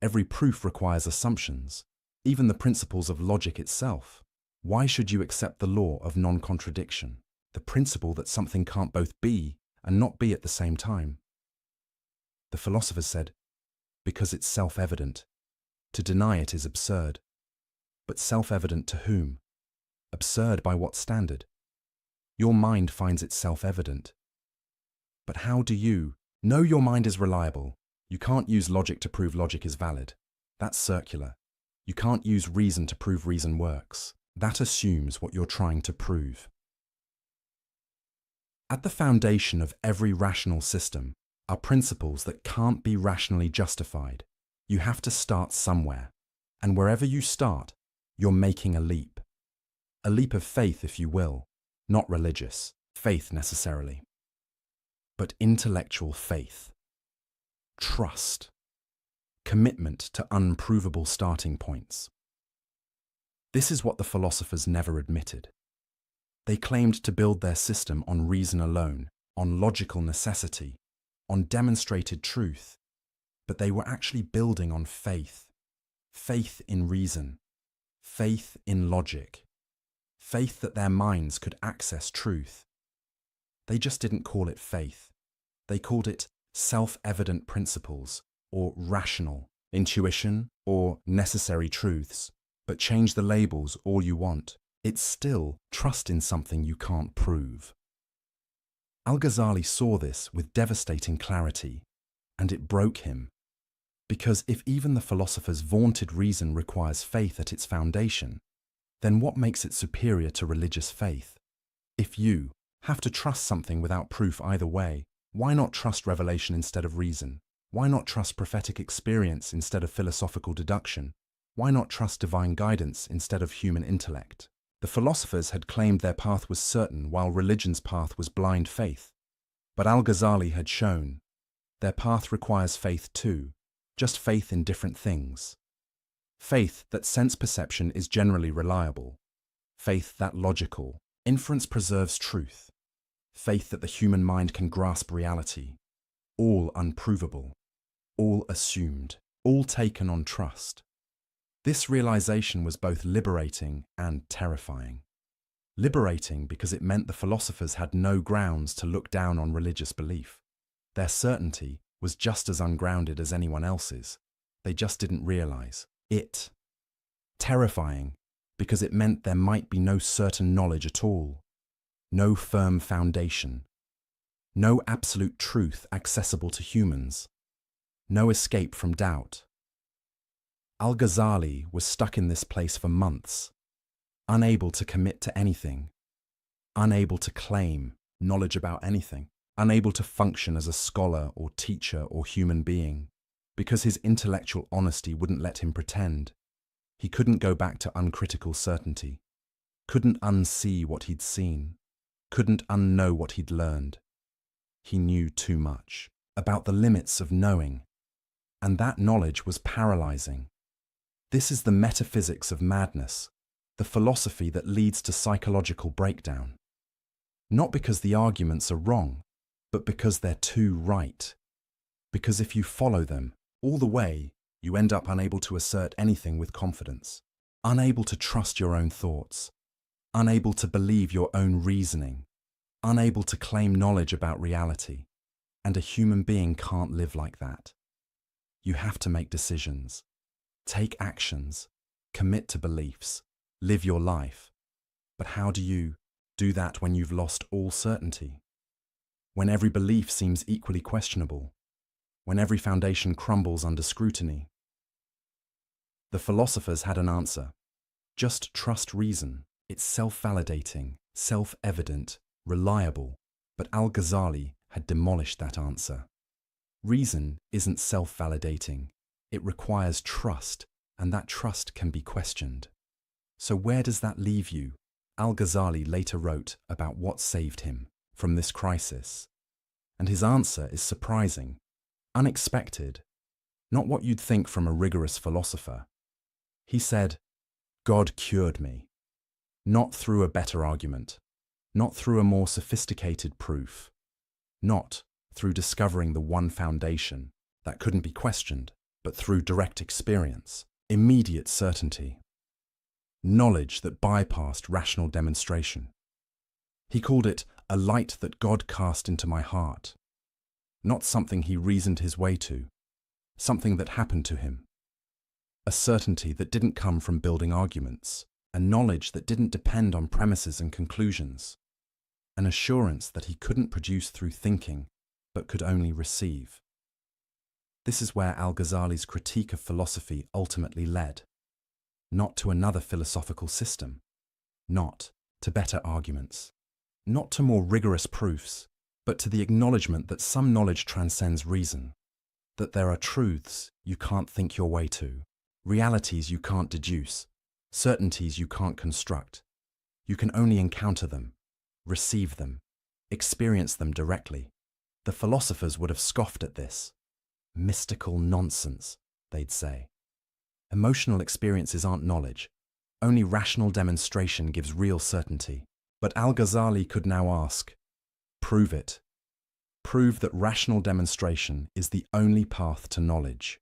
every proof requires assumptions, even the principles of logic itself. Why should you accept the law of non-contradiction, the principle that something can't both be and not be at the same time? The philosophers said, because it's self-evident. To deny it is absurd. But self-evident to whom? Absurd by what standard? Your mind finds it self-evident. But how do you know your mind is reliable? You can't use logic to prove logic is valid. That's circular. You can't use reason to prove reason works. That assumes what you're trying to prove. At the foundation of every rational system are principles that can't be rationally justified. You have to start somewhere, and wherever you start, you're making a leap. A leap of faith, if you will, not religious faith necessarily, but intellectual faith, trust, commitment to unprovable starting points. This is what the philosophers never admitted. They claimed to build their system on reason alone, on logical necessity, on demonstrated truth, but they were actually building on faith. Faith in reason, faith in logic, faith that their minds could access truth. They just didn't call it faith. They called it self-evident principles, or rational, intuition, or necessary truths. But change the labels all you want. It's still trust in something you can't prove. Al-Ghazali saw this with devastating clarity, and it broke him. Because if even the philosophers' vaunted reason requires faith at its foundation, then what makes it superior to religious faith? If you have to trust something without proof either way, why not trust revelation instead of reason? Why not trust prophetic experience instead of philosophical deduction? Why not trust divine guidance instead of human intellect? The philosophers had claimed their path was certain while religion's path was blind faith. But Al-Ghazali had shown their path requires faith too, just faith in different things. Faith that sense perception is generally reliable. Faith that logical inference preserves truth. Faith that the human mind can grasp reality. All unprovable, all assumed, all taken on trust. This realization was both liberating and terrifying. Liberating because it meant the philosophers had no grounds to look down on religious belief. Their certainty was just as ungrounded as anyone else's. They just didn't realize it. Terrifying because it meant there might be no certain knowledge at all, no firm foundation, no absolute truth accessible to humans, no escape from doubt. Al-Ghazali was stuck in this place for months, unable to commit to anything, unable to claim knowledge about anything, unable to function as a scholar or teacher or human being, because his intellectual honesty wouldn't let him pretend. He couldn't go back to uncritical certainty, couldn't unsee what he'd seen, couldn't unknow what he'd learned. He knew too much about the limits of knowing, and that knowledge was paralyzing. This is the metaphysics of madness, the philosophy that leads to psychological breakdown. Not because the arguments are wrong, but because they're too right. Because if you follow them all the way, you end up unable to assert anything with confidence, unable to trust your own thoughts, unable to believe your own reasoning, unable to claim knowledge about reality. And a human being can't live like that. You have to make decisions, take actions, commit to beliefs, live your life. But how do you do that when you've lost all certainty? When every belief seems equally questionable? When every foundation crumbles under scrutiny? The philosophers had an answer. Just trust reason. It's self-validating, self-evident, reliable. But Al-Ghazali had demolished that answer. Reason isn't self-validating. It requires trust, and that trust can be questioned. So where does that leave you? Al-Ghazali later wrote about what saved him from this crisis. And his answer is surprising, unexpected, not what you'd think from a rigorous philosopher. He said, God cured me, not through a better argument, not through a more sophisticated proof, not through discovering the one foundation that couldn't be questioned, but through direct experience, immediate certainty, knowledge that bypassed rational demonstration. He called it a light that God cast into my heart, not something he reasoned his way to, something that happened to him. A certainty that didn't come from building arguments, a knowledge that didn't depend on premises and conclusions, an assurance that he couldn't produce through thinking, but could only receive. This is where Al-Ghazali's critique of philosophy ultimately led. Not to another philosophical system, not to better arguments, not to more rigorous proofs, but to the acknowledgement that some knowledge transcends reason, that there are truths you can't think your way to, realities you can't deduce, certainties you can't construct. You can only encounter them, receive them, experience them directly. The philosophers would have scoffed at this. Mystical nonsense, they'd say. Emotional experiences aren't knowledge. Only rational demonstration gives real certainty. But Al-Ghazali could now ask, prove it. Prove that rational demonstration is the only path to knowledge.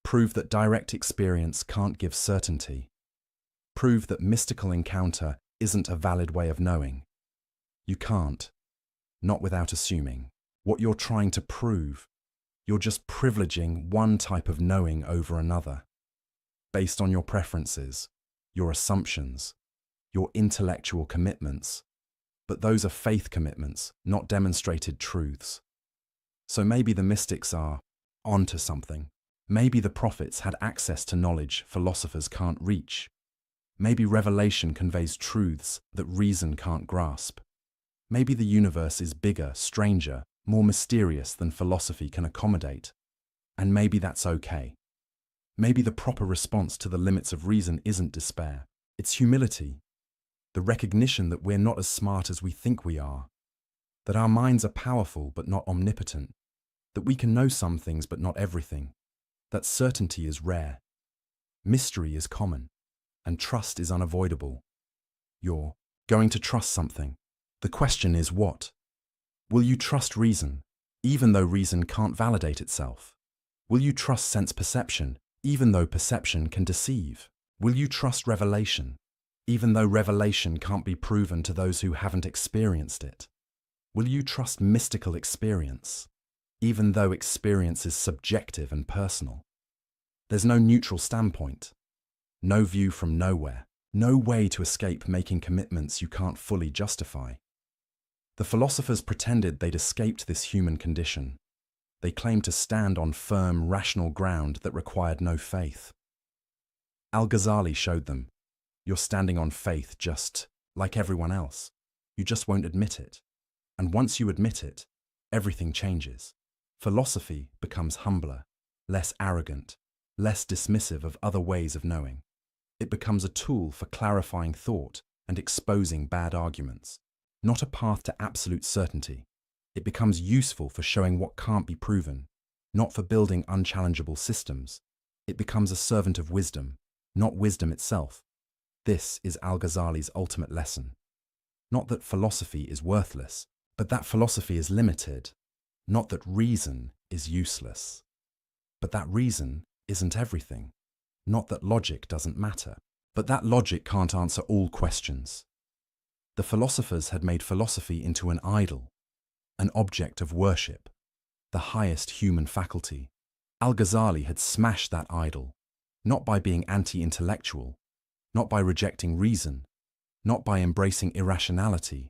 Prove that direct experience can't give certainty. Prove that mystical encounter isn't a valid way of knowing. You can't, not without assuming. What you're trying to prove, you're just privileging one type of knowing over another, based on your preferences, your assumptions, your intellectual commitments. But those are faith commitments, not demonstrated truths. So maybe the mystics are onto something. Maybe the prophets had access to knowledge philosophers can't reach. Maybe revelation conveys truths that reason can't grasp. Maybe the universe is bigger, stranger, more mysterious than philosophy can accommodate. And maybe that's okay. Maybe the proper response to the limits of reason isn't despair. It's humility. The recognition that we're not as smart as we think we are. That our minds are powerful but not omnipotent. That we can know some things but not everything. That certainty is rare. Mystery is common. And trust is unavoidable. You're going to trust something. The question is what? Will you trust reason, even though reason can't validate itself? Will you trust sense perception, even though perception can deceive? Will you trust revelation, even though revelation can't be proven to those who haven't experienced it? Will you trust mystical experience, even though experience is subjective and personal? There's no neutral standpoint, no view from nowhere, no way to escape making commitments you can't fully justify. The philosophers pretended they'd escaped this human condition. They claimed to stand on firm, rational ground that required no faith. Al-Ghazali showed them, you're standing on faith just like everyone else. You just won't admit it. And once you admit it, everything changes. Philosophy becomes humbler, less arrogant, less dismissive of other ways of knowing. It becomes a tool for clarifying thought and exposing bad arguments. Not a path to absolute certainty. It becomes useful for showing what can't be proven, not for building unchallengeable systems. It becomes a servant of wisdom, not wisdom itself. This is Al-Ghazali's ultimate lesson. Not that philosophy is worthless, but that philosophy is limited. Not that reason is useless, but that reason isn't everything. Not that logic doesn't matter, but that logic can't answer all questions. The philosophers had made philosophy into an idol, an object of worship, the highest human faculty. Al-Ghazali had smashed that idol, not by being anti-intellectual, not by rejecting reason, not by embracing irrationality,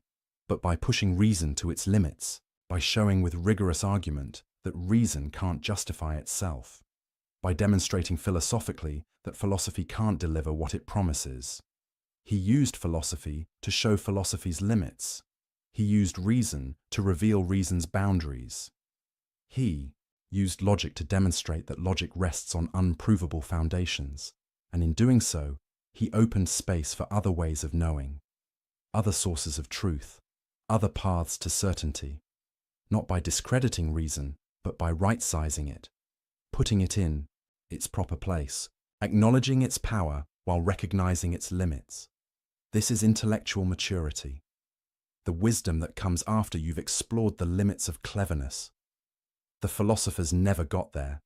but by pushing reason to its limits, by showing with rigorous argument that reason can't justify itself, by demonstrating philosophically that philosophy can't deliver what it promises. He used philosophy to show philosophy's limits. He used reason to reveal reason's boundaries. He used logic to demonstrate that logic rests on unprovable foundations, and in doing so, he opened space for other ways of knowing, other sources of truth, other paths to certainty, not by discrediting reason, but by right-sizing it, putting it in its proper place, acknowledging its power while recognizing its limits. This is intellectual maturity, the wisdom that comes after you've explored the limits of cleverness. The philosophers never got there.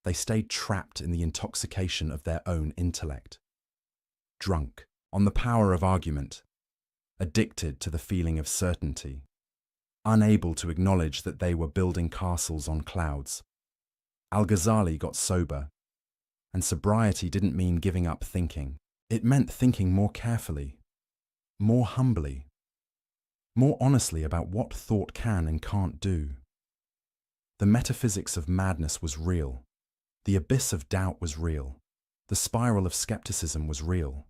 They stayed trapped in the intoxication of their own intellect. Drunk on the power of argument, addicted to the feeling of certainty, unable to acknowledge that they were building castles on clouds. Al-Ghazali got sober, and sobriety didn't mean giving up thinking. It meant thinking more carefully, more humbly, more honestly about what thought can and can't do. The metaphysics of madness was real. The abyss of doubt was real. The spiral of skepticism was real.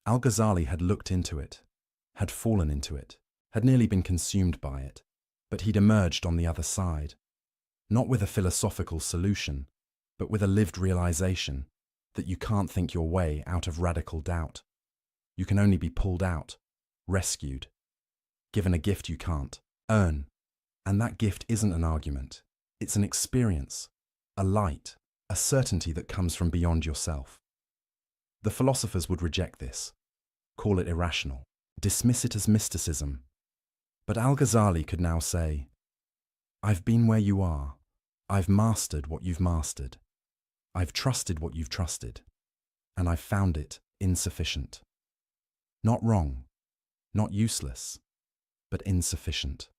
Al-Ghazali had looked into it, had fallen into it, had nearly been consumed by it. But he'd emerged on the other side, not with a philosophical solution, but with a lived realization that you can't think your way out of radical doubt. You can only be pulled out, rescued, given a gift you can't earn. And that gift isn't an argument. It's an experience, a light, a certainty that comes from beyond yourself. The philosophers would reject this, call it irrational, dismiss it as mysticism. But Al-Ghazali could now say, I've been where you are. I've mastered what you've mastered. I've trusted what you've trusted. And I've found it insufficient. Not wrong, not useless, but insufficient.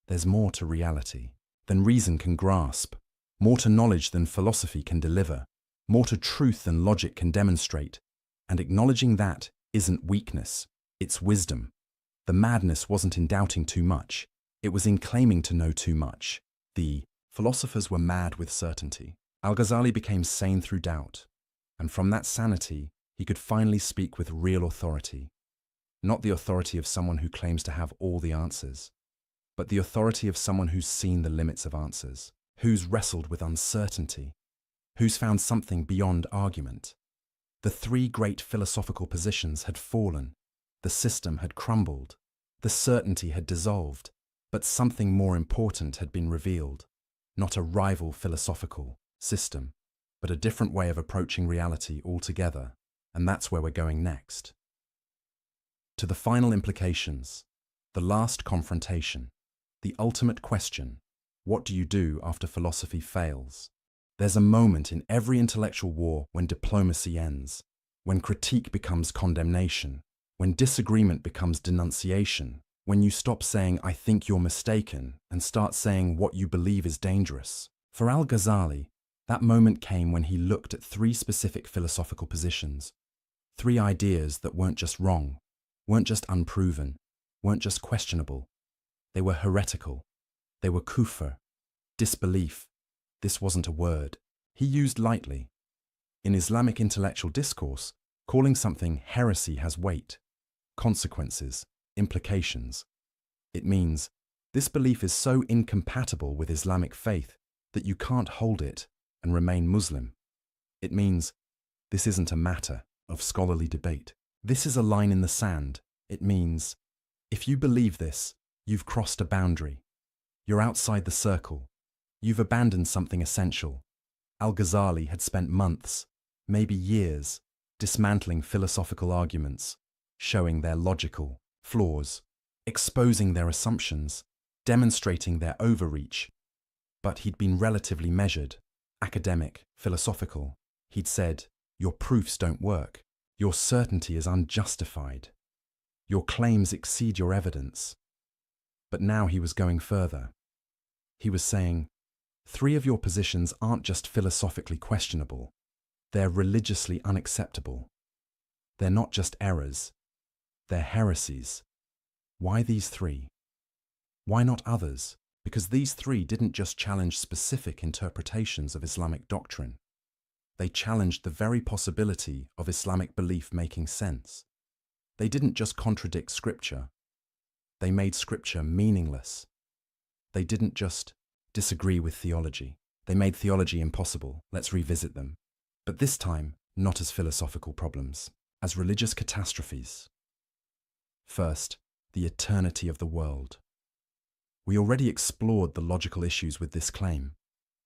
There's more to reality than reason can grasp, more to knowledge than philosophy can deliver, more to truth than logic can demonstrate, and acknowledging that isn't weakness, it's wisdom. The madness wasn't in doubting too much, it was in claiming to know too much. The philosophers were mad with certainty. Al-Ghazali became sane through doubt, and from that sanity he could finally speak with real authority. Not the authority of someone who claims to have all the answers, but the authority of someone who's seen the limits of answers, who's wrestled with uncertainty, who's found something beyond argument. The three great philosophical positions had fallen, the system had crumbled, the certainty had dissolved, but something more important had been revealed. Not a rival philosophical system, but a different way of approaching reality altogether, and that's where we're going next. To the final implications, the last confrontation, the ultimate question, what do you do after philosophy fails? There's a moment in every intellectual war when diplomacy ends, when critique becomes condemnation, when disagreement becomes denunciation, when you stop saying, I think you're mistaken, and start saying what you believe is dangerous. For Al-Ghazali, that moment came when he looked at three specific philosophical positions, three ideas that weren't just wrong, weren't just unproven, weren't just questionable. They were heretical. They were kufr, disbelief. This wasn't a word he used lightly. In Islamic intellectual discourse, calling something heresy has weight, consequences, implications. It means this belief is so incompatible with Islamic faith that you can't hold it and remain Muslim. It means this isn't a matter of scholarly debate. This is a line in the sand. It means if you believe this, you've crossed a boundary. You're outside the circle. You've abandoned something essential. Al-Ghazali had spent months, maybe years, dismantling philosophical arguments, showing their logical flaws, exposing their assumptions, demonstrating their overreach. But he'd been relatively measured, academic, philosophical. He'd said, your proofs don't work. Your certainty is unjustified. Your claims exceed your evidence. But now he was going further. He was saying, three of your positions aren't just philosophically questionable, they're religiously unacceptable. They're not just errors, they're heresies. Why these three? Why not others? Because these three didn't just challenge specific interpretations of Islamic doctrine. They challenged the very possibility of Islamic belief making sense. They didn't just contradict scripture. They made scripture meaningless. They didn't just disagree with theology. They made theology impossible. Let's revisit them. But this time, not as philosophical problems, as religious catastrophes. First, the eternity of the world. We already explored the logical issues with this claim,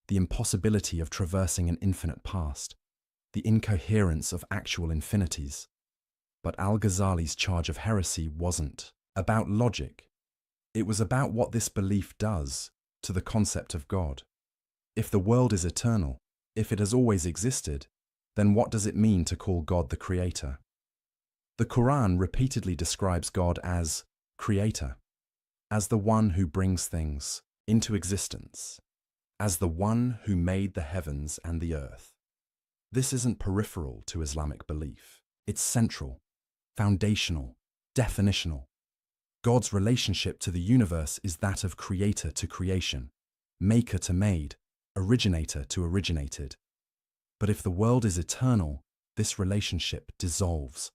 the impossibility of traversing an infinite past, the incoherence of actual infinities. But Al-Ghazali's charge of heresy wasn't about logic. It was about what this belief does to the concept of God. If the world is eternal, if it has always existed, then what does it mean to call God the Creator? The Quran repeatedly describes God as Creator, as the one who brings things into existence, as the one who made the heavens and the earth. This isn't peripheral to Islamic belief. It's central, foundational, definitional. God's relationship to the universe is that of creator to creation, maker to made, originator to originated. But if the world is eternal, this relationship dissolves.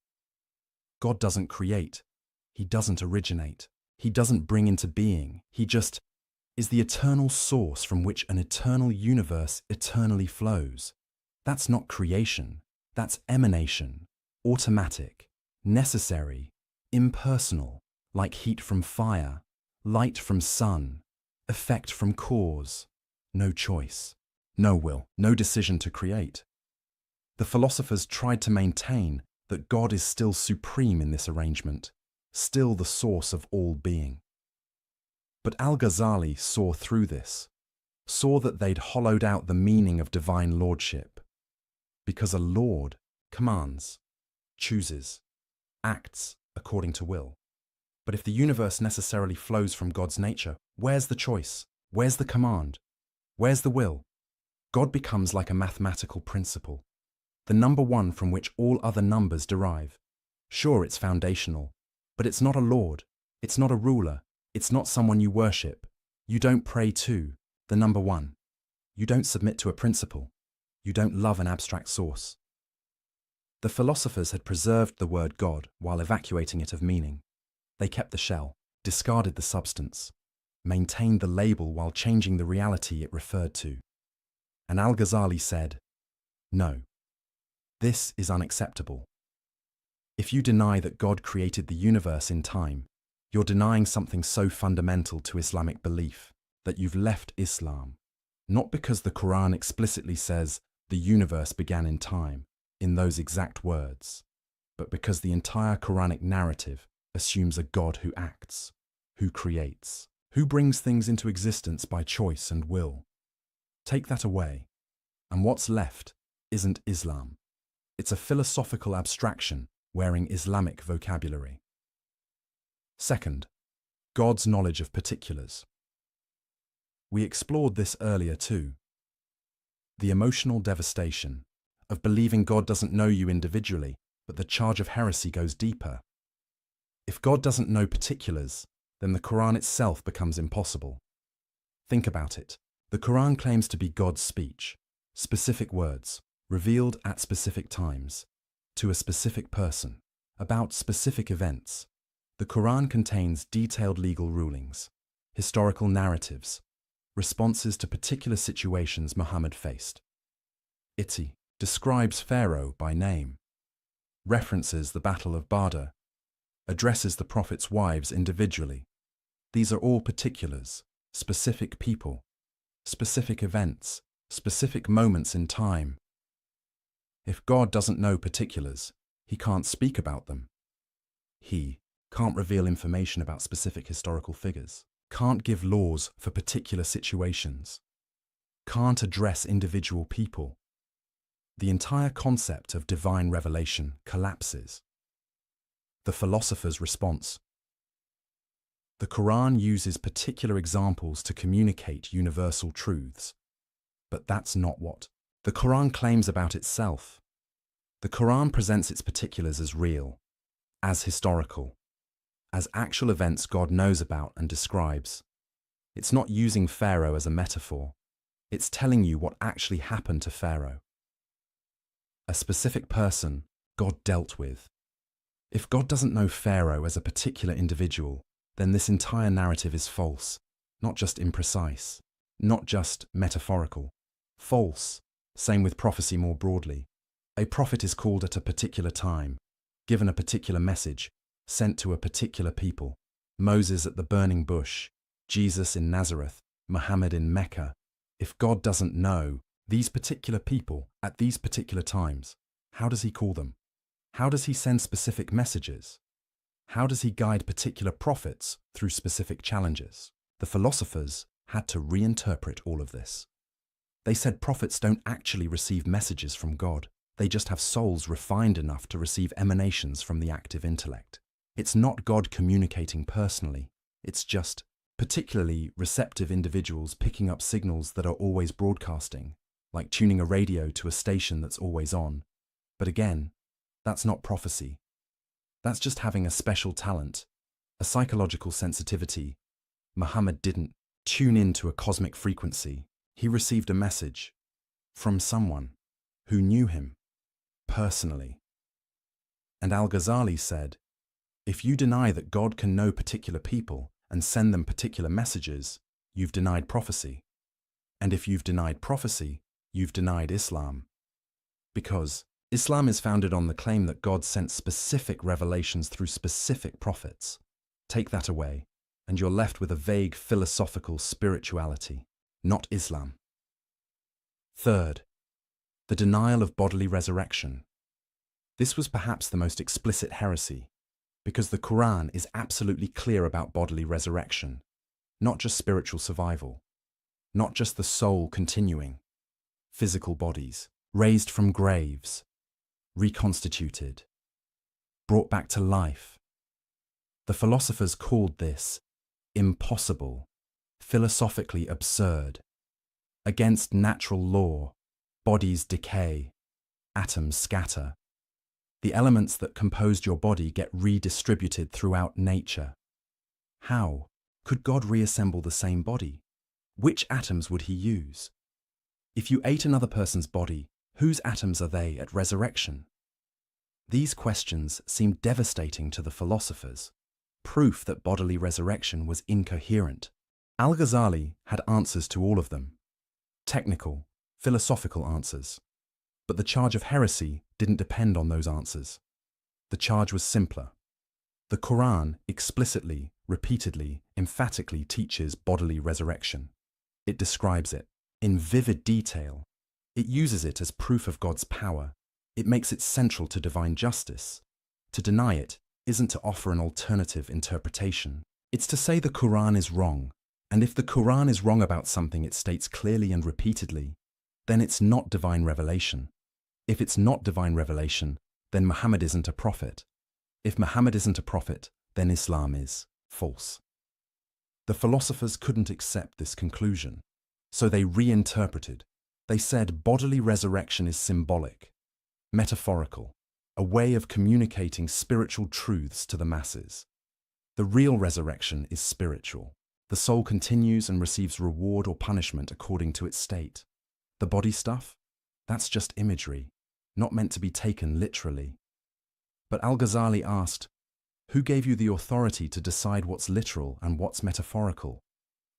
God doesn't create. He doesn't originate. He doesn't bring into being. He just is the eternal source from which an eternal universe eternally flows. That's not creation. That's emanation, automatic, necessary, impersonal, like heat from fire, light from sun, effect from cause. No choice, no will, no decision to create. The philosophers tried to maintain that God is still supreme in this arrangement, still the source of all being. But Al-Ghazali saw through this, saw that they'd hollowed out the meaning of divine lordship. Because a lord commands, chooses, acts according to will. But if the universe necessarily flows from God's nature, where's the choice? Where's the command? Where's the will? God becomes like a mathematical principle, the number one from which all other numbers derive. Sure, it's foundational, but it's not a lord, it's not a ruler, it's not someone you worship. You don't pray to the number one. You don't submit to a principle. You don't love an abstract source. The philosophers had preserved the word God while evacuating it of meaning. They kept the shell, discarded the substance, maintained the label while changing the reality it referred to. And Al-Ghazali said, no, this is unacceptable. If you deny that God created the universe in time, you're denying something so fundamental to Islamic belief that you've left Islam, not because the Quran explicitly says the universe began in time, in those exact words, but because the entire Quranic narrative assumes a God who acts, who creates, who brings things into existence by choice and will. Take that away, and what's left isn't Islam. It's a philosophical abstraction wearing Islamic vocabulary. Second, God's knowledge of particulars. We explored this earlier too. The emotional devastation of believing God doesn't know you individually, but the charge of heresy goes deeper. If God doesn't know particulars, then the Quran itself becomes impossible. Think about it. The Quran claims to be God's speech, specific words, revealed at specific times, to a specific person, about specific events. The Quran contains detailed legal rulings, historical narratives, responses to particular situations Muhammad faced. It describes Pharaoh by name, references the Battle of Badr, addresses the Prophet's wives individually. These are all particulars, specific people, specific events, specific moments in time. If God doesn't know particulars, he can't speak about them. He can't reveal information about specific historical figures, can't give laws for particular situations, can't address individual people. The entire concept of divine revelation collapses. The philosopher's response. The Quran uses particular examples to communicate universal truths, but that's not what the Quran claims about itself. The Quran presents its particulars as real, as historical, as actual events God knows about and describes. It's not using Pharaoh as a metaphor. It's telling you what actually happened to Pharaoh. A specific person God dealt with. If God doesn't know Pharaoh as a particular individual, then this entire narrative is false, not just imprecise, not just metaphorical. False. Same with prophecy more broadly. A prophet is called at a particular time, given a particular message, sent to a particular people. Moses at the burning bush, Jesus in Nazareth, Muhammad in Mecca. If God doesn't know these particular people at these particular times, how does he call them? How does he send specific messages? How does he guide particular prophets through specific challenges? The philosophers had to reinterpret all of this. They said prophets don't actually receive messages from God. They just have souls refined enough to receive emanations from the active intellect. It's not God communicating personally. It's just particularly receptive individuals picking up signals that are always broadcasting, like tuning a radio to a station that's always on. But again, that's not prophecy. That's just having a special talent, a psychological sensitivity. Muhammad didn't tune in to a cosmic frequency. He received a message from someone who knew him personally. And Al-Ghazali said, if you deny that God can know particular people, and send them particular messages, you've denied prophecy. And if you've denied prophecy, you've denied Islam. Because Islam is founded on the claim that God sent specific revelations through specific prophets. Take that away, and you're left with a vague philosophical spirituality, not Islam. Third, the denial of bodily resurrection. This was perhaps the most explicit heresy, because the Quran is absolutely clear about bodily resurrection, not just spiritual survival, not just the soul continuing, physical bodies, raised from graves, reconstituted, brought back to life. The philosophers called this impossible, philosophically absurd, against natural law. Bodies decay, atoms scatter. The elements that composed your body get redistributed throughout nature. How could God reassemble the same body? Which atoms would he use? If you ate another person's body, whose atoms are they at resurrection? These questions seemed devastating to the philosophers, proof that bodily resurrection was incoherent. Al-Ghazali had answers to all of them. Technical, philosophical answers. But the charge of heresy didn't depend on those answers. The charge was simpler. The Quran explicitly, repeatedly, emphatically teaches bodily resurrection. It describes it in vivid detail. It uses it as proof of God's power. It makes it central to divine justice. To deny it isn't to offer an alternative interpretation. It's to say the Quran is wrong. And if the Quran is wrong about something it states clearly and repeatedly, then it's not divine revelation. If it's not divine revelation, then Muhammad isn't a prophet. If Muhammad isn't a prophet, then Islam is false. The philosophers couldn't accept this conclusion, so they reinterpreted. They said bodily resurrection is symbolic, metaphorical, a way of communicating spiritual truths to the masses. The real resurrection is spiritual. The soul continues and receives reward or punishment according to its state. The body stuff? That's just imagery, not meant to be taken literally. But Al-Ghazali asked, who gave you the authority to decide what's literal and what's metaphorical?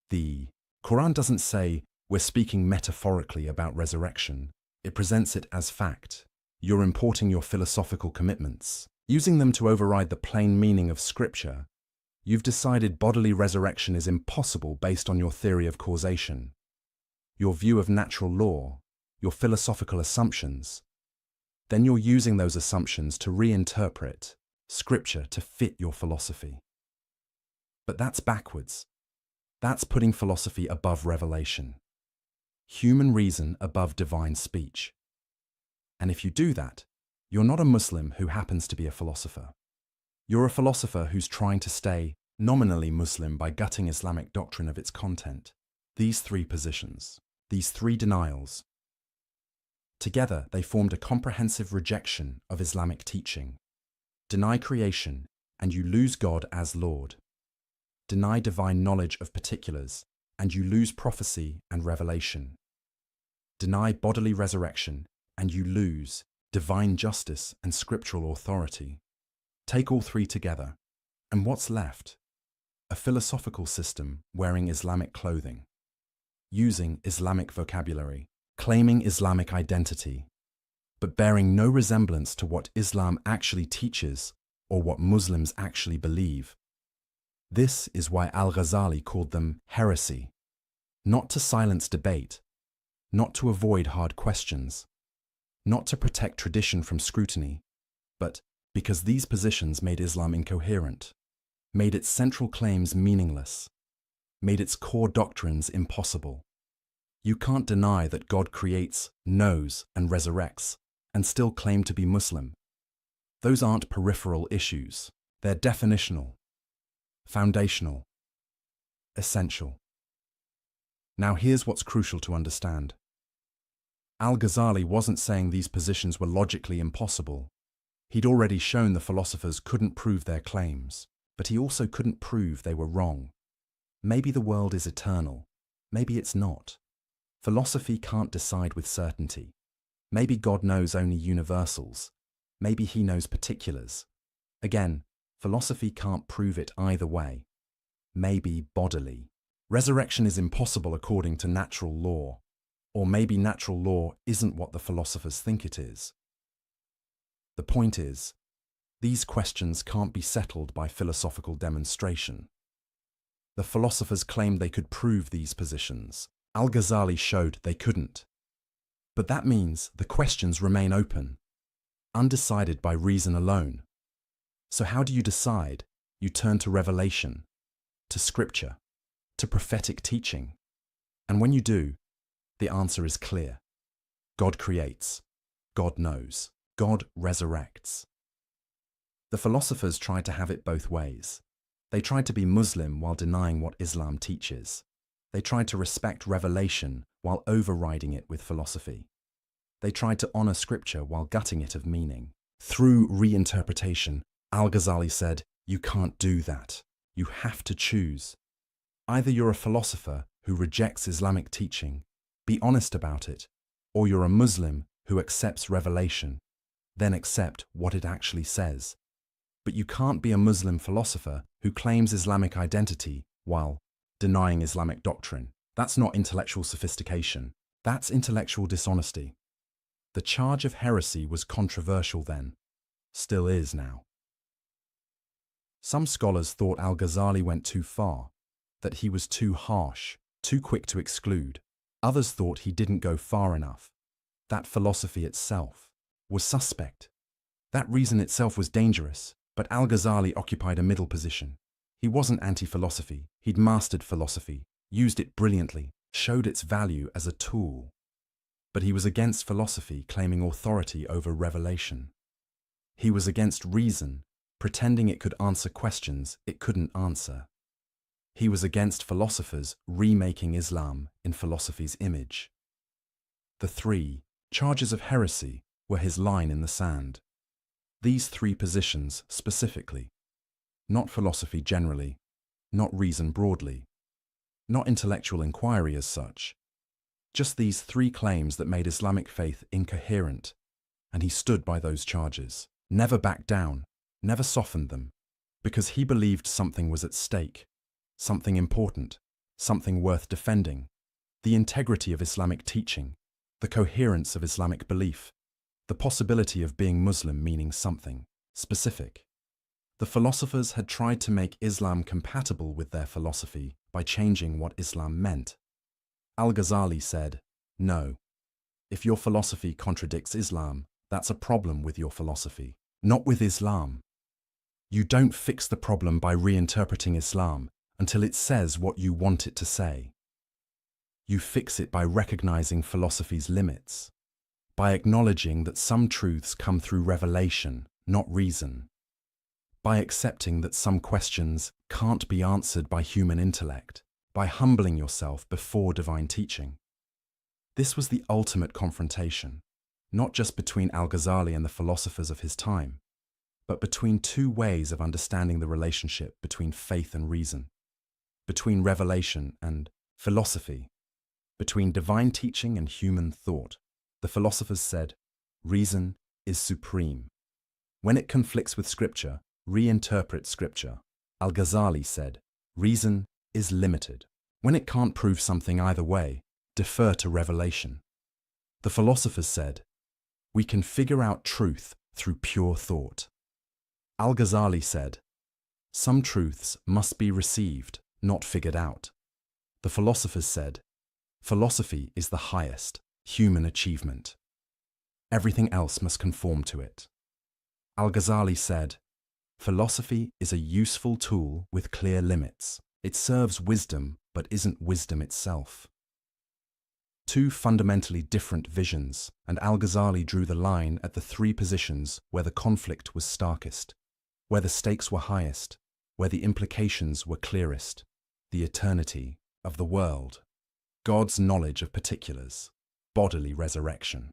The Quran doesn't say, we're speaking metaphorically about resurrection. It presents it as fact. You're importing your philosophical commitments, using them to override the plain meaning of Scripture. You've decided bodily resurrection is impossible based on your theory of causation, your view of natural law, your philosophical assumptions. Then you're using those assumptions to reinterpret Scripture to fit your philosophy. But that's backwards. That's putting philosophy above revelation, human reason above divine speech. And if you do that, you're not a Muslim who happens to be a philosopher. You're a philosopher who's trying to stay nominally Muslim by gutting Islamic doctrine of its content. These three positions, these three denials, together they formed a comprehensive rejection of Islamic teaching. Deny creation, and you lose God as Lord. Deny divine knowledge of particulars, and you lose prophecy and revelation. Deny bodily resurrection, and you lose divine justice and scriptural authority. Take all three together, and what's left? A philosophical system wearing Islamic clothing, using Islamic vocabulary, claiming Islamic identity, but bearing no resemblance to what Islam actually teaches or what Muslims actually believe. This is why Al-Ghazali called them heresy, not to silence debate, not to avoid hard questions, not to protect tradition from scrutiny, but because these positions made Islam incoherent, made its central claims meaningless, made its core doctrines impossible. You can't deny that God creates, knows, and resurrects, and still claim to be Muslim. Those aren't peripheral issues. They're definitional, foundational, essential. Now here's what's crucial to understand. Al-Ghazali wasn't saying these positions were logically impossible. He'd already shown the philosophers couldn't prove their claims, but he also couldn't prove they were wrong. Maybe the world is eternal. Maybe it's not. Philosophy can't decide with certainty. Maybe God knows only universals. Maybe he knows particulars. Again, philosophy can't prove it either way. maybe bodily. Resurrection is impossible according to natural law, or maybe natural law isn't what the philosophers think it is. The point is, these questions can't be settled by philosophical demonstration. The philosophers claimed they could prove these positions. Al-Ghazali showed they couldn't. But that means the questions remain open, undecided by reason alone. So how do you decide? You turn to revelation, to scripture, to prophetic teaching. And when you do, the answer is clear. God creates. God knows. God resurrects. The philosophers tried to have it both ways. They tried to be Muslim while denying what Islam teaches. They tried to respect revelation while overriding it with philosophy. They tried to honor scripture while gutting it of meaning. Through reinterpretation, Al-Ghazali said, you can't do that. You have to choose. Either you're a philosopher who rejects Islamic teaching, be honest about it, or you're a Muslim who accepts revelation, then accept what it actually says. But you can't be a Muslim philosopher who claims Islamic identity while denying Islamic doctrine. That's not intellectual sophistication. That's intellectual dishonesty. The charge of heresy was controversial then, still is now. Some scholars thought Al-Ghazali went too far, that he was too harsh, too quick to exclude. Others thought he didn't go far enough. That philosophy itself was suspect. That reason itself was dangerous, but Al-Ghazali occupied a middle position. He wasn't anti-philosophy, he'd mastered philosophy, used it brilliantly, showed its value as a tool. But he was against philosophy claiming authority over revelation. He was against reason, pretending it could answer questions it couldn't answer. He was against philosophers remaking Islam in philosophy's image. The three charges of heresy were his line in the sand. These three positions specifically, not philosophy generally, not reason broadly, not intellectual inquiry as such, just these three claims that made Islamic faith incoherent, and he stood by those charges, never backed down, never softened them, because he believed something was at stake, something important, something worth defending, the integrity of Islamic teaching, the coherence of Islamic belief, the possibility of being Muslim meaning something specific. The philosophers had tried to make Islam compatible with their philosophy by changing what Islam meant. Al-Ghazali said, no, if your philosophy contradicts Islam, that's a problem with your philosophy, not with Islam. You don't fix the problem by reinterpreting Islam until it says what you want it to say. You fix it by recognizing philosophy's limits, by acknowledging that some truths come through revelation, not reason, by accepting that some questions can't be answered by human intellect, by humbling yourself before divine teaching. This was the ultimate confrontation, not just between Al-Ghazali and the philosophers of his time, but between two ways of understanding the relationship between faith and reason, between revelation and philosophy, between divine teaching and human thought. The philosophers said, reason is supreme. When it conflicts with scripture, reinterpret scripture. Al-Ghazali said, reason is limited. When it can't prove something either way, defer to revelation. The philosophers said, we can figure out truth through pure thought. Al-Ghazali said, some truths must be received, not figured out. The philosophers said, philosophy is the highest human achievement. Everything else must conform to it. Al-Ghazali said, philosophy is a useful tool with clear limits. It serves wisdom, but isn't wisdom itself. Two fundamentally different visions, and Al-Ghazali drew the line at the three positions where the conflict was starkest, where the stakes were highest, where the implications were clearest: the eternity of the world, God's knowledge of particulars, bodily resurrection.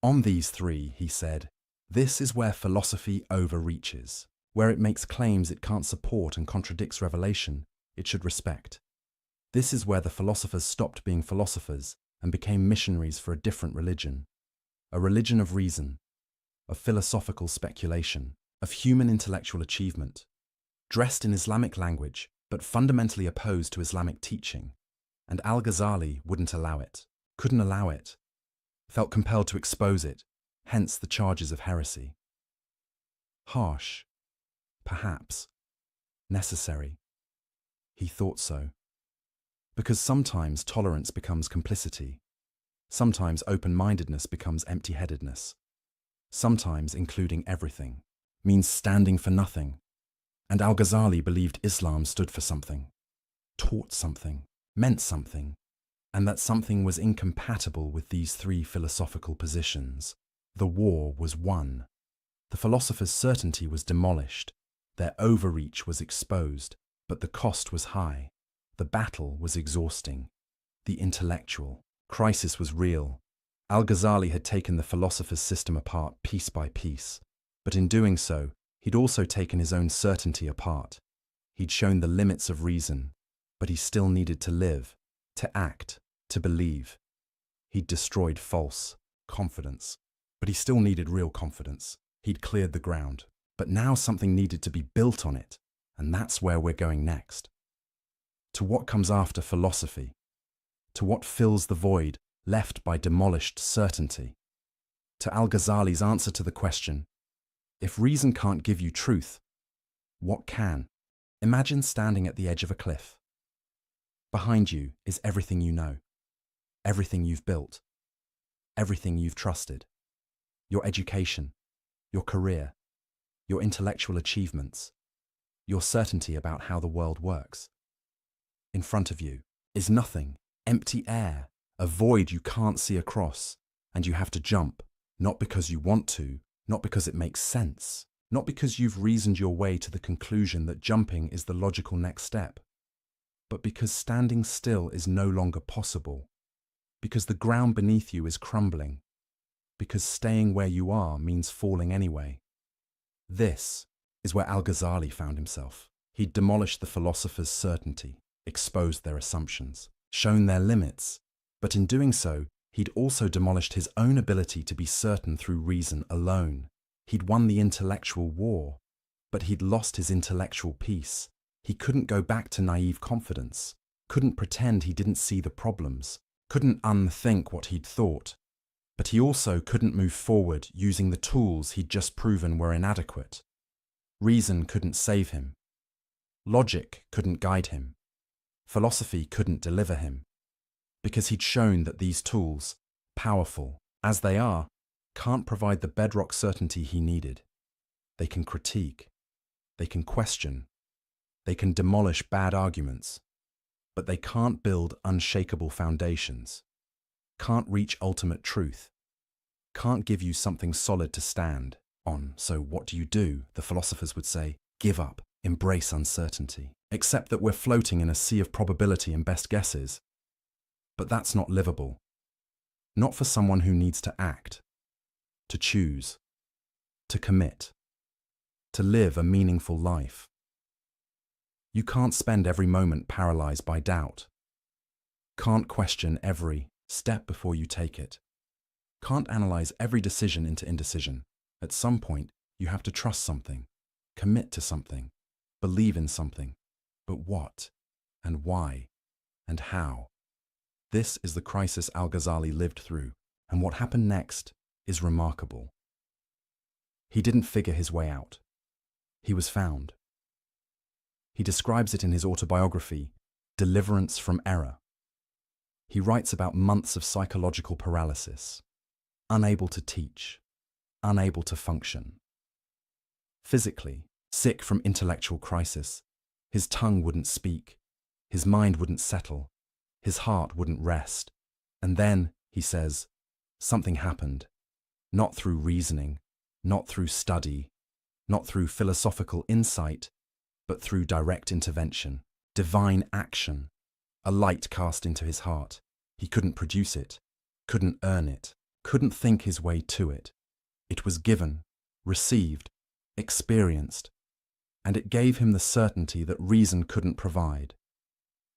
On these three, he said, this is where philosophy overreaches, where it makes claims it can't support and contradicts revelation it should respect. This is where the philosophers stopped being philosophers and became missionaries for a different religion, a religion of reason, of philosophical speculation, of human intellectual achievement, dressed in Islamic language, but fundamentally opposed to Islamic teaching, and Al-Ghazali wouldn't allow it, couldn't allow it, felt compelled to expose it, hence the charges of heresy. Harsh, perhaps, necessary. He thought so. Because sometimes tolerance becomes complicity. Sometimes open-mindedness becomes empty-headedness. Sometimes including everything means standing for nothing. And Al-Ghazali believed Islam stood for something, taught something, meant something, and that something was incompatible with these three philosophical positions. The war was won. The philosophers' certainty was demolished. Their overreach was exposed, but the cost was high. The battle was exhausting. The intellectual crisis was real. Al-Ghazali had taken the philosopher's system apart piece by piece, but in doing so, he'd also taken his own certainty apart. He'd shown the limits of reason, but he still needed to live, to act, to believe. He'd destroyed false confidence, but he still needed real confidence. He'd cleared the ground, but now something needed to be built on it, and that's where we're going next. To what comes after philosophy, to what fills the void left by demolished certainty, to Al-Ghazali's answer to the question, if reason can't give you truth, what can? Imagine standing at the edge of a cliff. Behind you is everything you know, everything you've built, everything you've trusted, your education, your career, your intellectual achievements, your certainty about how the world works. In front of you is nothing, empty air, a void you can't see across, and you have to jump, not because you want to, not because it makes sense, not because you've reasoned your way to the conclusion that jumping is the logical next step, but because standing still is no longer possible, because the ground beneath you is crumbling, because staying where you are means falling anyway. This is where Al-Ghazali found himself. He'd demolished the philosophers' certainty, exposed their assumptions, shown their limits, but in doing so, he'd also demolished his own ability to be certain through reason alone. He'd won the intellectual war, but he'd lost his intellectual peace. He couldn't go back to naive confidence, couldn't pretend he didn't see the problems, couldn't unthink what he'd thought. But he also couldn't move forward using the tools he'd just proven were inadequate. Reason couldn't save him. Logic couldn't guide him. Philosophy couldn't deliver him. Because he'd shown that these tools, powerful as they are, can't provide the bedrock certainty he needed. They can critique, they can question, they can demolish bad arguments, but they can't build unshakable foundations, can't reach ultimate truth, can't give you something solid to stand on. So what do? The philosophers would say, give up, embrace uncertainty, accept that we're floating in a sea of probability and best guesses. But that's not livable. Not for someone who needs to act, to choose, to commit, to live a meaningful life. You can't spend every moment paralyzed by doubt. Can't question every step before you take it. Can't analyze every decision into indecision. At some point, you have to trust something, commit to something, believe in something. But what, and why, and how? This is the crisis Al-Ghazali lived through, and what happened next is remarkable. He didn't figure his way out. He was found. He describes it in his autobiography, Deliverance from Error. He writes about months of psychological paralysis, unable to teach, unable to function. Physically, sick from intellectual crisis, his tongue wouldn't speak, his mind wouldn't settle, his heart wouldn't rest. And then, he says, something happened, not through reasoning, not through study, not through philosophical insight, but through direct intervention, divine action, a light cast into his heart. He couldn't produce it, couldn't earn it, couldn't think his way to it. It was given, received, experienced, and it gave him the certainty that reason couldn't provide.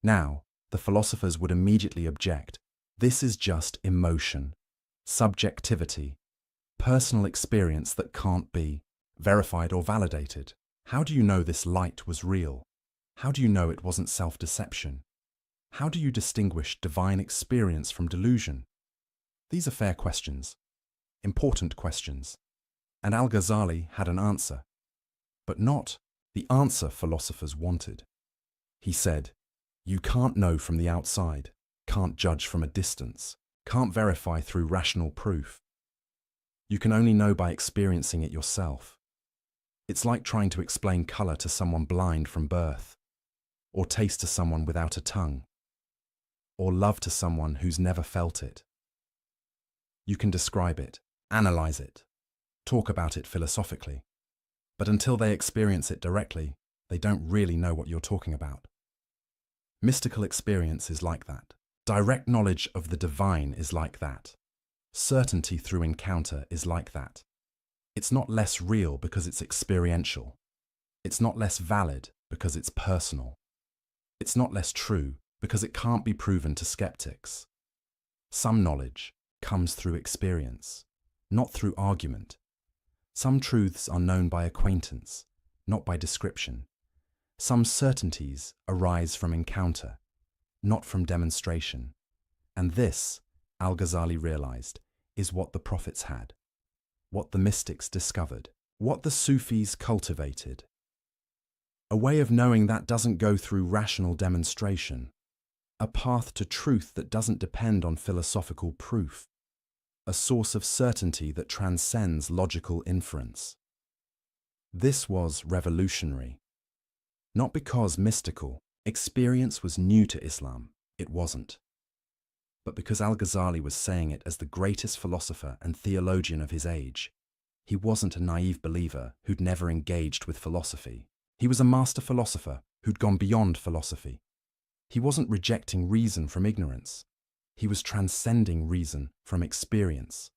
Now, the philosophers would immediately object. This is just emotion, subjectivity, personal experience that can't be verified or validated. How do you know this light was real? How do you know it wasn't self-deception? How do you distinguish divine experience from delusion? These are fair questions, important questions, and Al-Ghazali had an answer, but not the answer philosophers wanted. He said, "You can't know from the outside, can't judge from a distance, can't verify through rational proof. You can only know by experiencing it yourself. It's like trying to explain color to someone blind from birth, or taste to someone without a tongue, or love to someone who's never felt it. You can describe it, analyze it, talk about it philosophically, but until they experience it directly, they don't really know what you're talking about. Mystical experience is like that. Direct knowledge of the divine is like that. Certainty through encounter is like that. It's not less real because it's experiential. It's not less valid because it's personal. It's not less true because it can't be proven to skeptics. Some knowledge comes through experience, not through argument. Some truths are known by acquaintance, not by description. Some certainties arise from encounter, not from demonstration. And this, Al-Ghazali realized, is what the prophets had, what the mystics discovered, what the Sufis cultivated. A way of knowing that doesn't go through rational demonstration, a path to truth that doesn't depend on philosophical proof, a source of certainty that transcends logical inference. This was revolutionary. Not because mystical experience was new to Islam, it wasn't. But because Al-Ghazali was saying it as the greatest philosopher and theologian of his age, he wasn't a naive believer who'd never engaged with philosophy. He was a master philosopher who'd gone beyond philosophy. He wasn't rejecting reason from ignorance. He was transcending reason from experience.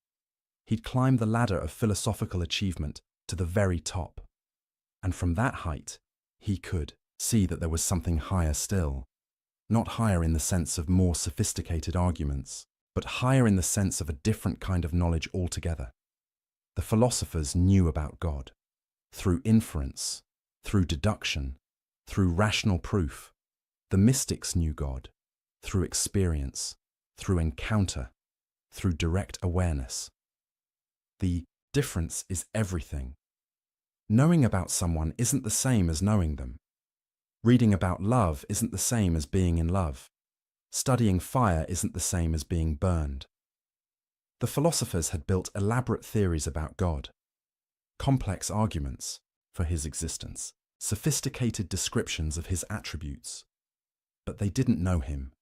He'd climbed the ladder of philosophical achievement to the very top. And from that height, he could see that there was something higher still. Not higher in the sense of more sophisticated arguments, but higher in the sense of a different kind of knowledge altogether. The philosophers knew about God, through inference, through deduction, through rational proof. The mystics knew God, through experience, through encounter, through direct awareness. The difference is everything. Knowing about someone isn't the same as knowing them. Reading about love isn't the same as being in love. Studying fire isn't the same as being burned. The philosophers had built elaborate theories about God, complex arguments for his existence, sophisticated descriptions of his attributes. But they didn't know him.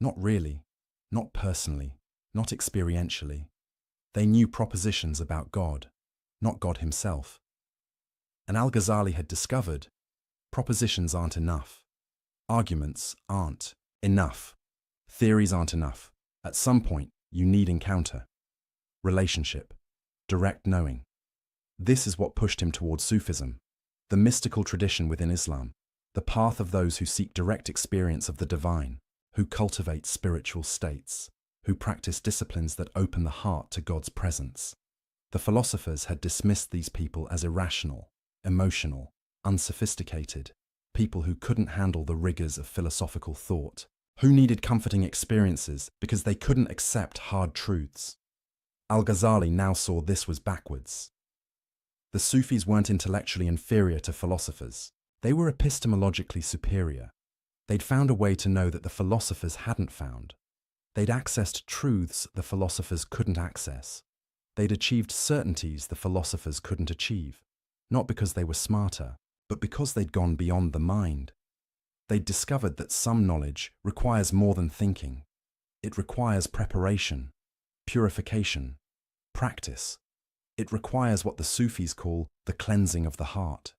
Not really, not personally, not experientially. They knew propositions about God, not God himself. And Al-Ghazali had discovered propositions aren't enough. Arguments aren't enough. Theories aren't enough. At some point, you need encounter, relationship, direct knowing. This is what pushed him towards Sufism, the mystical tradition within Islam, the path of those who seek direct experience of the divine, who cultivate spiritual states, who practice disciplines that open the heart to God's presence. The philosophers had dismissed these people as irrational, emotional, unsophisticated, people who couldn't handle the rigors of philosophical thought, who needed comforting experiences because they couldn't accept hard truths. Al-Ghazali now saw this was backwards. The Sufis weren't intellectually inferior to philosophers. They were epistemologically superior. They'd found a way to know that the philosophers hadn't found. They'd accessed truths the philosophers couldn't access. They'd achieved certainties the philosophers couldn't achieve, not because they were smarter, but because they'd gone beyond the mind. They'd discovered that some knowledge requires more than thinking. It requires preparation, purification, practice. It requires what the Sufis call the cleansing of the heart.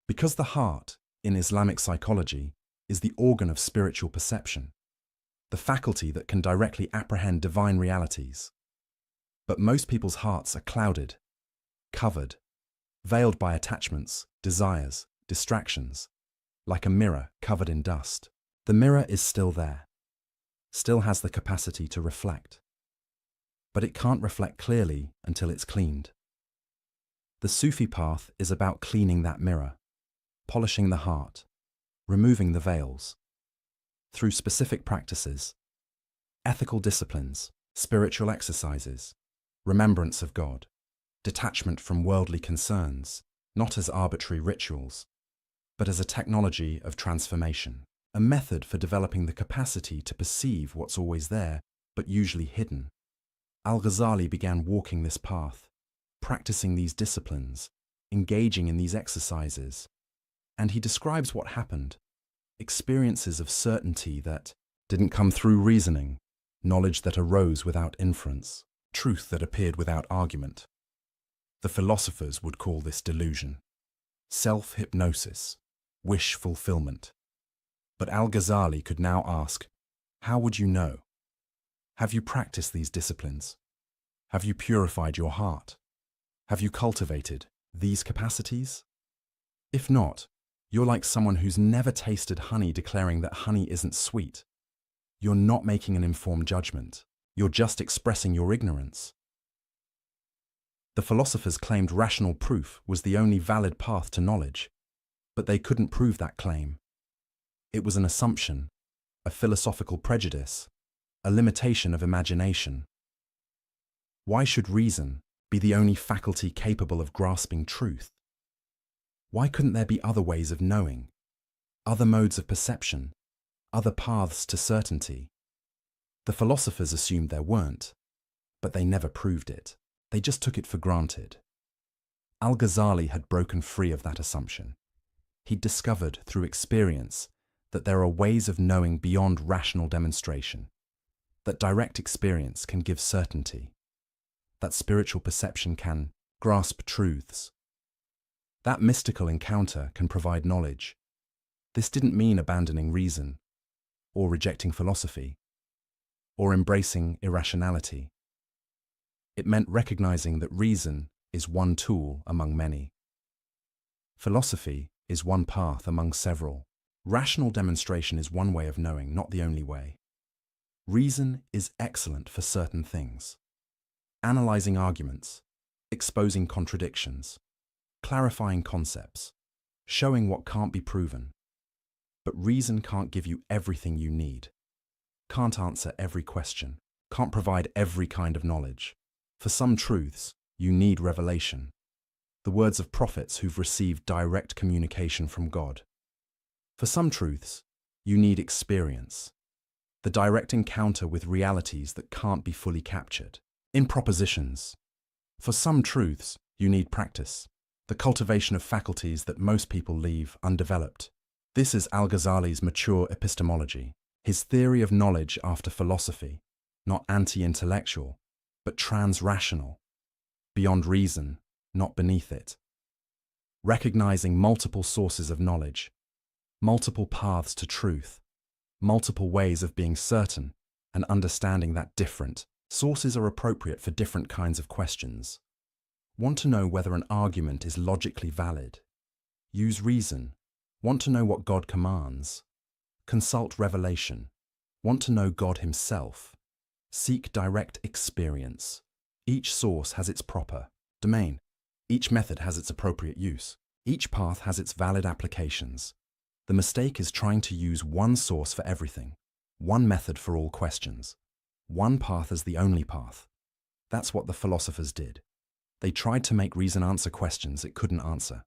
Because the heart, in Islamic psychology, is the organ of spiritual perception, the faculty that can directly apprehend divine realities. But most people's hearts are clouded, covered, veiled by attachments, desires, distractions, like a mirror covered in dust. The mirror is still there, still has the capacity to reflect, but it can't reflect clearly until it's cleaned. The Sufi path is about cleaning that mirror, polishing the heart, removing the veils. Through specific practices, ethical disciplines, spiritual exercises, remembrance of God, detachment from worldly concerns, not as arbitrary rituals, but as a technology of transformation, a method for developing the capacity to perceive what's always there, but usually hidden. Al-Ghazali began walking this path, practicing these disciplines, engaging in these exercises, and he describes what happened, experiences of certainty that didn't come through reasoning, knowledge that arose without inference, truth that appeared without argument. The philosophers would call this delusion, self-hypnosis, wish fulfillment. But Al-Ghazali could now ask, how would you know? Have you practiced these disciplines? Have you purified your heart? Have you cultivated these capacities? If not, you're like someone who's never tasted honey declaring that honey isn't sweet. You're not making an informed judgment. You're just expressing your ignorance. The philosophers claimed rational proof was the only valid path to knowledge, but they couldn't prove that claim. It was an assumption, a philosophical prejudice, a limitation of imagination. Why should reason be the only faculty capable of grasping truth? Why couldn't there be other ways of knowing, other modes of perception, other paths to certainty? The philosophers assumed there weren't, but they never proved it. They just took it for granted. Al-Ghazali had broken free of that assumption. He'd discovered through experience that there are ways of knowing beyond rational demonstration, that direct experience can give certainty, that spiritual perception can grasp truths. That mystical encounter can provide knowledge. This didn't mean abandoning reason, or rejecting philosophy, or embracing irrationality. It meant recognizing that reason is one tool among many. Philosophy is one path among several. Rational demonstration is one way of knowing, not the only way. Reason is excellent for certain things. Analyzing arguments, exposing contradictions, clarifying concepts, showing what can't be proven. But reason can't give you everything you need, can't answer every question, can't provide every kind of knowledge. For some truths, you need revelation, the words of prophets who've received direct communication from God. For some truths, you need experience, the direct encounter with realities that can't be fully captured. In propositions, for some truths, you need practice, the cultivation of faculties that most people leave undeveloped. This is Al-Ghazali's mature epistemology, his theory of knowledge after philosophy, not anti-intellectual, but trans-rational, beyond reason, not beneath it. Recognizing multiple sources of knowledge, multiple paths to truth, multiple ways of being certain, and understanding that different sources are appropriate for different kinds of questions. Want to know whether an argument is logically valid? Use reason. Want to know what God commands? Consult revelation. Want to know God himself? Seek direct experience. Each source has its proper domain. Each method has its appropriate use. Each path has its valid applications. The mistake is trying to use one source for everything, one method for all questions, one path as the only path. That's what the philosophers did. They tried to make reason answer questions it couldn't answer.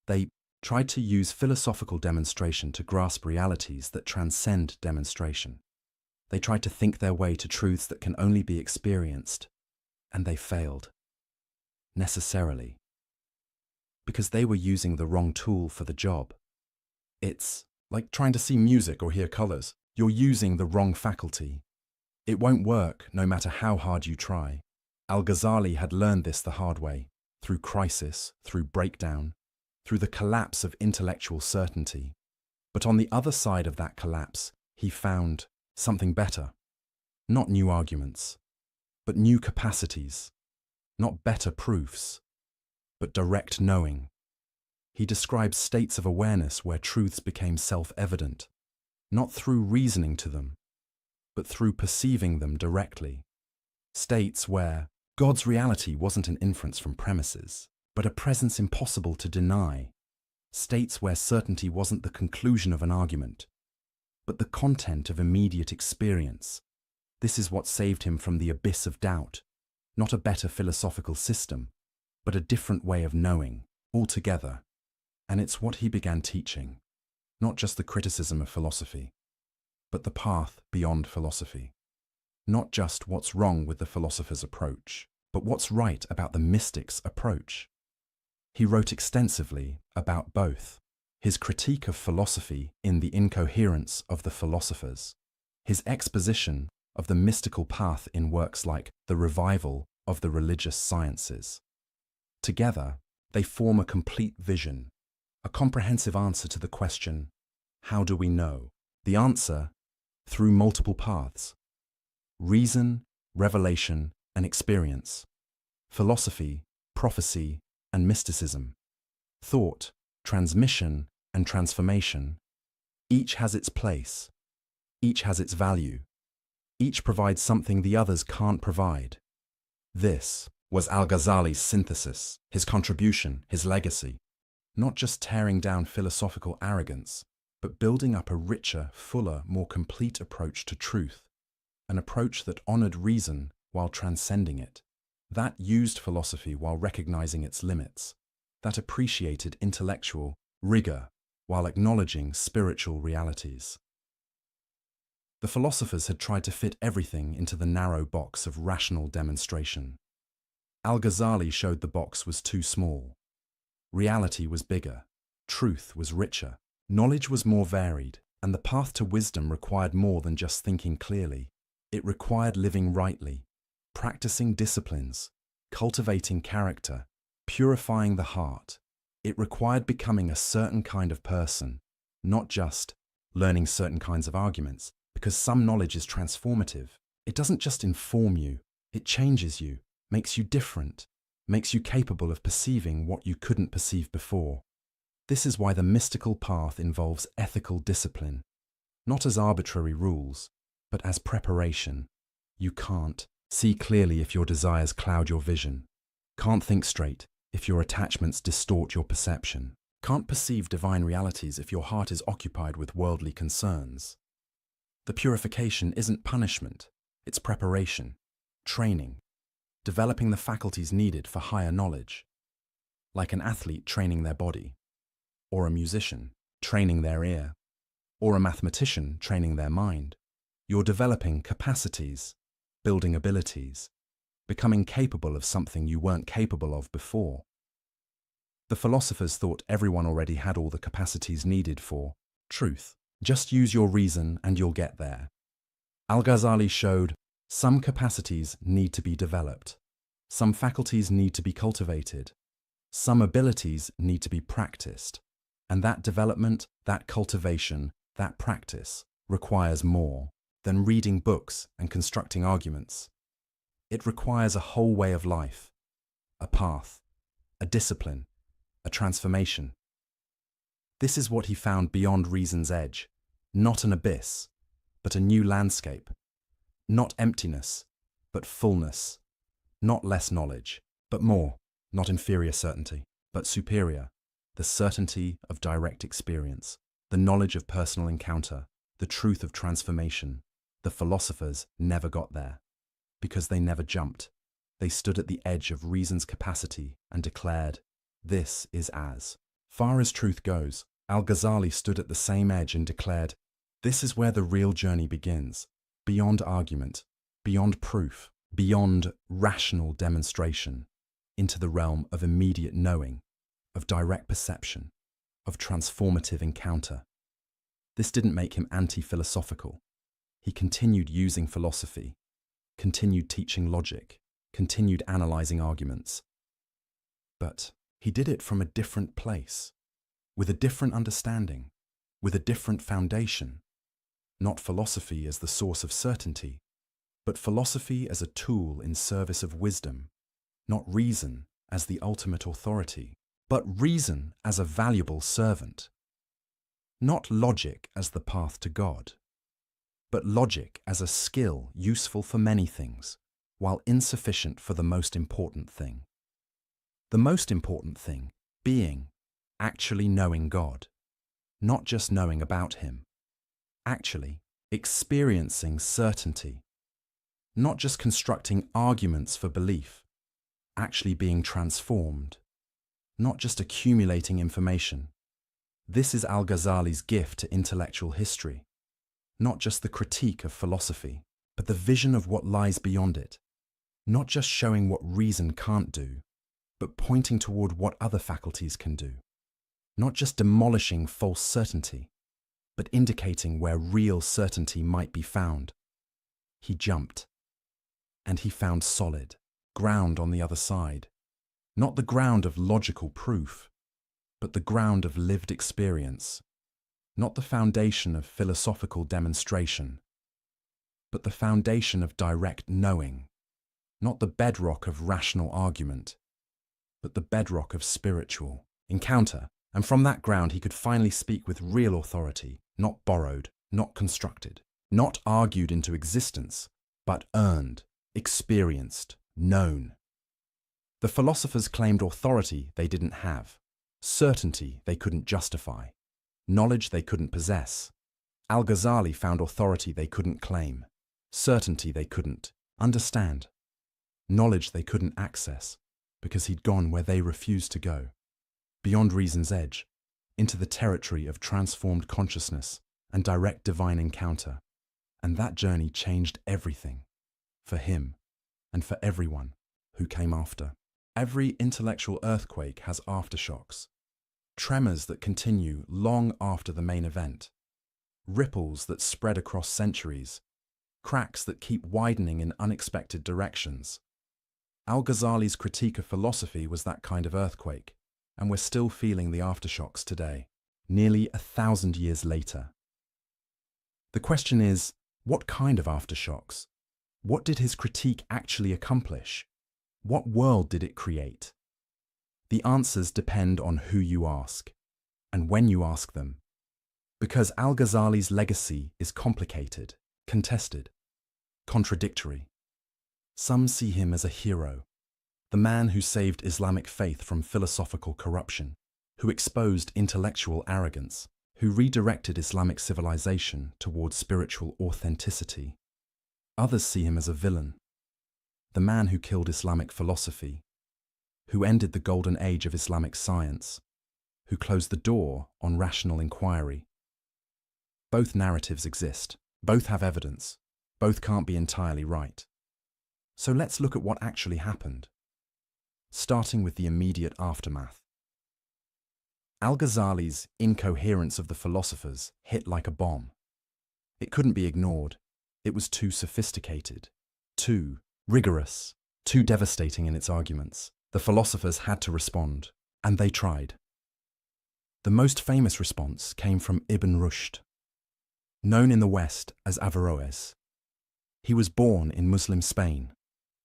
They tried to use philosophical demonstration to grasp realities that transcend demonstration. They tried to think their way to truths that can only be experienced, and they failed. Necessarily. Because they were using the wrong tool for the job. It's like trying to see music or hear colors. You're using the wrong faculty. It won't work no matter how hard you try. Al-Ghazali had learned this the hard way, through crisis, through breakdown, through the collapse of intellectual certainty. But on the other side of that collapse, he found something better. Not new arguments, but new capacities. Not better proofs, but direct knowing. He describes states of awareness where truths became self-evident, not through reasoning to them, but through perceiving them directly. States where God's reality wasn't an inference from premises, but a presence impossible to deny. states where certainty wasn't the conclusion of an argument, but the content of immediate experience. This is what saved him from the abyss of doubt, not a better philosophical system, but a different way of knowing, altogether. And it's what he began teaching, not just the criticism of philosophy, but the path beyond philosophy. Not just what's wrong with the philosopher's approach, but what's right about the mystic's approach. He wrote extensively about both. His critique of philosophy in The Incoherence of the Philosophers, his exposition of the mystical path in works like The Revival of the Religious Sciences. Together, they form a complete vision, a comprehensive answer to the question, how do we know? The answer, through multiple paths: reason, revelation, and experience; philosophy, prophecy, and mysticism; thought, transmission, and transformation. Each has its place. Each has its value. Each provides something the others can't provide. This was Al-Ghazali's synthesis, his contribution, his legacy. Not just tearing down philosophical arrogance, but building up a richer, fuller, more complete approach to truth. An approach that honored reason while transcending it. That used philosophy while recognizing its limits. That appreciated intellectual rigor while acknowledging spiritual realities. The philosophers had tried to fit everything into the narrow box of rational demonstration. Al-Ghazali showed the box was too small. Reality was bigger. Truth was richer. Knowledge was more varied, and the path to wisdom required more than just thinking clearly. It required living rightly, practicing disciplines, cultivating character, purifying the heart. It required becoming a certain kind of person, not just learning certain kinds of arguments, because some knowledge is transformative. It doesn't just inform you, it changes you, makes you different, makes you capable of perceiving what you couldn't perceive before. This is why the mystical path involves ethical discipline, not as arbitrary rules, but as preparation. You can't see clearly if your desires cloud your vision, can't think straight if your attachments distort your perception, can't perceive divine realities if your heart is occupied with worldly concerns. The purification isn't punishment, it's preparation, training, developing the faculties needed for higher knowledge, like an athlete training their body, or a musician training their ear, or a mathematician training their mind. You're developing capacities, building abilities, becoming capable of something you weren't capable of before. The philosophers thought everyone already had all the capacities needed for truth. Just use your reason and you'll get there. Al-Ghazali showed some capacities need to be developed, some faculties need to be cultivated, some abilities need to be practiced, and that development, that cultivation, that practice requires more than reading books and constructing arguments. It requires a whole way of life, a path, a discipline, a transformation. This is what he found beyond reason's edge, not an abyss, but a new landscape, not emptiness, but fullness, not less knowledge, but more, not inferior certainty, but superior, the certainty of direct experience, the knowledge of personal encounter, the truth of transformation. The philosophers never got there, because they never jumped. They stood at the edge of reason's capacity and declared, "This is as far as truth goes." Al-Ghazali stood at the same edge and declared, "This is where the real journey begins, beyond argument, beyond proof, beyond rational demonstration, into the realm of immediate knowing, of direct perception, of transformative encounter." This didn't make him anti-philosophical. He continued using philosophy, continued teaching logic, continued analyzing arguments. But he did it from a different place, with a different understanding, with a different foundation. Not philosophy as the source of certainty, but philosophy as a tool in service of wisdom. Not reason as the ultimate authority, but reason as a valuable servant. Not logic as the path to God, but logic as a skill useful for many things, while insufficient for the most important thing. The most important thing being actually knowing God, not just knowing about Him, actually experiencing certainty, not just constructing arguments for belief, actually being transformed, not just accumulating information. This is Al-Ghazali's gift to intellectual history, not just the critique of philosophy, but the vision of what lies beyond it, not just showing what reason can't do, but pointing toward what other faculties can do, not just demolishing false certainty, but indicating where real certainty might be found. He jumped, and he found solid ground on the other side, not the ground of logical proof, but the ground of lived experience, not the foundation of philosophical demonstration, but the foundation of direct knowing, not the bedrock of rational argument, but the bedrock of spiritual encounter. And from that ground he could finally speak with real authority, not borrowed, not constructed, not argued into existence, but earned, experienced, known. The philosophers claimed authority they didn't have, certainty they couldn't justify, knowledge they couldn't possess. Al-Ghazali found authority they couldn't claim, certainty they couldn't understand, knowledge they couldn't access, because he'd gone where they refused to go, beyond reason's edge, into the territory of transformed consciousness and direct divine encounter. And that journey changed everything, for him and for everyone who came after. Every intellectual earthquake has aftershocks, tremors that continue long after the main event, ripples that spread across centuries, cracks that keep widening in unexpected directions. Al-Ghazali's critique of philosophy was that kind of earthquake, and we're still feeling the aftershocks today, nearly 1,000 years later. The question is, what kind of aftershocks? What did his critique actually accomplish? What world did it create? The answers depend on who you ask, and when you ask them. Because Al-Ghazali's legacy is complicated, contested, contradictory. Some see him as a hero, the man who saved Islamic faith from philosophical corruption, who exposed intellectual arrogance, who redirected Islamic civilization towards spiritual authenticity. Others see him as a villain, the man who killed Islamic philosophy, who ended the golden age of Islamic science, who closed the door on rational inquiry. Both narratives exist, both have evidence, both can't be entirely right. So let's look at what actually happened, starting with the immediate aftermath. Al-Ghazali's incoherence of the philosophers hit like a bomb. It couldn't be ignored. It was too sophisticated, too rigorous, too devastating in its arguments. The philosophers had to respond, and they tried. The most famous response came from Ibn Rushd, known in the West as Averroes. He was born in Muslim Spain,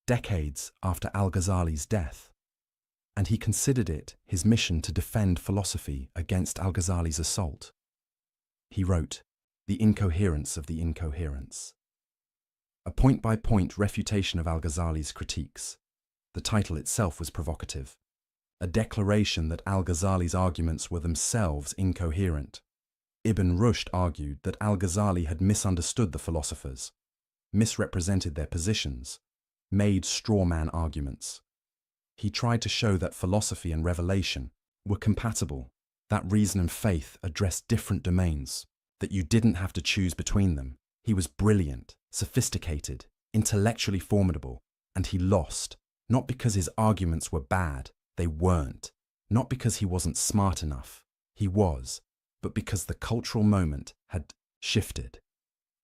decades after Al-Ghazali's death, and he considered it his mission to defend philosophy against Al-Ghazali's assault. He wrote, "The Incoherence of the Incoherence," a point-by-point refutation of Al-Ghazali's critiques. The title itself was provocative, a declaration that Al-Ghazali's arguments were themselves incoherent. Ibn Rushd argued that Al-Ghazali had misunderstood the philosophers, misrepresented their positions, made straw-man arguments. He tried to show that philosophy and revelation were compatible, that reason and faith addressed different domains, that you didn't have to choose between them. He was brilliant, sophisticated, intellectually formidable, and he lost, not because his arguments were bad, they weren't, not because he wasn't smart enough, he was, but because the cultural moment had shifted.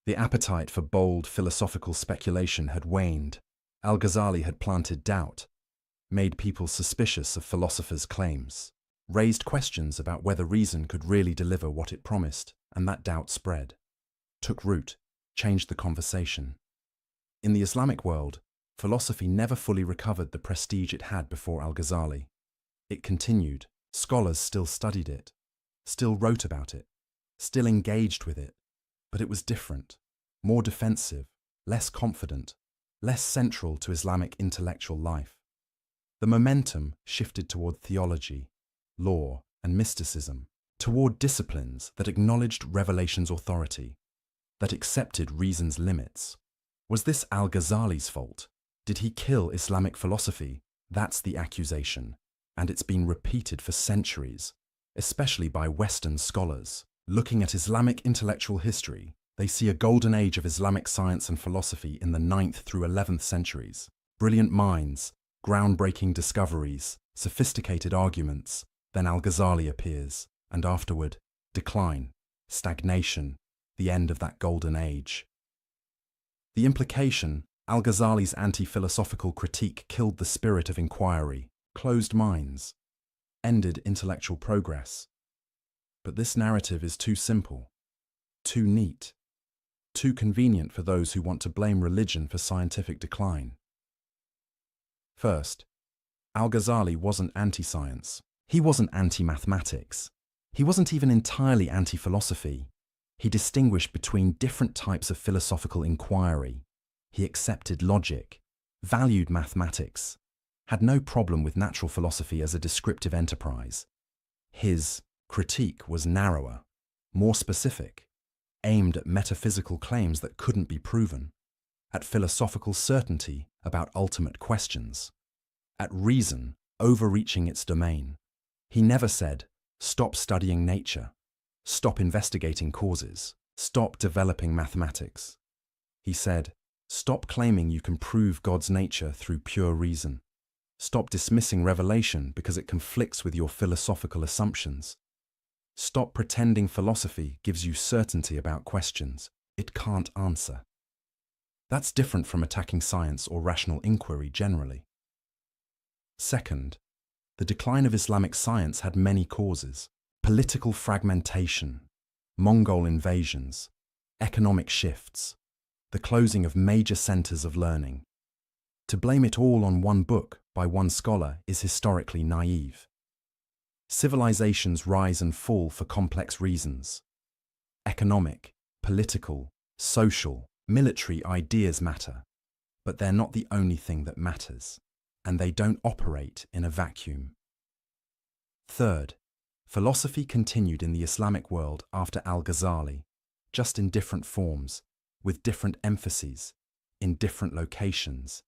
The appetite for bold philosophical speculation had waned. Al-Ghazali had planted doubt, made people suspicious of philosophers' claims, raised questions about whether reason could really deliver what it promised, and that doubt spread, took root, changed the conversation. In the Islamic world, philosophy never fully recovered the prestige it had before Al-Ghazali. It continued, scholars still studied it, still wrote about it, still engaged with it, but it was different, more defensive, less confident, less central to Islamic intellectual life. The momentum shifted toward theology, law, and mysticism, toward disciplines that acknowledged revelation's authority, that accepted reason's limits. Was this Al-Ghazali's fault? Did he kill Islamic philosophy? That's the accusation, and it's been repeated for centuries, especially by Western scholars. Looking at Islamic intellectual history, they see a golden age of Islamic science and philosophy in the 9th through 11th centuries. Brilliant minds, groundbreaking discoveries, sophisticated arguments. Then Al-Ghazali appears, and afterward, decline, stagnation, the end of that golden age. The implication: Al-Ghazali's anti-philosophical critique killed the spirit of inquiry, closed minds, ended intellectual progress. But this narrative is too simple, too neat, too convenient for those who want to blame religion for scientific decline. First, Al-Ghazali wasn't anti-science. He wasn't anti-mathematics. He wasn't even entirely anti-philosophy. He distinguished between different types of philosophical inquiry. He accepted logic, valued mathematics, had no problem with natural philosophy as a descriptive enterprise. His critique was narrower, more specific, aimed at metaphysical claims that couldn't be proven, at philosophical certainty about ultimate questions, at reason overreaching its domain. He never said, stop studying nature, stop investigating causes, stop developing mathematics. He said, stop claiming you can prove God's nature through pure reason. Stop dismissing revelation because it conflicts with your philosophical assumptions. Stop pretending philosophy gives you certainty about questions it can't answer. That's different from attacking science or rational inquiry generally. Second, the decline of Islamic science had many causes: political fragmentation, Mongol invasions, economic shifts, the closing of major centers of learning. To blame it all on one book by one scholar is historically naive. Civilizations rise and fall for complex reasons. Economic, political, social, military ideas matter, but they're not the only thing that matters, and they don't operate in a vacuum. Third, philosophy continued in the Islamic world after Al-Ghazali, just in different forms, with different emphases, in different locations.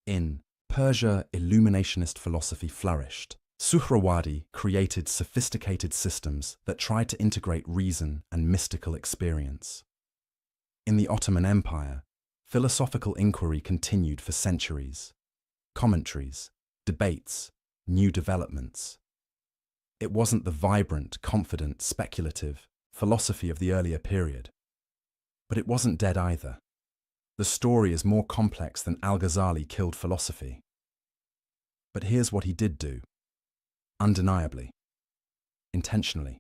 In Persia, illuminationist philosophy flourished. Suhrawardi created sophisticated systems that tried to integrate reason and mystical experience. In the Ottoman Empire, philosophical inquiry continued for centuries. Commentaries, debates, new developments. It wasn't the vibrant, confident, speculative philosophy of the earlier period. But it wasn't dead either. The story is more complex than Al-Ghazali killed philosophy. But here's what he did do. Undeniably. Intentionally.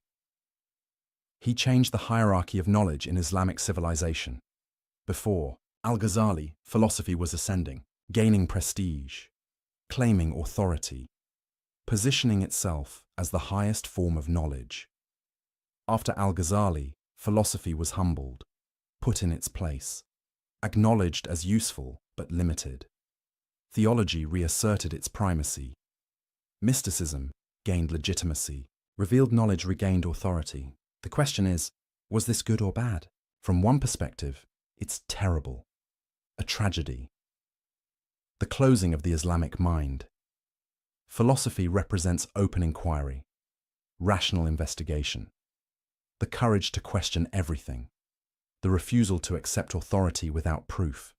He changed the hierarchy of knowledge in Islamic civilization. Before Al-Ghazali, philosophy was ascending, gaining prestige, claiming authority, positioning itself as the highest form of knowledge. After Al-Ghazali, philosophy was humbled, put in its place, acknowledged as useful but limited. Theology reasserted its primacy. Mysticism gained legitimacy. Revealed knowledge regained authority. The question is, was this good or bad? From one perspective, it's terrible. A tragedy. The closing of the Islamic mind. Philosophy represents open inquiry, rational investigation, the courage to question everything, the refusal to accept authority without proof.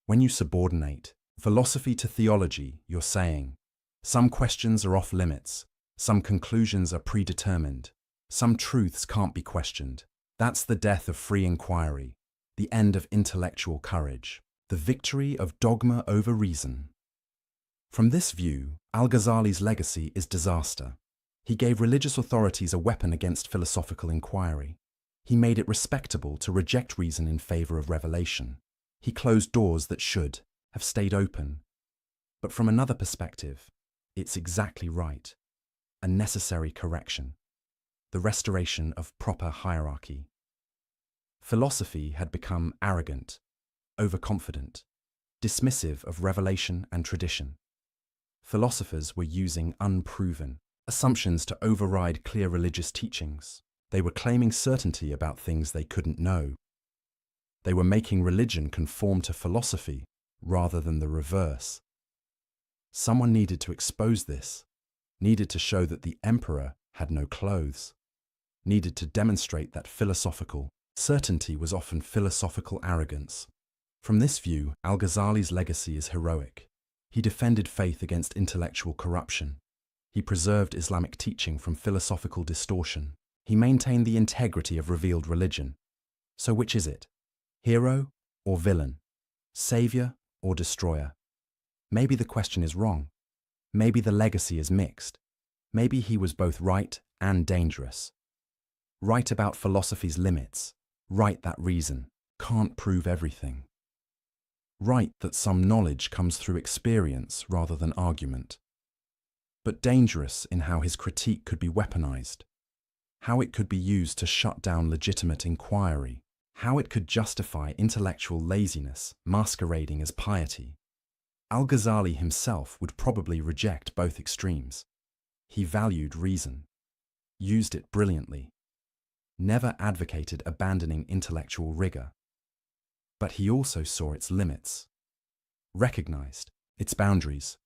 When you subordinate philosophy to theology, you're saying, some questions are off limits, some conclusions are predetermined, some truths can't be questioned. That's the death of free inquiry, the end of intellectual courage, the victory of dogma over reason. From this view, Al-Ghazali's legacy is disaster. He gave religious authorities a weapon against philosophical inquiry. He made it respectable to reject reason in favor of revelation. He closed doors that should have stayed open. But from another perspective, it's exactly right. A necessary correction. The restoration of proper hierarchy. Philosophy had become arrogant, overconfident, dismissive of revelation and tradition. Philosophers were using unproven, assumptions to override clear religious teachings. They were claiming certainty about things they couldn't know. They were making religion conform to philosophy rather than the reverse. Someone needed to expose this, needed to show that the emperor had no clothes, needed to demonstrate that philosophical certainty was often philosophical arrogance. From this view, Al-Ghazali's legacy is heroic. He defended faith against intellectual corruption. He preserved Islamic teaching from philosophical distortion. He maintained the integrity of revealed religion. So which is it? Hero or villain? Savior or destroyer? Maybe the question is wrong. Maybe the legacy is mixed. Maybe he was both right and dangerous. Right about philosophy's limits. Right that reason can't prove everything. Right that some knowledge comes through experience rather than argument. But dangerous in how his critique could be weaponized, how it could be used to shut down legitimate inquiry, how it could justify intellectual laziness masquerading as piety. Al-Ghazali himself would probably reject both extremes. He valued reason, used it brilliantly, never advocated abandoning intellectual rigor. But he also saw its limits, recognized its boundaries,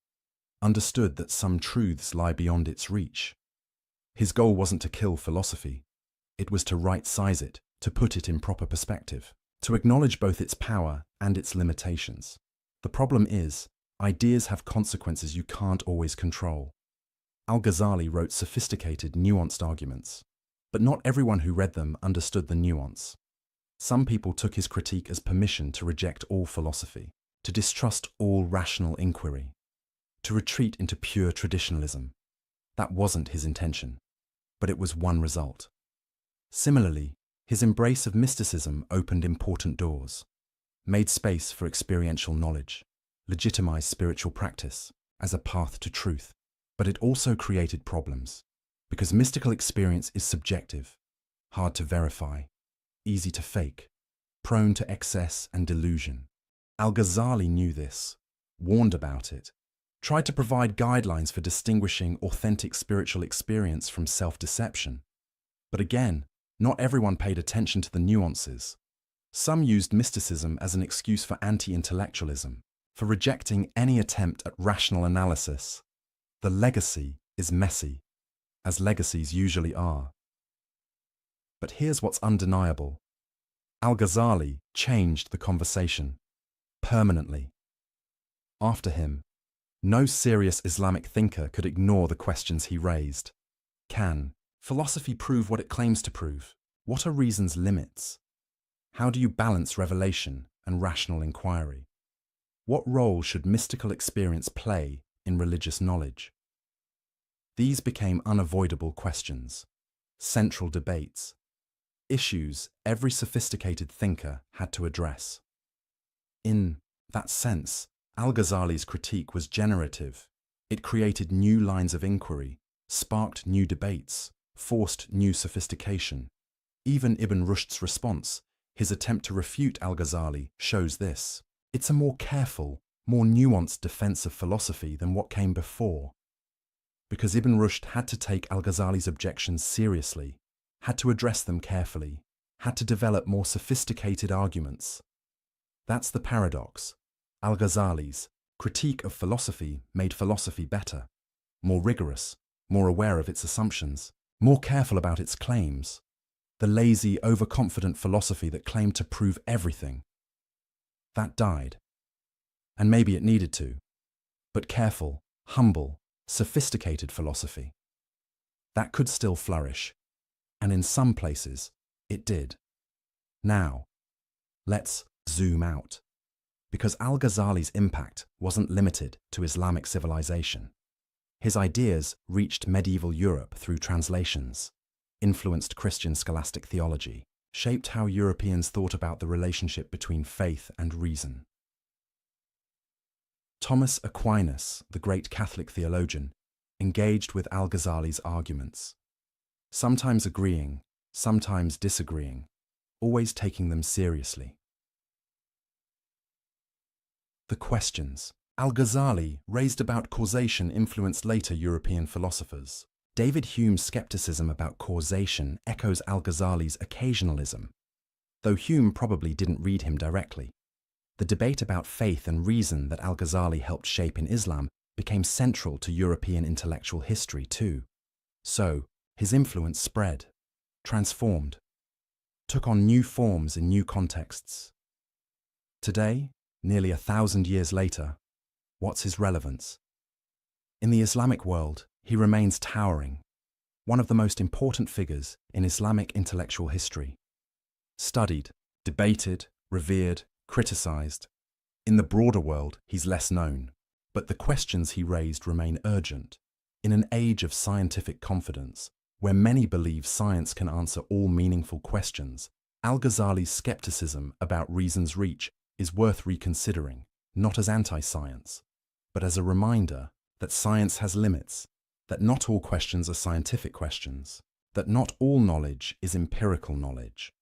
understood that some truths lie beyond its reach. His goal wasn't to kill philosophy. It was to right-size it, to put it in proper perspective, to acknowledge both its power and its limitations. The problem is, ideas have consequences you can't always control. Al-Ghazali wrote sophisticated, nuanced arguments, but not everyone who read them understood the nuance. Some people took his critique as permission to reject all philosophy, to distrust all rational inquiry, to retreat into pure traditionalism. That wasn't his intention, but it was one result. Similarly, his embrace of mysticism opened important doors, made space for experiential knowledge, legitimized spiritual practice as a path to truth. But it also created problems, because mystical experience is subjective, hard to verify, easy to fake, prone to excess and delusion. Al-Ghazali knew this, warned about it, tried to provide guidelines for distinguishing authentic spiritual experience from self-deception. But again, not everyone paid attention to the nuances. Some used mysticism as an excuse for anti-intellectualism, for rejecting any attempt at rational analysis. The legacy is messy, as legacies usually are. But here's what's undeniable. Al-Ghazali changed the conversation, permanently. After him, no serious Islamic thinker could ignore the questions he raised. Can philosophy prove what it claims to prove? What are reason's limits? How do you balance revelation and rational inquiry? What role should mystical experience play in religious knowledge? These became unavoidable questions, central debates, issues every sophisticated thinker had to address. In that sense, Al-Ghazali's critique was generative. It created new lines of inquiry, sparked new debates, forced new sophistication. Even Ibn Rushd's response, his attempt to refute Al-Ghazali, shows this. It's a more careful, more nuanced defense of philosophy than what came before. Because Ibn Rushd had to take Al-Ghazali's objections seriously, had to address them carefully, had to develop more sophisticated arguments. That's the paradox. Al-Ghazali's critique of philosophy made philosophy better, more rigorous, more aware of its assumptions, more careful about its claims. The lazy, overconfident philosophy that claimed to prove everything. That died. And maybe it needed to. But careful, humble, sophisticated philosophy, that could still flourish. And in some places, it did. Now, let's zoom out. Because Al-Ghazali's impact wasn't limited to Islamic civilization. His ideas reached medieval Europe through translations, influenced Christian scholastic theology, shaped how Europeans thought about the relationship between faith and reason. Thomas Aquinas, the great Catholic theologian, engaged with Al-Ghazali's arguments, sometimes agreeing, sometimes disagreeing, always taking them seriously. The questions Al-Ghazali raised about causation influenced later European philosophers. David Hume's skepticism about causation echoes Al-Ghazali's occasionalism, though Hume probably didn't read him directly. The debate about faith and reason that Al-Ghazali helped shape in Islam became central to European intellectual history too. So, his influence spread, transformed, took on new forms in new contexts. Today, nearly 1,000 years later, what's his relevance? In the Islamic world, he remains towering, one of the most important figures in Islamic intellectual history. Studied, debated, revered, criticized. In the broader world, he's less known, but the questions he raised remain urgent. In an age of scientific confidence, where many believe science can answer all meaningful questions, Al-Ghazali's skepticism about reason's reach is worth reconsidering, not as anti-science, but as a reminder that science has limits, that not all questions are scientific questions, that not all knowledge is empirical knowledge.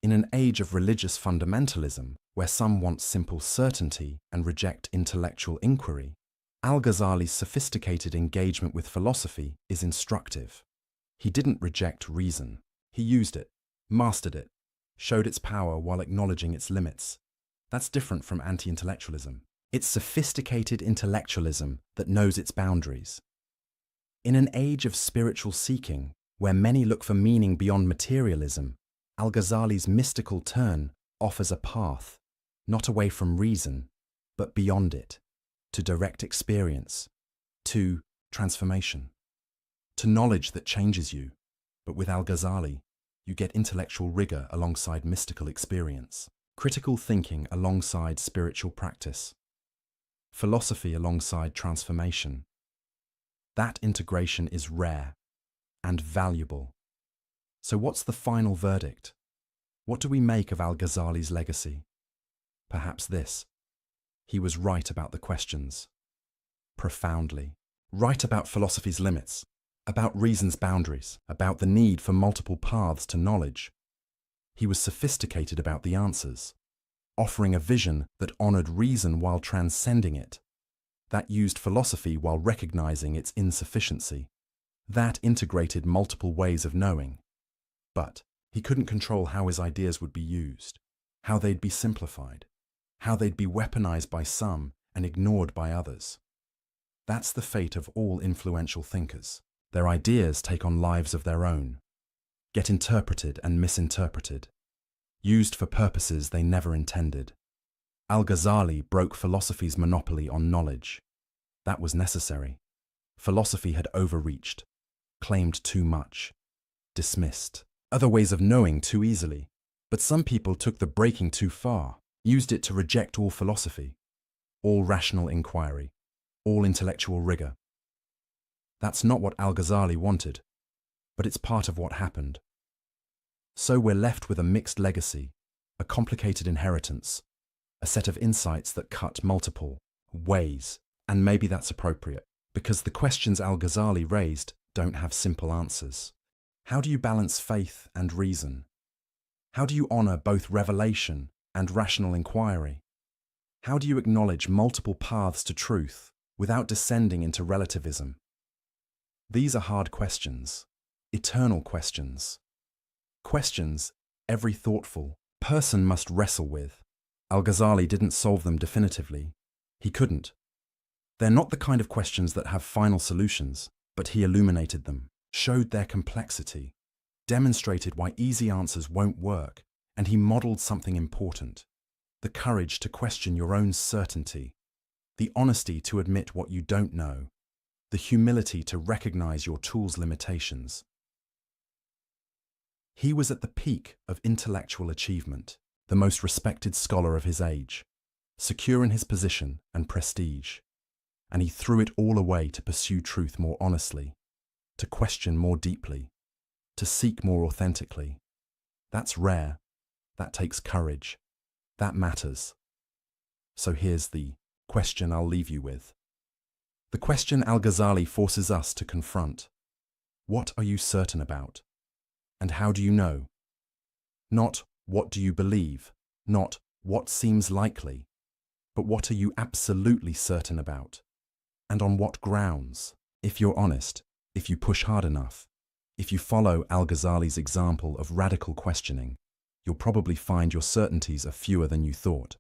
In an age of religious fundamentalism, where some want simple certainty and reject intellectual inquiry, Al-Ghazali's sophisticated engagement with philosophy is instructive. He didn't reject reason. He used it, mastered it, showed its power while acknowledging its limits. That's different from anti-intellectualism. It's sophisticated intellectualism that knows its boundaries. In an age of spiritual seeking, where many look for meaning beyond materialism, Al-Ghazali's mystical turn offers a path, not away from reason, but beyond it, to direct experience, to transformation, to knowledge that changes you. But with Al-Ghazali, you get intellectual rigor alongside mystical experience, critical thinking alongside spiritual practice, philosophy alongside transformation. That integration is rare and valuable. So what's the final verdict? What do we make of Al-Ghazali's legacy? Perhaps this: he was right about the questions, profoundly, right about philosophy's limits, about reason's boundaries, about the need for multiple paths to knowledge. He was sophisticated about the answers, offering a vision that honored reason while transcending it, that used philosophy while recognizing its insufficiency, that integrated multiple ways of knowing. But he couldn't control how his ideas would be used, how they'd be simplified, how they'd be weaponized by some and ignored by others. That's the fate of all influential thinkers. Their ideas take on lives of their own, get interpreted and misinterpreted, used for purposes they never intended. Al-Ghazali broke philosophy's monopoly on knowledge. That was necessary. Philosophy had overreached, claimed too much, dismissed other ways of knowing too easily. But some people took the breaking too far, used it to reject all philosophy, all rational inquiry, all intellectual rigor. That's not what Al-Ghazali wanted, but it's part of what happened. So we're left with a mixed legacy, a complicated inheritance, a set of insights that cut multiple ways. And maybe that's appropriate, because the questions Al-Ghazali raised don't have simple answers. How do you balance faith and reason? How do you honor both revelation and rational inquiry? How do you acknowledge multiple paths to truth without descending into relativism? These are hard questions, eternal questions. Questions every thoughtful person must wrestle with. Al-Ghazali didn't solve them definitively. He couldn't. They're not the kind of questions that have final solutions, but he illuminated them, showed their complexity, demonstrated why easy answers won't work, and he modeled something important: the courage to question your own certainty, the honesty to admit what you don't know, the humility to recognize your tool's limitations. He was at the peak of intellectual achievement, the most respected scholar of his age, secure in his position and prestige, and he threw it all away to pursue truth more honestly, to question more deeply, to seek more authentically. That's rare. That takes courage. That matters. So here's the question I'll leave you with. The question Al-Ghazali forces us to confront. What are you certain about? And how do you know? Not what do you believe, not what seems likely, but what are you absolutely certain about? And on what grounds? If you're honest, if you push hard enough, if you follow Al-Ghazali's example of radical questioning, you'll probably find your certainties are fewer than you thought,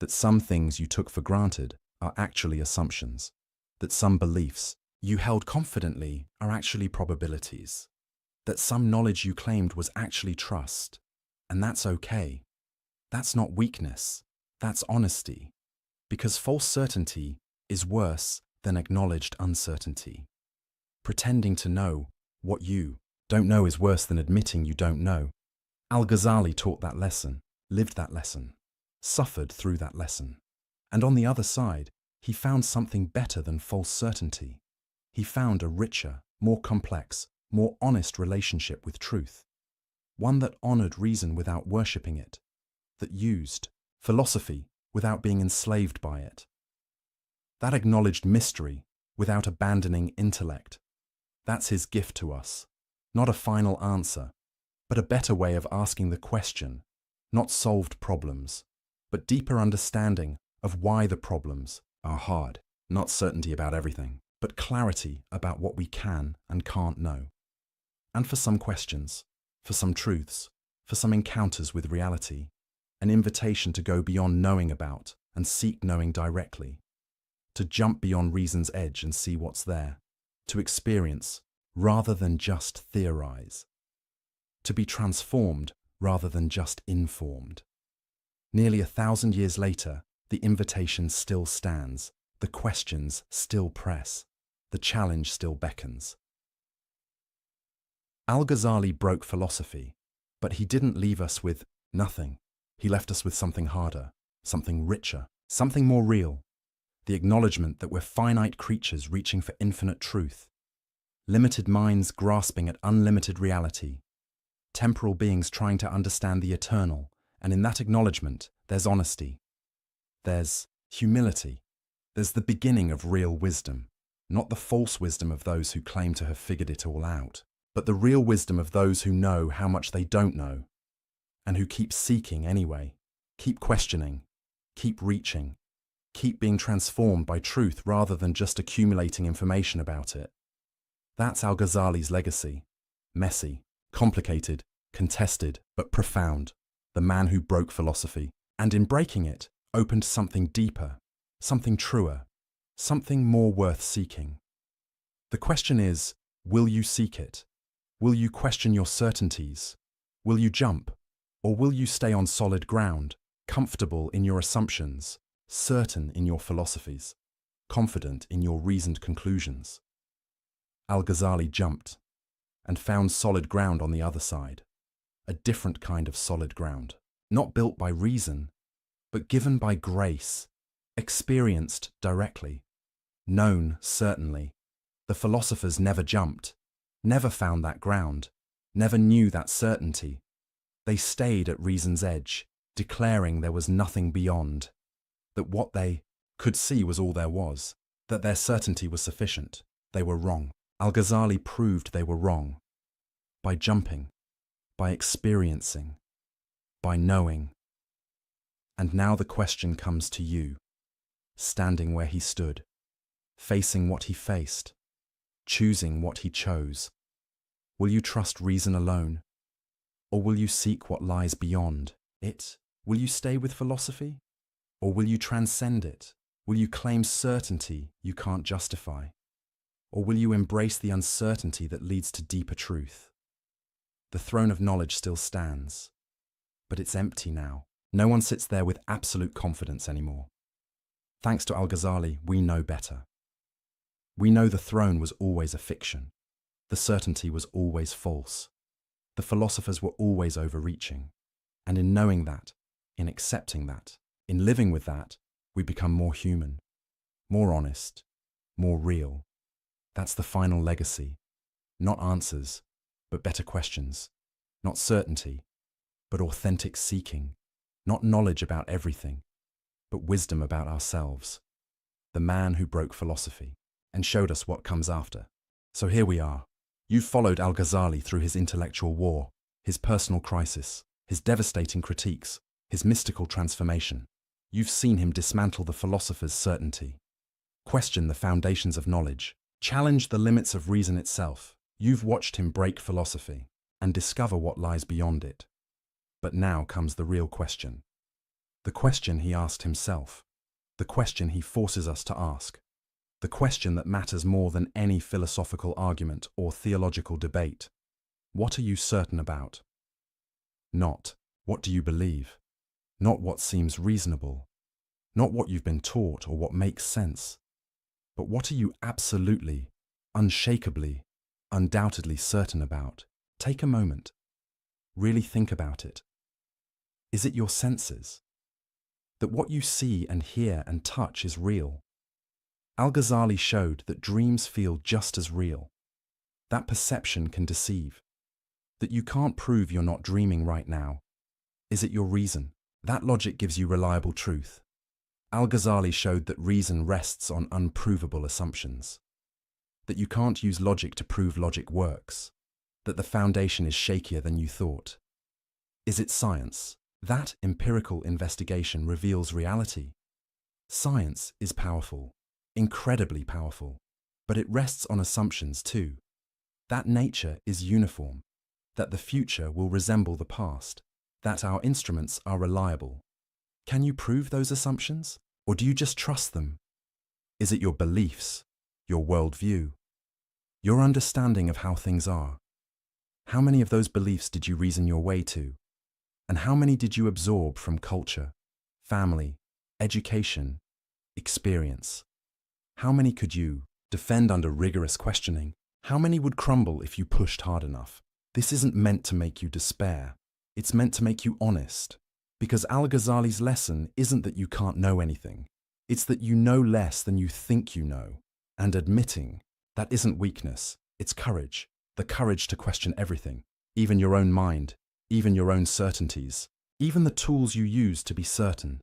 that some things you took for granted are actually assumptions, that some beliefs you held confidently are actually probabilities, that some knowledge you claimed was actually trust, and that's okay. That's not weakness, that's honesty, because false certainty is worse than acknowledged uncertainty. Pretending to know what you don't know is worse than admitting you don't know. Al-Ghazali taught that lesson, lived that lesson, suffered through that lesson. And on the other side, he found something better than false certainty. He found a richer, more complex, more honest relationship with truth. One that honored reason without worshipping it, that used philosophy without being enslaved by it. That acknowledged mystery without abandoning intellect. That's his gift to us. Not a final answer, but a better way of asking the question, not solved problems, but deeper understanding of why the problems are hard. Not certainty about everything, but clarity about what we can and can't know. And for some questions, for some truths, for some encounters with reality, an invitation to go beyond knowing about and seek knowing directly, to jump beyond reason's edge and see what's there, to experience rather than just theorize, to be transformed rather than just informed. Nearly 1,000 years later, the invitation still stands, the questions still press, the challenge still beckons. Al-Ghazali broke philosophy, but he didn't leave us with nothing. He left us with something harder, something richer, something more real. The acknowledgement that we're finite creatures reaching for infinite truth, limited minds grasping at unlimited reality, temporal beings trying to understand the eternal, and in that acknowledgement, there's honesty, there's humility, there's the beginning of real wisdom, not the false wisdom of those who claim to have figured it all out, but the real wisdom of those who know how much they don't know, and who keep seeking anyway, keep questioning, keep reaching, keep being transformed by truth rather than just accumulating information about it. That's Al-Ghazali's legacy. Messy, complicated, contested, but profound. The man who broke philosophy, and in breaking it, opened something deeper, something truer, something more worth seeking. The question is, will you seek it? Will you question your certainties? Will you jump? Or will you stay on solid ground, comfortable in your assumptions, certain in your philosophies, confident in your reasoned conclusions? Al-Ghazali jumped and found solid ground on the other side, a different kind of solid ground, not built by reason, but given by grace, experienced directly, known certainly. The philosophers never jumped, never found that ground, never knew that certainty. They stayed at reason's edge, declaring there was nothing beyond, that what they could see was all there was, that their certainty was sufficient. They were wrong. Al-Ghazali proved they were wrong by jumping, by experiencing, by knowing. And now the question comes to you, standing where he stood, facing what he faced, choosing what he chose. Will you trust reason alone? Or will you seek what lies beyond it? Will you stay with philosophy? Or will you transcend it? Will you claim certainty you can't justify? Or will you embrace the uncertainty that leads to deeper truth? The throne of knowledge still stands, but it's empty now. No one sits there with absolute confidence anymore. Thanks to Al-Ghazali, we know better. We know the throne was always a fiction. The certainty was always false. The philosophers were always overreaching. And in knowing that, in accepting that, in living with that, we become more human, more honest, more real. That's the final legacy. Not answers, but better questions. Not certainty, but authentic seeking. Not knowledge about everything, but wisdom about ourselves. The man who broke philosophy and showed us what comes after. So here we are. You've followed Al-Ghazali through his intellectual war, his personal crisis, his devastating critiques, his mystical transformation. You've seen him dismantle the philosopher's certainty, question the foundations of knowledge, Challenge the limits of reason itself. You've watched him break philosophy and discover what lies beyond it. But now comes the real question. The question he asked himself. The question he forces us to ask. The question that matters more than any philosophical argument or theological debate. What are you certain about? Not, what do you believe? Not what seems reasonable. Not what you've been taught or what makes sense. But what are you absolutely, unshakably, undoubtedly certain about? Take a moment. Really think about it. Is it your senses? That what you see and hear and touch is real? Al-Ghazali showed that dreams feel just as real. That perception can deceive. That you can't prove you're not dreaming right now. Is it your reason? That logic gives you reliable truth. Al-Ghazali showed that reason rests on unprovable assumptions. That you can't use logic to prove logic works. That the foundation is shakier than you thought. Is it science? That empirical investigation reveals reality. Science is powerful, incredibly powerful, but it rests on assumptions too. That nature is uniform, that the future will resemble the past, that our instruments are reliable. Can you prove those assumptions, or do you just trust them? Is it your beliefs, your worldview, your understanding of how things are? How many of those beliefs did you reason your way to? And how many did you absorb from culture, family, education, experience? How many could you defend under rigorous questioning? How many would crumble if you pushed hard enough? This isn't meant to make you despair. It's meant to make you honest. Because Al-Ghazali's lesson isn't that you can't know anything. It's that you know less than you think you know. And admitting that isn't weakness, it's courage. The courage to question everything, even your own mind, even your own certainties, even the tools you use to be certain.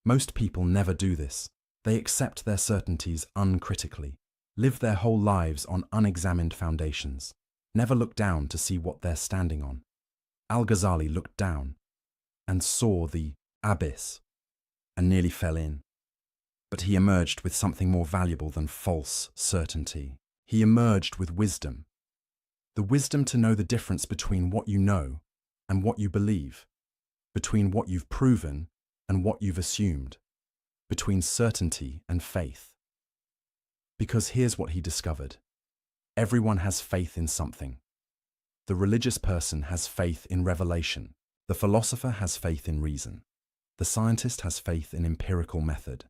Most people never do this. They accept their certainties uncritically, live their whole lives on unexamined foundations, never look down to see what they're standing on. Al-Ghazali looked down and saw the abyss and nearly fell in. But he emerged with something more valuable than false certainty. He emerged with wisdom. The wisdom to know the difference between what you know and what you believe, between what you've proven and what you've assumed, between certainty and faith. Because here's what he discovered. Everyone has faith in something. The religious person has faith in revelation. The philosopher has faith in reason. The scientist has faith in empirical method.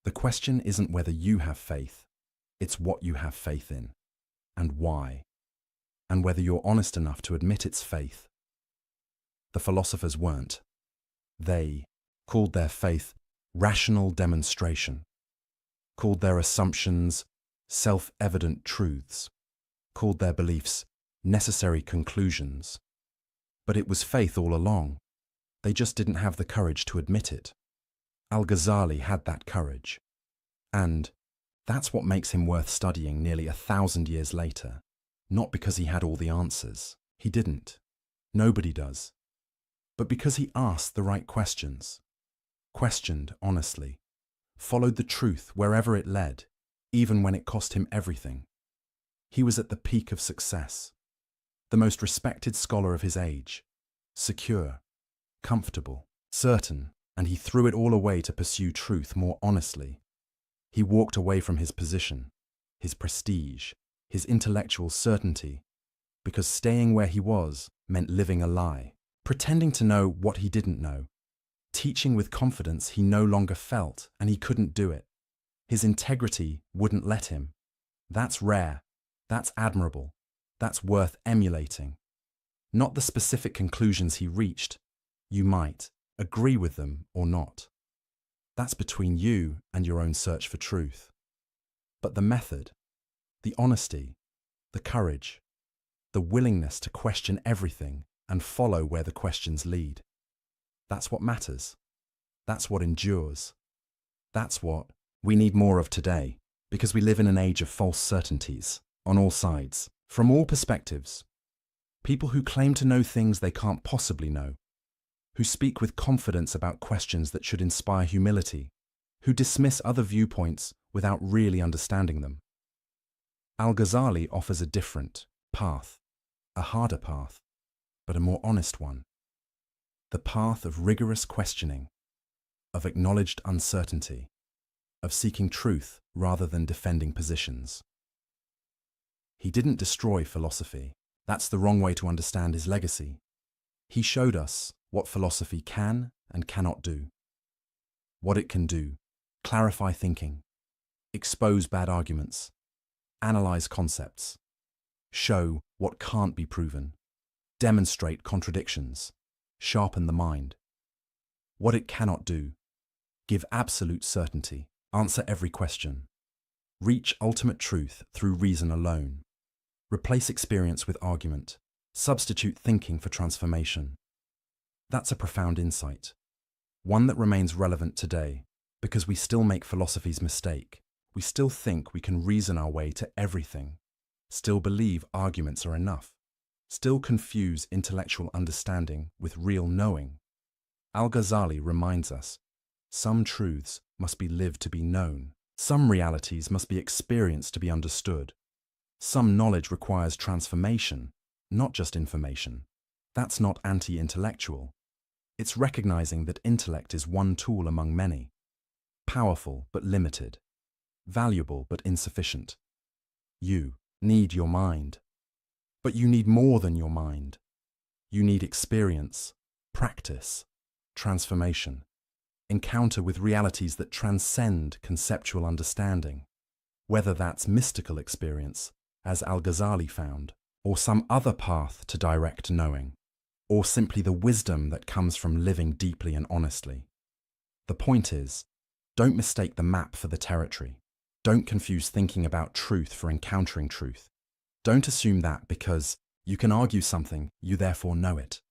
The question isn't whether you have faith, it's what you have faith in, and why, and whether you're honest enough to admit it's faith. The philosophers weren't. They called their faith rational demonstration, called their assumptions self-evident truths, called their beliefs necessary conclusions. But it was faith all along. They just didn't have the courage to admit it. Al-Ghazali had that courage. And that's what makes him worth studying nearly 1,000 years later. Not because he had all the answers. He didn't. Nobody does. But because he asked the right questions, questioned honestly, followed the truth wherever it led, even when it cost him everything. He was at the peak of success, the most respected scholar of his age, secure, comfortable, certain, and he threw it all away to pursue truth more honestly. He walked away from his position, his prestige, his intellectual certainty, because staying where he was meant living a lie, pretending to know what he didn't know, teaching with confidence he no longer felt and he couldn't do it. His integrity wouldn't let him. That's rare. That's admirable. That's worth emulating. Not the specific conclusions he reached. You might agree with them or not. That's between you and your own search for truth. But the method, the honesty, the courage, the willingness to question everything and follow where the questions lead, that's what matters. That's what endures. That's what we need more of today, because we live in an age of false certainties on all sides, from all perspectives. People who claim to know things they can't possibly know, who speak with confidence about questions that should inspire humility, who dismiss other viewpoints without really understanding them. Al-Ghazali offers a different path, a harder path, but a more honest one. The path of rigorous questioning, of acknowledged uncertainty, of seeking truth rather than defending positions. He didn't destroy philosophy. That's the wrong way to understand his legacy. He showed us what philosophy can and cannot do. What it can do: clarify thinking, expose bad arguments, analyze concepts, show what can't be proven, demonstrate contradictions, sharpen the mind. What it cannot do: give absolute certainty, answer every question, reach ultimate truth through reason alone, replace experience with argument, substitute thinking for transformation. That's a profound insight, one that remains relevant today because we still make philosophy's mistake. We still think we can reason our way to everything, still believe arguments are enough, still confuse intellectual understanding with real knowing. Al-Ghazali reminds us, some truths must be lived to be known, some realities must be experienced to be understood. Some knowledge requires transformation, not just information. That's not anti-intellectual. It's recognizing that intellect is one tool among many, powerful but limited, valuable but insufficient. You need your mind. But you need more than your mind. You need experience, practice, transformation, encounter with realities that transcend conceptual understanding, whether that's mystical experience, as Al-Ghazali found, or some other path to direct knowing, or simply the wisdom that comes from living deeply and honestly. The point is, don't mistake the map for the territory. Don't confuse thinking about truth for encountering truth. Don't assume that because you can argue something, you therefore know it.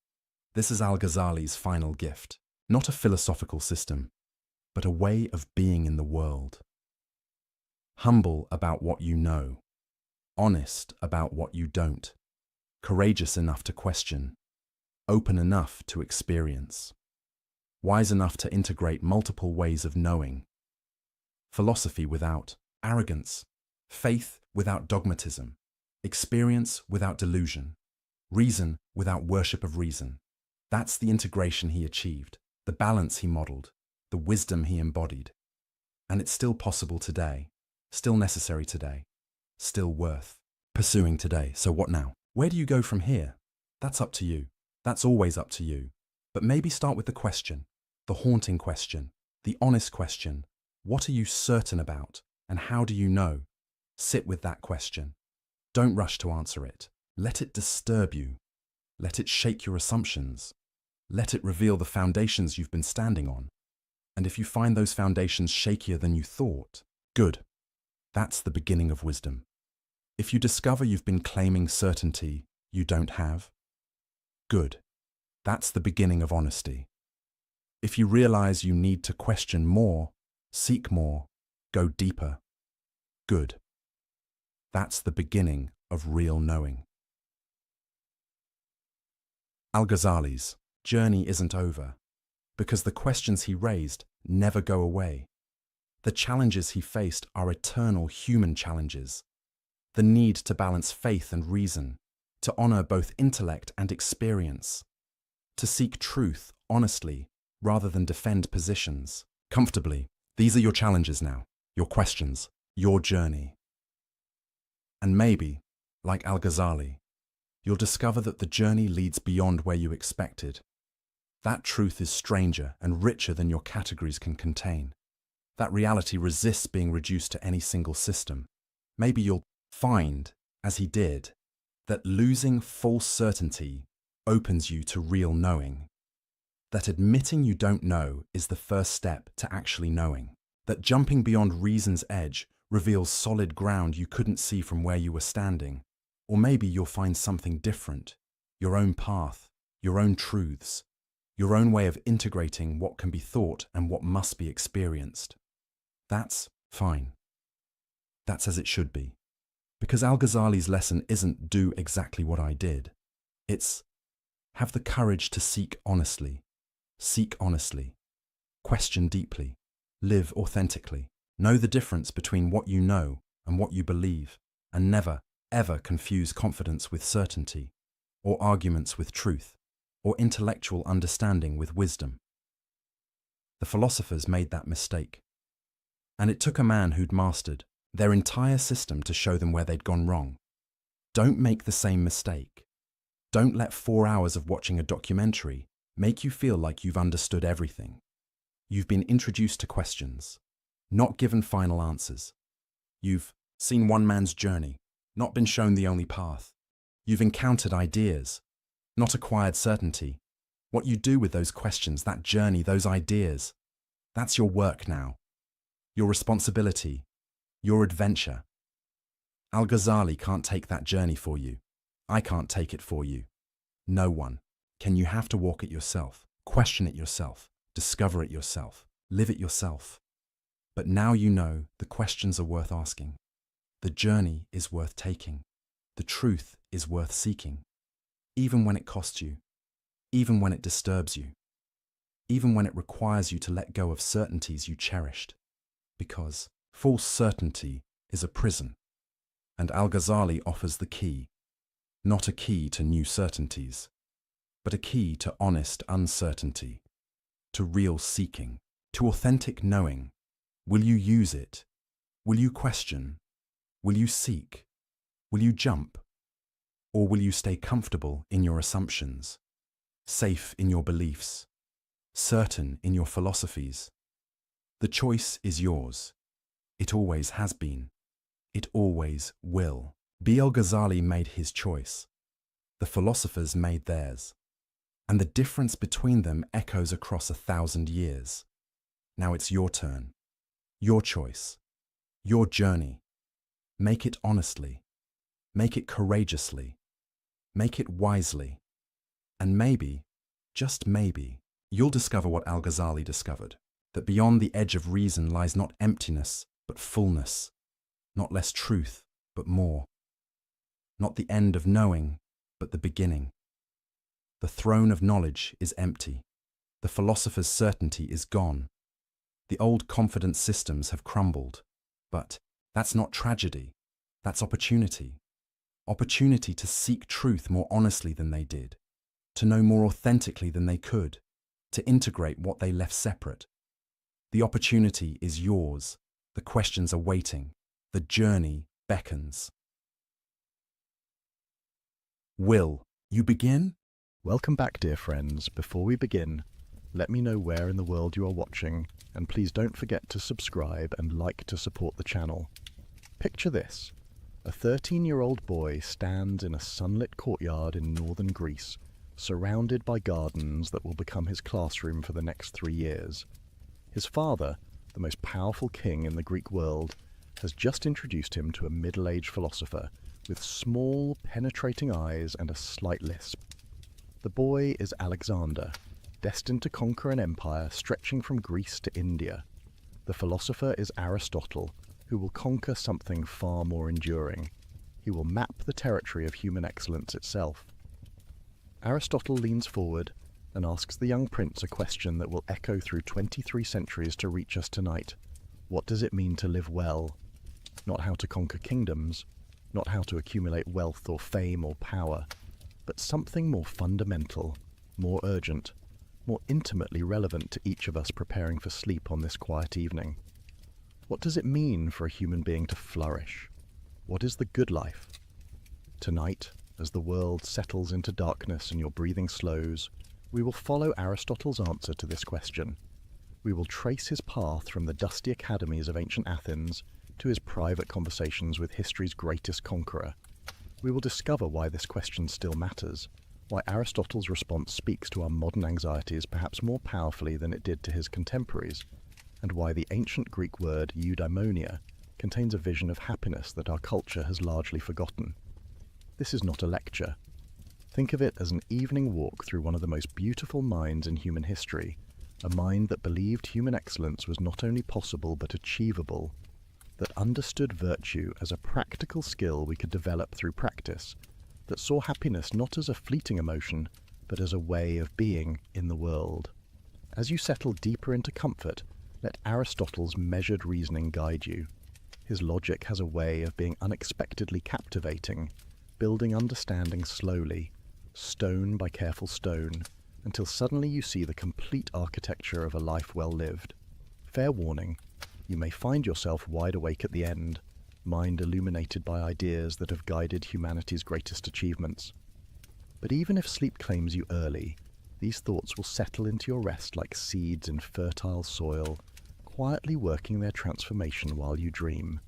This is Al-Ghazali's final gift, not a philosophical system, but a way of being in the world. Humble about what you know, honest about what you don't, courageous enough to question, open enough to experience, wise enough to integrate multiple ways of knowing. Philosophy without arrogance, faith without dogmatism, experience without delusion, reason without worship of reason. That's the integration he achieved, the balance he modeled, the wisdom he embodied. And it's still possible today, still necessary today, still worth pursuing today. So what now? Where do you go from here? That's up to you. That's always up to you. But maybe start with the question, the haunting question, the honest question. What are you certain about, and how do you know? Sit with that question. Don't rush to answer it. Let it disturb you. Let it shake your assumptions. Let it reveal the foundations you've been standing on. And if you find those foundations shakier than you thought, good. That's the beginning of wisdom. If you discover you've been claiming certainty you don't have, good. That's the beginning of honesty. If you realize you need to question more, seek more, go deeper, good. That's the beginning of real knowing. Al-Ghazali's journey isn't over, because the questions he raised never go away. The challenges he faced are eternal human challenges. The need to balance faith and reason, to honor both intellect and experience, to seek truth honestly rather than defend positions comfortably. These are your challenges now, your questions, your journey. And maybe, like Al-Ghazali, you'll discover that the journey leads beyond where you expected. That truth is stranger and richer than your categories can contain. That reality resists being reduced to any single system. Maybe you'll find, as he did, that losing false certainty opens you to real knowing. That admitting you don't know is the first step to actually knowing. That jumping beyond reason's edge reveals solid ground you couldn't see from where you were standing. Or maybe you'll find something different, your own path, your own truths, your own way of integrating what can be thought and what must be experienced. That's fine. That's as it should be. Because Al-Ghazali's lesson isn't do exactly what I did. It's have the courage to seek honestly, question deeply, live authentically, know the difference between what you know and what you believe, and never, ever confuse confidence with certainty, or arguments with truth, or intellectual understanding with wisdom. The philosophers made that mistake. And it took a man who'd mastered their entire system to show them where they'd gone wrong. Don't make the same mistake. Don't let 4 hours of watching a documentary make you feel like you've understood everything. You've been introduced to questions, not given final answers. You've seen one man's journey, not been shown the only path. You've encountered ideas, not acquired certainty. What you do with those questions, that journey, those ideas, that's your work now. Your responsibility, your adventure. Al-Ghazali can't take that journey for you. I can't take it for you. No one. You have to walk it yourself, question it yourself, discover it yourself, live it yourself. But now you know the questions are worth asking. The journey is worth taking. The truth is worth seeking. Even when it costs you, even when it disturbs you, even when it requires you to let go of certainties you cherished. Because false certainty is a prison, and Al-Ghazali offers the key, not a key to new certainties, but a key to honest uncertainty, to real seeking, to authentic knowing. Will you use it? Will you question? Will you seek? Will you jump? Or will you stay comfortable in your assumptions, safe in your beliefs, certain in your philosophies? The choice is yours. It always has been. It always will. Al-Ghazali made his choice. The philosophers made theirs. And the difference between them echoes across 1,000 years. Now it's your turn. Your choice. Your journey. Make it honestly. Make it courageously. Make it wisely. And maybe, just maybe, you'll discover what Al-Ghazali discovered. That beyond the edge of reason lies not emptiness, but fullness. Not less truth, but more. Not the end of knowing, but the beginning. The throne of knowledge is empty. The philosopher's certainty is gone. The old confident systems have crumbled. But that's not tragedy. That's opportunity. Opportunity to seek truth more honestly than they did. To know more authentically than they could. To integrate what they left separate. The opportunity is yours. The questions are waiting. The journey beckons. Will you begin? Welcome back, dear friends. Before we begin, let me know where in the world you are watching, and please don't forget to subscribe and like to support the channel. Picture this. A 13-year-old boy stands in a sunlit courtyard in northern Greece, surrounded by gardens that will become his classroom for the next 3 years. His father, the most powerful king in the Greek world, has just introduced him to a middle-aged philosopher with small, penetrating eyes and a slight lisp. The boy is Alexander, destined to conquer an empire stretching from Greece to India. The philosopher is Aristotle, who will conquer something far more enduring. He will map the territory of human excellence itself. Aristotle leans forward and asks the young prince a question that will echo through 23 centuries to reach us tonight. What does it mean to live well? Not how to conquer kingdoms, not how to accumulate wealth or fame or power, but something more fundamental, more urgent, more intimately relevant to each of us preparing for sleep on this quiet evening. What does it mean for a human being to flourish? What is the good life? Tonight, as the world settles into darkness and your breathing slows, we will follow Aristotle's answer to this question. We will trace his path from the dusty academies of ancient Athens to his private conversations with history's greatest conqueror. We will discover why this question still matters, why Aristotle's response speaks to our modern anxieties perhaps more powerfully than it did to his contemporaries, and why the ancient Greek word eudaimonia contains a vision of happiness that our culture has largely forgotten. This is not a lecture. Think of it as an evening walk through one of the most beautiful minds in human history, a mind that believed human excellence was not only possible but achievable, that understood virtue as a practical skill we could develop through practice, that saw happiness not as a fleeting emotion, but as a way of being in the world. As you settle deeper into comfort, let Aristotle's measured reasoning guide you. His logic has a way of being unexpectedly captivating, building understanding slowly, stone by careful stone, until suddenly you see the complete architecture of a life well lived. Fair warning, you may find yourself wide awake at the end, mind illuminated by ideas that have guided humanity's greatest achievements. But even if sleep claims you early, these thoughts will settle into your rest like seeds in fertile soil, quietly working their transformation while you dream.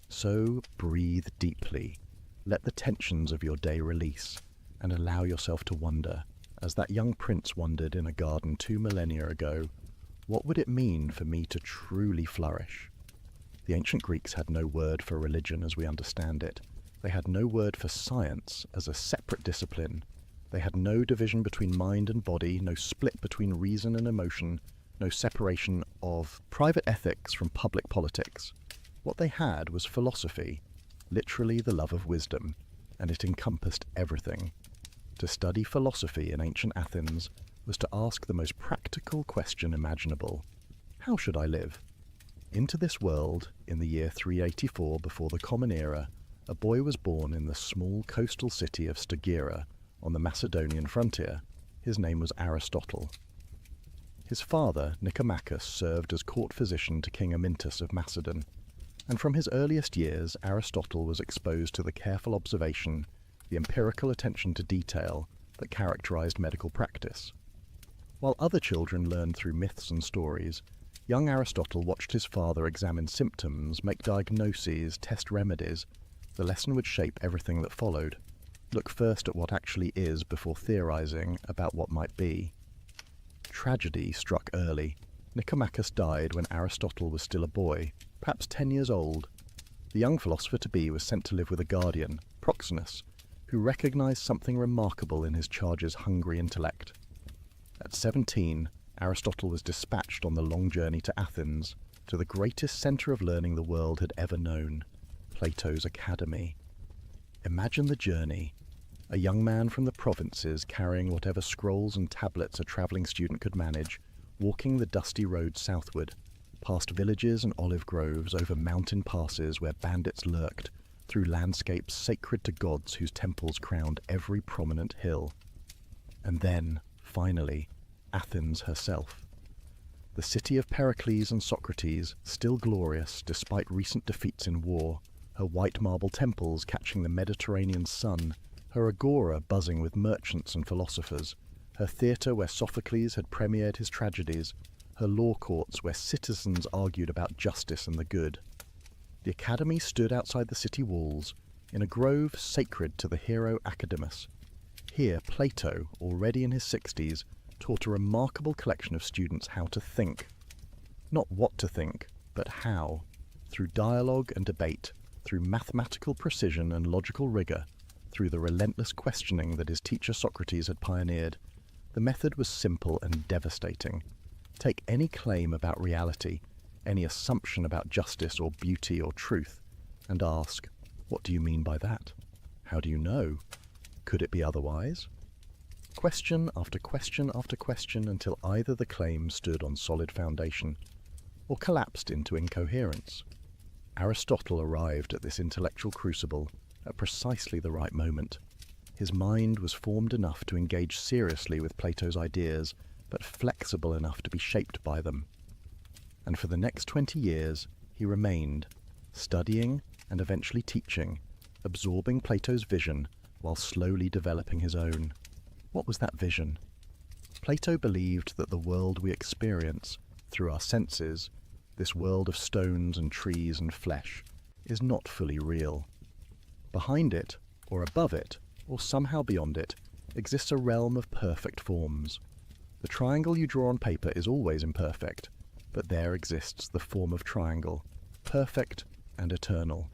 So breathe deeply, let the tensions of your day release, and allow yourself to wonder, as that young prince wondered in a garden 2 millennia ago, what would it mean for me to truly flourish? The ancient Greeks had no word for religion as we understand it. They had no word for science as a separate discipline. They had no division between mind and body, no split between reason and emotion, no separation of private ethics from public politics. What they had was philosophy, literally the love of wisdom, and it encompassed everything. To study philosophy in ancient Athens was to ask the most practical question imaginable. How should I live? Into this world, in the year 384 before the Common Era, a boy was born in the small coastal city of Stagira on the Macedonian frontier. His name was Aristotle. His father, Nicomachus, served as court physician to King Amyntas of Macedon, and from his earliest years Aristotle was exposed to the careful observation, the empirical attention to detail that characterized medical practice. While other children learned through myths and stories, young Aristotle watched his father examine symptoms, make diagnoses, test remedies. The lesson would shape everything that followed. Look first at what actually is before theorizing about what might be. Tragedy struck early. Nicomachus died when Aristotle was still a boy, perhaps 10 years old. The young philosopher-to-be was sent to live with a guardian, Proxenus, who recognized something remarkable in his charge's hungry intellect. At 17, Aristotle was dispatched on the long journey to Athens, to the greatest center of learning the world had ever known, Plato's Academy. Imagine the journey. A young man from the provinces carrying whatever scrolls and tablets a traveling student could manage, walking the dusty road southward, past villages and olive groves, over mountain passes where bandits lurked, through landscapes sacred to gods whose temples crowned every prominent hill. And then, finally, Athens herself. The city of Pericles and Socrates, still glorious despite recent defeats in war, her white marble temples catching the Mediterranean sun, her agora buzzing with merchants and philosophers, her theatre where Sophocles had premiered his tragedies, her law courts where citizens argued about justice and the good. The academy stood outside the city walls, in a grove sacred to the hero Academus. Here Plato, already in his 60s, taught a remarkable collection of students how to think. Not what to think, but how. Through dialogue and debate, through mathematical precision and logical rigor, through the relentless questioning that his teacher Socrates had pioneered. The method was simple and devastating. Take any claim about reality, any assumption about justice or beauty or truth, and ask, what do you mean by that? How do you know? Could it be otherwise? Question after question after question until either the claim stood on solid foundation or collapsed into incoherence. Aristotle arrived at this intellectual crucible at precisely the right moment. His mind was formed enough to engage seriously with Plato's ideas, but flexible enough to be shaped by them. And for the next 20 years, he remained, studying and eventually teaching, absorbing Plato's vision while slowly developing his own. What was that vision? Plato believed that the world we experience through our senses, this world of stones and trees and flesh, is not fully real. Behind it, or above it, or somehow beyond it, exists a realm of perfect forms. The triangle you draw on paper is always imperfect, but there exists the form of triangle, perfect and eternal.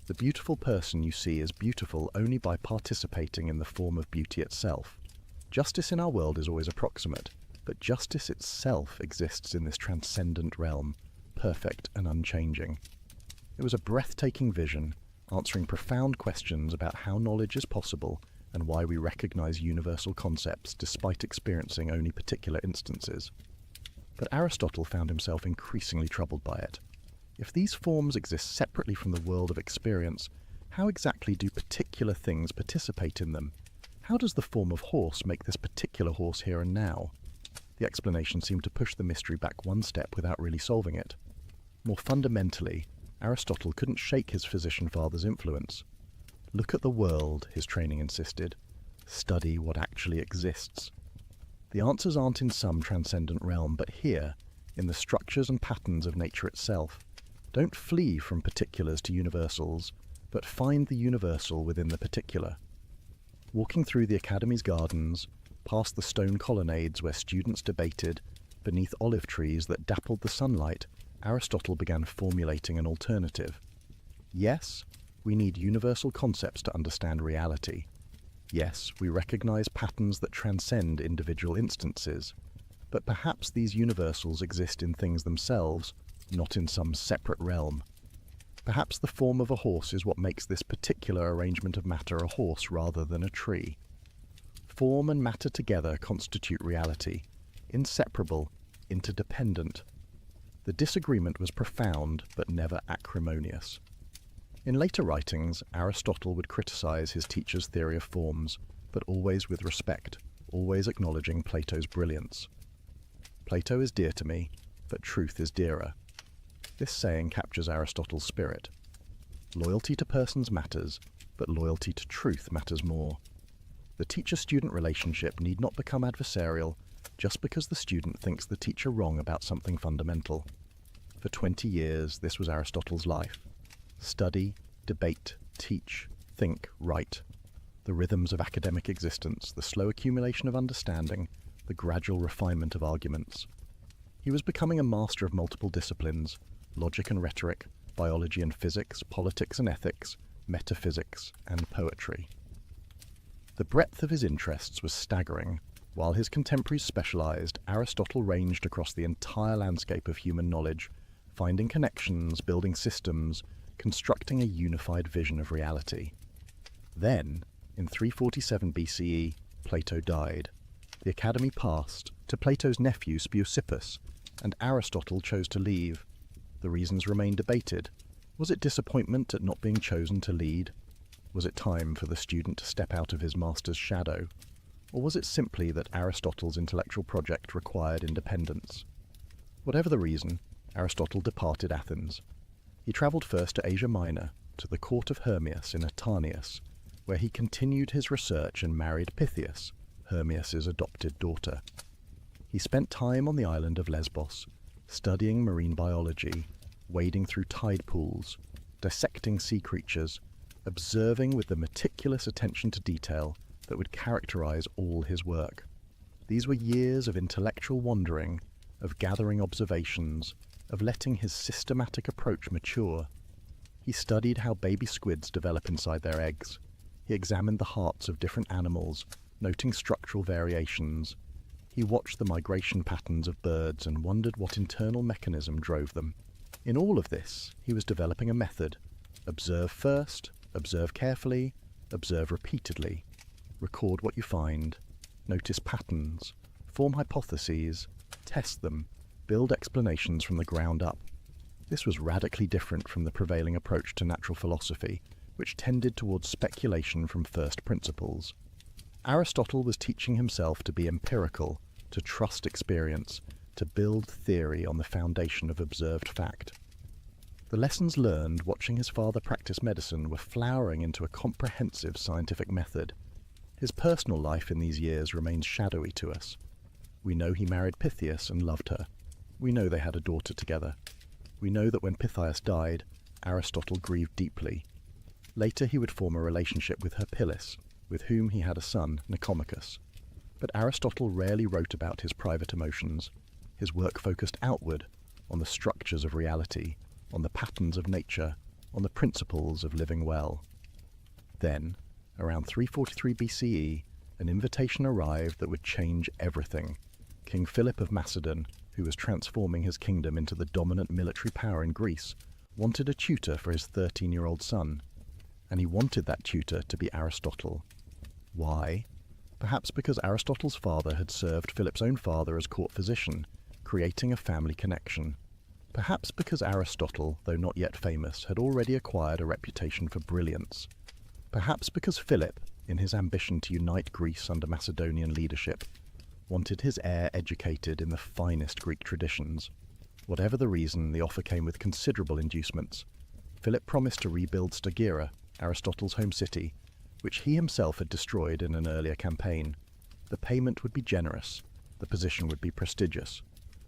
The beautiful person you see is beautiful only by participating in the form of beauty itself. Justice in our world is always approximate, but justice itself exists in this transcendent realm, perfect and unchanging. It was a breathtaking vision, answering profound questions about how knowledge is possible and why we recognize universal concepts despite experiencing only particular instances. But Aristotle found himself increasingly troubled by it. If these forms exist separately from the world of experience, how exactly do particular things participate in them? How does the form of horse make this particular horse here and now? The explanation seemed to push the mystery back one step without really solving it. More fundamentally, Aristotle couldn't shake his physician father's influence. Look at the world, his training insisted. Study what actually exists. The answers aren't in some transcendent realm, but here, in the structures and patterns of nature itself. Don't flee from particulars to universals, but find the universal within the particular. Walking through the Academy's gardens, past the stone colonnades where students debated, beneath olive trees that dappled the sunlight, Aristotle began formulating an alternative. Yes, we need universal concepts to understand reality. Yes, we recognize patterns that transcend individual instances, but perhaps these universals exist in things themselves, not in some separate realm. Perhaps the form of a horse is what makes this particular arrangement of matter a horse rather than a tree. Form and matter together constitute reality, inseparable, interdependent. The disagreement was profound, but never acrimonious. In later writings, Aristotle would criticize his teacher's theory of forms, but always with respect, always acknowledging Plato's brilliance. Plato is dear to me, but truth is dearer. This saying captures Aristotle's spirit. Loyalty to persons matters, but loyalty to truth matters more. The teacher-student relationship need not become adversarial just because the student thinks the teacher wrong about something fundamental. For 20 years, this was Aristotle's life. Study, debate, teach, think, write. The rhythms of academic existence, the slow accumulation of understanding, the gradual refinement of arguments. He was becoming a master of multiple disciplines, logic and rhetoric, biology and physics, politics and ethics, metaphysics and poetry. The breadth of his interests was staggering. While his contemporaries specialized, Aristotle ranged across the entire landscape of human knowledge, finding connections, building systems, constructing a unified vision of reality. Then, in 347 BCE, Plato died. The Academy passed to Plato's nephew Speusippus, and Aristotle chose to leave. The reasons remain debated. Was it disappointment at not being chosen to lead? Was it time for the student to step out of his master's shadow? Or was it simply that Aristotle's intellectual project required independence? Whatever the reason, Aristotle departed Athens. He travelled first to Asia Minor, to the court of Hermias in Atarneus, where he continued his research and married Pythias, Hermias's adopted daughter. He spent time on the island of Lesbos, studying marine biology, wading through tide pools, dissecting sea creatures, observing with the meticulous attention to detail that would characterize all his work. These were years of intellectual wandering, of gathering observations, of letting his systematic approach mature. He studied how baby squids develop inside their eggs. He examined the hearts of different animals, noting structural variations. He watched the migration patterns of birds and wondered what internal mechanism drove them. In all of this, he was developing a method. Observe first, observe carefully, observe repeatedly. Record what you find. Notice patterns. Form hypotheses. Test them. Build explanations from the ground up. This was radically different from the prevailing approach to natural philosophy, which tended towards speculation from first principles. Aristotle was teaching himself to be empirical, to trust experience, to build theory on the foundation of observed fact. The lessons learned watching his father practice medicine were flowering into a comprehensive scientific method. His personal life in these years remains shadowy to us. We know he married Pythias and loved her. We know they had a daughter together. We know that when Pythias died, Aristotle grieved deeply. Later he would form a relationship with Herpyllis, with whom he had a son, Nicomachus. But Aristotle rarely wrote about his private emotions. His work focused outward, on the structures of reality, on the patterns of nature, on the principles of living well. Then, around 343 BCE, an invitation arrived that would change everything. King Philip of Macedon, who was transforming his kingdom into the dominant military power in Greece, wanted a tutor for his 13-year-old son. And he wanted that tutor to be Aristotle. Why? Perhaps because Aristotle's father had served Philip's own father as court physician, creating a family connection. Perhaps because Aristotle, though not yet famous, had already acquired a reputation for brilliance. Perhaps because Philip, in his ambition to unite Greece under Macedonian leadership, wanted his heir educated in the finest Greek traditions. Whatever the reason, the offer came with considerable inducements. Philip promised to rebuild Stagira, Aristotle's home city, which he himself had destroyed in an earlier campaign. The payment would be generous, the position would be prestigious,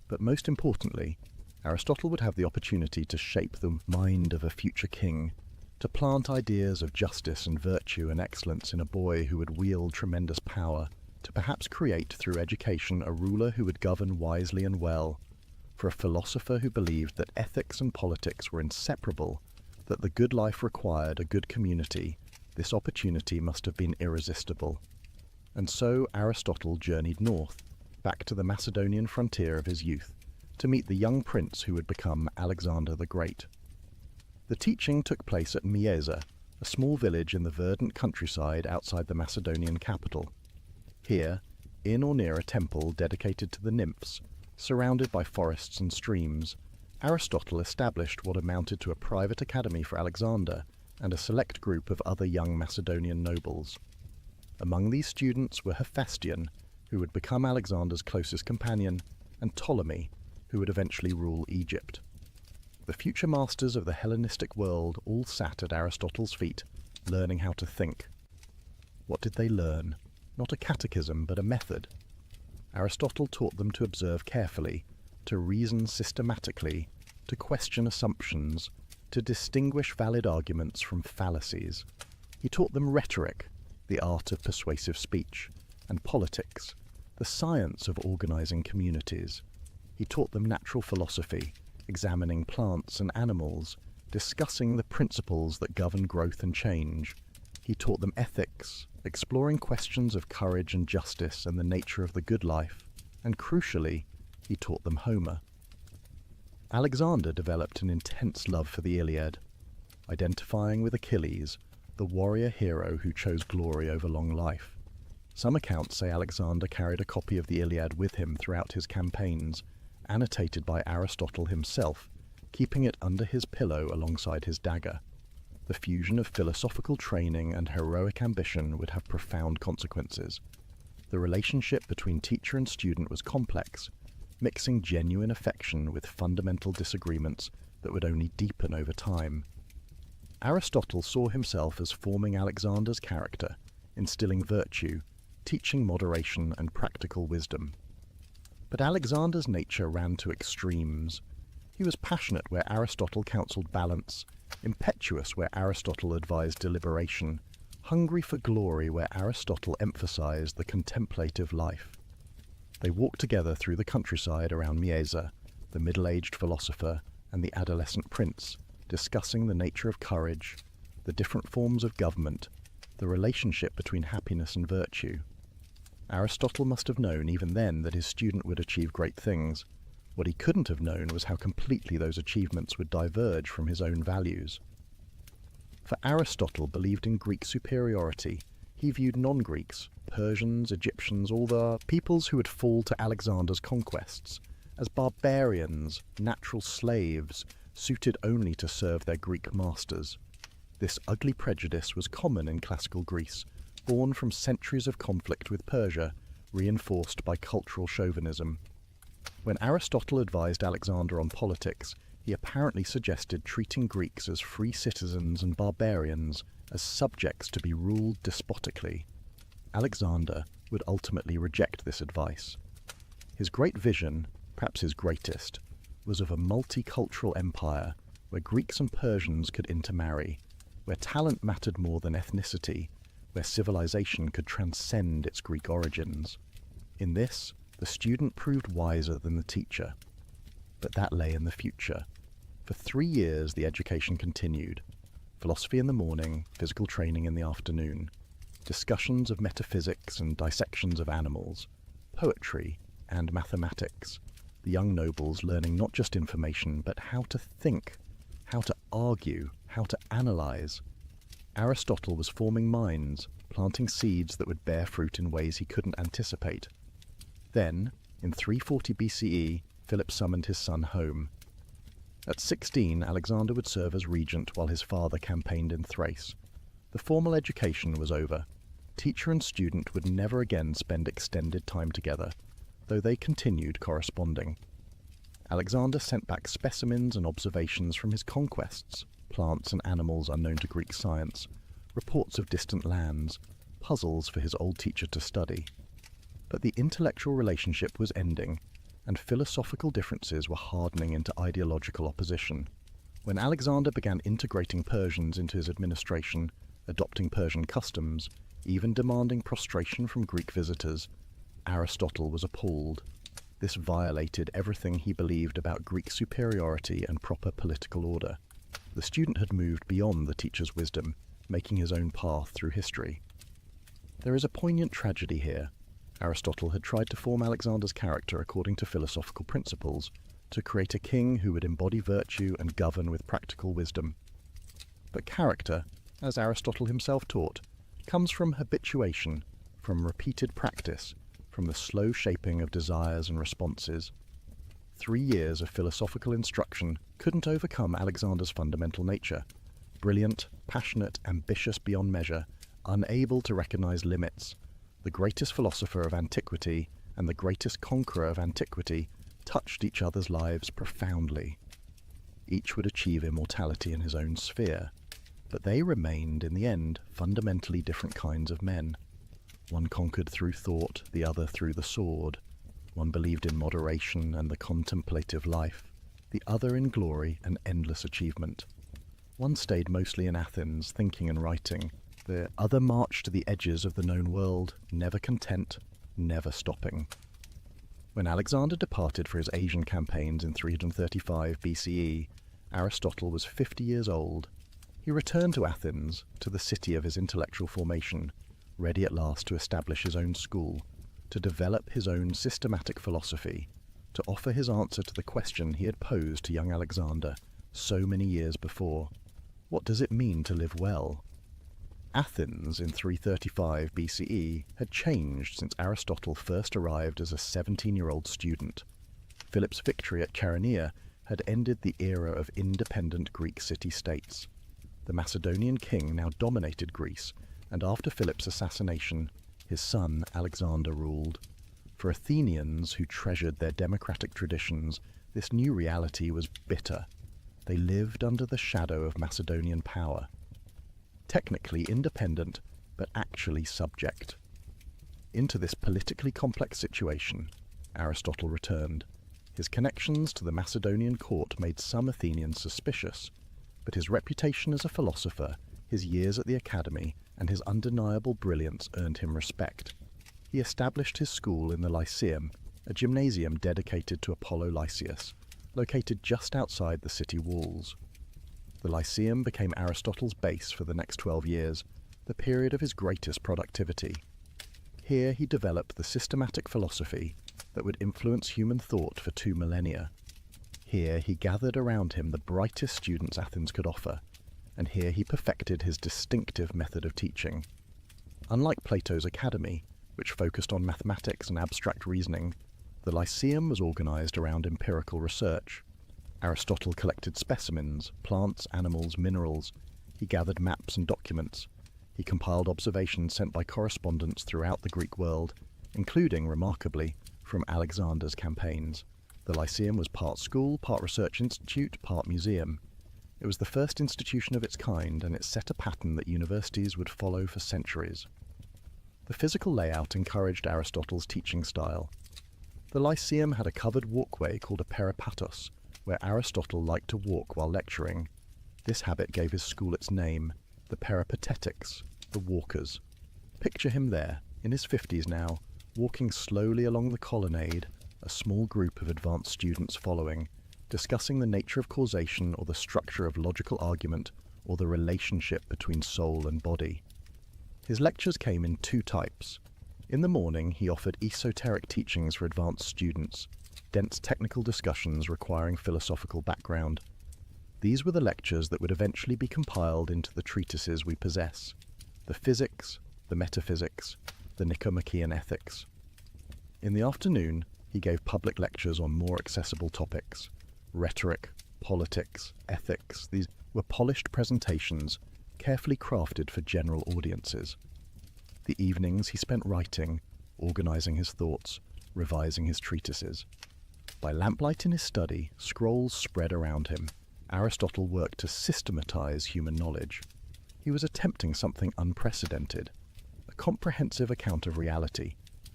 but most importantly, Aristotle would have the opportunity to shape the mind of a future king, to plant ideas of justice and virtue and excellence in a boy who would wield tremendous power, to perhaps create through education a ruler who would govern wisely and well, for a philosopher who believed that ethics and politics were inseparable, that the good life required a good community. This opportunity must have been irresistible. And so Aristotle journeyed north, back to the Macedonian frontier of his youth, to meet the young prince who would become Alexander the Great. The teaching took place at Mieza, a small village in the verdant countryside outside the Macedonian capital. Here, in or near a temple dedicated to the nymphs, surrounded by forests and streams, Aristotle established what amounted to a private academy for Alexander and a select group of other young Macedonian nobles. Among these students were Hephaestion, who would become Alexander's closest companion, and Ptolemy, who would eventually rule Egypt. The future masters of the Hellenistic world all sat at Aristotle's feet, learning how to think. What did they learn? Not a catechism, but a method. Aristotle taught them to observe carefully, to reason systematically, to question assumptions, to distinguish valid arguments from fallacies. He taught them rhetoric, the art of persuasive speech, and politics, the science of organizing communities. He taught them natural philosophy, examining plants and animals, discussing the principles that govern growth and change. He taught them ethics, exploring questions of courage and justice and the nature of the good life, and crucially, he taught them Homer. Alexander developed an intense love for the Iliad, identifying with Achilles, the warrior hero who chose glory over long life. Some accounts say Alexander carried a copy of the Iliad with him throughout his campaigns, annotated by Aristotle himself, keeping it under his pillow alongside his dagger. The fusion of philosophical training and heroic ambition would have profound consequences. The relationship between teacher and student was complex, mixing genuine affection with fundamental disagreements that would only deepen over time. Aristotle saw himself as forming Alexander's character, instilling virtue, teaching moderation and practical wisdom. But Alexander's nature ran to extremes. He was passionate where Aristotle counseled balance, impetuous where Aristotle advised deliberation, hungry for glory where Aristotle emphasized the contemplative life. They walked together through the countryside around Mieza, the middle-aged philosopher and the adolescent prince, discussing the nature of courage, the different forms of government, the relationship between happiness and virtue. Aristotle must have known even then that his student would achieve great things. What he couldn't have known was how completely those achievements would diverge from his own values. For Aristotle believed in Greek superiority. He viewed non-Greeks, Persians, Egyptians, all the peoples who would fall to Alexander's conquests, as barbarians, natural slaves, suited only to serve their Greek masters. This ugly prejudice was common in classical Greece, born from centuries of conflict with Persia, reinforced by cultural chauvinism. When Aristotle advised Alexander on politics, he apparently suggested treating Greeks as free citizens and barbarians, as subjects to be ruled despotically. Alexander would ultimately reject this advice. His great vision, perhaps his greatest, was of a multicultural empire where Greeks and Persians could intermarry, where talent mattered more than ethnicity, where civilization could transcend its Greek origins. In this, the student proved wiser than the teacher. But that lay in the future. For 3 years the education continued. Philosophy in the morning, physical training in the afternoon, discussions of metaphysics and dissections of animals, poetry and mathematics, the young nobles learning not just information but how to think, how to argue, how to analyze. Aristotle was forming minds, planting seeds that would bear fruit in ways he couldn't anticipate. Then, in 340 BCE, Philip summoned his son home. At 16, Alexander would serve as regent while his father campaigned in Thrace. The formal education was over. Teacher and student would never again spend extended time together, though they continued corresponding. Alexander sent back specimens and observations from his conquests, plants and animals unknown to Greek science, reports of distant lands, puzzles for his old teacher to study. But the intellectual relationship was ending, and philosophical differences were hardening into ideological opposition. When Alexander began integrating Persians into his administration, adopting Persian customs, even demanding prostration from Greek visitors, Aristotle was appalled. This violated everything he believed about Greek superiority and proper political order. The student had moved beyond the teacher's wisdom, making his own path through history. There is a poignant tragedy here. Aristotle had tried to form Alexander's character according to philosophical principles, to create a king who would embody virtue and govern with practical wisdom. But character, as Aristotle himself taught, comes from habituation, from repeated practice, from the slow shaping of desires and responses. 3 years of philosophical instruction couldn't overcome Alexander's fundamental nature. Brilliant, passionate, ambitious beyond measure, unable to recognize limits, the greatest philosopher of antiquity and the greatest conqueror of antiquity touched each other's lives profoundly. Each would achieve immortality in his own sphere, but they remained, in the end, fundamentally different kinds of men. One conquered through thought, the other through the sword. One believed in moderation and the contemplative life, the other in glory and endless achievement. One stayed mostly in Athens, thinking and writing. The other marched to the edges of the known world, never content, never stopping. When Alexander departed for his Asian campaigns in 335 BCE, Aristotle was 50 years old. He returned to Athens, to the city of his intellectual formation, ready at last to establish his own school, to develop his own systematic philosophy, to offer his answer to the question he had posed to young Alexander so many years before. What does it mean to live well? Athens in 335 BCE had changed since Aristotle first arrived as a 17-year-old student. Philip's victory at Chaeronea had ended the era of independent Greek city-states. The Macedonian king now dominated Greece, and after Philip's assassination, his son Alexander ruled. For Athenians who treasured their democratic traditions, this new reality was bitter. They lived under the shadow of Macedonian power. Technically independent, but actually subject. Into this politically complex situation, Aristotle returned. His connections to the Macedonian court made some Athenians suspicious, but his reputation as a philosopher, his years at the academy, and his undeniable brilliance earned him respect. He established his school in the Lyceum, a gymnasium dedicated to Apollo Lysias, located just outside the city walls. The Lyceum became Aristotle's base for the next 12 years, the period of his greatest productivity. Here he developed the systematic philosophy that would influence human thought for 2 millennia. Here he gathered around him the brightest students Athens could offer, and here he perfected his distinctive method of teaching. Unlike Plato's academy, which focused on mathematics and abstract reasoning, the Lyceum was organized around empirical research. Aristotle collected specimens, plants, animals, minerals. He gathered maps and documents. He compiled observations sent by correspondents throughout the Greek world, including, remarkably, from Alexander's campaigns. The Lyceum was part school, part research institute, part museum. It was the first institution of its kind, and it set a pattern that universities would follow for centuries. The physical layout encouraged Aristotle's teaching style. The Lyceum had a covered walkway called a peripatos, where Aristotle liked to walk while lecturing. This habit gave his school its name, the Peripatetics, the walkers. Picture him there, in his 50s now, walking slowly along the colonnade, a small group of advanced students following, discussing the nature of causation or the structure of logical argument or the relationship between soul and body. His lectures came in 2 types. In the morning, he offered esoteric teachings for advanced students, dense technical discussions requiring philosophical background. These were the lectures that would eventually be compiled into the treatises we possess: the physics, the metaphysics, the Nicomachean ethics. In the afternoon, he gave public lectures on more accessible topics: rhetoric, politics, ethics, these were polished presentations carefully crafted for general audiences. The evenings he spent writing, organizing his thoughts, revising his treatises. By lamplight in his study, scrolls spread around him. Aristotle worked to systematize human knowledge. He was attempting something unprecedented, a comprehensive account of reality,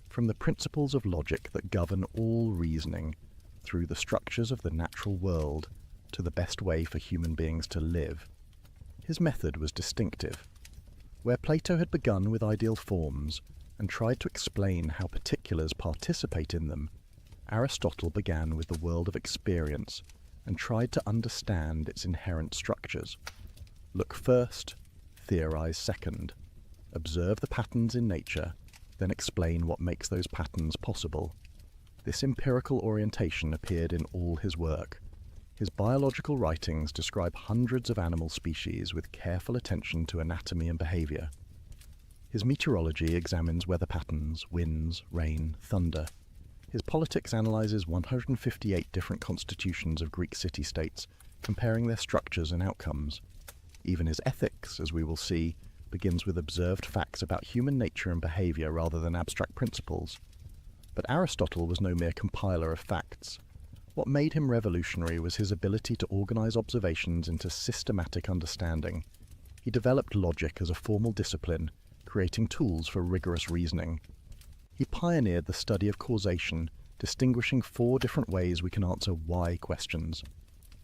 from the principles of logic that govern all reasoning, through the structures of the natural world, to the best way for human beings to live. His method was distinctive. Where Plato had begun with ideal forms and tried to explain how particulars participate in them, Aristotle began with the world of experience and tried to understand its inherent structures. Look first, theorize second. Observe the patterns in nature, then explain what makes those patterns possible. This empirical orientation appeared in all his work. His biological writings describe hundreds of animal species with careful attention to anatomy and behavior. His meteorology examines weather patterns, winds, rain, thunder. His politics analyzes 158 different constitutions of Greek city-states, comparing their structures and outcomes. Even his ethics, as we will see, begins with observed facts about human nature and behavior rather than abstract principles. But Aristotle was no mere compiler of facts. What made him revolutionary was his ability to organize observations into systematic understanding. He developed logic as a formal discipline, creating tools for rigorous reasoning. He pioneered the study of causation, distinguishing 4 different ways we can answer why questions.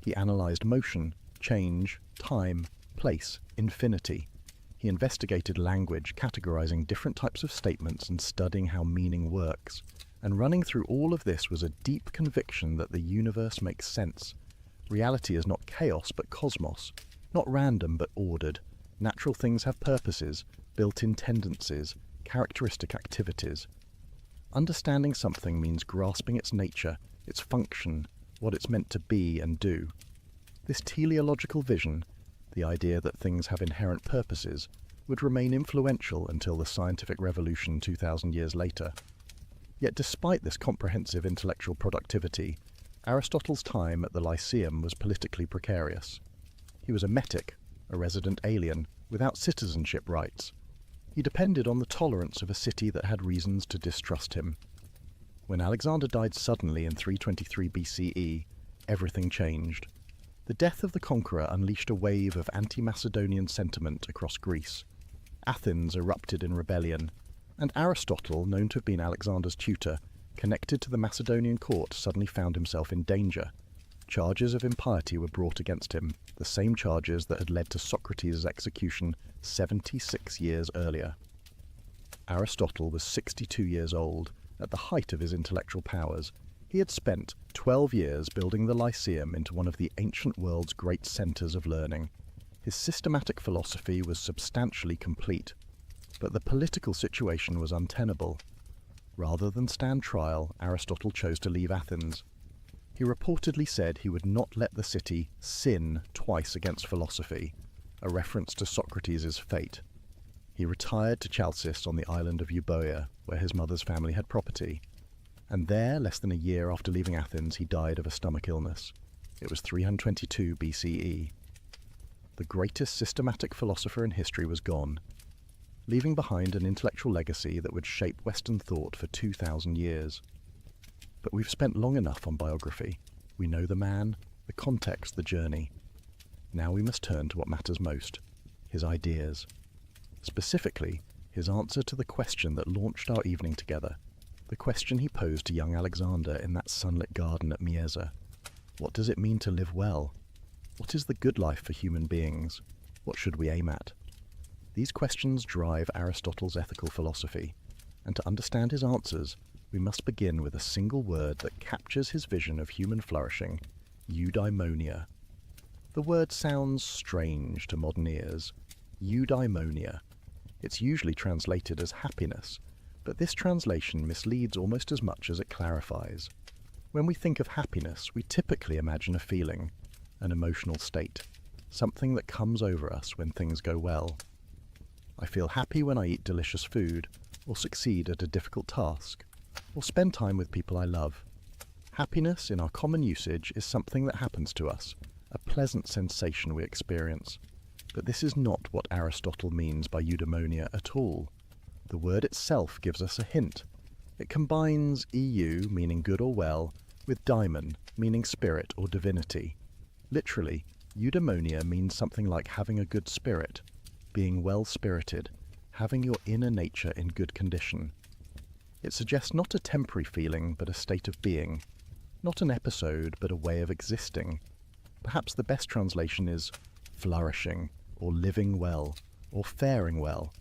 He analyzed motion, change, time, place, infinity. He investigated language, categorizing different types of statements and studying how meaning works. And running through all of this was a deep conviction that the universe makes sense. Reality is not chaos but cosmos, not random but ordered. Natural things have purposes, built-in tendencies, characteristic activities. Understanding something means grasping its nature, its function, what it's meant to be and do. This teleological vision, the idea that things have inherent purposes, would remain influential until the scientific revolution 2,000 years later. Yet despite this comprehensive intellectual productivity, Aristotle's time at the Lyceum was politically precarious. He was a metic, a resident alien, without citizenship rights. He depended on the tolerance of a city that had reasons to distrust him. When Alexander died suddenly in 323 BCE, everything changed. The death of the conqueror unleashed a wave of anti-Macedonian sentiment across Greece. Athens erupted in rebellion, and Aristotle, known to have been Alexander's tutor, connected to the Macedonian court, suddenly found himself in danger. Charges of impiety were brought against him, the same charges that had led to Socrates' execution 76 years earlier. Aristotle was 62 years old, at the height of his intellectual powers. He had spent 12 years building the Lyceum into one of the ancient world's great centers of learning. His systematic philosophy was substantially complete. But the political situation was untenable. Rather than stand trial, Aristotle chose to leave Athens. He reportedly said he would not let the city sin twice against philosophy, a reference to Socrates' fate. He retired to Chalcis on the island of Euboea, where his mother's family had property. And there, less than a year after leaving Athens, he died of a stomach illness. It was 322 BCE. The greatest systematic philosopher in history was gone, leaving behind an intellectual legacy that would shape Western thought for 2,000 years. But we've spent long enough on biography. We know the man, the context, the journey. Now we must turn to what matters most, his ideas. Specifically, his answer to the question that launched our evening together, the question he posed to young Alexander in that sunlit garden at Mieza. What does it mean to live well? What is the good life for human beings? What should we aim at? These questions drive Aristotle's ethical philosophy, and to understand his answers, we must begin with a single word that captures his vision of human flourishing, eudaimonia. The word sounds strange to modern ears. Eudaimonia. It's usually translated as happiness, but this translation misleads almost as much as it clarifies. When we think of happiness, we typically imagine a feeling, an emotional state, something that comes over us when things go well. I feel happy when I eat delicious food, or succeed at a difficult task, or spend time with people I love. Happiness, in our common usage, is something that happens to us, a pleasant sensation we experience. But this is not what Aristotle means by eudaimonia at all. The word itself gives us a hint. It combines eu, meaning good or well, with daimon, meaning spirit or divinity. Literally, eudaimonia means something like having a good spirit, being well-spirited, having your inner nature in good condition. It suggests not a temporary feeling, but a state of being. Not an episode, but a way of existing. Perhaps the best translation is flourishing, or living well, or faring well.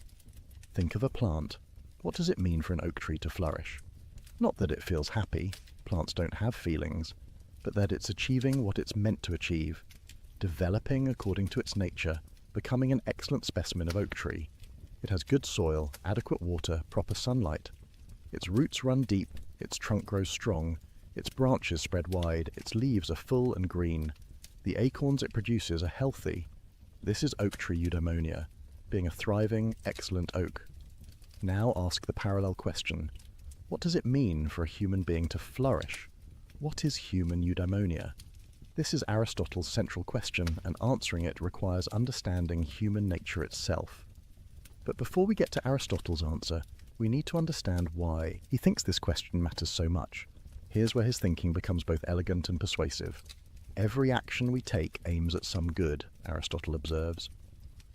Think of a plant. What does it mean for an oak tree to flourish? Not that it feels happy, plants don't have feelings, but that it's achieving what it's meant to achieve, developing according to its nature, becoming an excellent specimen of oak tree. It has good soil, adequate water, proper sunlight. Its roots run deep, its trunk grows strong, its branches spread wide, its leaves are full and green. The acorns it produces are healthy. This is oak tree eudaimonia, being a thriving, excellent oak. Now ask the parallel question. What does it mean for a human being to flourish? What is human eudaimonia? This is Aristotle's central question, and answering it requires understanding human nature itself. But before we get to Aristotle's answer, we need to understand why he thinks this question matters so much. Here's where his thinking becomes both elegant and persuasive. Every action we take aims at some good, Aristotle observes.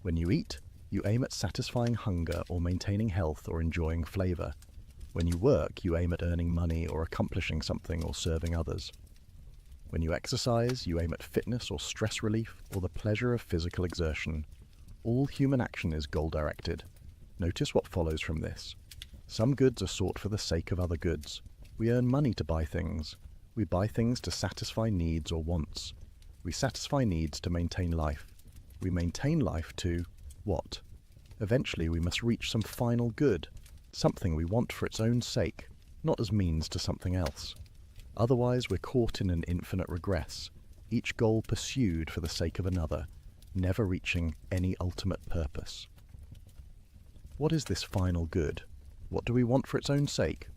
When you eat, you aim at satisfying hunger or maintaining health or enjoying flavour. When you work, you aim at earning money or accomplishing something or serving others. When you exercise, you aim at fitness or stress relief or the pleasure of physical exertion. All human action is goal-directed. Notice what follows from this. Some goods are sought for the sake of other goods. We earn money to buy things. We buy things to satisfy needs or wants. We satisfy needs to maintain life. We maintain life to what? Eventually we must reach some final good, something we want for its own sake, not as means to something else. Otherwise we're caught in an infinite regress, each goal pursued for the sake of another, never reaching any ultimate purpose. What is this final good? What do we want for its own sake?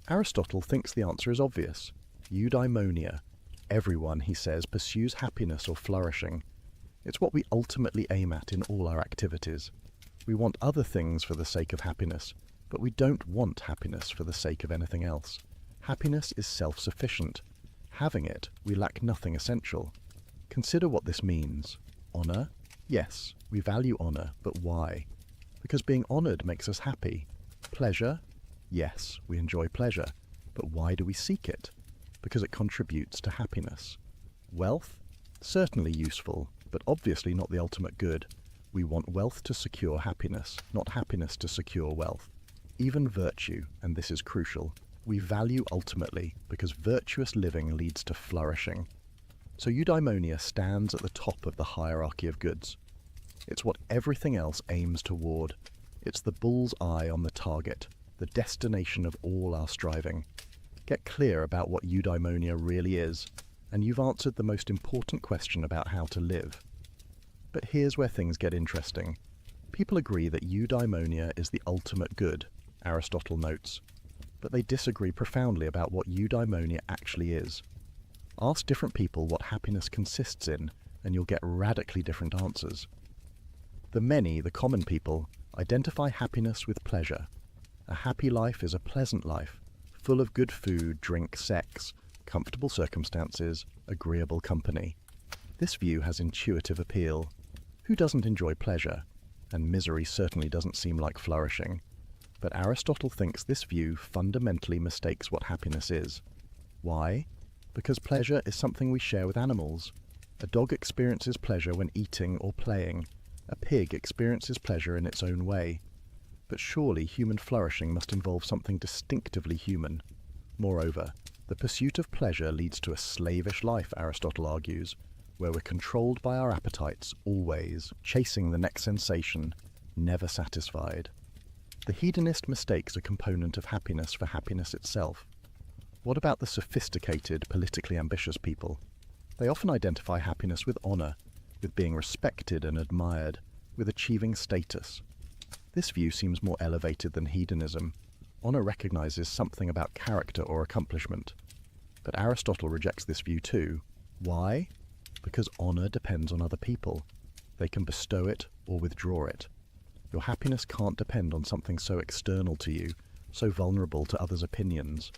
Aristotle thinks the answer is obvious. Eudaimonia. Everyone, he says, pursues happiness or flourishing. It's what we ultimately aim at in all our activities. We want other things for the sake of happiness, but we don't want happiness for the sake of anything else. Happiness is self-sufficient. Having it, we lack nothing essential. Consider what this means. Honour? Yes, we value honour, but why? Because being honoured makes us happy. Pleasure? Yes, we enjoy pleasure, but why do we seek it? Because it contributes to happiness. Wealth? Certainly useful, but obviously not the ultimate good. We want wealth to secure happiness, not happiness to secure wealth. Even virtue, and this is crucial, we value ultimately because virtuous living leads to flourishing. So eudaimonia stands at the top of the hierarchy of goods. It's what everything else aims toward. It's the bull's eye on the target, the destination of all our striving. Get clear about what eudaimonia really is, and you've answered the most important question about how to live. But here's where things get interesting. People agree that eudaimonia is the ultimate good, Aristotle notes, but they disagree profoundly about what eudaimonia actually is. Ask different people what happiness consists in, and you'll get radically different answers. The common people, identify happiness with pleasure. A happy life is a pleasant life, full of good food, drink, sex, comfortable circumstances, agreeable company. This view has intuitive appeal. Who doesn't enjoy pleasure? And misery certainly doesn't seem like flourishing. But Aristotle thinks this view fundamentally mistakes what happiness is. Why? Because pleasure is something we share with animals. A dog experiences pleasure when eating or playing. A pig experiences pleasure in its own way. But surely human flourishing must involve something distinctively human. Moreover, the pursuit of pleasure leads to a slavish life, Aristotle argues, where we're controlled by our appetites, always, chasing the next sensation, never satisfied. The hedonist mistakes a component of happiness for happiness itself. What about the sophisticated, politically ambitious people? They often identify happiness with honour, with being respected and admired, with achieving status. This view seems more elevated than hedonism. Honour recognises something about character or accomplishment. But Aristotle rejects this view too. Why? Because honor depends on other people. They can bestow it or withdraw it. Your happiness can't depend on something so external to you, so vulnerable to others' opinions.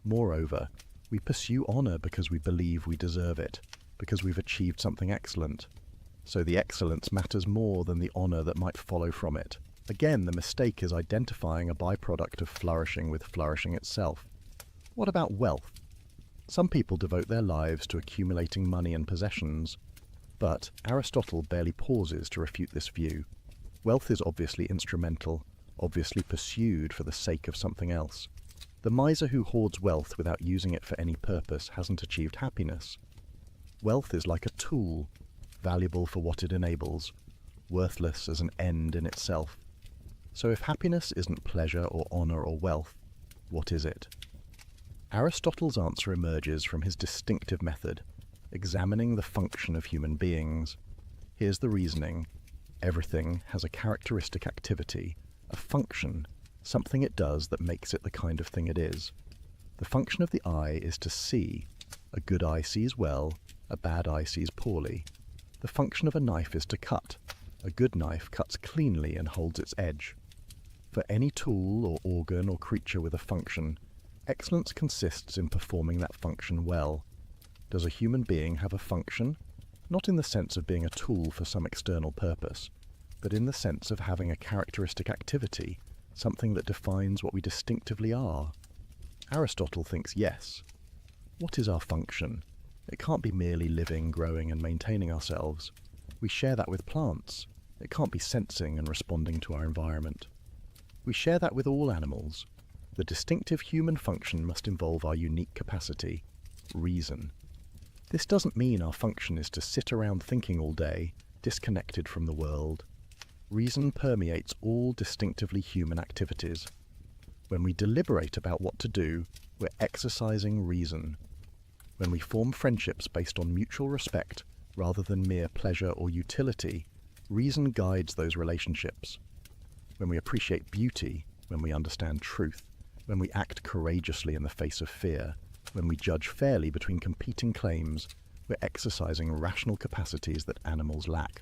Moreover, we pursue honor because we believe we deserve it, because we've achieved something excellent. So the excellence matters more than the honor that might follow from it. Again, the mistake is identifying a byproduct of flourishing with flourishing itself. What about wealth? Some people devote their lives to accumulating money and possessions, but Aristotle barely pauses to refute this view. Wealth is obviously instrumental, obviously pursued for the sake of something else. The miser who hoards wealth without using it for any purpose hasn't achieved happiness. Wealth is like a tool, valuable for what it enables, worthless as an end in itself. So if happiness isn't pleasure or honor or wealth, what is it? Aristotle's answer emerges from his distinctive method, examining the function of human beings. Here's the reasoning. Everything has a characteristic activity, a function, something it does that makes it the kind of thing it is. The function of the eye is to see. A good eye sees well, a bad eye sees poorly. The function of a knife is to cut. A good knife cuts cleanly and holds its edge. For any tool or organ or creature with a function, excellence consists in performing that function well. Does a human being have a function? Not in the sense of being a tool for some external purpose, but in the sense of having a characteristic activity, something that defines what we distinctively are. Aristotle thinks yes. What is our function? It can't be merely living, growing, and maintaining ourselves. We share that with plants. It can't be sensing and responding to our environment. We share that with all animals. The distinctive human function must involve our unique capacity, reason. This doesn't mean our function is to sit around thinking all day, disconnected from the world. Reason permeates all distinctively human activities. When we deliberate about what to do, we're exercising reason. When we form friendships based on mutual respect rather than mere pleasure or utility, reason guides those relationships. When we appreciate beauty, when we understand truth, when we act courageously in the face of fear, when we judge fairly between competing claims, we're exercising rational capacities that animals lack.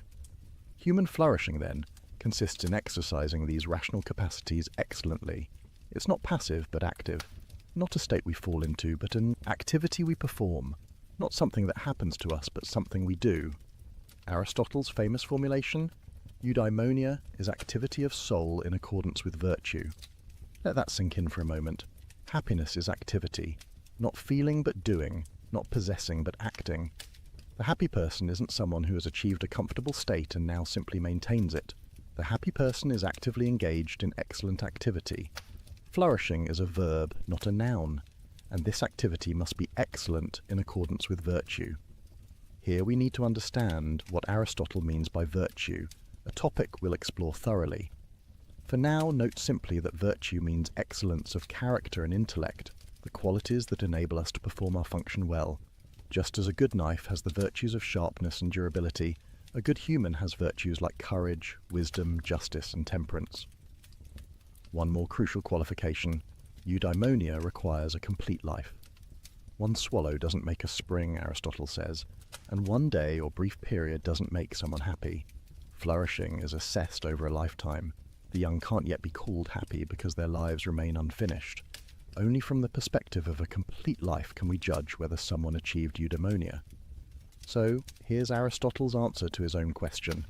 Human flourishing, then, consists in exercising these rational capacities excellently. It's not passive, but active. Not a state we fall into, but an activity we perform. Not something that happens to us, but something we do. Aristotle's famous formulation? Eudaimonia is activity of soul in accordance with virtue. Let that sink in for a moment. Happiness is activity. Not feeling but doing, not possessing but acting. The happy person isn't someone who has achieved a comfortable state and now simply maintains it. The happy person is actively engaged in excellent activity. Flourishing is a verb, not a noun, and this activity must be excellent in accordance with virtue. Here we need to understand what Aristotle means by virtue, a topic we'll explore thoroughly. For now, note simply that virtue means excellence of character and intellect, the qualities that enable us to perform our function well. Just as a good knife has the virtues of sharpness and durability, a good human has virtues like courage, wisdom, justice, and temperance. One more crucial qualification: eudaimonia requires a complete life. One swallow doesn't make a spring, Aristotle says, and one day or brief period doesn't make someone happy. Flourishing is assessed over a lifetime. The young can't yet be called happy because their lives remain unfinished. Only from the perspective of a complete life can we judge whether someone achieved eudaimonia. So, here's Aristotle's answer to his own question,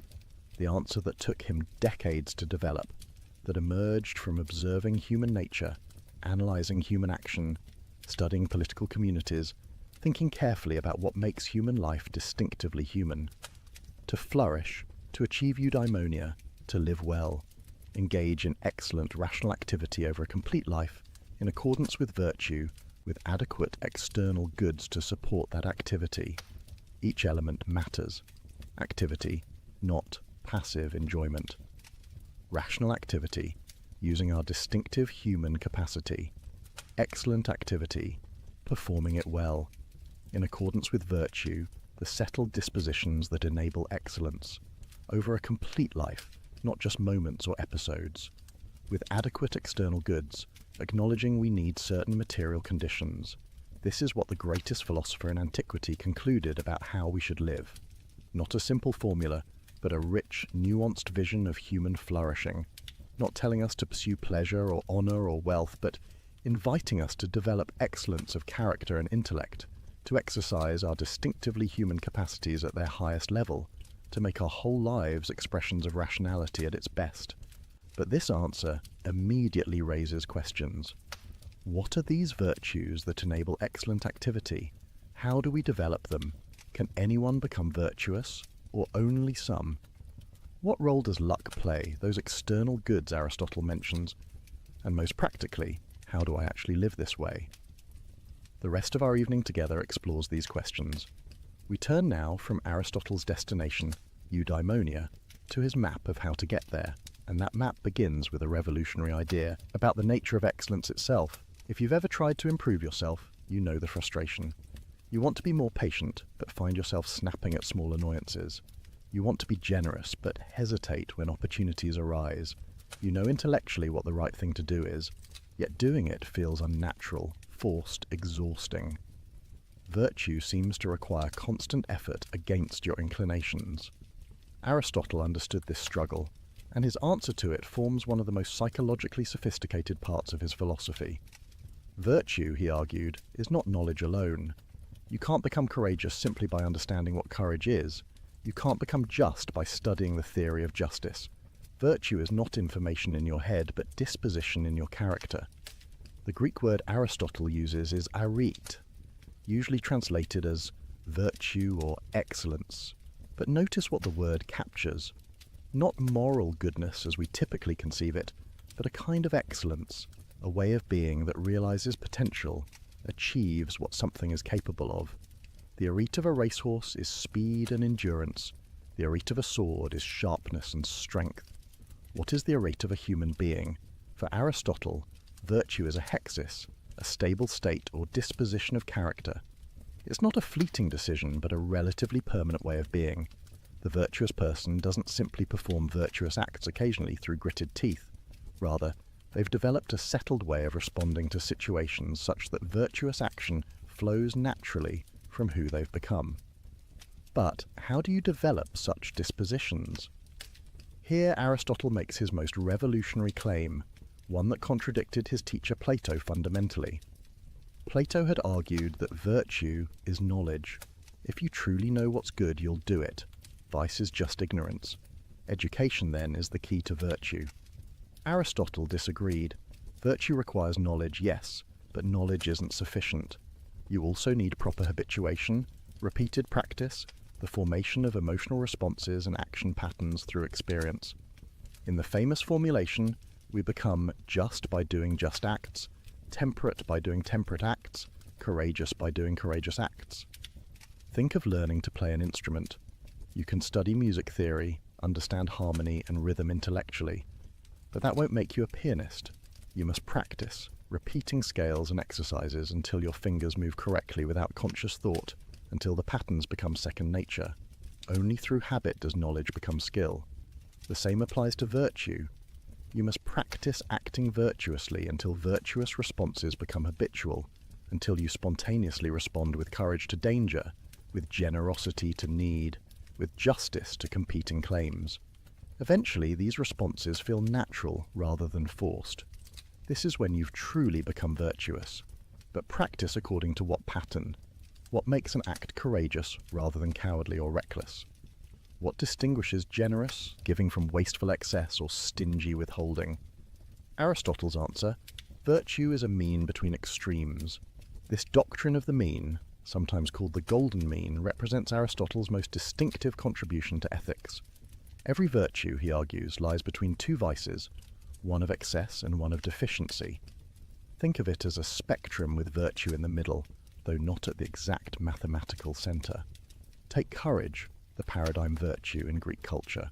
the answer that took him decades to develop, that emerged from observing human nature, analysing human action, studying political communities, thinking carefully about what makes human life distinctively human. To flourish, to achieve eudaimonia, to live well, engage in excellent rational activity over a complete life, in accordance with virtue, with adequate external goods to support that activity. Each element matters. Activity, not passive enjoyment. Rational activity, using our distinctive human capacity. Excellent activity, performing it well. In accordance with virtue, the settled dispositions that enable excellence. Over a complete life, not just moments or episodes. With adequate external goods, acknowledging we need certain material conditions. This is what the greatest philosopher in antiquity concluded about how we should live. Not a simple formula, but a rich, nuanced vision of human flourishing, not telling us to pursue pleasure or honour or wealth, but inviting us to develop excellence of character and intellect, to exercise our distinctively human capacities at their highest level, to make our whole lives expressions of rationality at its best. But this answer immediately raises questions. What are these virtues that enable excellent activity? How do we develop them? Can anyone become virtuous, or only some? What role does luck play, those external goods Aristotle mentions? And most practically, how do I actually live this way? The rest of our evening together explores these questions. We turn now from Aristotle's destination, eudaimonia, to his map of how to get there, and that map begins with a revolutionary idea about the nature of excellence itself. If you've ever tried to improve yourself, you know the frustration. You want to be more patient, but find yourself snapping at small annoyances. You want to be generous, but hesitate when opportunities arise. You know intellectually what the right thing to do is, yet doing it feels unnatural, forced, exhausting. Virtue seems to require constant effort against your inclinations. Aristotle understood this struggle, and his answer to it forms one of the most psychologically sophisticated parts of his philosophy. Virtue, he argued, is not knowledge alone. You can't become courageous simply by understanding what courage is. You can't become just by studying the theory of justice. Virtue is not information in your head, but disposition in your character. The Greek word Aristotle uses is arete, usually translated as virtue or excellence. But notice what the word captures. Not moral goodness as we typically conceive it, but a kind of excellence, a way of being that realizes potential, achieves what something is capable of. The arete of a racehorse is speed and endurance. The arete of a sword is sharpness and strength. What is the arete of a human being? For Aristotle, virtue is a hexis, a stable state or disposition of character. It's not a fleeting decision, but a relatively permanent way of being. The virtuous person doesn't simply perform virtuous acts occasionally through gritted teeth. Rather, they've developed a settled way of responding to situations such that virtuous action flows naturally from who they've become. But how do you develop such dispositions? Here Aristotle makes his most revolutionary claim, one that contradicted his teacher Plato fundamentally. Plato had argued that virtue is knowledge. If you truly know what's good, you'll do it. Vice is just ignorance. Education, then, is the key to virtue. Aristotle disagreed. Virtue requires knowledge, yes, but knowledge isn't sufficient. You also need proper habituation, repeated practice, the formation of emotional responses and action patterns through experience. In the famous formulation, we become just by doing just acts, temperate by doing temperate acts, courageous by doing courageous acts. Think of learning to play an instrument. You can study music theory, understand harmony and rhythm intellectually, but that won't make you a pianist. You must practice, repeating scales and exercises until your fingers move correctly without conscious thought, until the patterns become second nature. Only through habit does knowledge become skill. The same applies to virtue. You must practice acting virtuously until virtuous responses become habitual, until you spontaneously respond with courage to danger, with generosity to need, with justice to competing claims. Eventually, these responses feel natural rather than forced. This is when you've truly become virtuous. But practice according to what pattern? What makes an act courageous rather than cowardly or reckless? What distinguishes generous, giving from wasteful excess, or stingy withholding? Aristotle's answer: virtue is a mean between extremes. This doctrine of the mean, sometimes called the golden mean, represents Aristotle's most distinctive contribution to ethics. Every virtue, he argues, lies between two vices, one of excess and one of deficiency. Think of it as a spectrum with virtue in the middle, though not at the exact mathematical centre. Take courage, the paradigm virtue in Greek culture.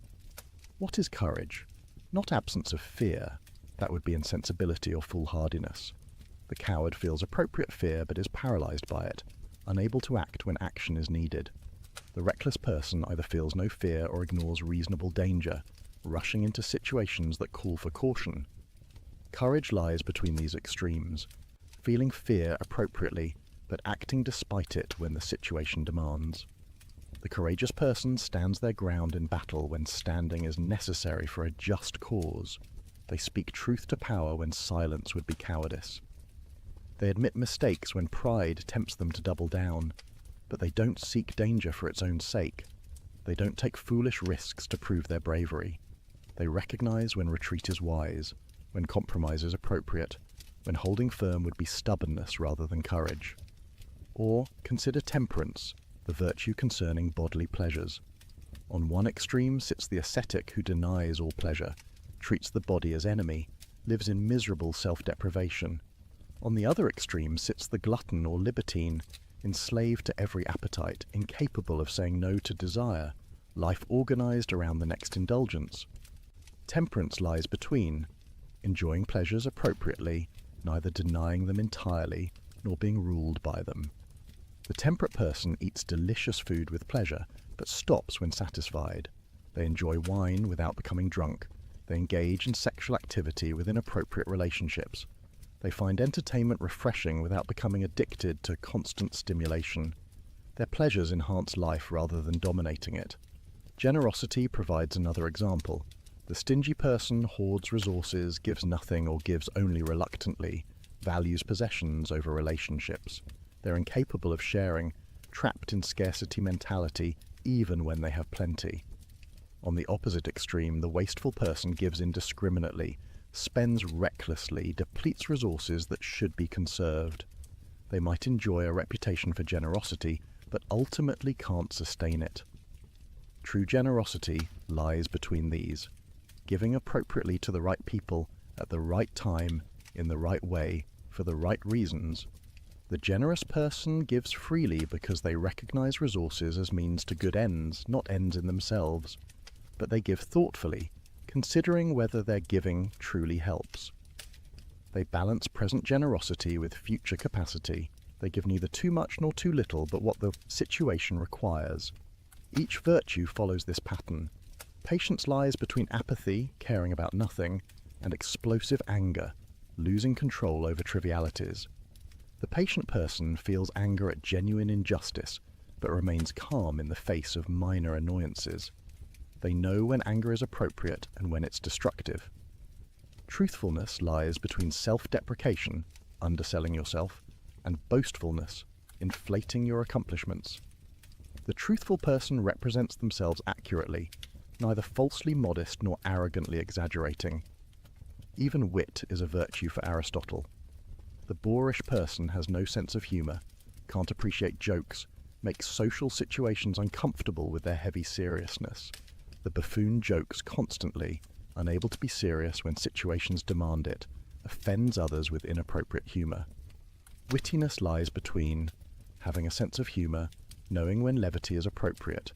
What is courage? Not absence of fear. That would be insensibility or foolhardiness. The coward feels appropriate fear but is paralysed by it, unable to act when action is needed. The reckless person either feels no fear or ignores reasonable danger, rushing into situations that call for caution. Courage lies between these extremes, feeling fear appropriately, but acting despite it when the situation demands. The courageous person stands their ground in battle when standing is necessary for a just cause. They speak truth to power when silence would be cowardice. They admit mistakes when pride tempts them to double down, but they don't seek danger for its own sake. They don't take foolish risks to prove their bravery. They recognize when retreat is wise, when compromise is appropriate, when holding firm would be stubbornness rather than courage. Or consider temperance, the virtue concerning bodily pleasures. On one extreme sits the ascetic who denies all pleasure, treats the body as enemy, lives in miserable self-deprivation. On the other extreme sits the glutton or libertine, enslaved to every appetite, incapable of saying no to desire, life organized around the next indulgence. Temperance lies between, enjoying pleasures appropriately, neither denying them entirely, nor being ruled by them. The temperate person eats delicious food with pleasure, but stops when satisfied. They enjoy wine without becoming drunk. They engage in sexual activity within appropriate relationships. They find entertainment refreshing without becoming addicted to constant stimulation. Their pleasures enhance life rather than dominating it. Generosity provides another example. The stingy person hoards resources, gives nothing or gives only reluctantly, values possessions over relationships. They're incapable of sharing, trapped in scarcity mentality, even when they have plenty. On the opposite extreme, the wasteful person gives indiscriminately, spends recklessly, depletes resources that should be conserved. They might enjoy a reputation for generosity, but ultimately can't sustain it. True generosity lies between these, giving appropriately to the right people, at the right time, in the right way, for the right reasons. The generous person gives freely because they recognize resources as means to good ends, not ends in themselves. But they give thoughtfully, considering whether their giving truly helps. They balance present generosity with future capacity. They give neither too much nor too little, but what the situation requires. Each virtue follows this pattern. Patience lies between apathy, caring about nothing, and explosive anger, losing control over trivialities. The patient person feels anger at genuine injustice, but remains calm in the face of minor annoyances. They know when anger is appropriate and when it's destructive. Truthfulness lies between self-deprecation, underselling yourself, and boastfulness, inflating your accomplishments. The truthful person represents themselves accurately, neither falsely modest nor arrogantly exaggerating. Even wit is a virtue for Aristotle. The boorish person has no sense of humour, can't appreciate jokes, makes social situations uncomfortable with their heavy seriousness. The buffoon jokes constantly, unable to be serious when situations demand it, offends others with inappropriate humour. Wittiness lies between having a sense of humour, knowing when levity is appropriate,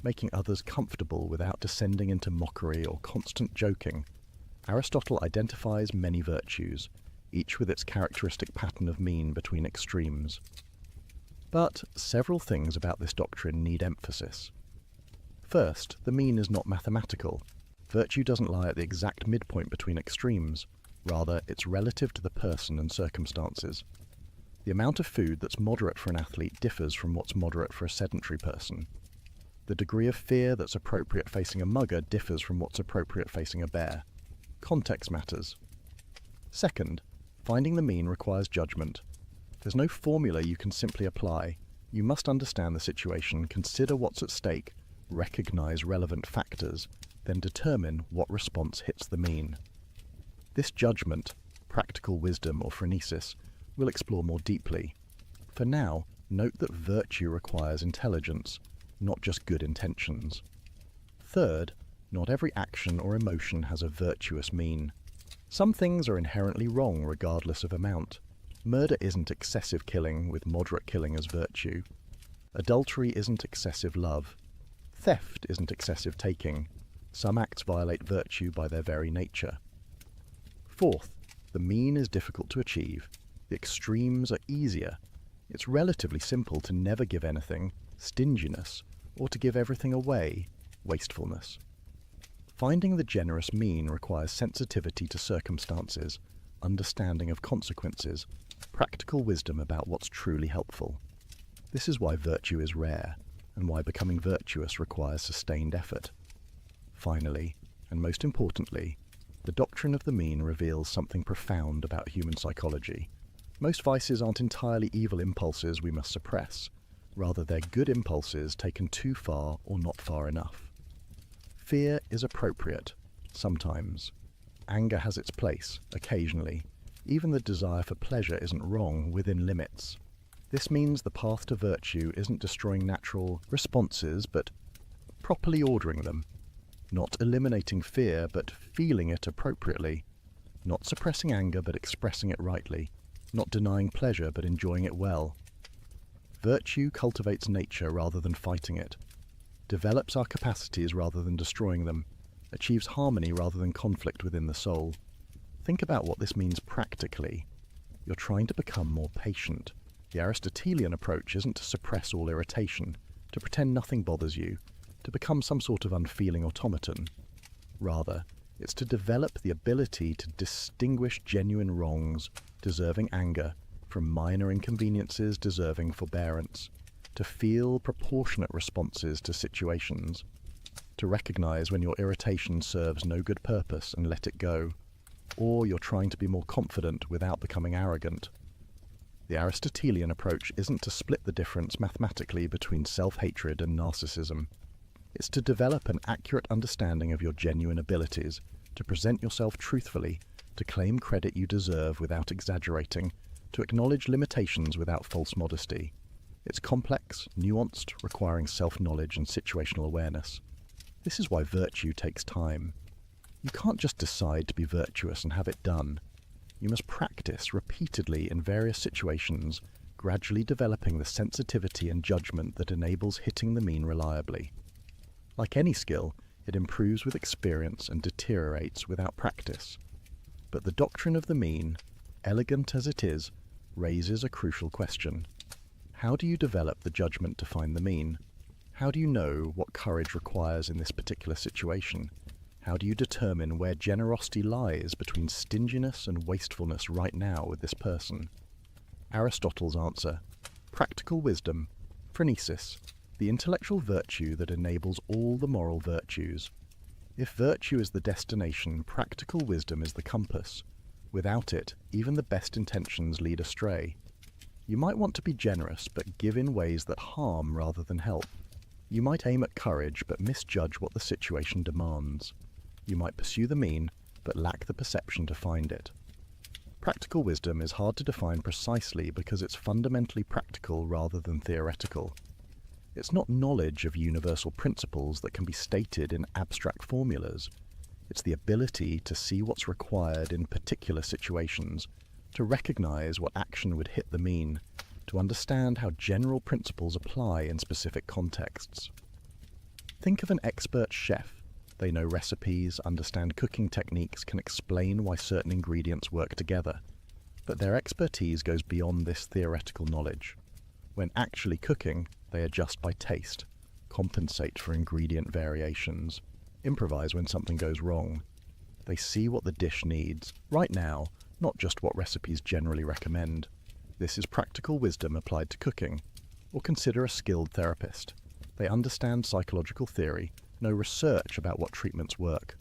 making others comfortable without descending into mockery or constant joking. Aristotle identifies many virtues, each with its characteristic pattern of mean between extremes. But several things about this doctrine need emphasis. First, the mean is not mathematical. Virtue doesn't lie at the exact midpoint between extremes. Rather, it's relative to the person and circumstances. The amount of food that's moderate for an athlete differs from what's moderate for a sedentary person. The degree of fear that's appropriate facing a mugger differs from what's appropriate facing a bear. Context matters. Second, finding the mean requires judgment. There's no formula you can simply apply. You must understand the situation, consider what's at stake, recognize relevant factors, then determine what response hits the mean. This judgment, practical wisdom or phronesis, we'll explore more deeply. For now, note that virtue requires intelligence, not just good intentions. Third, not every action or emotion has a virtuous mean. Some things are inherently wrong regardless of amount. Murder isn't excessive killing with moderate killing as virtue. Adultery isn't excessive love. Theft isn't excessive taking. Some acts violate virtue by their very nature. Fourth, the mean is difficult to achieve. The extremes are easier. It's relatively simple to never give anything, stinginess, or to give everything away, wastefulness. Finding the generous mean requires sensitivity to circumstances, understanding of consequences, practical wisdom about what's truly helpful. This is why virtue is rare, and why becoming virtuous requires sustained effort. Finally, and most importantly, the doctrine of the mean reveals something profound about human psychology. Most vices aren't entirely evil impulses we must suppress. Rather, they're good impulses taken too far or not far enough. Fear is appropriate, sometimes. Anger has its place, occasionally. Even the desire for pleasure isn't wrong within limits. This means the path to virtue isn't destroying natural responses, but properly ordering them. Not eliminating fear, but feeling it appropriately. Not suppressing anger, but expressing it rightly. Not denying pleasure, but enjoying it well. Virtue cultivates nature rather than fighting it. Develops our capacities rather than destroying them. Achieves harmony rather than conflict within the soul. Think about what this means practically. You're trying to become more patient. The Aristotelian approach isn't to suppress all irritation, to pretend nothing bothers you, to become some sort of unfeeling automaton. Rather, it's to develop the ability to distinguish genuine wrongs, deserving anger, from minor inconveniences deserving forbearance, to feel proportionate responses to situations, to recognize when your irritation serves no good purpose and let it go, or you're trying to be more confident without becoming arrogant. The Aristotelian approach isn't to split the difference mathematically between self-hatred and narcissism. It's to develop an accurate understanding of your genuine abilities, to present yourself truthfully, to claim credit you deserve without exaggerating, to acknowledge limitations without false modesty. It's complex, nuanced, requiring self-knowledge and situational awareness. This is why virtue takes time. You can't just decide to be virtuous and have it done. You must practice repeatedly in various situations, gradually developing the sensitivity and judgment that enables hitting the mean reliably. Like any skill, it improves with experience and deteriorates without practice. But the doctrine of the mean, elegant as it is, raises a crucial question. How do you develop the judgment to find the mean? How do you know what courage requires in this particular situation? How do you determine where generosity lies between stinginess and wastefulness right now with this person? Aristotle's answer: practical wisdom, phronesis, the intellectual virtue that enables all the moral virtues. If virtue is the destination, practical wisdom is the compass. Without it, even the best intentions lead astray. You might want to be generous, but give in ways that harm rather than help. You might aim at courage, but misjudge what the situation demands. You might pursue the mean, but lack the perception to find it. Practical wisdom is hard to define precisely because it's fundamentally practical rather than theoretical. It's not knowledge of universal principles that can be stated in abstract formulas. It's the ability to see what's required in particular situations, to recognize what action would hit the mean, to understand how general principles apply in specific contexts. Think of an expert chef. They know recipes, understand cooking techniques, can explain why certain ingredients work together. But their expertise goes beyond this theoretical knowledge. When actually cooking, they adjust by taste, compensate for ingredient variations, improvise when something goes wrong. They see what the dish needs, right now, not just what recipes generally recommend. This is practical wisdom applied to cooking. Or consider a skilled therapist. They understand psychological theory, know research about what treatments work.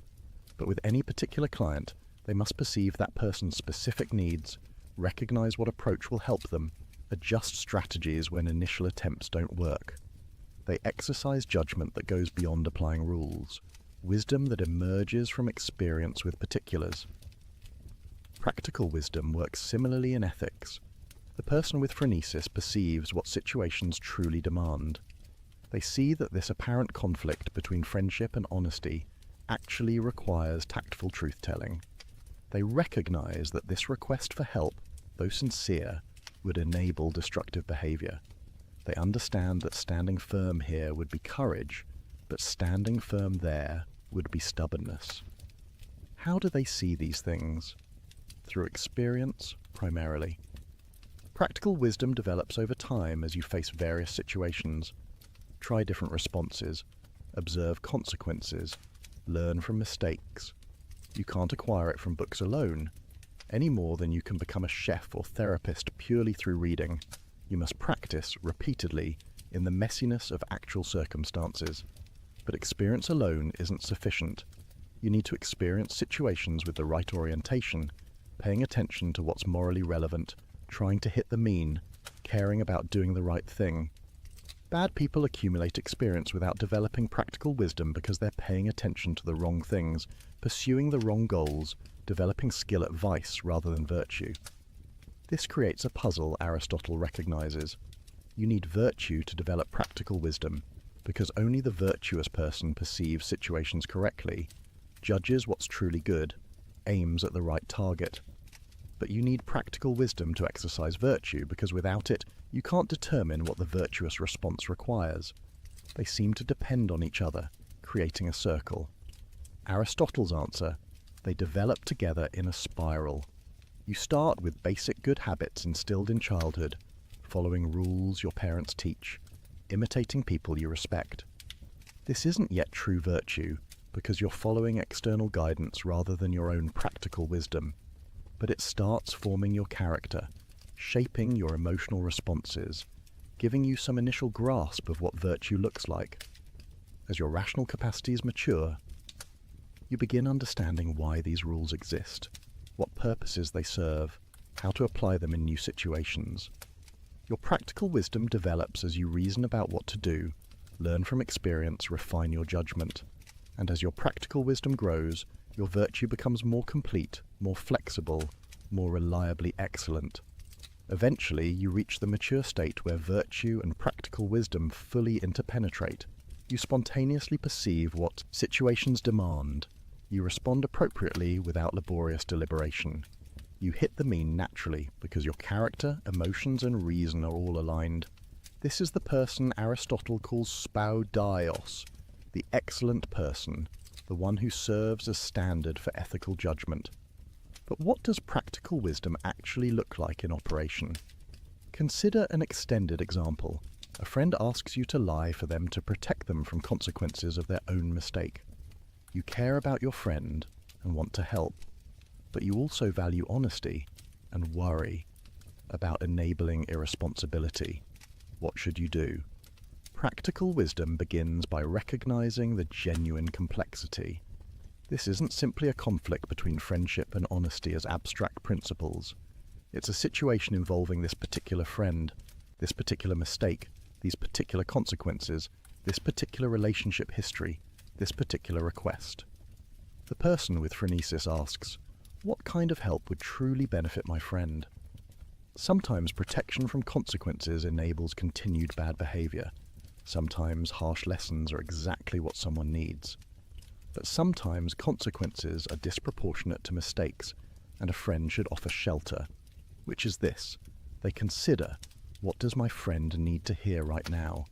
But with any particular client, they must perceive that person's specific needs, recognize what approach will help them, adjust strategies when initial attempts don't work. They exercise judgment that goes beyond applying rules, wisdom that emerges from experience with particulars. Practical wisdom works similarly in ethics. The person with phronesis perceives what situations truly demand. They see that this apparent conflict between friendship and honesty actually requires tactful truth-telling. They recognize that this request for help, though sincere, would enable destructive behavior. They understand that standing firm here would be courage, but standing firm there would be stubbornness. How do they see these things? Through experience, primarily. Practical wisdom develops over time as you face various situations. Try different responses, observe consequences, learn from mistakes. You can't acquire it from books alone. any more than you can become a chef or therapist purely through reading. You must practice repeatedly in the messiness of actual circumstances. But experience alone isn't sufficient. You need to experience situations with the right orientation, paying attention to what's morally relevant, trying to hit the mean, caring about doing the right thing. Bad people accumulate experience without developing practical wisdom because they're paying attention to the wrong things, pursuing the wrong goals, developing skill at vice rather than virtue. This creates a puzzle Aristotle recognizes. You need virtue to develop practical wisdom, because only the virtuous person perceives situations correctly, judges what's truly good, aims at the right target. But you need practical wisdom to exercise virtue, because without it, you can't determine what the virtuous response requires. They seem to depend on each other, creating a circle. Aristotle's answer: they develop together in a spiral. You start with basic good habits instilled in childhood, following rules your parents teach, imitating people you respect. This isn't yet true virtue, because you're following external guidance rather than your own practical wisdom. But it starts forming your character, shaping your emotional responses, giving you some initial grasp of what virtue looks like. As your rational capacities mature, you begin understanding why these rules exist, what purposes they serve, how to apply them in new situations. Your practical wisdom develops as you reason about what to do, learn from experience, refine your judgment. And as your practical wisdom grows, your virtue becomes more complete, more flexible, more reliably excellent. Eventually, you reach the mature state where virtue and practical wisdom fully interpenetrate. You spontaneously perceive what situations demand. You respond appropriately without laborious deliberation. You hit the mean naturally because your character, emotions, and reason are all aligned. This is the person Aristotle calls spoudios, the excellent person, the one who serves as standard for ethical judgment. But what does practical wisdom actually look like in operation? Consider an extended example. A friend asks you to lie for them to protect them from consequences of their own mistake. You care about your friend and want to help, but you also value honesty and worry about enabling irresponsibility. What should you do? Practical wisdom begins by recognizing the genuine complexity. This isn't simply a conflict between friendship and honesty as abstract principles. It's a situation involving this particular friend, this particular mistake, these particular consequences, this particular relationship history, this particular request. The person with phronesis asks, what kind of help would truly benefit my friend? Sometimes protection from consequences enables continued bad behavior. Sometimes harsh lessons are exactly what someone needs. But sometimes consequences are disproportionate to mistakes, and a friend should offer shelter, which is this: they consider, what does my friend need to hear right now?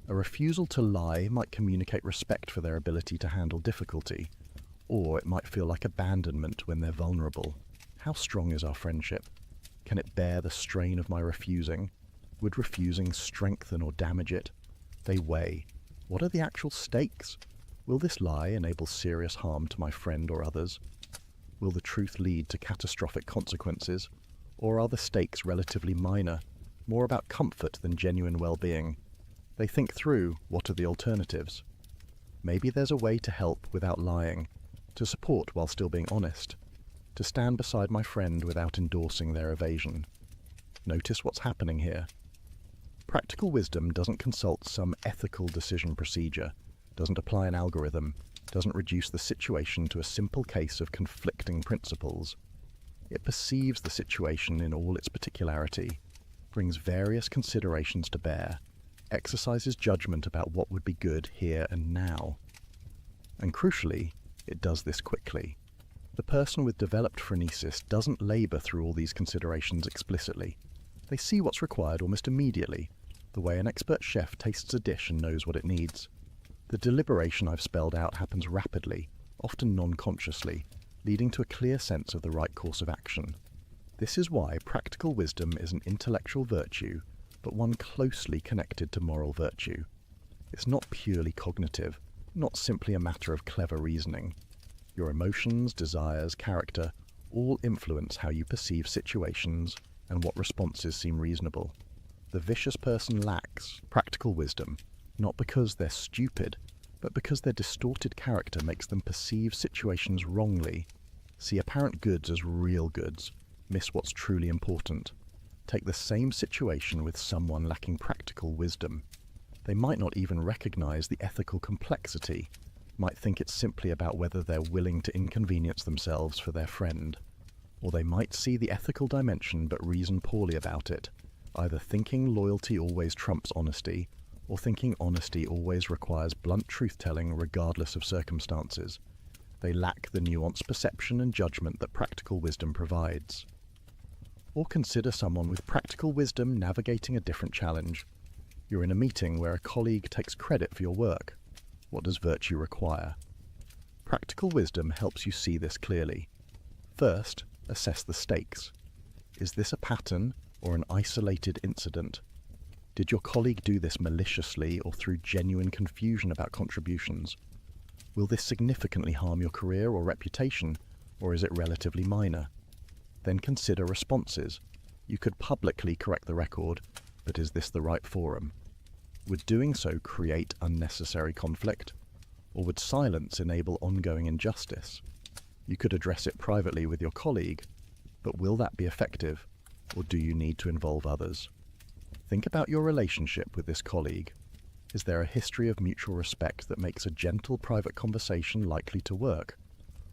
A refusal to lie might communicate respect for their ability to handle difficulty, or it might feel like abandonment when they're vulnerable. How strong is our friendship? Can it bear the strain of my refusing? Would refusing strengthen or damage it? They weigh. What are the actual stakes? Will this lie enable serious harm to my friend or others? Will the truth lead to catastrophic consequences? Or are the stakes relatively minor, more about comfort than genuine well-being? They think through, what are the alternatives? Maybe there's a way to help without lying, to support while still being honest, to stand beside my friend without endorsing their evasion. Notice what's happening here. Practical wisdom doesn't consult some ethical decision procedure, doesn't apply an algorithm, doesn't reduce the situation to a simple case of conflicting principles. It perceives the situation in all its particularity, brings various considerations to bear, exercises judgment about what would be good here and now. And crucially, it does this quickly. The person with developed phronesis doesn't labour through all these considerations explicitly. They see what's required almost immediately, the way an expert chef tastes a dish and knows what it needs. The deliberation I've spelled out happens rapidly, often non-consciously, leading to a clear sense of the right course of action. This is why practical wisdom is an intellectual virtue, but one closely connected to moral virtue. It's not purely cognitive, not simply a matter of clever reasoning. Your emotions, desires, character, all influence how you perceive situations and what responses seem reasonable. The vicious person lacks practical wisdom, not because they're stupid, but because their distorted character makes them perceive situations wrongly, see apparent goods as real goods, miss what's truly important. Take the same situation with someone lacking practical wisdom. They might not even recognize the ethical complexity, might think it's simply about whether they're willing to inconvenience themselves for their friend. Or they might see the ethical dimension but reason poorly about it, either thinking loyalty always trumps honesty, or thinking honesty always requires blunt truth-telling regardless of circumstances. They lack the nuanced perception and judgment that practical wisdom provides. Or consider someone with practical wisdom navigating a different challenge. You're in a meeting where a colleague takes credit for your work. What does virtue require? Practical wisdom helps you see this clearly. First, assess the stakes. Is this a pattern or an isolated incident? Did your colleague do this maliciously or through genuine confusion about contributions? Will this significantly harm your career or reputation, or is it relatively minor? Then consider responses. You could publicly correct the record, but is this the right forum? Would doing so create unnecessary conflict? Or would silence enable ongoing injustice? You could address it privately with your colleague, but will that be effective, or do you need to involve others? Think about your relationship with this colleague. Is there a history of mutual respect that makes a gentle private conversation likely to work?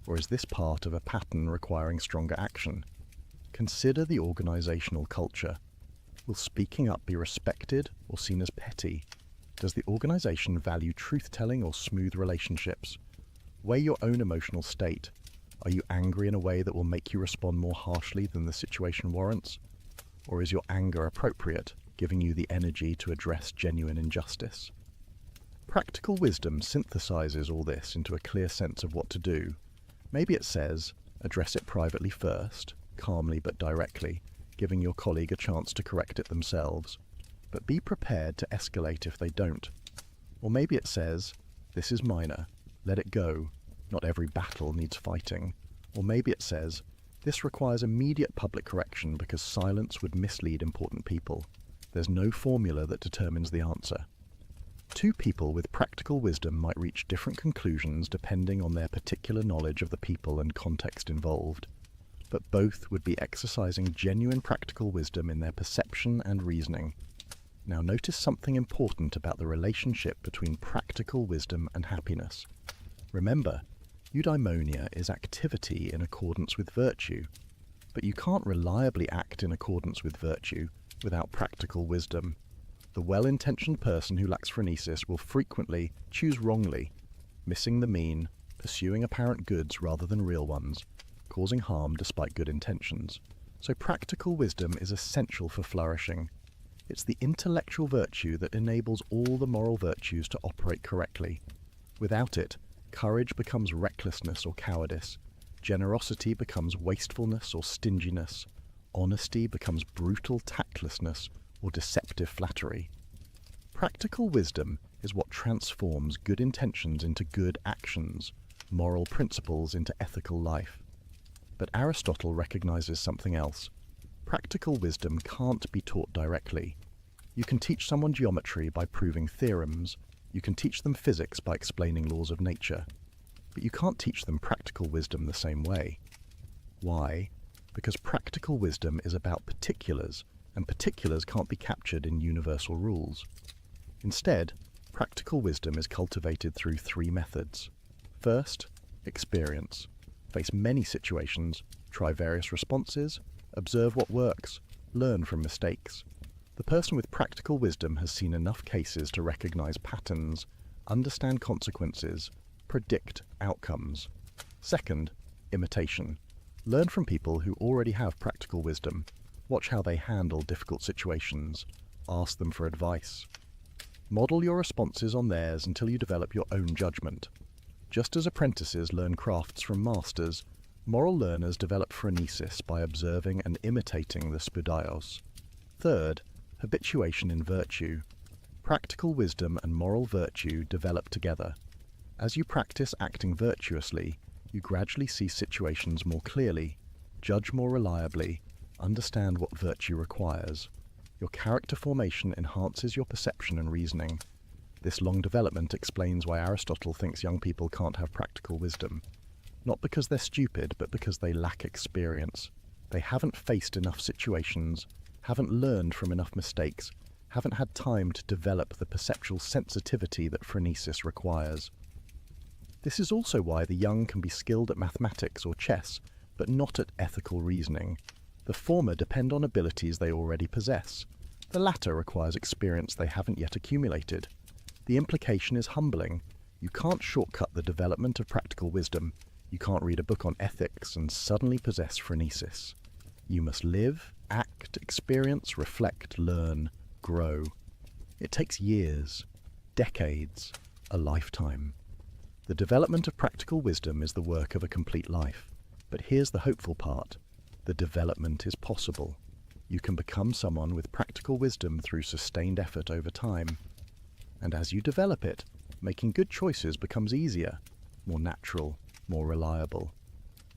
Or is this part of a pattern requiring stronger action? Consider the organizational culture. Will speaking up be respected or seen as petty? Does the organization value truth-telling or smooth relationships? Weigh your own emotional state. Are you angry in a way that will make you respond more harshly than the situation warrants? Or is your anger appropriate, giving you the energy to address genuine injustice? Practical wisdom synthesizes all this into a clear sense of what to do. Maybe it says, address it privately first, calmly but directly, giving your colleague a chance to correct it themselves, but be prepared to escalate if they don't. Or maybe it says, this is minor, let it go, not every battle needs fighting. Or maybe it says, this requires immediate public correction because silence would mislead important people. There's no formula that determines the answer. Two people with practical wisdom might reach different conclusions depending on their particular knowledge of the people and context involved, but both would be exercising genuine practical wisdom in their perception and reasoning. Now notice something important about the relationship between practical wisdom and happiness. Remember, eudaimonia is activity in accordance with virtue, but you can't reliably act in accordance with virtue without practical wisdom. The well-intentioned person who lacks phronesis will frequently choose wrongly, missing the mean, pursuing apparent goods rather than real ones, causing harm despite good intentions. So practical wisdom is essential for flourishing. It's the intellectual virtue that enables all the moral virtues to operate correctly. Without it, courage becomes recklessness or cowardice, generosity becomes wastefulness or stinginess, honesty becomes brutal tactlessness or deceptive flattery. Practical wisdom is what transforms good intentions into good actions, moral principles into ethical life. But Aristotle recognizes something else. Practical wisdom can't be taught directly. You can teach someone geometry by proving theorems, you can teach them physics by explaining laws of nature, but you can't teach them practical wisdom the same way. Why? Because practical wisdom is about particulars, and particulars can't be captured in universal rules. Instead, practical wisdom is cultivated through three methods. First, experience. Face many situations, try various responses, observe what works, learn from mistakes. The person with practical wisdom has seen enough cases to recognize patterns, understand consequences, predict outcomes. Second, imitation. Learn from people who already have practical wisdom. Watch how they handle difficult situations. Ask them for advice. Model your responses on theirs until you develop your own judgment. Just as apprentices learn crafts from masters, moral learners develop phronesis by observing and imitating the spoudios. Third, habituation in virtue. Practical wisdom and moral virtue develop together. As you practice acting virtuously, you gradually see situations more clearly. judge more reliably, understand what virtue requires. Your character formation enhances your perception and reasoning. This long development explains why Aristotle thinks young people can't have practical wisdom. Not because they're stupid, but because they lack experience. They haven't faced enough situations, haven't learned from enough mistakes, haven't had time to develop the perceptual sensitivity that phronesis requires. This is also why the young can be skilled at mathematics or chess, but not at ethical reasoning. The former depend on abilities they already possess. The latter requires experience they haven't yet accumulated. The implication is humbling. You can't shortcut the development of practical wisdom. You can't read a book on ethics and suddenly possess phronesis. You must live, act, experience, reflect, learn, grow. It takes years, decades, a lifetime. The development of practical wisdom is the work of a complete life. But here's the hopeful part. The development is possible. You can become someone with practical wisdom through sustained effort over time. And as you develop it, making good choices becomes easier, more natural, more reliable.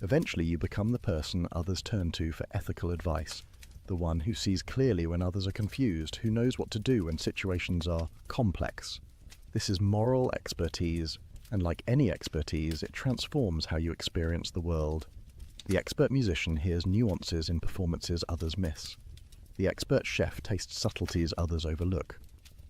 Eventually you become the person others turn to for ethical advice, the one who sees clearly when others are confused, who knows what to do when situations are complex. This is moral expertise, and like any expertise, it transforms how you experience the world. The expert musician hears nuances in performances others miss. The expert chef tastes subtleties others overlook.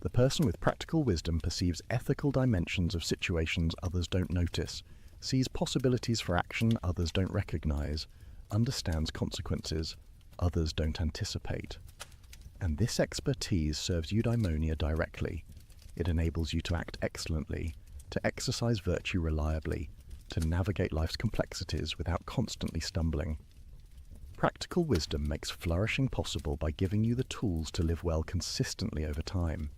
The person with practical wisdom perceives ethical dimensions of situations others don't notice, sees possibilities for action others don't recognize, understands consequences others don't anticipate. And this expertise serves eudaimonia directly. It enables you to act excellently, to exercise virtue reliably, to navigate life's complexities without constantly stumbling. Practical wisdom makes flourishing possible by giving you the tools to live well consistently over time.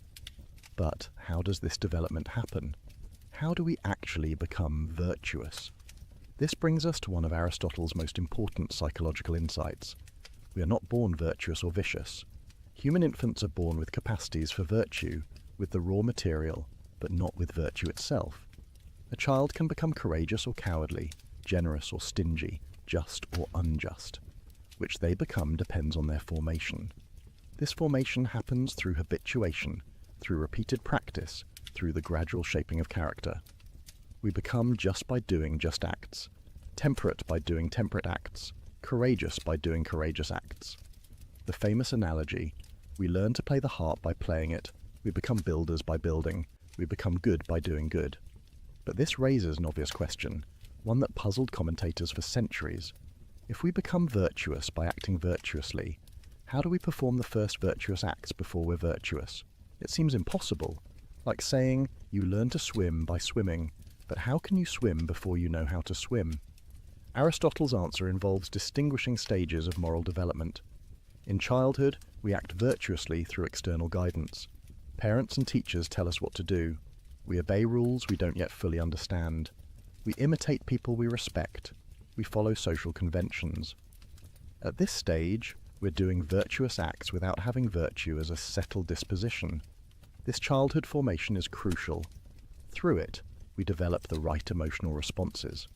But how does this development happen? How do we actually become virtuous? This brings us to one of Aristotle's most important psychological insights. We are not born virtuous or vicious. Human infants are born with capacities for virtue, with the raw material, but not with virtue itself. A child can become courageous or cowardly, generous or stingy, just or unjust. Which they become depends on their formation. This formation happens through habituation, through repeated practice, through the gradual shaping of character. We become just by doing just acts, temperate by doing temperate acts, courageous by doing courageous acts. The famous analogy, we learn to play the harp by playing it, we become builders by building, we become good by doing good. But this raises an obvious question, one that puzzled commentators for centuries. If we become virtuous by acting virtuously, how do we perform the first virtuous acts before we're virtuous? It seems impossible, like saying you learn to swim by swimming, but how can you swim before you know how to swim? Aristotle's answer involves distinguishing stages of moral development. In childhood, we act virtuously through external guidance. Parents and teachers tell us what to do. We obey rules we don't yet fully understand. We imitate people we respect. We follow social conventions. At this stage, we're doing virtuous acts without having virtue as a settled disposition. This childhood formation is crucial. Through it, we develop the right emotional responses.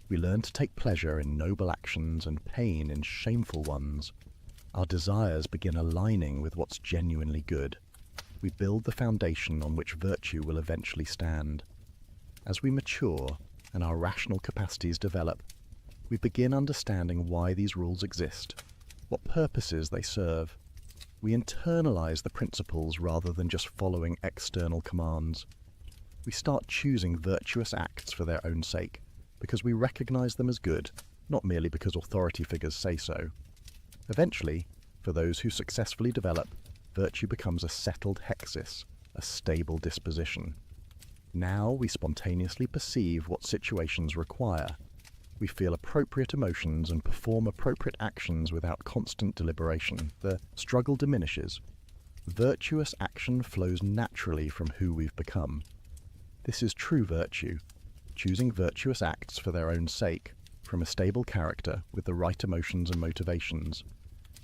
We learn to take pleasure in noble actions and pain in shameful ones. Our desires begin aligning with what's genuinely good. We build the foundation on which virtue will eventually stand. As we mature and our rational capacities develop, we begin understanding why these rules exist, what purposes they serve. We internalize the principles rather than just following external commands. We start choosing virtuous acts for their own sake, because we recognize them as good, not merely because authority figures say so. Eventually, for those who successfully develop, virtue becomes a settled hexis, a stable disposition. Now we spontaneously perceive what situations require. We feel appropriate emotions and perform appropriate actions without constant deliberation. The struggle diminishes. Virtuous action flows naturally from who we've become. This is true virtue, choosing virtuous acts for their own sake, from a stable character with the right emotions and motivations.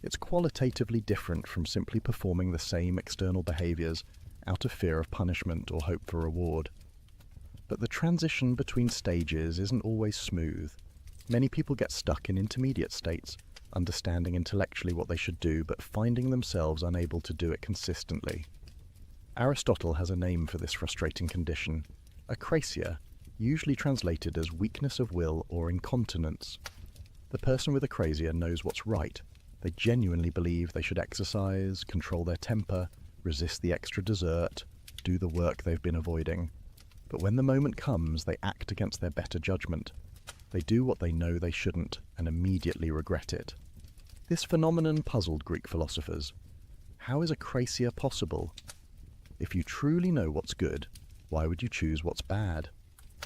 It's qualitatively different from simply performing the same external behaviors out of fear of punishment or hope for reward. But the transition between stages isn't always smooth. Many people get stuck in intermediate states, understanding intellectually what they should do, but finding themselves unable to do it consistently. Aristotle has a name for this frustrating condition, acrasia, usually translated as weakness of will or incontinence. The person with acrasia knows what's right. They genuinely believe they should exercise, control their temper, resist the extra dessert, do the work they've been avoiding. But when the moment comes, they act against their better judgment. They do what they know they shouldn't and immediately regret it. This phenomenon puzzled Greek philosophers. How is acrasia possible? If you truly know what's good, why would you choose what's bad?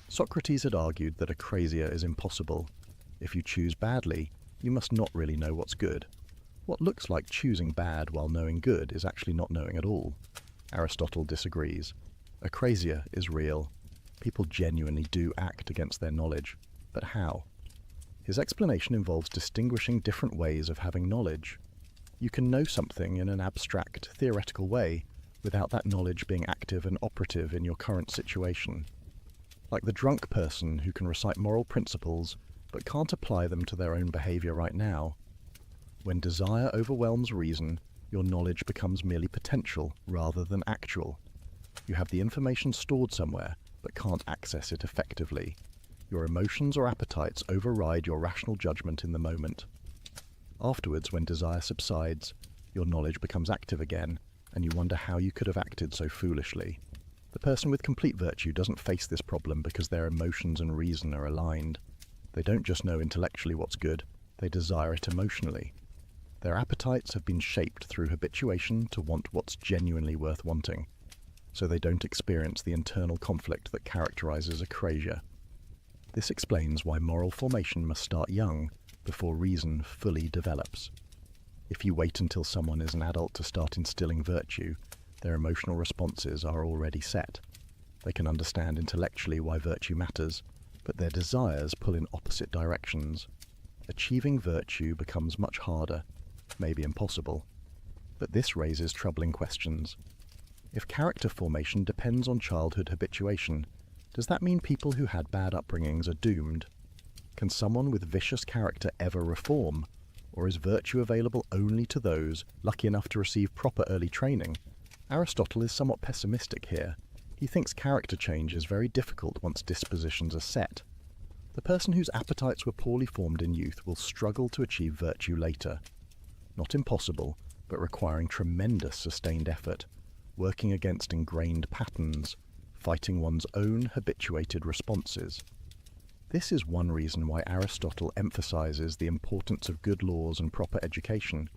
Socrates had argued that acrasia is impossible. If you choose badly, you must not really know what's good. What looks like choosing bad while knowing good is actually not knowing at all. Aristotle disagrees. Acrasia is real. People genuinely do act against their knowledge. But how? His explanation involves distinguishing different ways of having knowledge. You can know something in an abstract, theoretical way without that knowledge being active and operative in your current situation. Like the drunk person who can recite moral principles but can't apply them to their own behavior right now. When desire overwhelms reason, your knowledge becomes merely potential rather than actual. You have the information stored somewhere but can't access it effectively. Your emotions or appetites override your rational judgment in the moment. Afterwards, when desire subsides, your knowledge becomes active again, and you wonder how you could have acted so foolishly. The person with complete virtue doesn't face this problem because their emotions and reason are aligned. They don't just know intellectually what's good, they desire it emotionally. Their appetites have been shaped through habituation to want what's genuinely worth wanting, so they don't experience the internal conflict that characterizes acrasia. This explains why moral formation must start young before reason fully develops. If you wait until someone is an adult to start instilling virtue, their emotional responses are already set. They can understand intellectually why virtue matters, but their desires pull in opposite directions. Achieving virtue becomes much harder, maybe impossible. But this raises troubling questions. If character formation depends on childhood habituation, does that mean people who had bad upbringings are doomed? Can someone with vicious character ever reform? Or is virtue available only to those lucky enough to receive proper early training? Aristotle is somewhat pessimistic here. He thinks character change is very difficult once dispositions are set. The person whose appetites were poorly formed in youth will struggle to achieve virtue later. Not impossible, but requiring tremendous sustained effort, working against ingrained patterns, fighting one's own habituated responses. This is one reason why Aristotle emphasizes the importance of good laws and proper education.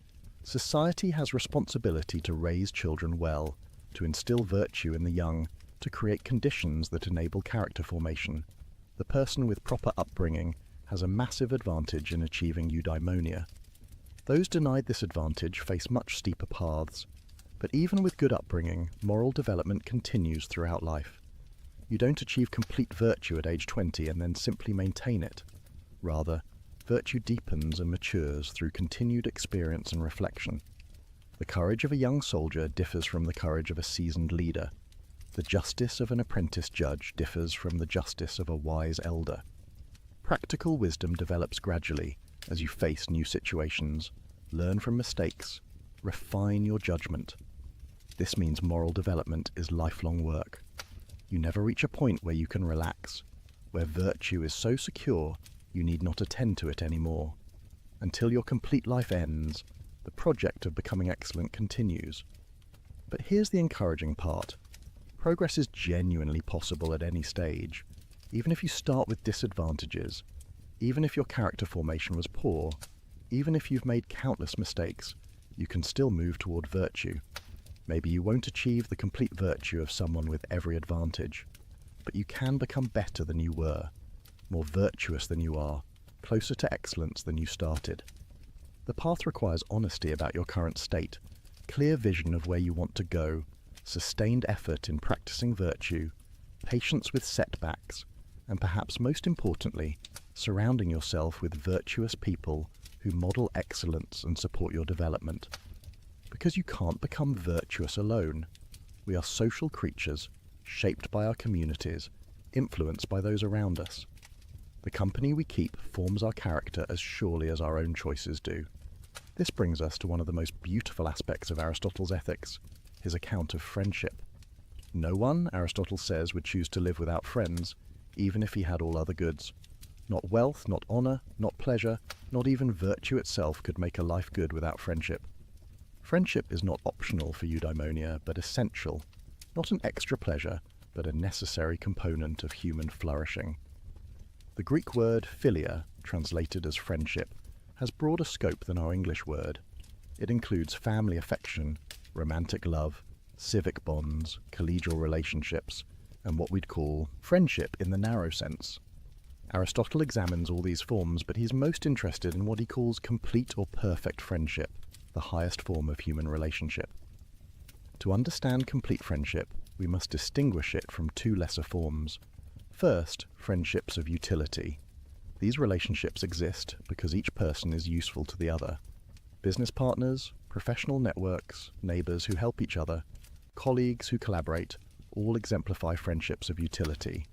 Society has responsibility to raise children well, to instill virtue in the young, to create conditions that enable character formation. The person with proper upbringing has a massive advantage in achieving eudaimonia. Those denied this advantage face much steeper paths, but even with good upbringing, moral development continues throughout life. You don't achieve complete virtue at age 20 and then simply maintain it. Rather, virtue deepens and matures through continued experience and reflection. The courage of a young soldier differs from the courage of a seasoned leader. The justice of an apprentice judge differs from the justice of a wise elder. Practical wisdom develops gradually as you face new situations, learn from mistakes, refine your judgment. This means moral development is lifelong work. You never reach a point where you can relax, where virtue is so secure you need not attend to it anymore. Until your complete life ends, the project of becoming excellent continues. But here's the encouraging part. Progress is genuinely possible at any stage. Even if you start with disadvantages, even if your character formation was poor, even if you've made countless mistakes, you can still move toward virtue. Maybe you won't achieve the complete virtue of someone with every advantage, but you can become better than you were, more virtuous than you are, closer to excellence than you started. The path requires honesty about your current state, clear vision of where you want to go, sustained effort in practicing virtue, patience with setbacks, and perhaps most importantly, surrounding yourself with virtuous people who model excellence and support your development. Because you can't become virtuous alone. We are social creatures, shaped by our communities, influenced by those around us. The company we keep forms our character as surely as our own choices do. This brings us to one of the most beautiful aspects of Aristotle's ethics, his account of friendship. No one, Aristotle says, would choose to live without friends, even if he had all other goods. Not wealth, not honour, not pleasure, not even virtue itself could make a life good without friendship. Friendship is not optional for eudaimonia, but essential. Not an extra pleasure, but a necessary component of human flourishing. The Greek word philia, translated as friendship, has broader scope than our English word. It includes family affection, romantic love, civic bonds, collegial relationships, and what we'd call friendship in the narrow sense. Aristotle examines all these forms, but he's most interested in what he calls complete or perfect friendship, the highest form of human relationship. To understand complete friendship, we must distinguish it from two lesser forms. First, friendships of utility. These relationships exist because each person is useful to the other. Business partners, professional networks, neighbours who help each other, colleagues who collaborate, all exemplify friendships of utility.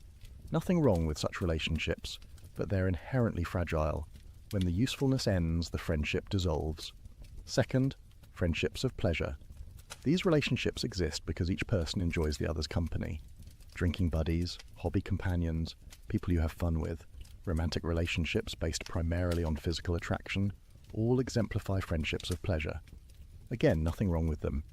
Nothing wrong with such relationships, but they're inherently fragile. When the usefulness ends, the friendship dissolves. Second, friendships of pleasure. These relationships exist because each person enjoys the other's company. Drinking buddies, hobby companions, people you have fun with, romantic relationships based primarily on physical attraction, all exemplify friendships of pleasure. Again, nothing wrong with them,